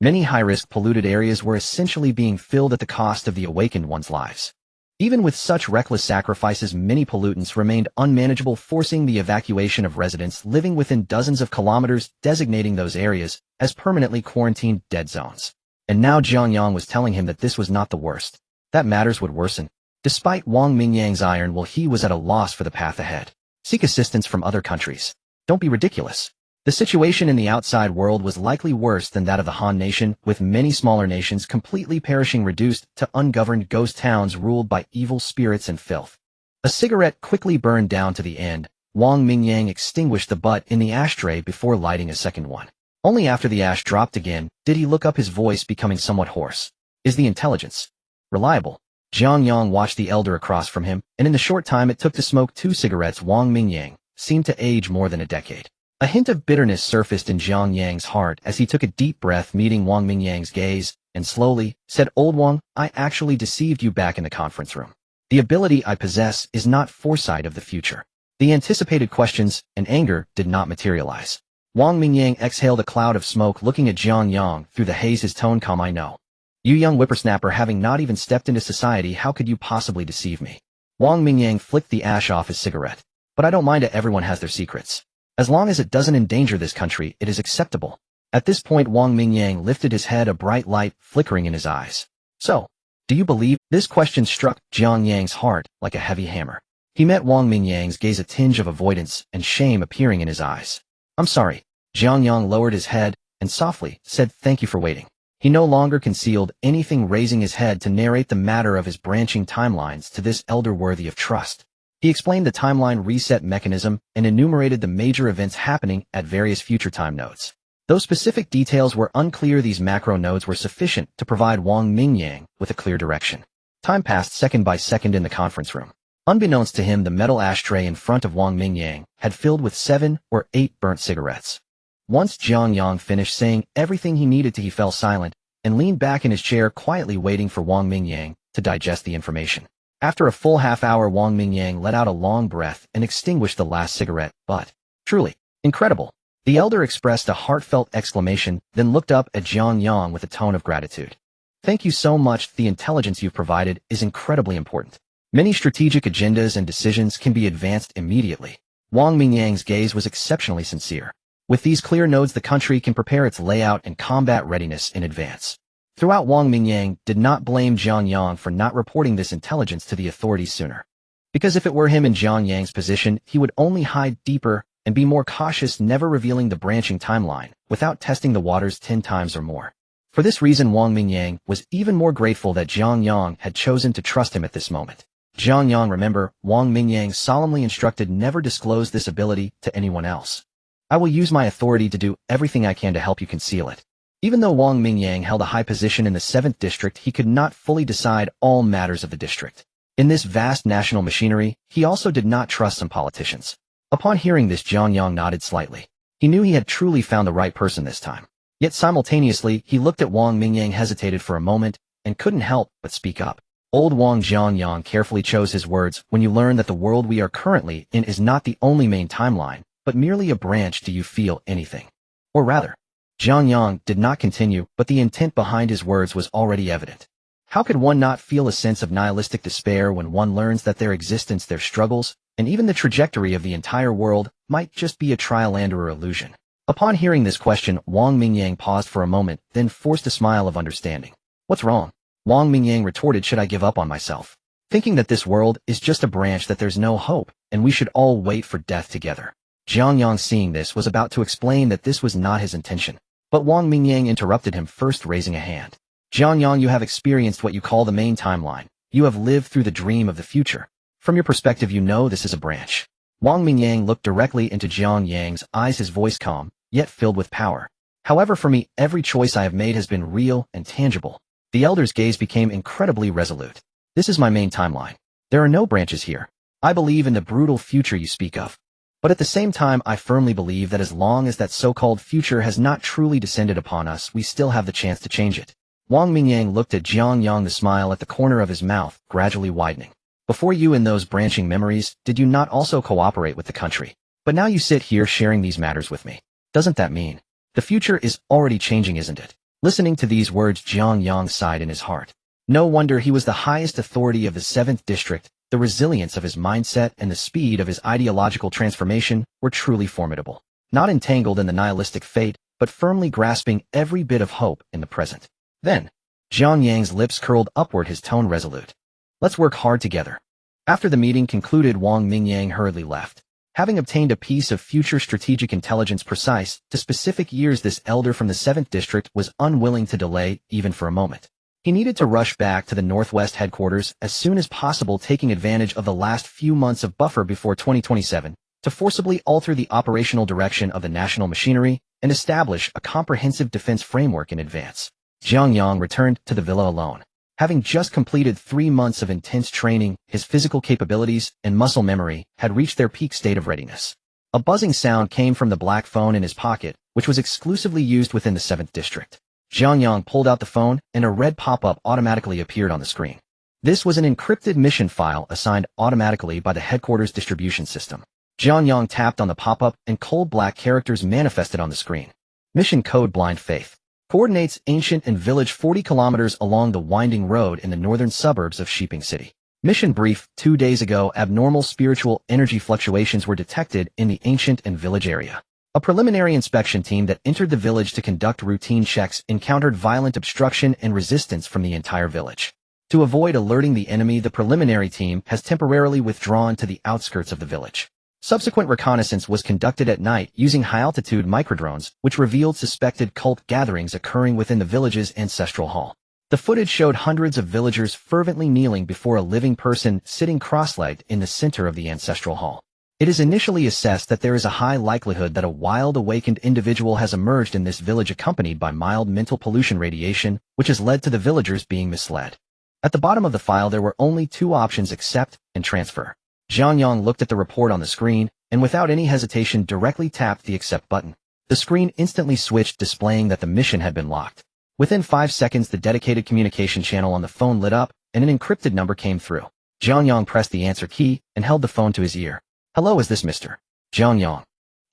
Many high-risk polluted areas were essentially being filled at the cost of the awakened ones' lives. Even with such reckless sacrifices, many pollutants remained unmanageable, forcing the evacuation of residents living within dozens of kilometers, designating those areas as permanently quarantined dead zones. And now Jiang Yang was telling him that this was not the worst, that matters would worsen. Despite Wang Mingyang's iron will, he was at a loss for the path ahead. Seek assistance from other countries. Don't be ridiculous. The situation in the outside world was likely worse than that of the Han Nation, with many smaller nations completely perishing, reduced to ungoverned ghost towns ruled by evil spirits and filth. A cigarette quickly burned down to the end. Wang Mingyang extinguished the butt in the ashtray before lighting a second one. Only after the ash dropped again did he look up, his voice becoming somewhat hoarse. "Is the intelligence reliable?" Jiang Yang watched the elder across from him, and in the short time it took to smoke 2 cigarettes, Wang Mingyang seemed to age more than a decade. A hint of bitterness surfaced in Jiang Yang's heart as he took a deep breath, meeting Wang Mingyang's gaze, and slowly said, "Old Wang, I actually deceived you back in the conference room. The ability I possess is not foresight of the future." The anticipated questions and anger did not materialize. Wang Mingyang exhaled a cloud of smoke, looking at Jiang Yang through the haze, his tone calm. "I know. You young whippersnapper, having not even stepped into society, how could you possibly deceive me?" Wang Mingyang flicked the ash off his cigarette. "But I don't mind it. Everyone has their secrets. As long as it doesn't endanger this country, it is acceptable." At this point, Wang Mingyang lifted his head, a bright light flickering in his eyes. "So, do you believe?" This question struck Jiang Yang's heart like a heavy hammer. He met Wang Mingyang's gaze, a tinge of avoidance and shame appearing in his eyes. "I'm sorry." Jiang Yang lowered his head and softly said, "Thank you for waiting." He no longer concealed anything, raising his head to narrate the matter of his branching timelines to this elder worthy of trust. He explained the timeline reset mechanism and enumerated the major events happening at various future time nodes. Though specific details were unclear, these macro nodes were sufficient to provide Wang Mingyang with a clear direction. Time passed second by second in the conference room. Unbeknownst to him, the metal ashtray in front of Wang Mingyang had filled with 7 or 8 burnt cigarettes. Once Jiang Yang finished saying everything he needed to, he fell silent and leaned back in his chair, quietly waiting for Wang Mingyang to digest the information. After a full half hour, Wang Mingyang let out a long breath and extinguished the last cigarette. "But, truly, incredible." The elder expressed a heartfelt exclamation, then looked up at Jiang Yang with a tone of gratitude. "Thank you so much. The intelligence you've provided is incredibly important. Many strategic agendas and decisions can be advanced immediately." Wang Mingyang's gaze was exceptionally sincere. With these clear nodes, the country can prepare its layout and combat readiness in advance. Throughout, Wang Mingyang did not blame Jiang Yang for not reporting this intelligence to the authorities sooner. Because if it were him in Jiang Yang's position, he would only hide deeper and be more cautious, never revealing the branching timeline without testing the waters 10 times or more. For this reason, Wang Mingyang was even more grateful that Jiang Yang had chosen to trust him at this moment. Jiang Yang, remember, Wang Mingyang solemnly instructed never disclose this ability to anyone else. I will use my authority to do everything I can to help you conceal it. Even though Wang Mingyang held a high position in the 7th district, he could not fully decide all matters of the district. In this vast national machinery, he also did not trust some politicians. Upon hearing this, Jiang Yang nodded slightly. He knew he had truly found the right person this time. Yet simultaneously, he looked at Wang Mingyang, hesitated for a moment, and couldn't help but speak up. Old Wang. Jiang Yang carefully chose his words. When you learn that the world we are currently in is not the only main timeline, but merely a branch, do you feel anything? Or rather, Jiang Yang did not continue, but the intent behind his words was already evident. How could one not feel a sense of nihilistic despair when one learns that their existence, their struggles, and even the trajectory of the entire world might just be a trial and/or illusion? Upon hearing this question, Wang Mingyang paused for a moment, then forced a smile of understanding. What's wrong? Wang Mingyang retorted, should I give up on myself? Thinking that this world is just a branch, that there's no hope, and we should all wait for death together. Jiang Yang, seeing this, was about to explain that this was not his intention. But Wang Mingyang interrupted him, first raising a hand. Jiang Yang, you have experienced what you call the main timeline. You have lived through the dream of the future. From your perspective, you know this is a branch. Wang Mingyang looked directly into Jiang Yang's eyes, his voice calm, yet filled with power. However, for me, every choice I have made has been real and tangible. The elder's gaze became incredibly resolute. This is my main timeline. There are no branches here. I believe in the brutal future you speak of. But at the same time, I firmly believe that as long as that so-called future has not truly descended upon us, we still have the chance to change it. Wang Mingyang looked at Jiang Yang, the smile at the corner of his mouth gradually widening. Before you, in those branching memories, did you not also cooperate with the country? But now you sit here sharing these matters with me. Doesn't that mean the future is already changing, isn't it? Listening to these words, Jiang Yang sighed in his heart. No wonder he was the highest authority of the 7th district. The resilience of his mindset and the speed of his ideological transformation were truly formidable. Not entangled in the nihilistic fate, but firmly grasping every bit of hope in the present. Then, Jiang Yang's lips curled upward, his tone resolute. Let's work hard together. After the meeting concluded, Wang Mingyang hurriedly left. Having obtained a piece of future strategic intelligence precise to specific years, this elder from the 7th district was unwilling to delay even for a moment. He needed to rush back to the Northwest headquarters as soon as possible, taking advantage of the last few months of buffer before 2027 to forcibly alter the operational direction of the national machinery and establish a comprehensive defense framework in advance. Jiang Yang returned to the villa alone. Having just completed 3 months of intense training, his physical capabilities and muscle memory had reached their peak state of readiness. A buzzing sound came from the black phone in his pocket, which was exclusively used within the 7th district. Jiang Yang pulled out the phone, and a red pop-up automatically appeared on the screen. This was an encrypted mission file assigned automatically by the headquarters distribution system. Jiang Yang tapped on the pop-up, and cold black characters manifested on the screen. Mission code: Blind Faith. Coordinates: ancient and village 40 kilometers along the winding road in the northern suburbs of Shiping City. Mission brief: 2 days ago, abnormal spiritual energy fluctuations were detected in the ancient and village area. A preliminary inspection team that entered the village to conduct routine checks encountered violent obstruction and resistance from the entire village. To avoid alerting the enemy, the preliminary team has temporarily withdrawn to the outskirts of the village. Subsequent reconnaissance was conducted at night using high-altitude microdrones, which revealed suspected cult gatherings occurring within the village's ancestral hall. The footage showed hundreds of villagers fervently kneeling before a living person sitting cross-legged in the center of the ancestral hall. It is initially assessed that there is a high likelihood that a wild awakened individual has emerged in this village, accompanied by mild mental pollution radiation, which has led to the villagers being misled. At the bottom of the file there were only 2 options: accept and transfer. Jiang Yang looked at the report on the screen, and without any hesitation directly tapped the accept button. The screen instantly switched, displaying that the mission had been locked. Within 5 seconds, the dedicated communication channel on the phone lit up, and an encrypted number came through. Jiang Yang pressed the answer key and held the phone to his ear. Hello, is this Mr. Jiang Yang?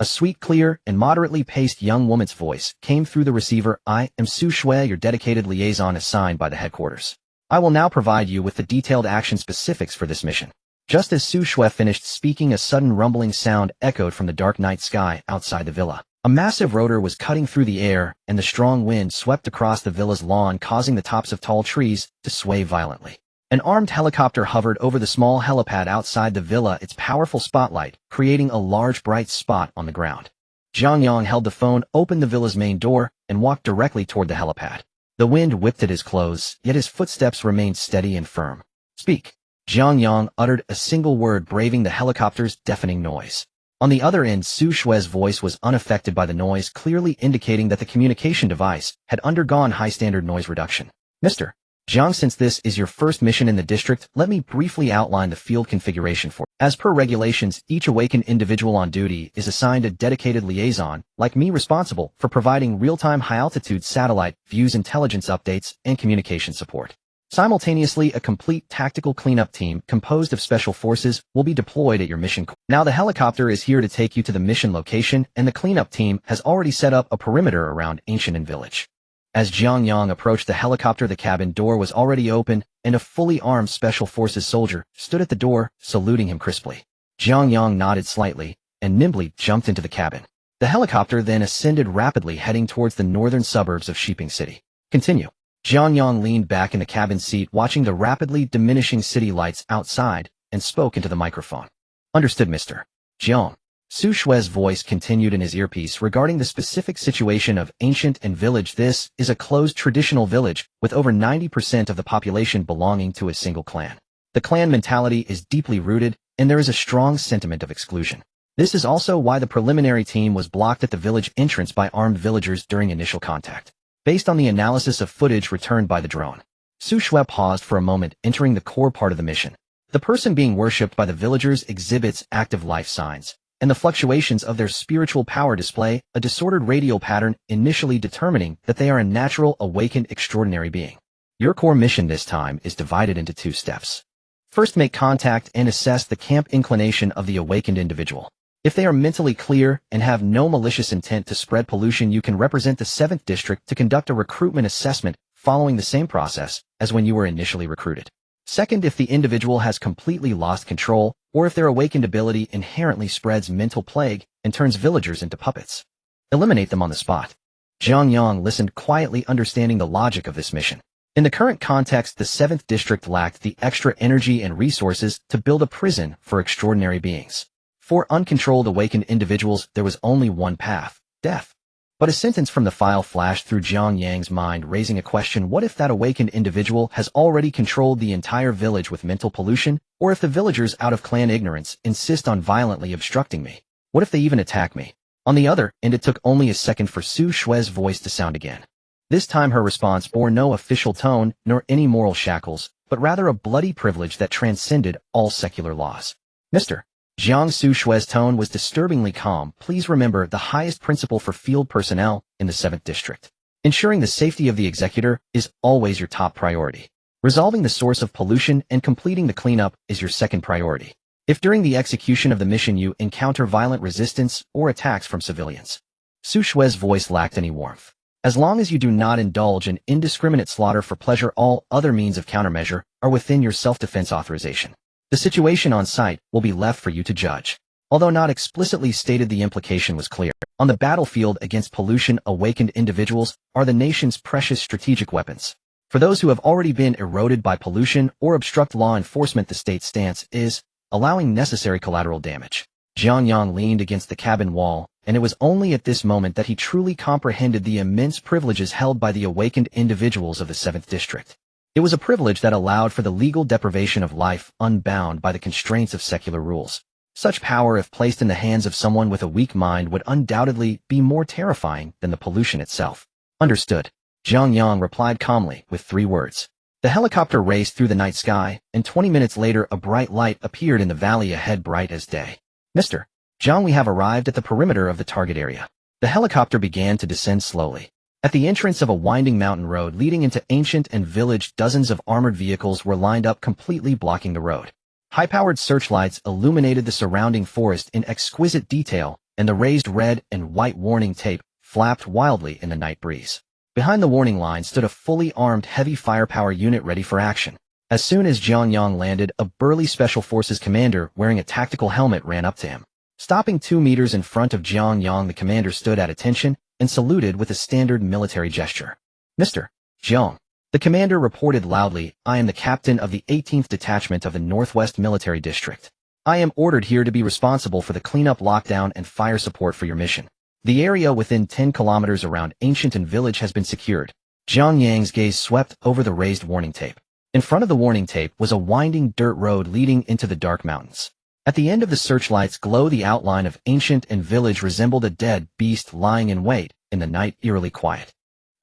A sweet, clear, and moderately paced young woman's voice came through the receiver. I am Su Shui, your dedicated liaison assigned by the headquarters. I will now provide you with the detailed action specifics for this mission. Just as Su Shui finished speaking, a sudden rumbling sound echoed from the dark night sky outside the villa. A massive rotor was cutting through the air, and the strong wind swept across the villa's lawn, causing the tops of tall trees to sway violently. An armed helicopter hovered over the small helipad outside the villa, its powerful spotlight creating a large bright spot on the ground. Jiang Yang held the phone, opened the villa's main door, and walked directly toward the helipad. The wind whipped at his clothes, yet his footsteps remained steady and firm. "Speak." Jiang Yang uttered a single word, braving the helicopter's deafening noise. On the other end, Su Shue's voice was unaffected by the noise, clearly indicating that the communication device had undergone high-standard noise reduction. "Mr. Jiang, since this is your first mission in the district, let me briefly outline the field configuration for you. As per regulations, each awakened individual on duty is assigned a dedicated liaison, like me, responsible for providing real-time high-altitude satellite views, intelligence updates, and communication support. Simultaneously, a complete tactical cleanup team composed of special forces will be deployed at your mission. Now the helicopter is here to take you to the mission location, and the cleanup team has already set up a perimeter around Ancient and Village." As Jiang Yang approached the helicopter, the cabin door was already open, and a fully armed Special Forces soldier stood at the door, saluting him crisply. Jiang Yang nodded slightly, and nimbly jumped into the cabin. The helicopter then ascended rapidly, heading towards the northern suburbs of Shiping City. "Continue." Jiang Yang leaned back in the cabin seat, watching the rapidly diminishing city lights outside, and spoke into the microphone. "Understood, Mr. Jiang." Su Shue's voice continued in his earpiece regarding the specific situation of Ancient and Village. This is a closed traditional village, with over 90% of the population belonging to a single clan. The clan mentality is deeply rooted, and there is a strong sentiment of exclusion. This is also why the preliminary team was blocked at the village entrance by armed villagers during initial contact. Based on the analysis of footage returned by the drone, Su Shue paused for a moment, entering the core part of the mission. The person being worshipped by the villagers exhibits active life signs, and the fluctuations of their spiritual power display a disordered radial pattern, initially determining that they are a natural, awakened, extraordinary being. Your core mission this time is divided into 2 steps. First, make contact and assess the camp inclination of the awakened individual. If they are mentally clear and have no malicious intent to spread pollution, you can represent the 7th District to conduct a recruitment assessment following the same process as when you were initially recruited. Second, if the individual has completely lost control, or if their awakened ability inherently spreads mental plague and turns villagers into puppets, eliminate them on the spot. Jiang Yang listened quietly, understanding the logic of this mission. In the current context, the 7th District lacked the extra energy and resources to build a prison for extraordinary beings. For uncontrolled awakened individuals, there was only one path: death. But a sentence from the file flashed through Jiang Yang's mind, raising a question. What if that awakened individual has already controlled the entire village with mental pollution? Or if the villagers, out of clan ignorance, insist on violently obstructing me? What if they even attack me? On the other end, it took only a second for Su Shue's voice to sound again. This time her response bore no official tone, nor any moral shackles, but rather a bloody privilege that transcended all secular laws. "Mr. Jiang." Su Shue's tone was disturbingly calm. "Please remember the highest principle for field personnel in the 7th District. Ensuring the safety of the executor is always your top priority. Resolving the source of pollution and completing the cleanup is your second priority. If during the execution of the mission you encounter violent resistance or attacks from civilians." Su Shue's voice lacked any warmth. "As long as you do not indulge in indiscriminate slaughter for pleasure, all other means of countermeasure are within your self-defense authorization. The situation on site will be left for you to judge." Although not explicitly stated, the implication was clear. On the battlefield against pollution, awakened individuals are the nation's precious strategic weapons. For those who have already been eroded by pollution or obstruct law enforcement, the state's stance is allowing necessary collateral damage. Jiang Yang leaned against the cabin wall, and it was only at this moment that he truly comprehended the immense privileges held by the awakened individuals of the 7th District. It was a privilege that allowed for the legal deprivation of life, unbound by the constraints of secular rules. Such power, if placed in the hands of someone with a weak mind, would undoubtedly be more terrifying than the pollution itself. "Understood," Jiang Yang replied calmly, with 3 words. The helicopter raced through the night sky, and 20 minutes later a bright light appeared in the valley ahead, bright as day. "Mr. Jiang, we have arrived at the perimeter of the target area." The helicopter began to descend slowly. At the entrance of a winding mountain road leading into Ancient and Village, dozens of armored vehicles were lined up, completely blocking the road. High-powered searchlights illuminated the surrounding forest in exquisite detail, and the raised red and white warning tape flapped wildly in the night breeze. Behind the warning line stood a fully armed heavy firepower unit ready for action. As soon as Jiang Yang landed, a burly Special Forces commander wearing a tactical helmet ran up to him. Stopping 2 meters in front of Jiang Yang, the commander stood at attention and saluted with a standard military gesture. Mr. Jiang. The commander reported loudly, I am the captain of the 18th Detachment of the Northwest Military District. I am ordered here to be responsible for the cleanup, lockdown, and fire support for your mission. The area within 10 kilometers around Ancient and Village has been secured. Jiang Yang's gaze swept over the raised warning tape. In front of the warning tape was a winding dirt road leading into the dark mountains. At the end of the searchlight's glow, the outline of Ancient and Village resembled a dead beast lying in wait, in the night eerily quiet.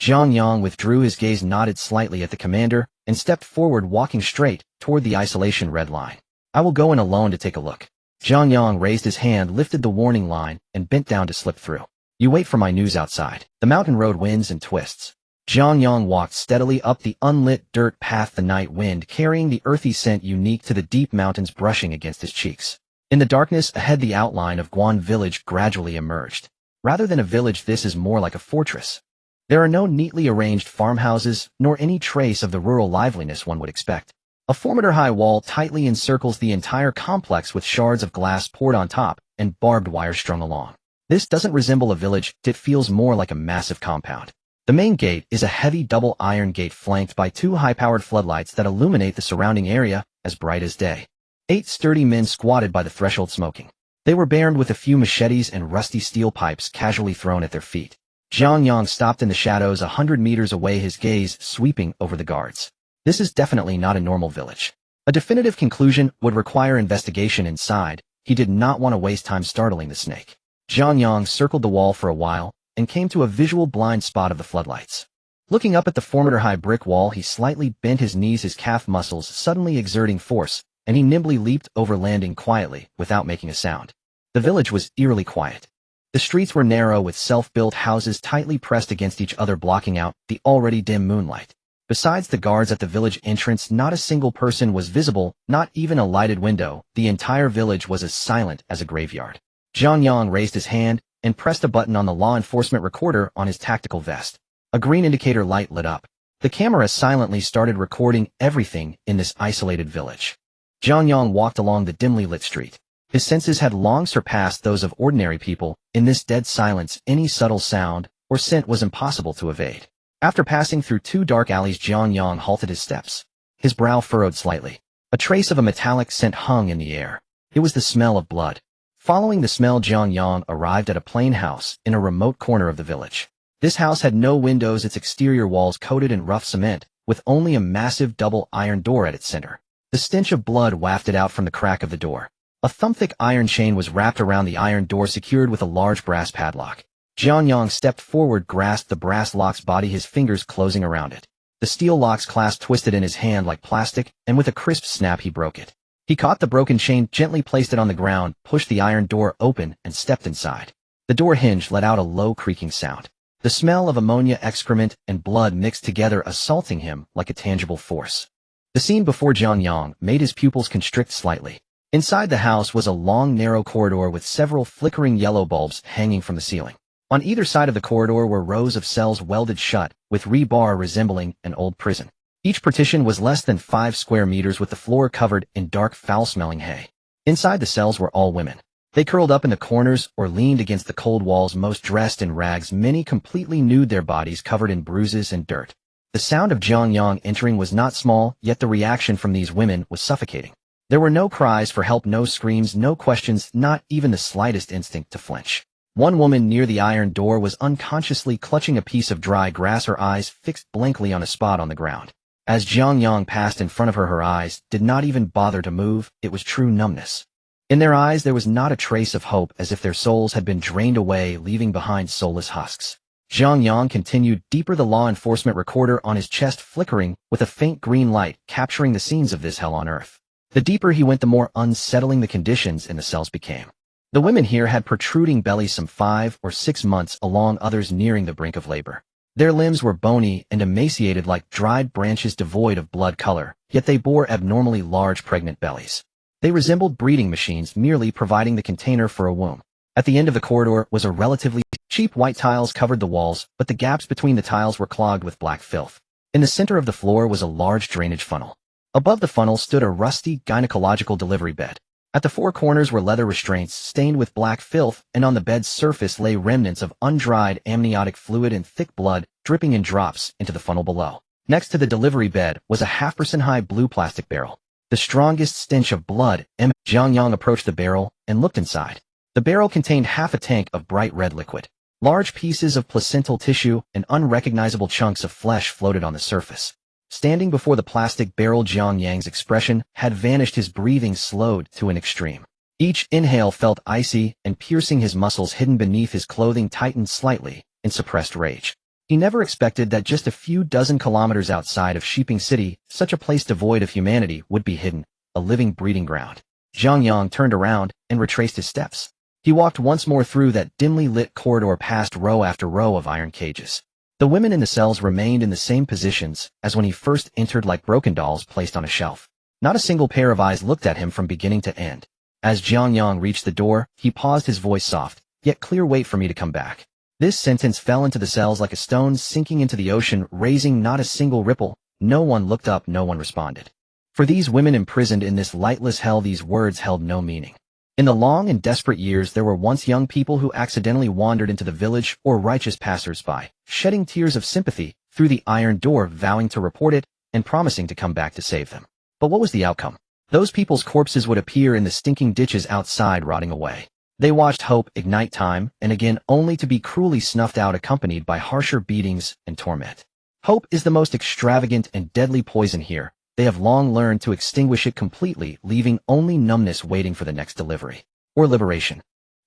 Jiang Yang withdrew his gaze, nodded slightly at the commander, and stepped forward, walking straight toward the isolation red line. I will go in alone to take a look. Jiang Yang raised his hand, lifted the warning line, and bent down to slip through. You wait for my news outside. The mountain road winds and twists. Jiang Yang walked steadily up the unlit dirt path, the night wind carrying the earthy scent unique to the deep mountains brushing against his cheeks. In the darkness ahead, the outline of Guan Village gradually emerged. Rather than a village, this is more like a fortress. There are no neatly arranged farmhouses, nor any trace of the rural liveliness one would expect. A 4-meter-high wall tightly encircles the entire complex with shards of glass poured on top and barbed wire strung along. This doesn't resemble a village, it feels more like a massive compound. The main gate is a heavy double iron gate flanked by 2 high-powered floodlights that illuminate the surrounding area as bright as day. 8 sturdy men squatted by the threshold smoking. They were armed with a few machetes and rusty steel pipes casually thrown at their feet. Jiang Yang stopped in the shadows 100 meters away, his gaze sweeping over the guards. This is definitely not a normal village. A definitive conclusion would require investigation inside. He did not want to waste time startling the snake. Jiang Yang circled the wall for a while and came to a visual blind spot of the floodlights. Looking up at the 4-meter-high brick wall, he slightly bent his knees, his calf muscles suddenly exerting force, and he nimbly leaped over, landing quietly without making a sound. The village was eerily quiet. The streets were narrow, with self-built houses tightly pressed against each other, blocking out the already dim moonlight. Besides the guards at the village entrance, not a single person was visible, not even a lighted window. The entire village was as silent as a graveyard. Jiang Yang raised his hand and pressed a button on the law enforcement recorder on his tactical vest. A green indicator light lit up. The camera silently started recording everything in this isolated village. Jiang Yang walked along the dimly lit street. His senses had long surpassed those of ordinary people. In this dead silence, any subtle sound or scent was impossible to evade. After passing through 2 dark alleys, Jiang Yang halted his steps. His brow furrowed slightly. A trace of a metallic scent hung in the air. It was the smell of blood. Following the smell, Jiang Yang arrived at a plain house in a remote corner of the village. This house had no windows, its exterior walls coated in rough cement, with only a massive double iron door at its center. The stench of blood wafted out from the crack of the door. A thumb-thick iron chain was wrapped around the iron door, secured with a large brass padlock. Jiang Yang stepped forward, grasped the brass lock's body, his fingers closing around it. The steel lock's clasp twisted in his hand like plastic, and with a crisp snap he broke it. He caught the broken chain, gently placed it on the ground, pushed the iron door open, and stepped inside. The door hinge let out a low creaking sound. The smell of ammonia, excrement, and blood mixed together, assaulting him like a tangible force. The scene before Jiang Yang made his pupils constrict slightly. Inside the house was a long, narrow corridor with several flickering yellow bulbs hanging from the ceiling. On either side of the corridor were rows of cells welded shut, with rebar resembling an old prison. Each partition was less than 5 square meters, with the floor covered in dark, foul-smelling hay. Inside the cells were all women. They curled up in the corners or leaned against the cold walls, most dressed in rags, many completely nude, their bodies covered in bruises and dirt. The sound of Jiang Yang entering was not small, yet the reaction from these women was suffocating. There were no cries for help, no screams, no questions, not even the slightest instinct to flinch. One woman near the iron door was unconsciously clutching a piece of dry grass, her eyes fixed blankly on a spot on the ground. As Jiang Yang passed in front of her, her eyes did not even bother to move. It was true numbness. In their eyes there was not a trace of hope, as if their souls had been drained away, leaving behind soulless husks. Jiang Yang continued deeper, the law enforcement recorder on his chest flickering with a faint green light, capturing the scenes of this hell on earth. The deeper he went, the more unsettling the conditions in the cells became. The women here had protruding bellies some 5 or 6 months along, others nearing the brink of labor. Their limbs were bony and emaciated like dried branches devoid of blood color, yet they bore abnormally large pregnant bellies. They resembled breeding machines, merely providing the container for a womb. At the end of the corridor was a relatively cheap white tiles covered the walls, but the gaps between the tiles were clogged with black filth. In the center of the floor was a large drainage funnel. Above the funnel stood a rusty gynecological delivery bed. At the four corners were leather restraints stained with black filth, and on the bed's surface lay remnants of undried amniotic fluid and thick blood dripping in drops into the funnel below. Next to the delivery bed was a half-person-high blue plastic barrel. The strongest stench of blood. Jiang Yang approached the barrel and looked inside. The barrel contained half a tank of bright red liquid. Large pieces of placental tissue and unrecognizable chunks of flesh floated on the surface. Standing before the plastic barrel, Jiang Yang's expression had vanished, his breathing slowed to an extreme. Each inhale felt icy, and piercing his muscles hidden beneath his clothing tightened slightly in suppressed rage. He never expected that just a few dozen kilometers outside of Shiping City, such a place devoid of humanity would be hidden, a living breeding ground. Jiang Yang turned around and retraced his steps. He walked once more through that dimly lit corridor past row after row of iron cages. The women in the cells remained in the same positions as when he first entered, like broken dolls placed on a shelf. Not a single pair of eyes looked at him from beginning to end. As Jiang Yang reached the door, he paused, his voice soft, yet clear. "Wait for me to come back." This sentence fell into the cells like a stone sinking into the ocean, raising not a single ripple. No one looked up, no one responded. For these women imprisoned in this lightless hell, these words held no meaning. In the long and desperate years, there were once young people who accidentally wandered into the village, or righteous passers-by, shedding tears of sympathy through the iron door, vowing to report it and promising to come back to save them. But what was the outcome? Those people's corpses would appear in the stinking ditches outside, rotting away. They watched hope ignite time and again, only to be cruelly snuffed out, accompanied by harsher beatings and torment. Hope is the most extravagant and deadly poison here. They have long learned to extinguish it completely, leaving only numbness waiting for the next delivery, or liberation.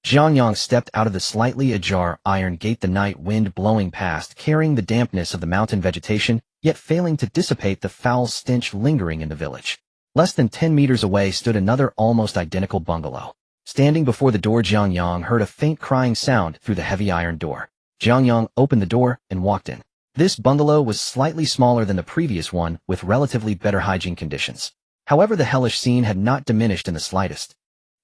Jiang Yang stepped out of the slightly ajar iron gate, the night wind blowing past, carrying the dampness of the mountain vegetation, yet failing to dissipate the foul stench lingering in the village. Less than 10 meters away stood another almost identical bungalow. Standing before the door, Jiang Yang heard a faint crying sound through the heavy iron door. Jiang Yang opened the door and walked in. This bungalow was slightly smaller than the previous one, with relatively better hygiene conditions. However, the hellish scene had not diminished in the slightest.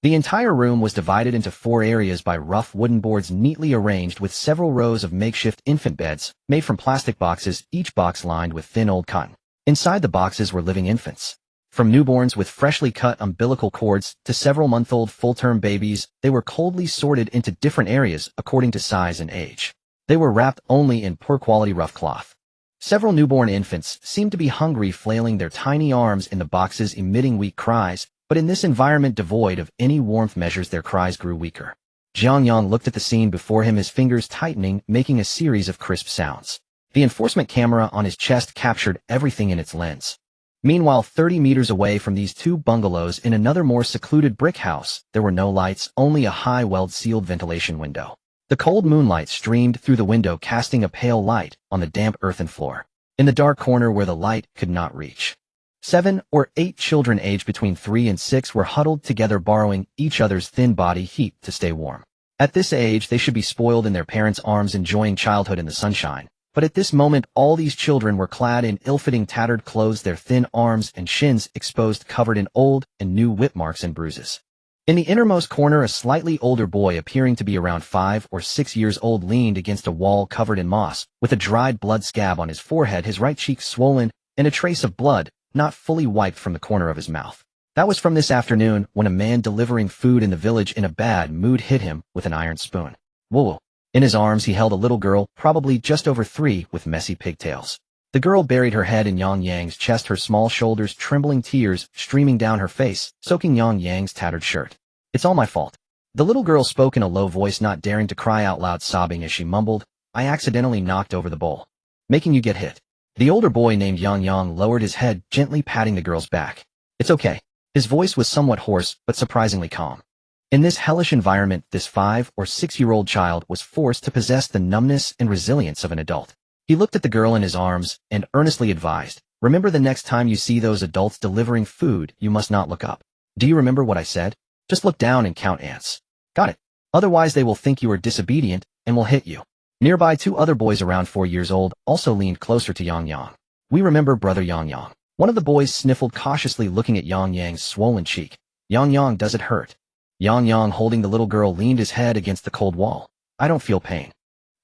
The entire room was divided into 4 areas by rough wooden boards neatly arranged, with several rows of makeshift infant beds, made from plastic boxes, each box lined with thin old cotton. Inside the boxes were living infants. From newborns with freshly cut umbilical cords to several-month-old full-term babies, they were coldly sorted into different areas according to size and age. They were wrapped only in poor-quality rough cloth. Several newborn infants seemed to be hungry, flailing their tiny arms in the boxes, emitting weak cries, but in this environment devoid of any warmth measures, their cries grew weaker. Jiang Yang looked at the scene before him, his fingers tightening, making a series of crisp sounds. The enforcement camera on his chest captured everything in its lens. Meanwhile, 30 meters away from these 2 bungalows, in another more secluded brick house, there were no lights, only a high weld-sealed ventilation window. The cold moonlight streamed through the window, casting a pale light on the damp earthen floor. In the dark corner where the light could not reach, 7 or 8 children aged between 3 and 6 were huddled together, borrowing each other's thin body heat to stay warm. At this age, they should be spoiled in their parents' arms, enjoying childhood in the sunshine. But at this moment, all these children were clad in ill-fitting tattered clothes, their thin arms and shins exposed, covered in old and new whip marks and bruises. In the innermost corner, a slightly older boy, appearing to be around 5 or 6 years old, leaned against a wall covered in moss, with a dried blood scab on his forehead, his right cheek swollen, and a trace of blood not fully wiped from the corner of his mouth. That was from this afternoon, when a man delivering food in the village in a bad mood hit him with an iron spoon. Whoa! In his arms he held a little girl, probably just over 3, with messy pigtails. The girl buried her head in Jiang Yang's chest, her small shoulders trembling, tears streaming down her face, soaking Jiang Yang's tattered shirt. "It's all my fault." The little girl spoke in a low voice, not daring to cry out loud, sobbing as she mumbled, "I accidentally knocked over the bowl, making you get hit." The older boy, named Jiang Yang, lowered his head, gently patting the girl's back. "It's okay." His voice was somewhat hoarse, but surprisingly calm. In this hellish environment, this 5 or 6-year-old child was forced to possess the numbness and resilience of an adult. He looked at the girl in his arms and earnestly advised, "Remember, the next time you see those adults delivering food, you must not look up. Do you remember what I said? Just look down and count ants. Got it? Otherwise they will think you are disobedient and will hit you." Nearby, 2 other boys around 4 years old also leaned closer to Jiang Yang. "We remember, brother Jiang Yang." One of the boys sniffled cautiously, looking at Jiang Yang's swollen cheek. "Jiang Yang, does it hurt?" Jiang Yang, holding the little girl, leaned his head against the cold wall. "I don't feel pain."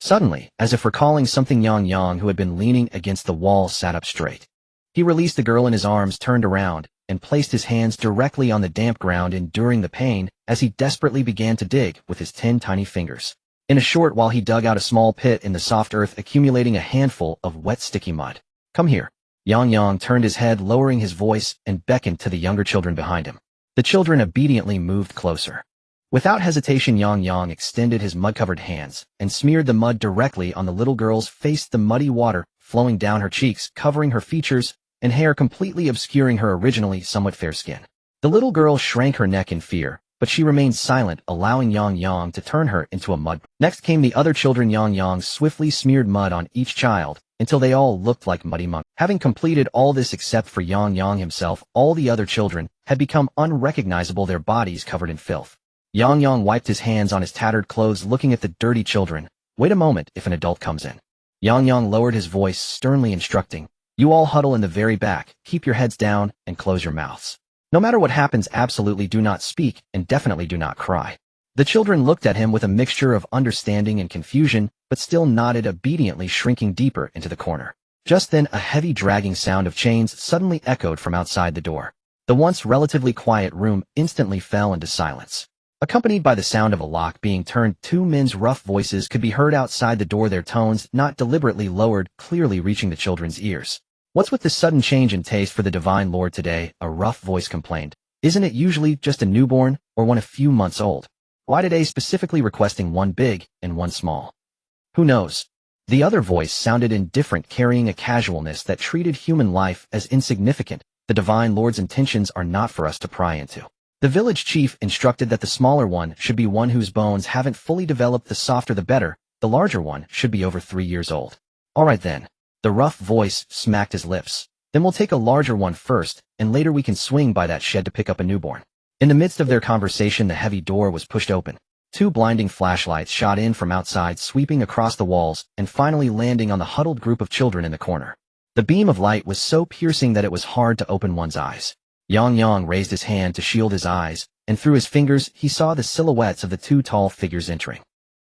Suddenly, as if recalling something, Jiang Yang, who had been leaning against the wall, sat up straight. He released the girl in his arms, turned around, and placed his hands directly on the damp ground, enduring the pain as he desperately began to dig with his 10 tiny fingers. In a short while he dug out a small pit in the soft earth, accumulating a handful of wet sticky mud. "Come here." Yang Yang turned his head, lowering his voice, and beckoned to the younger children behind him. The children obediently moved closer. Without hesitation, Yang Yang extended his mud-covered hands and smeared the mud directly on the little girl's face, the muddy water flowing down her cheeks, covering her features and hair, completely obscuring her originally somewhat fair skin. The little girl shrank her neck in fear, but she remained silent, allowing Yang Yang to turn her into a mud. Next came the other children. Yang Yang swiftly smeared mud on each child until they all looked like muddy monkeys. Having completed all this except for Yang Yang himself, all the other children had become unrecognizable, their bodies covered in filth. Yang Yang wiped his hands on his tattered clothes, looking at the dirty children. "Wait a moment if an adult comes in." Yang Yang lowered his voice, sternly instructing, "You all huddle in the very back, keep your heads down, and close your mouths. No matter what happens, absolutely do not speak, and definitely do not cry." The children looked at him with a mixture of understanding and confusion, but still nodded, obediently shrinking deeper into the corner. Just then, a heavy dragging sound of chains suddenly echoed from outside the door. The once relatively quiet room instantly fell into silence. Accompanied by the sound of a lock being turned, two men's rough voices could be heard outside the door, their tones not deliberately lowered, clearly reaching the children's ears. "What's with this sudden change in taste for the Divine Lord today?" a rough voice complained. "Isn't it usually just a newborn or one a few months old? Why today specifically requesting one big and one small?" "Who knows?" The other voice sounded indifferent, carrying a casualness that treated human life as insignificant. "The Divine Lord's intentions are not for us to pry into. The village chief instructed that the smaller one should be one whose bones haven't fully developed, the softer the better. The larger one should be over 3 years old." "All right then." The rough voice smacked his lips. "Then we'll take a larger one first, and later we can swing by that shed to pick up a newborn." In the midst of their conversation, the heavy door was pushed open. 2 blinding flashlights shot in from outside, sweeping across the walls and finally landing on the huddled group of children in the corner. The beam of light was so piercing that it was hard to open one's eyes. Yang Yang raised his hand to shield his eyes, and through his fingers he saw the silhouettes of the 2 tall figures entering.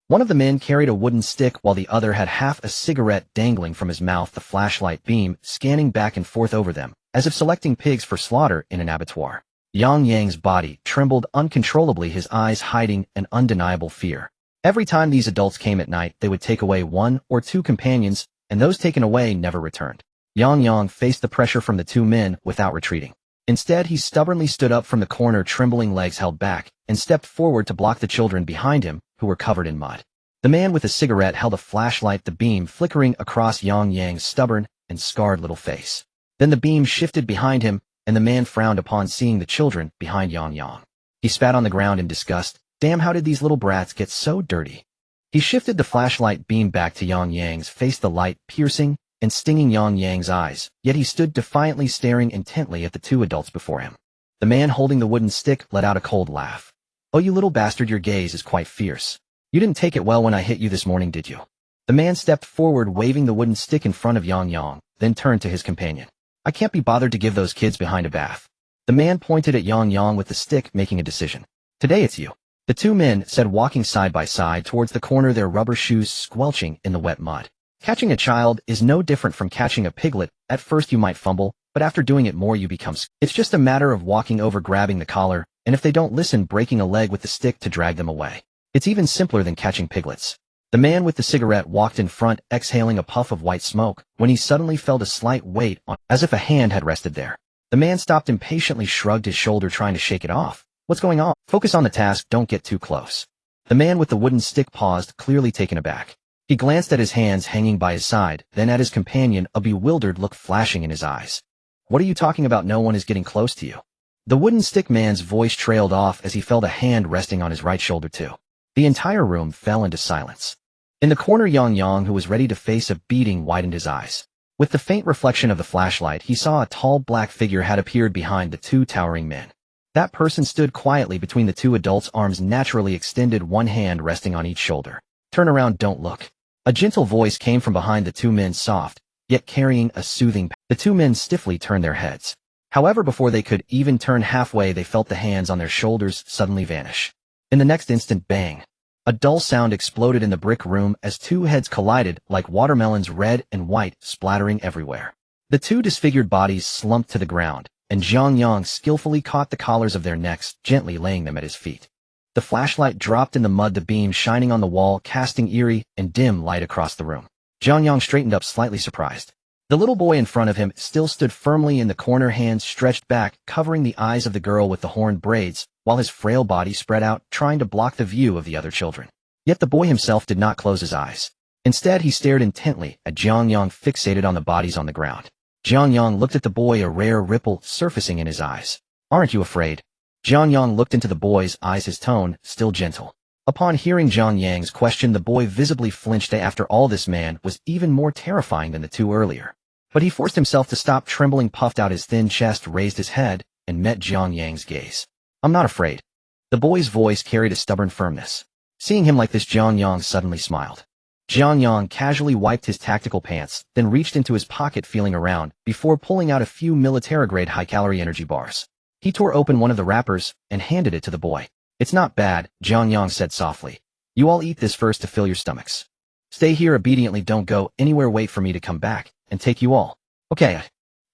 One of the men carried a wooden stick while the other had half a cigarette dangling from his mouth, the flashlight beam scanning back and forth over them, as if selecting pigs for slaughter in an abattoir. Yang Yang's body trembled uncontrollably, his eyes hiding an undeniable fear. Every time these adults came at night, they would take away 1 or 2 companions, and those taken away never returned. Yang Yang faced the pressure from the 2 men without retreating. Instead, he stubbornly stood up from the corner, trembling legs held back, and stepped forward to block the children behind him, who were covered in mud. The man with the cigarette held a flashlight, the beam flickering across Yang Yang's stubborn and scarred little face. Then the beam shifted behind him, and the man frowned upon seeing the children behind Yang Yang. He spat on the ground in disgust. "Damn, how did these little brats get so dirty?" He shifted the flashlight beam back to Yang Yang's face, the light piercing and stinging Yang Yang's eyes, yet he stood defiantly, staring intently at the 2 adults before him. The man holding the wooden stick let out a cold laugh. "Oh, you little bastard, your gaze is quite fierce. You didn't take it well when I hit you this morning, did you?" The man stepped forward, waving the wooden stick in front of Yang Yang, then turned to his companion. "I can't be bothered to give those kids behind a bath." The man pointed at Yang Yang with the stick, making a decision. "Today it's you." The 2 men said, walking side by side towards the corner, their rubber shoes squelching in the wet mud. Catching a child is no different from catching a piglet. At first you might fumble, but after doing it more you become It's just a matter of walking over, grabbing the collar, and if they don't listen, breaking a leg with the stick to drag them away. It's even simpler than catching piglets. The man with the cigarette walked in front, exhaling a puff of white smoke, when he suddenly felt a slight weight on, as if a hand had rested there. The man stopped impatiently, shrugged his shoulder, trying to shake it off. "What's going on?" "Focus on the task, don't get too close." The man with the wooden stick paused, clearly taken aback. He glanced at his hands hanging by his side, then at his companion, a bewildered look flashing in his eyes. "What are you talking about? No one is getting close to you." The wooden stick man's voice trailed off as he felt a hand resting on his right shoulder too. The entire room fell into silence. In the corner, Yang Yang, who was ready to face a beating, widened his eyes. With the faint reflection of the flashlight, he saw a tall black figure had appeared behind the 2 towering men. That person stood quietly between the 2 adults, arms naturally extended, one hand resting on each shoulder. "Turn around, don't look." A gentle voice came from behind the 2 men, soft, yet carrying a soothing power. The 2 men stiffly turned their heads. However, before they could even turn halfway, they felt the hands on their shoulders suddenly vanish. In the next instant, bang! A dull sound exploded in the brick room as 2 heads collided like watermelons, red and white, splattering everywhere. The 2 disfigured bodies slumped to the ground, and Jiang Yang skillfully caught the collars of their necks, gently laying them at his feet. The flashlight dropped in the mud, the beam shining on the wall, casting eerie and dim light across the room. Jiang Yang straightened up, slightly surprised. The little boy in front of him still stood firmly in the corner, hands stretched back, covering the eyes of the girl with the horned braids, while his frail body spread out, trying to block the view of the other children. Yet the boy himself did not close his eyes. Instead, he stared intently at Jiang Yang, fixated on the bodies on the ground. Jiang Yang looked at the boy, a rare ripple surfacing in his eyes. "Aren't you afraid?" Jiang Yang looked into the boy's eyes, his tone still gentle. Upon hearing Jiang Yang's question, the boy visibly flinched. After all, this man was even more terrifying than the two earlier. But he forced himself to stop trembling, puffed out his thin chest, raised his head, and met Jiang Yang's gaze. "I'm not afraid." The boy's voice carried a stubborn firmness. Seeing him like this, Jiang Yang suddenly smiled. Jiang Yang casually wiped his tactical pants, then reached into his pocket, feeling around, before pulling out a few military-grade high-calorie energy bars. He tore open one of the wrappers and handed it to the boy. "It's not bad," Jiang Yang said softly. "You all eat this first to fill your stomachs. Stay here obediently, don't go anywhere, wait for me to come back and take you all. Okay."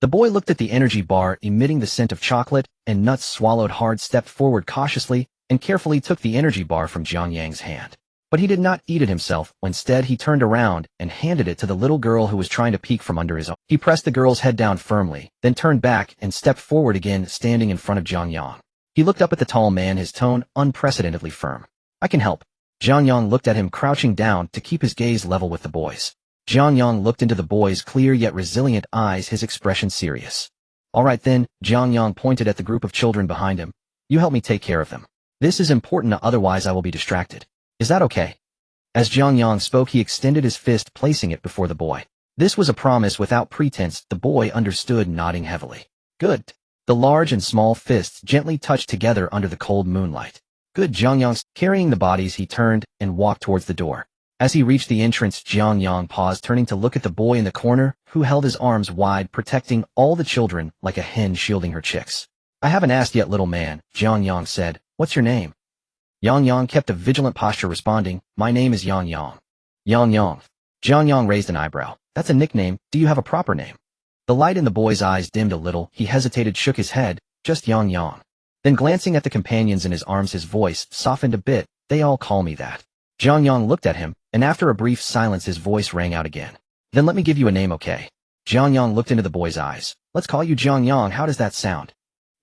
The boy looked at the energy bar emitting the scent of chocolate and nuts, swallowed hard, stepped forward cautiously, and carefully took the energy bar from Jiang Yang's hand. But he did not eat it himself. Instead, he turned around and handed it to the little girl who was trying to peek from under his arm. He pressed the girl's head down firmly, then turned back and stepped forward again, standing in front of Jiang Yang. He looked up at the tall man, his tone unprecedentedly firm. "I can help." Jiang Yang looked at him, crouching down to keep his gaze level with the boy's. Jiang Yang looked into the boy's clear yet resilient eyes, his expression serious. "All right then," Jiang Yang pointed at the group of children behind him. "You help me take care of them. This is important, otherwise I will be distracted. Is that okay?" As Jiang Yang spoke, he extended his fist, placing it before the boy. This was a promise without pretense. The boy understood, nodding heavily. "Good." The large and small fists gently touched together under the cold moonlight. "Good." Jiang Yang, carrying the bodies, he turned and walked towards the door. As he reached the entrance, Jiang Yang paused, turning to look at the boy in the corner, who held his arms wide, protecting all the children like a hen shielding her chicks. "I haven't asked yet, little man," Jiang Yang said. "What's your name?" Yang Yang kept a vigilant posture, responding, "My name is Yang Yang." "Yang Yang." Jiang Yang raised an eyebrow. "That's a nickname. Do you have a proper name?" The light in the boy's eyes dimmed a little. He hesitated, shook his head. "Just Yang Yang." Then, glancing at the companions in his arms, his voice softened a bit. "They all call me that." Jiang Yang looked at him, and after a brief silence his voice rang out again. "Then let me give you a name, okay?" Jiang Yang looked into the boy's eyes. "Let's call you Jiang Yang. How does that sound?"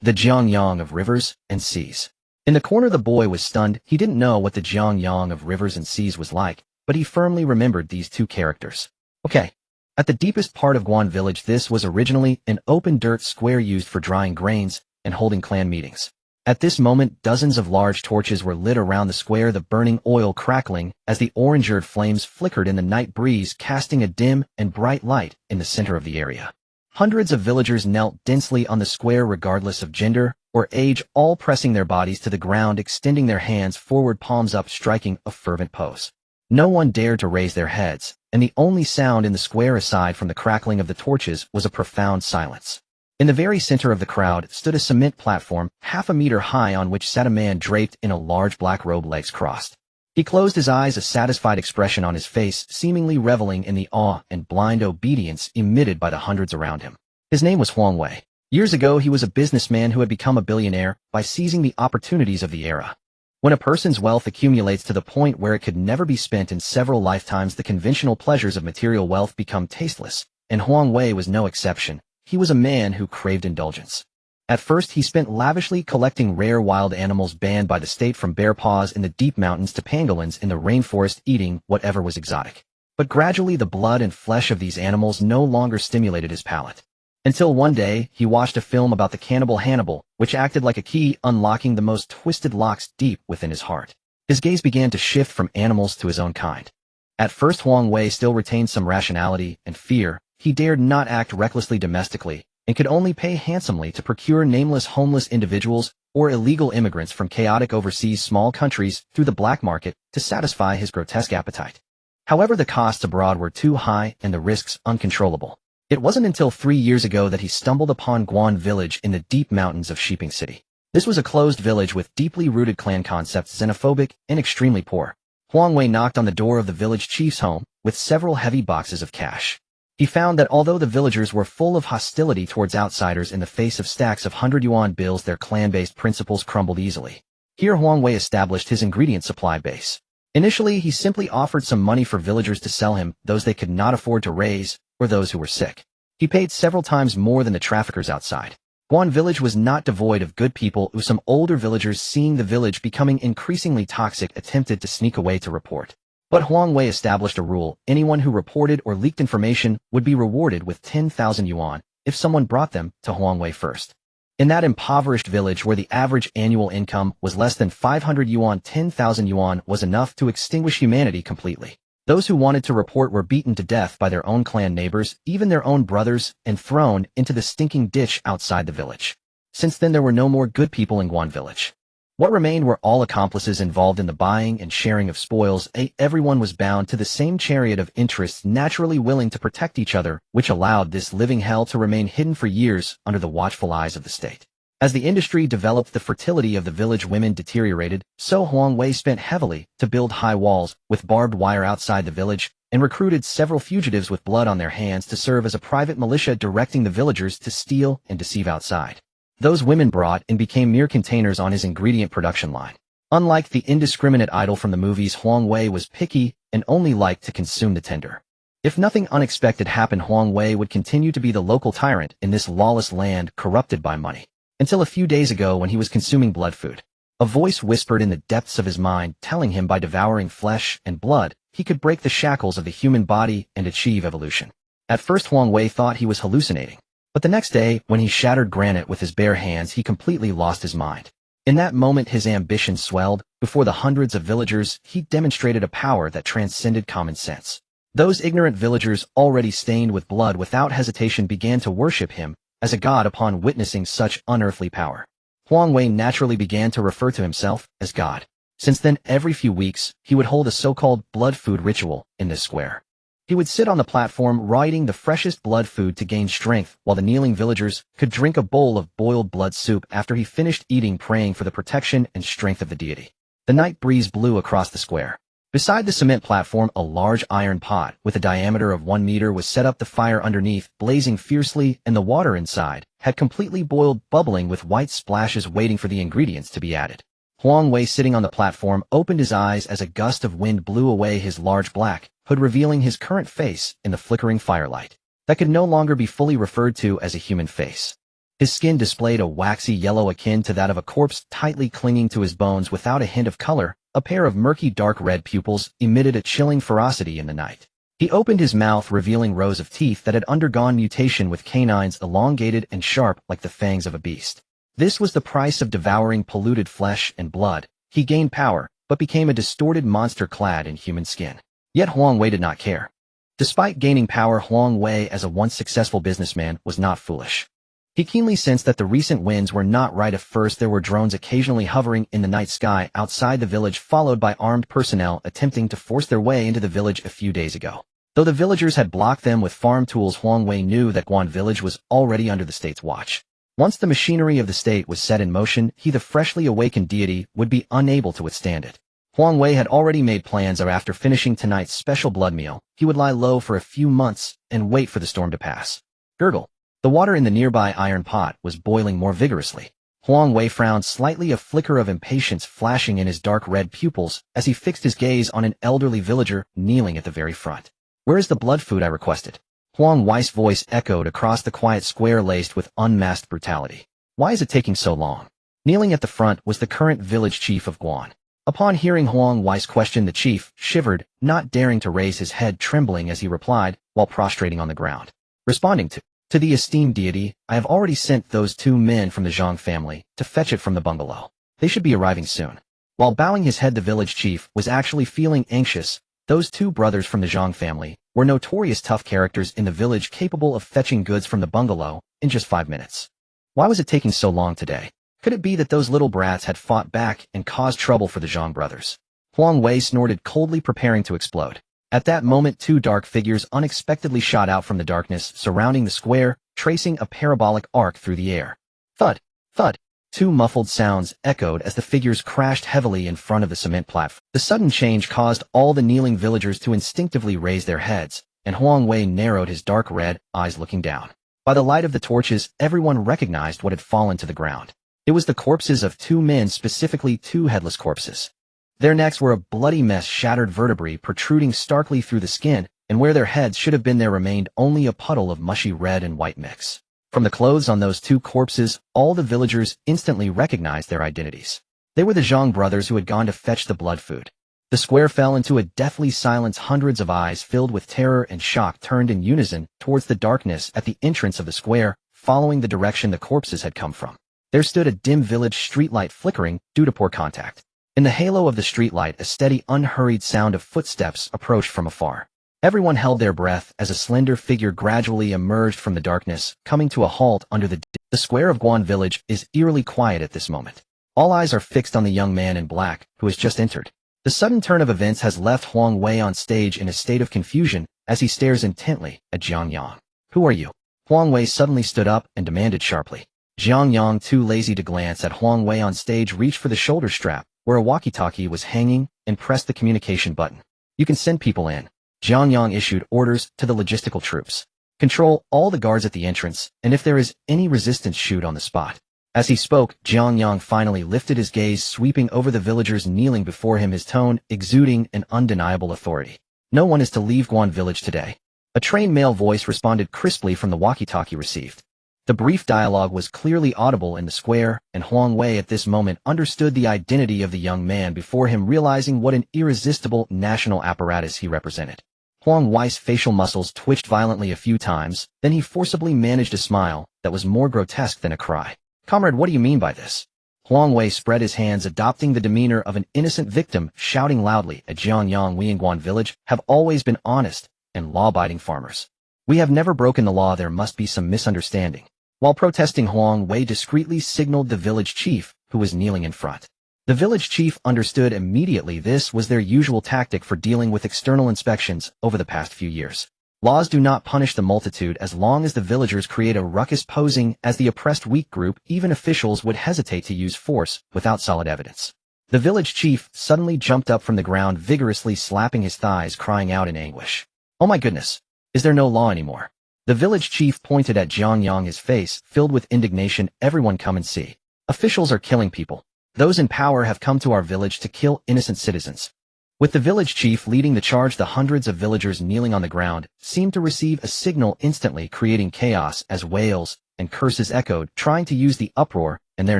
"The Jiang Yang of rivers and seas." In the corner, the boy was stunned. He didn't know what the Jiang Yang of rivers and seas was like, but he firmly remembered these two characters. "Okay." At the deepest part of Guan village, this was originally an open dirt square used for drying grains and holding clan meetings. At this moment, dozens of large torches were lit around the square, the burning oil crackling as the orange-eared flames flickered in the night breeze, casting a dim and bright light in the center of the area. Hundreds of villagers knelt densely on the square, regardless of gender or age, all pressing their bodies to the ground, extending their hands forward, palms up, striking a fervent pose. No one dared to raise their heads, and the only sound in the square aside from the crackling of the torches was a profound silence. In the very center of the crowd stood a cement platform, half a meter high, on which sat a man draped in a large black robe, legs crossed. He closed his eyes, a satisfied expression on his face, seemingly reveling in the awe and blind obedience emitted by the hundreds around him. His name was Huang Wei. Years ago, he was a businessman who had become a billionaire by seizing the opportunities of the era. When a person's wealth accumulates to the point where it could never be spent in several lifetimes, the conventional pleasures of material wealth become tasteless, and Huang Wei was no exception. He was a man who craved indulgence. At first, he spent lavishly collecting rare wild animals banned by the state, from bear paws in the deep mountains to pangolins in the rainforest, eating whatever was exotic. But gradually, the blood and flesh of these animals no longer stimulated his palate. Until one day, he watched a film about the cannibal Hannibal, which acted like a key, unlocking the most twisted locks deep within his heart. His gaze began to shift from animals to his own kind. At first, Huang Wei still retained some rationality and fear. He dared not act recklessly domestically, and could only pay handsomely to procure nameless homeless individuals or illegal immigrants from chaotic overseas small countries through the black market to satisfy his grotesque appetite. However, the costs abroad were too high and the risks uncontrollable. It wasn't until 3 years ago that he stumbled upon Guan Village in the deep mountains of Shiping City. This was a closed village with deeply rooted clan concepts, xenophobic and extremely poor. Huang Wei knocked on the door of the village chief's home with several heavy boxes of cash. He found that although the villagers were full of hostility towards outsiders in the face of stacks of 100 yuan bills, their clan-based principles crumbled easily. Here Huang Wei established his ingredient supply base. Initially, he simply offered some money for villagers to sell him, those they could not afford to raise, or those who were sick. He paid several times more than the traffickers outside. Guan village was not devoid of good people who some older villagers, seeing the village becoming increasingly toxic, attempted to sneak away to report. But Huang Wei established a rule: anyone who reported or leaked information would be rewarded with 10,000 yuan if someone brought them to Huang Wei first. In that impoverished village where the average annual income was less than 500 yuan, 10,000 yuan was enough to extinguish humanity completely. Those who wanted to report were beaten to death by their own clan neighbors, even their own brothers, and thrown into the stinking ditch outside the village. Since then there were no more good people in Guan village. What remained were all accomplices involved in the buying and sharing of spoils. Everyone was bound to the same chariot of interests, naturally willing to protect each other, which allowed this living hell to remain hidden for years under the watchful eyes of the state. As the industry developed, the fertility of the village women deteriorated, so Huang Wei spent heavily to build high walls with barbed wire outside the village, and recruited several fugitives with blood on their hands to serve as a private militia, directing the villagers to steal and deceive outside. Those women brought and became mere containers on his ingredient production line. Unlike the indiscriminate idol from the movies, Huang Wei was picky and only liked to consume the tender. If nothing unexpected happened, Huang Wei would continue to be the local tyrant in this lawless land corrupted by money. Until a few days ago, when he was consuming blood food. A voice whispered in the depths of his mind, telling him by devouring flesh and blood, he could break the shackles of the human body and achieve evolution. At first Huang Wei thought he was hallucinating. But the next day, when he shattered granite with his bare hands, he completely lost his mind. In that moment his ambition swelled. Before the hundreds of villagers, he demonstrated a power that transcended common sense. Those ignorant villagers, already stained with blood, without hesitation began to worship him as a god upon witnessing such unearthly power. Huang Wei naturally began to refer to himself as God. Since then, every few weeks, he would hold a so-called blood food ritual in this square. He would sit on the platform, eating the freshest blood food to gain strength, while the kneeling villagers could drink a bowl of boiled blood soup after he finished eating, praying for the protection and strength of the deity. The night breeze blew across the square. Beside the cement platform, a large iron pot with a diameter of 1 meter was set up, the fire underneath blazing fiercely, and the water inside had completely boiled, bubbling with white splashes, waiting for the ingredients to be added. Huang Wei, sitting on the platform, opened his eyes as a gust of wind blew away his large black hood, revealing his current face in the flickering firelight. That could no longer be fully referred to as a human face. His skin displayed a waxy yellow akin to that of a corpse, tightly clinging to his bones without a hint of color. A pair of murky dark red pupils emitted a chilling ferocity in the night. He opened his mouth, revealing rows of teeth that had undergone mutation, with canines elongated and sharp like the fangs of a beast. This was the price of devouring polluted flesh and blood. He gained power, but became a distorted monster clad in human skin. Yet Huang Wei did not care. Despite gaining power, Huang Wei, as a once successful businessman, was not foolish. He keenly sensed that the recent winds were not right. At first there were drones occasionally hovering in the night sky outside the village, followed by armed personnel attempting to force their way into the village a few days ago. Though the villagers had blocked them with farm tools, Huang Wei knew that Guan village was already under the state's watch. Once the machinery of the state was set in motion, he, the freshly awakened deity, would be unable to withstand it. Huang Wei had already made plans that after finishing tonight's special blood meal, he would lie low for a few months and wait for the storm to pass. Gurgle. The water in the nearby iron pot was boiling more vigorously. Huang Wei frowned slightly, a flicker of impatience flashing in his dark red pupils as he fixed his gaze on an elderly villager kneeling at the very front. "Where is the blood food I requested?" Huang Wei's voice echoed across the quiet square, laced with unmasked brutality. "Why is it taking so long?" Kneeling at the front was the current village chief of Guan. Upon hearing Huang Wei's question, the chief shivered, not daring to raise his head, trembling as he replied, while prostrating on the ground. Responding to the esteemed deity, "I have already sent those 2 men from the Jiang family to fetch it from the bungalow. They should be arriving soon." While bowing his head, the village chief was actually feeling anxious. Those 2 brothers from the Jiang family were notorious tough characters in the village, capable of fetching goods from the bungalow in just 5 minutes. Why was it taking so long today? Could it be that those little brats had fought back and caused trouble for the Jiang brothers? Huang Wei snorted coldly, preparing to explode. At that moment 2 dark figures unexpectedly shot out from the darkness surrounding the square, tracing a parabolic arc through the air. Thud! Thud! 2 muffled sounds echoed as the figures crashed heavily in front of the cement platform. The sudden change caused all the kneeling villagers to instinctively raise their heads, and Huang Wei narrowed his dark red eyes looking down. By the light of the torches, everyone recognized what had fallen to the ground. It was the corpses of two men, specifically two headless corpses. Their necks were a bloody mess, shattered vertebrae protruding starkly through the skin, and where their heads should have been there remained only a puddle of mushy red and white mix. From the clothes on those two corpses, all the villagers instantly recognized their identities. They were the Jiang brothers who had gone to fetch the blood food. The square fell into a deathly silence. Hundreds of eyes filled with terror and shock turned in unison towards the darkness at the entrance of the square, following the direction the corpses had come from. There stood a dim village streetlight flickering due to poor contact. In the halo of the streetlight, a steady, unhurried sound of footsteps approached from afar. Everyone held their breath as a slender figure gradually emerged from the darkness, coming to a halt under the square of Guan village is eerily quiet at this moment. All eyes are fixed on the young man in black, who has just entered. The sudden turn of events has left Huang Wei on stage in a state of confusion as he stares intently at Jiang Yang. Who are you? Huang Wei suddenly stood up and demanded sharply. Jiang Yang, too lazy to glance at Huang Wei on stage, reached for the shoulder strap, where a walkie-talkie was hanging, and pressed the communication button. You can send people in. Jiang Yang issued orders to the logistical troops. Control all the guards at the entrance, and if there is any resistance, shoot on the spot. As he spoke, Jiang Yang finally lifted his gaze, sweeping over the villagers kneeling before him, his tone exuding an undeniable authority. No one is to leave Guan village today. A trained male voice responded crisply from the walkie-talkie received. The brief dialogue was clearly audible in the square, and Huang Wei at this moment understood the identity of the young man before him, realizing what an irresistible national apparatus he represented. Huang Wei's facial muscles twitched violently a few times, then he forcibly managed a smile that was more grotesque than a cry. Comrade, what do you mean by this? Huang Wei spread his hands, adopting the demeanor of an innocent victim, shouting loudly at Jiang Yang. We in Guan village have always been honest and law-abiding farmers. We have never broken the law. There must be some misunderstanding. While protesting, Huang Wei discreetly signaled the village chief, who was kneeling in front. The village chief understood immediately. This was their usual tactic for dealing with external inspections over the past few years. Laws do not punish the multitude as long as the villagers create a ruckus, posing as the oppressed weak group. Even officials would hesitate to use force without solid evidence. The village chief suddenly jumped up from the ground, vigorously slapping his thighs, crying out in anguish. Oh my goodness! Is there no law anymore? The village chief pointed at Jiang Yang, his face filled with indignation. Everyone come and see. Officials are killing people. Those in power have come to our village to kill innocent citizens. With the village chief leading the charge, the hundreds of villagers kneeling on the ground seemed to receive a signal instantly, creating chaos as wails and curses echoed, trying to use the uproar and their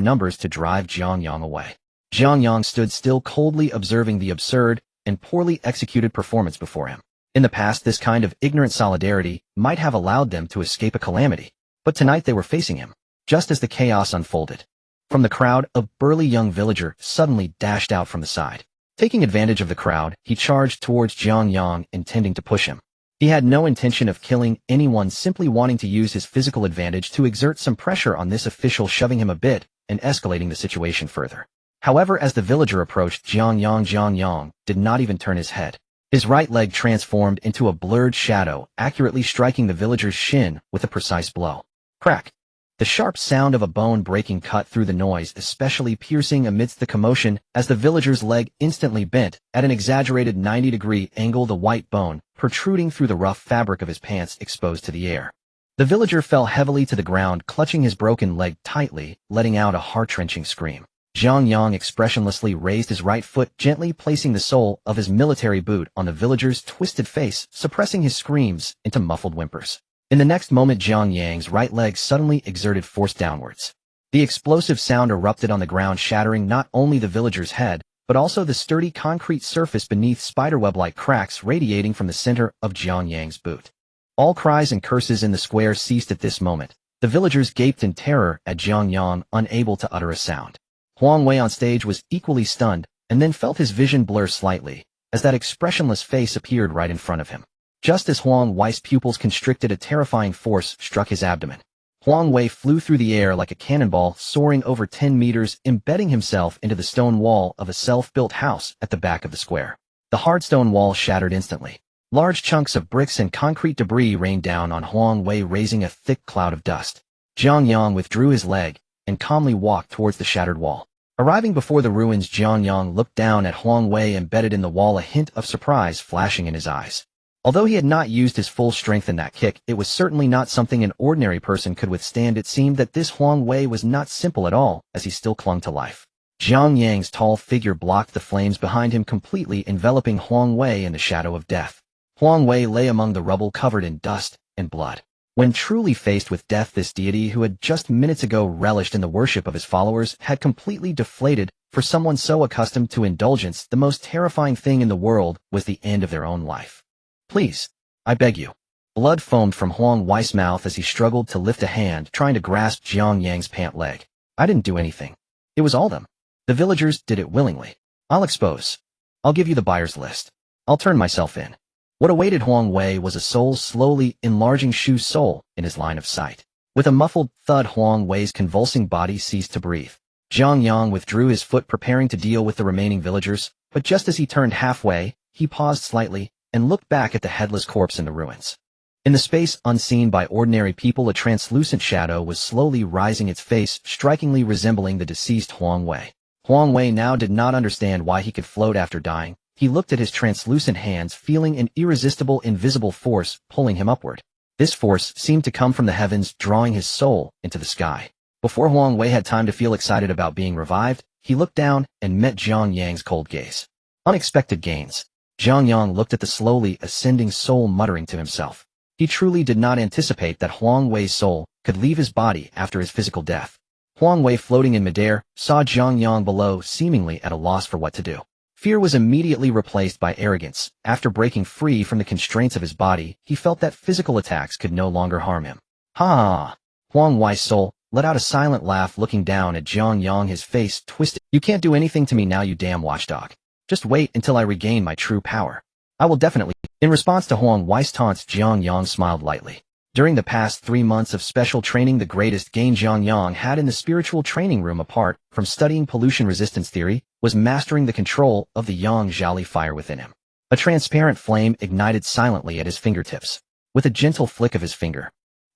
numbers to drive Jiang Yang away. Jiang Yang stood still, coldly observing the absurd and poorly executed performance before him. In the past, this kind of ignorant solidarity might have allowed them to escape a calamity, but tonight they were facing him. Just as the chaos unfolded, from the crowd, a burly young villager suddenly dashed out from the side. Taking advantage of the crowd, he charged towards Jiang Yang, intending to push him. He had no intention of killing anyone, simply wanting to use his physical advantage to exert some pressure on this official, shoving him a bit and escalating the situation further. However, as the villager approached Jiang Yang did not even turn his head. His right leg transformed into a blurred shadow, accurately striking the villager's shin with a precise blow. Crack! The sharp sound of a bone breaking cut through the noise, especially piercing amidst the commotion, as the villager's leg instantly bent at an exaggerated 90-degree angle, the white bone protruding through the rough fabric of his pants exposed to the air. The villager fell heavily to the ground, clutching his broken leg tightly, letting out a heart-wrenching scream. Jiang Yang expressionlessly raised his right foot, gently placing the sole of his military boot on the villager's twisted face, suppressing his screams into muffled whimpers. In the next moment, Jiang Yang's right leg suddenly exerted force downwards. The explosive sound erupted on the ground, shattering not only the villager's head, but also the sturdy concrete surface beneath, spiderweb-like cracks radiating from the center of Jiang Yang's boot. All cries and curses in the square ceased at this moment. The villagers gaped in terror at Jiang Yang, unable to utter a sound. Huang Wei on stage was equally stunned, and then felt his vision blur slightly, as that expressionless face appeared right in front of him. Just as Huang Wei's pupils constricted, a terrifying force struck his abdomen. Huang Wei flew through the air like a cannonball, soaring over 10 meters, embedding himself into the stone wall of a self-built house at the back of the square. The hard stone wall shattered instantly. Large chunks of bricks and concrete debris rained down on Huang Wei, raising a thick cloud of dust. Jiang Yang withdrew his leg and calmly walked towards the shattered wall. Arriving before the ruins, Jiang Yang looked down at Huang Wei embedded in the wall, a hint of surprise flashing in his eyes. Although he had not used his full strength in that kick, it was certainly not something an ordinary person could withstand. It seemed that this Huang Wei was not simple at all, as he still clung to life. Jiang Yang's tall figure blocked the flames behind him, completely enveloping Huang Wei in the shadow of death. Huang Wei lay among the rubble, covered in dust and blood. When truly faced with death, this deity, who had just minutes ago relished in the worship of his followers, had completely deflated. For someone so accustomed to indulgence, the most terrifying thing in the world was the end of their own life. Please, I beg you. Blood foamed from Huang Wei's mouth as he struggled to lift a hand, trying to grasp Jiang Yang's pant leg. I didn't do anything. It was all them. The villagers did it willingly. I'll expose. I'll give you the buyer's list. I'll turn myself in. What awaited Huang Wei was a soul slowly enlarging Shu's soul in his line of sight. With a muffled thud, Huang Wei's convulsing body ceased to breathe. Jiang Yang withdrew his foot, preparing to deal with the remaining villagers, but just as he turned halfway, he paused slightly and looked back at the headless corpse in the ruins. In the space unseen by ordinary people, a translucent shadow was slowly rising, its face strikingly resembling the deceased Huang Wei. Huang Wei now did not understand why he could float after dying. He looked at his translucent hands, feeling an irresistible, invisible force pulling him upward. This force seemed to come from the heavens, drawing his soul into the sky. Before Huang Wei had time to feel excited about being revived, he looked down and met Jiang Yang's cold gaze. Unexpected gains. Jiang Yang looked at the slowly ascending soul, muttering to himself. He truly did not anticipate that Huang Wei's soul could leave his body after his physical death. Huang Wei, floating in midair, saw Jiang Yang below, seemingly at a loss for what to do. Fear was immediately replaced by arrogance. After breaking free from the constraints of his body, he felt that physical attacks could no longer harm him. Ha! Huang Wei's soul let out a silent laugh, looking down at Jiang Yang, his face twisted. You can't do anything to me now, you damn watchdog. Just wait until I regain my true power. I will definitely. In response to Huang Wei's taunts, Jiang Yang smiled lightly. During the past 3 months of special training, the greatest gain Jiang Yang had in the spiritual training room, apart from studying pollution resistance theory, was mastering the control of the Yang Zhaoli fire within him. A transparent flame ignited silently at his fingertips. With a gentle flick of his finger,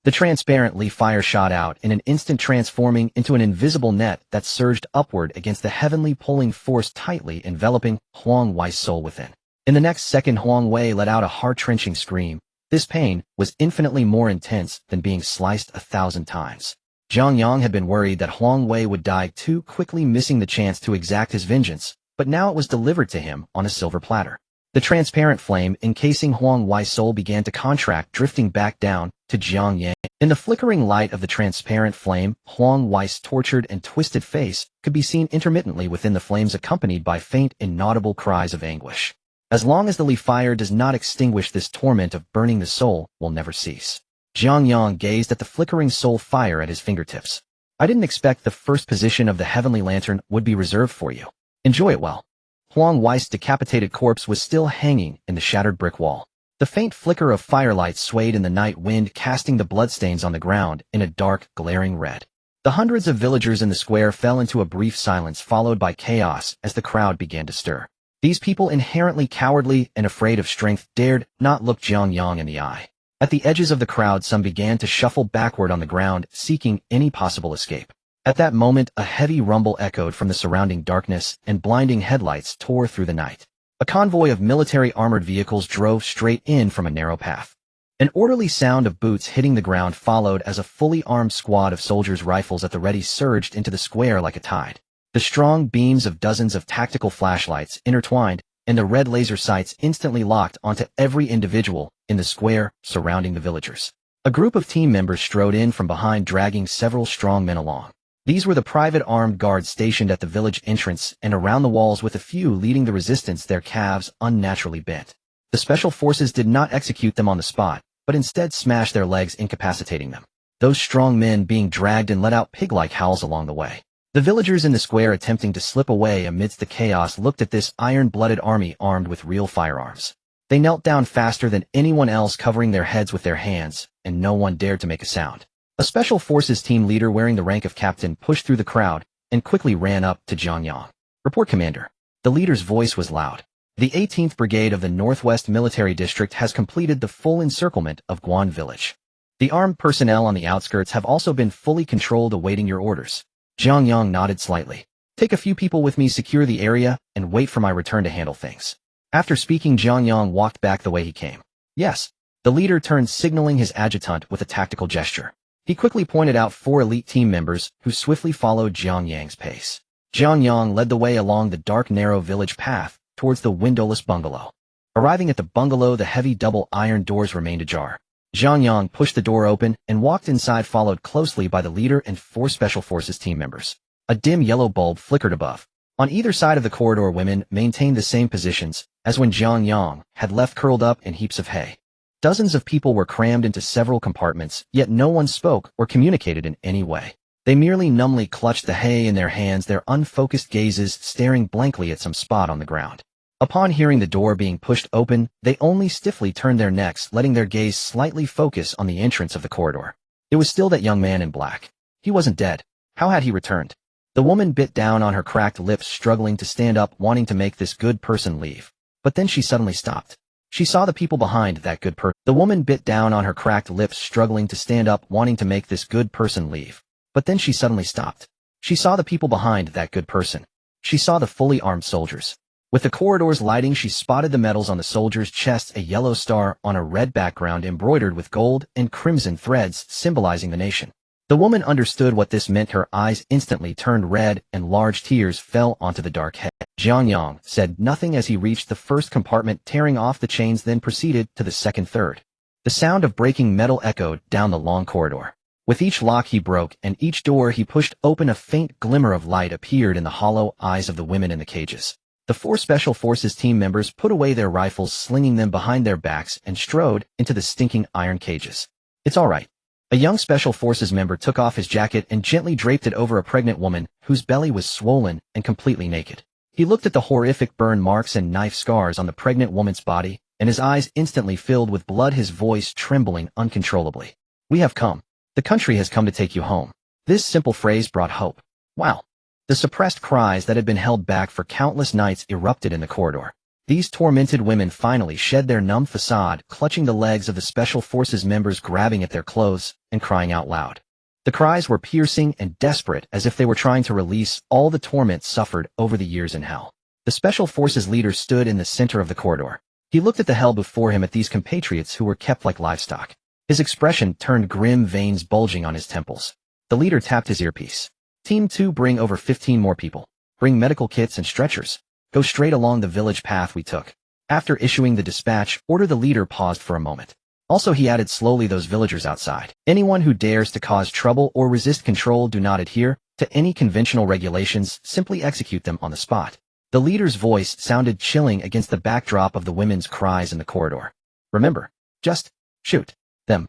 the transparent Li fire shot out in an instant, transforming into an invisible net that surged upward against the heavenly pulling force, tightly enveloping Huang Wei's soul within. In the next second, Huang Wei let out a heart-wrenching scream. This pain was infinitely more intense than being sliced 1,000 times. Jiang Yang had been worried that Huang Wei would die too quickly, missing the chance to exact his vengeance, but now it was delivered to him on a silver platter. The transparent flame encasing Huang Wei's soul began to contract, drifting back down to Jiang Yang. In the flickering light of the transparent flame, Huang Wei's tortured and twisted face could be seen intermittently within the flames, accompanied by faint, inaudible cries of anguish. As long as the Li fire does not extinguish, this torment of burning the soul will never cease. Jiang Yang gazed at the flickering soul fire at his fingertips. I didn't expect the first position of the heavenly lantern would be reserved for you. Enjoy it well. Huang Wei's decapitated corpse was still hanging in the shattered brick wall. The faint flicker of firelight swayed in the night wind, casting the bloodstains on the ground in a dark, glaring red. The hundreds of villagers in the square fell into a brief silence, followed by chaos as the crowd began to stir. These people, inherently cowardly and afraid of strength, dared not look Jiang Yang in the eye. At the edges of the crowd, some began to shuffle backward on the ground, seeking any possible escape. At that moment, a heavy rumble echoed from the surrounding darkness, and blinding headlights tore through the night. A convoy of military armored vehicles drove straight in from a narrow path. An orderly sound of boots hitting the ground followed as a fully armed squad of soldiers, rifles at the ready, surged into the square like a tide. The strong beams of dozens of tactical flashlights intertwined, and the red laser sights instantly locked onto every individual in the square surrounding the villagers. A group of team members strode in from behind, dragging several strong men along. These were the private armed guards stationed at the village entrance and around the walls, with a few leading the resistance, their calves unnaturally bent. The special forces did not execute them on the spot, but instead smashed their legs, incapacitating them. Those strong men being dragged and let out pig-like howls along the way. The villagers in the square, attempting to slip away amidst the chaos, looked at this iron-blooded army armed with real firearms. They knelt down faster than anyone else, covering their heads with their hands, and no one dared to make a sound. A special forces team leader wearing the rank of captain pushed through the crowd and quickly ran up to Jiang Yang. Report, Commander. The leader's voice was loud. The 18th Brigade of the Northwest Military District has completed the full encirclement of Guan Village. The armed personnel on the outskirts have also been fully controlled, awaiting your orders. Jiang Yang nodded slightly. Take a few people with me, secure the area, and wait for my return to handle things. After speaking, Jiang Yang walked back the way he came. Yes. The leader turned, signaling his adjutant with a tactical gesture. He quickly pointed out 4 elite team members who swiftly followed Jiang Yang's pace. Jiang Yang led the way along the dark, narrow village path towards the windowless bungalow. Arriving at the bungalow, the heavy double iron doors remained ajar. Jiang Yang pushed the door open and walked inside, followed closely by the leader and 4 Special Forces team members. A dim yellow bulb flickered above. On either side of the corridor, women maintained the same positions as when Jiang Yang had left, curled up in heaps of hay. Dozens of people were crammed into several compartments, yet no one spoke or communicated in any way. They merely numbly clutched the hay in their hands, their unfocused gazes staring blankly at some spot on the ground. Upon hearing the door being pushed open, they only stiffly turned their necks, letting their gaze slightly focus on the entrance of the corridor. It was still that young man in black. He wasn't dead. How had he returned? The woman bit down on her cracked lips, struggling to stand up, wanting to make this good person leave. But then she suddenly stopped. She saw the people behind that good person. The woman bit down on her cracked lips, struggling to stand up, wanting to make this good person leave. But then she suddenly stopped. She saw the people behind that good person. She saw the fully armed soldiers. With the corridor's lighting, she spotted the medals on the soldiers' chests, a yellow star on a red background embroidered with gold and crimson threads symbolizing the nation. The woman understood what this meant. Her eyes instantly turned red and large tears fell onto the dark head. Jiang Yang said nothing as he reached the first compartment, tearing off the chains, then proceeded to the second, third. The sound of breaking metal echoed down the long corridor. With each lock he broke and each door he pushed open, a faint glimmer of light appeared in the hollow eyes of the women in the cages. The 4 Special Forces team members put away their rifles, slinging them behind their backs, and strode into the stinking iron cages. It's all right. A young Special Forces member took off his jacket and gently draped it over a pregnant woman whose belly was swollen and completely naked. He looked at the horrific burn marks and knife scars on the pregnant woman's body, and his eyes instantly filled with blood, his voice trembling uncontrollably. We have come. The country has come to take you home. This simple phrase brought hope. Wow. The suppressed cries that had been held back for countless nights erupted in the corridor. These tormented women finally shed their numb facade, clutching the legs of the Special Forces members, grabbing at their clothes, and crying out loud. The cries were piercing and desperate, as if they were trying to release all the torment suffered over the years in hell. The Special Forces leader stood in the center of the corridor. He looked at the hell before him, at these compatriots who were kept like livestock. His expression turned grim, veins bulging on his temples. The leader tapped his earpiece. Team 2, bring over 15 more people. Bring medical kits and stretchers. Go straight along the village path we took. After issuing the dispatch order, the leader paused for a moment. Also, he added slowly, those villagers outside. Anyone who dares to cause trouble or resist control, do not adhere to any conventional regulations, simply execute them on the spot. The leader's voice sounded chilling against the backdrop of the women's cries in the corridor. Remember, just shoot them.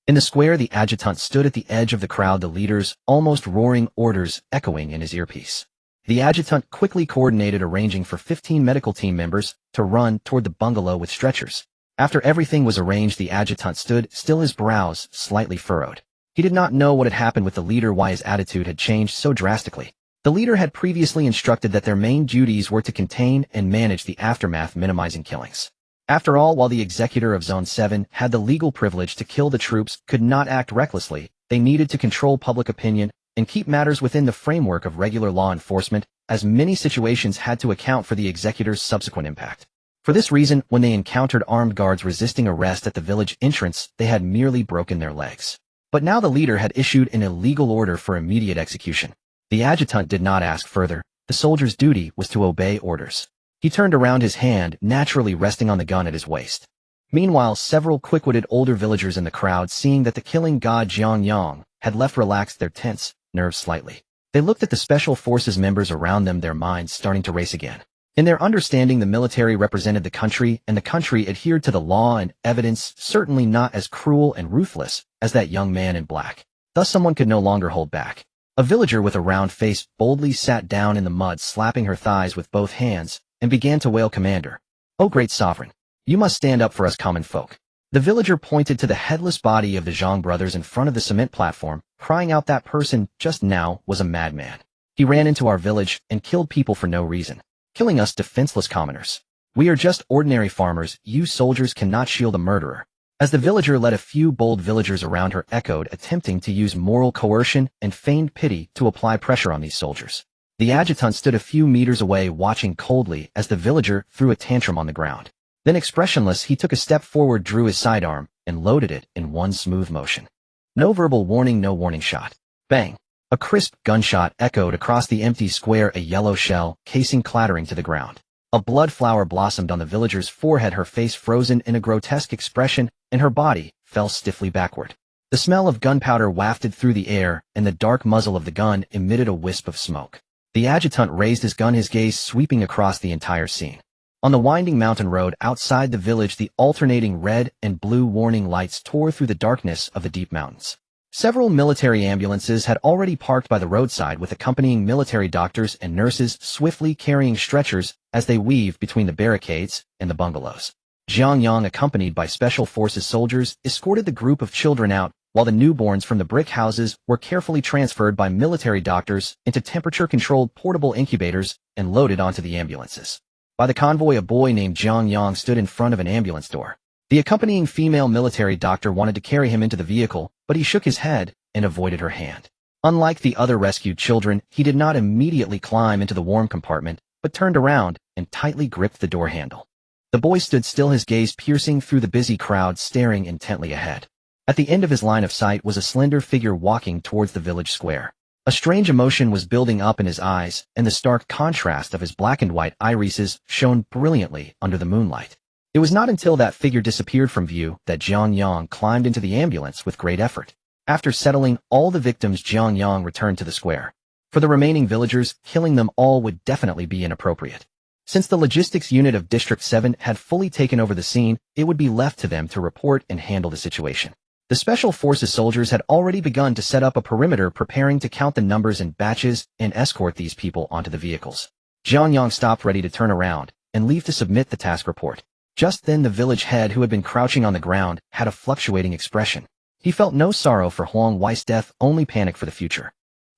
In the square, the adjutant stood at the edge of the crowd, the leader's almost roaring orders echoing in his earpiece. The adjutant quickly coordinated, arranging for 15 medical team members to run toward the bungalow with stretchers. After everything was arranged, the adjutant stood still, his brows slightly furrowed. He did not know what had happened with the leader, why his attitude had changed so drastically. The leader had previously instructed that their main duties were to contain and manage the aftermath, minimizing killings. After all, while the executor of Zone 7 had the legal privilege to kill, the troops could not act recklessly. They needed to control public opinion and keep matters within the framework of regular law enforcement, as many situations had to account for the executor's subsequent impact. For this reason, when they encountered armed guards resisting arrest at the village entrance, they had merely broken their legs. But now the leader had issued an illegal order for immediate execution. The adjutant did not ask further. The soldier's duty was to obey orders. He turned around, his hand naturally resting on the gun at his waist. Meanwhile, several quick-witted older villagers in the crowd, seeing that the killing god Jiang Yang had left, relaxed their tense nerves slightly. They looked at the Special Forces members around them, their minds starting to race again. In their understanding, the military represented the country, and the country adhered to the law and evidence, certainly not as cruel and ruthless as that young man in black. Thus someone could no longer hold back. A villager with a round face boldly sat down in the mud, slapping her thighs with both hands, and began to wail, "Commander, oh great sovereign, you must stand up for us common folk." The villager pointed to the headless body of the Zhang brothers in front of the cement platform, crying out, "That person just now was a madman. He ran into our village and killed people for no reason, killing us defenseless commoners. We are just ordinary farmers. You soldiers cannot shield a murderer." As the villager led, a few bold villagers around her echoed, attempting to use moral coercion and feigned pity to apply pressure on these soldiers. The adjutant stood a few meters away, watching coldly as the villager threw a tantrum on the ground. Then expressionless, he took a step forward, drew his sidearm, and loaded it in one smooth motion. No verbal warning, no warning shot. Bang! A crisp gunshot echoed across the empty square, a yellow shell casing clattering to the ground. A blood flower blossomed on the villager's forehead, her face frozen in a grotesque expression, and her body fell stiffly backward. The smell of gunpowder wafted through the air, and the dark muzzle of the gun emitted a wisp of smoke. The adjutant raised his gun, his gaze sweeping across the entire scene. On the winding mountain road outside the village, the alternating red and blue warning lights tore through the darkness of the deep mountains. Several military ambulances had already parked by the roadside, with accompanying military doctors and nurses swiftly carrying stretchers as they weaved between the barricades and the bungalows. Jiang Yang, accompanied by Special Forces soldiers, escorted the group of children out, while the newborns from the brick houses were carefully transferred by military doctors into temperature-controlled portable incubators and loaded onto the ambulances. By the convoy, a boy named Jiang Yang stood in front of an ambulance door. The accompanying female military doctor wanted to carry him into the vehicle, but he shook his head and avoided her hand. Unlike the other rescued children, he did not immediately climb into the warm compartment, but turned around and tightly gripped the door handle. The boy stood still, his gaze piercing through the busy crowd, staring intently ahead. At the end of his line of sight was a slender figure walking towards the village square. A strange emotion was building up in his eyes, and the stark contrast of his black and white irises shone brilliantly under the moonlight. It was not until that figure disappeared from view that Jiang Yang climbed into the ambulance with great effort. After settling all the victims, Jiang Yang returned to the square. For the remaining villagers, killing them all would definitely be inappropriate. Since the logistics unit of District 7 had fully taken over the scene, it would be left to them to report and handle the situation. The Special Forces soldiers had already begun to set up a perimeter, preparing to count the numbers in batches and escort these people onto the vehicles. Jiang Yang stopped, ready to turn around and leave to submit the task report. Just then the village head, who had been crouching on the ground, had a fluctuating expression. He felt no sorrow for Huang Wei's death, only panic for the future.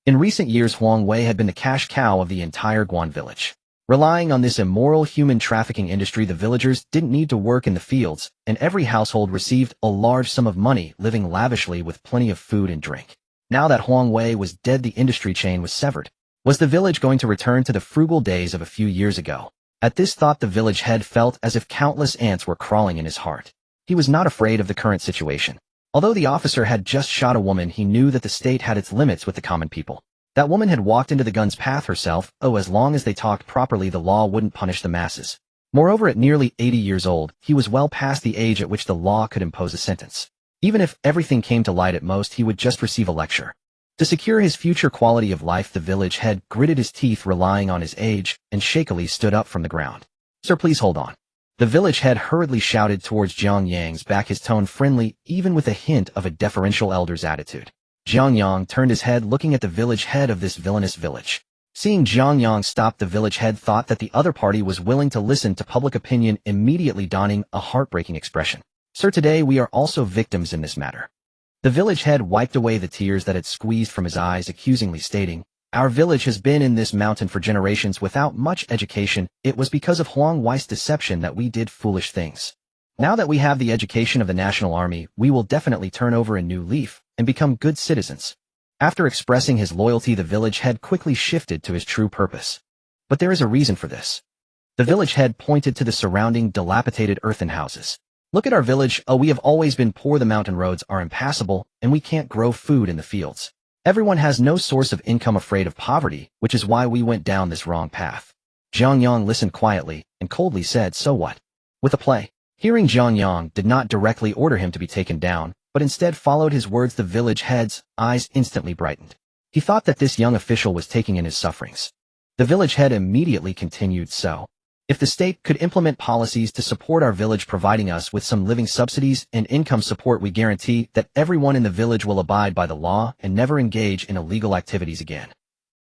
In recent years, Huang Wei had been the cash cow of the entire Guan village. Relying on this immoral human trafficking industry, the villagers didn't need to work in the fields, and every household received a large sum of money, living lavishly with plenty of food and drink. Now that Huang Wei was dead, the industry chain was severed. Was the village going to return to the frugal days of a few years ago? At this thought, the village head felt as if countless ants were crawling in his heart. He was not afraid of the current situation. Although the officer had just shot a woman, he knew that the state had its limits with the common people. That woman had walked into the gun's path herself. As long as they talked properly, the law wouldn't punish the masses. Moreover, at nearly 80 years old, he was well past the age at which the law could impose a sentence. Even if everything came to light, at most he would just receive a lecture. To secure his future quality of life, the village head gritted his teeth, relying on his age, and shakily stood up from the ground. "Sir, please hold on." The village head hurriedly shouted towards Jiang Yang's back, his tone friendly, even with a hint of a deferential elder's attitude. Jiang Yang turned his head, looking at the village head of this villainous village. Seeing Jiang Yang stop, the village head thought that the other party was willing to listen to public opinion, immediately donning a heartbreaking expression. "Sir, today we are also victims in this matter." The village head wiped away the tears that had squeezed from his eyes, accusingly stating, "Our village has been in this mountain for generations without much education. It was because of Huang Wei's deception that we did foolish things. Now that we have the education of the National Army, we will definitely turn over a new leaf and become good citizens." After expressing his loyalty, the village head quickly shifted to his true purpose. But there is a reason for this. The village head pointed to the surrounding dilapidated earthen houses. "Look at our village. We have always been poor. The mountain roads are impassable, and we can't grow food in the fields. Everyone has no source of income, afraid of poverty, which is why we went down this wrong path." Jiang Yang listened quietly and coldly said, "So what? With a play?" Hearing Jiang Yang did not directly order him to be taken down, but instead followed his words, the village head's eyes instantly brightened. He thought that this young official was taking in his sufferings. The village head immediately continued, "So, if the state could implement policies to support our village, providing us with some living subsidies and income support, we guarantee that everyone in the village will abide by the law and never engage in illegal activities again."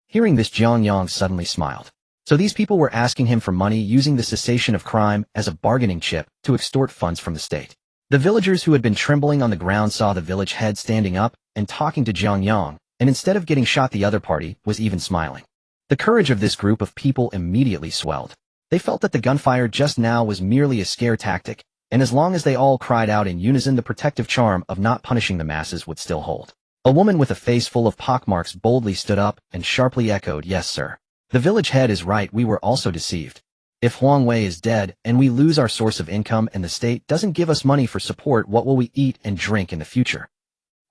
Hearing this, Jiang Yang suddenly smiled. So these people were asking him for money, using the cessation of crime as a bargaining chip to extort funds from the state. The villagers who had been trembling on the ground saw the village head standing up and talking to Jiang Yang, and instead of getting shot, the other party was even smiling. The courage of this group of people immediately swelled. They felt that the gunfire just now was merely a scare tactic, and as long as they all cried out in unison, the protective charm of not punishing the masses would still hold. A woman with a face full of pockmarks boldly stood up and sharply echoed, "Yes, sir. The village head is right. We were also deceived. If Huang Wei is dead and we lose our source of income and the state doesn't give us money for support, what will we eat and drink in the future?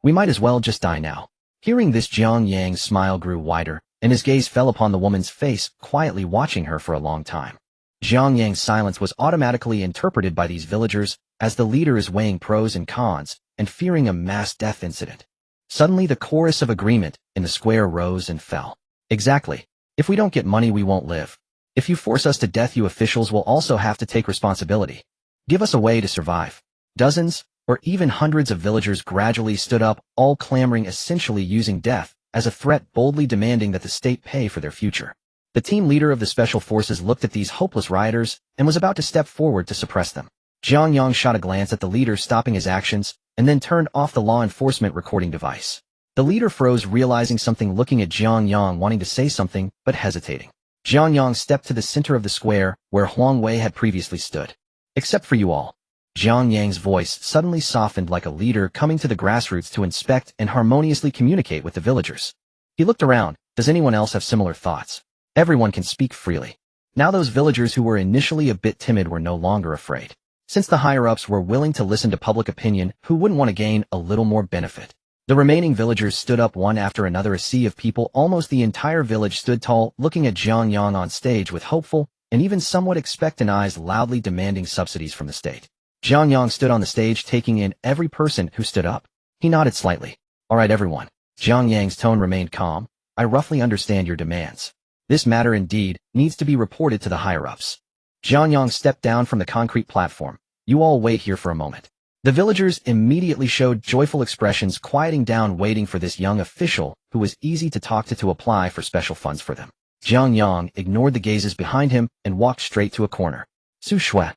We might as well just die now. Hearing this, Jiang Yang's smile grew wider, and his gaze fell upon the woman's face, quietly watching her for a long time. Jiang Yang's silence was automatically interpreted by these villagers as the leader is weighing pros and cons and fearing a mass death incident. Suddenly the chorus of agreement in the square rose and fell. Exactly. If we don't get money, we won't live. If you force us to death, you officials will also have to take responsibility. Give us a way to survive. Dozens, or even hundreds of villagers gradually stood up, all clamoring, essentially using death as a threat, boldly demanding that the state pay for their future. The team leader of the special forces looked at these hopeless rioters and was about to step forward to suppress them. Jiang Yang shot a glance at the leader, stopping his actions, and then turned off the law enforcement recording device. The leader froze, realizing something, looking at Jiang Yang, wanting to say something, but hesitating. Jiang Yang stepped to the center of the square, where Huang Wei had previously stood. Except for you all. Jiang Yang's voice suddenly softened, like a leader coming to the grassroots to inspect and harmoniously communicate with the villagers. He looked around. Does anyone else have similar thoughts? Everyone can speak freely. Now those villagers who were initially a bit timid were no longer afraid. Since the higher-ups were willing to listen to public opinion, who wouldn't want to gain a little more benefit? The remaining villagers stood up one after another, a sea of people. Almost the entire village stood tall, looking at Jiang Yang on stage with hopeful and even somewhat expectant eyes, loudly demanding subsidies from the state. Jiang Yang stood on the stage, taking in every person who stood up. He nodded slightly. All right, everyone. Jiang Yang's tone remained calm. I roughly understand your demands. This matter indeed needs to be reported to the higher-ups. Jiang Yang stepped down from the concrete platform. You all wait here for a moment. The villagers immediately showed joyful expressions, quieting down, waiting for this young official who was easy to talk to apply for special funds for them. Jiang Yang ignored the gazes behind him and walked straight to a corner. Su Shui.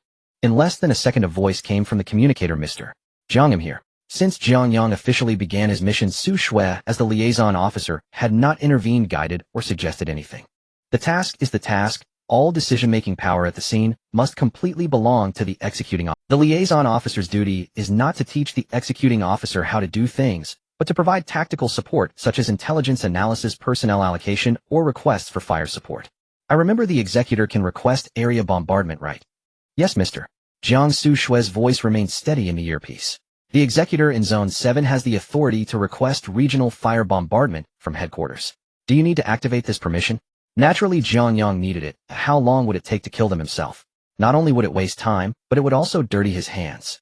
In less than a second, a voice came from the communicator. Mr. Jiang, I'm here. Since Jiang Yang officially began his mission, Su Shui, as the liaison officer, had not intervened, guided, or suggested anything. The task is the task. All decision-making power at the scene must completely belong to the executing officer. The liaison officer's duty is not to teach the executing officer how to do things, but to provide tactical support such as intelligence analysis, personnel allocation, or requests for fire support. I remember the executor can request area bombardment, right? Yes, Mr. Jiang. Su Shui's voice remained steady in the earpiece. The executor in Zone 7 has the authority to request regional fire bombardment from headquarters. Do you need to activate this permission? Naturally, Jiang Yang needed it. How long would it take to kill them himself? Not only would it waste time, but it would also dirty his hands.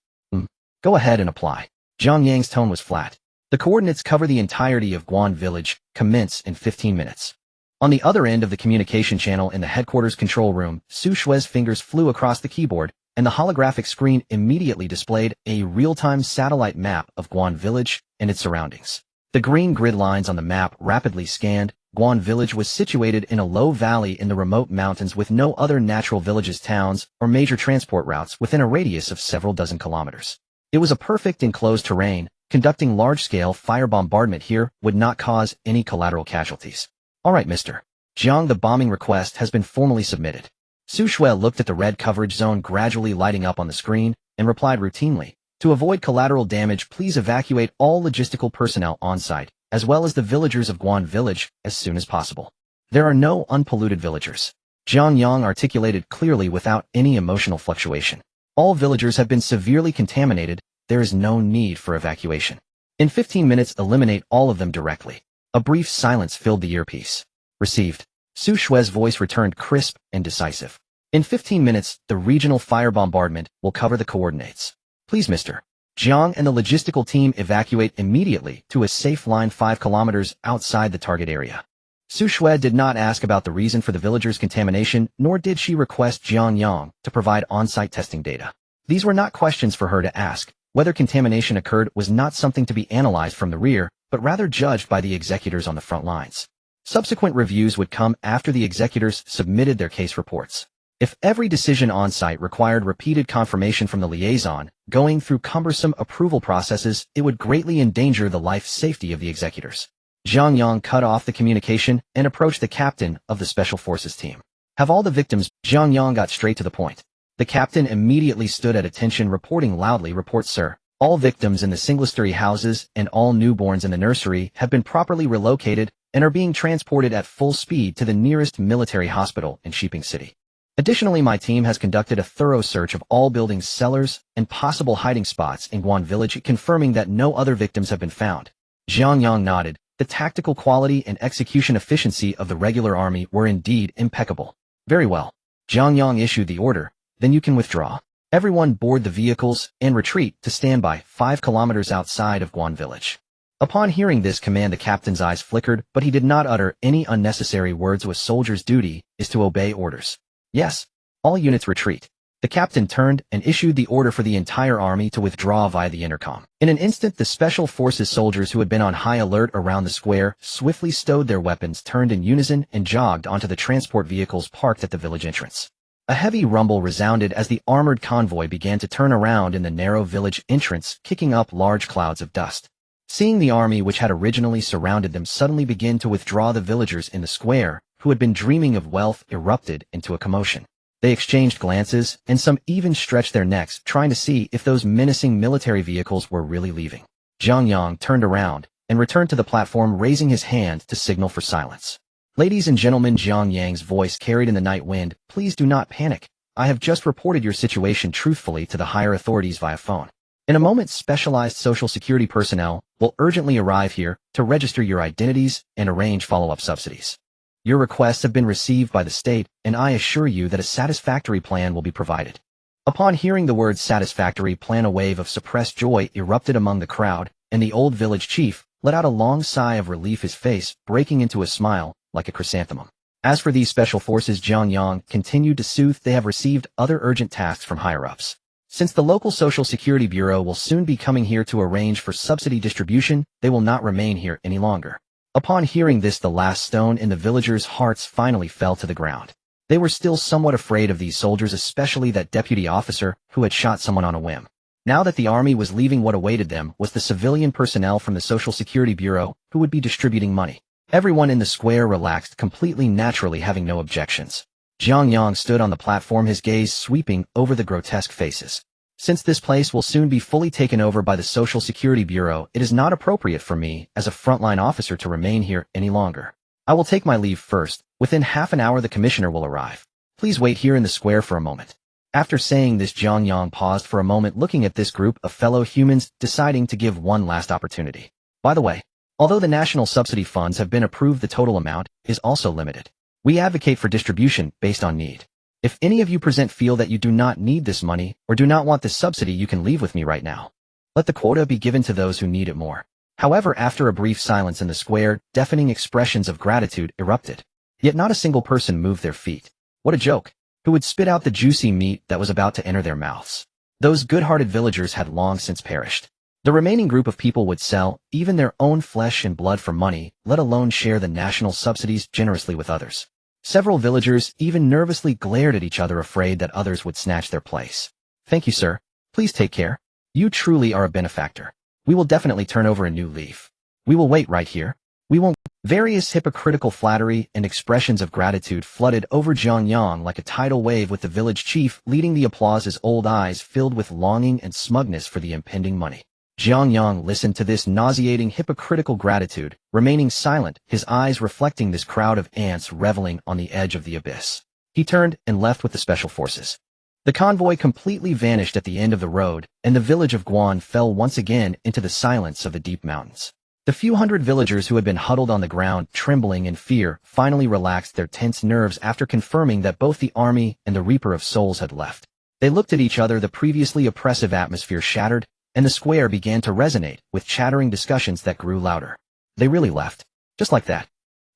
Go ahead and apply. Jiang Yang's tone was flat. The coordinates cover the entirety of Guan Village. Commence in 15 minutes. On the other end of the communication channel in the headquarters control room, Su Shui's fingers flew across the keyboard, and the holographic screen immediately displayed a real-time satellite map of Guan Village and its surroundings. The green grid lines on the map rapidly scanned. Guan Village was situated in a low valley in the remote mountains with no other natural villages, towns, or major transport routes within a radius of several dozen kilometers. It was a perfect enclosed terrain. Conducting large-scale fire bombardment here would not cause any collateral casualties. All right, Mr. Jiang, the bombing request has been formally submitted. Su Shui looked at the red coverage zone gradually lighting up on the screen and replied routinely, to avoid collateral damage, please evacuate all logistical personnel on site, as well as the villagers of Guan Village, as soon as possible. There are no unpolluted villagers. Jiang Yang articulated clearly without any emotional fluctuation. All villagers have been severely contaminated. There is no need for evacuation. In 15 minutes, eliminate all of them directly. A brief silence filled the earpiece. Received. Su Shui's voice returned crisp and decisive. In 15 minutes, the regional fire bombardment will cover the coordinates. Please, Mr. Jiang and the logistical team evacuate immediately to a safe line 5 kilometers outside the target area. Su Shui did not ask about the reason for the villagers' contamination, nor did she request Jiang Yang to provide on-site testing data. These were not questions for her to ask. Whether contamination occurred was not something to be analyzed from the rear, but rather judged by the executors on the front lines. Subsequent reviews would come after the executors submitted their case reports. If every decision on-site required repeated confirmation from the liaison, going through cumbersome approval processes, it would greatly endanger the life safety of the executors. Jiang Yang cut off the communication and approached the captain of the Special Forces team. Have all the victims? Jiang Yang got straight to the point. The captain immediately stood at attention, reporting loudly, report, sir. All victims in the single-story houses and all newborns in the nursery have been properly relocated and are being transported at full speed to the nearest military hospital in Shiping City. Additionally, my team has conducted a thorough search of all buildings, cellars, and possible hiding spots in Guan Village, confirming that no other victims have been found. Jiang Yang nodded. The tactical quality and execution efficiency of the regular army were indeed impeccable. Very well. Jiang Yang issued the order. Then you can withdraw. Everyone board the vehicles and retreat to standby 5 kilometers outside of Guan Village. Upon hearing this command, the captain's eyes flickered, but he did not utter any unnecessary words. A soldier's duty is to obey orders. Yes. All units retreat. The captain turned and issued the order for the entire army to withdraw via the intercom. In an instant, the special forces soldiers who had been on high alert around the square swiftly stowed their weapons, turned in unison, and jogged onto the transport vehicles parked at the village entrance. A heavy rumble resounded as the armored convoy began to turn around in the narrow village entrance, kicking up large clouds of dust. Seeing the army which had originally surrounded them suddenly begin to withdraw, the villagers in the square, who had been dreaming of wealth, erupted into a commotion. They exchanged glances, and some even stretched their necks, trying to see if those menacing military vehicles were really leaving. Jiang Yang turned around and returned to the platform, raising his hand to signal for silence. Ladies and gentlemen, Jiang Yang's voice carried in the night wind, please do not panic. I have just reported your situation truthfully to the higher authorities via phone. In a moment, specialized social security personnel will urgently arrive here to register your identities and arrange follow-up subsidies. Your requests have been received by the state, and I assure you that a satisfactory plan will be provided. Upon hearing the word satisfactory plan, a wave of suppressed joy erupted among the crowd, and the old village chief let out a long sigh of relief, his face breaking into a smile like a chrysanthemum. As for these special forces, Jiang Yang continued to soothe, they have received other urgent tasks from higher-ups. Since the local Social Security Bureau will soon be coming here to arrange for subsidy distribution, they will not remain here any longer. Upon hearing this, the last stone in the villagers' hearts finally fell to the ground. They were still somewhat afraid of these soldiers, especially that deputy officer who had shot someone on a whim. Now that the army was leaving, what awaited them was the civilian personnel from the Social Security Bureau who would be distributing money. Everyone in the square relaxed completely, naturally having no objections. Jiang Yang stood on the platform, his gaze sweeping over the grotesque faces. Since this place will soon be fully taken over by the Social Security Bureau, it is not appropriate for me, as a frontline officer, to remain here any longer. I will take my leave first. Within half an hour the commissioner will arrive. Please wait here in the square for a moment. After saying this, Jiang Yang paused for a moment, looking at this group of fellow humans, deciding to give one last opportunity. By the way, although the national subsidy funds have been approved, the total amount is also limited. We advocate for distribution based on need. If any of you present feel that you do not need this money or do not want this subsidy, you can leave with me right now. Let the quota be given to those who need it more. However, after a brief silence in the square, deafening expressions of gratitude erupted. Yet not a single person moved their feet. What a joke! Who would spit out the juicy meat that was about to enter their mouths? Those good-hearted villagers had long since perished. The remaining group of people would sell even their own flesh and blood for money, let alone share the national subsidies generously with others. Several villagers even nervously glared at each other, afraid that others would snatch their place. Thank you, sir. Please take care. You truly are a benefactor. We will definitely turn over a new leaf. We will wait right here. We won't. Various hypocritical flattery and expressions of gratitude flooded over Jiang Yang like a tidal wave, with the village chief leading the applause, his old eyes filled with longing and smugness for the impending money. Jiang Yang listened to this nauseating hypocritical gratitude, remaining silent, his eyes reflecting this crowd of ants reveling on the edge of the abyss. He turned and left with the special forces. The convoy completely vanished at the end of the road, and the village of Guan fell once again into the silence of the deep mountains. The few hundred villagers who had been huddled on the ground, trembling in fear, finally relaxed their tense nerves after confirming that both the army and the Reaper of Souls had left. They looked at each other, the previously oppressive atmosphere shattered, and the square began to resonate with chattering discussions that grew louder. They really left. Just like that.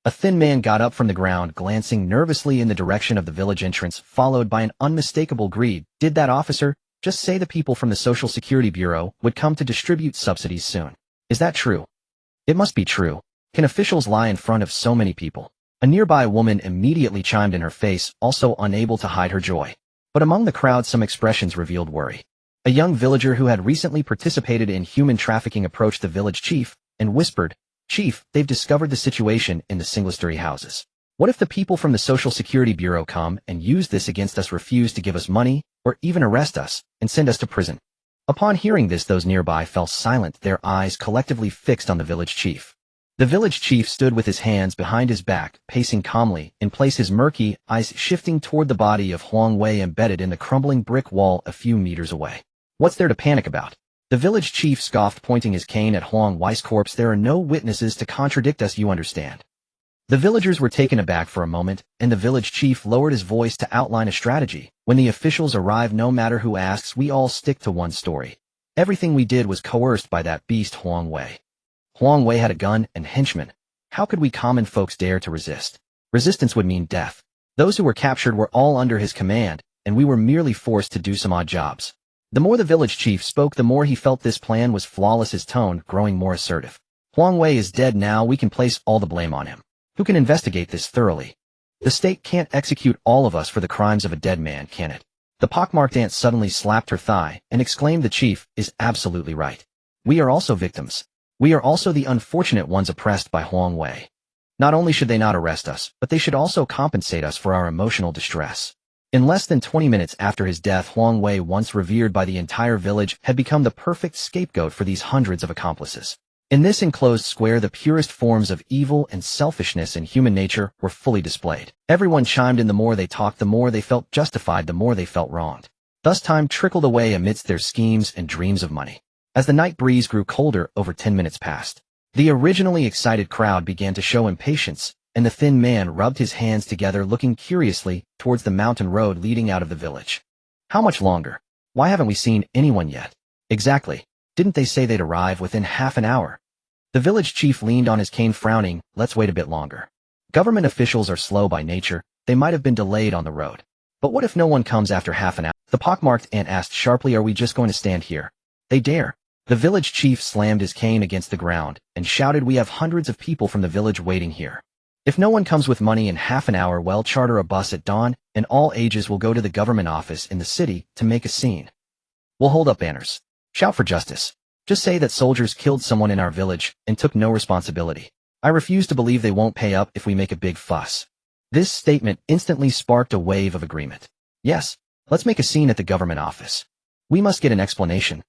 A thin man got up from the ground, glancing nervously in the direction of the village entrance, followed by an unmistakable greed. Did that officer just say the people from the Social Security Bureau would come to distribute subsidies soon? Is that true? It must be true. Can officials lie in front of so many people? A nearby woman immediately chimed in, her face also unable to hide her joy. But among the crowd some expressions revealed worry. A young villager who had recently participated in human trafficking approached the village chief and whispered, "Chief, they've discovered the situation in the Singlestory houses. What if the people from the Social Security Bureau come and use this against us, refuse to give us money, or even arrest us and send us to prison?" Upon hearing this, those nearby fell silent, their eyes collectively fixed on the village chief. The village chief stood with his hands behind his back, pacing calmly, in place his murky eyes shifting toward the body of Huang Wei embedded in the crumbling brick wall a few meters away. What's there to panic about? The village chief scoffed, pointing his cane at Huang Wei's corpse. There are no witnesses to contradict us, you understand. The villagers were taken aback for a moment, and the village chief lowered his voice to outline a strategy. When the officials arrive, no matter who asks, we all stick to one story. Everything we did was coerced by that beast Huang Wei. Huang Wei had a gun and henchmen. How could we common folks dare to resist? Resistance would mean death. Those who were captured were all under his command, and we were merely forced to do some odd jobs. The more the village chief spoke, the more he felt this plan was flawless, his tone growing more assertive. Huang Wei is dead now. We can place all the blame on him. Who can investigate this thoroughly? The state can't execute all of us for the crimes of a dead man, can it? The pockmarked aunt suddenly slapped her thigh and exclaimed, the chief is absolutely right. We are also victims. We are also the unfortunate ones oppressed by Huang Wei. Not only should they not arrest us, but they should also compensate us for our emotional distress. In less than 20 minutes after his death, Huang Wei, once revered by the entire village, had become the perfect scapegoat for these hundreds of accomplices. In this enclosed square, the purest forms of evil and selfishness in human nature were fully displayed. Everyone chimed in. The more they talked, the more they felt justified, the more they felt wronged. Thus time trickled away amidst their schemes and dreams of money. As the night breeze grew colder, over 10 minutes passed. The originally excited crowd began to show impatience, and the thin man rubbed his hands together, looking curiously towards the mountain road leading out of the village. How much longer? Why haven't we seen anyone yet? Exactly. Didn't they say they'd arrive within half an hour? The village chief leaned on his cane, frowning. Let's wait a bit longer. Government officials are slow by nature. They might have been delayed on the road. But what if no one comes after half an hour? The pockmarked aunt asked sharply. Are we just going to stand here? They dare. The village chief slammed his cane against the ground and shouted, we have hundreds of people from the village waiting here. If no one comes with money in half an hour, well, charter a bus at dawn, and all ages will go to the government office in the city to make a scene. We'll hold up banners. Shout for justice. Just say that soldiers killed someone in our village and took no responsibility. I refuse to believe they won't pay up if we make a big fuss. This statement instantly sparked a wave of agreement. Yes, let's make a scene at the government office. We must get an explanation.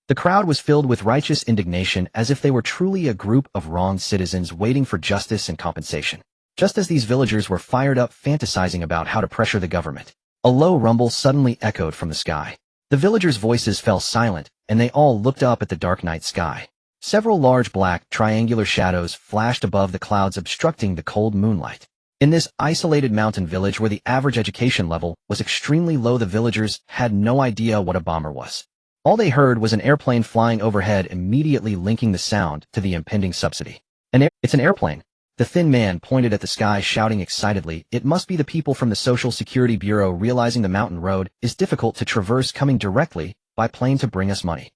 The crowd was filled with righteous indignation, as if they were truly a group of wronged citizens waiting for justice and compensation. Just as these villagers were fired up, fantasizing about how to pressure the government, a low rumble suddenly echoed from the sky. The villagers' voices fell silent, and they all looked up at the dark night sky. Several large black, triangular shadows flashed above the clouds, obstructing the cold moonlight. In this isolated mountain village where the average education level was extremely low, the villagers had no idea what a bomber was. All they heard was an airplane flying overhead, immediately linking the sound to the impending subsidy. It's an airplane. The thin man pointed at the sky, shouting excitedly, it must be the people from the Social Security Bureau, realizing the mountain road is difficult to traverse, coming directly by plane to bring us money.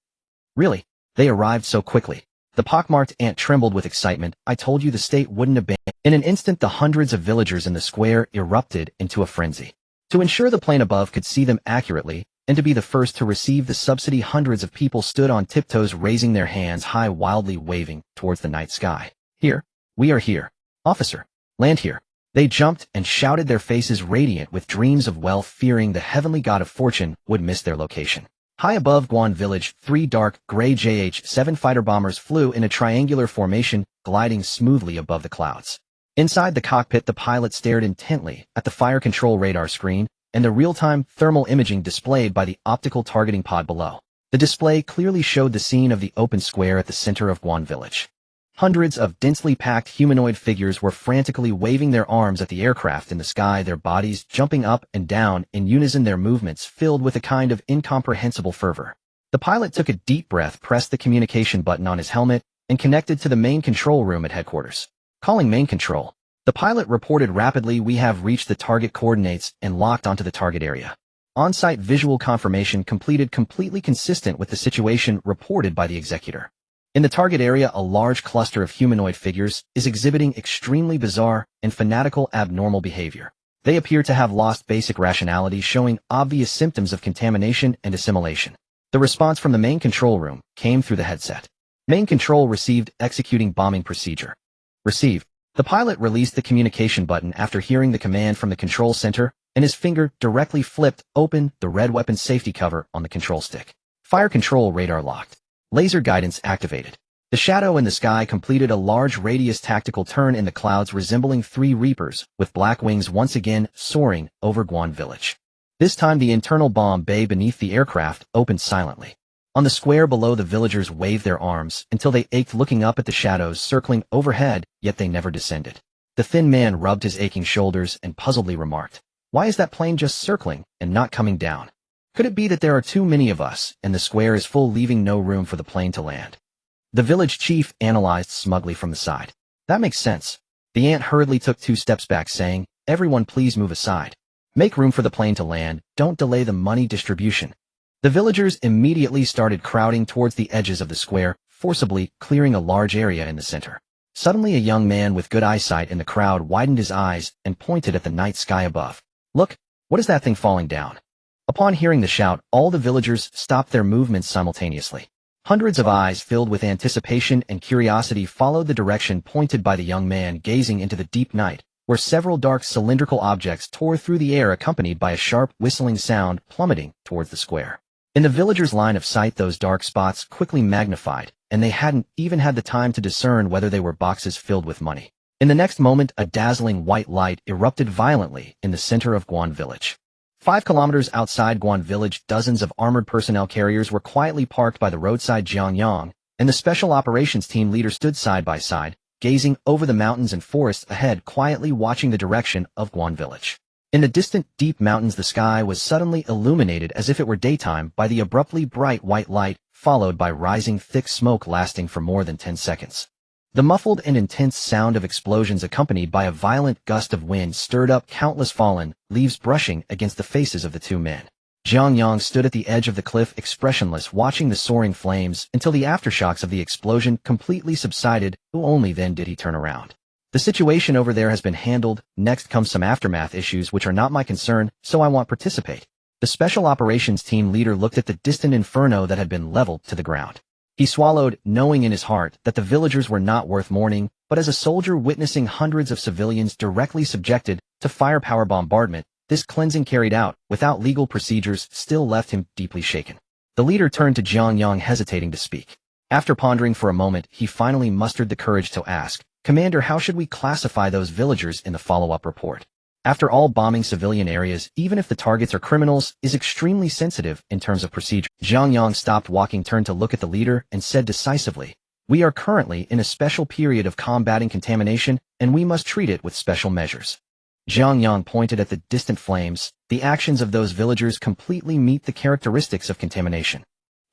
Really? They arrived so quickly. The pockmarked aunt trembled with excitement. I told you the state wouldn't abandon. In an instant, the hundreds of villagers in the square erupted into a frenzy. To ensure the plane above could see them accurately, and to be the first to receive the subsidy, hundreds of people stood on tiptoes, raising their hands high, wildly waving towards the night sky. Here. We are here. Officer. Land here. They jumped and shouted, their faces radiant with dreams of wealth, fearing the heavenly god of fortune would miss their location. High above Guan village, 3 dark, gray JH-7 fighter bombers flew in a triangular formation, gliding smoothly above the clouds. Inside the cockpit, the pilot stared intently at the fire control radar screen and the real-time thermal imaging displayed by the optical targeting pod below. The display clearly showed the scene of the open square at the center of Guan village. Hundreds of densely packed humanoid figures were frantically waving their arms at the aircraft in the sky, their bodies jumping up and down in unison, their movements filled with a kind of incomprehensible fervor. The pilot took a deep breath, pressed the communication button on his helmet, and connected to the main control room at headquarters. Calling main control. The pilot reported rapidly, we have reached the target coordinates and locked onto the target area. On-site visual confirmation completed, completely consistent with the situation reported by the executor. In the target area, a large cluster of humanoid figures is exhibiting extremely bizarre and fanatical abnormal behavior. They appear to have lost basic rationality, showing obvious symptoms of contamination and assimilation. The response from the main control room came through the headset. Main control received, executing bombing procedure. Receive. The pilot released the communication button after hearing the command from the control center, and his finger directly flipped open the red weapon safety cover on the control stick. Fire control radar locked. Laser guidance activated. The shadow in the sky completed a large radius tactical turn in the clouds resembling 3 reapers, with black wings once again soaring over Guan Village. This time the internal bomb bay beneath the aircraft opened silently. On the square below, the villagers waved their arms until they ached looking up at the shadows circling overhead, yet they never descended. The thin man rubbed his aching shoulders and puzzledly remarked, "Why is that plane just circling and not coming down? Could it be that there are too many of us and the square is full, leaving no room for the plane to land?" The village chief analyzed smugly from the side. "That makes sense." The ant hurriedly took 2 steps back, saying, "Everyone please move aside. Make room for the plane to land, don't delay the money distribution." The villagers immediately started crowding towards the edges of the square, forcibly clearing a large area in the center. Suddenly a young man with good eyesight in the crowd widened his eyes and pointed at the night sky above. "Look, what is that thing falling down?" Upon hearing the shout, all the villagers stopped their movements simultaneously. Hundreds of eyes filled with anticipation and curiosity followed the direction pointed by the young man, gazing into the deep night, where several dark cylindrical objects tore through the air accompanied by a sharp whistling sound plummeting towards the square. In the villagers' line of sight, those dark spots quickly magnified, and they hadn't even had the time to discern whether they were boxes filled with money. In the next moment, a dazzling white light erupted violently in the center of Guan Village. 5 kilometers outside Guan Village, dozens of armored personnel carriers were quietly parked by the roadside. Jiang Yang and the special operations team leader stood side by side, gazing over the mountains and forests ahead, quietly watching the direction of Guan Village. In the distant, deep mountains, the sky was suddenly illuminated as if it were daytime by the abruptly bright white light, followed by rising thick smoke lasting for more than 10 seconds. The muffled and intense sound of explosions accompanied by a violent gust of wind stirred up countless fallen leaves brushing against the faces of the 2 men. Jiang Yang stood at the edge of the cliff, expressionless, watching the soaring flames until the aftershocks of the explosion completely subsided. Only then did he turn around. "The situation over there has been handled. Next comes some aftermath issues which are not my concern, so I won't participate." The special operations team leader looked at the distant inferno that had been leveled to the ground. He swallowed, knowing in his heart that the villagers were not worth mourning, but as a soldier witnessing hundreds of civilians directly subjected to firepower bombardment, this cleansing carried out without legal procedures still left him deeply shaken. The leader turned to Jiang Yang, hesitating to speak. After pondering for a moment, he finally mustered the courage to ask, "Commander, how should we classify those villagers in the follow-up report?" After all, bombing civilian areas, even if the targets are criminals, is extremely sensitive in terms of procedure. Jiang Yang stopped walking, turned to look at the leader, and said decisively, "We are currently in a special period of combating contamination, and we must treat it with special measures." Jiang Yang pointed at the distant flames. "The actions of those villagers completely meet the characteristics of contamination."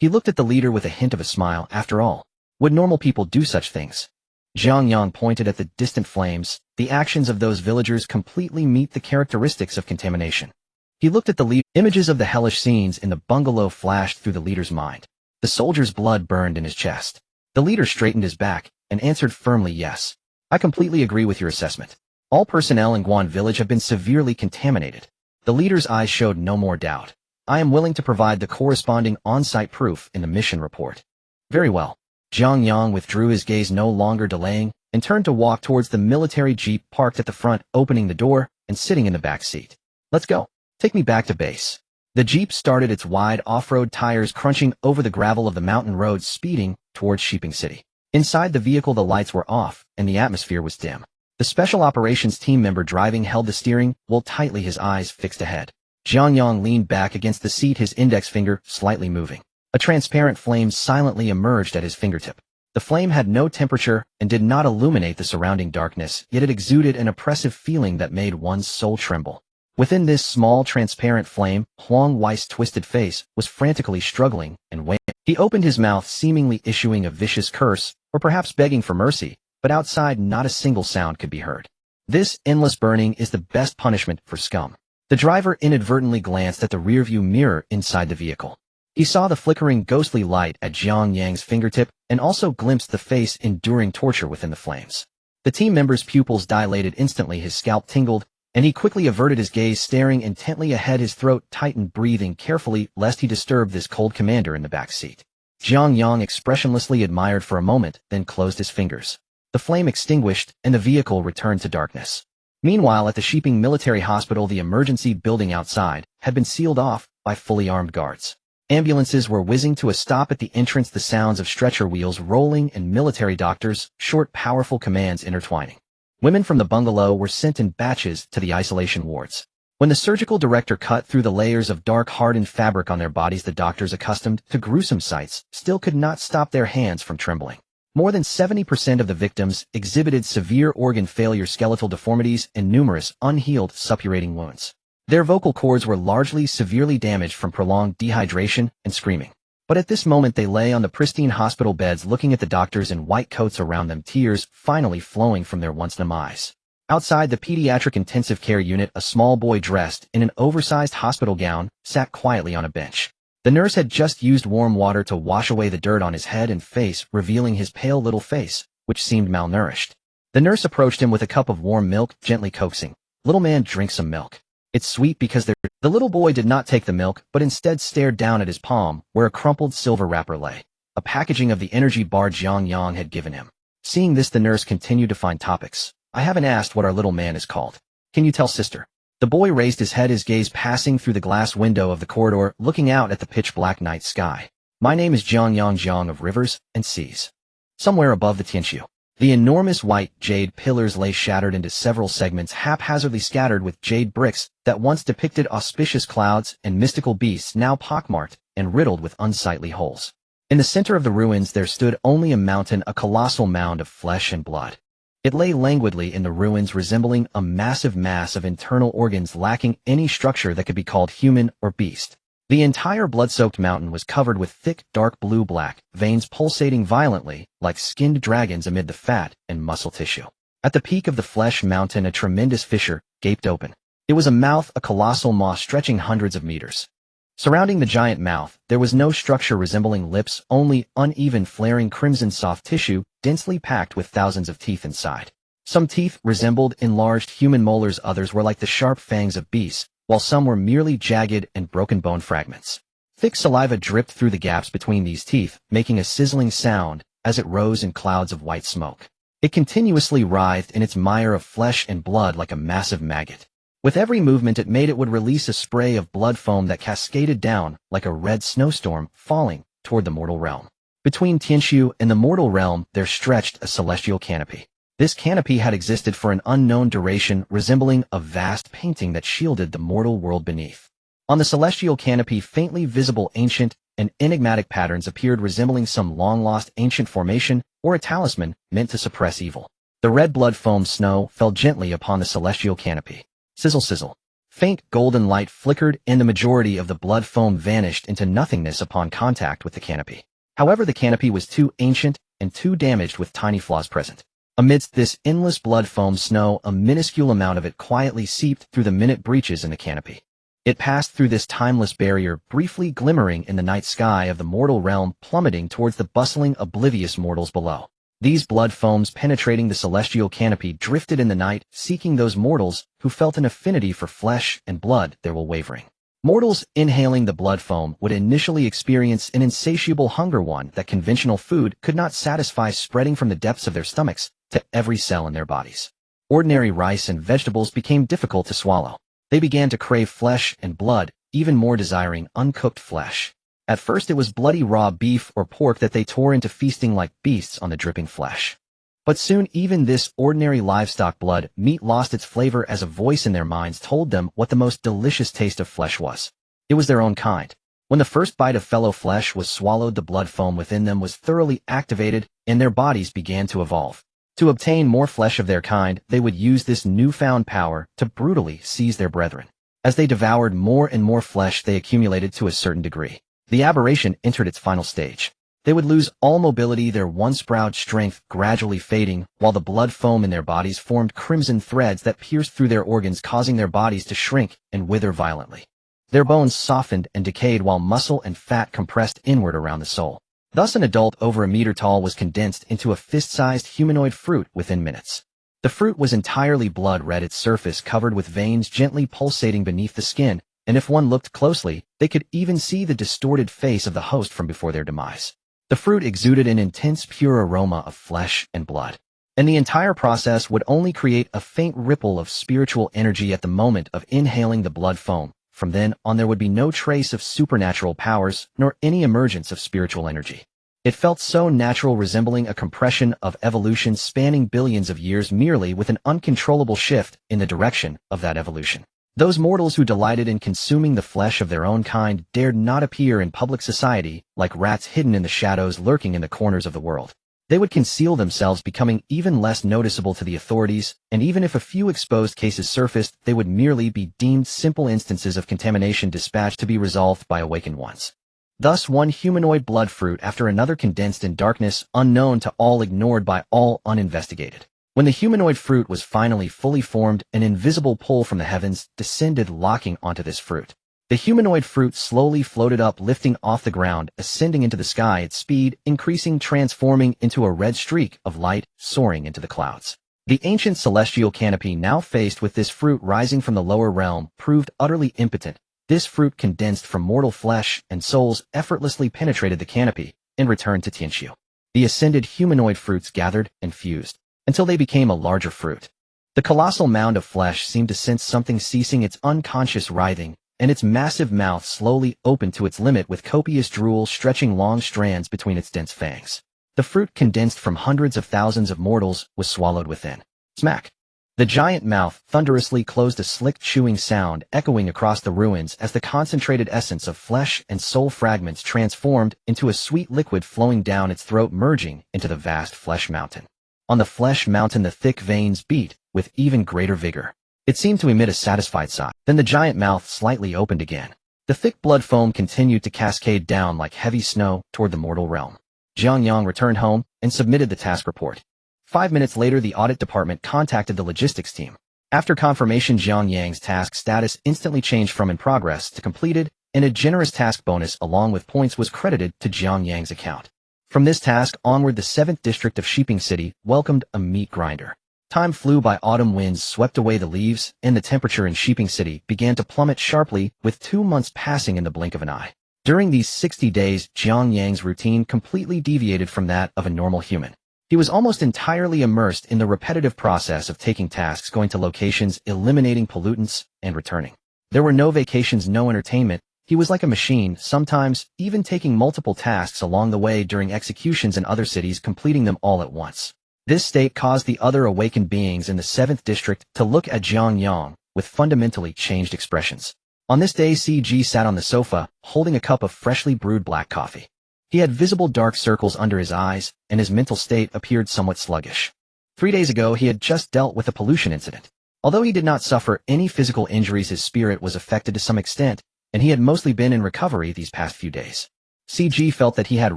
He looked at the leader with a hint of a smile. "After all, would normal people do such things?" Jiang Yang pointed at the distant flames. "The actions of those villagers completely meet the characteristics of contamination." He looked at the leader. Images of the hellish scenes in the bungalow flashed through the leader's mind. The soldier's blood burned in his chest. The leader straightened his back and answered firmly, "Yes. I completely agree with your assessment. All personnel in Guan Village have been severely contaminated." The leader's eyes showed no more doubt. "I am willing to provide the corresponding on-site proof in the mission report." "Very well." Jiang Yang withdrew his gaze, no longer delaying, and turned to walk towards the military jeep parked at the front, opening the door and sitting in the back seat. "Let's go. Take me back to base." The jeep started, its wide off-road tires crunching over the gravel of the mountain road, speeding towards Sheeping City. Inside the vehicle, the lights were off and the atmosphere was dim. The special operations team member driving held the steering wheel tightly, his eyes fixed ahead. Jiang Yang leaned back against the seat, his index finger slightly moving. A transparent flame silently emerged at his fingertip. The flame had no temperature and did not illuminate the surrounding darkness, yet it exuded an oppressive feeling that made one's soul tremble. Within this small, transparent flame, Huang Wei's twisted face was frantically struggling and wailing. He opened his mouth, seemingly issuing a vicious curse, or perhaps begging for mercy, but outside not a single sound could be heard. This endless burning is the best punishment for scum. The driver inadvertently glanced at the rearview mirror inside the vehicle. He saw the flickering ghostly light at Jiang Yang's fingertip and also glimpsed the face enduring torture within the flames. The team member's pupils dilated instantly, his scalp tingled, and he quickly averted his gaze, staring intently ahead, his throat tightened, breathing carefully lest he disturb this cold commander in the back seat. Jiang Yang expressionlessly admired for a moment, then closed his fingers. The flame extinguished, and the vehicle returned to darkness. Meanwhile, at the Sheeping Military Hospital, the emergency building outside had been sealed off by fully armed guards. Ambulances were whizzing to a stop at the entrance, the sounds of stretcher wheels rolling and military doctors, short, powerful commands intertwining. Women from the bungalow were sent in batches to the isolation wards. When the surgical director cut through the layers of dark hardened fabric on their bodies, the doctors, accustomed to gruesome sights, still could not stop their hands from trembling. More than 70% of the victims exhibited severe organ failure, skeletal deformities, and numerous unhealed suppurating wounds. Their vocal cords were largely severely damaged from prolonged dehydration and screaming. But at this moment they lay on the pristine hospital beds looking at the doctors in white coats around them, tears finally flowing from their once numb eyes. Outside the pediatric intensive care unit, a small boy dressed in an oversized hospital gown sat quietly on a bench. The nurse had just used warm water to wash away the dirt on his head and face, revealing his pale little face, which seemed malnourished. The nurse approached him with a cup of warm milk, gently coaxing, "Little man, drink some milk. It's sweet because they're—" The little boy did not take the milk, but instead stared down at his palm, where a crumpled silver wrapper lay, a packaging of the energy bar Jiang Yang had given him. Seeing this, the nurse continued to find topics. "I haven't asked what our little man is called. Can you tell, sister?" The boy raised his head, his gaze passing through the glass window of the corridor, looking out at the pitch-black night sky. "My name is Jiang Yang, Jiang of rivers and seas." Somewhere above the Tianqiu, the enormous white jade pillars lay shattered into several segments, haphazardly scattered with jade bricks that once depicted auspicious clouds and mystical beasts, now pockmarked and riddled with unsightly holes. In the center of the ruins there stood only a mountain, a colossal mound of flesh and blood. It lay languidly in the ruins, resembling a massive mass of internal organs lacking any structure that could be called human or beast. The entire blood-soaked mountain was covered with thick, dark blue-black veins pulsating violently, like skinned dragons amid the fat and muscle tissue. At the peak of the flesh mountain, a tremendous fissure gaped open. It was a mouth, a colossal maw stretching hundreds of meters. Surrounding the giant mouth, there was no structure resembling lips, only uneven, flaring crimson soft tissue, densely packed with thousands of teeth inside. Some teeth resembled enlarged human molars, others were like the sharp fangs of beasts, while some were merely jagged and broken bone fragments. Thick saliva dripped through the gaps between these teeth, making a sizzling sound as it rose in clouds of white smoke. It continuously writhed in its mire of flesh and blood like a massive maggot. With every movement it made, it would release a spray of blood foam that cascaded down like a red snowstorm, falling toward the mortal realm. Between Tianqiu and the mortal realm there stretched a celestial canopy. This canopy had existed for an unknown duration, resembling a vast painting that shielded the mortal world beneath. On the celestial canopy, faintly visible ancient and enigmatic patterns appeared, resembling some long-lost ancient formation or a talisman meant to suppress evil. The red blood foam snow fell gently upon the celestial canopy. Sizzle, sizzle. Faint golden light flickered, and the majority of the blood foam vanished into nothingness upon contact with the canopy. However, the canopy was too ancient and too damaged, with tiny flaws present. Amidst this endless blood foam snow, a minuscule amount of it quietly seeped through the minute breaches in the canopy. It passed through this timeless barrier, briefly glimmering in the night sky of the mortal realm, plummeting towards the bustling, oblivious mortals below. These blood foams, penetrating the celestial canopy, drifted in the night, seeking those mortals who felt an affinity for flesh and blood. There were wavering. Mortals inhaling the blood foam would initially experience an insatiable hunger, one that conventional food could not satisfy, spreading from the depths of their stomachs to every cell in their bodies. Ordinary rice and vegetables became difficult to swallow. They began to crave flesh and blood, even more desiring uncooked flesh. At first it was bloody raw beef or pork that they tore into, feasting like beasts on the dripping flesh. But soon even this ordinary livestock blood meat lost its flavor, as a voice in their minds told them what the most delicious taste of flesh was. It was their own kind. When the first bite of fellow flesh was swallowed, the blood foam within them was thoroughly activated, and their bodies began to evolve. To obtain more flesh of their kind, they would use this newfound power to brutally seize their brethren. As they devoured more and more flesh, they accumulated to a certain degree. The aberration entered its final stage. They would lose all mobility, their once proud strength gradually fading, while the blood foam in their bodies formed crimson threads that pierced through their organs, causing their bodies to shrink and wither violently. Their bones softened and decayed, while muscle and fat compressed inward around the soul. Thus an adult over a meter tall was condensed into a fist-sized humanoid fruit within minutes. The fruit was entirely blood red, its surface covered with veins gently pulsating beneath the skin, and if one looked closely, they could even see the distorted face of the host from before their demise. The fruit exuded an intense, pure aroma of flesh and blood, and the entire process would only create a faint ripple of spiritual energy at the moment of inhaling the blood foam, From then on there would be no trace of supernatural powers, nor any emergence of spiritual energy. It felt so natural, resembling a compression of evolution spanning billions of years merely with an uncontrollable shift in the direction of that evolution. Those mortals who delighted in consuming the flesh of their own kind dared not appear in public society like rats hidden in the shadows lurking in the corners of the world. They would conceal themselves, becoming even less noticeable to the authorities, and even if a few exposed cases surfaced, they would merely be deemed simple instances of contamination dispatched to be resolved by awakened ones. Thus one humanoid blood fruit after another condensed in darkness, unknown to all, ignored by all, uninvestigated. When the humanoid fruit was finally fully formed, an invisible pull from the heavens descended, locking onto this fruit. The humanoid fruit slowly floated up, lifting off the ground, ascending into the sky, its speed increasing, transforming into a red streak of light, soaring into the clouds. The ancient celestial canopy, now faced with this fruit rising from the lower realm, proved utterly impotent. This fruit, condensed from mortal flesh and souls, effortlessly penetrated the canopy and returned to Tianxiu. The ascended humanoid fruits gathered and fused until they became a larger fruit. The colossal mound of flesh seemed to sense something, ceasing its unconscious writhing, and its massive mouth slowly opened to its limit, with copious drool stretching long strands between its dense fangs. The fruit, condensed from hundreds of thousands of mortals, was swallowed within. Smack! The giant mouth thunderously closed, a slick chewing sound echoing across the ruins as the concentrated essence of flesh and soul fragments transformed into a sweet liquid flowing down its throat, merging into the vast flesh mountain. On the flesh mountain the thick veins beat with even greater vigor. It seemed to emit a satisfied sigh. Then the giant mouth slightly opened again. The thick blood foam continued to cascade down like heavy snow toward the mortal realm. Jiang Yang returned home and submitted the task report. 5 minutes later, the audit department contacted the logistics team. After confirmation, Jiang Yang's task status instantly changed from in progress to completed, and a generous task bonus along with points was credited to Jiang Yang's account. From this task onward, the 7th district of Sheeping City welcomed a meat grinder. Time flew by. Autumn winds swept away the leaves, and the temperature in Sheeping City began to plummet sharply, with 2 months passing in the blink of an eye. During these 60 days, Jiang Yang's routine completely deviated from that of a normal human. He was almost entirely immersed in the repetitive process of taking tasks, going to locations, eliminating pollutants, and returning. There were no vacations, no entertainment. He was like a machine, sometimes even taking multiple tasks along the way during executions in other cities, completing them all at once. This state caused the other awakened beings in the 7th district to look at Jiang Yang with fundamentally changed expressions. On this day, CG sat on the sofa, holding a cup of freshly brewed black coffee. He had visible dark circles under his eyes, and his mental state appeared somewhat sluggish. 3 days ago, he had just dealt with a pollution incident. Although he did not suffer any physical injuries, his spirit was affected to some extent, and he had mostly been in recovery these past few days. CG felt that he had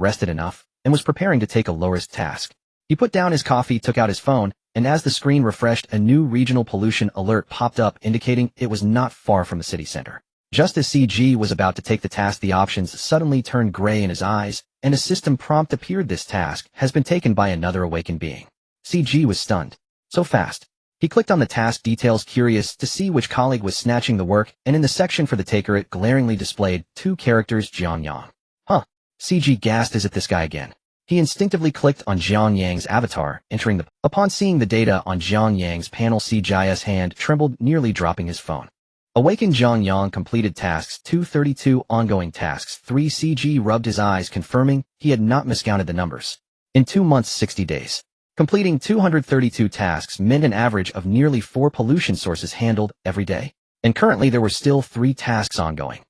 rested enough, and was preparing to take a low-risk task. He put down his coffee, took out his phone, and as the screen refreshed, a new regional pollution alert popped up, indicating it was not far from the city center. Just as CG was about to take the task, the options suddenly turned gray in his eyes, and a system prompt appeared. This task has been taken by another awakened being. CG was stunned. So fast. He clicked on the task details, curious to see which colleague was snatching the work, and in the section for the taker it glaringly displayed 2 characters, Jiang Yang. Huh. CG gasped, is it this guy again? He instinctively clicked on Jiang Yang's avatar, entering the... Upon seeing the data on Jiang Yang's panel, CG's hand trembled, nearly dropping his phone. Awakened Jiang Yang completed tasks 232, ongoing tasks 3. CG rubbed his eyes, confirming he had not miscounted the numbers. In 2 months, 60 days. Completing 232 tasks meant an average of nearly 4 pollution sources handled every day. And currently there were still 3 tasks ongoing.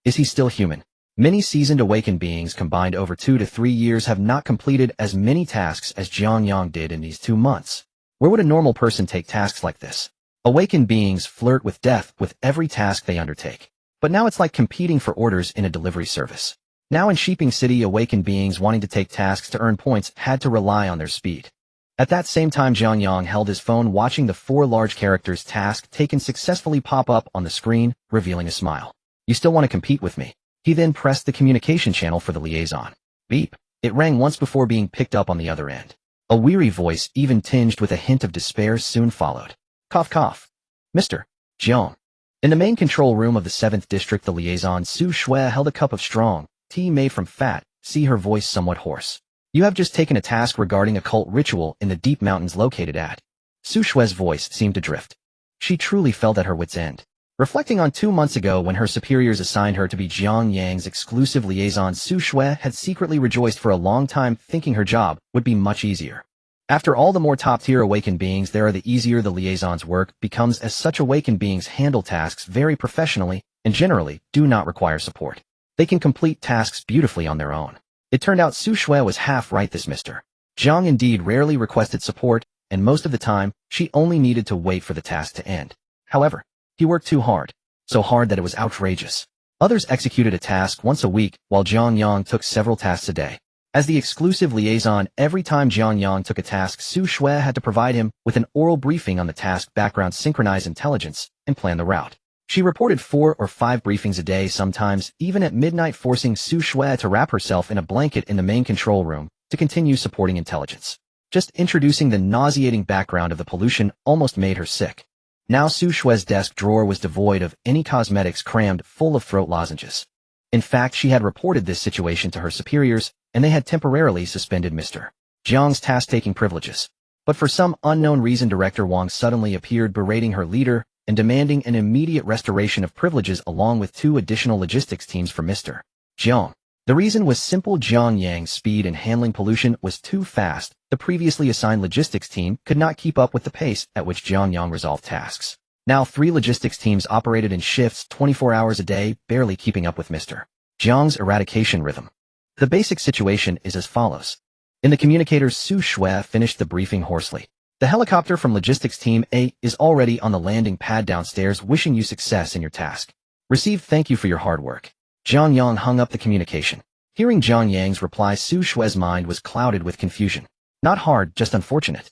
Is he still human? Many seasoned awakened beings combined over 2 to 3 years have not completed as many tasks as Jiang Yang did in these 2 months. Where would a normal person take tasks like this? Awakened beings flirt with death with every task they undertake. But now it's like competing for orders in a delivery service. Now in Sheeping City, awakened beings wanting to take tasks to earn points had to rely on their speed. At that same time, Jiang Yang held his phone, watching the 4 large characters task taken successfully pop up on the screen, revealing a smile. You still want to compete with me? He then pressed the communication channel for the liaison. Beep. It rang once before being picked up on the other end. A weary voice, even tinged with a hint of despair, soon followed. Cough cough. Mr. Jiang. In the main control room of the 7th district, the liaison Su Shui held a cup of strong tea made from fat. See, her voice somewhat hoarse. You have just taken a task regarding a cult ritual in the deep mountains located at... Su Shui's voice seemed to drift. She truly felt at her wit's end. Reflecting on 2 months ago when her superiors assigned her to be Jiang Yang's exclusive liaison, Su Shui had secretly rejoiced for a long time, thinking her job would be much easier. After all, the more top-tier awakened beings there are, the easier the liaison's work becomes, as such awakened beings handle tasks very professionally and generally do not require support. They can complete tasks beautifully on their own. It turned out Su Shui was half right. This Mr. Jiang indeed rarely requested support, and most of the time, she only needed to wait for the task to end. However, he worked too hard. So hard that it was outrageous. Others executed a task once a week, while Jiang Yang took several tasks a day. As the exclusive liaison, every time Jiang Yang took a task, Su Shui had to provide him with an oral briefing on the task, background, synchronize intelligence, and plan the route. She reported 4 or 5 briefings a day, sometimes even at midnight, forcing Su Shui to wrap herself in a blanket in the main control room to continue supporting intelligence. Just introducing the nauseating background of the pollution almost made her sick. Now Su Shui's desk drawer was devoid of any cosmetics, crammed full of throat lozenges. In fact, she had reported this situation to her superiors, and they had temporarily suspended Mr. Jiang's task-taking privileges. But for some unknown reason, Director Wang suddenly appeared, berating her leader and demanding an immediate restoration of privileges along with 2 additional logistics teams for Mr. Jiang. The reason was simple: Jiang Yang's speed in handling pollution was too fast. The previously assigned logistics team could not keep up with the pace at which Jiang Yang resolved tasks. Now 3 logistics teams operated in shifts 24 hours a day, barely keeping up with Mr. Jiang's eradication rhythm. The basic situation is as follows. In the communicators, Su Shui finished the briefing hoarsely. The helicopter from Logistics Team A is already on the landing pad downstairs, wishing you success in your task. Received, thank you for your hard work. Jiang Yang hung up the communication. Hearing Jiang Yang's reply, Su Shui's mind was clouded with confusion. Not hard, just unfortunate.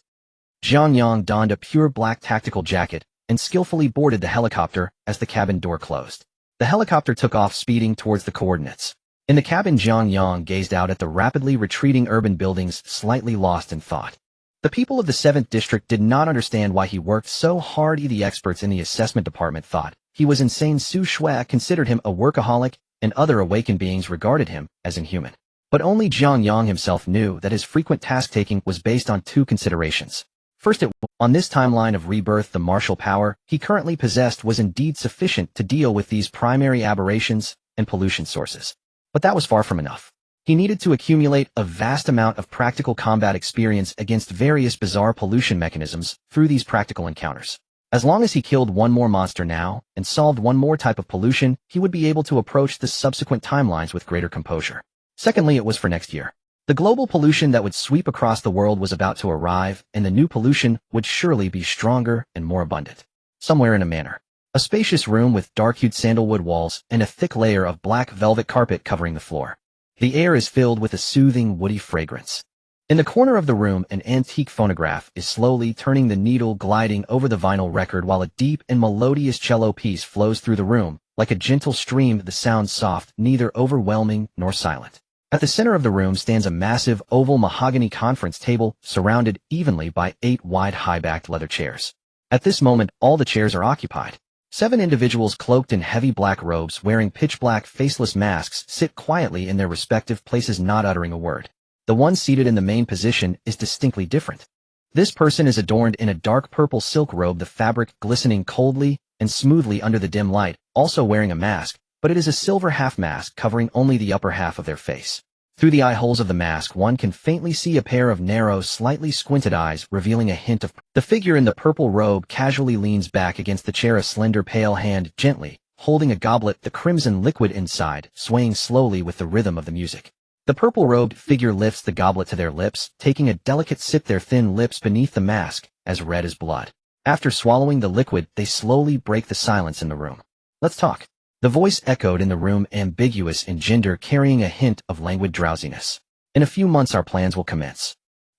Jiang Yang donned a pure black tactical jacket and skillfully boarded the helicopter as the cabin door closed. The helicopter took off, speeding towards the coordinates. In the cabin, Jiang Yang gazed out at the rapidly retreating urban buildings, slightly lost in thought. The people of the 7th district did not understand why he worked so hard. The experts in the assessment department thought he was insane. Su Shui considered him a workaholic, and other awakened beings regarded him as inhuman. But only Jiang Yang himself knew that his frequent task-taking was based on 2 considerations. First, on this timeline of rebirth, the martial power he currently possessed was indeed sufficient to deal with these primary aberrations and pollution sources. But that was far from enough. He needed to accumulate a vast amount of practical combat experience against various bizarre pollution mechanisms through these practical encounters. As long as he killed one more monster now and solved one more type of pollution, he would be able to approach the subsequent timelines with greater composure. Secondly, it was for next year. The global pollution that would sweep across the world was about to arrive, and the new pollution would surely be stronger and more abundant. Somewhere in a manor. A spacious room with dark-hued sandalwood walls and a thick layer of black velvet carpet covering the floor. The air is filled with a soothing, woody fragrance. In the corner of the room, an antique phonograph is slowly turning the needle, gliding over the vinyl record, while a deep and melodious cello piece flows through the room, like a gentle stream, the sound soft, neither overwhelming nor silent. At the center of the room stands a massive oval mahogany conference table, surrounded evenly by 8 wide high-backed leather chairs. At this moment, all the chairs are occupied. 7 individuals cloaked in heavy black robes, wearing pitch-black faceless masks, sit quietly in their respective places, not uttering a word. The one seated in the main position is distinctly different. This person is adorned in a dark purple silk robe, the fabric glistening coldly and smoothly under the dim light, also wearing a mask, but it is a silver half-mask covering only the upper half of their face. Through the eye holes of the mask, one can faintly see a pair of narrow, slightly squinted eyes, revealing a hint of... The figure in the purple robe casually leans back against the chair, a slender, pale hand gently holding a goblet, the crimson liquid inside swaying slowly with the rhythm of the music. The purple-robed figure lifts the goblet to their lips, taking a delicate sip, their thin lips beneath the mask as red as blood. After swallowing the liquid, they slowly break the silence in the room. Let's talk. The voice echoed in the room, ambiguous in gender, carrying a hint of languid drowsiness. In a few months our plans will commence.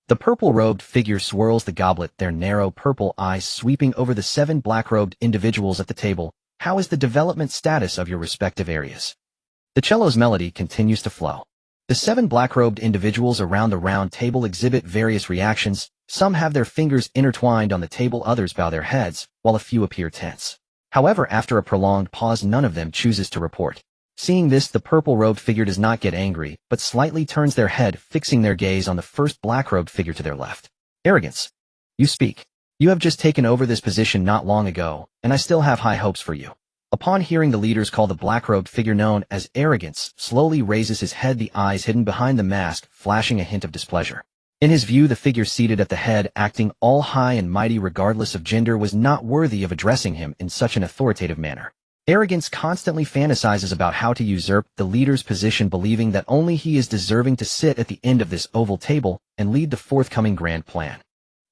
The purple-robed figure swirls the goblet, their narrow purple eyes sweeping over the 7 black-robed individuals at the table. How is the development status of your respective areas? The cello's melody continues to flow. The 7 black-robed individuals around the round table exhibit various reactions. Some have their fingers intertwined on the table, others bow their heads, while a few appear tense. However, after a prolonged pause, none of them chooses to report. Seeing this, the purple-robed figure does not get angry, but slightly turns their head, fixing their gaze on the first black-robed figure to their left. Arrogance. You speak. You have just taken over this position not long ago, and I still have high hopes for you. Upon hearing the leaders call the black-robed figure known as arrogance, slowly raises his head, the eyes hidden behind the mask flashing a hint of displeasure. In his view, the figure seated at the head, acting all high and mighty regardless of gender, was not worthy of addressing him in such an authoritative manner. Arrogance constantly fantasizes about how to usurp the leader's position, believing that only he is deserving to sit at the end of this oval table and lead the forthcoming grand plan.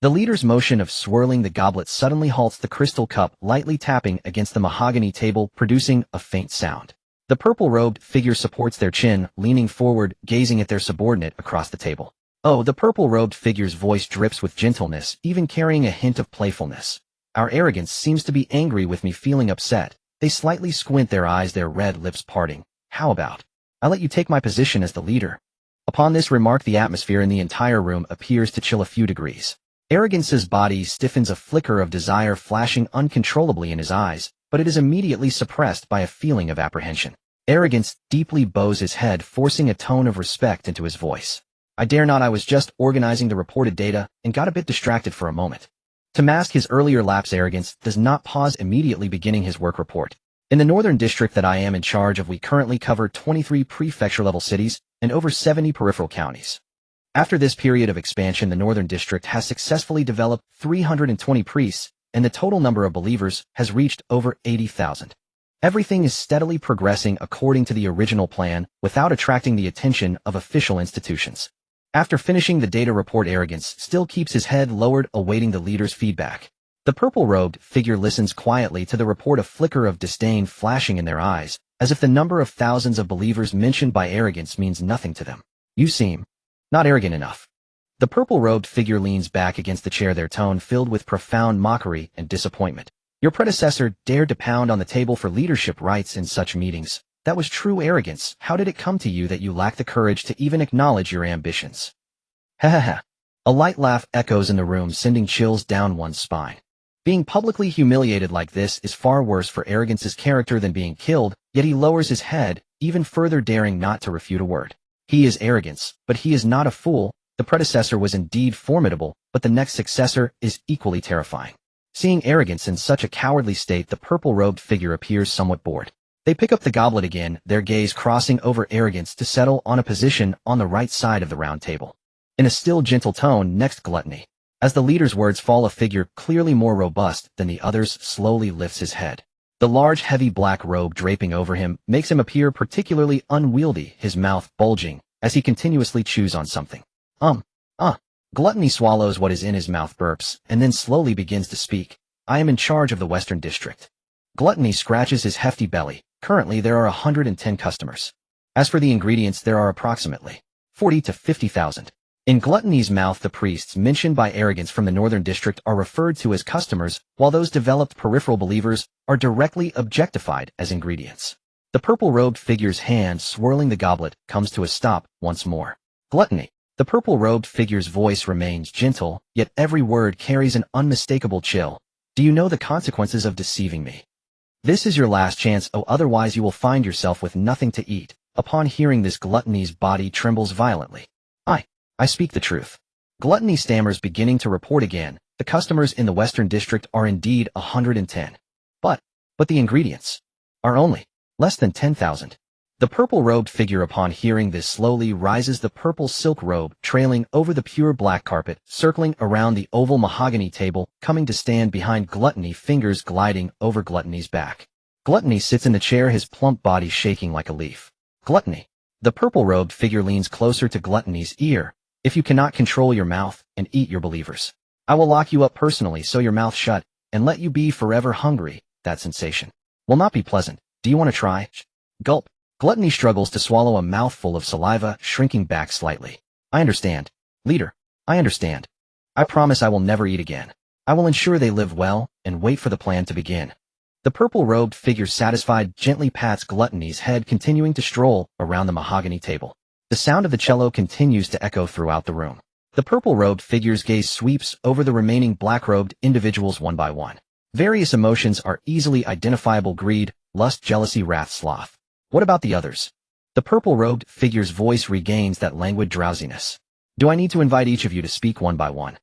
The leader's motion of swirling the goblet suddenly halts the crystal cup, lightly tapping against the mahogany table, producing a faint sound. The purple-robed figure supports their chin, leaning forward, gazing at their subordinate across the table. Oh, the purple-robed figure's voice drips with gentleness, even carrying a hint of playfulness. Our arrogance seems to be angry with me, feeling upset. They slightly squint their eyes, their red lips parting. How about I let you take my position as the leader? Upon this remark, the atmosphere in the entire room appears to chill a few degrees. Arrogance's body stiffens, a flicker of desire flashing uncontrollably in his eyes, but it is immediately suppressed by a feeling of apprehension. Arrogance deeply bows his head, forcing a tone of respect into his voice. I dare not. I was just organizing the reported data and got a bit distracted for a moment. To mask his earlier lapse, Arrogance does not pause, immediately beginning his work report. In the northern district that I am in charge of, we currently cover 23 prefecture-level cities and over 70 peripheral counties. After this period of expansion, the northern district has successfully developed 320 priests, and the total number of believers has reached over 80,000. Everything is steadily progressing according to the original plan, without attracting the attention of official institutions. After finishing the data report, Arrogance still keeps his head lowered, awaiting the leader's feedback. The purple-robed figure listens quietly to the report, a flicker of disdain flashing in their eyes, as if the number of thousands of believers mentioned by Arrogance means nothing to them. You seem not arrogant enough. The purple-robed figure leans back against the chair, their tone filled with profound mockery and disappointment. Your predecessor dared to pound on the table for leadership rights in such meetings. That was true arrogance. How did it come to you that you lack the courage to even acknowledge your ambitions? Ha ha ha. A light laugh echoes in the room, sending chills down one's spine. Being publicly humiliated like this is far worse for Arrogance's character than being killed, yet he lowers his head, even further, daring not to refute a word. He is Arrogance, but he is not a fool. The predecessor was indeed formidable, but the next successor is equally terrifying. Seeing Arrogance in such a cowardly state, the purple-robed figure appears somewhat bored. They pick up the goblet again, their gaze crossing over Arrogance to settle on a position on the right side of the round table. In a still gentle tone, next, gluttony. As the leader's words fall, a figure clearly more robust than the others slowly lifts his head. The large, heavy black robe draping over him makes him appear particularly unwieldy, his mouth bulging as he continuously chews on something. Gluttony swallows what is in his mouth, burps, and then slowly begins to speak. I am in charge of the Western District. Gluttony scratches his hefty belly. Currently, there are 110 customers. As for the ingredients, there are approximately 40 to 50,000. In Gluttony's mouth, the priests mentioned by Arrogance from the Northern District are referred to as customers, while those developed peripheral believers are directly objectified as ingredients. The purple-robed figure's hand swirling the goblet comes to a stop once more. Gluttony. The purple-robed figure's voice remains gentle, yet every word carries an unmistakable chill. Do you know the consequences of deceiving me? This is your last chance, otherwise you will find yourself with nothing to eat. Upon hearing this, Gluttony's body trembles violently. I speak the truth. Gluttony stammers, beginning to report again. The customers in the Western District are indeed 110. But the ingredients are only less than 10,000. The purple-robed figure, upon hearing this, slowly rises, the purple silk robe trailing over the pure black carpet, circling around the oval mahogany table, coming to stand behind Gluttony, fingers gliding over Gluttony's back. Gluttony sits in the chair, his plump body shaking like a leaf. Gluttony. The purple-robed figure leans closer to Gluttony's ear. If you cannot control your mouth and eat your believers, I will lock you up personally, sew your mouth shut, and let you be forever hungry. That sensation will not be pleasant. Do you want to try? Gulp. Gluttony struggles to swallow a mouthful of saliva, shrinking back slightly. I understand. Leader, I understand. I promise I will never eat again. I will ensure they live well, and wait for the plan to begin. The purple-robed figure, satisfied, gently pats Gluttony's head, continuing to stroll around the mahogany table. The sound of the cello continues to echo throughout the room. The purple-robed figure's gaze sweeps over the remaining black-robed individuals one by one. Various emotions are easily identifiable: greed, lust, jealousy, wrath, sloth. What about the others? The purple-robed figure's voice regains that languid drowsiness. Do I need to invite each of you to speak one by one?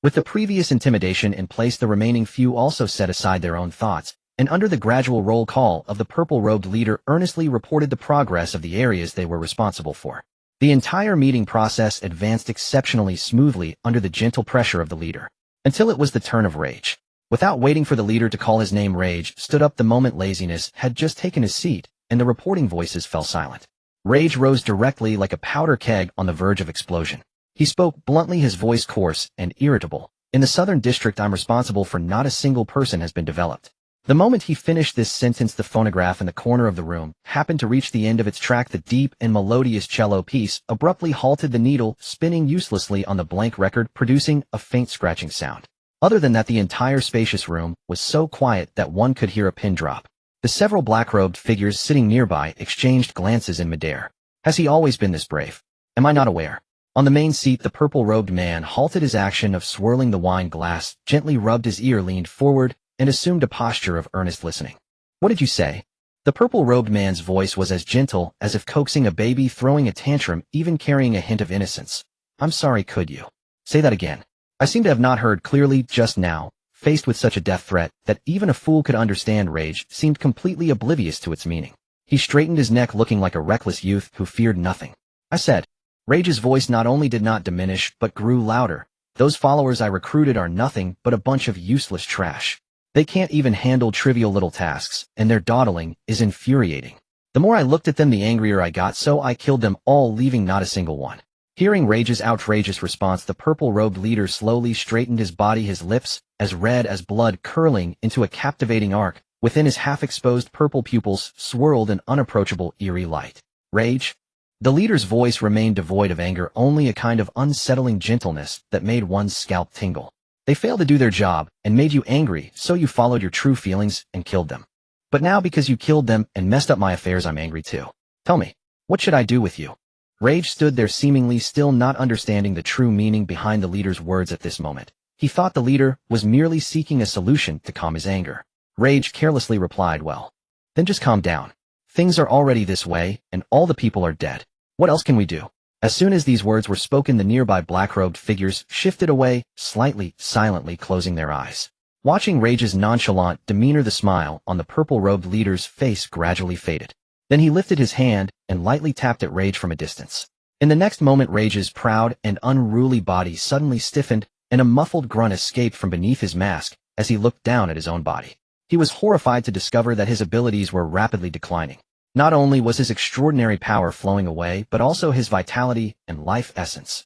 With the previous intimidation in place, the remaining few also set aside their own thoughts, and under the gradual roll call of the purple-robed leader earnestly reported the progress of the areas they were responsible for. The entire meeting process advanced exceptionally smoothly under the gentle pressure of the leader, until it was the turn of Rage. Without waiting for the leader to call his name, Rage stood up the moment Laziness had just taken his seat, and the reporting voices fell silent. Rage rose directly like a powder keg on the verge of explosion. He spoke bluntly, his voice coarse and irritable. In the Southern District I'm responsible for not a single person has been developed. The moment he finished this sentence, the phonograph in the corner of the room happened to reach the end of its track. The deep and melodious cello piece abruptly halted, the needle spinning uselessly on the blank record, producing a faint scratching sound. Other than that, the entire spacious room was so quiet that one could hear a pin drop. The several black-robed figures sitting nearby exchanged glances in midair. Has he always been this brave? Am I not aware? On the main seat, the purple-robed man halted his action of swirling the wine glass, gently rubbed his ear, leaned forward, and assumed a posture of earnest listening. What did you say? The purple-robed man's voice was as gentle as if coaxing a baby throwing a tantrum, even carrying a hint of innocence. I'm sorry, could you say that again? I seem to have not heard clearly just now. Faced with such a death threat that even a fool could understand, Rage seemed completely oblivious to its meaning. He straightened his neck, looking like a reckless youth who feared nothing. I said. Rage's voice not only did not diminish, but grew louder. Those followers I recruited are nothing but a bunch of useless trash. They can't even handle trivial little tasks, and their dawdling is infuriating. The more I looked at them, the angrier I got, so I killed them all, leaving not a single one. Hearing Rage's outrageous response, the purple-robed leader slowly straightened his body, his lips, as red as blood, curling into a captivating arc. Within his half-exposed purple pupils swirled an unapproachable, eerie light. Rage? The leader's voice remained devoid of anger, only a kind of unsettling gentleness that made one's scalp tingle. They failed to do their job and made you angry, so you followed your true feelings and killed them. But now, because you killed them and messed up my affairs, I'm angry too. Tell me, what should I do with you? Rage stood there, seemingly still not understanding the true meaning behind the leader's words at this moment. He thought the leader was merely seeking a solution to calm his anger. Rage carelessly replied, well, then just calm down. Things are already this way, and all the people are dead. What else can we do? As soon as these words were spoken, the nearby black-robed figures shifted away, slightly, silently closing their eyes. Watching Rage's nonchalant demeanor, the smile on the purple-robed leader's face gradually faded. Then he lifted his hand and lightly tapped at Rage from a distance. In the next moment, Rage's proud and unruly body suddenly stiffened, and a muffled grunt escaped from beneath his mask as he looked down at his own body. He was horrified to discover that his abilities were rapidly declining. Not only was his extraordinary power flowing away, but also his vitality and life essence.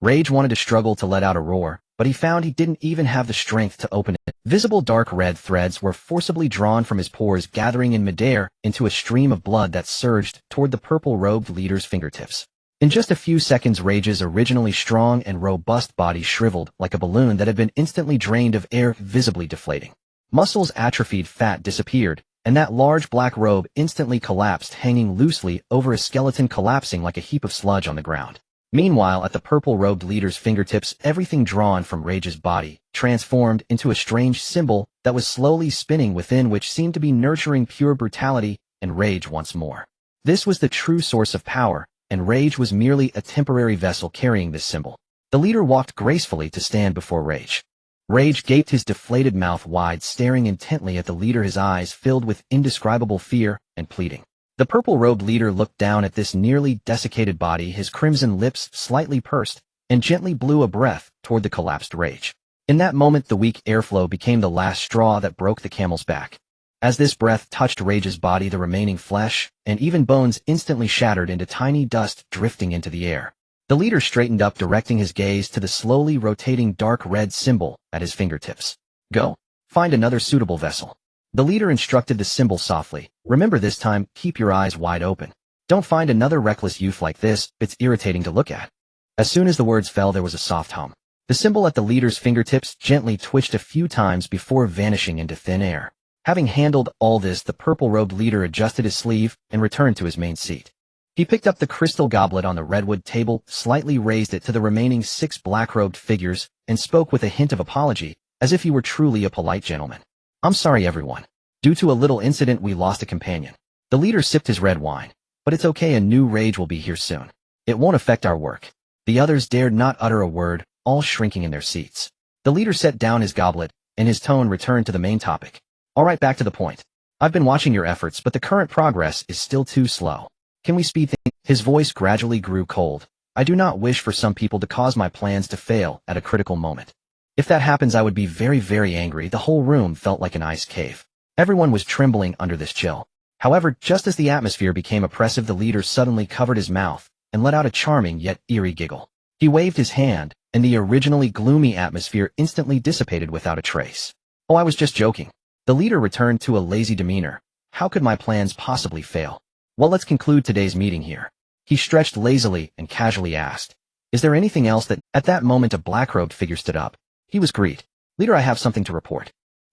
Rage wanted to struggle to let out a roar, but he found he didn't even have the strength to open it. Visible dark red threads were forcibly drawn from his pores, gathering in midair into a stream of blood that surged toward the purple-robed leader's fingertips. In just a few seconds, Rage's originally strong and robust body shriveled like a balloon that had been instantly drained of air, visibly deflating. Muscles atrophied, fat disappeared, and that large black robe instantly collapsed, hanging loosely over a skeleton, collapsing like a heap of sludge on the ground. Meanwhile, at the purple-robed leader's fingertips, everything drawn from Rage's body transformed into a strange symbol that was slowly spinning within, which seemed to be nurturing pure brutality and rage once more. This was the true source of power, and Rage was merely a temporary vessel carrying this symbol. The leader walked gracefully to stand before Rage. Rage gaped, his deflated mouth wide, staring intently at the leader, his eyes filled with indescribable fear and pleading. The purple-robed leader looked down at this nearly desiccated body, his crimson lips slightly pursed, and gently blew a breath toward the collapsed Rage. In that moment, the weak airflow became the last straw that broke the camel's back. As this breath touched Rage's body, the remaining flesh and even bones instantly shattered into tiny dust, drifting into the air. The leader straightened up, directing his gaze to the slowly rotating dark red symbol at his fingertips. Go. Find another suitable vessel. The leader instructed the symbol softly. Remember, this time, keep your eyes wide open. Don't find another reckless youth like this, it's irritating to look at. As soon as the words fell, there was a soft hum. The symbol at the leader's fingertips gently twitched a few times before vanishing into thin air. Having handled all this, the purple-robed leader adjusted his sleeve and returned to his main seat. He picked up the crystal goblet on the redwood table, slightly raised it to the remaining 6 black-robed figures, and spoke with a hint of apology, as if he were truly a polite gentleman. I'm sorry, everyone. Due to a little incident, we lost a companion. The leader sipped his red wine. But it's okay, a new Rage will be here soon. It won't affect our work. The others dared not utter a word, all shrinking in their seats. The leader set down his goblet, and his tone returned to the main topic. Alright, back to the point. I've been watching your efforts, but the current progress is still too slow. Can we speed things? His voice gradually grew cold. I do not wish for some people to cause my plans to fail at a critical moment. If that happens, I would be very, very angry. The whole room felt like an ice cave. Everyone was trembling under this chill. However, just as the atmosphere became oppressive, the leader suddenly covered his mouth and let out a charming yet eerie giggle. He waved his hand, and the originally gloomy atmosphere instantly dissipated without a trace. Oh, I was just joking. The leader returned to a lazy demeanor. How could my plans possibly fail? Well, let's conclude today's meeting here. He stretched lazily and casually asked, "Is there anything else that—" At that moment a black-robed figure stood up. He was Greed. "Leader, I have something to report."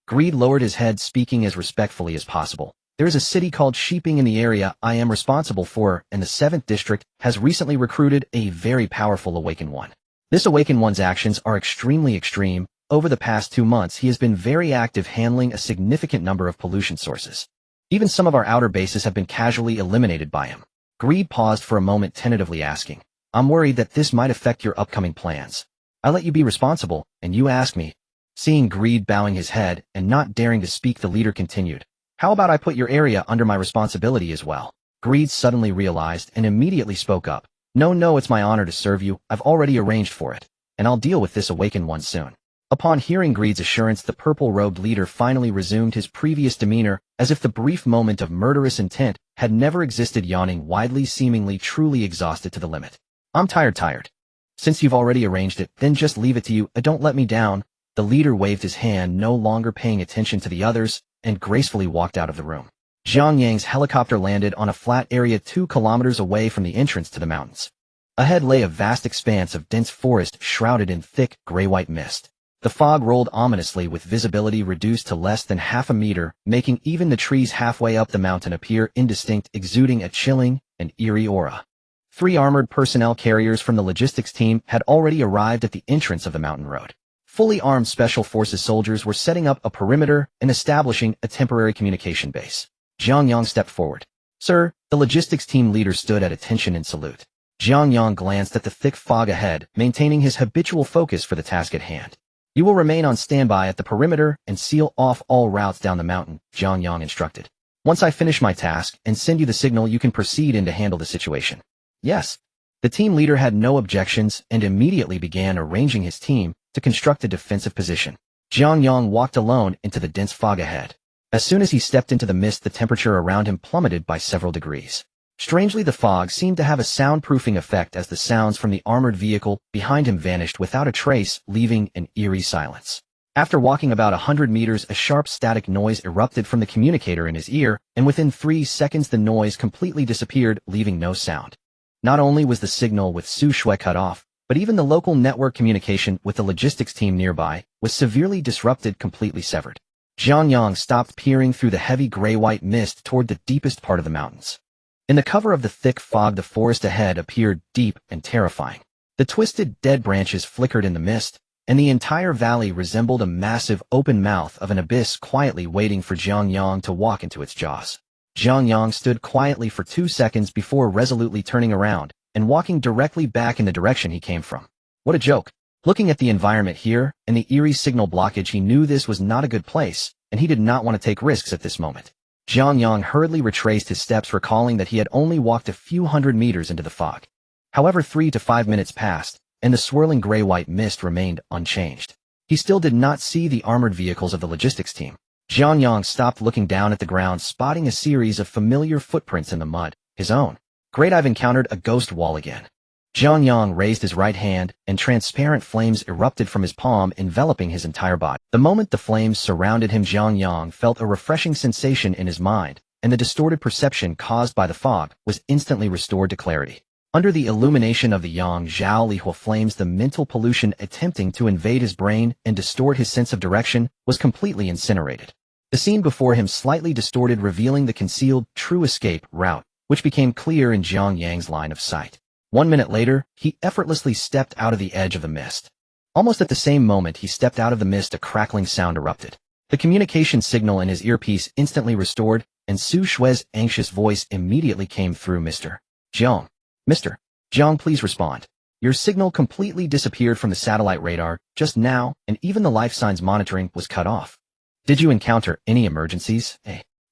Greed lowered his head, speaking as respectfully as possible. "There is a city called Sheeping in the area I am responsible for, and the 7th District has recently recruited a very powerful Awakened One. This Awakened One's actions are extremely extreme. Over the past 2 months, he has been very active, handling a significant number of pollution sources. Even some of our outer bases have been casually eliminated by him." Greed paused for a moment, tentatively asking, "I'm worried that this might affect your upcoming plans. I let you be responsible, and you ask me." Seeing Greed bowing his head and not daring to speak, the leader continued, "How about I put your area under my responsibility as well?" Greed suddenly realized and immediately spoke up. No, it's my honor to serve you. I've already arranged for it, and I'll deal with this Awakened One soon." Upon hearing Greed's assurance, the purple-robed leader finally resumed his previous demeanor, as if the brief moment of murderous intent had never existed, yawning widely, seemingly truly exhausted to the limit. "I'm tired. Since you've already arranged it, then just leave it to you. Don't let me down." The leader waved his hand, no longer paying attention to the others, and gracefully walked out of the room. Jiang Yang's helicopter landed on a flat area 2 kilometers away from the entrance to the mountains. Ahead lay a vast expanse of dense forest shrouded in thick, gray-white mist. The fog rolled ominously, with visibility reduced to less than half a meter, making even the trees halfway up the mountain appear indistinct, exuding a chilling and eerie aura. 3 armored personnel carriers from the logistics team had already arrived at the entrance of the mountain road. Fully armed Special Forces soldiers were setting up a perimeter and establishing a temporary communication base. Jiang Yang stepped forward. "Sir," the logistics team leader stood at attention in salute. Jiang Yang glanced at the thick fog ahead, maintaining his habitual focus for the task at hand. "You will remain on standby at the perimeter and seal off all routes down the mountain," Jiang Yang instructed. "Once I finish my task and send you the signal, you can proceed in to handle the situation." "Yes." The team leader had no objections and immediately began arranging his team to construct a defensive position. Jiang Yang walked alone into the dense fog ahead. As soon as he stepped into the mist, the temperature around him plummeted by several degrees. Strangely, the fog seemed to have a soundproofing effect, as the sounds from the armored vehicle behind him vanished without a trace, leaving an eerie silence. After walking about 100 meters, a sharp static noise erupted from the communicator in his ear, and within 3 seconds the noise completely disappeared, leaving no sound. Not only was the signal with Su Shui cut off, but even the local network communication with the logistics team nearby was severely disrupted, completely severed. Jiang Yang stopped, peering through the heavy gray-white mist toward the deepest part of the mountains. In the cover of the thick fog, the forest ahead appeared deep and terrifying. The twisted, dead branches flickered in the mist, and the entire valley resembled a massive open mouth of an abyss, quietly waiting for Jiang Yang to walk into its jaws. Jiang Yang stood quietly for 2 seconds before resolutely turning around and walking directly back in the direction he came from. What a joke. Looking at the environment here and the eerie signal blockage, he knew this was not a good place, and he did not want to take risks at this moment. Jiang Yang hurriedly retraced his steps, recalling that he had only walked a few hundred meters into the fog. However, 3 to 5 minutes passed, and the swirling gray-white mist remained unchanged. He still did not see the armored vehicles of the logistics team. Jiang Yang stopped, looking down at the ground, spotting a series of familiar footprints in the mud, his own. Great, I've encountered a ghost wall again. Jiang Yang raised his right hand, and transparent flames erupted from his palm, enveloping his entire body. The moment the flames surrounded him, Jiang Yang felt a refreshing sensation in his mind, and the distorted perception caused by the fog was instantly restored to clarity. Under the illumination of the Yang Zhao Lihua flames, the mental pollution attempting to invade his brain and distort his sense of direction was completely incinerated. The scene before him slightly distorted, revealing the concealed true escape route, which became clear in Jiang Yang's line of sight. 1 minute later, he effortlessly stepped out of the edge of the mist. Almost at the same moment he stepped out of the mist, a crackling sound erupted. The communication signal in his earpiece instantly restored, and Su Shui's anxious voice immediately came through. "Mr. Jiang. Mr. Jiang, please respond. Your signal completely disappeared from the satellite radar just now, and even the life signs monitoring was cut off." Did you encounter any emergencies?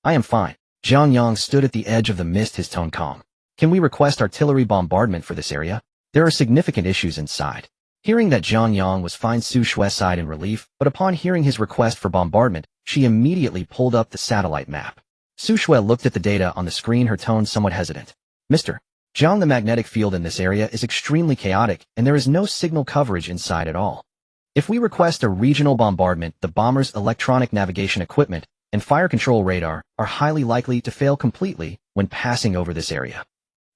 I am fine. Jiang Yang stood at the edge of the mist, his tone calm. Can we request artillery bombardment for this area? There are significant issues inside. Hearing that Jiang Yang was fine, Su Shui sighed in relief, but upon hearing his request for bombardment, she immediately pulled up the satellite map. Su Shui looked at the data on the screen, her tone somewhat hesitant. Mr. Jiang, the magnetic field in this area is extremely chaotic, and there is no signal coverage inside at all. If we request a regional bombardment, the bomber's electronic navigation equipment and fire control radar are highly likely to fail completely when passing over this area.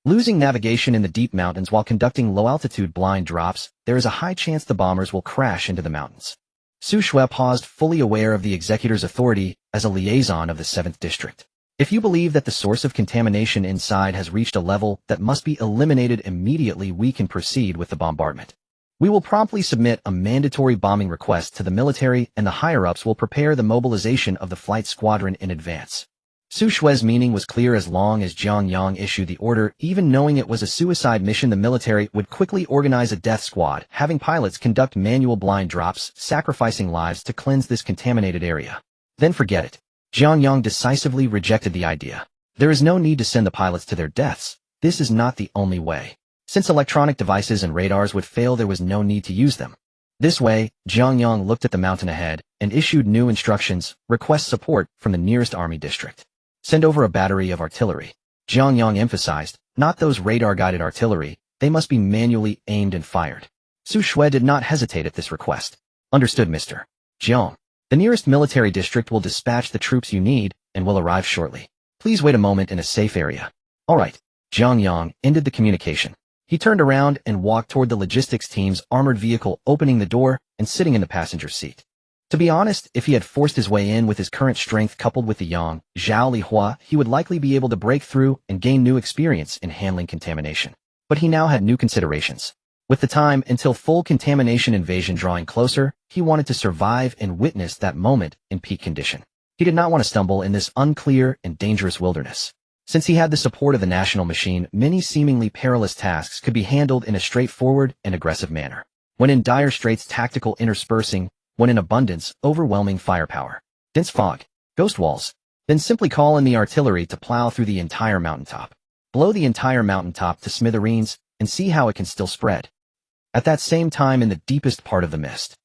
Losing navigation in the deep mountains while conducting low-altitude blind drops, there is a high chance the bombers will crash into the mountains. Su Shui paused, fully aware of the executor's authority as a liaison of the 7th District. If you believe that the source of contamination inside has reached a level that must be eliminated immediately, we can proceed with the bombardment. We will promptly submit a mandatory bombing request to the military, and the higher-ups will prepare the mobilization of the flight squadron in advance. Su Shui's meaning was clear. As long as Jiang Yang issued the order, even knowing it was a suicide mission, the military would quickly organize a death squad, having pilots conduct manual blind drops, sacrificing lives to cleanse this contaminated area. Then forget it. Jiang Yang decisively rejected the idea. There is no need to send the pilots to their deaths. This is not the only way. Since electronic devices and radars would fail, there was no need to use them. This way, Jiang Yang looked at the mountain ahead and issued new instructions: request support from the nearest army district. Send over a battery of artillery. Jiang Yang emphasized, not those radar-guided artillery, they must be manually aimed and fired. Su Shui did not hesitate at this request. Understood, Mr. Jiang. The nearest military district will dispatch the troops you need and will arrive shortly. Please wait a moment in a safe area. All right. Jiang Yang ended the communication. He turned around and walked toward the logistics team's armored vehicle, opening the door and sitting in the passenger seat. To be honest, if he had forced his way in with his current strength coupled with the Yang, Zhao Lihua, he would likely be able to break through and gain new experience in handling contamination. But he now had new considerations. With the time until full contamination invasion drawing closer, he wanted to survive and witness that moment in peak condition. He did not want to stumble in this unclear and dangerous wilderness. Since he had the support of the national machine, many seemingly perilous tasks could be handled in a straightforward and aggressive manner. When in dire straits, tactical interspersing; when in abundance, overwhelming firepower. Dense fog, ghost walls. Then simply call in the artillery to plow through the entire mountaintop. Blow the entire mountaintop to smithereens and see how it can still spread. At that same time, in the deepest part of the mist,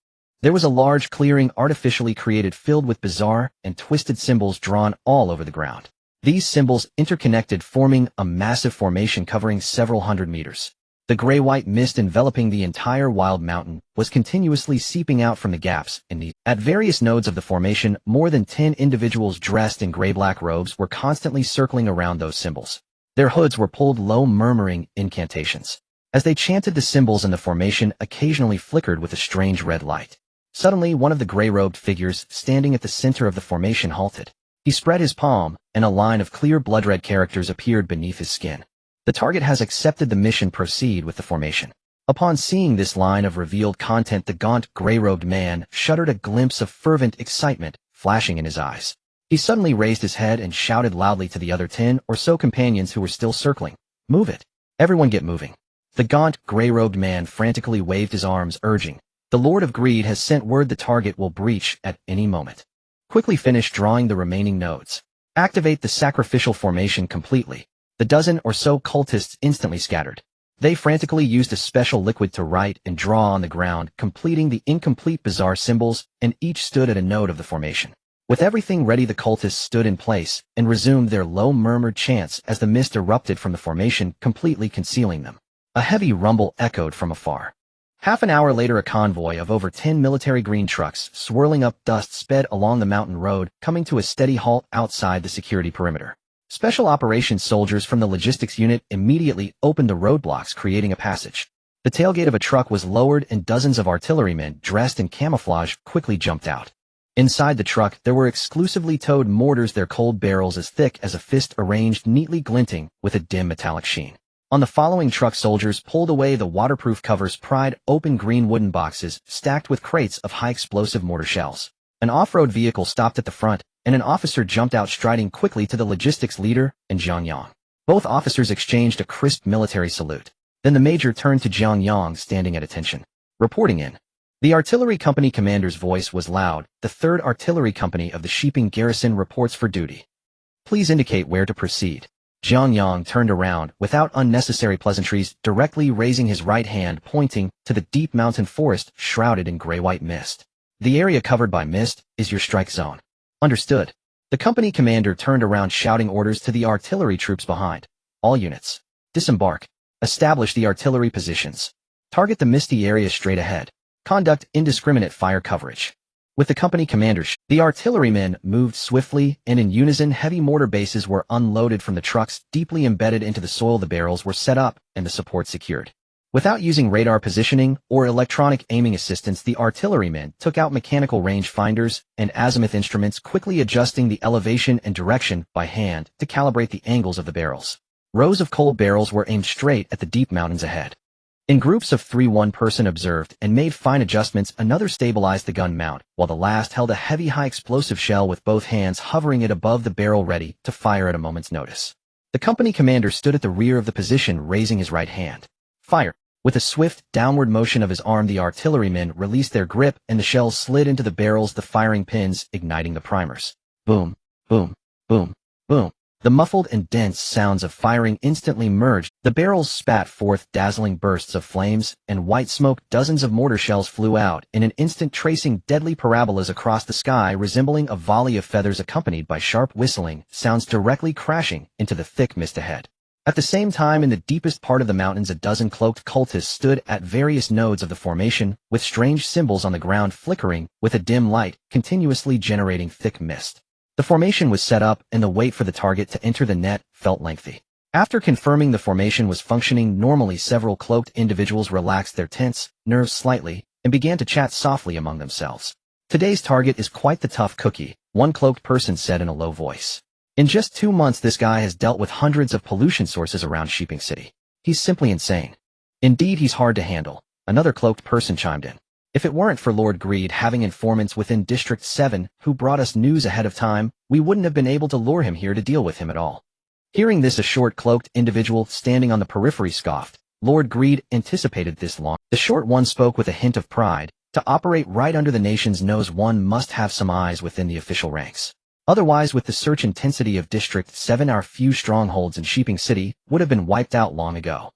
there was a large clearing artificially created, filled with bizarre and twisted symbols drawn all over the ground. These symbols interconnected, forming a massive formation covering several hundred meters. The gray-white mist enveloping the entire wild mountain was continuously seeping out from the gaps in the. At various nodes of the formation, more than 10 individuals dressed in gray-black robes were constantly circling around those symbols. Their hoods were pulled low, murmuring incantations. As they chanted, the symbols in the formation occasionally flickered with a strange red light. Suddenly, one of the gray-robed figures standing at the center of the formation halted. He spread his palm, and a line of clear blood-red characters appeared beneath his skin. The target has accepted the mission. Proceed with the formation. Upon seeing this line of revealed content, the gaunt, gray-robed man shuddered, a glimpse of fervent excitement flashing in his eyes. He suddenly raised his head and shouted loudly to the other 10 or so companions who were still circling. Move it. Everyone get moving. The gaunt, gray-robed man frantically waved his arms, urging, the Lord of Greed has sent word the target will breach at any moment. Quickly finish drawing the remaining nodes. Activate the sacrificial formation completely. The dozen or so cultists instantly scattered. They frantically used a special liquid to write and draw on the ground, completing the incomplete bizarre symbols, and each stood at a node of the formation. With everything ready, the cultists stood in place and resumed their low murmured chants as the mist erupted from the formation, completely concealing them. A heavy rumble echoed from afar. Half an hour later, a convoy of over 10 military green trucks, swirling up dust, sped along the mountain road, coming to a steady halt outside the security perimeter. Special operations soldiers from the logistics unit immediately opened the roadblocks, creating a passage. The tailgate of a truck was lowered and dozens of artillerymen dressed in camouflage quickly jumped out. Inside the truck, there were exclusively towed mortars, their cold barrels as thick as a fist, arranged neatly, glinting with a dim metallic sheen. On the following truck, soldiers pulled away the waterproof covers, pried open green wooden boxes stacked with crates of high-explosive mortar shells. An off-road vehicle stopped at the front, and an officer jumped out, striding quickly to the logistics leader and Jiang Yang. Both officers exchanged a crisp military salute. Then the major turned to Jiang Yang, standing at attention. Reporting in. The artillery company commander's voice was loud. The 3rd Artillery Company of the Sheeping Garrison reports for duty. Please indicate where to proceed. Jiang Yang turned around, without unnecessary pleasantries, directly raising his right hand pointing to the deep mountain forest shrouded in gray-white mist. The area covered by mist is your strike zone. Understood. The company commander turned around shouting orders to the artillery troops behind. All units. Disembark. Establish the artillery positions. Target the misty area straight ahead. Conduct indiscriminate fire coverage. With the company commanders, the artillerymen moved swiftly, and in unison heavy mortar bases were unloaded from the trucks deeply embedded into the soil. The barrels were set up, and the support secured. Without using radar positioning or electronic aiming assistance, the artillerymen took out mechanical range finders and azimuth instruments, quickly adjusting the elevation and direction by hand to calibrate the angles of the barrels. Rows of coal barrels were aimed straight at the deep mountains ahead. In groups of 3, one person observed and made fine adjustments. Another stabilized the gun mount, while the last held a heavy high-explosive shell with both hands, hovering it above the barrel ready to fire at a moment's notice. The company commander stood at the rear of the position, raising his right hand. Fire! With a swift, downward motion of his arm, the artillerymen released their grip, and the shells slid into the barrels, the firing pins igniting the primers. Boom, boom, boom, boom. The muffled and dense sounds of firing instantly merged. The barrels spat forth dazzling bursts of flames and white smoke. Dozens of mortar shells flew out in an instant, tracing deadly parabolas across the sky, resembling a volley of feathers accompanied by sharp whistling sounds directly crashing into the thick mist ahead. At the same time, in the deepest part of the mountains, a dozen cloaked cultists stood at various nodes of the formation, with strange symbols on the ground flickering with a dim light, continuously generating thick mist. The formation was set up, and the wait for the target to enter the net felt lengthy. After confirming the formation was functioning normally, several cloaked individuals relaxed their tense nerves slightly and began to chat softly among themselves. Today's target is quite the tough cookie, one cloaked person said in a low voice. In just 2 months, this guy has dealt with hundreds of pollution sources around Sheeping City. He's simply insane. Indeed, he's hard to handle, another cloaked person chimed in. If it weren't for Lord Greed having informants within District 7 who brought us news ahead of time, we wouldn't have been able to lure him here to deal with him at all. Hearing this, a short cloaked individual standing on the periphery scoffed. Lord Greed anticipated this long. The short one spoke with a hint of pride. To operate right under the nation's nose, one must have some eyes within the official ranks. Otherwise, with the search intensity of District 7, our few strongholds in Sheeping City would have been wiped out long ago.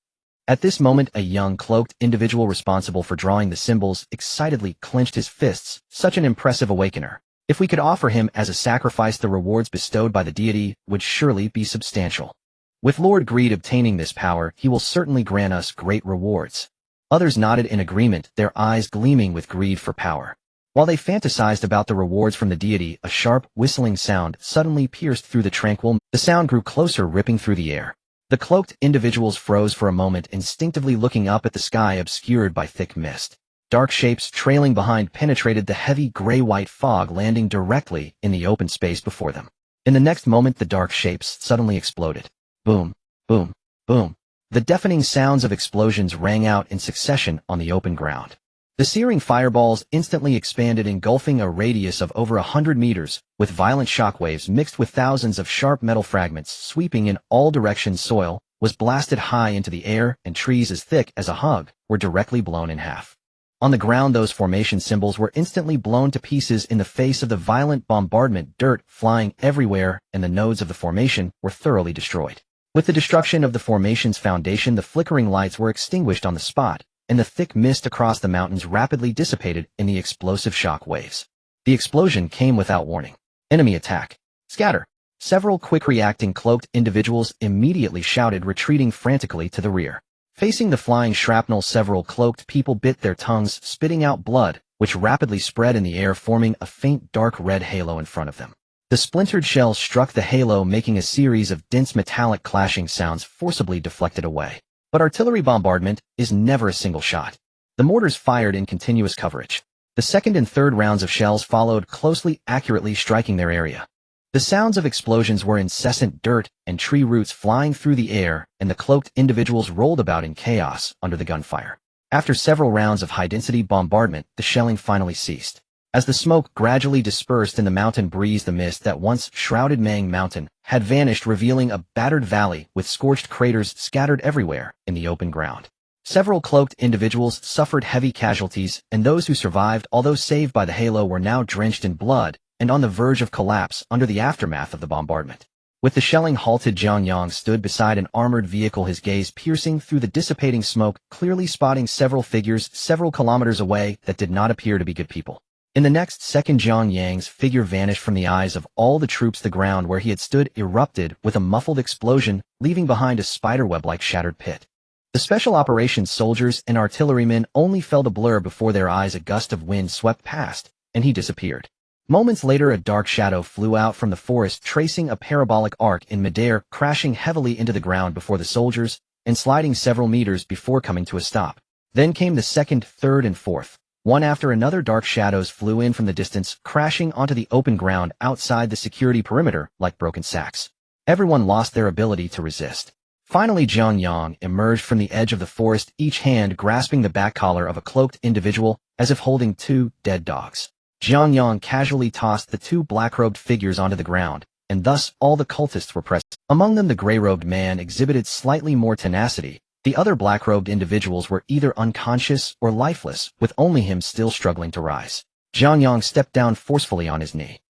At this moment, a young cloaked individual responsible for drawing the symbols excitedly clenched his fists. Such an impressive awakener. If we could offer him as a sacrifice, the rewards bestowed by the deity would surely be substantial. With Lord Greed obtaining this power, he will certainly grant us great rewards. Others nodded in agreement, their eyes gleaming with greed for power. While they fantasized about the rewards from the deity, a sharp, whistling sound suddenly pierced through the tranquil. The sound grew closer, ripping through the air. The cloaked individuals froze for a moment, instinctively looking up at the sky obscured by thick mist. Dark shapes trailing behind penetrated the heavy gray-white fog, landing directly in the open space before them. In the next moment, the dark shapes suddenly exploded. Boom, boom, boom. The deafening sounds of explosions rang out in succession on the open ground. The searing fireballs instantly expanded, engulfing a radius of over 100 meters, with violent shockwaves mixed with thousands of sharp metal fragments sweeping in all directions. Soil was blasted high into the air, and trees as thick as a hug were directly blown in half. On the ground, those formation symbols were instantly blown to pieces in the face of the violent bombardment, dirt flying everywhere, and the nodes of the formation were thoroughly destroyed. With the destruction of the formation's foundation, the flickering lights were extinguished on the spot, and the thick mist across the mountains rapidly dissipated in the explosive shock waves. The explosion came without warning. Enemy attack. Scatter. Several quick-reacting cloaked individuals immediately shouted, retreating frantically to the rear. Facing the flying shrapnel, several cloaked people bit their tongues, spitting out blood, which rapidly spread in the air, forming a faint dark red halo in front of them. The splintered shells struck the halo, making a series of dense metallic clashing sounds, forcibly deflected away. But artillery bombardment is never a single shot. The mortars fired in continuous coverage. The second and third rounds of shells followed closely, accurately striking their area. The sounds of explosions were incessant, dirt and tree roots flying through the air, and the cloaked individuals rolled about in chaos under the gunfire. After several rounds of high-density bombardment, the shelling finally ceased. As the smoke gradually dispersed in the mountain breeze, the mist that once shrouded Mang Mountain had vanished, revealing a battered valley with scorched craters scattered everywhere in the open ground. Several cloaked individuals suffered heavy casualties, and those who survived, although saved by the halo, were now drenched in blood and on the verge of collapse under the aftermath of the bombardment. With the shelling halted, Jiang Yang stood beside an armored vehicle, his gaze piercing through the dissipating smoke, clearly spotting several figures several kilometers away that did not appear to be good people. In the next second, Jiang Yang's figure vanished from the eyes of all the troops. The ground where he had stood erupted with a muffled explosion, leaving behind a spiderweb-like shattered pit. The special operations soldiers and artillerymen only felt a blur before their eyes. A gust of wind swept past, and he disappeared. Moments later, a dark shadow flew out from the forest, tracing a parabolic arc in midair, crashing heavily into the ground before the soldiers, and sliding several meters before coming to a stop. Then came the second, third, and fourth. One after another, dark shadows flew in from the distance, crashing onto the open ground outside the security perimeter like broken sacks. Everyone lost their ability to resist. Finally, Jiang Yang emerged from the edge of the forest, each hand grasping the back collar of a cloaked individual, as if holding two dead dogs. Jiang Yang casually tossed the two black-robed figures onto the ground, and thus all the cultists were present. Among them, the gray-robed man exhibited slightly more tenacity. The other black-robed individuals were either unconscious or lifeless, with only him still struggling to rise. Jiang Yang stepped down forcefully on his knee.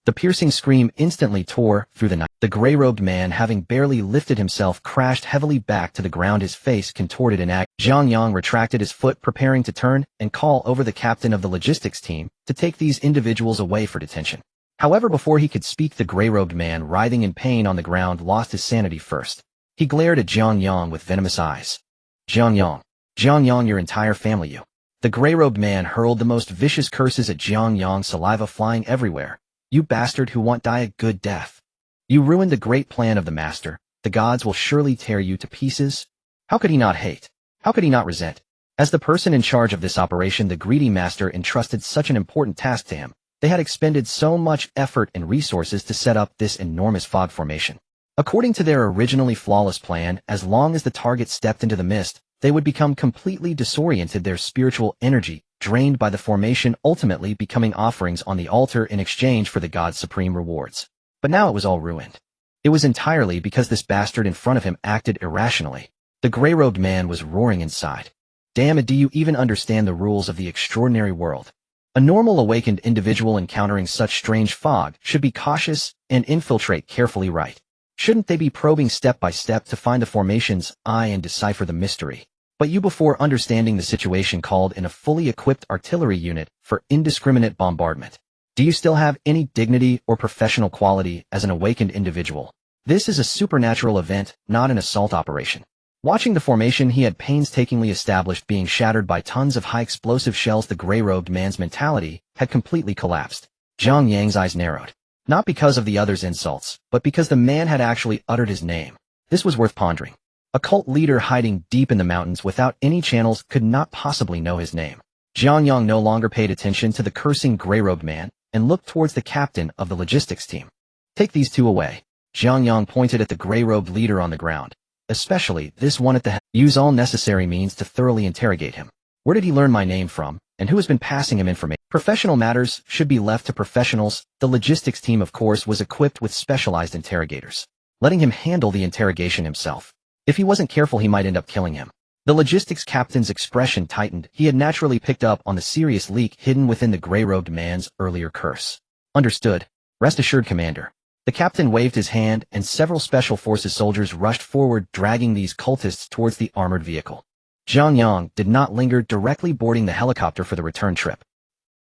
The piercing scream instantly tore through the night. The gray-robed man, having barely lifted himself, crashed heavily back to the ground, his face contorted in agony. Jiang Yang retracted his foot, preparing to turn and call over the captain of the logistics team to take these individuals away for detention. However, before he could speak, the gray-robed man, writhing in pain on the ground, lost his sanity first. He glared at Jiang Yang with venomous eyes. Jiang Yang, your entire family, you. The gray-robed man hurled the most vicious curses at Jiang Yang, saliva flying everywhere. You bastard who won't die a good death. You ruined the great plan of the master. The gods will surely tear you to pieces. How could he not hate? How could he not resent? As the person in charge of this operation, the greedy master entrusted such an important task to him. They had expended so much effort and resources to set up this enormous fog formation. According to their originally flawless plan, as long as the target stepped into the mist, they would become completely disoriented, their spiritual energy drained by the formation, ultimately becoming offerings on the altar in exchange for the god's supreme rewards. But now it was all ruined. It was entirely because this bastard in front of him acted irrationally. The gray-robed man was roaring inside. Damn it, do you even understand the rules of the extraordinary world? A normal awakened individual encountering such strange fog should be cautious and infiltrate carefully, right? Shouldn't they be probing step by step to find the formation's eye and decipher the mystery? But you, before understanding the situation, called in a fully equipped artillery unit for indiscriminate bombardment. Do you still have any dignity or professional quality as an awakened individual? This is a supernatural event, not an assault operation. Watching the formation he had painstakingly established being shattered by tons of high-explosive shells, the gray-robed man's mentality had completely collapsed. Jiang Yang's eyes narrowed. Not because of the other's insults, but because the man had actually uttered his name. This was worth pondering. A cult leader hiding deep in the mountains without any channels could not possibly know his name. Jiang Yang no longer paid attention to the cursing gray-robed man and looked towards the captain of the logistics team. Take these two away. Jiang Yang pointed at the gray-robed leader on the ground, especially this one at the head. Use all necessary means to thoroughly interrogate him. Where did he learn my name from, and who has been passing him information? Professional matters should be left to professionals. The logistics team, of course, was equipped with specialized interrogators, letting him handle the interrogation himself. If he wasn't careful, he might end up killing him. The logistics captain's expression tightened. He had naturally picked up on the serious leak hidden within the gray-robed man's earlier curse. Understood. Rest assured, Commander. The captain waved his hand, and several special forces soldiers rushed forward, dragging these cultists towards the armored vehicle. Jiang Yang did not linger, directly boarding the helicopter for the return trip.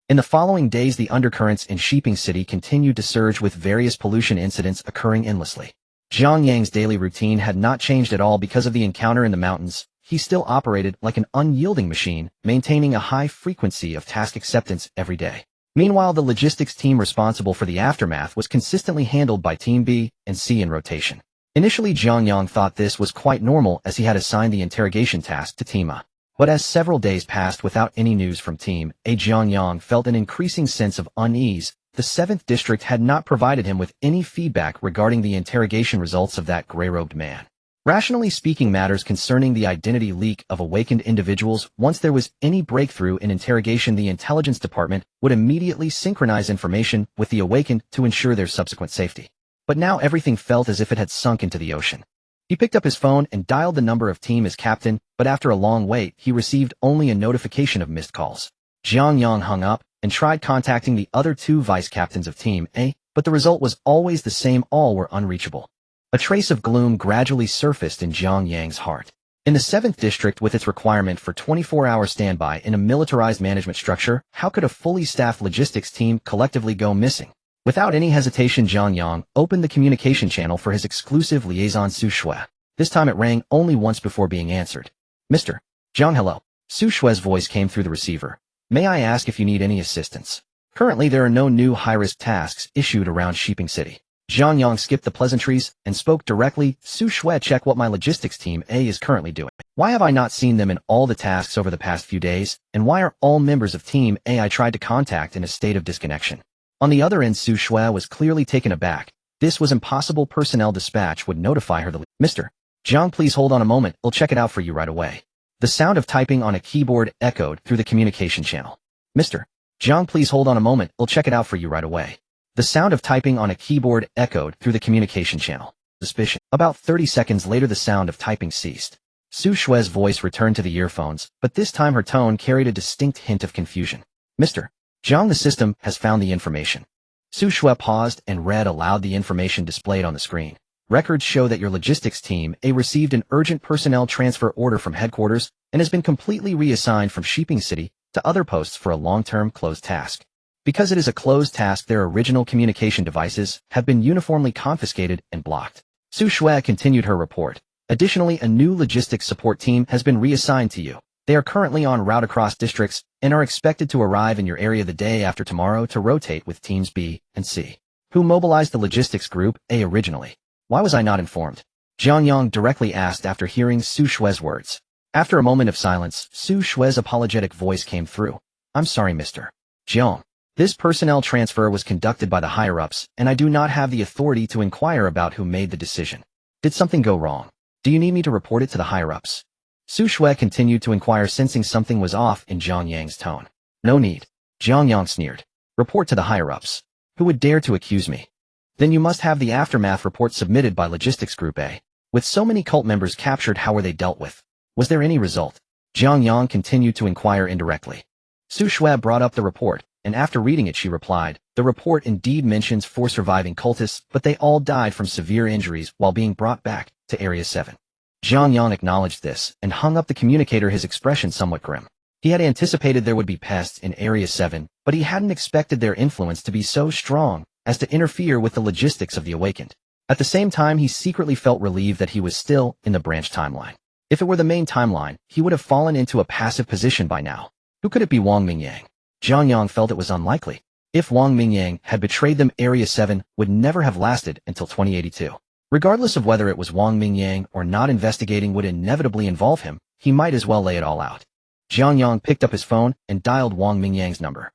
In the following days, the undercurrents in Sheeping City continued to surge, with various pollution incidents occurring endlessly. Jiang Yang's daily routine had not changed at all because of the encounter in the mountains. He still operated like an unyielding machine, maintaining a high frequency of task acceptance every day. Meanwhile, the logistics team responsible for the aftermath was consistently handled by Team B and C in rotation. Initially, Jiang Yang thought this was quite normal, as he had assigned the interrogation task to Team A. But as several days passed without any news from Team A, Jiang Yang felt an increasing sense of unease. The 7th District had not provided him with any feedback regarding the interrogation results of that gray-robed man. Rationally speaking, matters concerning the identity leak of awakened individuals, once there was any breakthrough in interrogation, the intelligence department would immediately synchronize information with the awakened to ensure their subsequent safety. But now everything felt as if it had sunk into the ocean. He picked up his phone and dialed the number of Team A's captain, but after a long wait, he received only a notification of missed calls. Jiang Yang hung up and tried contacting the other two vice captains of Team A, but the result was always the same: all were unreachable. A trace of gloom gradually surfaced in Jiang Yang's heart. In the 7th district, with its requirement for 24-hour standby in a militarized management structure, how could a fully staffed logistics team collectively go missing? Without any hesitation, Jiang Yang opened the communication channel for his exclusive liaison Su Shui. This time it rang only once before being answered. Mr. Jiang, hello. Su Shui's voice came through the receiver. May I ask if you need any assistance? Currently there are no new high-risk tasks issued around Shipping City. Jiang Yang skipped the pleasantries and spoke directly. Su Shui, check what my logistics team A is currently doing. Why have I not seen them in all the tasks over the past few days, and why are all members of Team A I tried to contact in a state of disconnection? On the other end, Su Shui was clearly taken aback. This was impossible. Personnel dispatch would notify her. Mr. Jiang, please hold on a moment, I'll check it out for you right away. The sound of typing on a keyboard echoed through the communication channel. Mr. Jiang, please hold on a moment, I'll check it out for you right away. The sound of typing on a keyboard echoed through the communication channel. Suspicion. About 30 seconds later, the sound of typing ceased. Su Shui's voice returned to the earphones, but this time her tone carried a distinct hint of confusion. Mr. Jiang, the system has found the information. Su Shui paused and read aloud the information displayed on the screen. Records show that your logistics team A received an urgent personnel transfer order from headquarters and has been completely reassigned from Shipping City to other posts for a long-term closed task. Because it is a closed task, their original communication devices have been uniformly confiscated and blocked. Su Shui continued her report. Additionally, a new logistics support team has been reassigned to you. They are currently en route across districts and are expected to arrive in your area the day after tomorrow to rotate with teams B and C, who mobilized the logistics group A originally. Why was I not informed? Jiang Yang directly asked after hearing Su Shui's words. After a moment of silence, Su Shui's apologetic voice came through. I'm sorry, Mr. Jiang. This personnel transfer was conducted by the higher-ups, and I do not have the authority to inquire about who made the decision. Did something go wrong? Do you need me to report it to the higher-ups? Su Shui continued to inquire, sensing something was off in Jiang Yang's tone. No need. Jiang Yang sneered. Report to the higher-ups. Who would dare to accuse me? Then you must have the aftermath report submitted by Logistics Group A. With so many cult members captured, how were they dealt with? Was there any result? Jiang Yang continued to inquire indirectly. Su Shui brought up the report, and after reading it she replied, the report indeed mentions 4 surviving cultists, but they all died from severe injuries while being brought back to Area 7. Jiang Yang acknowledged this and hung up the communicator, his expression somewhat grim. He had anticipated there would be pests in Area 7, but he hadn't expected their influence to be so strong as to interfere with the logistics of the Awakened. At the same time, he secretly felt relieved that he was still in the branch timeline. If it were the main timeline, he would have fallen into a passive position by now. Who could it be? Wang Mingyang. Jiang Yang felt it was unlikely. If Wang Mingyang had betrayed them, Area 7 would never have lasted until 2082. Regardless of whether it was Wang Mingyang or not, investigating would inevitably involve him. He might as well lay it all out. Jiang Yang picked up his phone and dialed Wang Mingyang's number.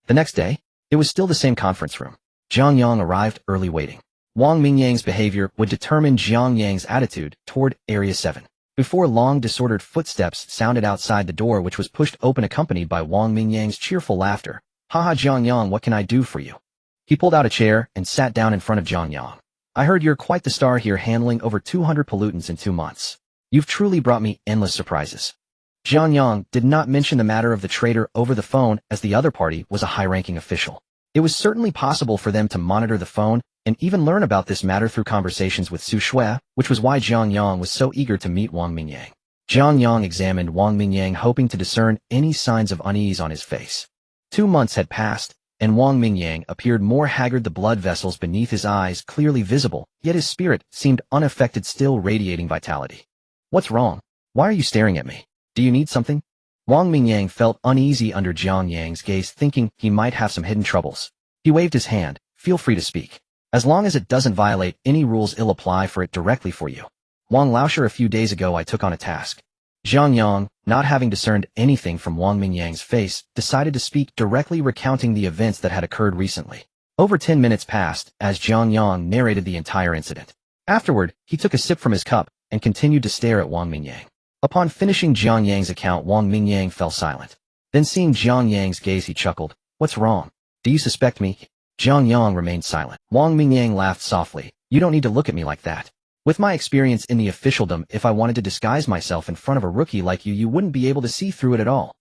The next day, it was still the same conference room. Jiang Yang arrived early, waiting. Wang Mingyang's behavior would determine Jiang Yang's attitude toward Area 7. Before long, disordered footsteps sounded outside the door, which was pushed open, accompanied by Wang Mingyang's cheerful laughter. Haha, Jiang Yang, what can I do for you? He pulled out a chair and sat down in front of Jiang Yang. I heard you're quite the star here, handling over 200 pollutants in 2 months. You've truly brought me endless surprises. Jiang Yang did not mention the matter of the traitor over the phone, as the other party was a high-ranking official. It was certainly possible for them to monitor the phone and even learn about this matter through conversations with Su Shui, which was why Jiang Yang was so eager to meet Wang Mingyang. Jiang Yang examined Wang Mingyang, hoping to discern any signs of unease on his face. 2 months had passed, and Wang Mingyang appeared more haggard, the blood vessels beneath his eyes clearly visible, yet his spirit seemed unaffected, still radiating vitality. What's wrong? Why are you staring at me? Do you need something? Wang Mingyang felt uneasy under Jiang Yang's gaze, thinking he might have some hidden troubles. He waved his hand. Feel free to speak. As long as it doesn't violate any rules, I'll apply for it directly for you. Wang Laosher, a few days ago I took on a task. Jiang Yang, not having discerned anything from Wang Mingyang's face, decided to speak directly, recounting the events that had occurred recently. Over 10 minutes passed as Jiang Yang narrated the entire incident. Afterward, he took a sip from his cup and continued to stare at Wang Mingyang. Upon finishing Jiang Yang's account, Wang Mingyang fell silent. Then, seeing Jiang Yang's gaze, he chuckled. What's wrong? Do you suspect me? Jiang Yang remained silent. Wang Mingyang laughed softly. You don't need to look at me like that. With my experience in the officialdom, if I wanted to disguise myself in front of a rookie like you wouldn't be able to see through it at all.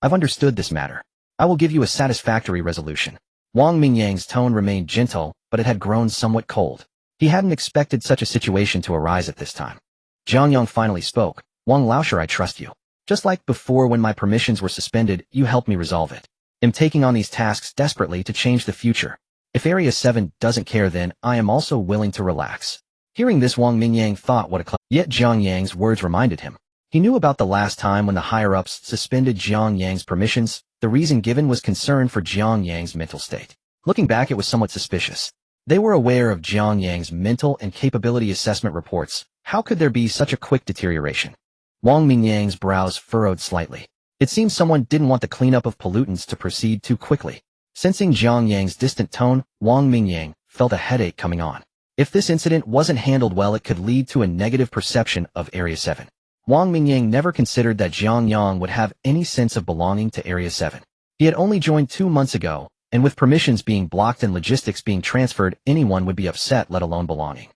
I've understood this matter. I will give you a satisfactory resolution. Wang Mingyang's tone remained gentle, but it had grown somewhat cold. He hadn't expected such a situation to arise at this time. Jiang Yang finally spoke. Wang Laosher, I trust you. Just like before when my permissions were suspended, you helped me resolve it. I'm taking on these tasks desperately to change the future. If Area 7 doesn't care, then I am also willing to relax. Hearing this, Wang Mingyang thought what a yet Jiang Yang's words reminded him. He knew about the last time when the higher-ups suspended Jiang Yang's permissions. The reason given was concern for Jiang Yang's mental state. Looking back, it was somewhat suspicious. They were aware of Jiang Yang's mental and capability assessment reports. How could there be such a quick deterioration? Wang Mingyang's brows furrowed slightly. It seemed someone didn't want the cleanup of pollutants to proceed too quickly. Sensing Jiang Yang's distant tone, Wang Mingyang felt a headache coming on. If this incident wasn't handled well, it could lead to a negative perception of Area 7. Wang Mingyang never considered that Jiang Yang would have any sense of belonging to Area 7. He had only joined 2 months ago, and with permissions being blocked and logistics being transferred, anyone would be upset, let alone belonging.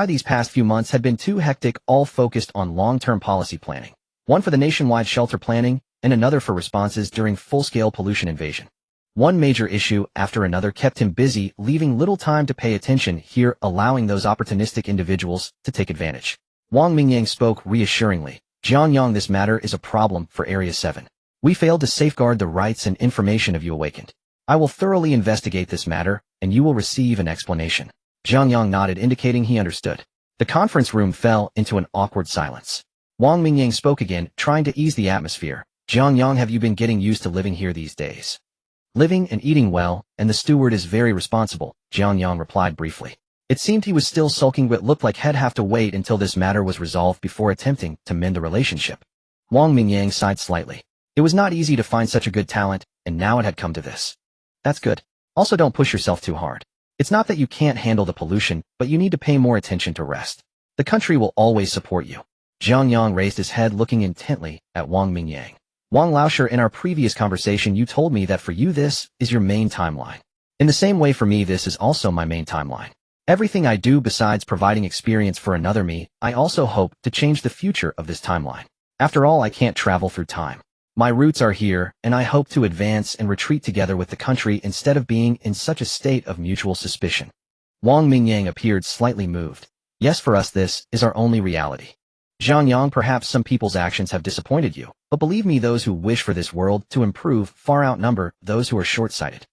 These past few months had been too hectic, all focused on long-term policy planning. One for the nationwide shelter planning, and another for responses during full-scale pollution invasion. One major issue after another kept him busy, leaving little time to pay attention here, allowing those opportunistic individuals to take advantage. Wang Mingyang spoke reassuringly. Jiang Yang, this matter is a problem for Area 7. We failed to safeguard the rights and information of you awakened. I will thoroughly investigate this matter, and you will receive an explanation. Jiang Yang nodded, indicating he understood. The conference room fell into an awkward silence. Wang Mingyang spoke again, trying to ease the atmosphere. Jiang Yang, have you been getting used to living here these days? Living and eating well, and the steward is very responsible, Jiang Yang replied briefly. It seemed he was still sulking, but looked like he'd have to wait until this matter was resolved before attempting to mend the relationship. Wang Mingyang sighed slightly. It was not easy to find such a good talent, and now it had come to this. That's good. Also, don't push yourself too hard. It's not that you can't handle the pollution, but you need to pay more attention to rest. The country will always support you. Jiang Yang raised his head, looking intently at Wang Mingyang. Wang Laosher, in our previous conversation you told me that for you this is your main timeline. In the same way for me this is also my main timeline. Everything I do besides providing experience for another me, I also hope to change the future of this timeline. After all, I can't travel through time. My roots are here, and I hope to advance and retreat together with the country instead of being in such a state of mutual suspicion. Wang Mingyang appeared slightly moved. Yes, for us this is our only reality. Jiang Yang, perhaps some people's actions have disappointed you, but believe me, those who wish for this world to improve far outnumber those who are short-sighted.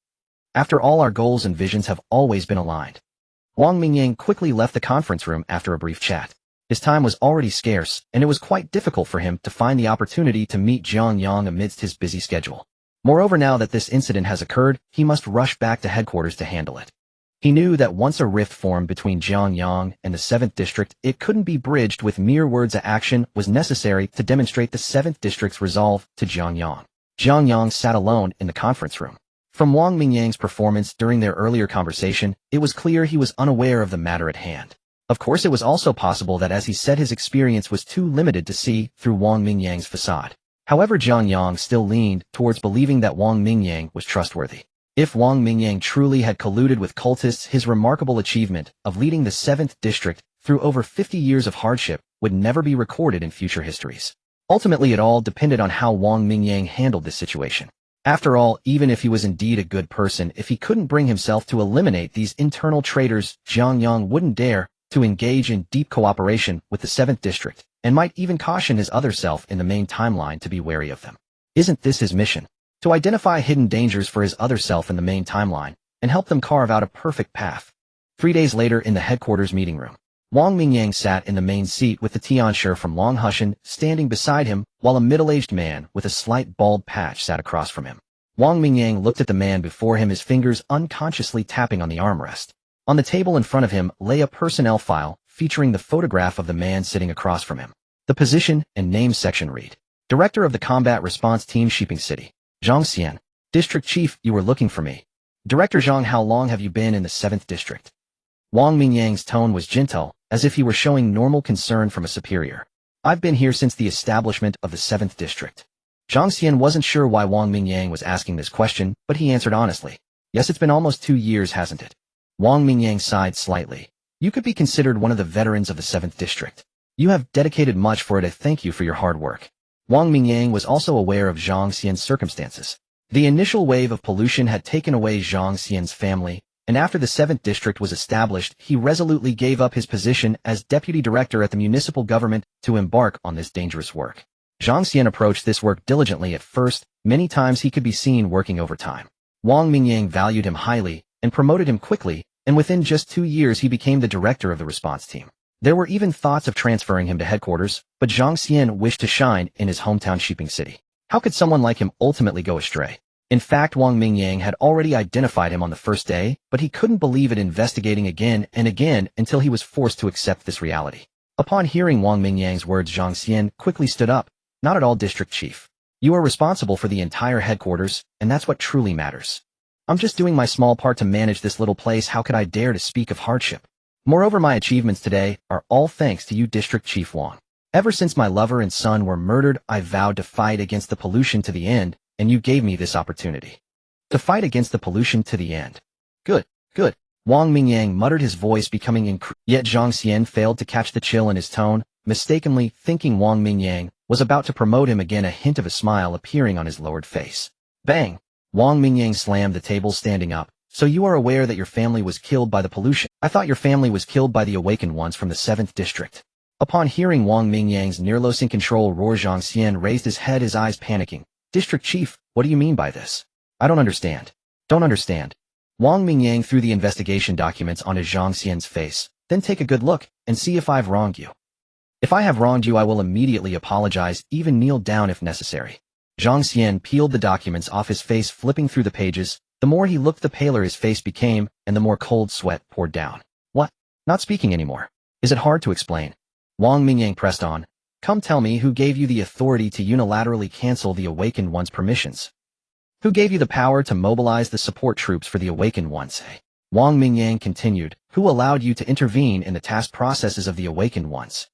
After all, our goals and visions have always been aligned. Wang Mingyang quickly left the conference room after a brief chat. His time was already scarce, and it was quite difficult for him to find the opportunity to meet Jiang Yang amidst his busy schedule. Moreover, now that this incident has occurred, he must rush back to headquarters to handle it. He knew that once a rift formed between Jiang Yang and the 7th District, it couldn't be bridged with mere words. Action was necessary to demonstrate the 7th District's resolve to Jiang Yang. Jiang Yang sat alone in the conference room. From Wang Mingyang's performance during their earlier conversation, it was clear he was unaware of the matter at hand. Of course, it was also possible that, as he said, his experience was too limited to see through Wang Mingyang's facade. However, Jiang Yang still leaned towards believing that Wang Mingyang was trustworthy. If Wang Mingyang truly had colluded with cultists, his remarkable achievement of leading the 7th District through over 50 years of hardship would never be recorded in future histories. Ultimately, it all depended on how Wang Mingyang handled this situation. After all, even if he was indeed a good person, if he couldn't bring himself to eliminate these internal traitors, Jiang Yang wouldn't dare to engage in deep cooperation with the 7th District, and might even caution his other self in the main timeline to be wary of them. Isn't this his mission? To identify hidden dangers for his other self in the main timeline, and help them carve out a perfect path. 3 days later, in the headquarters meeting room, Wang Mingyang sat in the main seat with the Tianshi from Long Hushan standing beside him, while a middle-aged man with a slight bald patch sat across from him. Wang Mingyang looked at the man before him, his fingers unconsciously tapping on the armrest. On the table in front of him lay a personnel file featuring the photograph of the man sitting across from him. The position and name section read: Director of the Combat Response Team, Shiping City, Zhang Xian. District Chief, you were looking for me. Director Zhang, how long have you been in the 7th District? Wang Mingyang's tone was gentle, as if he were showing normal concern from a superior. I've been here since the establishment of the 7th District. Zhang Xian wasn't sure why Wang Mingyang was asking this question, but he answered honestly. Yes, it's been almost 2 years, hasn't it? Wang Mingyang sighed slightly. You could be considered one of the veterans of the 7th District. You have dedicated much for it. I thank you for your hard work. Wang Mingyang was also aware of Jiang Xian's circumstances. The initial wave of pollution had taken away Jiang Xian's family, and after the 7th District was established, he resolutely gave up his position as deputy director at the municipal government to embark on this dangerous work. Jiang Xian approached this work diligently at first. Many times he could be seen working overtime. Wang Mingyang valued him highly and promoted him quickly, and within just 2 years he became the director of the response team. There were even thoughts of transferring him to headquarters, but Jiang Xian wished to shine in his hometown Shiping City. How could someone like him ultimately go astray? In fact, Wang Mingyang had already identified him on the first day, but he couldn't believe it, investigating again and again until he was forced to accept this reality. Upon hearing Wang Mingyang's words, Jiang Xian quickly stood up. Not at all, District Chief. You are responsible for the entire headquarters, and that's what truly matters. I'm just doing my small part to manage this little place. How could I dare to speak of hardship? Moreover, my achievements today are all thanks to you, District Chief Wang. Ever since my lover and son were murdered, I vowed to fight against the pollution to the end, and you gave me this opportunity. To fight against the pollution to the end. Good, good. Wang Mingyang muttered, his voice becoming yet Jiang Xian failed to catch the chill in his tone, mistakenly thinking Wang Mingyang was about to promote him again, a hint of a smile appearing on his lowered face. Bang! Wang Mingyang slammed the table, standing up. So you are aware that your family was killed by the pollution? I thought your family was killed by the awakened ones from the 7th District. Upon hearing Wang Mingyang's near-losing control roar, Jiang Xian raised his head, his eyes panicking. District Chief, what do you mean by this? I don't understand. Don't understand. Wang Mingyang threw the investigation documents onto Jiang Xian's face. Then take a good look and see if I've wronged you. If I have wronged you, I will immediately apologize, even kneel down if necessary. Jiang Xian peeled the documents off his face, flipping through the pages. The more he looked, the paler his face became, and the more cold sweat poured down. What? Not speaking anymore? Is it hard to explain? Wang Mingyang pressed on. Come, tell me, who gave you the authority to unilaterally cancel the Awakened One's permissions? Who gave you the power to mobilize the support troops for the Awakened Ones? Wang Mingyang continued. Who allowed you to intervene in the task processes of the Awakened Ones?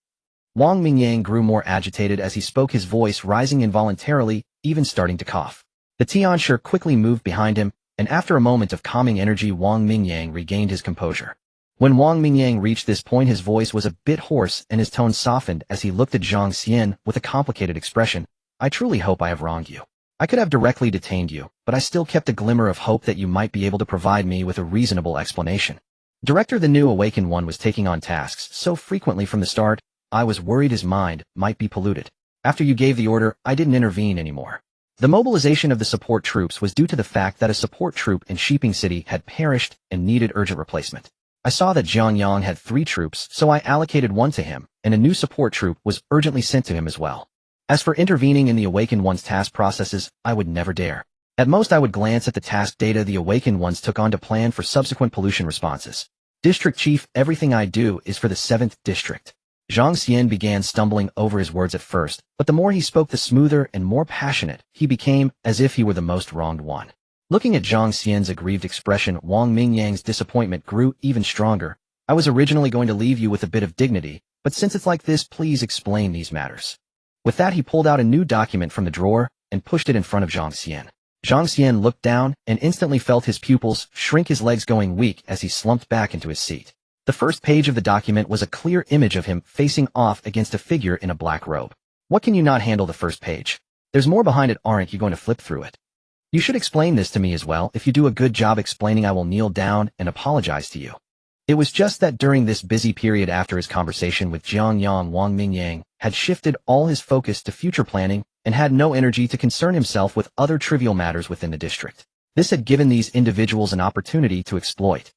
Wang Mingyang grew more agitated as he spoke, his voice rising involuntarily, even starting to cough. The Tianshi quickly moved behind him, and after a moment of calming energy, Wang Mingyang regained his composure. When Wang Mingyang reached this point, his voice was a bit hoarse and his tone softened as he looked at Jiang Xian with a complicated expression. I truly hope I have wronged you. I could have directly detained you, but I still kept a glimmer of hope that you might be able to provide me with a reasonable explanation. Director, the new Awakened One was taking on tasks so frequently from the start, I was worried his mind might be polluted. After you gave the order, I didn't intervene anymore. The mobilization of the support troops was due to the fact that a support troop in Shiping City had perished and needed urgent replacement. I saw that Jiang Yang had 3 troops, so I allocated 1 to him, and a new support troop was urgently sent to him as well. As for intervening in the Awakened One's task processes, I would never dare. At most, I would glance at the task data the Awakened Ones took on to plan for subsequent pollution responses. District Chief, everything I do is for the 7th District. Jiang Xian began stumbling over his words at first, but the more he spoke, the smoother and more passionate he became, as if he were the most wronged one. Looking at Jiang Xian's aggrieved expression, Wang Mingyang's disappointment grew even stronger. I was originally going to leave you with a bit of dignity, but since it's like this, please explain these matters. With that, he pulled out a new document from the drawer and pushed it in front of Jiang Xian. Jiang Xian looked down and instantly felt his pupils shrink, his legs going weak as he slumped back into his seat. The first page of the document was a clear image of him facing off against a figure in a black robe. What can you not handle the first page? There's more behind it, aren't you going to flip through it? You should explain this to me as well. If you do a good job explaining, I will kneel down and apologize to you. It was just that during this busy period after his conversation with Jiang Yang, Wang Mingyang had shifted all his focus to future planning and had no energy to concern himself with other trivial matters within the district. This had given these individuals an opportunity to exploit.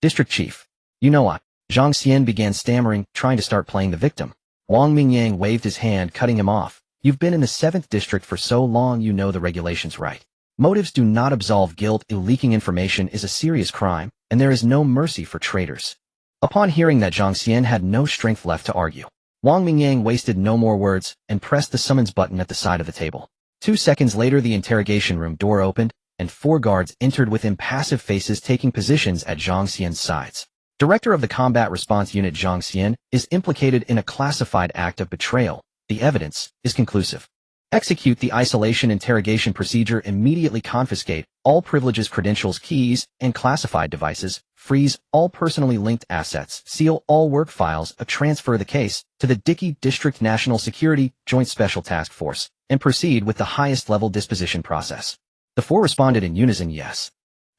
District Chief. You know what? Jiang Xian began stammering, trying to start playing the victim. Wang Mingyang waved his hand, cutting him off. You've been in the 7th District for so long, you know the regulations, right? Motives do not absolve guilt. Leaking information is a serious crime, and there is no mercy for traitors. Upon hearing that, Jiang Xian had no strength left to argue. Wang Mingyang wasted no more words and pressed the summons button at the side of the table. 2 seconds later, the interrogation room door opened, and 4 guards entered with impassive faces, taking positions at Jiang Xian's sides. Director of the Combat Response Unit Jiang Xian is implicated in a classified act of betrayal. The evidence is conclusive. Execute the isolation interrogation procedure. Immediately confiscate all privileges, credentials, keys, and classified devices. Freeze all personally linked assets. Seal all work files. Transfer the case to the Dickey District National Security Joint Special Task Force and proceed with the highest level disposition process. The four responded in unison, yes.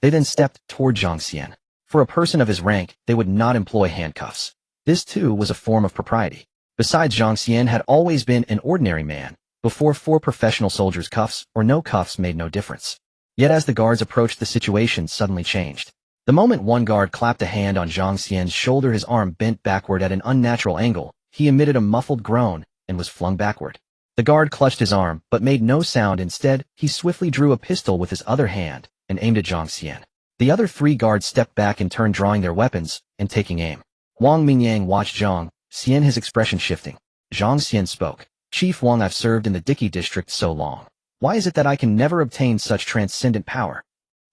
They then stepped toward Jiang Yang. For a person of his rank, they would not employ handcuffs. This too was a form of propriety. Besides, Jiang Yang had always been an ordinary man. Before four professional soldiers, cuffs or no cuffs made no difference. Yet as the guards approached, the situation suddenly changed. The moment one guard clapped a hand on Jiang Yang's shoulder, his arm bent backward at an unnatural angle. He emitted a muffled groan and was flung backward. The guard clutched his arm but made no sound. Instead, he swiftly drew a pistol with his other hand and aimed at Jiang Yang. The other three guards stepped back in turn, drawing their weapons and taking aim. Wang Mingyang watched Jiang Yang, his expression shifting. Jiang Yang spoke. Chief Wang, I've served in the Dickey District so long. Why is it that I can never obtain such transcendent power?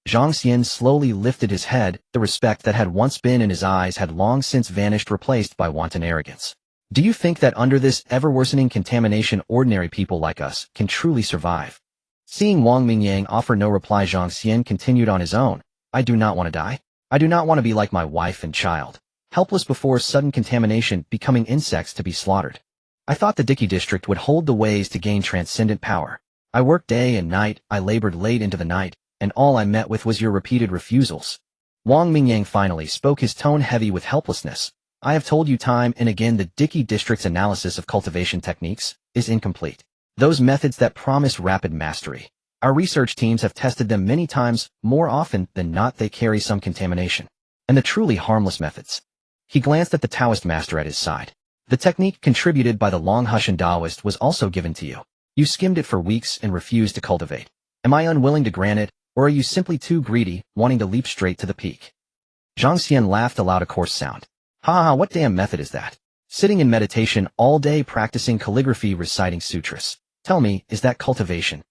Jiang Yang slowly lifted his head. The respect that had once been in his eyes had long since vanished, replaced by wanton arrogance. Do you think that under this ever-worsening contamination, ordinary people like us can truly survive? Seeing Wang Mingyang offer no reply, Jiang Yang continued on his own. I do not want to die. I do not want to be like my wife and child, helpless before sudden contamination, becoming insects to be slaughtered. I thought the Dickey District would hold the ways to gain transcendent power. I worked day and night, I labored late into the night, and all I met with was your repeated refusals. Wang Mingyang finally spoke, his tone heavy with helplessness. I have told you time and again the Dickey District's analysis of cultivation techniques is incomplete. Those methods that promise rapid mastery. Our research teams have tested them many times. More often than not, they carry some contamination. And the truly harmless methods. He glanced at the Taoist master at his side. The technique contributed by the Longhushan Taoist was also given to you. You skimmed it for weeks and refused to cultivate. Am I unwilling to grant it, or are you simply too greedy, wanting to leap straight to the peak? Jiang Yang laughed aloud, a coarse sound. Ha ha, what damn method is that? Sitting in meditation all day, practicing calligraphy, reciting sutras. Tell me, is that cultivation?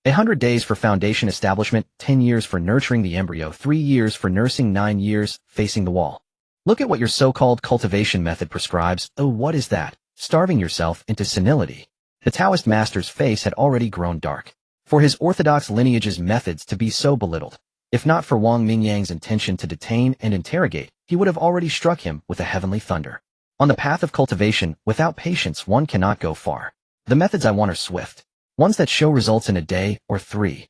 100 days for foundation establishment, 10 years for nurturing the embryo, 3 years for nursing, 9 years facing the wall. Look at what your so-called cultivation method prescribes. Oh, what is that? Starving yourself into senility. The Taoist master's face had already grown dark. For his orthodox lineage's methods to be so belittled, if not for Wang Mingyang's intention to detain and interrogate, he would have already struck him with a heavenly thunder. On the path of cultivation, without patience one cannot go far. The methods I want are swift, ones that show results in a day or 3.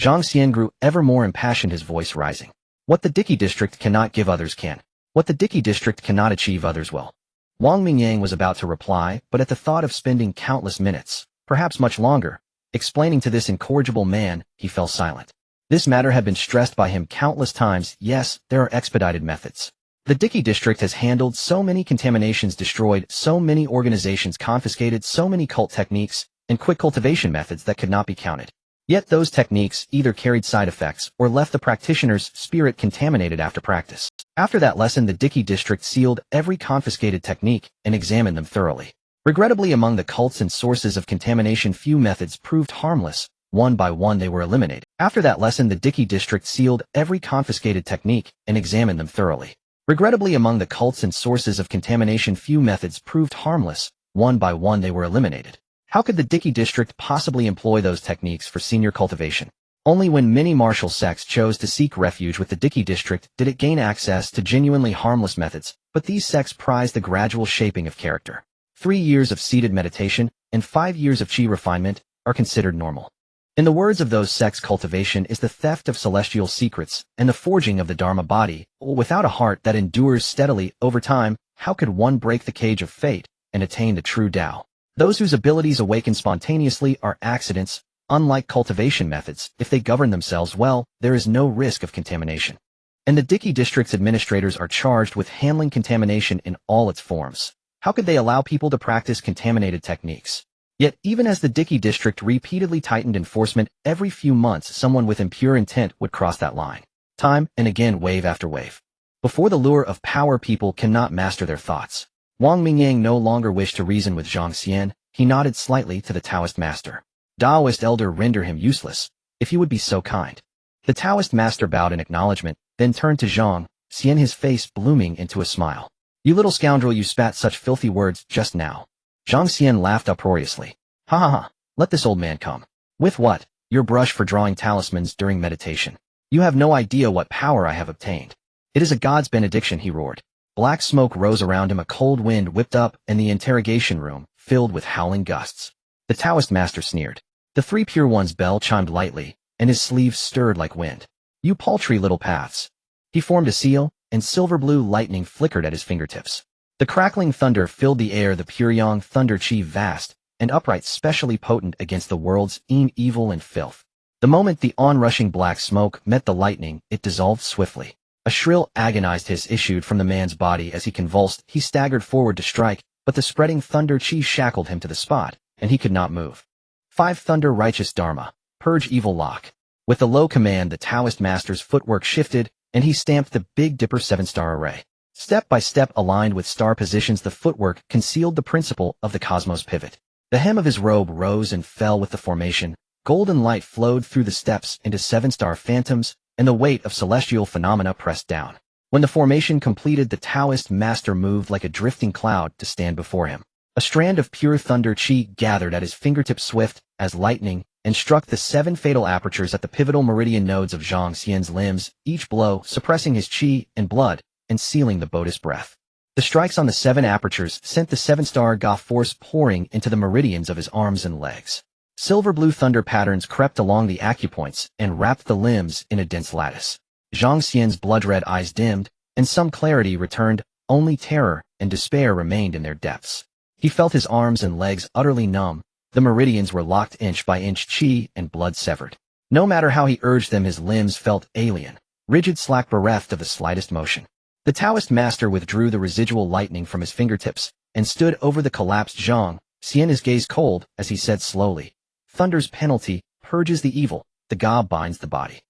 Jiang Yang grew ever more impassioned, his voice rising. What the Dickey District cannot give, others can. What the Dickey District cannot achieve, others will. Wang Mingyang was about to reply, but at the thought of spending countless minutes, perhaps much longer, explaining to this incorrigible man, he fell silent. This matter had been stressed by him countless times. Yes, there are expedited methods. The Dickey District has handled so many contaminations, destroyed so many organizations, confiscated so many cult techniques and quick cultivation methods that could not be counted. Yet those techniques either carried side effects or left the practitioner's spirit contaminated after practice. After that lesson, the Dickey District sealed every confiscated technique and examined them thoroughly. Regrettably, among the cults and sources of contamination, few methods proved harmless. One by one they were eliminated. After that lesson, the Dickey District sealed every confiscated technique and examined them thoroughly. Regrettably, among the cults and sources of contamination, few methods proved harmless. One by one they were eliminated. How could the Dickey District possibly employ those techniques for senior cultivation? Only when many martial sects chose to seek refuge with the Dickey District did it gain access to genuinely harmless methods, but these sects prized the gradual shaping of character. 3 years of seated meditation and 5 years of chi refinement are considered normal. In the words of those sects, cultivation is the theft of celestial secrets and the forging of the Dharma body. Without a heart that endures steadily over time, how could one break the cage of fate and attain the true Tao? Those whose abilities awaken spontaneously are accidents. Unlike cultivation methods, if they govern themselves well, there is no risk of contamination. And the Dickey District's administrators are charged with handling contamination in all its forms. How could they allow people to practice contaminated techniques? Yet, even as the Dickey District repeatedly tightened enforcement, every few months someone with impure intent would cross that line. Time and again, wave after wave. Before the lure of power, people cannot master their thoughts. Wang Mingyang no longer wished to reason with Jiang Yang. He nodded slightly to the Taoist master. Taoist elder, render him useless, if you would be so kind. The Taoist master bowed in acknowledgement, then turned to Jiang Yang, his face blooming into a smile. You little scoundrel, you spat such filthy words just now. Jiang Yang laughed uproariously. Ha ha ha. Let this old man come. With what? Your brush for drawing talismans during meditation. You have no idea what power I have obtained. It is a god's benediction, he roared. Black smoke rose around him, a cold wind whipped up, and the interrogation room filled with howling gusts. The Taoist master sneered. The three pure ones' bell chimed lightly, and his sleeves stirred like wind. You paltry little paths. He formed a seal, and silver-blue lightning flickered at his fingertips. The crackling thunder filled the air, the pure yang thunder chi vast and upright, specially potent against the world's evil and filth. The moment the onrushing black smoke met the lightning, it dissolved swiftly. A shrill, agonized hiss issued from the man's body as he convulsed. He staggered forward to strike, but the spreading thunder chi shackled him to the spot, and he could not move. 5 Thunder Righteous Dharma, purge evil lock. With the low command, the Taoist master's footwork shifted, and he stamped the Big Dipper 7-star array. Step by step, aligned with star positions, the footwork concealed the principle of the cosmos pivot. The hem of his robe rose and fell with the formation. Golden light flowed through the steps into 7-star phantoms, and the weight of celestial phenomena pressed down. When the formation completed, the Taoist master moved like a drifting cloud to stand before him. A strand of pure thunder chi gathered at his fingertips, swift as lightning, and struck the 7 fatal apertures at the pivotal meridian nodes of Jiang Yan's limbs, each blow suppressing his chi and blood and sealing the Buddhist breath. The strikes on the 7 apertures sent the 7-star Ga force pouring into the meridians of his arms and legs. Silver-blue thunder patterns crept along the acupoints and wrapped the limbs in a dense lattice. Jiang Yan's blood-red eyes dimmed, and some clarity returned. Only terror and despair remained in their depths. He felt his arms and legs utterly numb. The meridians were locked inch by inch, chi and blood severed. No matter how he urged them, his limbs felt alien, rigid, slack, bereft of the slightest motion. The Taoist master withdrew the residual lightning from his fingertips and stood over the collapsed Jiang Yan, his gaze cold as he said slowly, "Thunder's penalty purges the evil, the Ga binds the body."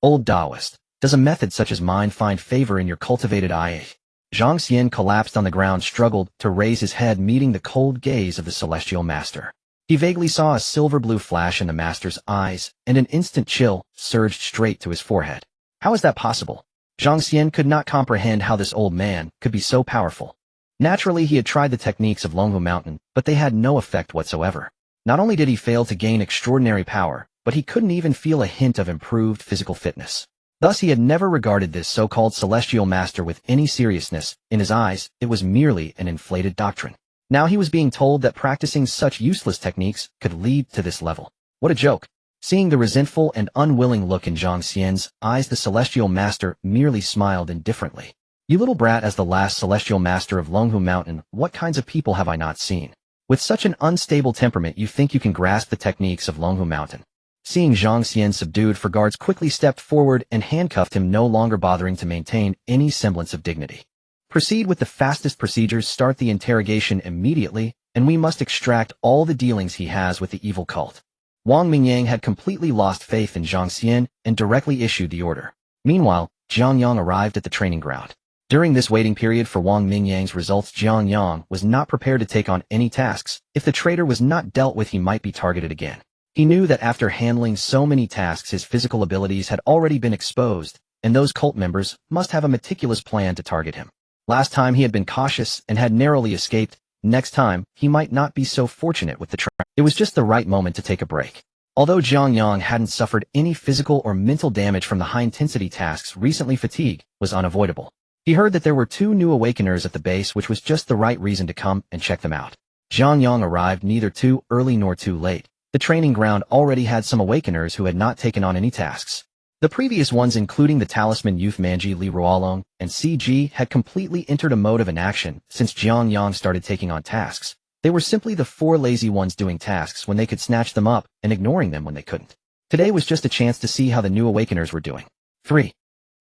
Old Taoist, does a method such as mine find favor in your cultivated eye? Jiang Yan collapsed on the ground, struggled to raise his head, meeting the cold gaze of the celestial master. He vaguely saw a silver-blue flash in the master's eyes, and an instant chill surged straight to his forehead. How is that possible? Jiang Yan could not comprehend how this old man could be so powerful. Naturally, he had tried the techniques of Longhu Mountain, but they had no effect whatsoever. Not only did he fail to gain extraordinary power, but he couldn't even feel a hint of improved physical fitness. Thus, he had never regarded this so-called celestial master with any seriousness. In his eyes, it was merely an inflated doctrine. Now he was being told that practicing such useless techniques could lead to this level. What a joke. Seeing the resentful and unwilling look in Jiang Yan's eyes, the celestial master merely smiled indifferently. You little brat, as the last celestial master of Longhu Mountain, what kinds of people have I not seen? With such an unstable temperament, you think you can grasp the techniques of Longhu Mountain. Seeing Jiang Yan subdued, four guards quickly stepped forward and handcuffed him, no longer bothering to maintain any semblance of dignity. Proceed with the fastest procedures, start the interrogation immediately, and we must extract all the dealings he has with the evil cult. Wang Mingyang had completely lost faith in Jiang Yan and directly issued the order. Meanwhile, Jiang Yang arrived at the training ground. During this waiting period for Wang Mingyang's results, Jiang Yang was not prepared to take on any tasks. If the traitor was not dealt with, he might be targeted again. He knew that after handling so many tasks, his physical abilities had already been exposed, and those cult members must have a meticulous plan to target him. Last time he had been cautious and had narrowly escaped. Next time, he might not be so fortunate with the trap. It was just the right moment to take a break. Although Jiang Yang hadn't suffered any physical or mental damage from the high-intensity tasks recently, fatigue was unavoidable. He heard that there were 2 new awakeners at the base, which was just the right reason to come and check them out. Jiang Yang arrived neither too early nor too late. The training ground already had some awakeners who had not taken on any tasks. The previous ones, including the talisman youth Manji Li Ruolong and CG, had completely entered a mode of inaction since Jiang Yang started taking on tasks. They were simply the 4 lazy ones doing tasks when they could snatch them up and ignoring them when they couldn't. Today was just a chance to see how the new awakeners were doing. 3.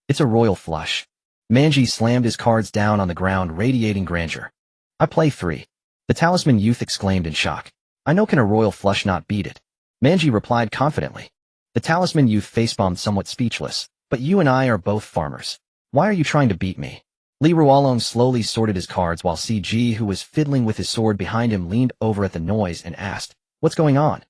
It's a royal flush. Manji slammed his cards down on the ground, radiating grandeur. I play 3. The talisman youth exclaimed in shock. I know, can a royal flush not beat it? Manji replied confidently. The talisman youth facepalmed, somewhat speechless. But you and I are both farmers. Why are you trying to beat me? Li Ruolong slowly sorted his cards while CG, who was fiddling with his sword behind him, leaned over at the noise and asked, "What's going on?"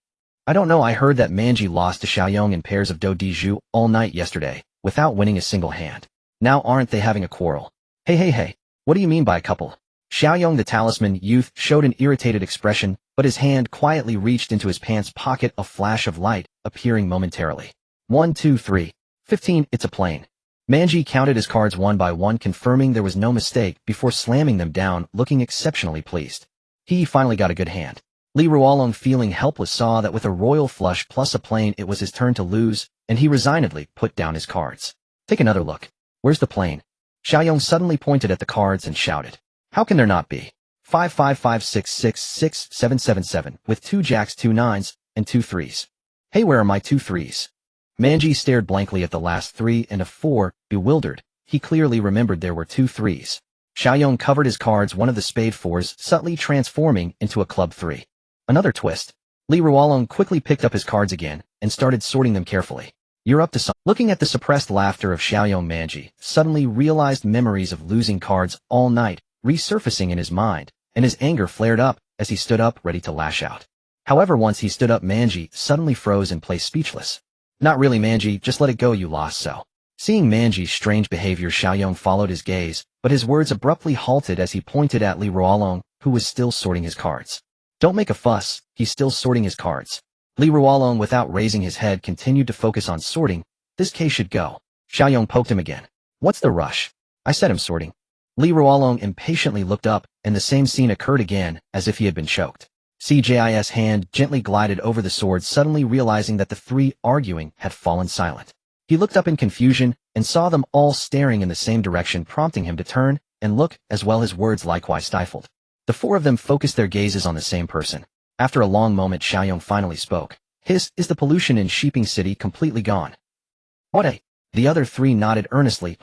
"I don't know. I heard that Manji lost to Xiaoyong in pairs of Do Diju all night yesterday, without winning a single hand. Now aren't they having a quarrel?" Hey, what do you mean by a couple? Xiaoyong the talisman youth showed an irritated expression, but his hand quietly reached into his pants pocket, a flash of light, appearing momentarily. 1, 2, 3. 15, it's a plane. Manji counted his cards one by one, confirming there was no mistake before slamming them down, looking exceptionally pleased. He finally got a good hand. Li Ruolong, feeling helpless, saw that with a royal flush plus a plane it was his turn to lose, and he resignedly put down his cards. Take another look. Where's the plane? Xiaoyong suddenly pointed at the cards and shouted. How can there not be? 5, 5, 5, 6, 6, 6, 7, 7, 7, with 2 jacks, 2 nines, and 2 threes. Hey, where are my 2 threes? Manji stared blankly at the last 3 and a 4, bewildered. He clearly remembered there were 2 threes. Xiaoyong covered his cards, one of the spade 4s, subtly transforming into a club 3. Another twist. Li Ruolong quickly picked up his cards again and started sorting them carefully. You're up to some. Looking at the suppressed laughter of Xiaoyong, Manji suddenly realized memories of losing cards all night resurfacing in his mind, and his anger flared up as he stood up ready to lash out. However, once he stood up, Manji suddenly froze and placed speechless. Not really, Manji, just let it go, you lost so. Seeing Manji's strange behavior, Xiaoyong followed his gaze, but his words abruptly halted as he pointed at Li Ruolong, who was still sorting his cards. Don't make a fuss, he's still sorting his cards. Li Ruolong, without raising his head, continued to focus on sorting. This case should go. Xiaoyong poked him again. What's the rush? I said I'm sorting. Li Ruolong impatiently looked up, and the same scene occurred again, as if he had been choked. CJI's hand gently glided over the sword, suddenly realizing that the 3 arguing had fallen silent. He looked up in confusion and saw them all staring in the same direction, prompting him to turn and look, as well his words likewise stifled. The 4 of them focused their gazes on the same person. After a long moment, Xiaoyong finally spoke. Is the pollution in Sheeping City completely gone? What a... The other 3 nodded earnestly.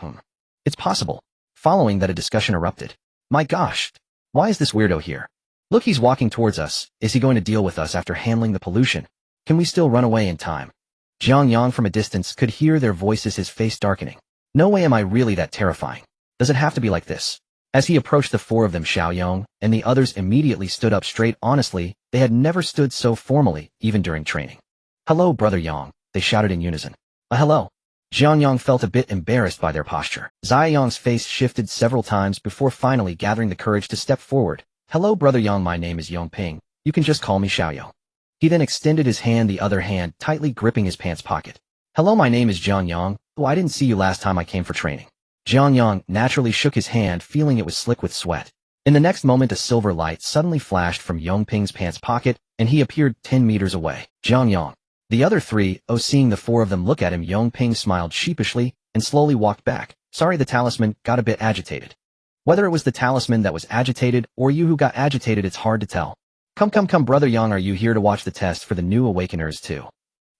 It's possible. Following that, a discussion erupted. My gosh, why is this weirdo here? Look, he's walking towards us. Is he going to deal with us after handling the pollution? Can we still run away in time? Jiang Yang from a distance could hear their voices, his face darkening. No way am I really that terrifying. Does it have to be like this? As he approached the 4 of them, Xiaoyong and the others immediately stood up straight. Honestly, they had never stood so formally, even during training. Hello, Brother Yang, they shouted in unison. Hello. Jiang Yang felt a bit embarrassed by their posture. Zai Yang's face shifted several times before finally gathering the courage to step forward. Hello, Brother Yang, my name is Yong Ping. You can just call me Xiaoyong. He then extended his hand, the other hand tightly gripping his pants pocket. Hello, my name is Jiang Yang. Oh, I didn't see you last time I came for training. Jiang Yang naturally shook his hand, feeling it was slick with sweat. In the next moment, a silver light suddenly flashed from Yong Ping's pants pocket, and he appeared 10 meters away. Jiang Yang. The other 3, seeing the 4 of them look at him, Yong Ping smiled sheepishly and slowly walked back. Sorry, the talisman got a bit agitated. Whether it was the talisman that was agitated or you who got agitated, it's hard to tell. Come, Brother Yang, are you here to watch the test for the new awakeners too?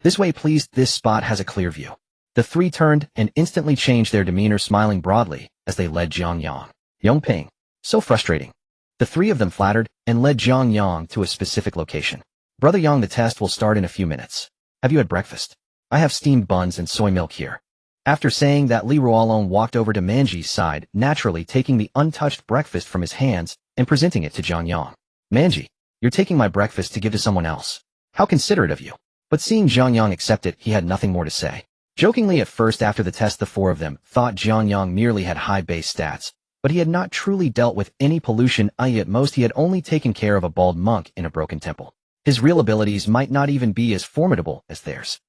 This way, please, this spot has a clear view. The 3 turned and instantly changed their demeanor, smiling broadly as they led Jiang Yang. Yong Ping. So frustrating. The 3 of them flattered and led Jiang Yang to a specific location. Brother Yang, the test will start in a few minutes. Have you had breakfast? I have steamed buns and soy milk here. After saying that, Li Ruolong walked over to Manji's side, naturally taking the untouched breakfast from his hands and presenting it to Jiang Yang. Manji, you're taking my breakfast to give to someone else. How considerate of you. But seeing Jiang Yang accept it, he had nothing more to say. Jokingly at first, after the test, the 4 of them thought Jiang Yang merely had high base stats, but he had not truly dealt with any pollution, i.e. at most he had only taken care of a bald monk in a broken temple. His real abilities might not even be as formidable as theirs.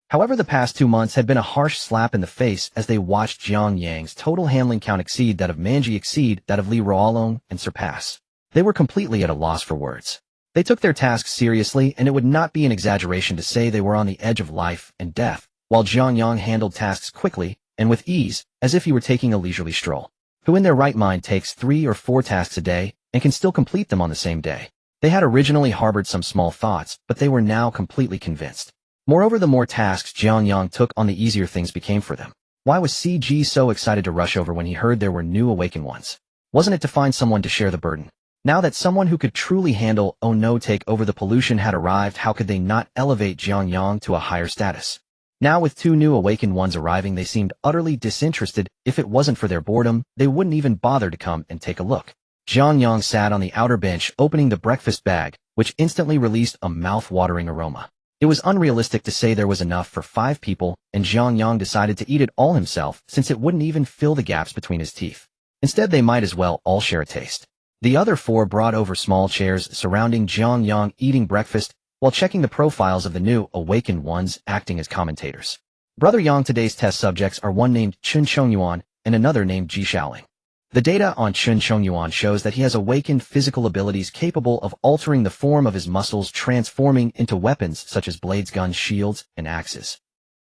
However, the past 2 months had been a harsh slap in the face as they watched Jiang Yang's total handling count exceed that of Manji, exceed that of Li Ruolong, and surpass. They were completely at a loss for words. They took their tasks seriously, and it would not be an exaggeration to say they were on the edge of life and death, while Jiang Yang handled tasks quickly and with ease, as if he were taking a leisurely stroll. Who in their right mind takes 3 or 4 tasks a day and can still complete them on the same day? They had originally harbored some small thoughts, but they were now completely convinced. Moreover, the more tasks Jiang Yang took on, the easier things became for them. Why was CG so excited to rush over when he heard there were new awakened ones? Wasn't it to find someone to share the burden? Now that someone who could truly handle, take over the pollution had arrived, how could they not elevate Jiang Yang to a higher status? Now with 2 new awakened ones arriving, they seemed utterly disinterested. If it wasn't for their boredom, they wouldn't even bother to come and take a look. Jiang Yang sat on the outer bench, opening the breakfast bag, which instantly released a mouth-watering aroma. It was unrealistic to say there was enough for 5 people, and Jiang Yang decided to eat it all himself, since it wouldn't even fill the gaps between his teeth. Instead, they might as well all share a taste. The other four brought over small chairs surrounding Jiang Yang eating breakfast while checking the profiles of the new awakened ones acting as commentators. Brother Yang, today's test subjects are one named Chun Chongyuan and another named Ji Shaoling. The data on Chun Chongyuan shows that he has awakened physical abilities capable of altering the form of his muscles, transforming into weapons such as blades, guns, shields, and axes.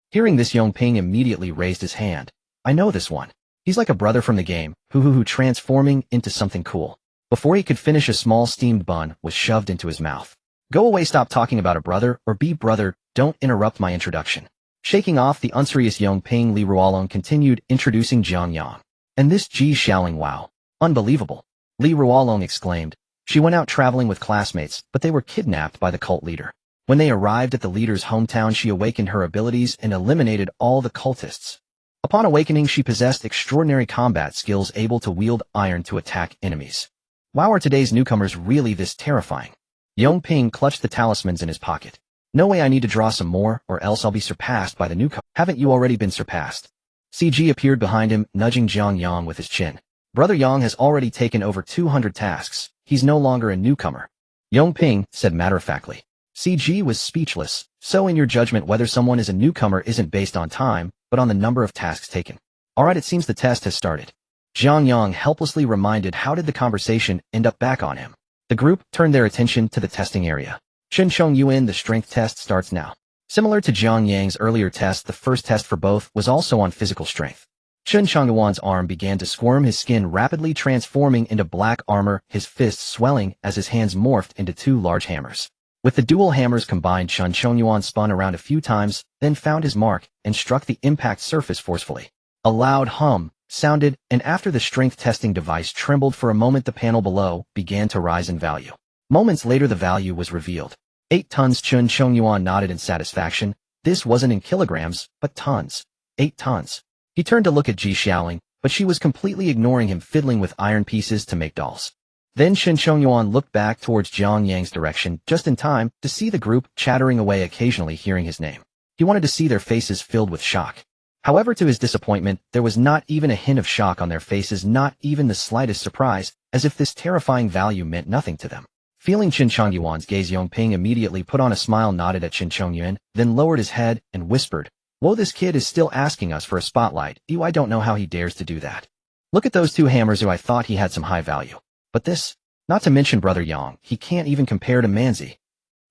Hearing this, Yongping immediately raised his hand. I know this one. He's like a brother from the game, who transforming into something cool. Before he could finish, a small steamed bun was shoved into his mouth. Go away, stop talking about a brother, or be brother, don't interrupt my introduction. Shaking off the unserious Yongping, Li Ruolong continued introducing Jiang Yang. And this Ji Shaoling, wow. Unbelievable. Li Ruolong exclaimed. She went out traveling with classmates, but they were kidnapped by the cult leader. When they arrived at the leader's hometown, she awakened her abilities and eliminated all the cultists. Upon awakening, she possessed extraordinary combat skills, able to wield iron to attack enemies. Wow, are today's newcomers really this terrifying? Yongping clutched the talismans in his pocket. No way, I need to draw some more, or else I'll be surpassed by the newcomer. Haven't you already been surpassed? CG appeared behind him, nudging Jiang Yang with his chin. Brother Yang has already taken over 200 tasks. He's no longer a newcomer. Yongping said matter-of-factly. CG was speechless. So in your judgment, whether someone is a newcomer isn't based on time, but on the number of tasks taken. Alright, it seems the test has started. Jiang Yang helplessly reminded, how did the conversation end up back on him? The group turned their attention to the testing area. Chun Chongyuan, the strength test starts now. Similar to Jiang Yang's earlier test, the first test for both was also on physical strength. Chun Chongyuan's arm began to squirm, his skin rapidly transforming into black armor, his fists swelling as his hands morphed into two large hammers. With the dual hammers combined, Chun Chongyuan spun around a few times, then found his mark and struck the impact surface forcefully. A loud hum sounded, and after the strength testing device trembled for a moment, the panel below began to rise in value. Moments later, the value was revealed. 8 tons. Chun Chongyuan nodded in satisfaction. This wasn't in kilograms, but tons. 8 tons. He turned to look at Ji Shaoling, but she was completely ignoring him, fiddling with iron pieces to make dolls. Then Chun Chongyuan looked back towards Jiang Yang's direction, just in time to see the group chattering away, occasionally hearing his name. He wanted to see their faces filled with shock. However, to his disappointment, there was not even a hint of shock on their faces, not even the slightest surprise, as if this terrifying value meant nothing to them. Feeling Chun Chongyuan's gaze, Yongping immediately put on a smile, nodded at Chun Chongyuan, then lowered his head and whispered, "Whoa, this kid is still asking us for a spotlight. I don't know how he dares to do that. Look at those 2 hammers. I thought he had some high value. But this, not to mention Brother Yang, he can't even compare to Manzi.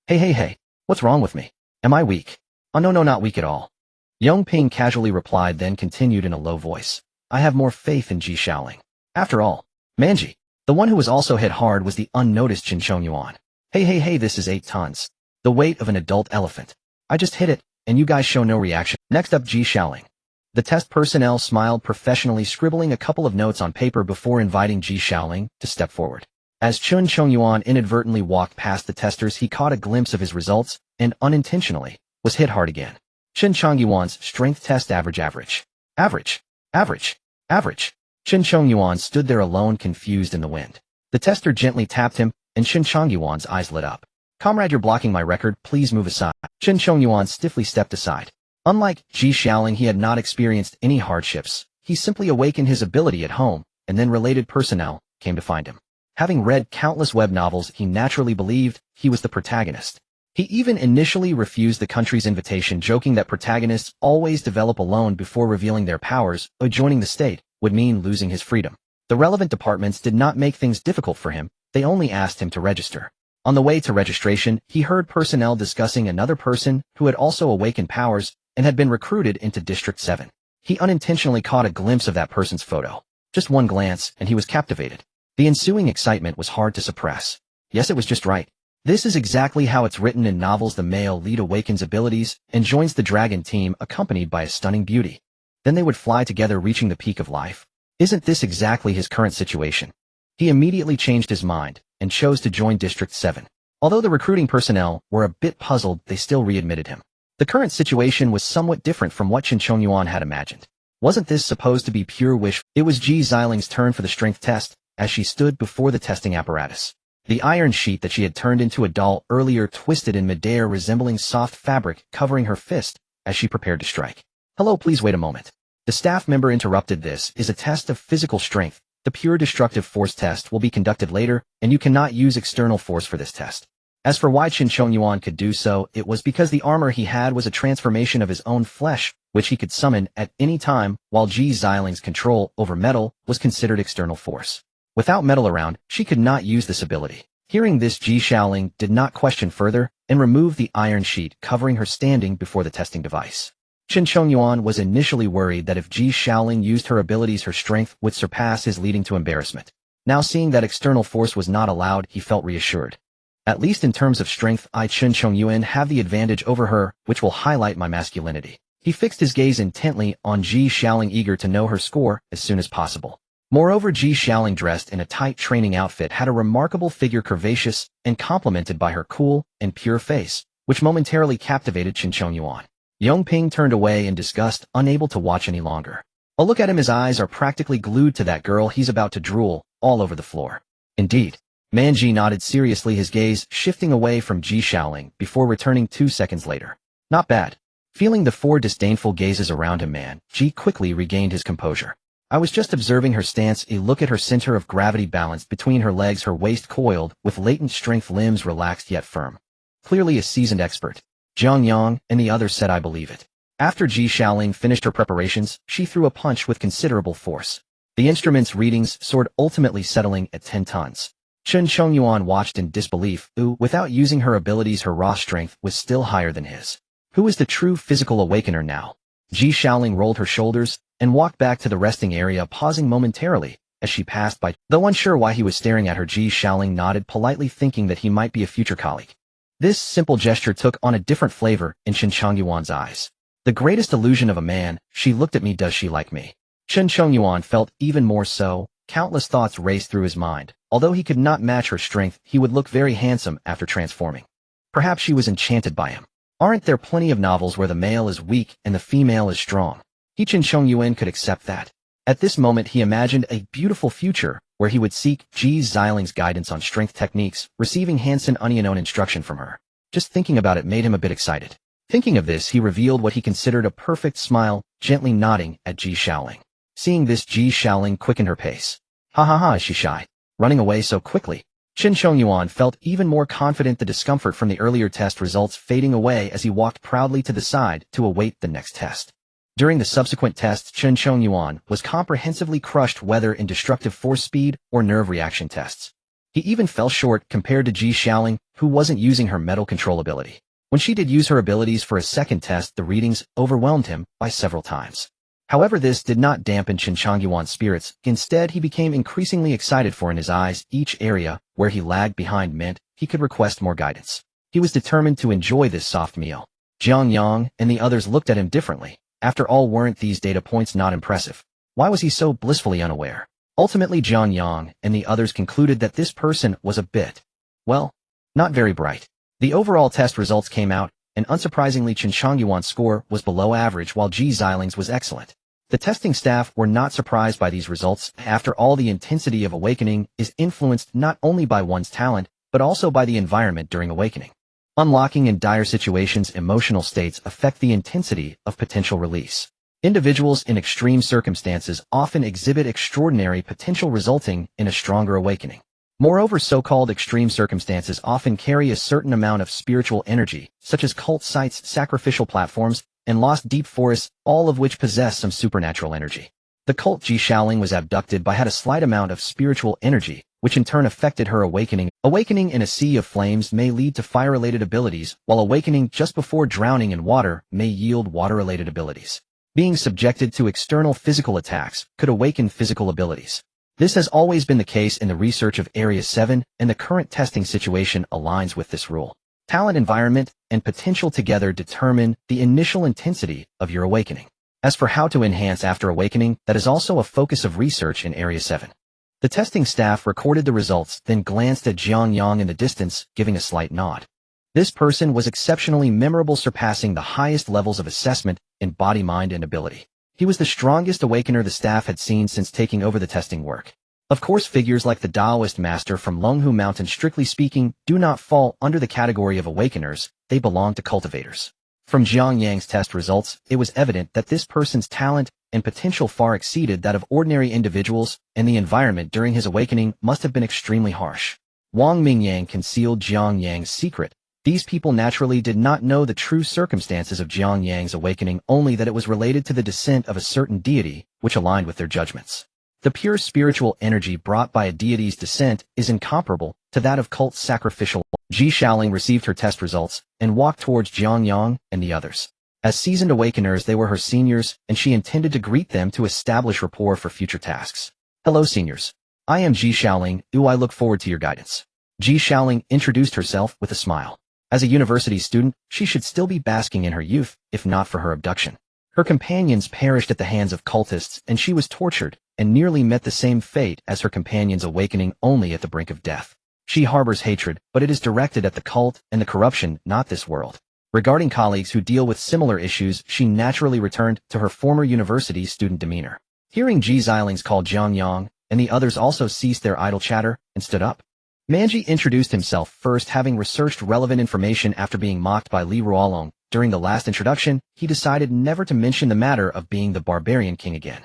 Hey, what's wrong with me? Am I weak?" "Oh no, not weak at all." Yongping casually replied, then continued in a low voice, "I have more faith in Ji Shaoling. After all, Manji." The one who was also hit hard was the unnoticed Chun Chongyuan. Hey, this is 8 tons. The weight of an adult elephant. I just hit it, and you guys show no reaction. Next up, Ji Shaoling. The test personnel smiled professionally, scribbling a couple of notes on paper before inviting Ji Shaoling to step forward. As Chun Chongyuan inadvertently walked past the testers, he caught a glimpse of his results, and unintentionally, was hit hard again. Chun Chongyuan's strength test average. Chun Chongyuan stood there alone, confused in the wind. The tester gently tapped him, and Chun Chongyuan's eyes lit up. "Comrade, you're blocking my record, please move aside." Chun Chongyuan stiffly stepped aside. Unlike Ji Shaoling, he had not experienced any hardships. He simply awakened his ability at home, and then related personnel came to find him. Having read countless web novels, he naturally believed he was the protagonist. He even initially refused the country's invitation, joking that protagonists always develop alone before revealing their powers, or joining the state would mean losing his freedom. The relevant departments did not make things difficult for him, they only asked him to register. On the way to registration, he heard personnel discussing another person who had also awakened powers and had been recruited into District 7. He unintentionally caught a glimpse of that person's photo. Just one glance, and he was captivated. The ensuing excitement was hard to suppress. Yes, it was just right. This is exactly how it's written in novels. The male lead awakens abilities and joins the dragon team, accompanied by a stunning beauty. Then they would fly together, reaching the peak of life. Isn't this exactly his current situation? He immediately changed his mind and chose to join District 7. Although the recruiting personnel were a bit puzzled, they still readmitted him. The current situation was somewhat different from what Chun Chongyuan had imagined. Wasn't this supposed to be pure wish? It was Ji Xiaoling's turn for the strength test, as she stood before the testing apparatus. The iron sheet that she had turned into a doll earlier twisted in midair, resembling soft fabric, covering her fist as she prepared to strike. "Hello, please wait a moment." The staff member interrupted. "This is a test of physical strength. The pure destructive force test will be conducted later, and you cannot use external force for this test. As for why Qin Chongyuan could do so, it was because the armor he had was a transformation of his own flesh, which he could summon at any time, while Ji Xiling's control over metal was considered external force. Without metal around, she could not use this ability. Hearing this, Ji Xiaoling did not question further and removed the iron sheet covering her standing before the testing device. Qin Chongyuan was initially worried that if Ji Xiaoling used her abilities, her strength would surpass his, leading to embarrassment. Now seeing that external force was not allowed, he felt reassured. At least in terms of strength, Qin Chongyuan have the advantage over her, which will highlight my masculinity. He fixed his gaze intently on Ji Xiaoling, eager to know her score as soon as possible. Moreover, Ji Xiaoling, dressed in a tight training outfit, had a remarkable figure, curvaceous and complemented by her cool and pure face, which momentarily captivated Qin Chongyuan. Yongping turned away in disgust, unable to watch any longer. A look at him, his eyes are practically glued to that girl. He's about to drool all over the floor. Indeed. Manji nodded seriously, his gaze shifting away from Ji Xiaoling before returning 2 seconds later. Not bad. Feeling the 4 disdainful gazes around him, Ji quickly regained his composure. I was just observing her stance. A look at her center of gravity balanced between her legs, her waist coiled with latent strength, limbs relaxed yet firm. Clearly a seasoned expert. Jiang Yang and the others said, I believe it. After Ji Xiaoling finished her preparations, she threw a punch with considerable force. The instrument's readings soared, ultimately settling at 10 tons. Qin Chongyuan watched in disbelief. Without using her abilities, her raw strength was still higher than his. Who is the true physical awakener now? Ji Xiaoling rolled her shoulders and walked back to the resting area, pausing momentarily as she passed by. Though unsure why he was staring at her, Ji Xiaoling nodded politely, thinking that he might be a future colleague. This simple gesture took on a different flavor in Qin Chongyuan's eyes. The greatest illusion of a man, she looked at me, does she like me? Qin Chongyuan felt even more so. Countless thoughts raced through his mind. Although he could not match her strength, he would look very handsome after transforming. Perhaps she was enchanted by him. Aren't there plenty of novels where the male is weak and the female is strong? Qin Chongyuan could accept that. At this moment, he imagined a beautiful future where he would seek Ji Xiling's guidance on strength techniques, receiving hands-on unknown instruction from her. Just thinking about it made him a bit excited. Thinking of this, he revealed what he considered a perfect smile, gently nodding at Ji Xiaoling. Seeing this, Ji Xiaoling quickened her pace. Ha ha ha, is she shy? Running away so quickly? Qin Chongyuan felt even more confident, the discomfort from the earlier test results fading away as he walked proudly to the side to await the next test. During the subsequent tests, Qin Chongyuan was comprehensively crushed, whether in destructive force, speed, or nerve reaction tests. He even fell short compared to Ji Xiaoling, who wasn't using her metal control ability. When she did use her abilities for a second test, the readings overwhelmed him by several times. However, this did not dampen Qin Chongyuan's spirits. Instead, he became increasingly excited, for in his eyes, each area where he lagged behind meant he could request more guidance. He was determined to enjoy this soft meal. Jiang Yang and the others looked at him differently. After all, weren't these data points not impressive? Why was he so blissfully unaware? Ultimately, Jiang Yang and the others concluded that this person was a bit, well, not very bright. The overall test results came out, and unsurprisingly, Qin Chongyuan's score was below average while Ji Xiling's was excellent. The testing staff were not surprised by these results. After all, the intensity of awakening is influenced not only by one's talent, but also by the environment during awakening. Unlocking in dire situations, emotional states affect the intensity of potential release. Individuals in extreme circumstances often exhibit extraordinary potential, resulting in a stronger awakening. Moreover, so-called extreme circumstances often carry a certain amount of spiritual energy, such as cult sites, sacrificial platforms, and lost deep forests, all of which possess some supernatural energy. The cult Ji Xiaoling was abducted by had a slight amount of spiritual energy, which in turn affected her awakening. Awakening in a sea of flames may lead to fire-related abilities, while awakening just before drowning in water may yield water-related abilities. Being subjected to external physical attacks could awaken physical abilities. This has always been the case in the research of Area 7, and the current testing situation aligns with this rule. Talent, environment, and potential together determine the initial intensity of your awakening. As for how to enhance after awakening, that is also a focus of research in Area 7. The testing staff recorded the results, then glanced at Jiang Yang in the distance, giving a slight nod. This person was exceptionally memorable, surpassing the highest levels of assessment in body, mind, and ability. He was the strongest awakener the staff had seen since taking over the testing work. Of course, figures like the Taoist master from Longhu Mountain, strictly speaking, do not fall under the category of awakeners. They belong to cultivators. From Jiang Yang's test results, it was evident that this person's talent and potential far exceeded that of ordinary individuals, and the environment during his awakening must have been extremely harsh. Wang Mingyang concealed Jiang Yang's secret. These people naturally did not know the true circumstances of Jiang Yang's awakening, only that it was related to the descent of a certain deity, which aligned with their judgments. The pure spiritual energy brought by a deity's descent is incomparable to that of cult sacrificial. Ji Shaoling received her test results and walked towards Jiang Yang and the others. As seasoned awakeners, they were her seniors, and she intended to greet them to establish rapport for future tasks. Hello, seniors. I am Ji Shaoling. I look forward to your guidance. Ji Shaoling introduced herself with a smile. As a university student, she should still be basking in her youth, if not for her abduction. Her companions perished at the hands of cultists, and she was tortured, and nearly met the same fate as her companions, awakening only at the brink of death. She harbors hatred, but it is directed at the cult and the corruption, not this world. Regarding colleagues who deal with similar issues, she naturally returned to her former university student demeanor. Hearing Ji Xiling's call, Jiang Yang and the others also ceased their idle chatter and stood up. Manji introduced himself first, having researched relevant information after being mocked by Li Ruolong. During the last introduction, he decided never to mention the matter of being the barbarian king again.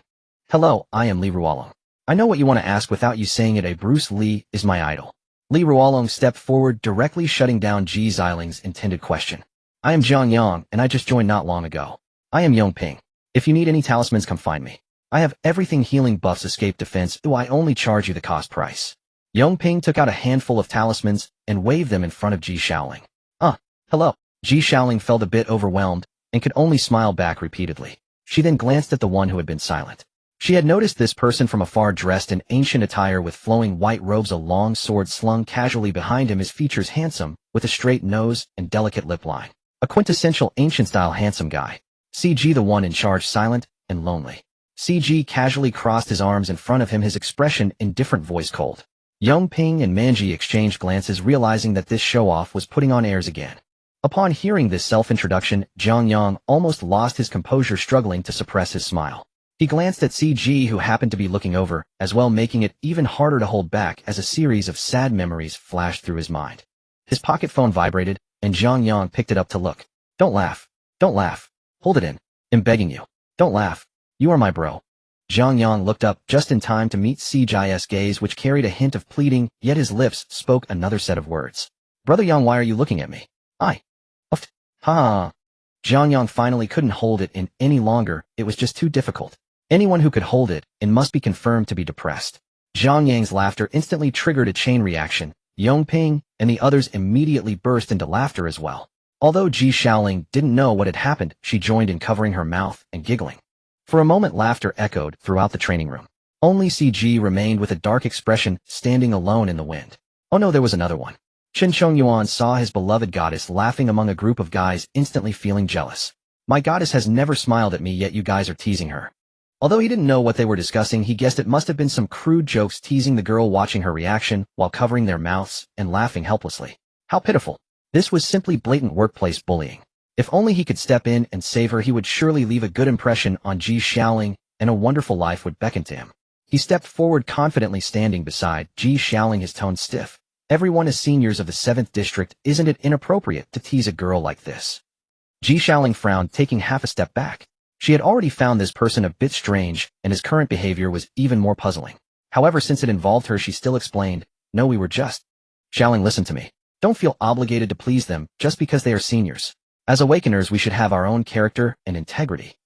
Hello, I am Li Ruolong. I know what you want to ask without you saying it. A Bruce Lee is my idol. Li Ruolong stepped forward, directly shutting down Ji Xiling's intended question. I am Jiang Yang, and I just joined not long ago. I am Yong Ping. If you need any talismans, come find me. I have everything: healing, buffs, escape, defense. I only charge you the cost price. Yong Ping took out a handful of talismans and waved them in front of Ji Shaoling. Hello. Ji Shaoling felt a bit overwhelmed and could only smile back repeatedly. She then glanced at the one who had been silent. She had noticed this person from afar, dressed in ancient attire with flowing white robes, a long sword slung casually behind him, his features handsome, with a straight nose and delicate lip line. A quintessential ancient-style handsome guy. CG, the one in charge, silent and lonely. CG casually crossed his arms in front of him, his expression indifferent, voice cold. Yong Ping and Manji exchanged glances, realizing that this show-off was putting on airs again. Upon hearing this self-introduction, Jiang Yang almost lost his composure, struggling to suppress his smile. He glanced at CG, who happened to be looking over as well, making it even harder to hold back as a series of sad memories flashed through his mind. His pocket phone vibrated, and Jiang Yang picked it up to look. Don't laugh. Don't laugh. Hold it in. I'm begging you. Don't laugh. You are my bro. Jiang Yang looked up just in time to meet CJ's gaze, which carried a hint of pleading, yet his lips spoke another set of words. Brother Yang, why are you looking at me? Ha. Jiang Yang finally couldn't hold it in any longer. It was just too difficult. Anyone who could hold it in must be confirmed to be depressed. Jiang Yang's laughter instantly triggered a chain reaction. Yong Ping and the others immediately burst into laughter as well. Although Ji Shaoling didn't know what had happened, she joined in, covering her mouth and giggling. For a moment, laughter echoed throughout the training room. Only CG remained with a dark expression, standing alone in the wind. Oh no, there was another one. Chen Chongyuan saw his beloved goddess laughing among a group of guys, instantly feeling jealous. My goddess has never smiled at me, yet you guys are teasing her. Although he didn't know what they were discussing, he guessed it must have been some crude jokes teasing the girl, watching her reaction while covering their mouths and laughing helplessly. How pitiful. This was simply blatant workplace bullying. If only he could step in and save her, he would surely leave a good impression on Ji Shaoling, and a wonderful life would beckon to him. He stepped forward, confidently standing beside Ji Shaoling, his tone stiff. Everyone is seniors of the 7th district. Isn't it inappropriate to tease a girl like this? Ji Shaoling frowned, taking half a step back. She had already found this person a bit strange, and his current behavior was even more puzzling. However, since it involved her, she still explained, No, we were just... Shaoling, listen to me. Don't feel obligated to please them just because they are seniors. As awakeners, we should have our own character and integrity.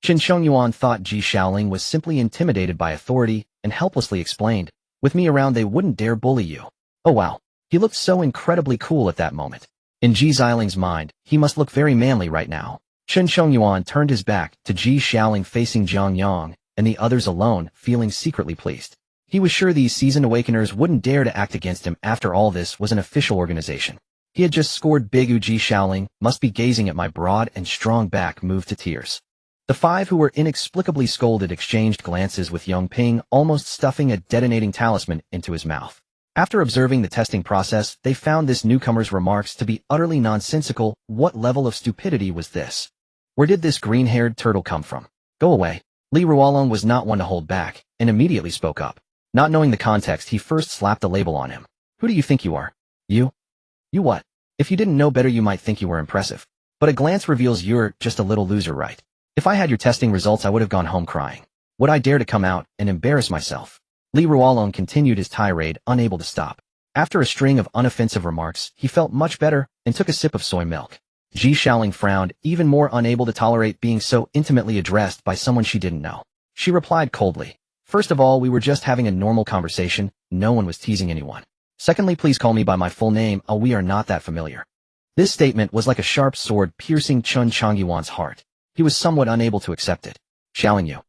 Chen Chongyuan thought Ji Shaoling was simply intimidated by authority and helplessly explained, With me around, they wouldn't dare bully you. Oh wow. He looked so incredibly cool at that moment. In Ji Xiling's mind, he must look very manly right now. Chen Chongyuan turned his back to Ji Shaoling, facing Jiang Yang and the others alone, feeling secretly pleased. He was sure these seasoned awakeners wouldn't dare to act against him. After all, this was an official organization. He had just scored big. Ji Shaoling must be gazing at my broad and strong back, moved to tears. The 5 who were inexplicably scolded exchanged glances with Yong Ping, almost stuffing a detonating talisman into his mouth. After observing the testing process, they found this newcomer's remarks to be utterly nonsensical. What level of stupidity was this? Where did this green-haired turtle come from? Go away. Li Ruolong was not one to hold back, and immediately spoke up. Not knowing the context, he first slapped a label on him. Who do you think you are? You? You what? If you didn't know better, you might think you were impressive. But a glance reveals you're just a little loser, right? If I had your testing results, I would have gone home crying. Would I dare to come out and embarrass myself? Li Ruolong continued his tirade, unable to stop. After a string of unoffensive remarks, he felt much better and took a sip of soy milk. Ji Shaoling frowned, even more unable to tolerate being so intimately addressed by someone she didn't know. She replied coldly, "First of all, we were just having a normal conversation. No one was teasing anyone. Secondly, please call me by my full name. We are not that familiar." This statement was like a sharp sword piercing Chen Changyuan's heart. He was somewhat unable to accept it. "Shaoling you.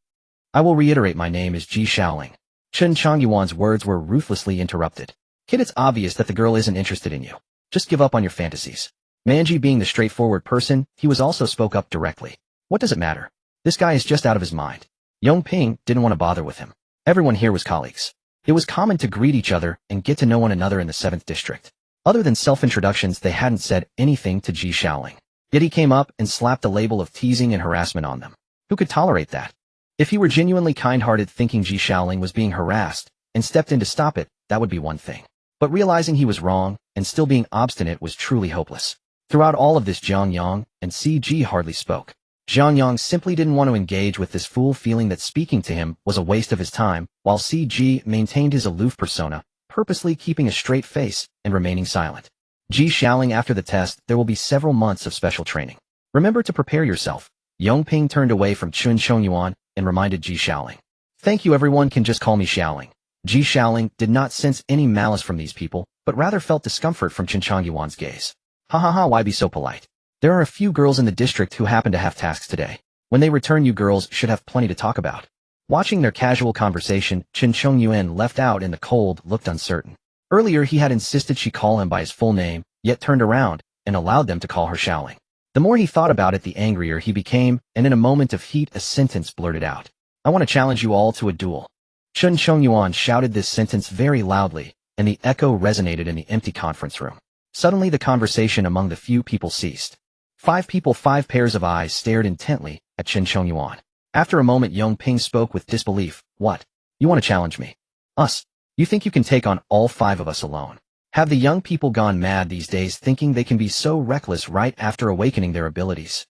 I will reiterate, my name is Ji Shaoling." Chen Changyuan's words were ruthlessly interrupted. "Kid, it's obvious that the girl isn't interested in you. Just give up on your fantasies." Manji, being the straightforward person, he was also spoke up directly. "What does it matter? This guy is just out of his mind." Yongping didn't want to bother with him. Everyone here was colleagues. It was common to greet each other and get to know one another in the 7th district. Other than self-introductions, they hadn't said anything to Ji Shaoling. Yet he came up and slapped a label of teasing and harassment on them. Who could tolerate that? If he were genuinely kind-hearted, thinking Ji Shaoling was being harassed, and stepped in to stop it, that would be one thing. But realizing he was wrong, and still being obstinate, was truly hopeless. Throughout all of this, Jiang Yang and CG hardly spoke. Jiang Yang simply didn't want to engage with this fool, feeling that speaking to him was a waste of his time, while CG maintained his aloof persona, purposely keeping a straight face and remaining silent. Ji Shaoling, after the test, there will be several months of special training. Remember to prepare yourself. Yongping turned away from Chen Chongyuan and reminded Ji Shaoling. "Thank you, everyone can just call me Shaoling." Ji Shaoling did not sense any malice from these people, but rather felt discomfort from Chen Chongyuan's gaze. "Ha ha ha, why be so polite? There are a few girls in the district who happen to have tasks today. When they return, you girls should have plenty to talk about." Watching their casual conversation, Chen Chongyuan, left out in the cold, looked uncertain. Earlier he had insisted she call him by his full name, yet turned around and allowed them to call her Shaoling. The more he thought about it, the angrier he became, and in a moment of heat a sentence blurted out. "I want to challenge you all to a duel." Chen Chongyuan shouted this sentence very loudly, and the echo resonated in the empty conference room. Suddenly the conversation among the few people ceased. 5 people, 5 pairs of eyes, stared intently at Chen Chongyuan. After a moment, Yongping spoke with disbelief. "What? You want to challenge me? Us? You think you can take on all 5 of us alone? Have the young people gone mad these days, thinking they can be so reckless right after awakening their abilities?"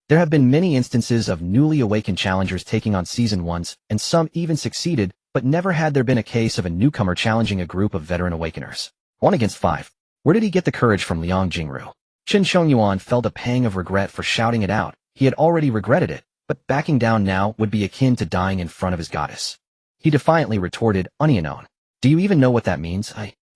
There have been many instances of newly awakened challengers taking on Season 1s, and some even succeeded, but never had there been a case of a newcomer challenging a group of veteran awakeners. 1 against 5. Where did he get the courage from? Liang Jingru. Chen Chongyuan felt a pang of regret for shouting it out. He had already regretted it, but backing down now would be akin to dying in front of his goddess. He defiantly retorted, "Onion. Do you even know what that means?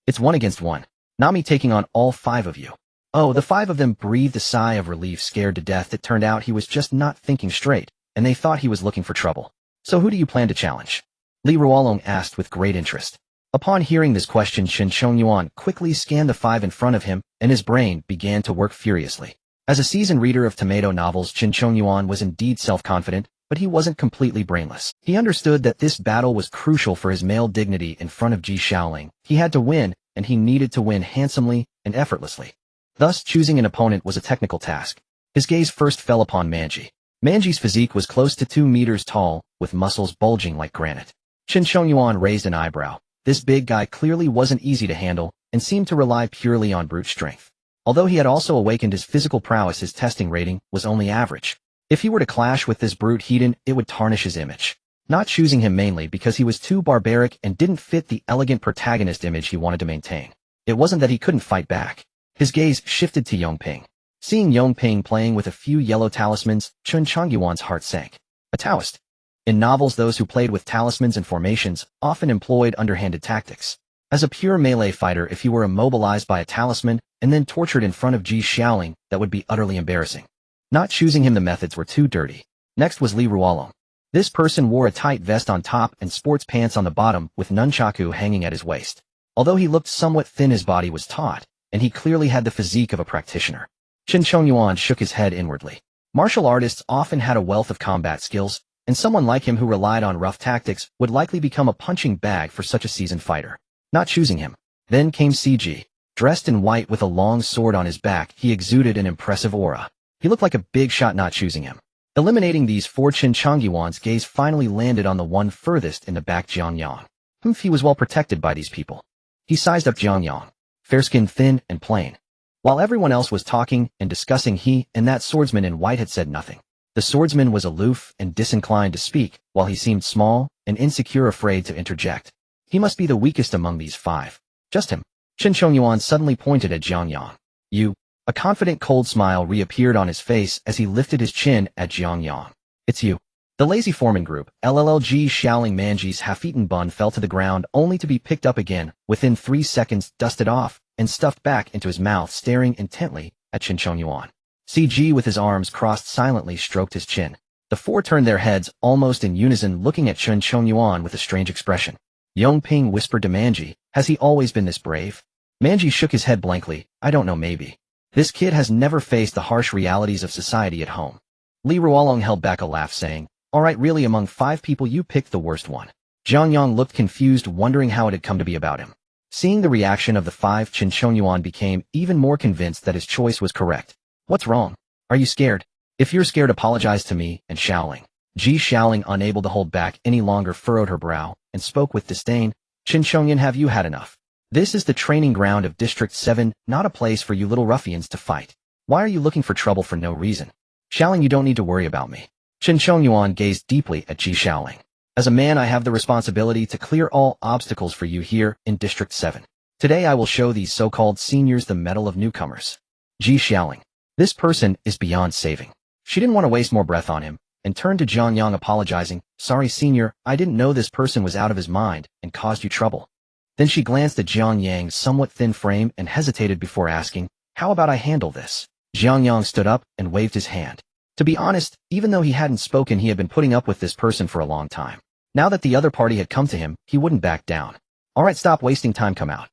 It's 1 against 1. Not me taking on all 5 of you." Oh, the 5 of them breathed a sigh of relief, scared to death. It turned out he was just not thinking straight, and they thought he was looking for trouble. "So who do you plan to challenge?" Li Ruolong asked with great interest. Upon hearing this question, Chen Chongyuan quickly scanned the 5 in front of him, and his brain began to work furiously. As a seasoned reader of tomato novels, Chen Chongyuan was indeed self-confident, but he wasn't completely brainless. He understood that this battle was crucial for his male dignity in front of Ji Shaoling. He had to win, and he needed to win handsomely and effortlessly. Thus, choosing an opponent was a technical task. His gaze first fell upon Manji. Manji's physique was close to 2 meters tall, with muscles bulging like granite. Chen Chongyuan raised an eyebrow. This big guy clearly wasn't easy to handle, and seemed to rely purely on brute strength. Although he had also awakened his physical prowess, his testing rating was only average. If he were to clash with this brute heathen, it would tarnish his image. Not choosing him mainly because he was too barbaric and didn't fit the elegant protagonist image he wanted to maintain. It wasn't that he couldn't fight back. His gaze shifted to Yongping. Seeing Yongping playing with a few yellow talismans, Chen Chongyuan's heart sank. A Taoist. In novels, those who played with talismans and formations often employed underhanded tactics. As a pure melee fighter, if he were immobilized by a talisman and then tortured in front of Ji Shaoling, that would be utterly embarrassing. Not choosing him, the methods were too dirty. Next was Li Ruolong. This person wore a tight vest on top and sports pants on the bottom, with nunchaku hanging at his waist. Although he looked somewhat thin, his body was taut, and he clearly had the physique of a practitioner. Chen Chongyuan shook his head inwardly. Martial artists often had a wealth of combat skills, and someone like him who relied on rough tactics would likely become a punching bag for such a seasoned fighter. Not choosing him. Then came CG. Dressed in white with a long sword on his back, he exuded an impressive aura. He looked like a big shot. Not choosing him. Eliminating these 4, Chen Chongyuan's gaze finally landed on the one furthest in the back, Jiang Yang. He was well protected by these people. He sized up Jiang Yang. Fair-skinned, thin, and plain. While everyone else was talking and discussing, he and that swordsman in white had said nothing. The swordsman was aloof and disinclined to speak, while he seemed small and insecure, afraid to interject. He must be the weakest among these 5. Just him. Chen Chongyuan suddenly pointed at Jiang Yang. You. A confident cold smile reappeared on his face as he lifted his chin at Jiang Yang. It's you. The lazy foreman group, LLLG Xiaoling Manji's half-eaten bun fell to the ground only to be picked up again, within 3 seconds dusted off, and stuffed back into his mouth, staring intently at Chen Chongyuan. CG with his arms crossed silently stroked his chin. The 4 turned their heads almost in unison, looking at Chen Chongyuan with a strange expression. Yongping whispered to Manji, has he always been this brave? Manji shook his head blankly, I don't know, maybe. This kid has never faced the harsh realities of society at home. Li Ruolong held back a laugh, saying, alright, really, among 5 people you picked the worst one. Jiang Yang looked confused, wondering how it had come to be about him. Seeing the reaction of the 5, Chen Chongyuan became even more convinced that his choice was correct. What's wrong? Are you scared? If you're scared, apologize to me and Xiaoling. Ji Xiaoling, unable to hold back any longer, furrowed her brow and spoke with disdain. Chen Chongyuan, have you had enough? This is the training ground of District 7, not a place for you little ruffians to fight. Why are you looking for trouble for no reason? Xiaoling, you don't need to worry about me. Chen Chongyuan gazed deeply at Ji Xiaoling. As a man, I have the responsibility to clear all obstacles for you here in District 7. Today I will show these so-called seniors the mettle of newcomers. Ji Xiaoling. This person is beyond saving. She didn't want to waste more breath on him, and turned to Jiang Yang, apologizing. Sorry, senior, I didn't know this person was out of his mind and caused you trouble. Then she glanced at Jiang Yang's somewhat thin frame and hesitated before asking, how about I handle this? Jiang Yang stood up and waved his hand. To be honest, even though he hadn't spoken, he had been putting up with this person for a long time. Now that the other party had come to him, he wouldn't back down. Alright, stop wasting time, come out.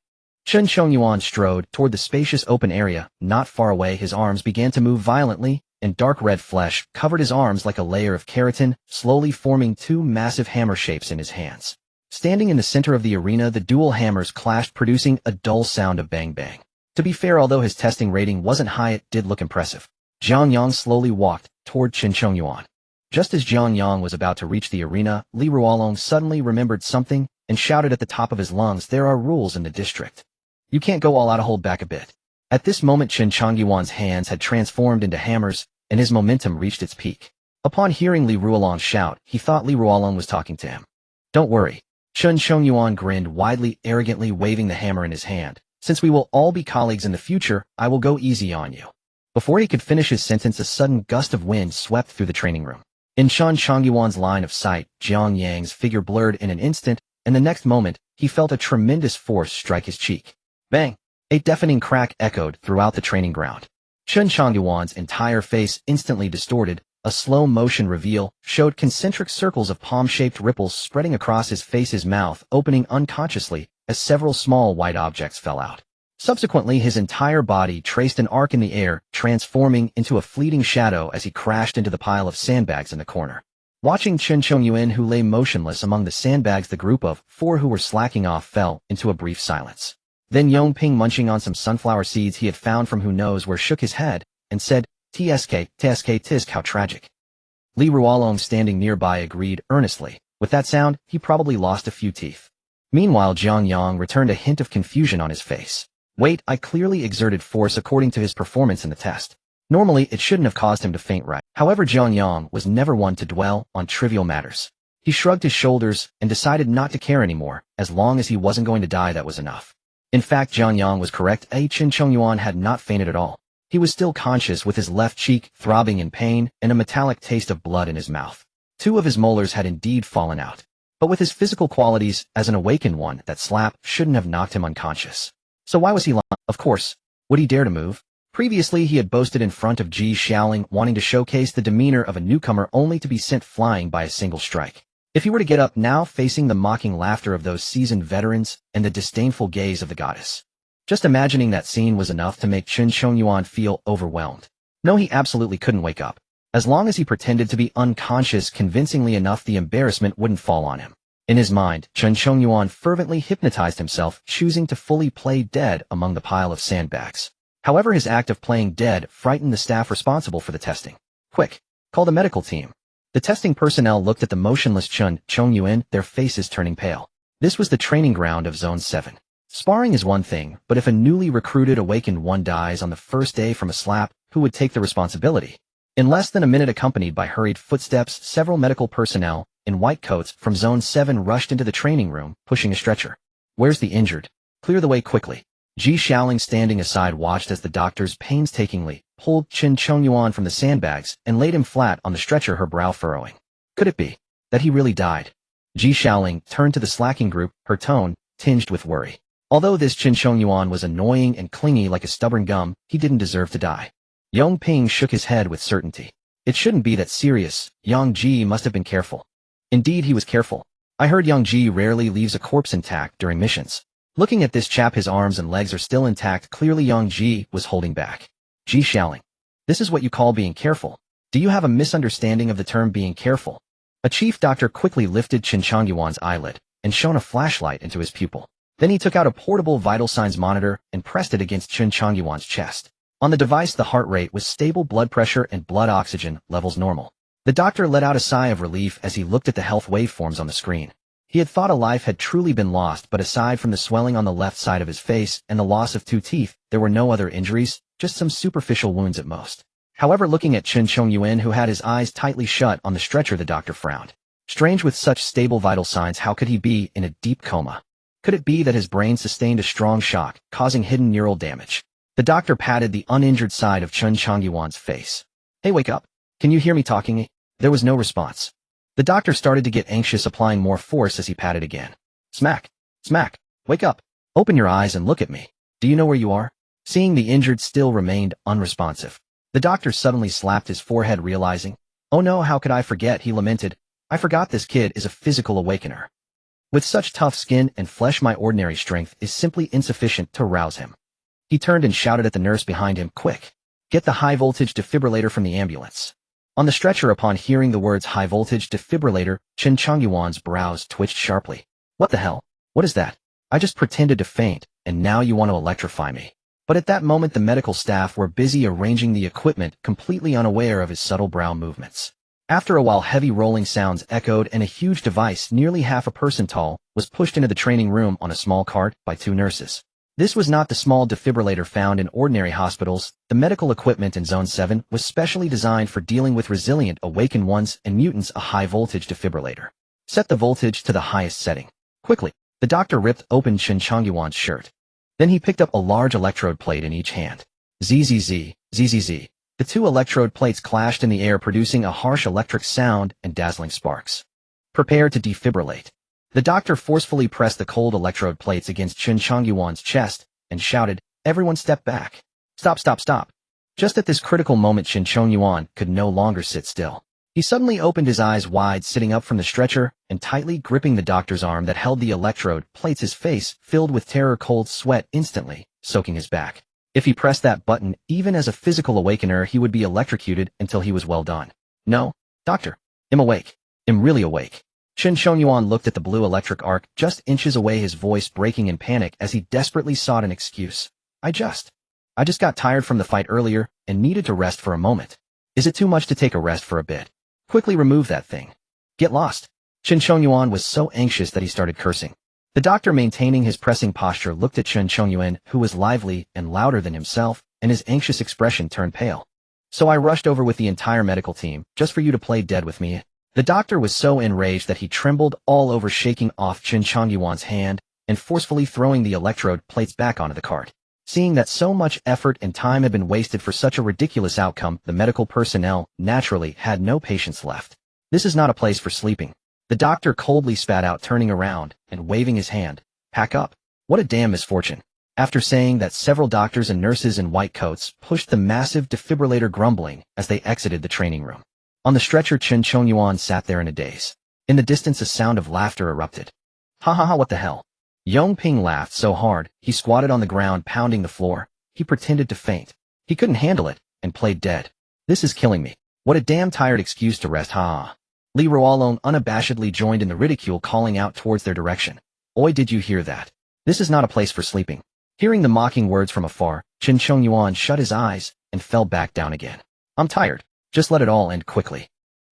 Chen Chongyuan strode toward the spacious open area. Not far away, his arms began to move violently, and dark red flesh covered his arms like a layer of keratin, slowly forming 2 massive hammer shapes in his hands. Standing in the center of the arena, the dual hammers clashed, producing a dull sound of bang bang. To be fair, although his testing rating wasn't high, it did look impressive. Jiang Yang slowly walked toward Chen Chongyuan. Just as Jiang Yang was about to reach the arena, Li Ruolong suddenly remembered something and shouted at the top of his lungs, there are rules in the district. You can't go all out, hold back a bit. At this moment, Chen Chongyuan's hands had transformed into hammers, and his momentum reached its peak. Upon hearing Li Ruolong shout, he thought Li Ruolong was talking to him. Don't worry. Chen Chongyuan grinned widely, arrogantly waving the hammer in his hand. Since we will all be colleagues in the future, I will go easy on you. Before he could finish his sentence, a sudden gust of wind swept through the training room. In Chen Chongyuan's line of sight, Jiang Yang's figure blurred in an instant, and the next moment, he felt a tremendous force strike his cheek. Bang! A deafening crack echoed throughout the training ground. Chen Chongyuan's entire face instantly distorted. A slow-motion reveal showed concentric circles of palm-shaped ripples spreading across his face, his mouth opening unconsciously as several small white objects fell out. Subsequently, his entire body traced an arc in the air, transforming into a fleeting shadow as he crashed into the pile of sandbags in the corner. Watching Chen Chongyuan, who lay motionless among the sandbags, the group of 4 who were slacking off fell into a brief silence. Then Yongping, munching on some sunflower seeds he had found from who knows where, shook his head and said, TSK, tisk, how tragic. Li Ruolong, standing nearby, agreed earnestly. With that sound, he probably lost a few teeth. Meanwhile, Jiang Yang returned a hint of confusion on his face. Wait, I clearly exerted force according to his performance in the test. Normally, it shouldn't have caused him to faint, right? However, Jiang Yang was never one to dwell on trivial matters. He shrugged his shoulders and decided not to care anymore. As long as he wasn't going to die, that was enough. In fact, Jiang Yang was correct. Chen Chongyuan had not fainted at all. He was still conscious, with his left cheek throbbing in pain and a metallic taste of blood in his mouth. 2 of his molars had indeed fallen out. But with his physical qualities as an awakened one, that slap shouldn't have knocked him unconscious. So why was he lying? Of course. Would he dare to move? Previously, he had boasted in front of Ji Xiaoling, wanting to showcase the demeanor of a newcomer only to be sent flying by a single strike. If he were to get up now, facing the mocking laughter of those seasoned veterans and the disdainful gaze of the goddess. Just imagining that scene was enough to make Chen Chongyuan feel overwhelmed. No, he absolutely couldn't wake up. As long as he pretended to be unconscious convincingly enough, the embarrassment wouldn't fall on him. In his mind, Chen Chongyuan fervently hypnotized himself, choosing to fully play dead among the pile of sandbags. However, his act of playing dead frightened the staff responsible for the testing. Quick, call the medical team. The testing personnel looked at the motionless Chen Chongyuan, their faces turning pale. This was the training ground of Zone 7. Sparring is one thing, but if a newly recruited awakened one dies on the first day from a slap, who would take the responsibility? In less than a minute, accompanied by hurried footsteps, several medical personnel in white coats from Zone 7 rushed into the training room, pushing a stretcher. Where's the injured? Clear the way quickly. Ji Xiaoling, standing aside, watched as the doctors painstakingly pulled Qin Chongyuan from the sandbags and laid him flat on the stretcher, her brow furrowing. Could it be that he really died? Ji Xiaoling turned to the slacking group, her tone tinged with worry. Although this Qin Chongyuan was annoying and clingy like a stubborn gum, he didn't deserve to die. Yong Ping shook his head with certainty. It shouldn't be that serious. Yang Ji must have been careful. Indeed, he was careful. I heard Yang Ji rarely leaves a corpse intact during missions. Looking at this chap, his arms and legs are still intact. Clearly Yang Ji was holding back. Ji Xiaoling. This is what you call being careful? Do you have a misunderstanding of the term being careful? A chief doctor quickly lifted Qin Chongyuan's eyelid and shone a flashlight into his pupil. Then he took out a portable vital signs monitor and pressed it against Qin Chongyuan's chest. On the device, the heart rate was stable, blood pressure and blood oxygen levels normal. The doctor let out a sigh of relief as he looked at the health waveforms on the screen. He had thought a life had truly been lost, but aside from the swelling on the left side of his face and the loss of 2 teeth, there were no other injuries, just some superficial wounds at most. However, looking at Qin Chongyuan, who had his eyes tightly shut on the stretcher, the doctor frowned. Strange, with such stable vital signs, how could he be in a deep coma? Could it be that his brain sustained a strong shock, causing hidden neural damage? The doctor patted the uninjured side of Qin Chongyuan's face. Hey, wake up. Can you hear me talking? There was no response. The doctor started to get anxious, applying more force as he patted again. Smack. Smack. Wake up. Open your eyes and look at me. Do you know where you are? Seeing the injured still remained unresponsive, the doctor suddenly slapped his forehead, realizing, oh no, how could I forget, he lamented. I forgot this kid is a physical awakener. With such tough skin and flesh, my ordinary strength is simply insufficient to rouse him. He turned and shouted at the nurse behind him, quick, get the high-voltage defibrillator from the ambulance. On the stretcher, upon hearing the words high-voltage defibrillator, Qin Chongyuan's brows twitched sharply. What the hell? What is that? I just pretended to faint, and now you want to electrify me. But at that moment the medical staff were busy arranging the equipment, completely unaware of his subtle brow movements. After a while, heavy rolling sounds echoed and a huge device, nearly half a person tall, was pushed into the training room on a small cart by 2 nurses. This was not the small defibrillator found in ordinary hospitals. The medical equipment in Zone 7 was specially designed for dealing with resilient awakened ones and mutants, a high-voltage defibrillator. Set the voltage to the highest setting. Quickly, the doctor ripped open Qin Chongyuan's shirt. Then he picked up a large electrode plate in each hand. Zzz, zzz. The 2 electrode plates clashed in the air, producing a harsh electric sound and dazzling sparks. Prepare to defibrillate. The doctor forcefully pressed the cold electrode plates against Qin Chongyuan's chest and shouted, everyone step back. Stop, stop, stop. Just at this critical moment, Qin Chongyuan could no longer sit still. He suddenly opened his eyes wide, sitting up from the stretcher and tightly gripping the doctor's arm that held the electrode plates, his face filled with terror, cold sweat instantly soaking his back. If he pressed that button, even as a physical awakener, he would be electrocuted until he was well done. No, doctor. I'm awake. I'm really awake. Qin Chongyuan looked at the blue electric arc just inches away, his voice breaking in panic as he desperately sought an excuse. I just got tired from the fight earlier and needed to rest for a moment. Is it too much to take a rest for a bit? Quickly remove that thing. Get lost. Qin Chongyuan was so anxious that he started cursing. The doctor, maintaining his pressing posture, looked at Qin Chongyuan, who was lively and louder than himself, and his anxious expression turned pale. So I rushed over with the entire medical team, just for you to play dead with me. The doctor was so enraged that he trembled all over, shaking off Qin Chongyuan's hand and forcefully throwing the electrode plates back onto the cart. Seeing that so much effort and time had been wasted for such a ridiculous outcome, the medical personnel naturally had no patience left. This is not a place for sleeping. The doctor coldly spat out, turning around and waving his hand. Pack up. What a damn misfortune. After saying that, several doctors and nurses in white coats pushed the massive defibrillator, grumbling as they exited the training room. On the stretcher, Qin Chongyuan sat there in a daze. In the distance, a sound of laughter erupted. Ha ha ha, what the hell? Yong Ping laughed so hard, he squatted on the ground, pounding the floor. He pretended to faint. He couldn't handle it and played dead. This is killing me. What a damn tired excuse to rest, ha ha. Li Ruolong unabashedly joined in the ridicule, calling out towards their direction. Oi, did you hear that? This is not a place for sleeping. Hearing the mocking words from afar, Qin Chongyuan shut his eyes and fell back down again. I'm tired. Just let it all end quickly.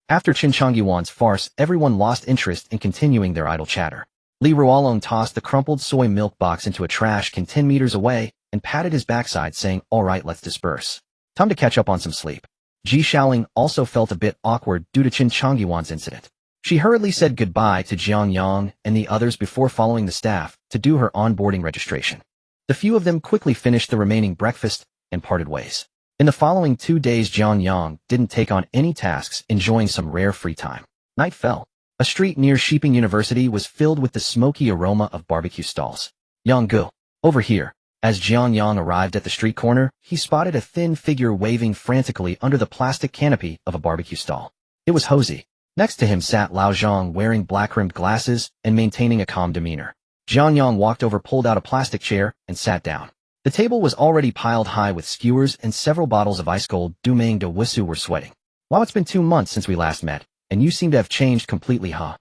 After Qin Chongyuan's farce, everyone lost interest in continuing their idle chatter. Li Ruolong tossed the crumpled soy milk box into a trash can 10 meters away and patted his backside, saying, "All right, let's disperse. Time to catch up on some sleep." Ji Shaoling also felt a bit awkward due to Qin Chongyuan's incident. She hurriedly said goodbye to Jiang Yang and the others before following the staff to do her onboarding registration. The few of them quickly finished the remaining breakfast and parted ways. In the following 2 days, Jiang Yang didn't take on any tasks, enjoying some rare free time. Night fell. A street near Shiping University was filled with the smoky aroma of barbecue stalls. "Yang Gu, over here." As Jiang Yang arrived at the street corner, he spotted a thin figure waving frantically under the plastic canopy of a barbecue stall. It was Hosey. Next to him sat Lao Zhang, wearing black-rimmed glasses and maintaining a calm demeanor. Jiang Yang walked over, pulled out a plastic chair, and sat down. The table was already piled high with skewers, and several bottles of ice-cold Doomsday de Wissu were sweating. "Wow, it's been 2 months since we last met, and you seem to have changed completely, huh?"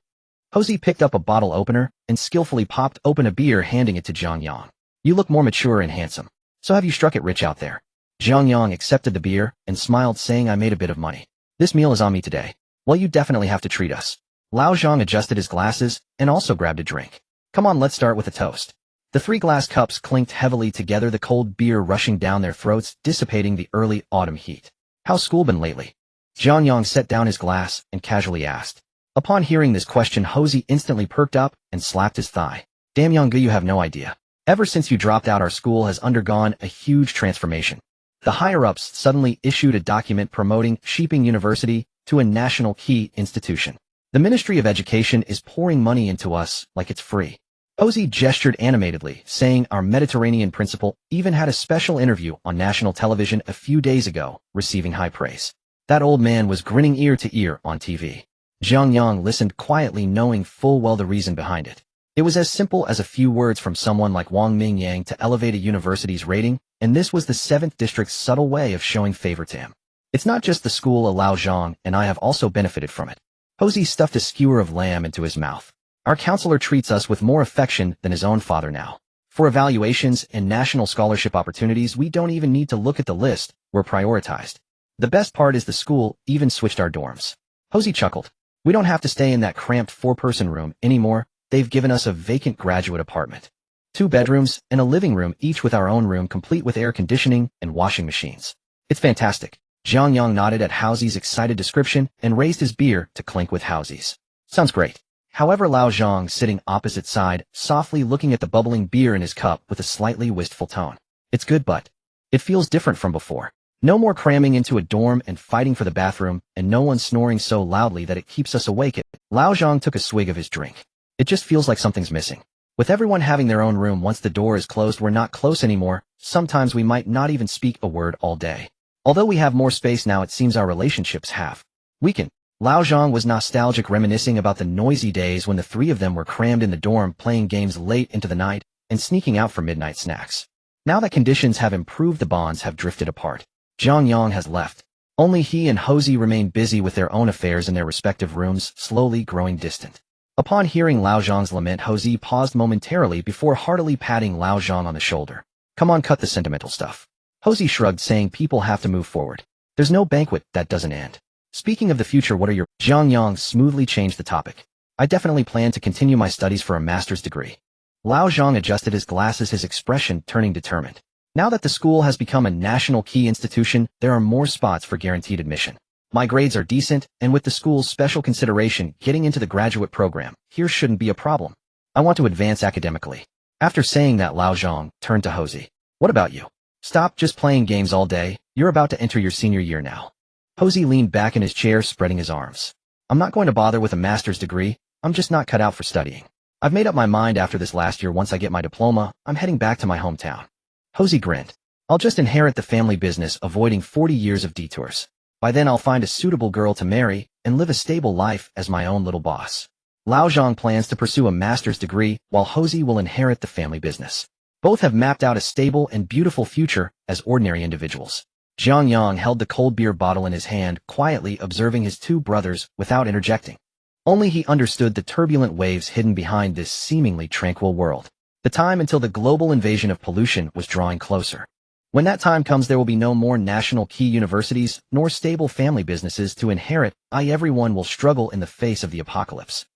Hosey picked up a bottle opener and skillfully popped open a beer, handing it to Jiang Yang. "You look more mature and handsome. So have you struck it rich out there?" Jiang Yang accepted the beer and smiled, saying, "I made a bit of money. This meal is on me today. Well, you definitely have to treat us." Lao Zhang adjusted his glasses and also grabbed a drink. "Come on, let's start with a toast." The 3 glass cups clinked heavily together, the cold beer rushing down their throats, dissipating the early autumn heat. "How's school been lately?" Jiang Yang set down his glass and casually asked. Upon hearing this question, Hosey instantly perked up and slapped his thigh. "Damn, Yang Gu, you have no idea. Ever since you dropped out, our school has undergone a huge transformation. The higher-ups suddenly issued a document promoting Shiping University to a national key institution. The Ministry of Education is pouring money into us like it's free." Hosey gestured animatedly, saying, "Our Mediterranean principal even had a special interview on national television a few days ago, receiving high praise." That old man was grinning ear to ear on TV. Jiang Yang listened quietly, knowing full well the reason behind it. It was as simple as a few words from someone like Wang Mingyang to elevate a university's rating, and this was the 7th District's subtle way of showing favor to him. "It's not just the school, Lao Zhang and I have also benefited from it." Hosey stuffed a skewer of lamb into his mouth. "Our counselor treats us with more affection than his own father now. For evaluations and national scholarship opportunities, we don't even need to look at the list, we're prioritized. The best part is the school even switched our dorms." Hosey chuckled. "We don't have to stay in that cramped 4-person room anymore. They've given us a vacant graduate apartment. 2 bedrooms and a living room, each with our own room, complete with air conditioning and washing machines. It's fantastic." Jiang Yang nodded at Hosey's excited description and raised his beer to clink with Hosey's. "Sounds great." However, Lao Zhang, sitting opposite side, softly looking at the bubbling beer in his cup with a slightly wistful tone. "It's good, but it feels different from before. No more cramming into a dorm and fighting for the bathroom, and no one snoring so loudly that it keeps us awake." Lao Zhang took a swig of his drink. "It just feels like something's missing. With everyone having their own room, once the door is closed, we're not close anymore. Sometimes we might not even speak a word all day. Although we have more space now, it seems our relationships have weakened." Lao Zhang was nostalgic, reminiscing about the noisy days when the 3 of them were crammed in the dorm, playing games late into the night and sneaking out for midnight snacks. Now that conditions have improved, the bonds have drifted apart. Jiang Yang has left. Only he and Hosey remain busy with their own affairs in their respective rooms, slowly growing distant. Upon hearing Lao Zhang's lament, Hosey paused momentarily before heartily patting Lao Zhang on the shoulder. "Come on, cut the sentimental stuff." Hosey shrugged, saying, "People have to move forward. There's no banquet that doesn't end. Speaking of the future, what are your—" Jiang Yang smoothly changed the topic. "I definitely plan to continue my studies for a master's degree." Lao Zhang adjusted his glasses, his expression turning determined. Now that the school has become a national key institution, there are more spots for guaranteed admission. My grades are decent, and with the school's special consideration, getting into the graduate program here shouldn't be a problem. I want to advance academically. After saying that, Lao Zhang turned to Hosey. "What about you? Stop just playing games all day. You're about to enter your senior year now." Hosey leaned back in his chair, spreading his arms. "I'm not going to bother with a master's degree. I'm just not cut out for studying. I've made up my mind after this last year. Once I get my diploma, I'm heading back to my hometown." Hosey grinned. "I'll just inherit the family business, avoiding 40 years of detours. By then I'll find a suitable girl to marry and live a stable life as my own little boss." Lao Zhang plans to pursue a master's degree, while Hosey will inherit the family business. Both have mapped out a stable and beautiful future as ordinary individuals. Jiang Yang held the cold beer bottle in his hand, quietly observing his 2 brothers without interjecting. Only he understood the turbulent waves hidden behind this seemingly tranquil world. The time until the global invasion of pollution was drawing closer. When that time comes, there will be no more national key universities, nor stable family businesses to inherit, everyone will struggle in the face of the apocalypse.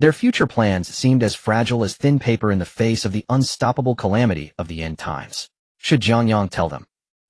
Their future plans seemed as fragile as thin paper in the face of the unstoppable calamity of the end times. Should Jiang Yang tell them?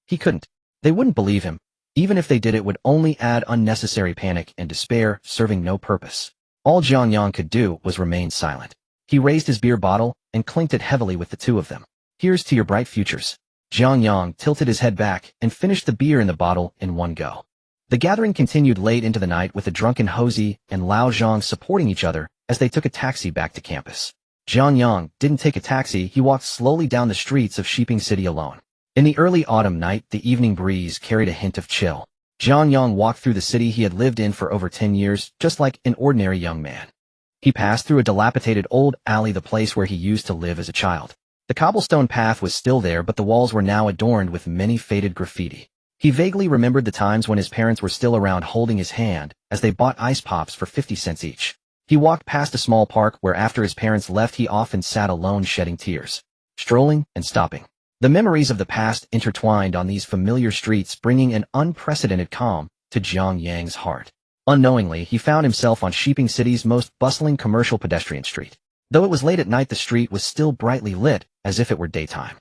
He couldn't. They wouldn't believe him. Even if they did, it would only add unnecessary panic and despair, serving no purpose. All Jiang Yang could do was remain silent. He raised his beer bottle and clinked it heavily with the two of them. Here's to your bright futures. Jiang Yang tilted his head back and finished the beer in the bottle in one go. The gathering continued late into the night with the drunken Hosey and Lao Zhang supporting each other as they took a taxi back to campus. Jiang Yang didn't take a taxi, he walked slowly down the streets of Shiping City alone. In the early autumn night, the evening breeze carried a hint of chill. Jiang Yang walked through the city he had lived in for over 10 years, just like an ordinary young man. He passed through a dilapidated old alley, the place where he used to live as a child. The cobblestone path was still there, but the walls were now adorned with many faded graffiti. He vaguely remembered the times when his parents were still around, holding his hand as they bought ice pops for 50 cents each. He walked past a small park where after his parents left he often sat alone shedding tears, strolling and stopping. The memories of the past intertwined on these familiar streets, bringing an unprecedented calm to Jiang Yang's heart. Unknowingly, he found himself on Shiping City's most bustling commercial pedestrian street. Though it was late at night, the street was still brightly lit, as if it were daytime.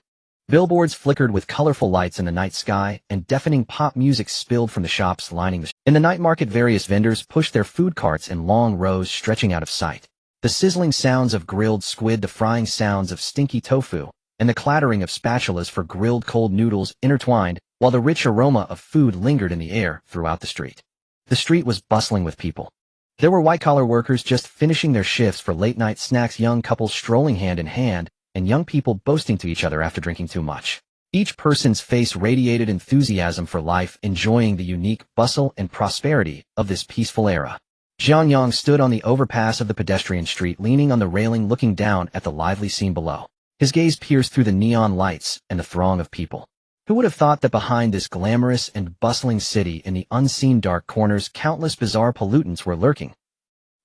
Billboards flickered with colorful lights in the night sky, and deafening pop music spilled from the shops lining the street. In the night market, various vendors pushed their food carts in long rows stretching out of sight. The sizzling sounds of grilled squid, the frying sounds of stinky tofu, and the clattering of spatulas for grilled cold noodles intertwined, while the rich aroma of food lingered in the air throughout the street. The street was bustling with people. There were white-collar workers just finishing their shifts for late-night snacks, young couples strolling hand in hand, and young people boasting to each other after drinking too much. Each person's face radiated enthusiasm for life, enjoying the unique bustle and prosperity of this peaceful era. Jiang Yang stood on the overpass of the pedestrian street, leaning on the railing, looking down at the lively scene below. His gaze pierced through the neon lights and the throng of people. Who would have thought that behind this glamorous and bustling city, in the unseen dark corners, countless bizarre pollutants were lurking?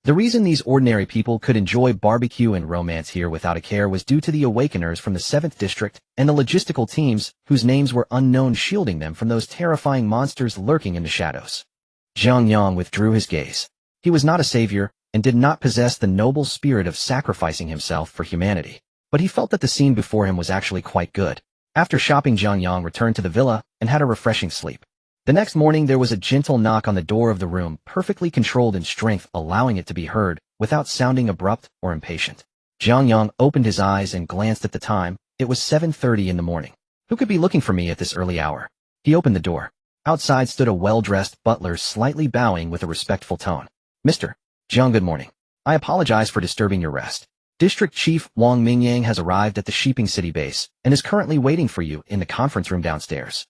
The reason these ordinary people could enjoy barbecue and romance here without a care was due to the awakeners from the 7th District and the logistical teams whose names were unknown, shielding them from those terrifying monsters lurking in the shadows. Jiang Yang withdrew his gaze. He was not a savior and did not possess the noble spirit of sacrificing himself for humanity, but he felt that the scene before him was actually quite good. After shopping, Jiang Yang returned to the villa and had a refreshing sleep. The next morning there was a gentle knock on the door of the room, perfectly controlled in strength, allowing it to be heard without sounding abrupt or impatient. Jiang Yang opened his eyes and glanced at the time. It was 7:30 in the morning. Who could be looking for me at this early hour? He opened the door. Outside stood a well-dressed butler, slightly bowing with a respectful tone. Mr. Jiang, good morning. I apologize for disturbing your rest. District Chief Wang Mingyang has arrived at the Shiping City base and is currently waiting for you in the conference room downstairs.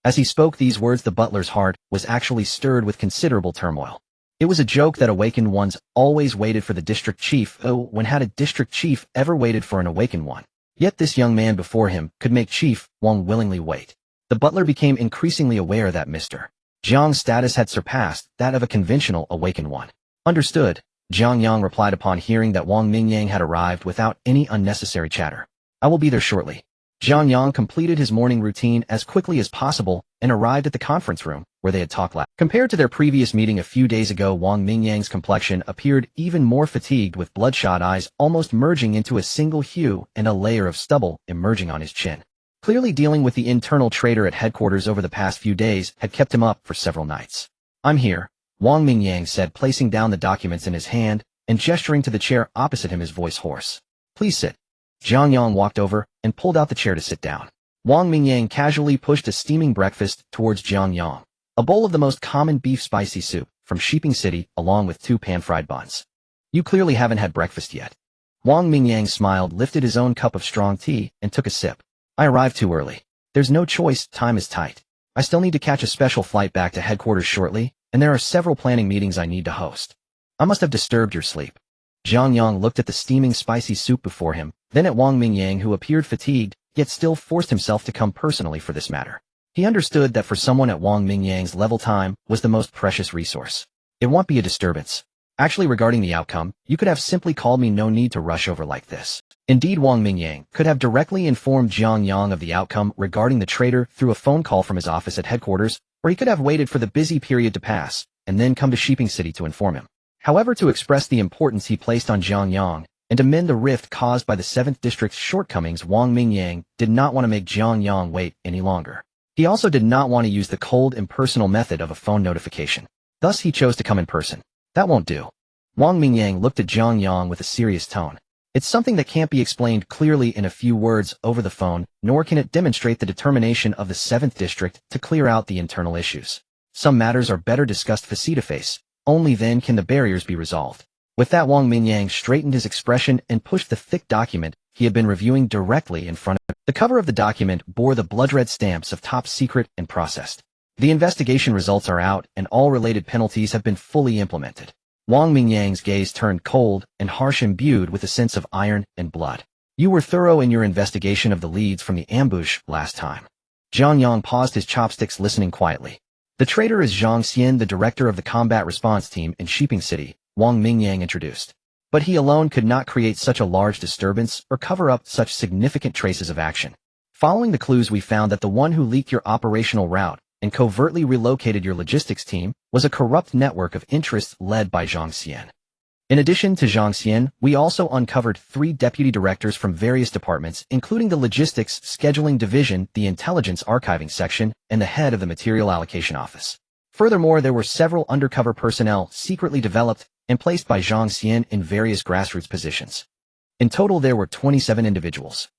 As he spoke these words, the butler's heart was actually stirred with considerable turmoil. It was a joke that awakened ones always waited for the district chief. Oh, when had a district chief ever waited for an awakened one? Yet this young man before him could make Chief Wang willingly wait. The butler became increasingly aware that Mr. Jiang's status had surpassed that of a conventional awakened one. Understood, Jiang Yang replied upon hearing that Wang Mingyang had arrived without any unnecessary chatter. I will be there shortly. Jiang Yang completed his morning routine as quickly as possible and arrived at the conference room where they had talked last. Compared to their previous meeting a few days ago, Wang Mingyang's complexion appeared even more fatigued, with bloodshot eyes almost merging into a single hue and a layer of stubble emerging on his chin. Clearly, dealing with the internal traitor at headquarters over the past few days had kept him up for several nights. I'm here, Wang Mingyang said, placing down the documents in his hand and gesturing to the chair opposite him, his voice hoarse. Please sit. Jiang Yang walked over and pulled out the chair to sit down. Wang Mingyang casually pushed a steaming breakfast towards Jiang Yang, a bowl of the most common beef spicy soup from Shiping City along with 2 pan-fried buns. You clearly haven't had breakfast yet. Wang Mingyang smiled, lifted his own cup of strong tea, and took a sip. I arrived too early. There's no choice, time is tight. I still need to catch a special flight back to headquarters shortly, and there are several planning meetings I need to host. I must have disturbed your sleep. Jiang Yang looked at the steaming spicy soup before him, then at Wang Mingyang, who appeared fatigued, yet still forced himself to come personally for this matter. He understood that for someone at Wang Mingyang's level, time was the most precious resource. It won't be a disturbance. Actually, regarding the outcome, you could have simply called me, no need to rush over like this. Indeed, Wang Mingyang could have directly informed Jiang Yang of the outcome regarding the traitor through a phone call from his office at headquarters, or he could have waited for the busy period to pass, and then come to Shiping City to inform him. However, to express the importance he placed on Jiang Yang, and to mend the rift caused by the 7th District's shortcomings, Wang Mingyang did not want to make Jiang Yang wait any longer. He also did not want to use the cold, impersonal method of a phone notification. Thus, he chose to come in person. That won't do. Wang Mingyang looked at Jiang Yang with a serious tone. It's something that can't be explained clearly in a few words over the phone, nor can it demonstrate the determination of the 7th District to clear out the internal issues. Some matters are better discussed face-to-face. Only then can the barriers be resolved. With that, Wang Mingyang straightened his expression and pushed the thick document he had been reviewing directly in front of him. The cover of the document bore the blood-red stamps of top secret and processed. The investigation results are out, and all related penalties have been fully implemented. Wang Mingyang's gaze turned cold and harsh, imbued with a sense of iron and blood. You were thorough in your investigation of the leads from the ambush last time. Jiang Yang paused his chopsticks, listening quietly. The traitor is Zhang Xian, the director of the combat response team in Shiping City, Wang Mingyang introduced. But he alone could not create such a large disturbance or cover up such significant traces of action. Following the clues, we found that the one who leaked your operational route and covertly relocated your logistics team was a corrupt network of interests led by Zhang Xian. In addition to Zhang Xian, we also uncovered 3 deputy directors from various departments, including the Logistics Scheduling Division, the Intelligence Archiving Section, and the head of the Material Allocation Office. Furthermore, there were several undercover personnel secretly developed and placed by Zhang Xian in various grassroots positions. In total, there were 27 individuals.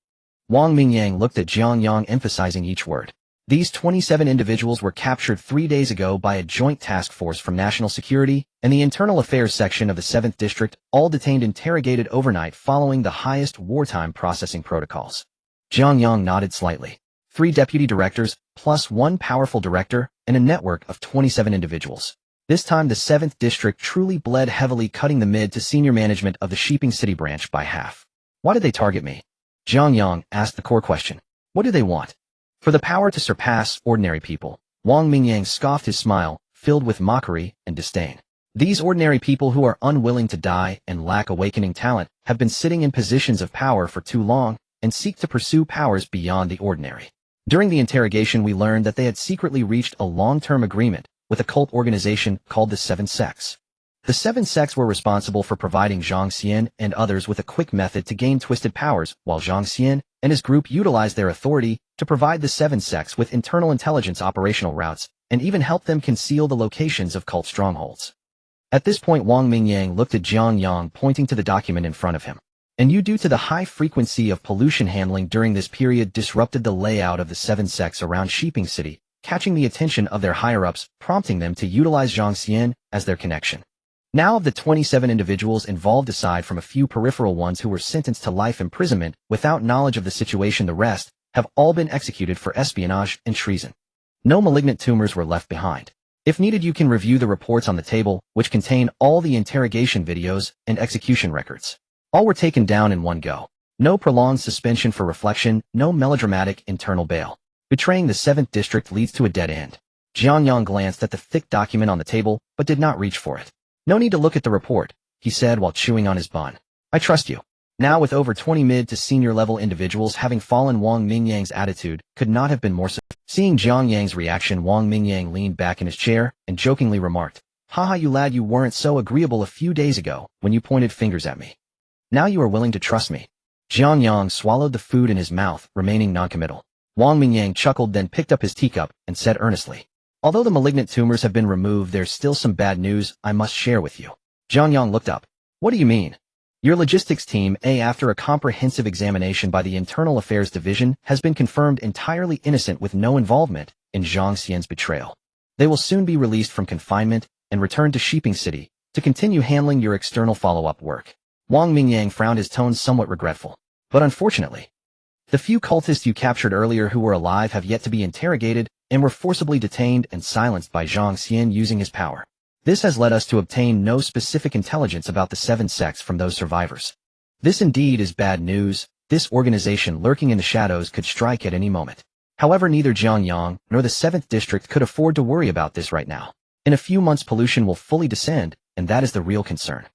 Wang Mingyang looked at Jiang Yang, emphasizing each word. These 27 individuals were captured 3 days ago by a joint task force from National Security and the Internal Affairs Section of the 7th District, all detained, interrogated overnight following the highest wartime processing protocols. Jiang Yang nodded slightly. 3 deputy directors, plus 1 powerful director, and a network of 27 individuals. This time the 7th District truly bled heavily, cutting the mid to senior management of the Shiping City branch by half. Why did they target me? Jiang Yang asked the core question. What do they want? For the power to surpass ordinary people. Wang Mingyang scoffed, his smile filled with mockery and disdain. These ordinary people who are unwilling to die and lack awakening talent have been sitting in positions of power for too long and seek to pursue powers beyond the ordinary. During the interrogation, we learned that they had secretly reached a long-term agreement with a cult organization called the 7 Sects. The 7 Sects were responsible for providing Zhang Xian and others with a quick method to gain twisted powers, while Zhang Xian and his group utilized their authority to provide the 7 Sects with internal intelligence operational routes and even help them conceal the locations of cult strongholds. At this point, Wang Mingyang looked at Jiang Yang, pointing to the document in front of him. And you, due to the high frequency of pollution handling during this period, disrupted the layout of the 7 Sects around Shiping City, catching the attention of their higher-ups, prompting them to utilize Zhang Xian as their connection. Now, of the 27 individuals involved, aside from a few peripheral ones who were sentenced to life imprisonment without knowledge of the situation, the rest have all been executed for espionage and treason. No malignant tumors were left behind. If needed, you can review the reports on the table, which contain all the interrogation videos and execution records. All were taken down in one go. No prolonged suspension for reflection, no melodramatic internal bail. Betraying the 7th District leads to a dead end. Jiang Yang glanced at the thick document on the table, but did not reach for it. No need to look at the report, he said while chewing on his bun. I trust you. Now, with over 20 mid to senior level individuals having fallen, Wang Mingyang's attitude could not have been more so. Seeing Jiang Yang's reaction, Wang Mingyang leaned back in his chair and jokingly remarked, Haha, you lad, you weren't so agreeable a few days ago when you pointed fingers at me. Now you are willing to trust me. Jiang Yang swallowed the food in his mouth, remaining noncommittal. Wang Mingyang chuckled, then picked up his teacup and said earnestly, Although the malignant tumors have been removed, there's still some bad news I must share with you. Jiang Yang looked up. What do you mean? Your logistics team, after a comprehensive examination by the Internal Affairs Division, has been confirmed entirely innocent with no involvement in Zhang Xian's betrayal. They will soon be released from confinement and return to Shiping City to continue handling your external follow-up work. Wang Mingyang frowned, his tone somewhat regretful. But unfortunately, the few cultists you captured earlier who were alive have yet to be interrogated and were forcibly detained and silenced by Zhang Xian using his power. This has led us to obtain no specific intelligence about the 7 Sects from those survivors. This indeed is bad news. This organization lurking in the shadows could strike at any moment. However, neither Jiang Yang nor the 7th District could afford to worry about this right now. In a few months, pollution will fully descend, and that is the real concern.